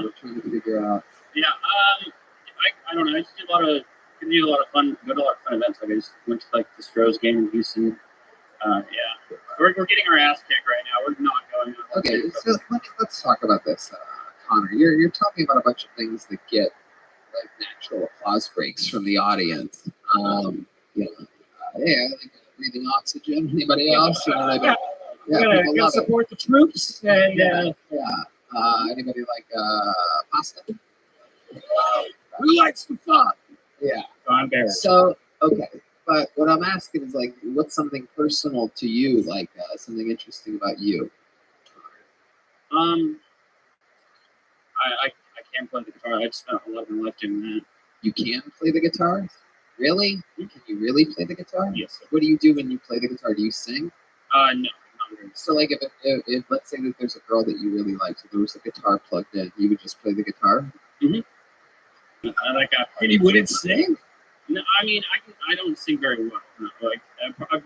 we're trying to figure out. Yeah. I don't know. I just do a lot of fun. Go to a lot of fun events. Like I just went to like the Stros game in Houston. Yeah. We're getting our ass kicked right now. We're not going. Okay, so let's talk about this, Connor. You're talking about a bunch of things that get like natural applause breaks from the audience. Yeah, like breathing oxygen. Anybody else? Yeah. Gotta support the troops. And, anybody like pasta? Who likes to fuck? Yeah. I'm there. So okay, but what I'm asking is like, what's something personal to you? Like something interesting about you? I can't play the guitar. I just spent a lot of my life doing that. You can play the guitar? Really? Can you really play the guitar? Yes, sir. What do you do when you play the guitar? Do you sing? No, not really. So like if let's say that there's a girl that you really like, so there was a guitar plugged in, you would just play the guitar? Mm-hmm. And he wouldn't sing? No, I mean I don't sing very well. No,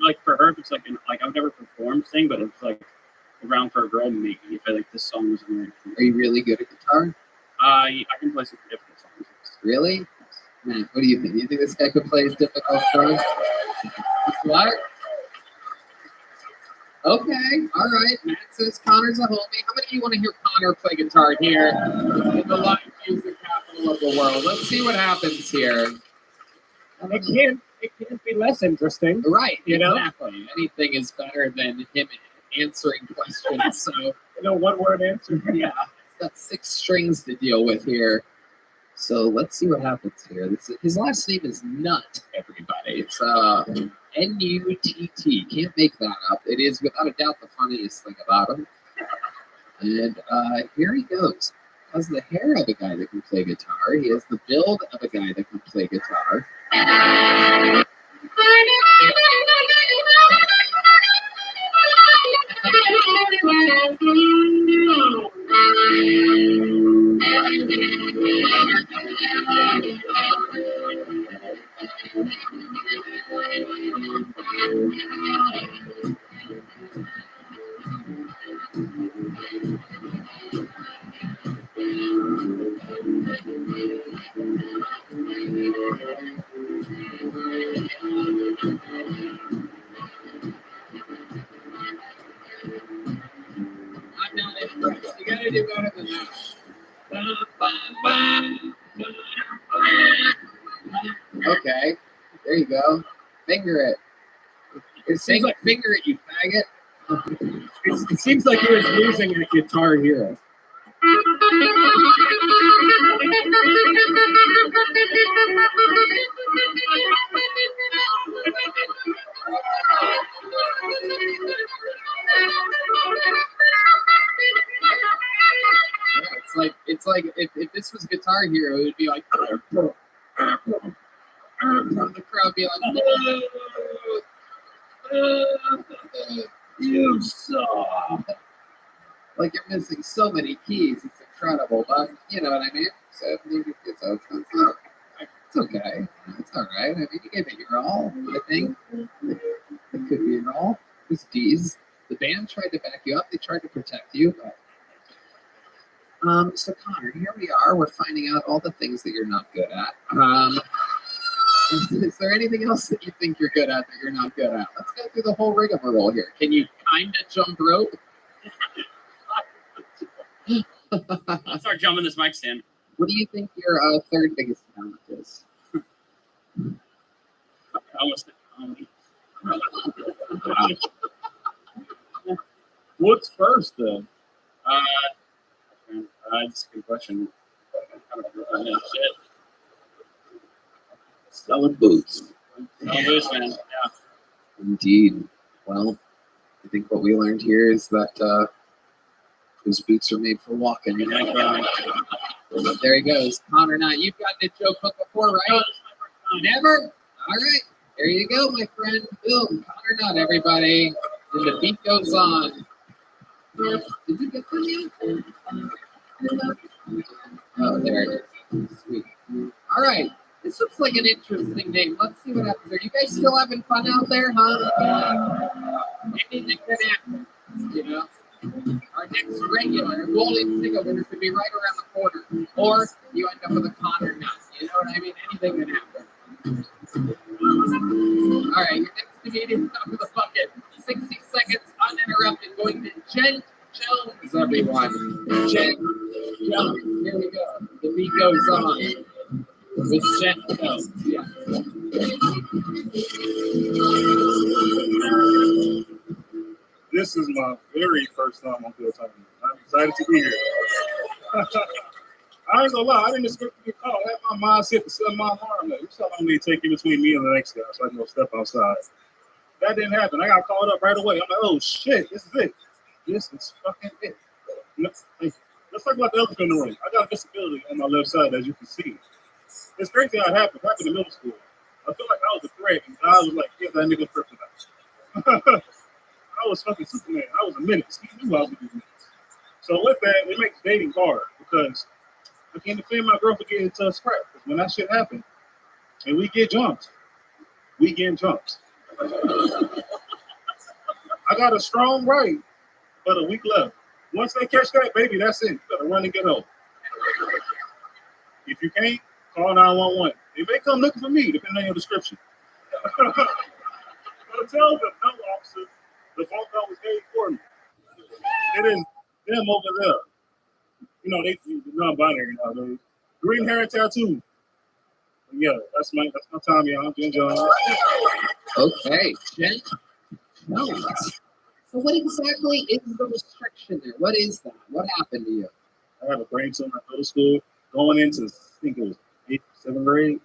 like for her, it's like I've never performed sing, but it's like around for a girl maybe if I like this song was in. Are you really good at guitar? I can play some difficult songs. Really? Man, what do you think? Do you think this guy could play difficult songs? What? Okay, all right. Matt says Connor's a homie. How many of you want to hear Connor play guitar here in the live music capital of the world? Let's see what happens here. It can't be less interesting. Right, you know? Exactly. Anything is better than him answering questions. So, one-word answer. Yeah, it's got 6 strings to deal with here. So let's see what happens here. His last name is Nut, everybody. It's N-U-T-T. Can't make that up. It is without a doubt the funniest thing about him. And here he goes. He has the hair of a guy that can play guitar. He has the build of a guy that can play guitar. I'm not impressed. You gotta do better than that. Okay, there you go. Finger it. It seems like finger it, you faggot. It seems like he was losing at Guitar Hero. Yeah, it's like if this was Guitar Hero, it would be like the crowd be like, you suck. Like you're missing so many keys. It's incredible, but you know what I mean. So it's okay. It's all right. I mean, you gave it your all. I think it could be your all. These D's. The band tried to back you up. They tried to protect you. But... So Connor, here we are. We're finding out all the things that you're not good at. Is there anything else that you think you're good at that you're not good at? Let's go through the whole rigmarole here. Can you kind of jump rope? Let's start jumping this mic stand. What do you think your third biggest talent is? Almost comedy. What's first, then? That's a good question. Shit. Selling boots. Selling boots, man. Yeah. Indeed. Well, I think what we learned here is that those boots are made for walking. There he goes. Connor, now you've gotten a joke hook before, right? Never? All right. There you go, my friend. Boom. Connor, not everybody. And the beat goes on. Did you get them yet? Oh, there it is. Sweet. All right. This looks like an interesting name. Let's see what happens. Are you guys still having fun out there, huh? Anything can happen, you know? Our next regular golden single winner could be right around the corner. Or you end up with a Connor nut. You know what I mean? Anything can happen. All right, your next comedian top of the bucket. 60 seconds uninterrupted. Going to Jen Jones, everyone. Jen Jones. Here we go. The beat goes on. With Jen Jones. Yeah. This is my very first time on Good Time. I'm excited to be here. I ain't gonna lie, I didn't expect to get caught. I had my mindset to set my alarm. Like, how long did it take in between me and the next guy so I can go step outside? That didn't happen. I got called up right away. I'm like, oh shit, this is it. This is fucking it. Let's talk about the elephant in the room. I got a disability on my left side, as you can see. It's crazy how it happened. It happened in middle school. I feel like I was a threat, and God was like, give that nigga kryptonite. I was fucking Superman. I was a menace. He knew I was a menace. So with that, it makes dating hard because I can't defend my girl for getting into a scrap. Because when that shit happens, and we get jumped, we get jumped. I got a strong right, but a weak left. Once they catch that, baby, that's it. You gotta run and get home. If you can't, call 911. They may come looking for me, depending on your description. But tell them, no, officer, the phone call was made for me. It is them over there. You know, they non-binary nowadays. Green hair and tattoo. Yeah, that's my time, y'all. I'm Jen Jones. Okay, Jen Jones. So what exactly is the restriction there? What is that? What happened to you? I have a brain tumor at middle school. Going into, I think it was 8th, 7th grade.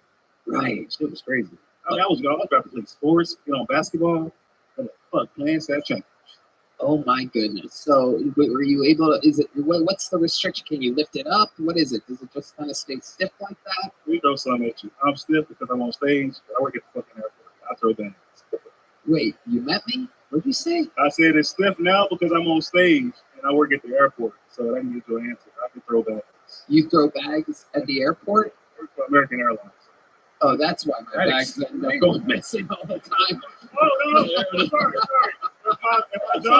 Right. Shit was crazy. I mean, I was about to play sports, basketball. But fuck, plans have changed. Oh my goodness. So were you able to, what's the restriction? Can you lift it up? What is it? Does it just kind of stay stiff like that? We throw something at you. I'm stiff because I'm on stage, but I work at the fucking airport. I throw things. Wait, you met me? What did you say? I said it's stiff now because I'm on stage and I work at the airport. So that can get your answer. I can throw bags. You throw bags at the airport? I work for American Airlines. Oh, that's why my bags end up going missing all the time. Oh, no, sorry. If my job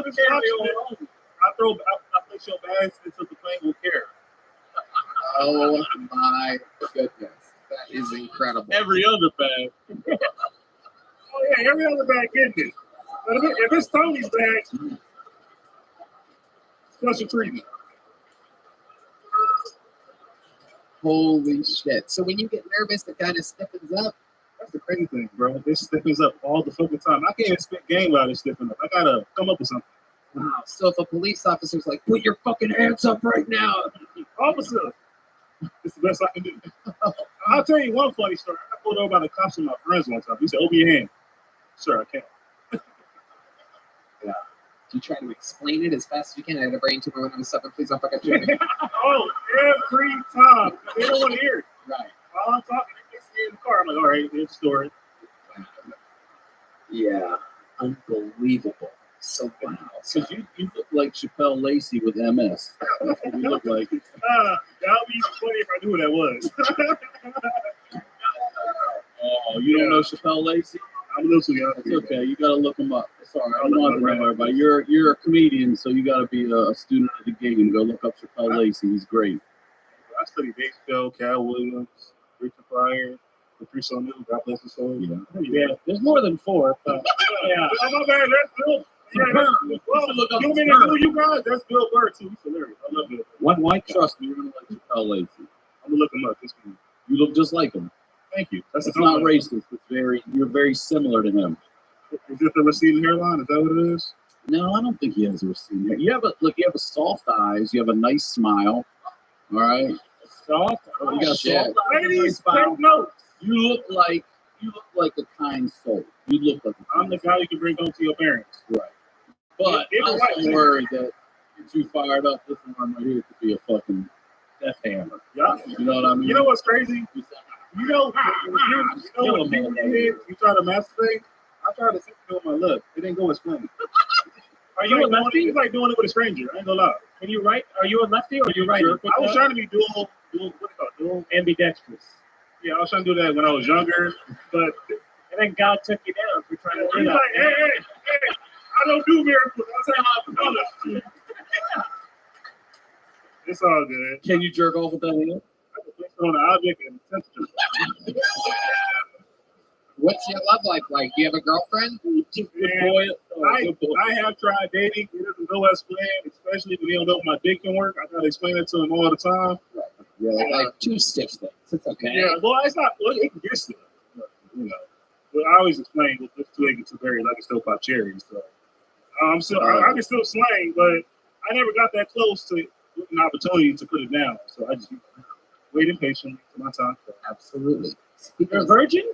is watching, I place your bags until the plane will care. Oh my goodness. That is incredible. Every other bag. Oh yeah, every other bag in this. But if it's Tony's bag, special treatment. Holy shit. So when you get nervous, it kind of stiffens up. That's the crazy thing, bro. It stiffens up all the fucking time. I can't even spit game without it stiffening up. I gotta come up with something. Wow. So if a police officer's like, put your fucking hands up right now. Officer, it's the best I can do. I'll tell you one funny story. I got pulled over by the cops with my friends one time. He said, open your hand. Sir, I can't. Yeah. You try to explain it as fast as you can. I had a brain tumor when I was 7. Please don't fucking shoot me. Oh, every time. They don't want to hear it. Right. While I'm talking, they stay in the car. I'm like, all right, good story. Yeah, unbelievable. So wow. Because you look like Chappelle Lacey with MS. That's what you look like. That would be funny if I knew who that was. Oh, you don't know Chappelle Lacey? I'm a little too young. It's okay. You gotta look him up. It's all right. I don't want to know everybody. You're a comedian, so you gotta be a student of the game and go look up Chappelle Lacey. He's great. I studied Dave Chappelle, Cal Williams, Richard Pryor, Patrice O'Neal. God bless his soul. Yeah. There's more than 4. But yeah. Oh, my bad. That's Bill. Yeah, well, look up. You want me to do you guys? That's Bill Burr too. He's hilarious. I love Bill. Why trust me? You're gonna like Chappelle Lacey. I'm gonna look him up. You look just like him. Thank you. That's not racist. You're very similar to him. Is it the receding hairline? Is that what it is? No, I don't think he has a receding hair. You have a soft eyes. You have a nice smile. All right. Soft. You got soft eyes. Ladies, take notes. You look like a kind soul. You look like I'm the guy you can bring home to your parents. Right. But I'm also worried that you're too fired up. This one right here could be a fucking death hammer. Yeah. You know what I mean? You know what's crazy? You know when people you try to masturbate, I tried to sit with my lip. It didn't go as planned. Are you a lefty? It's like doing it with a stranger. I ain't gonna lie. Can you write? Are you a lefty or are you right? I was trying to be dual ambidextrous. Yeah, I was trying to do that when I was younger, but and then God took you down for trying to do he's that. like, hey, I don't do miracles. I say I'm It's all good. Can you jerk off with that hand? I can place it on the object and temperature. What's your love life like? Do you have a girlfriend? I have tried dating. It doesn't go as planned, especially when they don't know if my dick can work. I gotta explain that to them all the time. Yeah, like 2 stiff things. It's okay. Yeah, well, it's not. Well, it can get stiff, you know. But I always explain with this 2 acres to bury like a still pop cherry. So I'm still, I can still slang, but I never got that close to an opportunity to put it down. So I just waiting patiently for my time. Absolutely. You're a virgin?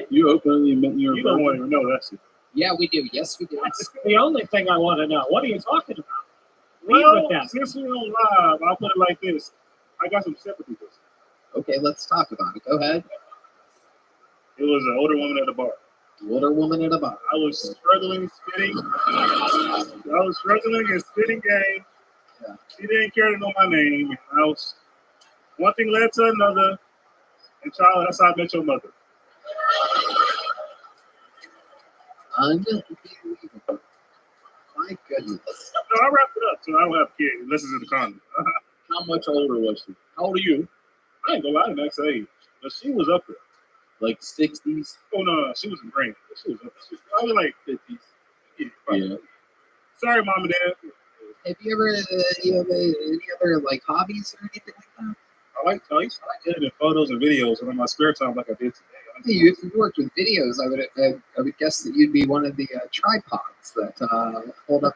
You openly admit you're a virgin? You don't want to know that shit. Yeah, we do. Yes, we do. That's the only thing I want to know. What are you talking about? Well, since we're on live, I'll put it like this. I got some sympathy for you. Okay, let's talk about it. Go ahead. It was an older woman at a bar. Older woman at a bar. I was struggling spitting. I was struggling in spitting game. Yeah. She didn't care to know my name. I was. One thing led to another. And child, that's how I met your mother. Unbelievable. My goodness. No, I wrapped it up, so I don't have kids unless it's in the condom. How much older was she? How old are you? I ain't gonna lie to the next age, but she was up there. Like 60s? Oh, no, she was in brain. She was up there. I was like 50s. Yeah. Sorry, Mom and Dad. Have you ever, any other, like, hobbies or anything like that? I like editing photos and videos in my spare time like I did today. If you worked with videos, I would guess that you'd be one of the tripods that hold up.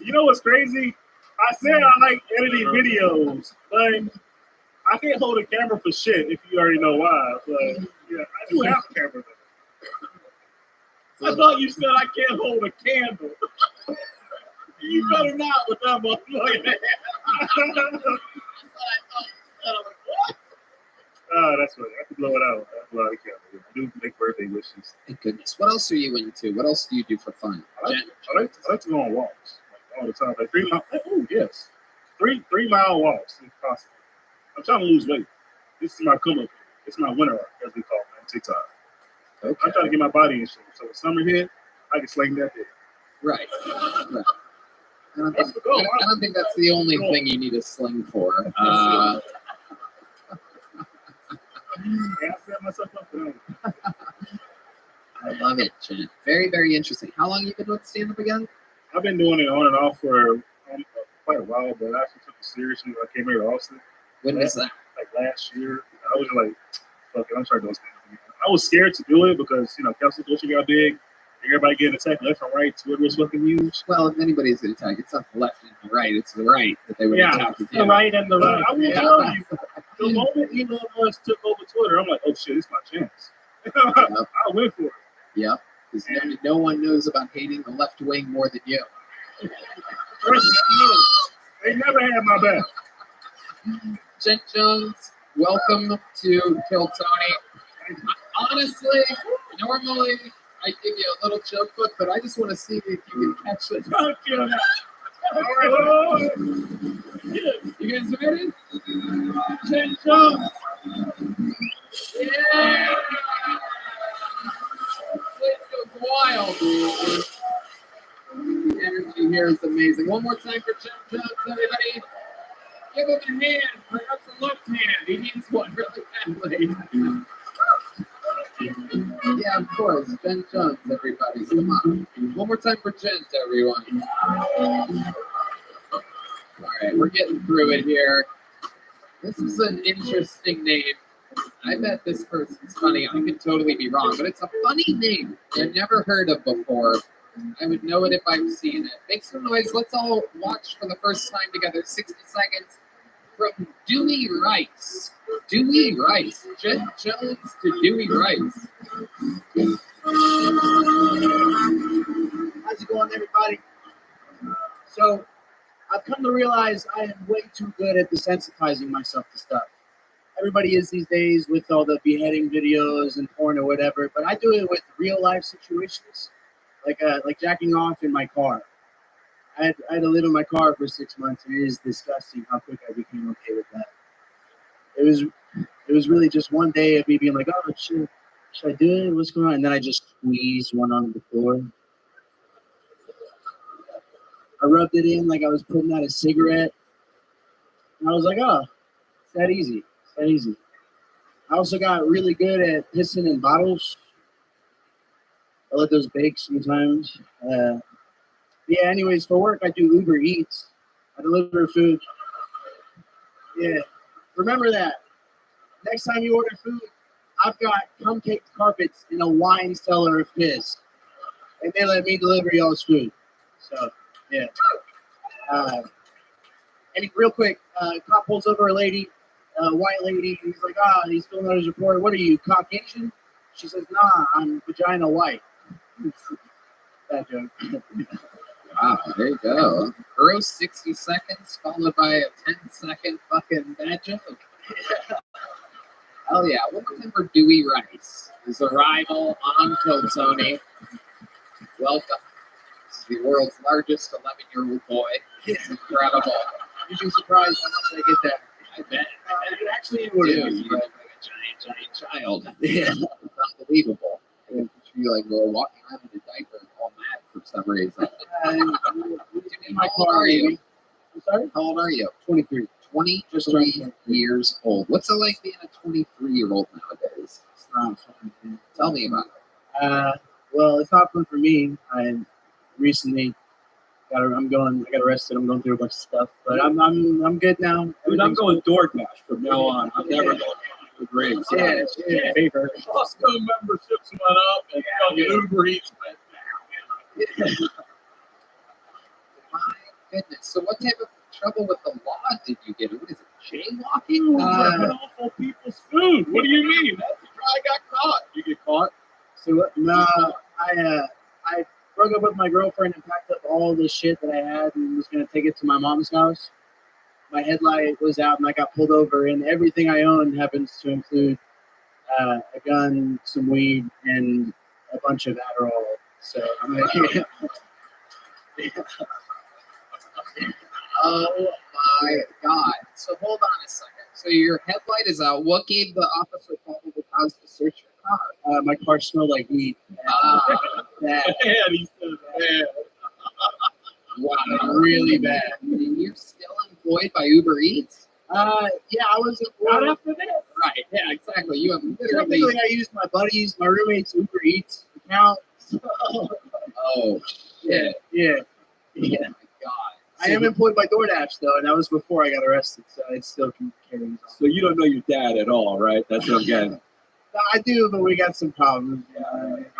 You know what's crazy? I said I like editing videos, but I can't hold a camera for shit if you already know why. But yeah, I do have a camera. I thought you said I can't hold a candle. You better not with that motherfucker. Oh, that's right. I can blow it out. I do make birthday wishes. Thank goodness. What else are you into? What else do you do for fun? I like to go on walks all the time. Like 3 miles. Oh, yes. 3-mile walks if possible. I'm trying to lose weight. This is my come up. It's my winter arc, as we call it on TikTok. Okay. I'm trying to get my body in shape. So when summer hit, I can sling that day. Right. I don't think that's the only thing you need a sling for. I love it, Jen. Very, very interesting. How long have you been with stand-up again? I've been doing it on and off for quite a while, but I actually took it seriously when I came here to Austin. When was that? Like last year. I was like, fuck it, I'm starting doing stand-up. I was scared to do it because, Council Bullshit got big. Everybody getting attacked left and right. Twitter was fucking huge. Well, if anybody's going to attack, it's not the left and the right. It's the right that they would attack. The right and the right. I will tell you, the moment Elon Musk took over Twitter, I'm like, oh shit, it's my chance. I went for it. Yep. Because no one knows about hating the left wing more than you. They never had my back. Jen Jones, welcome to Kill Tony. Honestly, normally I give you a little joke book, but I just want to see if you can catch it. You guys ready? Jen Jones. Yeah. This goes wild, dude. The energy here is amazing. One more time for Jen Jones, everybody. Give him a hand. That's the left hand. He needs one really badly. Yeah, of course. Jen Jones, everybody. Come on. One more time for Jen, everyone. All right, we're getting through it here. This is an interesting name. I bet this person's funny. I could totally be wrong, but it's a funny name I've never heard of before. I would know it if I've seen it. Make some noise. Let's all watch for the first time together. 60 seconds from Dewey Rice. Dewey Rice. Jen Jones to Dewey Rice. How's it going, everybody? So, I've come to realize I am way too good at desensitizing myself to stuff. Everybody is these days with all the beheading videos and porn or whatever, but I do it with real life situations, like jacking off in my car. I had to live in my car for 6 months, and it is disgusting how quick I became okay with that. It was really just one day of me being like, oh shit, should I do it? What's going on? And then I just squeezed one onto the floor. I rubbed it in like I was putting out a cigarette. And I was like, oh, it's that easy. It's that easy. I also got really good at pissing in bottles. I let those bake sometimes. Yeah, anyways, for work, I do Uber Eats. I deliver food. Yeah, remember that. Next time you order food, I've got cum-caked carpets in a wine cellar of piss. And they let me deliver y'all's food. So, yeah. And real quick, cop pulls over a lady, a white lady. He's like, he's filling out his report. What are you, Caucasian? She says, nah, I'm vagina white. That joke. Wow, there you go. Gross 60 seconds followed by a 10-second fucking bad joke. Hell yeah. One more time for Dewey Rice. His arrival on Kill Tony. Welcome. This is the world's largest 11-year-old boy. It's incredible. You'd be surprised how much I get that. I bet. Actually, what it is. You look like a giant child. Yeah. It's unbelievable. And you're like, well, walking around in a diaper all mad for some reason. In my How old car, are you? I'm sorry? How old are you? 23. 23 years old. What's it like being a 23-year-old nowadays? It's not fun. Tell me about it. Well, it's not fun for me. I recently I got arrested. I'm going through a bunch of stuff, but I'm good now. Dude, I'm going DoorDash from now on. I'm never going to Griggs. Yeah. Favor. Costco memberships went up and fucking Uber Eats went down. My goodness. So what type of trouble with the law did you get? What is it, jaywalking? Ripping off on people's food. What do you mean? That's why I got caught. You get caught? So no, I broke up with my girlfriend and packed up all the shit that I had and was gonna take it to my mom's house. My headlight was out and I got pulled over, and everything I owned happens to include a gun, some weed, and a bunch of Adderall. So I'm like, oh my God. So hold on a second. So your headlight is out. What gave the officer probable cause to search your car? My car smelled like weed. Bad. Wow, really bad. You're still employed by Uber Eats? Yeah, I was employed after this. Right, yeah, exactly. You have literally... Technically, I used my buddies, my roommates' Uber Eats account. Oh, shit. Yeah. Oh, my God. I am employed by DoorDash though, and that was before I got arrested, so it still can carry on. So you don't know your dad at all, right? That's what I'm getting. No, I do, but we got some problems.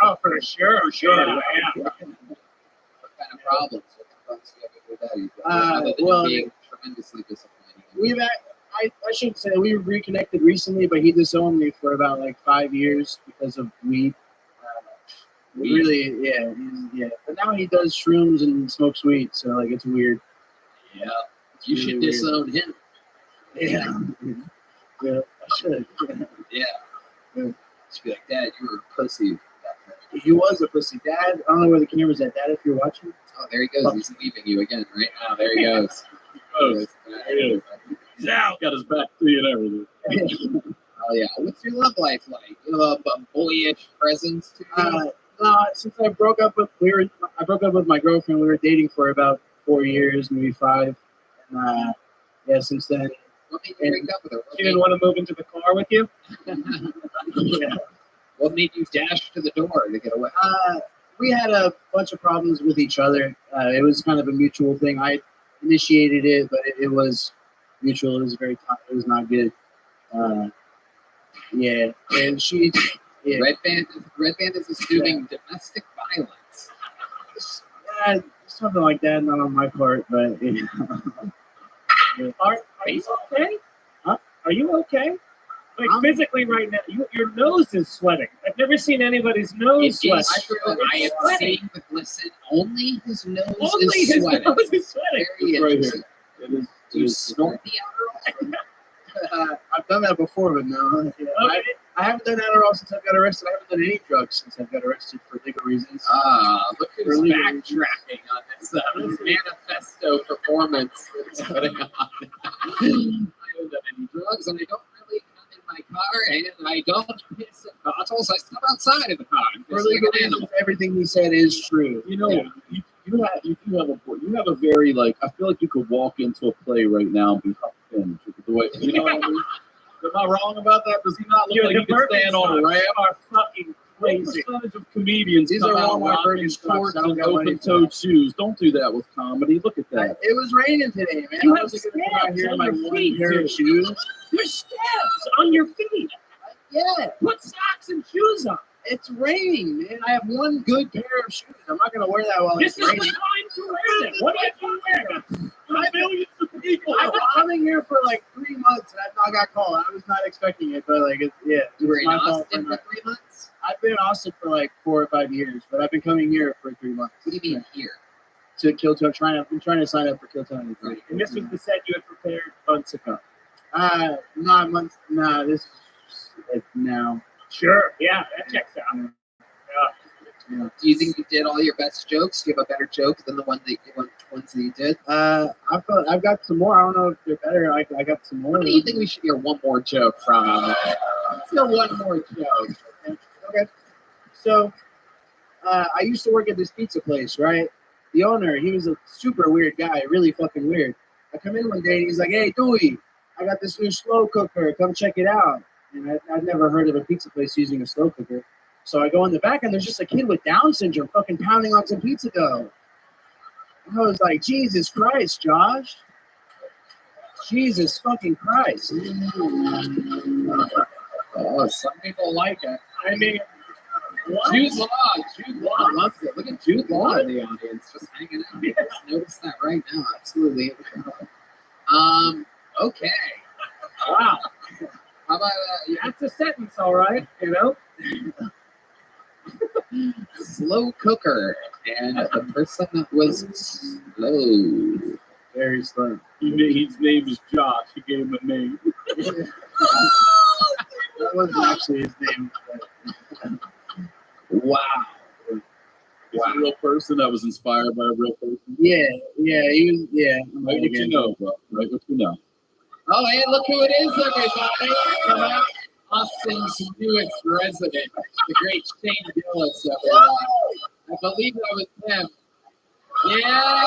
Oh, for sure. Yeah. What kind of problems? What problems do you have with your daddy? Other than well, being tremendously disappointing. I shouldn't say we reconnected recently, but he disowned me for about like 5 years because of weed. Really, yeah. But now he does shrooms and smokes weed, so like it's weird. Yeah, you should disown him. Yeah, yeah, I should. Yeah. Just be like, Dad, you were a pussy. He was a pussy. Dad, I don't know where the camera's at. Dad, if you're watching. Oh, there he goes. He's leaving you again, right? Oh, there he goes. He's out. Got his back to you and everything. Oh, yeah. What's your love life like? You have a boyish presence to you? Since I broke up with my girlfriend. We were dating for about 4 years, maybe 5. And yeah, since then. What made you break up with her? She didn't want to move into the car with you? Yeah. What made you dash to the door to get away? We had a bunch of problems with each other. It was kind of a mutual thing. I initiated it, but it was mutual. It was very tough. It was not good. Yeah, and she. Yeah. Red Band is assuming domestic violence. Something like that. Not on my part, but. Yeah. Are you okay? Huh? Are you okay? Like physically right now, your nose is sweating. I've never seen anybody's nose sweat. I am seeing the glisten. Only his nose is his sweating. nose is sweating. Very Right interesting. here. Do you snort the Adderall? I've done that before, but no. Yeah. I haven't done Adderall since I got arrested. I haven't done any drugs since I got arrested for legal reasons. Look who's backtracking on this manifesto performance that he's putting on. I haven't done any drugs, and I don't really come in my car, and I don't piss at bottles. I step outside of the car. For legal reasons, everything he said is true. You know, you have a very like. I feel like you could walk into a play right now and be Huck Finn. The way, you know what I mean? Am I wrong about that? Does he not look like he could stand on a ramp? Are fucking crazy. What percentage of comedians These come are out Walmart rocking Birkenstocks. shorts I don't and got money open-toed shoes? Don't do that with comedy. Look at that. It was raining today, man. You I have was gonna come out scabs here in on my your one feet, pair dude. of shoes. There's scabs on your feet. Yeah, Put socks and shoes on. it's raining, man. I have one good pair of shoes. I'm not gonna wear that while This it's is the raining. time to wear them. What are you wearing? Millions of people. I've been coming here for like 3 months, and I got called. I was not expecting it, but like, You were in my fault Austin for for not- 3 months? I've been in Austin for like 4 or 5 years, but I've been coming here for 3 months. What do you mean here? To Kill Tony. I'm trying to sign up for Kill Tony. And this was the set you had prepared months ago. Not months. Nah, this is like now. Sure. Yeah, that checks out. Yeah. Do you think you did all your best jokes? Do you have a better joke than the ones that you did? I've got some more. I don't know if they're better. I got some more. What do you think we should hear one more joke from? Let's hear one more joke. Okay. So, I used to work at this pizza place, right? The owner, he was a super weird guy, really fucking weird. I come in one day and he's like, "Hey, Dewey, I got this new slow cooker. Come check it out." And I'd never heard of a pizza place using a slow cooker. So I go in the back and there's just a kid with Down syndrome fucking pounding on some pizza dough. I was like, Jesus Christ, Josh. Jesus fucking Christ. Oh, some people like it. I mean, Jude Law loves it. Look at Jude Law in the audience, just hanging out. Just notice that right now. Absolutely. Okay. Wow. How about That's a sentence, all right. You know. slow cooker, and the person that was slow, very slow. His name is Josh. He gave him a name. That wasn't actually his name. Wow. He's a real person that was inspired by a real person. Yeah, he was. Yeah. Right, what you know, bro. Right, what you know. Oh, hey, look who it is, everybody. Come out. Austin's newest resident, the great Shane Gillis, everyone. I believe that was him. Yeah!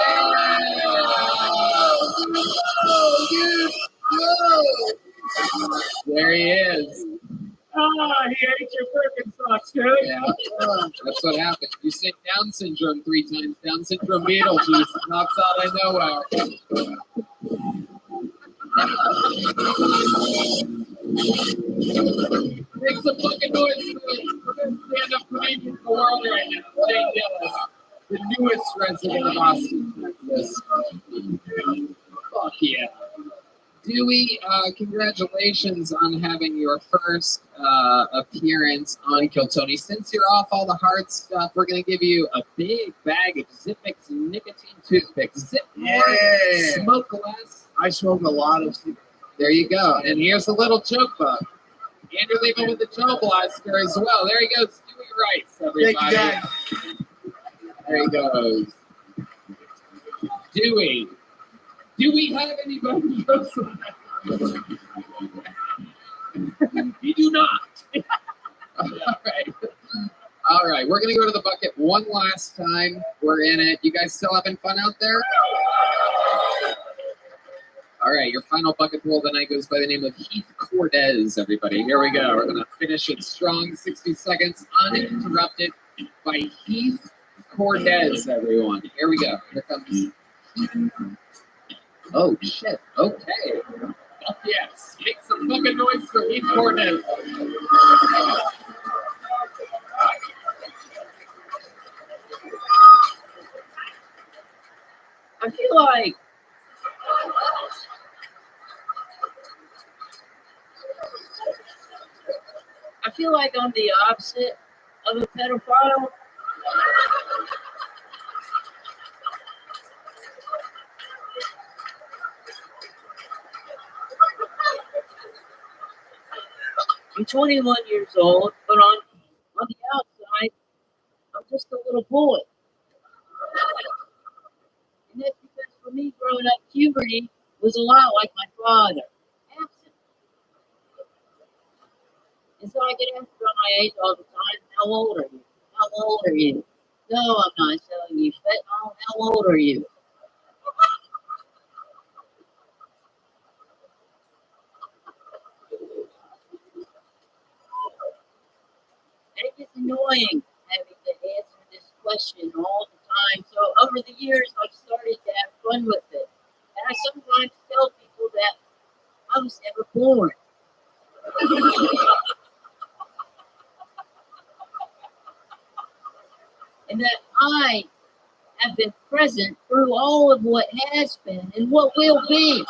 There he is. He ate your freaking sauce, dude. Yeah, that's what happened. You say Down syndrome 3 times. Down syndrome Beetlejuice knocks out of nowhere. Make some fucking noise for the stand-up comedian in the world right now. Jay Gillis, the newest resident of Austin, Texas. Fuck yeah. Dewey, congratulations on having your first appearance on Kill Tony. Since you're off all the hard stuff, we're going to give you a big bag of Zippix nicotine toothpicks. Zip more, smoke less. I smoke a lot of cigarettes. There you go. And here's a little joke book. And you're leaving with the Joe Blaster as well. There he goes. Dewey Rice, everybody. Thank you, there he goes. Dewey. Do we have anybody else? We do not. All right. We're going to go to the bucket one last time. We're in it. You guys still having fun out there? All right. Your final bucket pool tonight goes by the name of Heath Cortez, everybody. Here we go. We're going to finish it strong. 60 seconds uninterrupted by Heath Cortez, everyone. Here we go. Here comes Heath. Oh, shit. Okay. Fuck yes. Make some fucking noise for Heath Cortez. I feel like I'm the opposite of a pedophile. I'm 21 years old, but on the outside, I'm just a little boy. And that's because for me, growing up, puberty was a lot like my father. Absent. And so I get asked about my age all the time. How old are you? How old are you? No, I'm not telling you. Fentanyl, how old are you? And it gets annoying having to answer this question all the time. So over the years, I've started to have fun with it. And I sometimes tell people that I was never born. And that I have been present through all of what has been and what will be.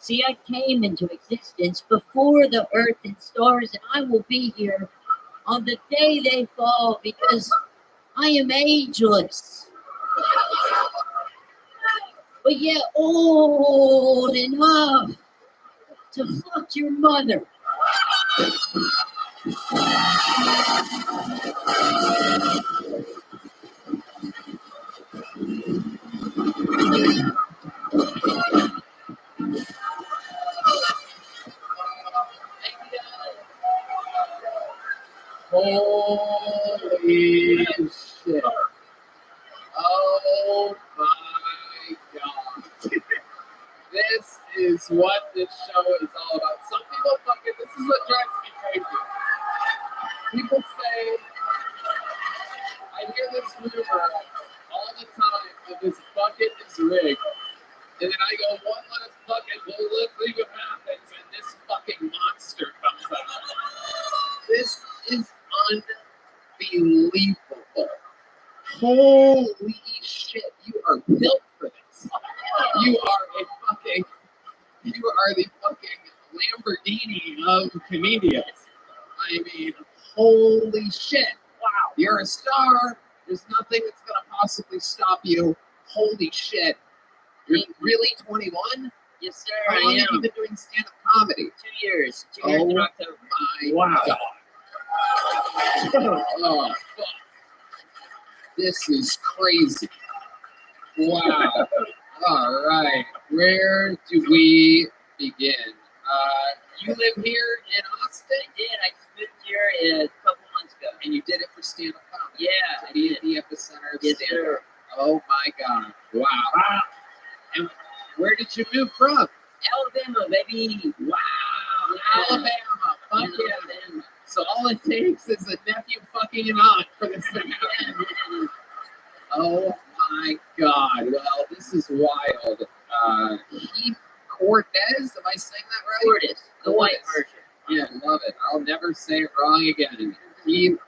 See, I came into existence before the earth and stars, and I will be here on the day they fall because I am ageless. But yet old enough to fuck your mother. Holy shit. Oh my God. This is what this show is all about. Some people fucking, this is what drives me crazy. People say, I hear this rumor all the time that this bucket is rigged. And then I go, one last bucket, let's see what happens, and this fucking monster comes out. This is unbelievable. Holy shit, you are built for this. You are the fucking Lamborghini of comedians. I mean, holy shit. Wow, you're a star. There's nothing that's gonna possibly stop you. Holy shit. You're really 21? Yes, sir. How long I have you am. been doing stand-up comedy? 2 years. 2 years in October. My God. Oh, fuck. This is crazy. Wow. All right. Where do we begin? You live here in Austin? I did. I just moved here a couple months ago. And you did it for stand-up comedy? Yeah, To be at the epicenter of Yes, stand-up. sir. Oh my God! Wow. And where did you move from? Alabama, baby. Wow, Alabama. Fuck yeah. Alabama. So all it takes is a nephew fucking an aunt for this thing to happen. Oh my God! Well, this is wild. Heath Cortez, am I saying that right? Cortez, the white Cortez. version. Yeah, love it. I'll never say it wrong again. Heath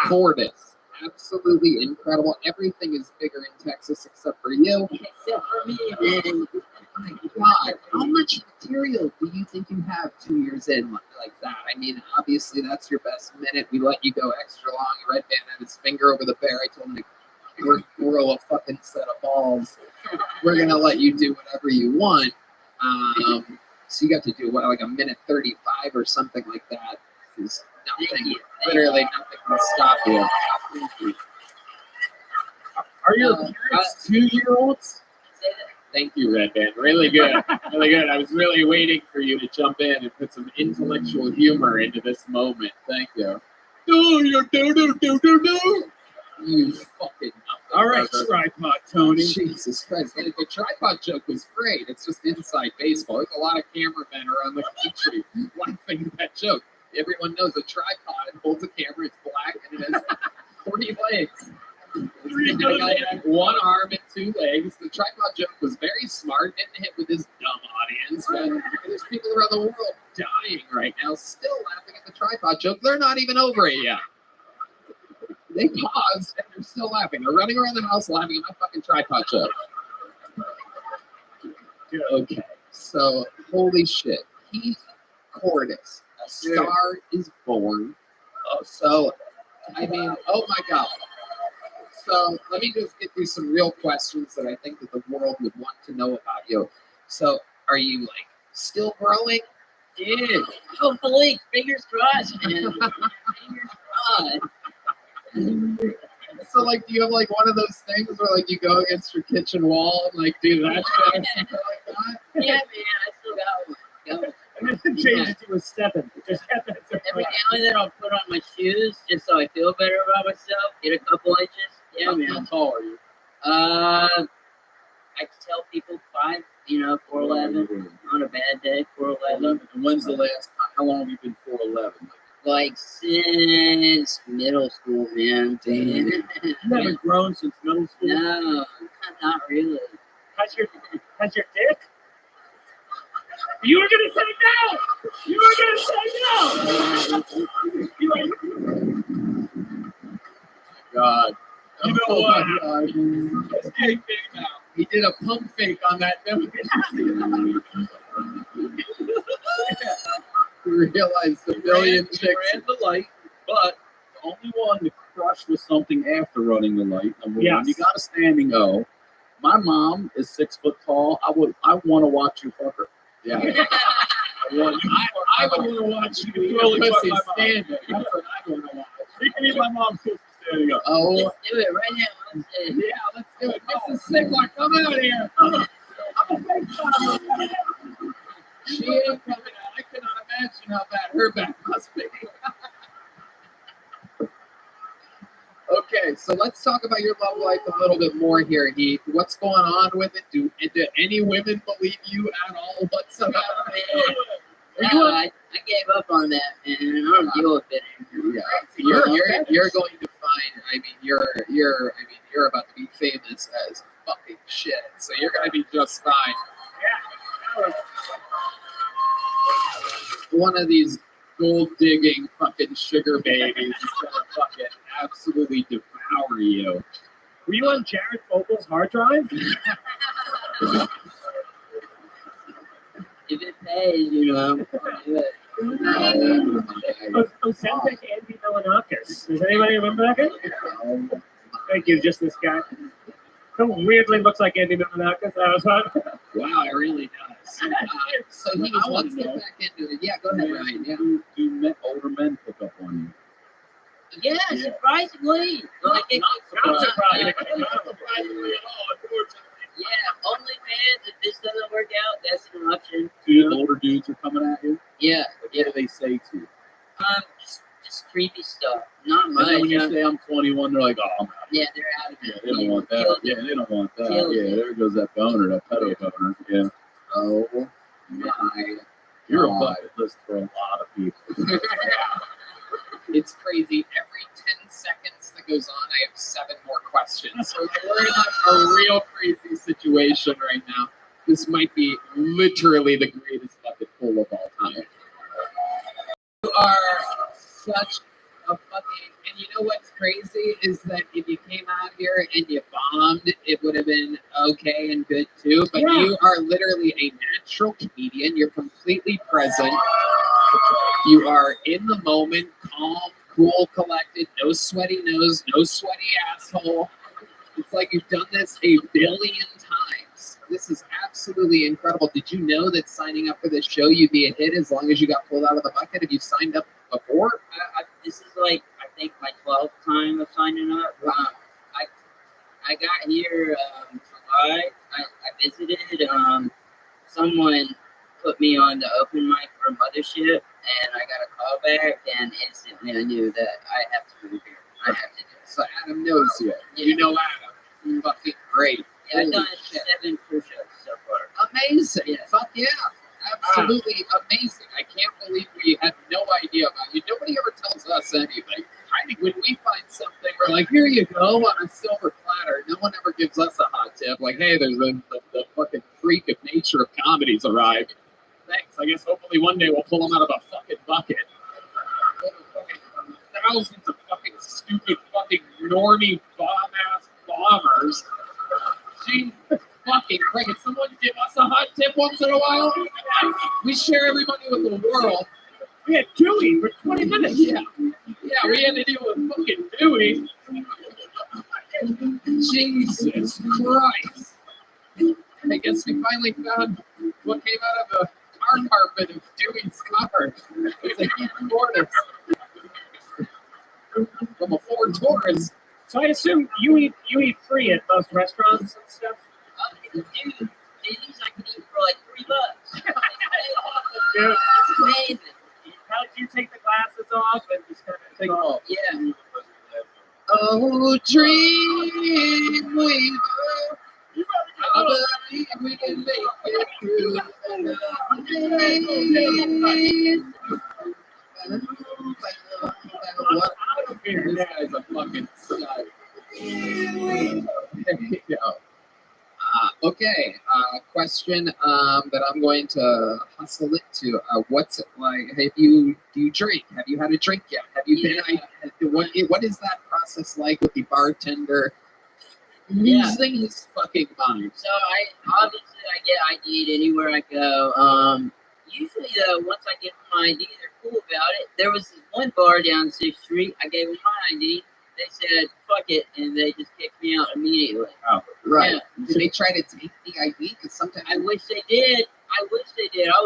Cortez. Absolutely incredible. Everything is bigger in Texas except for you. Except for me, man. Oh my God. How much material do you think you have 2 years in like that? I mean, obviously that's your best minute. We let you go extra long. Red Band had his finger over the bear. I told him to grow a fucking set of balls. We're going to let you do whatever you want. So you got to do what, like a minute 35 or something like that. It's nothing, literally nothing can stop you. Are your parents 2-year-olds? Thank you, Red Band. Really good. Really good. I was really waiting for you to jump in and put some intellectual humor into this moment. Thank you. You fucking nothing. All right, brother. tripod, Tony. Jesus Christ. The tripod joke was great. It's just inside baseball. There's a lot of cameramen around the country laughing at that joke. Everyone knows a tripod holds a camera, it's black, and it has 3 legs. The guy had 1 arm and 2 legs. The tripod joke was very smart, didn't hit with this dumb audience. But there's people around the world dying right now, still laughing at the tripod joke. They're not even over it yet. They paused and they're still laughing. They're running around the house laughing at my fucking tripod joke. Okay, so holy shit. Heath Cortez, a star is born. Oh, so, I mean, oh my God. So let me just get through some real questions that I think that the world would want to know about you. So are you like still growing? Dude, hopefully, fingers crossed, man. Fingers crossed. So like, do you have like one of those things where like you go against your kitchen wall and like do that shit or something like that? Yeah, man, I still got one. And then change it to a 7. Just have that Every now and then I'll put on my shoes just so I feel better about myself. Get a couple inches. Yeah, man. How tall are you? I tell people 5, 4'11". On a bad day, 4'11". And when's the last time? How long have you been 4'11"? Like since middle school, man. You haven't grown since middle school? No, not really. How's your dick? You were gonna say no! You were gonna say no! God. You know what? It's getting big now. He did a pump fake on that. You realized the billion chicks ran the light, but the only one to crush with something after running the light. Number one, you got a standing O. My mom is 6 foot tall. I want to watch you fuck her. Yeah. I would want to watch you Throw really pussy fuck my standing. mom. That's what I want to watch. You can eat my mom's pussy standing up. Oh. Let's do it right now. Let's do it. Yeah, let's do it. Mrs. Sigler, come out here. I'm a big father. She ain't coming out. I cannot imagine how bad her back must be. Okay, so let's talk about your love life a little bit more here, Heath. What's going on with it? Do any women believe you at all whatsoever? No, I gave up on that, man. I don't deal with it anymore. Yeah, you're going to find. I mean, you're about to be famous as fucking shit. So you're going to be just fine. Yeah. One of these gold digging fucking sugar babies is going to fucking absolutely devour you. Were you on Jared Fogel's hard drive? If it pays, I'll do it. Ozempic Andy Milanakis. Does anybody remember that guy? Thank you, just this guy. Who weirdly looks like Andy Milanakis. Wow, it really does. So let's get back into it. Yeah, go ahead, Ryan. Yeah. Do older men pick up on Yeah, surprisingly. Like, not surprisingly. Not surprisingly at all, unfortunately. Yeah, only older dudes are coming at you? Yeah. Like, what do they say to you? Just creepy stuff. Not And much. then when you say I'm 21, they're like, oh, I'm out. Yeah, they're out of Yeah, it. they don't want that. Yeah, they don't want that. Killed Yeah, it. there goes that boner, that pedo boner. Yeah. Oh my You're a God. bucket list for a lot of people. It's crazy. Every 10 seconds that goes on, I have 7 more questions. So we're in a real crazy situation right now. This might be literally the greatest bucket full of all time. You are such a fucking, and you know what's crazy is that if you came out here and you bombed, it would have been okay and good too. But you are literally a natural comedian. You're completely present. You are in the moment, calm, cool, collected, no sweaty nose, no sweaty asshole. It's like you've done this a billion times. This is absolutely incredible. Did you know that signing up for this show, you'd be a hit as long as you got pulled out of the bucket? Have you signed up before? This is like, I think, my 12th time of signing up. I got here July. I visited. Someone put me on the open mic for Mothership, and I got a call back, and instantly I knew that I have to move here. I have to do it. So Adam knows you. You know Adam. Fucking great. Yeah, I've done 7 push-ups so far. Amazing. Yeah. Fuck yeah. Absolutely amazing. I can't believe we had no idea about you. Nobody ever tells us anything. I think when we find something, we're like, here you go on a silver platter. No one ever gives us a hot tip. Like, hey, there's the fucking freak of nature of comedy's arrived. Thanks. I guess hopefully one day we'll pull them out of a fucking bucket. Thousands of fucking stupid fucking normie bomb-ass bombers. Jesus fucking Christ. Can someone give us a hot tip once in a while? We share every money with the world. We had Dewey for 20 minutes. Yeah, we had to deal with fucking Dewey. Jesus Christ. I guess we finally found what came out of the car carpet of Dewey's car. It's like he Tortoise. From a Ford Taurus. So I assume you eat free at most restaurants and stuff? Dude, these I could eat for like $3. Dude, It's amazing. how did you take the glasses off and just kind of take off? Yeah. Oh, dream weaver. I believe we can make it through This guy's a fucking stud. There you go. Okay, question that I'm going to hustle it to. What's it like? Do you drink? Have you had a drink yet? Have you been? What is that process like with the bartender losing his fucking mind? So I get ID'd anywhere I go. Usually though, once I get my ID, they're cool about it. There was this one bar down 6th Street. I gave them my ID. They said fuck it, and they just kicked me out immediately. Oh, right. Yeah. Did they try to take the ID? Because sometimes I wish they did. I would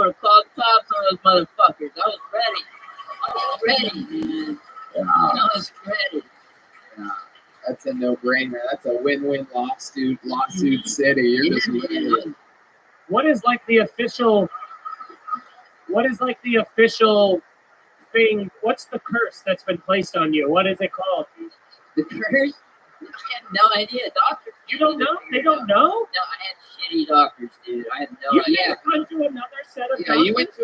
have called the cops on those motherfuckers. I was ready, man. Yeah. I was ready. Yeah. That's a no-brainer. That's a win-win lawsuit city. You're just winning. What is like the official thing? What's the curse that's been placed on you? What is it called? The curse? I have no idea. Doctors. You don't know? They don't know? No, I had shitty doctors, dude. I have no You idea. never gone to another set of Yeah, doctors? you went to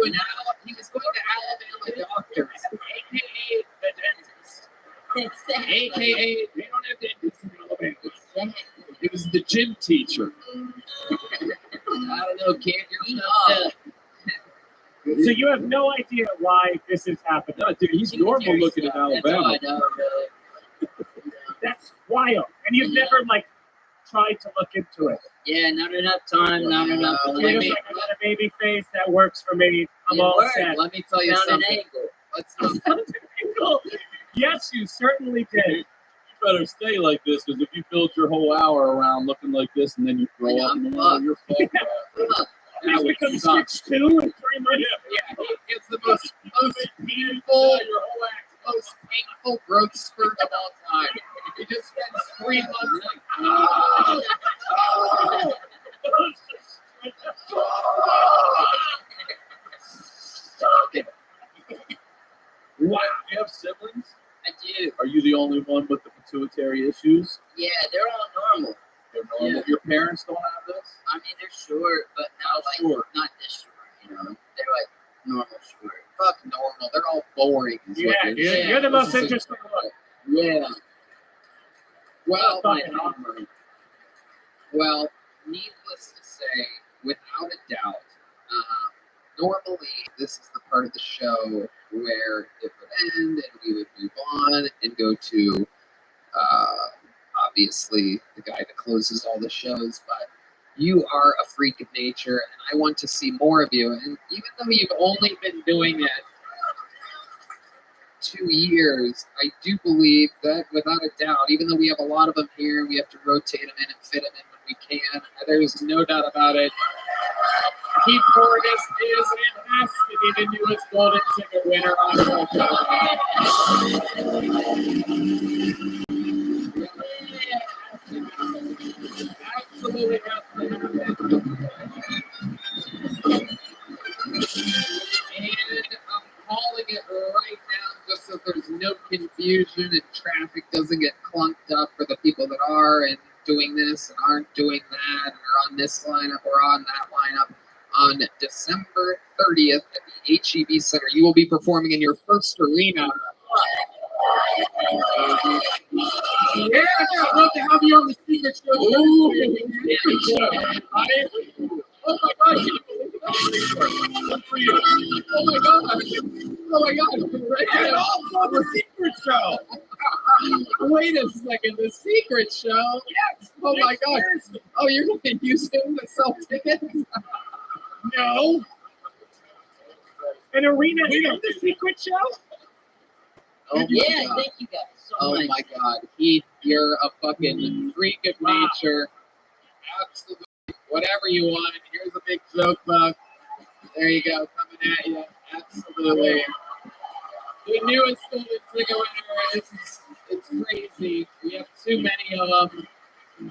he was going to Alabama doctors, a.k.a. the dentist. A.k.a. they don't have dentists in Alabama. It was the gym teacher. I don't know, can't you? So you have no idea why this is happening. No, dude, he's normal looking in Alabama. That's all I know, really. That's wild. And you've never tried to look into it. Yeah, not enough time, not enough You're time. just like, I got a baby face, that works for me. I'm It all worked. set. Let me tell you Found an something. angle. Let's not Found an angle. Yes, you certainly did. You better stay like this, because if you build your whole hour around looking like this and then you throw up, you're fucked up. He's That would become suck. 6'2" in 3 months. Yeah, it's the most painful, most painful growth spurt of all time. He just spends 3 months like, the only one with the pituitary issues? Yeah, they're all normal. They're normal. Yeah. Your parents don't have this? I mean, they're short, but not like not this short. You know, they're like normal short. Fuck normal. They're all boring. Yeah, you're the most interesting one. Yeah. Well, Fucking well, needless to say, without a doubt, normally this is the part of the show where it would end and we would move on and go to, obviously, the guy that closes all the shows, but you are a freak of nature and I want to see more of you. And even though you've only been doing it 2 years, I do believe that without a doubt, even though we have a lot of them here, we have to rotate them in and fit them in when we can. There's no doubt about it. Keith Portis is and has to be the newest Golden Ticket winner on Absolutely has to happen. And I'm calling it right now just so there's no confusion and traffic doesn't get clunked up for the people that are and doing this and aren't doing that and are on this lineup or on that lineup. On December 30th at the HEB Center, you will be performing in your first arena. Yeah, I'd love to have you on the secret show. Oh my God, good for you. Oh my God. Oh my God. And also the secret show. Wait a second, the secret show? Yes. Oh my God. Oh, you're going to use him to sell tickets? No. An arena is the secret show? Oh yeah, thank you guys so much. Oh my God, Heath, you're a fucking freak of nature. Absolutely, whatever you want. Here's a big joke book. There you go, coming at you. Absolutely. The newest Golden Ticket winner. It's crazy. We have too many of them.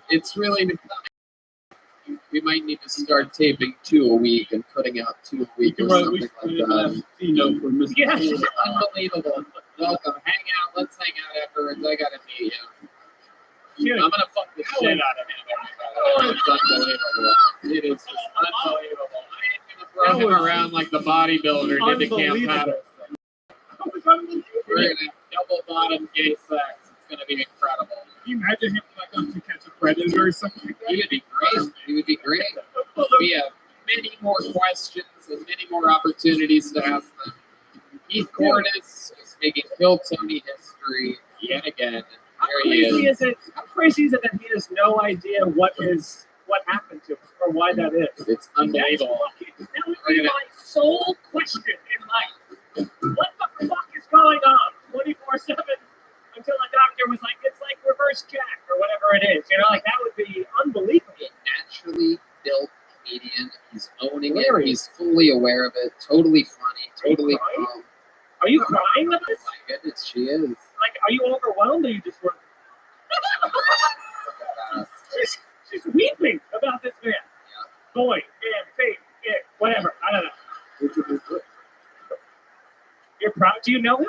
It's really becoming. We might need to start taping 2 a week and putting out 2 a week or something like that. Yes. Unbelievable. Welcome. Hang out. Let's hang out afterwards. I gotta meet you. I'm gonna fuck the shit out of him. It's unbelievable. It is just unbelievable. I ain't gonna throw him around like the bodybuilder did to Camp Patterson. We're gonna have double bottom gay sex. It's gonna be incredible. Can you imagine him like on To Catch a Predator or something like that? He would be great. He would be great. We have many more questions and many more opportunities to ask them. Keith Portis is making Kill Tony history yet again. How crazy is it that he has no idea what happened to him or why that is? It's unbelievable. That would be my sole question in life. What the fuck is going on 24/7 until a doctor was like, it's like reverse jack or whatever it is. You know, like that would be unbelievable. Naturally built comedian. He's owning it. He's fully aware of it. Totally funny. Totally calm. Are you crying with this? Oh my goodness, she is. Like, are you overwhelmed or you just were? she's weeping about this man. Yeah. Boy, man, faith, whatever. I don't know. You're proud? Do you know him?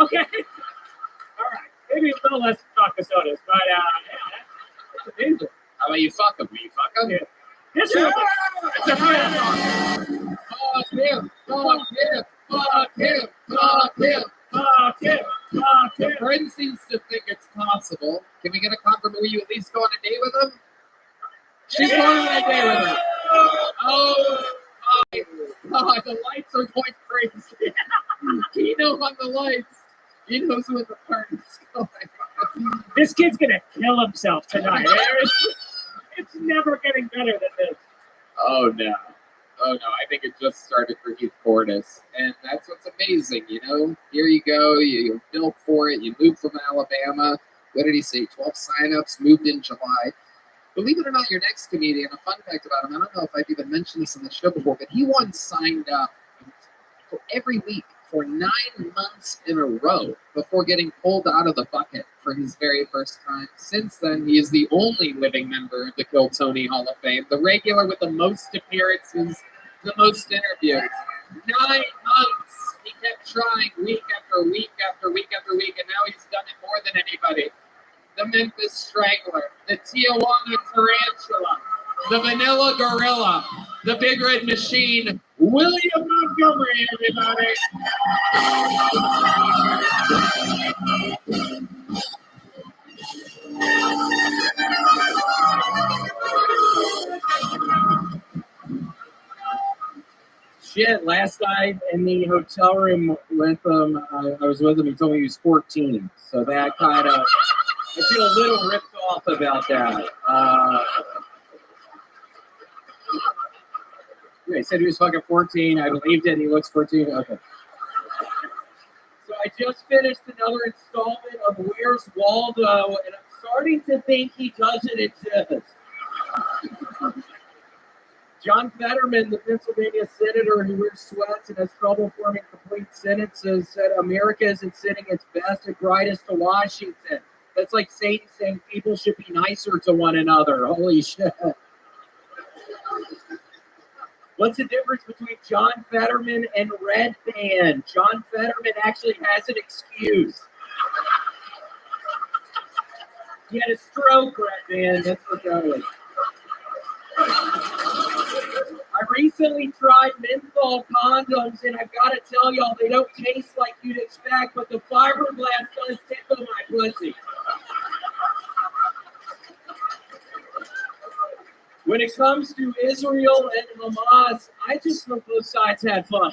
Okay. All right. Maybe a little less vodka sodas, but yeah, that's amazing. How about you fuck him? Will you fuck him? Yeah. Yes, sir. It's a friend. Fuck him. Fuck him. Fuck him. Fuck him. Fuck him. Fuck The him. friend seems to think it's possible. Can we get a confirmation? Will you at least go on a date with him? She's going on a date with him. Oh, the lights are going crazy. Kino on the lights. He knows when the party's going. This kid's gonna kill himself tonight. It's never getting better than this. Oh no. Oh no, I think it just started for Keith Portis. And that's what's amazing, you know? Here you go, you're built for it, you moved from Alabama. What did he say? 12 signups, moved in July. Believe it or not, your next comedian, a fun fact about him, I don't know if I've even mentioned this on the show before, but he once signed up for every week for 9 months in a row before getting pulled out of the bucket for his very first time. Since then, he is the only living member of the Kill Tony Hall of Fame, the regular with the most appearances, the most interviews. 9 months. He kept trying week after week after week after week, and now he's done it more than anybody. The Memphis Strangler, the Tijuana Tarantula, the Vanilla Gorilla, the Big Red Machine, William Montgomery, everybody. Shit, last night in the hotel room with him, I was with him, he told me he was 14. So that kind of, I feel a little ripped off about that. Yeah, he said he was fucking 14. I believed it, and he looks 14. Okay. So I just finished another installment of Where's Waldo, and I'm starting to think he doesn't exist. John Fetterman, the Pennsylvania senator who wears sweats and has trouble forming complete sentences, said America isn't sitting its best and brightest to Washington. That's like Satan saying people should be nicer to one another. Holy shit. What's the difference between John Fetterman and Red Band? John Fetterman actually has an excuse. He had a stroke, Red Band. That's what that was. I recently tried menthol condoms, and I've got to tell y'all, they don't taste like you'd expect, but the fiberglass does tickle my pussy. When it comes to Israel and Hamas, I just hope both sides had fun.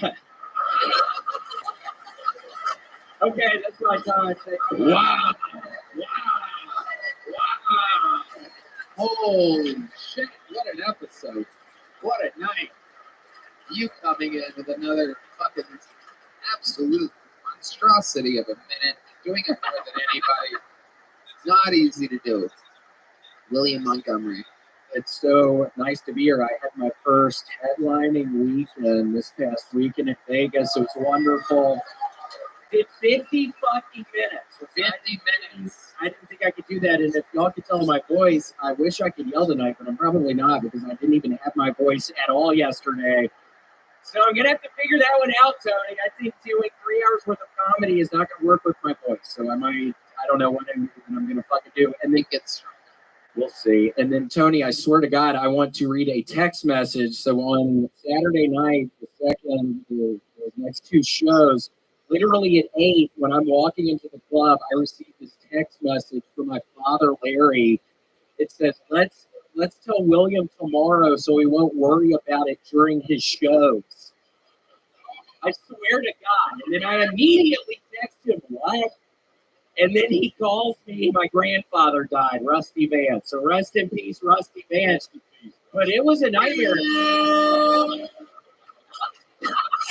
Okay, that's my time. Wow. Holy shit, what an episode. What a night. You coming in with another fucking absolute monstrosity of a minute, doing it more than anybody. Not easy to do. William Montgomery. It's so nice to be here. I had my first headlining weekend this past weekend in Vegas. It was wonderful. Did 50 fucking minutes. 50 minutes. I didn't think I could do that. And if y'all could tell my voice, I wish I could yell tonight, but I'm probably not because I didn't even have my voice at all yesterday. So I'm going to have to figure that one out, Tony. I think doing 3 hours worth of comedy is not going to work with my voice. So I don't know what I'm going to fucking do. And then we'll see. And then, Tony, I swear to God, I want to read a text message. So on Saturday night, the next two shows, literally at 8, when I'm walking into the club, I received this text message from my father, Larry. It says, let's tell William tomorrow so he won't worry about it during his shows. I swear to God. And then I immediately text him, what? And then he calls me, my grandfather died, Rusty Vance. So rest in peace, Rusty Vance. But it was a nightmare.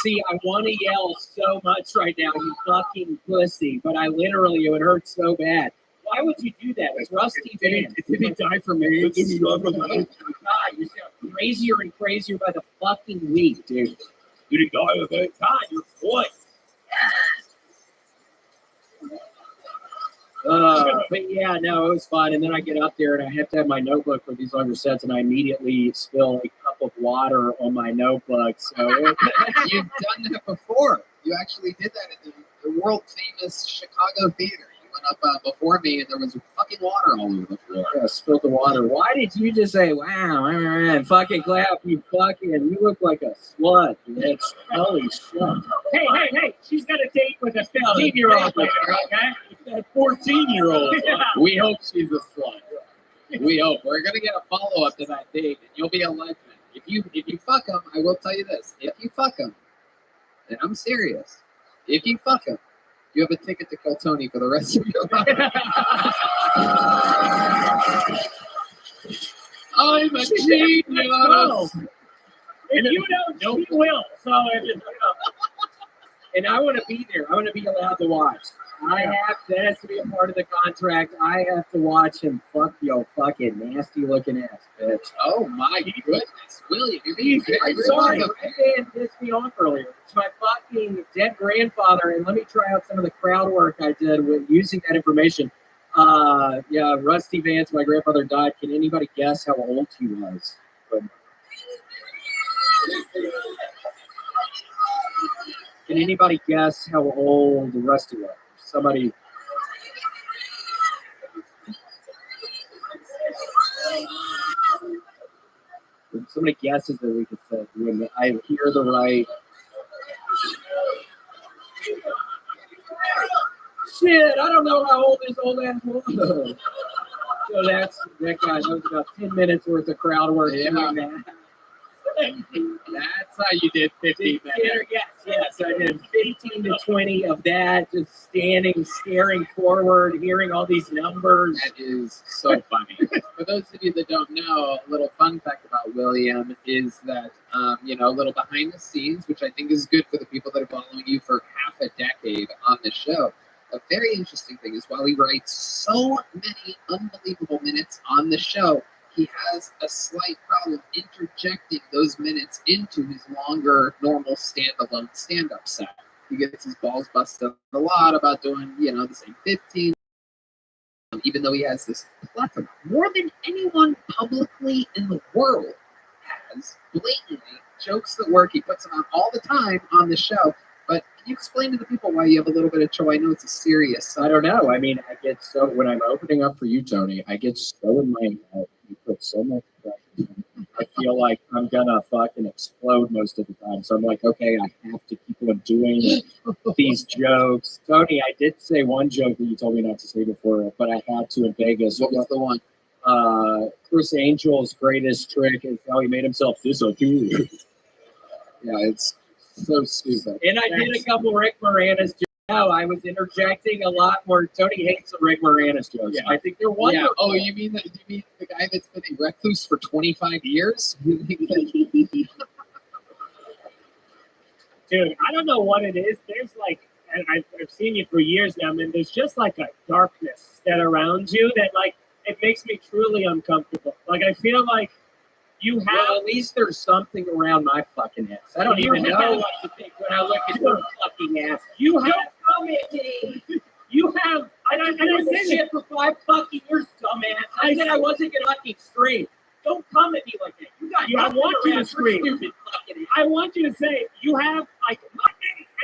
See, I want to yell so much right now, you fucking pussy. But I literally, it would hurt so bad. Why would you do that? It's Rusty Vance. Did he die from AIDS? Did he die from AIDS? God, you're crazier and crazier by the fucking week, dude. Did he die with AIDS? God, your voice. But yeah, no, it was fun. And then I get up there and I have to have my notebook for these longer sets, and I immediately spill a cup of water on my notebook. So you've done that before. You actually did that at the world famous Chicago Theater. You went up before me, and there was fucking water all over the floor. Yeah, spilled the water. Why did you just say wow and fucking clap? You look like a slut. It's holy shit. Hey, she's got a date with a 15-year-old later, okay? A 14-year-old. Yeah. We hope she's a slut. We hope. We're going to get a follow-up to that date, and you'll be a legend. If you fuck him, I will tell you this. If you fuck him, and I'm serious, if you fuck him, you have a ticket to kill Tony for the rest of your life. I'm a genius. If you don't, she will. So and I want to be there. I want to be allowed to watch. That has to be a part of the contract. I have to watch him fuck your fucking nasty looking ass, bitch. Oh my goodness, William, you're being I'm sorry, my band pissed me off earlier. It's my fucking dead grandfather, and let me try out some of the crowd work I did with using that information. Rusty Vance, my grandfather died. Can anybody guess how old he was? Can Can anybody guess how old Rusty was? Somebody. Somebody guesses that we could say when I hear the right. Shit, I don't know how old this old ass was. So that guy. That was about 10 minutes worth of crowd work doing that. That's how you did 50 minutes. Yes, I did 15 to 20 of that, just standing, staring forward, hearing all these numbers. That is so funny. For those of you that don't know, a little fun fact about William is that, a little behind the scenes, which I think is good for the people that are following you for half a decade on the show. A very interesting thing is while he writes so many unbelievable minutes on the show, he has a slight problem interjecting those minutes into his longer, normal standalone stand-up set. He gets his balls busted a lot about doing, the same 15, even though he has this plethora, more than anyone publicly in the world has, blatantly, jokes that work. He puts them out all the time on the show. But can you explain to the people why you have a little bit of joy? I know it's a serious. I don't know. I mean, I get so, when I'm opening up for you, Tony, I get so in my head. You put so much pressure. I feel like I'm gonna fucking explode most of the time. So I'm like, okay, I have to keep on doing these jokes. Tony, I did say one joke that you told me not to say before, but I had to in Vegas. What was the one? Chris Angel's greatest trick is how he made himself disappear. Yeah, it's so stupid. And I did a couple Rick Moranis jokes. No, I was interjecting a lot more. Tony hates the Rick Moranis jokes. Yeah. I think they're wonderful. Yeah. Oh, you mean the guy that's been a recluse for 25 years? Dude, I don't know what it is. There's like, and I've seen you for years now, man. There's just like a darkness that around you that like it makes me truly uncomfortable. Like I feel like you have. Well, at least there's something around my fucking ass. I don't even know what to think when I look at your fucking ass. You have. Come at me. You have. I done this shit for 5 fucking years, dumbass. I said I wasn't gonna fucking scream. Don't come at me like that. You got. I want you to scream. Stupid fucking ass. I want you to say you have like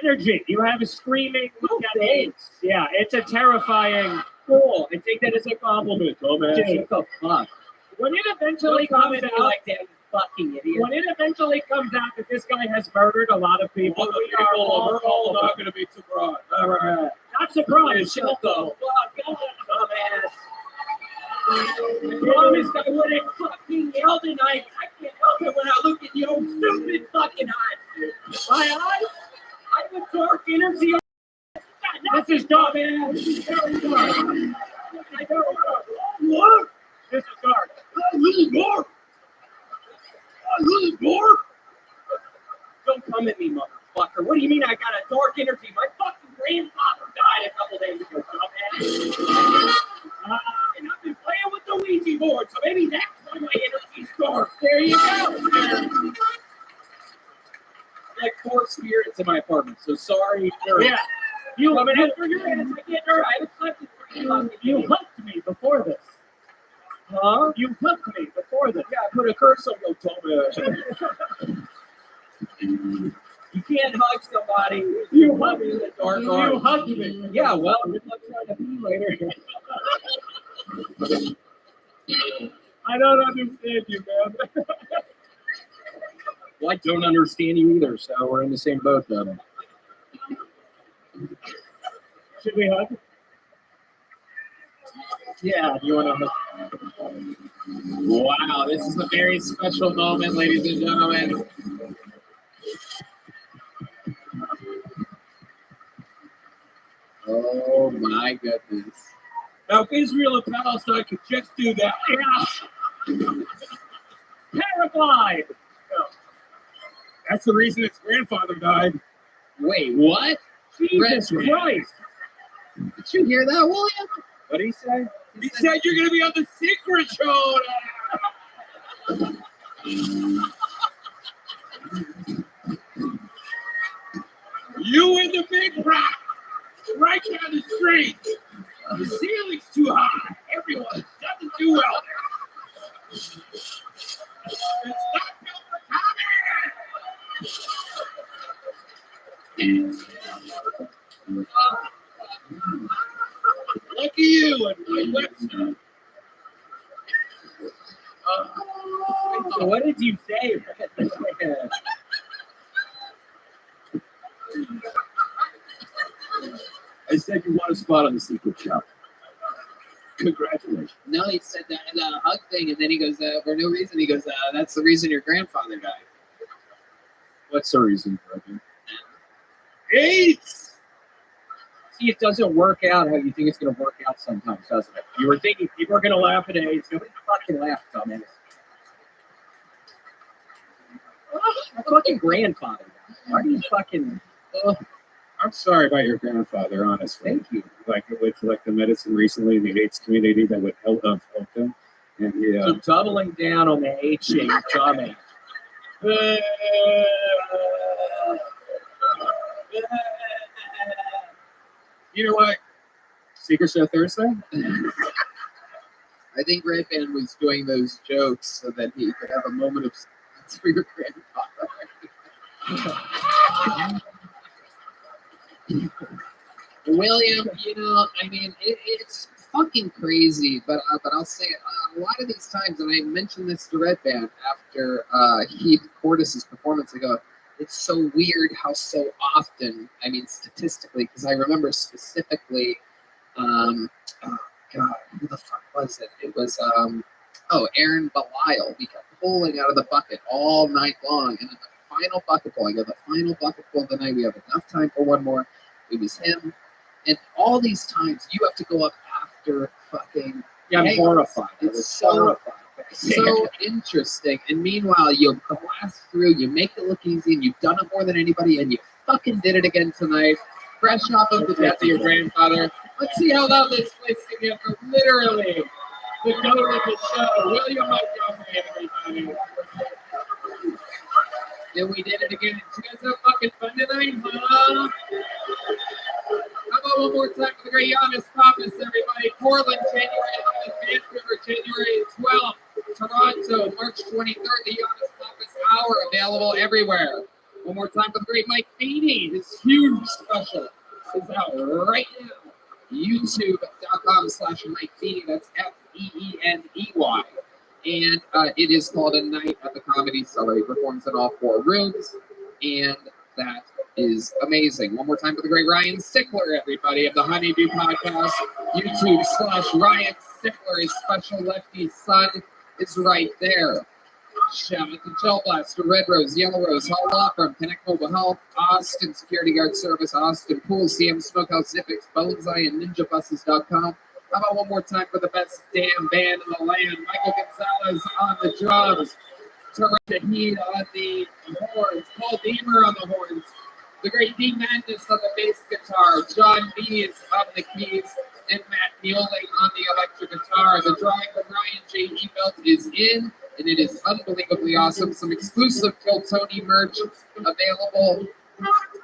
energy. You have a screaming. Thanks. Yeah, it's a terrifying. Cool. I take that as a compliment, dumbass. Dude. What the fuck? When it eventually Don't come comes at me out, like that, you fucking idiot. when it eventually comes out that this guy has murdered a lot of people, we are all not going to be surprised. All right. not surprised. Shut the fuck up, dumbass. I promised I wouldn't fucking yell tonight. I can't help it when I look at your stupid fucking eyes. My eyes? I have a dark energy. This is dark. Dumbass. Very dark. I don't what? This is dark. This is dark. This is dark. Don't come at me, motherfucker. What do you mean I got a dark energy? My fucking grandfather died a couple days ago, dumbass. And I've been playing with the Ouija board, so maybe that's why my energy's dark. There you go. Like 4 spirits in my apartment, so sorry for coming after your ass. I can't hurt. I haven't slept in 3 months. You hooked me before this. Huh? You hooked me before this. Yeah, I put a curse on your dumbass. You can't hug somebody. You hugged me in the dark. You hugged me. Yeah, well, good luck trying to pee later. I don't understand you, man. Well, I don't understand you either, so we're in the same boat, then. Should we hug? Yeah, you want to. Wow, this is a very special moment, ladies and gentlemen. Oh my goodness. Now, if Israel and Palestine could just do that. Paraglide. That's the reason his grandfather died. Wait, what? Jesus Christ. Did you hear that, William? What did he say? He said you're going to be on the secret show. You and the big rock right down the street. The ceiling's too high. Everyone doesn't do well there. It's not built for comedy. Lucky you and my Webster. So what did you say? I said you want a spot on the secret show. Congratulations. No, he said the hug thing, and then he goes, for no reason, he goes, that's the reason your grandfather died. What's the reason, Rabbi? AIDS! See, it doesn't work out how you think it's going to work out sometimes, doesn't it? You were thinking people are going to laugh at AIDS. Nobody fucking laughs, dumbass. My fucking grandfather. Why do you fucking... I'm sorry about your grandfather, honestly. Thank you. Like with the medicine recently in the AIDS community that would help him. And yeah. Keep doubling down on the AIDS shit, you dumbass. You know what? Secret Show Thursday? I think Redman was doing those jokes so that he could have a moment of silence for your grandfather. William, you know, I mean, it's fucking crazy, but I'll say it, a lot of these times, and I mentioned this to Redman after Heath Cortis's performance, I go, it's so weird how so often, I mean, statistically, because I remember specifically, oh God, who the fuck was it? It was, Aaron Belial. We kept pulling out of the bucket all night long, and then the final bucket pull, I go, the final bucket pull of the night, we have enough time for one more. It was him. And all these times, you have to go up after fucking... Yeah, I'm horrified. It's so interesting. And meanwhile, you blast through, you make it look easy, and you've done it more than anybody, and you fucking did it again tonight. Fresh off of the death of your grandfather. Let's see how loud this place can get for literally the goat of the show. William Montgomery, everybody. And we did it again. Did you guys have fucking fun tonight, huh? How about one more time for the great Giannis Pappas, everybody? Portland, January 11th. Vancouver, January 12th. Toronto, March 23rd. The Giannis Pappas Hour, available everywhere. One more time for the great Mike Feeney. His huge special is out right now. YouTube.com/Mike Feeney. That's Feeney. And it is called A Night at the Comedy Cellar. He performs in all 4 rooms, and that is amazing. One more time for the great Ryan Sickler, everybody, of the Honeydew Podcast. YouTube/Ryan Sickler. His special lefty son is right there. Shout out to Gel Blaster, Red Rose, Yellow Rose, Hall Law Firm, Connect Mobile Health, Austin Security Guard Service, Austin Pool, CM Smokehouse, Zippix, Bonsai, and NinjaBuses.com. How about one more time for the best damn band in the land? Michael Gonzalez on the drums, Tarek Heat on the horns, Paul Deemer on the horns, the great D Madness on the bass guitar, John Bees on the keys, and Matt Neoling on the electric guitar. The drawing from Ryan J. Ebelt is in, and it is unbelievably awesome. Some exclusive Kill Tony merch available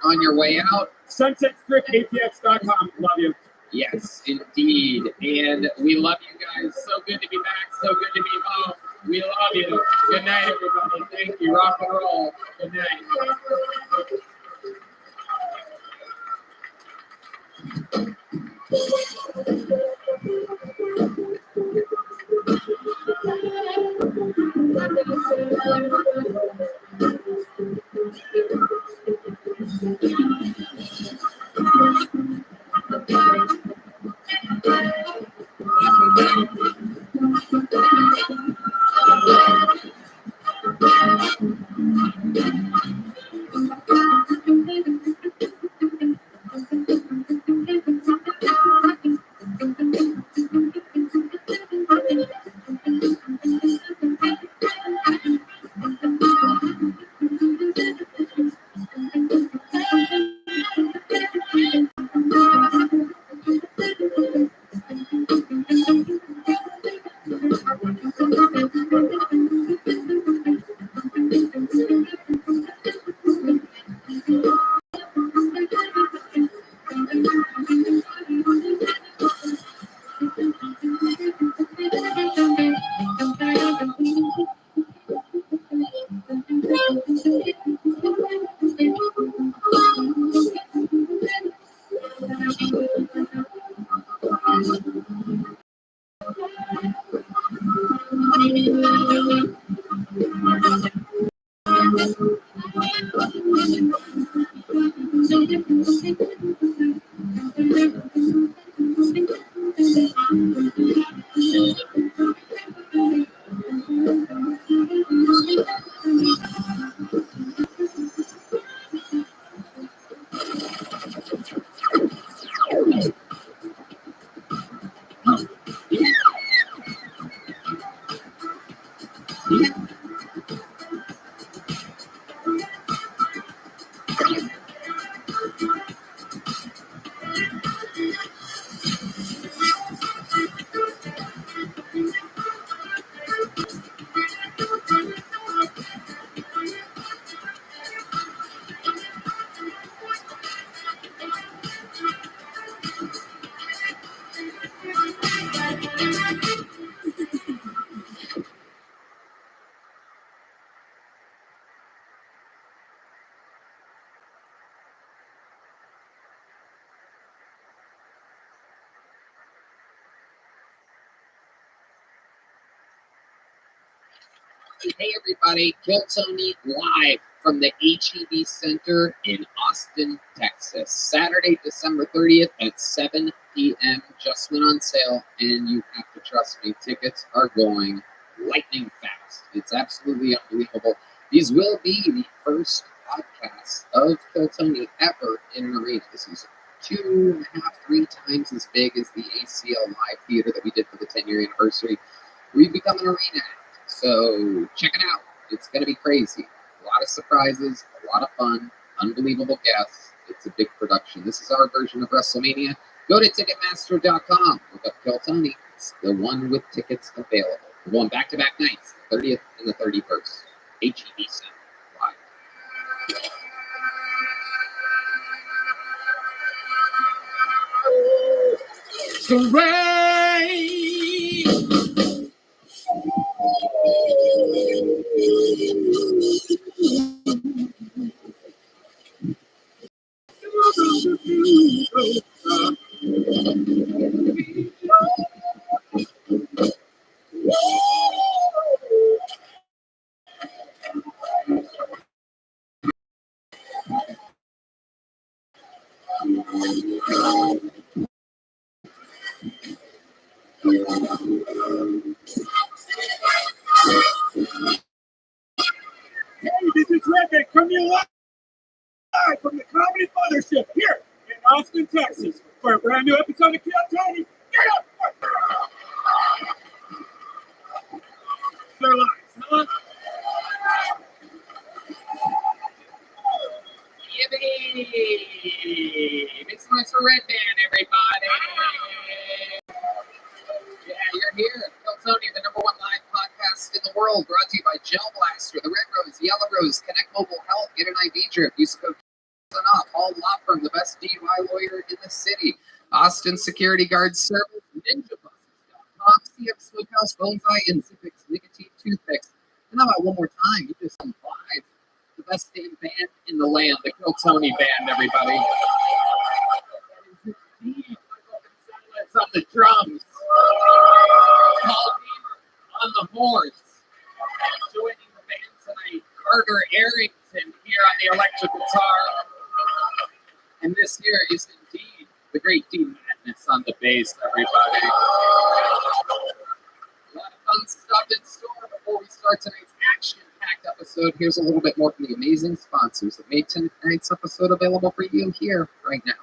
on your way out. SunsetStripATX.com. Love you. Yes, indeed. And we love you guys. So good to be back. So good to be home. We love you. Good night, everybody. Thank you. Rock and roll. Good night. Hey everybody, Kill Tony live from the HEB Center in Austin, Texas. Saturday, December 30th at 7 p.m. Just went on sale, and you have to trust me, tickets are going lightning fast. It's absolutely unbelievable. These will be the first podcasts of Kill Tony ever in an arena. This is 2.5, 3 times as big as the ACL Live Theater that we did for the 10-year anniversary. We've become an arena. So check it out. It's going to be crazy. A lot of surprises, a lot of fun, unbelievable guests. It's a big production. This is our version of WrestleMania. Go to Ticketmaster.com. Look up Kill Tony. It's the one with tickets available. We're going back-to-back nights, the 30th and the 31st. HEB Center. Hey, this is Rabbi coming live from the Comedy Mothership here in Austin, Texas, for a brand new episode of Kill Tony. Get up! Their lives, huh? Yippee! Make some noise for Red Band, everybody! Yeah, you're here. Kill Tony, the #1 live podcast in the world, brought to you by Gel Blaster, the Red Rose, Yellow Rose, Connect Mobile Health, get an IV drip, use code off, all law firm, the best DUI lawyer in the city, Austin Security Guard Service, NinjaBuses.com, CF Smokehouse, Bonsai, and Zippix Nicotine Toothpicks. And how about one more time? You just live. The best damn band in the land, the Kill Tony Band, everybody. Silence on the drums. Paul Beamer on the horns. Joining the band tonight, Carter Arrington here on the electric guitar. And this here is indeed the great Dean Madness on the bass, everybody. A lot of fun stuff in store before we start tonight's action-packed episode. Here's a little bit more from the amazing sponsors that made tonight's episode available for you here right now.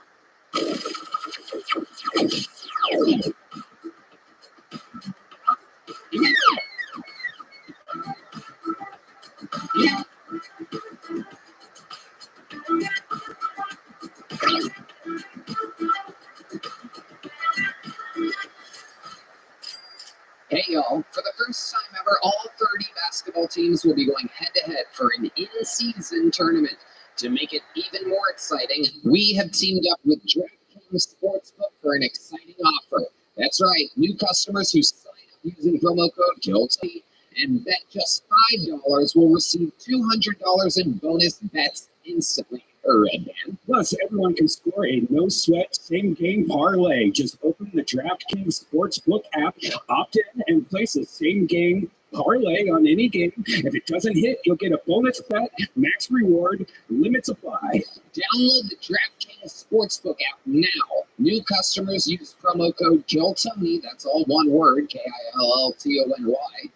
Hey y'all, for the first time ever, all 30 basketball teams will be going head-to-head for an in-season tournament. To make it even more exciting, we have teamed up with DraftKings Sportsbook for an exciting offer. That's right, new customers who sign up using promo code KILLTONY and bet just $5 will receive $200 in bonus bets instantly. Plus, everyone can score a no-sweat same-game parlay. Just open the DraftKings Sportsbook app, opt in, and place a same-game parlay on any game. If it doesn't hit, you'll get a bonus bet, max reward, limits apply. Download the DraftKings Sportsbook app now. New customers use promo code KILLTONY, that's all one word, KILLTONY,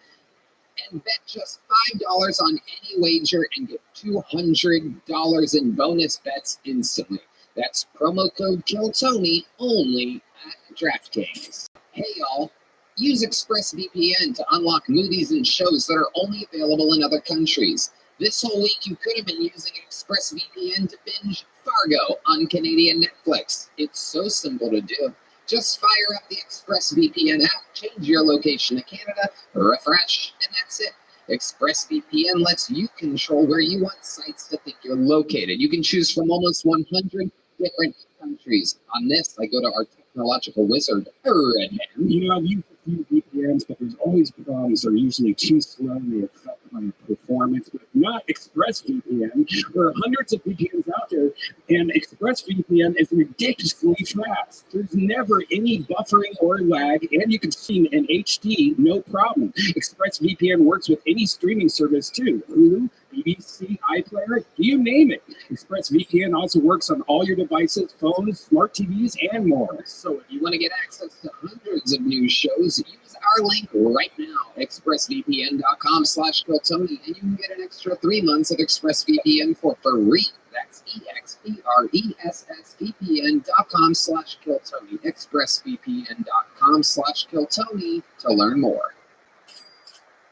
and bet just $5 on any wager and get $200 in bonus bets instantly. That's promo code KILLTONY only at DraftKings. Hey y'all, use ExpressVPN to unlock movies and shows that are only available in other countries. This whole week you could have been using ExpressVPN to binge Fargo on Canadian Netflix. It's so simple to do. Just fire up the ExpressVPN app, change your location to Canada, refresh, and that's it. ExpressVPN lets you control where you want sites to think you're located. You can choose from almost 100 different countries. On this, I go to our technological wizard, Redman. You know, I've used a few VPNs, but there's always problems. They're usually too slow and they affect my performance. But not ExpressVPN. There are hundreds of VPNs out there, and ExpressVPN is ridiculously fast. There's never any buffering or lag, and you can stream in HD, no problem. ExpressVPN works with any streaming service too. Hulu, BBC, iPlayer, you name it. ExpressVPN also works on all your devices, phones, smart TVs, and more. So if you want to get access to hundreds of new shows, use our link right now, expressvpn.com/KillTony, and you can get an extra 3 months of ExpressVPN for free. That's expressvpn.com/KillTony, expressvpn.com/KillTony to learn more.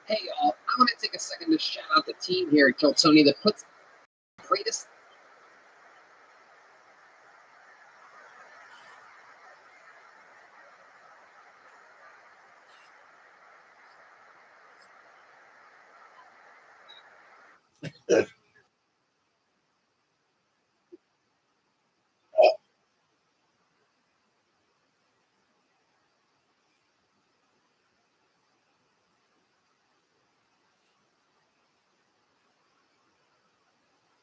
Hey y'all, I want to take a second to shout out the team here at Kill Tony that puts the greatest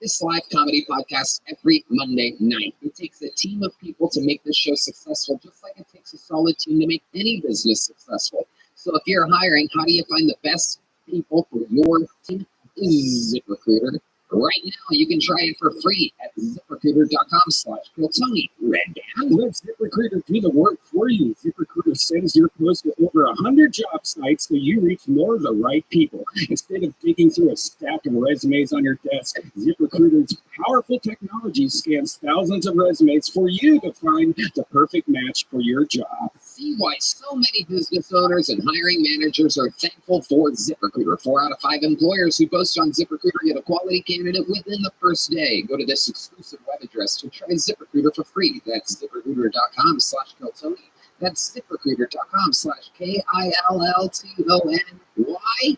this live comedy podcast every Monday night. It takes a team of people to make this show successful, just like it takes a solid team to make any business successful. So if you're hiring, how do you find the best people for your team? ZipRecruiter. Right now, you can try it for free at ZipRecruiter.com/KillTony. Redman, let ZipRecruiter do the work for you. ZipRecruiter sends your post to over 100 job sites so you reach more of the right people. Instead of digging through a stack of resumes on your desk, ZipRecruiter's powerful technology scans thousands of resumes for you to find the perfect match for your job. See why so many business owners and hiring managers are thankful for ZipRecruiter. 4 out of 5 employers who post on ZipRecruiter get a quality candidate within the first day. Go to this exclusive web address to try ZipRecruiter for free. That's ZipRecruiter.com/KillTony. That's ZipRecruiter.com/KILLTONY. Why?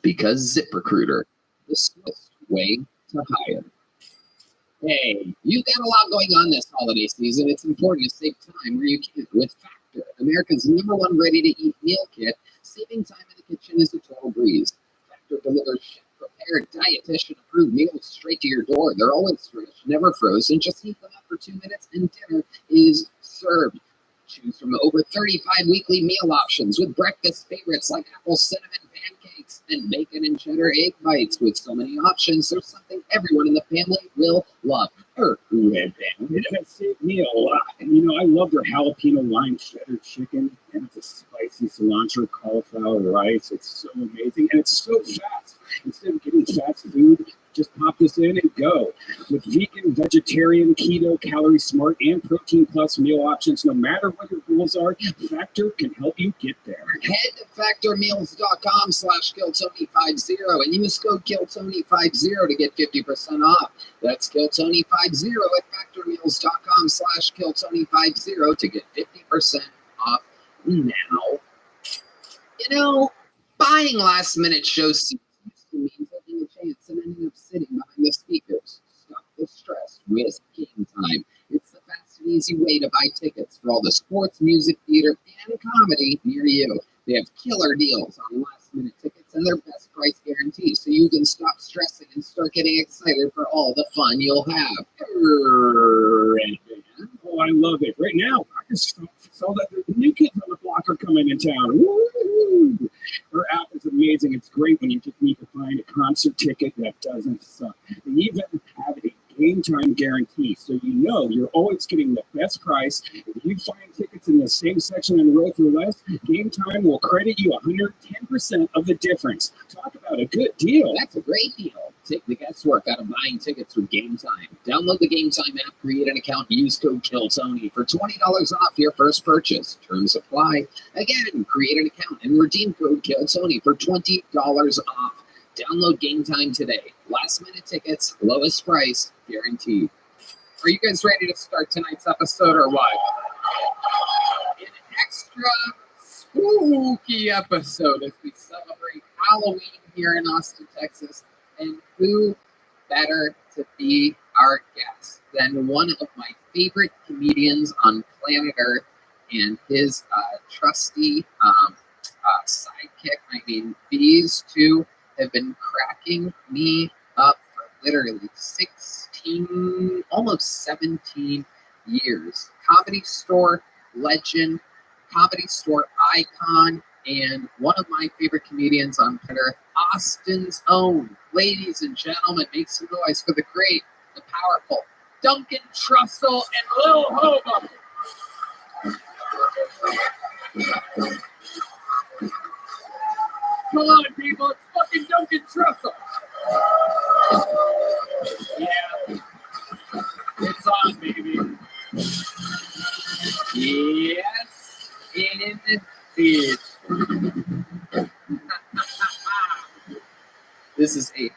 Because ZipRecruiter, the swift way to hire. Hey, you've got a lot going on this holiday season. It's important to save time where you can with Factor, America's #1 ready-to-eat meal kit. Saving time in the kitchen is a total breeze. Factor delivers chef-prepared, dietitian-approved meals straight to your door. They're always fresh, never frozen. Just heat them up for 2 minutes and dinner is served. Choose from over 35 weekly meal options with breakfast favorites like apple cinnamon pancakes and bacon and cheddar egg bites. With so many options, there's something everyone in the family will love. Redman, it has saved me a lot. And you know, I love their jalapeno lime cheddar chicken, and it's a spicy cilantro cauliflower rice. It's so amazing, and it's so fast. Instead of getting fast food, just pop this in and go. With vegan, vegetarian, keto, calorie smart, and protein plus meal options, no matter what your goals are, Factor can help you get there. Head to factormeals.com/KillTony50 and use code KillTony50 to get 50% off. That's KillTony50 at factormeals.com/KillTony50 to get 50% off now. You know, buying last minute show seats used to mean taking a chance and ending up sitting behind the speakers. Stop the stress with Game Time. It's the fast and easy way to buy tickets for all the sports, music, theater, and comedy near you. They have killer deals on last minute tickets and their best price guarantee, so you can stop stressing and start getting excited for all the fun you'll have. Oh, I love it. Right now, I just saw that the new kids on the block are coming in town. Woo! Woo! Her app is amazing. It's great when you just need to find a concert ticket that doesn't suck. They even have a game time guarantee, so you know you're always getting the best price. If you find tickets in the same section on the row for less, Game Time will credit you 110% of the difference. Talk about a good deal. That's a great deal. Take the guesswork out of buying tickets with Game Time. Download the Game Time app, create an account, use code KILLTONY for $20 off your first purchase. Terms apply. Again, create an account and redeem code KILLTONY for $20 off. Download Game Time today. Last minute tickets, lowest price, guaranteed. Are you guys ready to start tonight's episode or what? An extra spooky episode as we celebrate Halloween here in Austin, Texas. And who better to be our guest than one of my favorite comedians on planet Earth and his trusty sidekick. I mean, these two have been cracking me up for literally 16, almost 17 years. Comedy Store legend, Comedy Store icon, and one of my favorite comedians on Twitter, Austin's own. Ladies and gentlemen, make some noise for the great, the powerful Duncan Trussell and Lil Hobo. Come on, people, it's fucking Duncan Trussell. Yeah, it's on, baby. Yes, indeed. This is a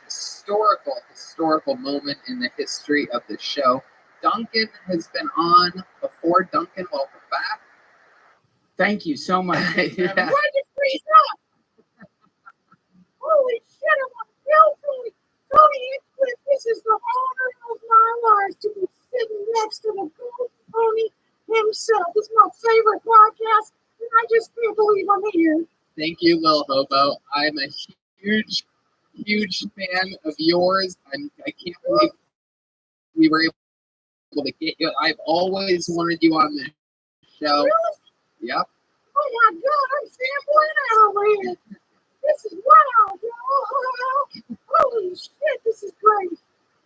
historical moment in the history of the show. Duncan has been on before. Duncan, welcome back. Thank you so much. Why'd you freeze up? Holy shit, I'm on Tony. Tony Hinchcliffe, this is the honor of my life to be sitting next to the Golden Pony himself. This is my favorite podcast, and I just can't believe I'm here. Thank you, Lil Hobo. I'm a huge fan of yours. I can't believe we were able to get you. I've always wanted you on this show. Really? Yep. Oh my God, I'm fanboying over here. This is wow, y'all. Holy shit, this is great.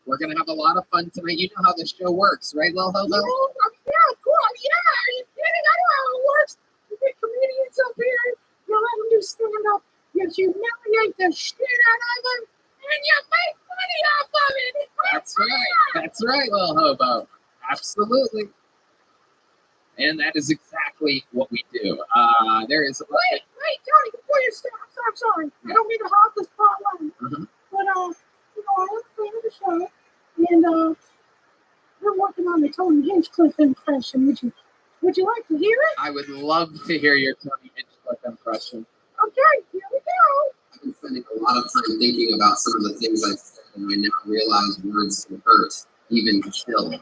We're going to have a lot of fun tonight. You know how the show works, right, Lil Hobo? Yeah, of course. Yeah, are you kidding? I know how it works. You get comedians up here, you let them do stand-up, you humiliate the shit out of them, and you make money off of it. That's right. That's right, Lil Hobo. Absolutely. And that is exactly what we do. There is... Wait, Tony, before you start, I'm sorry. I don't mean to hog the spotlight. Mm-hmm. But, I am a fan of the show, and we're working on the Tony Hinchcliffe impression. Would you like to hear it? I would love to hear your Tony Hinchcliffe impression. Okay, here we go. I've been spending a lot of time thinking about some of the things I've said, and I now realize words can hurt, even still.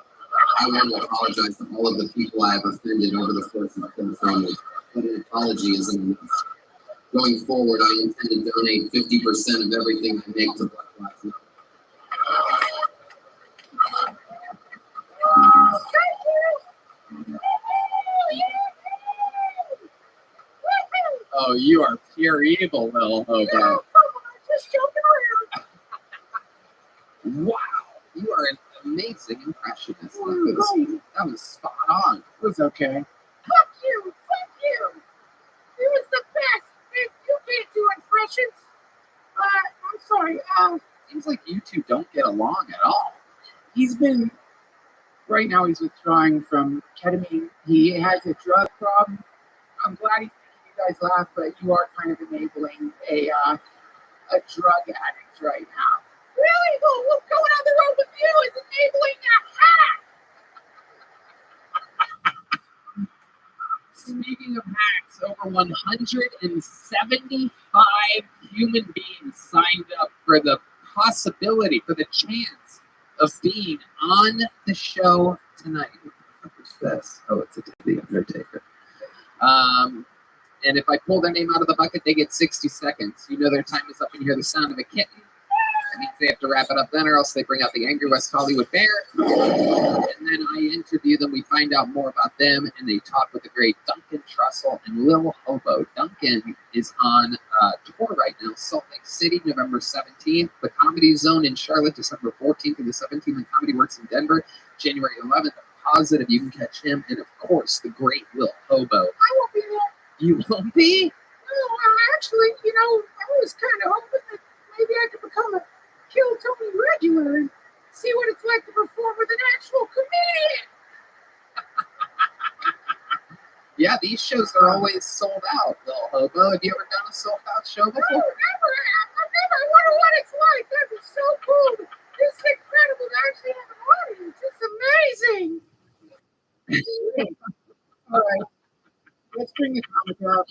I want to apologize to all of the people I have offended over the course of filming, but an apology isn't enough. Going forward, I intend to donate 50% of everything I make to Black Lives Matter. Oh, you are pure evil, Lil Hobo. Yeah, come on, just joking around. Wow, you are an amazing impressionist. Great. That was spot on. It was okay. Fuck you. It was the best. If you can't do impressions, I'm sorry. Seems like you two don't get along at all. Right now he's withdrawing from ketamine. He has a drug problem. I'm glad he's making you guys laugh, but you are kind of enabling a drug addict right now. Really? Well, what's going on the road with you is enabling a hack. Speaking of hacks, over 175 human beings signed up for the possibility, for the chance of being on the show tonight. What's this? Oh, it's The Undertaker. And if I pull their name out of the bucket, they get 60 seconds. You know their time is up, and you hear the sound of a kitten. That means they have to wrap it up then, or else they bring out the Angry West Hollywood Bear. And then I interview them. We find out more about them, and they talk with the great Duncan Trussell and Lil Hobo. Duncan is on tour right now, Salt Lake City, November 17th. The Comedy Zone in Charlotte, December 14th and the 17th. And Comedy Works in Denver, January 11th. I'm positive you can catch him. And, of course, the great Lil Hobo. I won't be there. You won't be? No, actually, I was kind of hoping that maybe I could become a Kill Tony regular and see what it's like to perform with an actual comedian. Yeah, these shows are always sold out, Lil Hobo. Have you ever done a sold out show before? No, never. I've never. I wonder what it's like. That'd be so cool. It's incredible to actually have an audience. It's amazing. All right. Let's bring the comic out.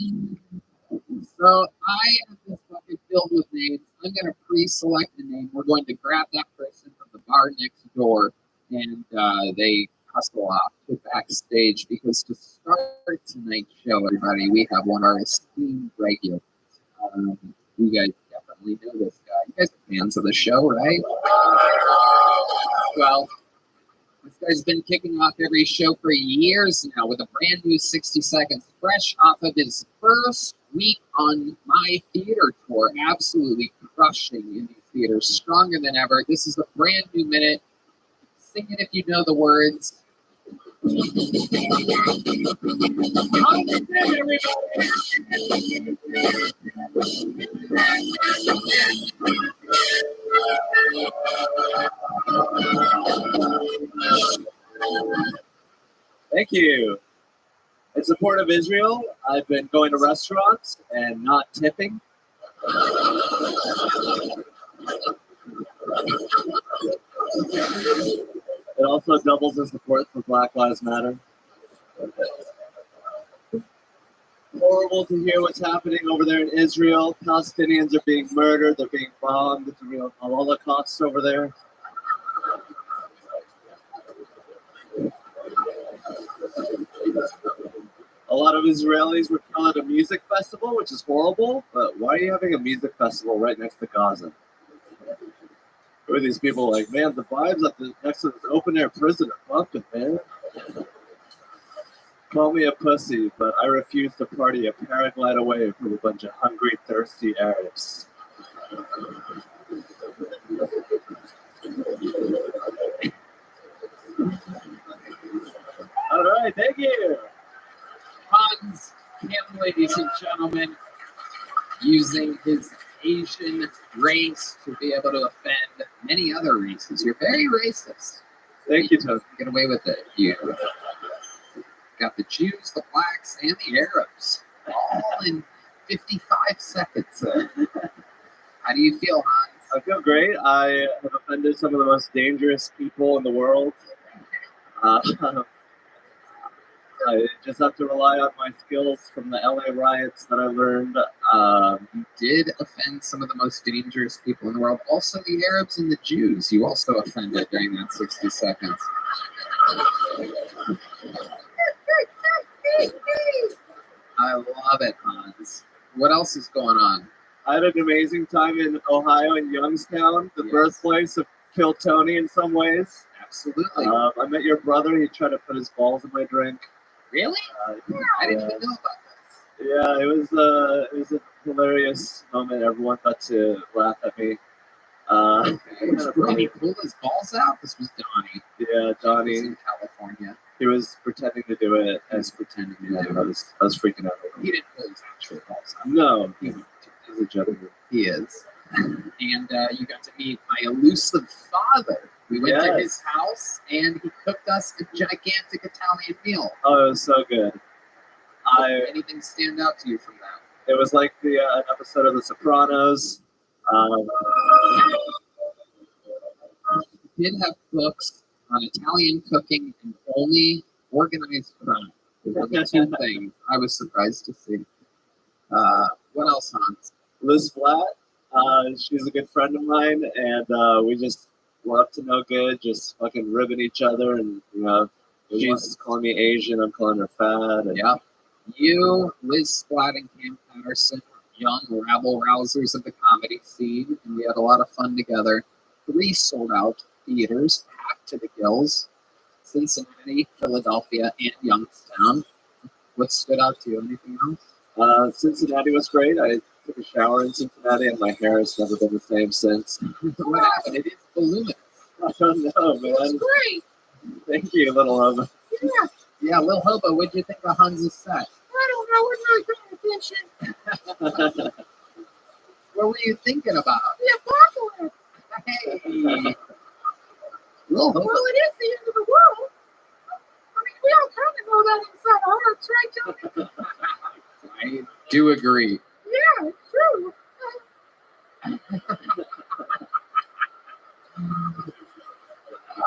So I have this bucket filled with names. I'm going to pre-select a name. We're going to grab that person from the bar next door, and they hustle off to backstage, because to start tonight's show, everybody, we have one of our esteemed regulars. You guys definitely know this guy. You guys are fans of the show, right? Well, this guy's been kicking off every show for years now with a brand new 60 Seconds, fresh off of his first week on my theater tour, absolutely crushing in these theaters, stronger than ever. This is a brand new minute. Sing it if you know the words. Thank you. In support of Israel, I've been going to restaurants and not tipping. It also doubles in support for Black Lives Matter. Horrible to hear what's happening over there in Israel. Palestinians are being murdered. They're being bombed. It's a real Holocaust over there. A lot of Israelis were killed at a music festival, which is horrible, but why are you having a music festival right next to Gaza? Who are these people like, man, the vibes at the next to this open-air prison are bumping, man. Call me a pussy, but I refuse to party a paraglide away from a bunch of hungry, thirsty Arabs. All right, thank you. Hans Kim, ladies and gentlemen, using his Asian race to be able to offend many other races. You're very racist. Thank you, Toad. Get away with it. You got the Jews, the blacks, and the Arabs all in 55 seconds. How do you feel, Hans? I feel great. I have offended some of the most dangerous people in the world. I just have to rely on my skills from the LA riots that I learned. You did offend some of the most dangerous people in the world. Also the Arabs and the Jews. You also offended during that 60 seconds. I love it, Hans. What else is going on? I had an amazing time in Ohio, in Youngstown, the birthplace of Kill Tony in some ways. Absolutely. I met your brother. He tried to put his balls in my drink. Really? I didn't even know about this. Yeah, it was a hilarious moment. Everyone got to laugh at me. Did he pull his balls out? This was Donnie. Yeah, Donnie. He was in California. He was pretending to do it. I was freaking out. He didn't pull his actual balls out. No, he's a gentleman. He is. And you got to meet my elusive father. We went to his house, and he cooked us a gigantic Italian meal. Oh, it was so good. Did anything stand out to you from that? It was like an episode of The Sopranos. We did have books on Italian cooking and only organized crime. Those are the two things I was surprised to see. What else, Hans? Liz Flatt. She's a good friend of mine, and we're up to no good, just fucking ribbing each other, and she's calling me Asian, I'm calling her fat. And yeah. You, Liz Flatt, and Cam Patterson young rabble-rousers of the comedy scene, and we had a lot of fun together. 3 sold-out theaters, packed to the gills. Cincinnati, Philadelphia, and Youngstown. What stood out to you? Anything else? Cincinnati was great. I took a shower in Cincinnati, and my hair has never been the same since. What happened? It is voluminous. I don't know, man. It's great. Thank you, little Hobo. Yeah. Yeah, Lil Hobo, what'd you think of Hans' set? I don't know. We're not paying attention. What were you thinking about? The apocalypse. Hey. Lil Hobo. Well, it is the end of the world. I mean, we all kind of know that inside our hearts, right, Johnny? I do agree. Yeah, it's true.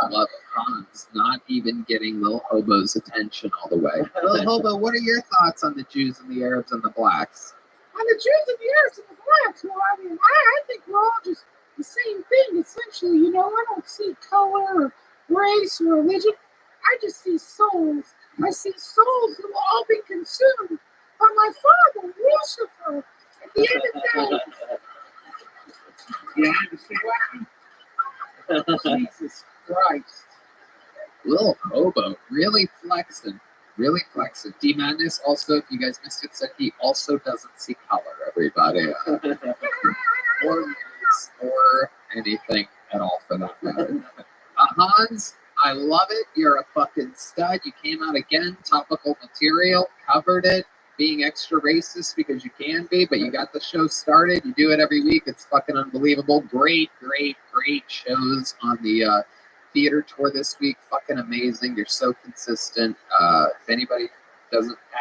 I love Hans not even getting Lil Hobo's attention all the way. Lil Hobo, what are your thoughts on the Jews and the Arabs and the blacks? On the Jews and the Arabs and the blacks, well, I mean, I think we're all just the same thing, essentially. You know, I don't see color or race or religion. I just see souls. I see souls who will all be consumed by my father, Lucifer, at the end of days. Yeah, I understand. Jesus Christ. Lil Hobo, really flexing. Really flexing. D-Madness also, if you guys missed it, said he also doesn't see color, everybody. Or race, or anything at all for that matter. Hans, I love it. You're a fucking stud. You came out again, topical material, covered it, being extra racist because you can be, but you got the show started. You do it every week. It's fucking unbelievable. Great, great, great shows on the theater tour this week. Fucking amazing. You're so consistent. If anybody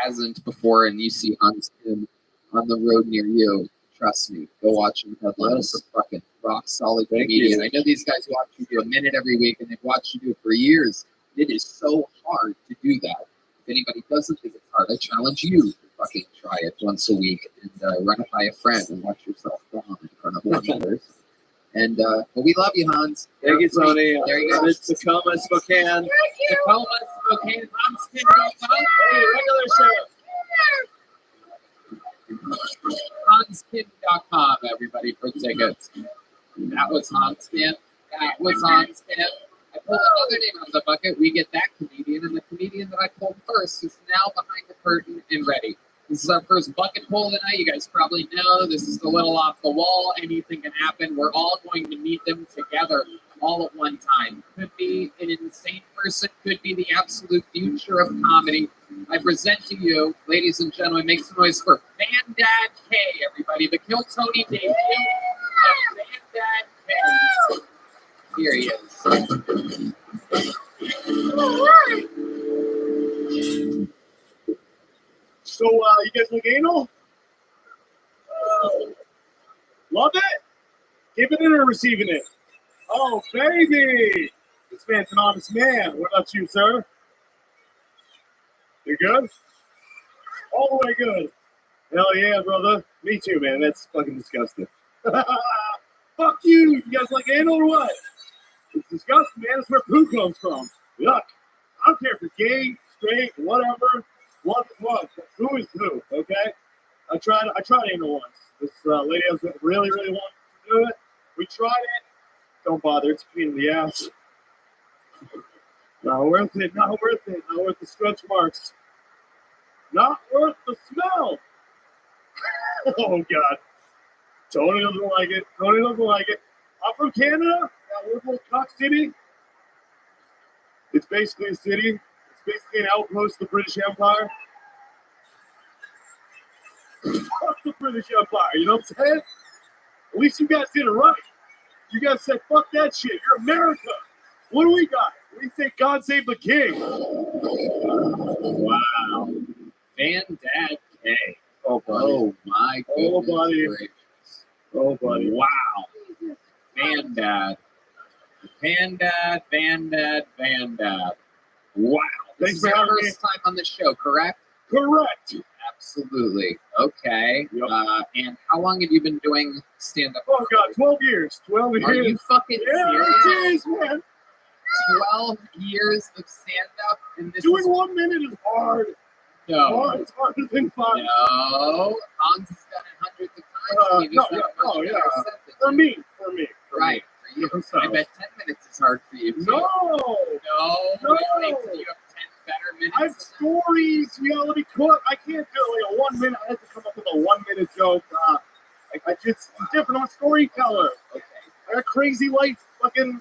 hasn't before and you see Hans Kim on the road near you, trust me, go watch him headline. He's a fucking rock solid comedian. I know these guys watch you do a minute every week and they've watched you do it for years. It is so hard to do that. If anybody doesn't think it's hard, I challenge you to fucking try it once a week and run it by a friend and watch yourself bomb in front of others. And but we love you, Hans. Thank you, Tony. There you go. It's Tacoma, Spokane. Tacoma, Spokane, HansKim.com. Hey, regular show. HansKim.com, everybody, for tickets. That was Hans Kim. That was Hans Kim. I pulled another name out of the bucket. We get that comedian, and the comedian that I pulled first is now behind the curtain and ready. This is our first bucket pull tonight. You guys probably know this is the little off the wall. Anything can happen. We're all going to meet them together all at one time. Could be an insane person, could be the absolute future of comedy. I present to you, ladies and gentlemen, make some noise for Van Dad K, everybody. The Kill Tony debut of Van Dad K. Here he is. So, you guys look anal? Love it? Giving it or receiving it? Oh, baby! This man's an honest man. What about you, sir? You're good? All the way good. Hell yeah, brother. Me too, man. That's fucking disgusting. Fuck you! You guys like anal or what? It's disgusting, man. That's where poo comes from. Yuck. I don't care if you're gay, straight, whatever. One is one. Poo is poo, okay? I tried anal once. This lady I was with really wanted to do it. We tried it. Don't bother. It's a pain in the ass. Not worth it. Not worth it. Not worth the stretch marks. Not worth the smell. Oh, God. Tony doesn't like it. Tony doesn't like it. I'm from Canada. That little cock city. It's basically a city. It's basically an outpost of the British Empire. Fuck the British Empire, you know what I'm saying? At least you guys did it right. You guys said, fuck that shit. You're America. What do we got? We say God save the king. Wow. Van Dad K. Oh, my goodness. Oh, buddy. Gracious. Oh, buddy. Wow. Van Dad. Van Dad, Van Dad, Van Dad. Wow. This is our first time on the show, correct? Correct. Absolutely. Okay. Yep. And how long have you been doing stand-up? Oh, God, 12 years. 12 years. Are you fucking Serious, serious? man. 12 years of stand-up in this Doing 1 minute is hard. No. It's harder than 5. No. Hans has done it hundreds of times. and he just had a much better set than For you. me. Right. For you. Different I styles. bet 10 minutes is hard for you, too. No. No. Really? So you have 10 better minutes? I have stories, reality cook. I can't do like a 1 minute. I have to come up with a 1 minute joke. I just different. I'm a storyteller. Okay. I got crazy life, fucking,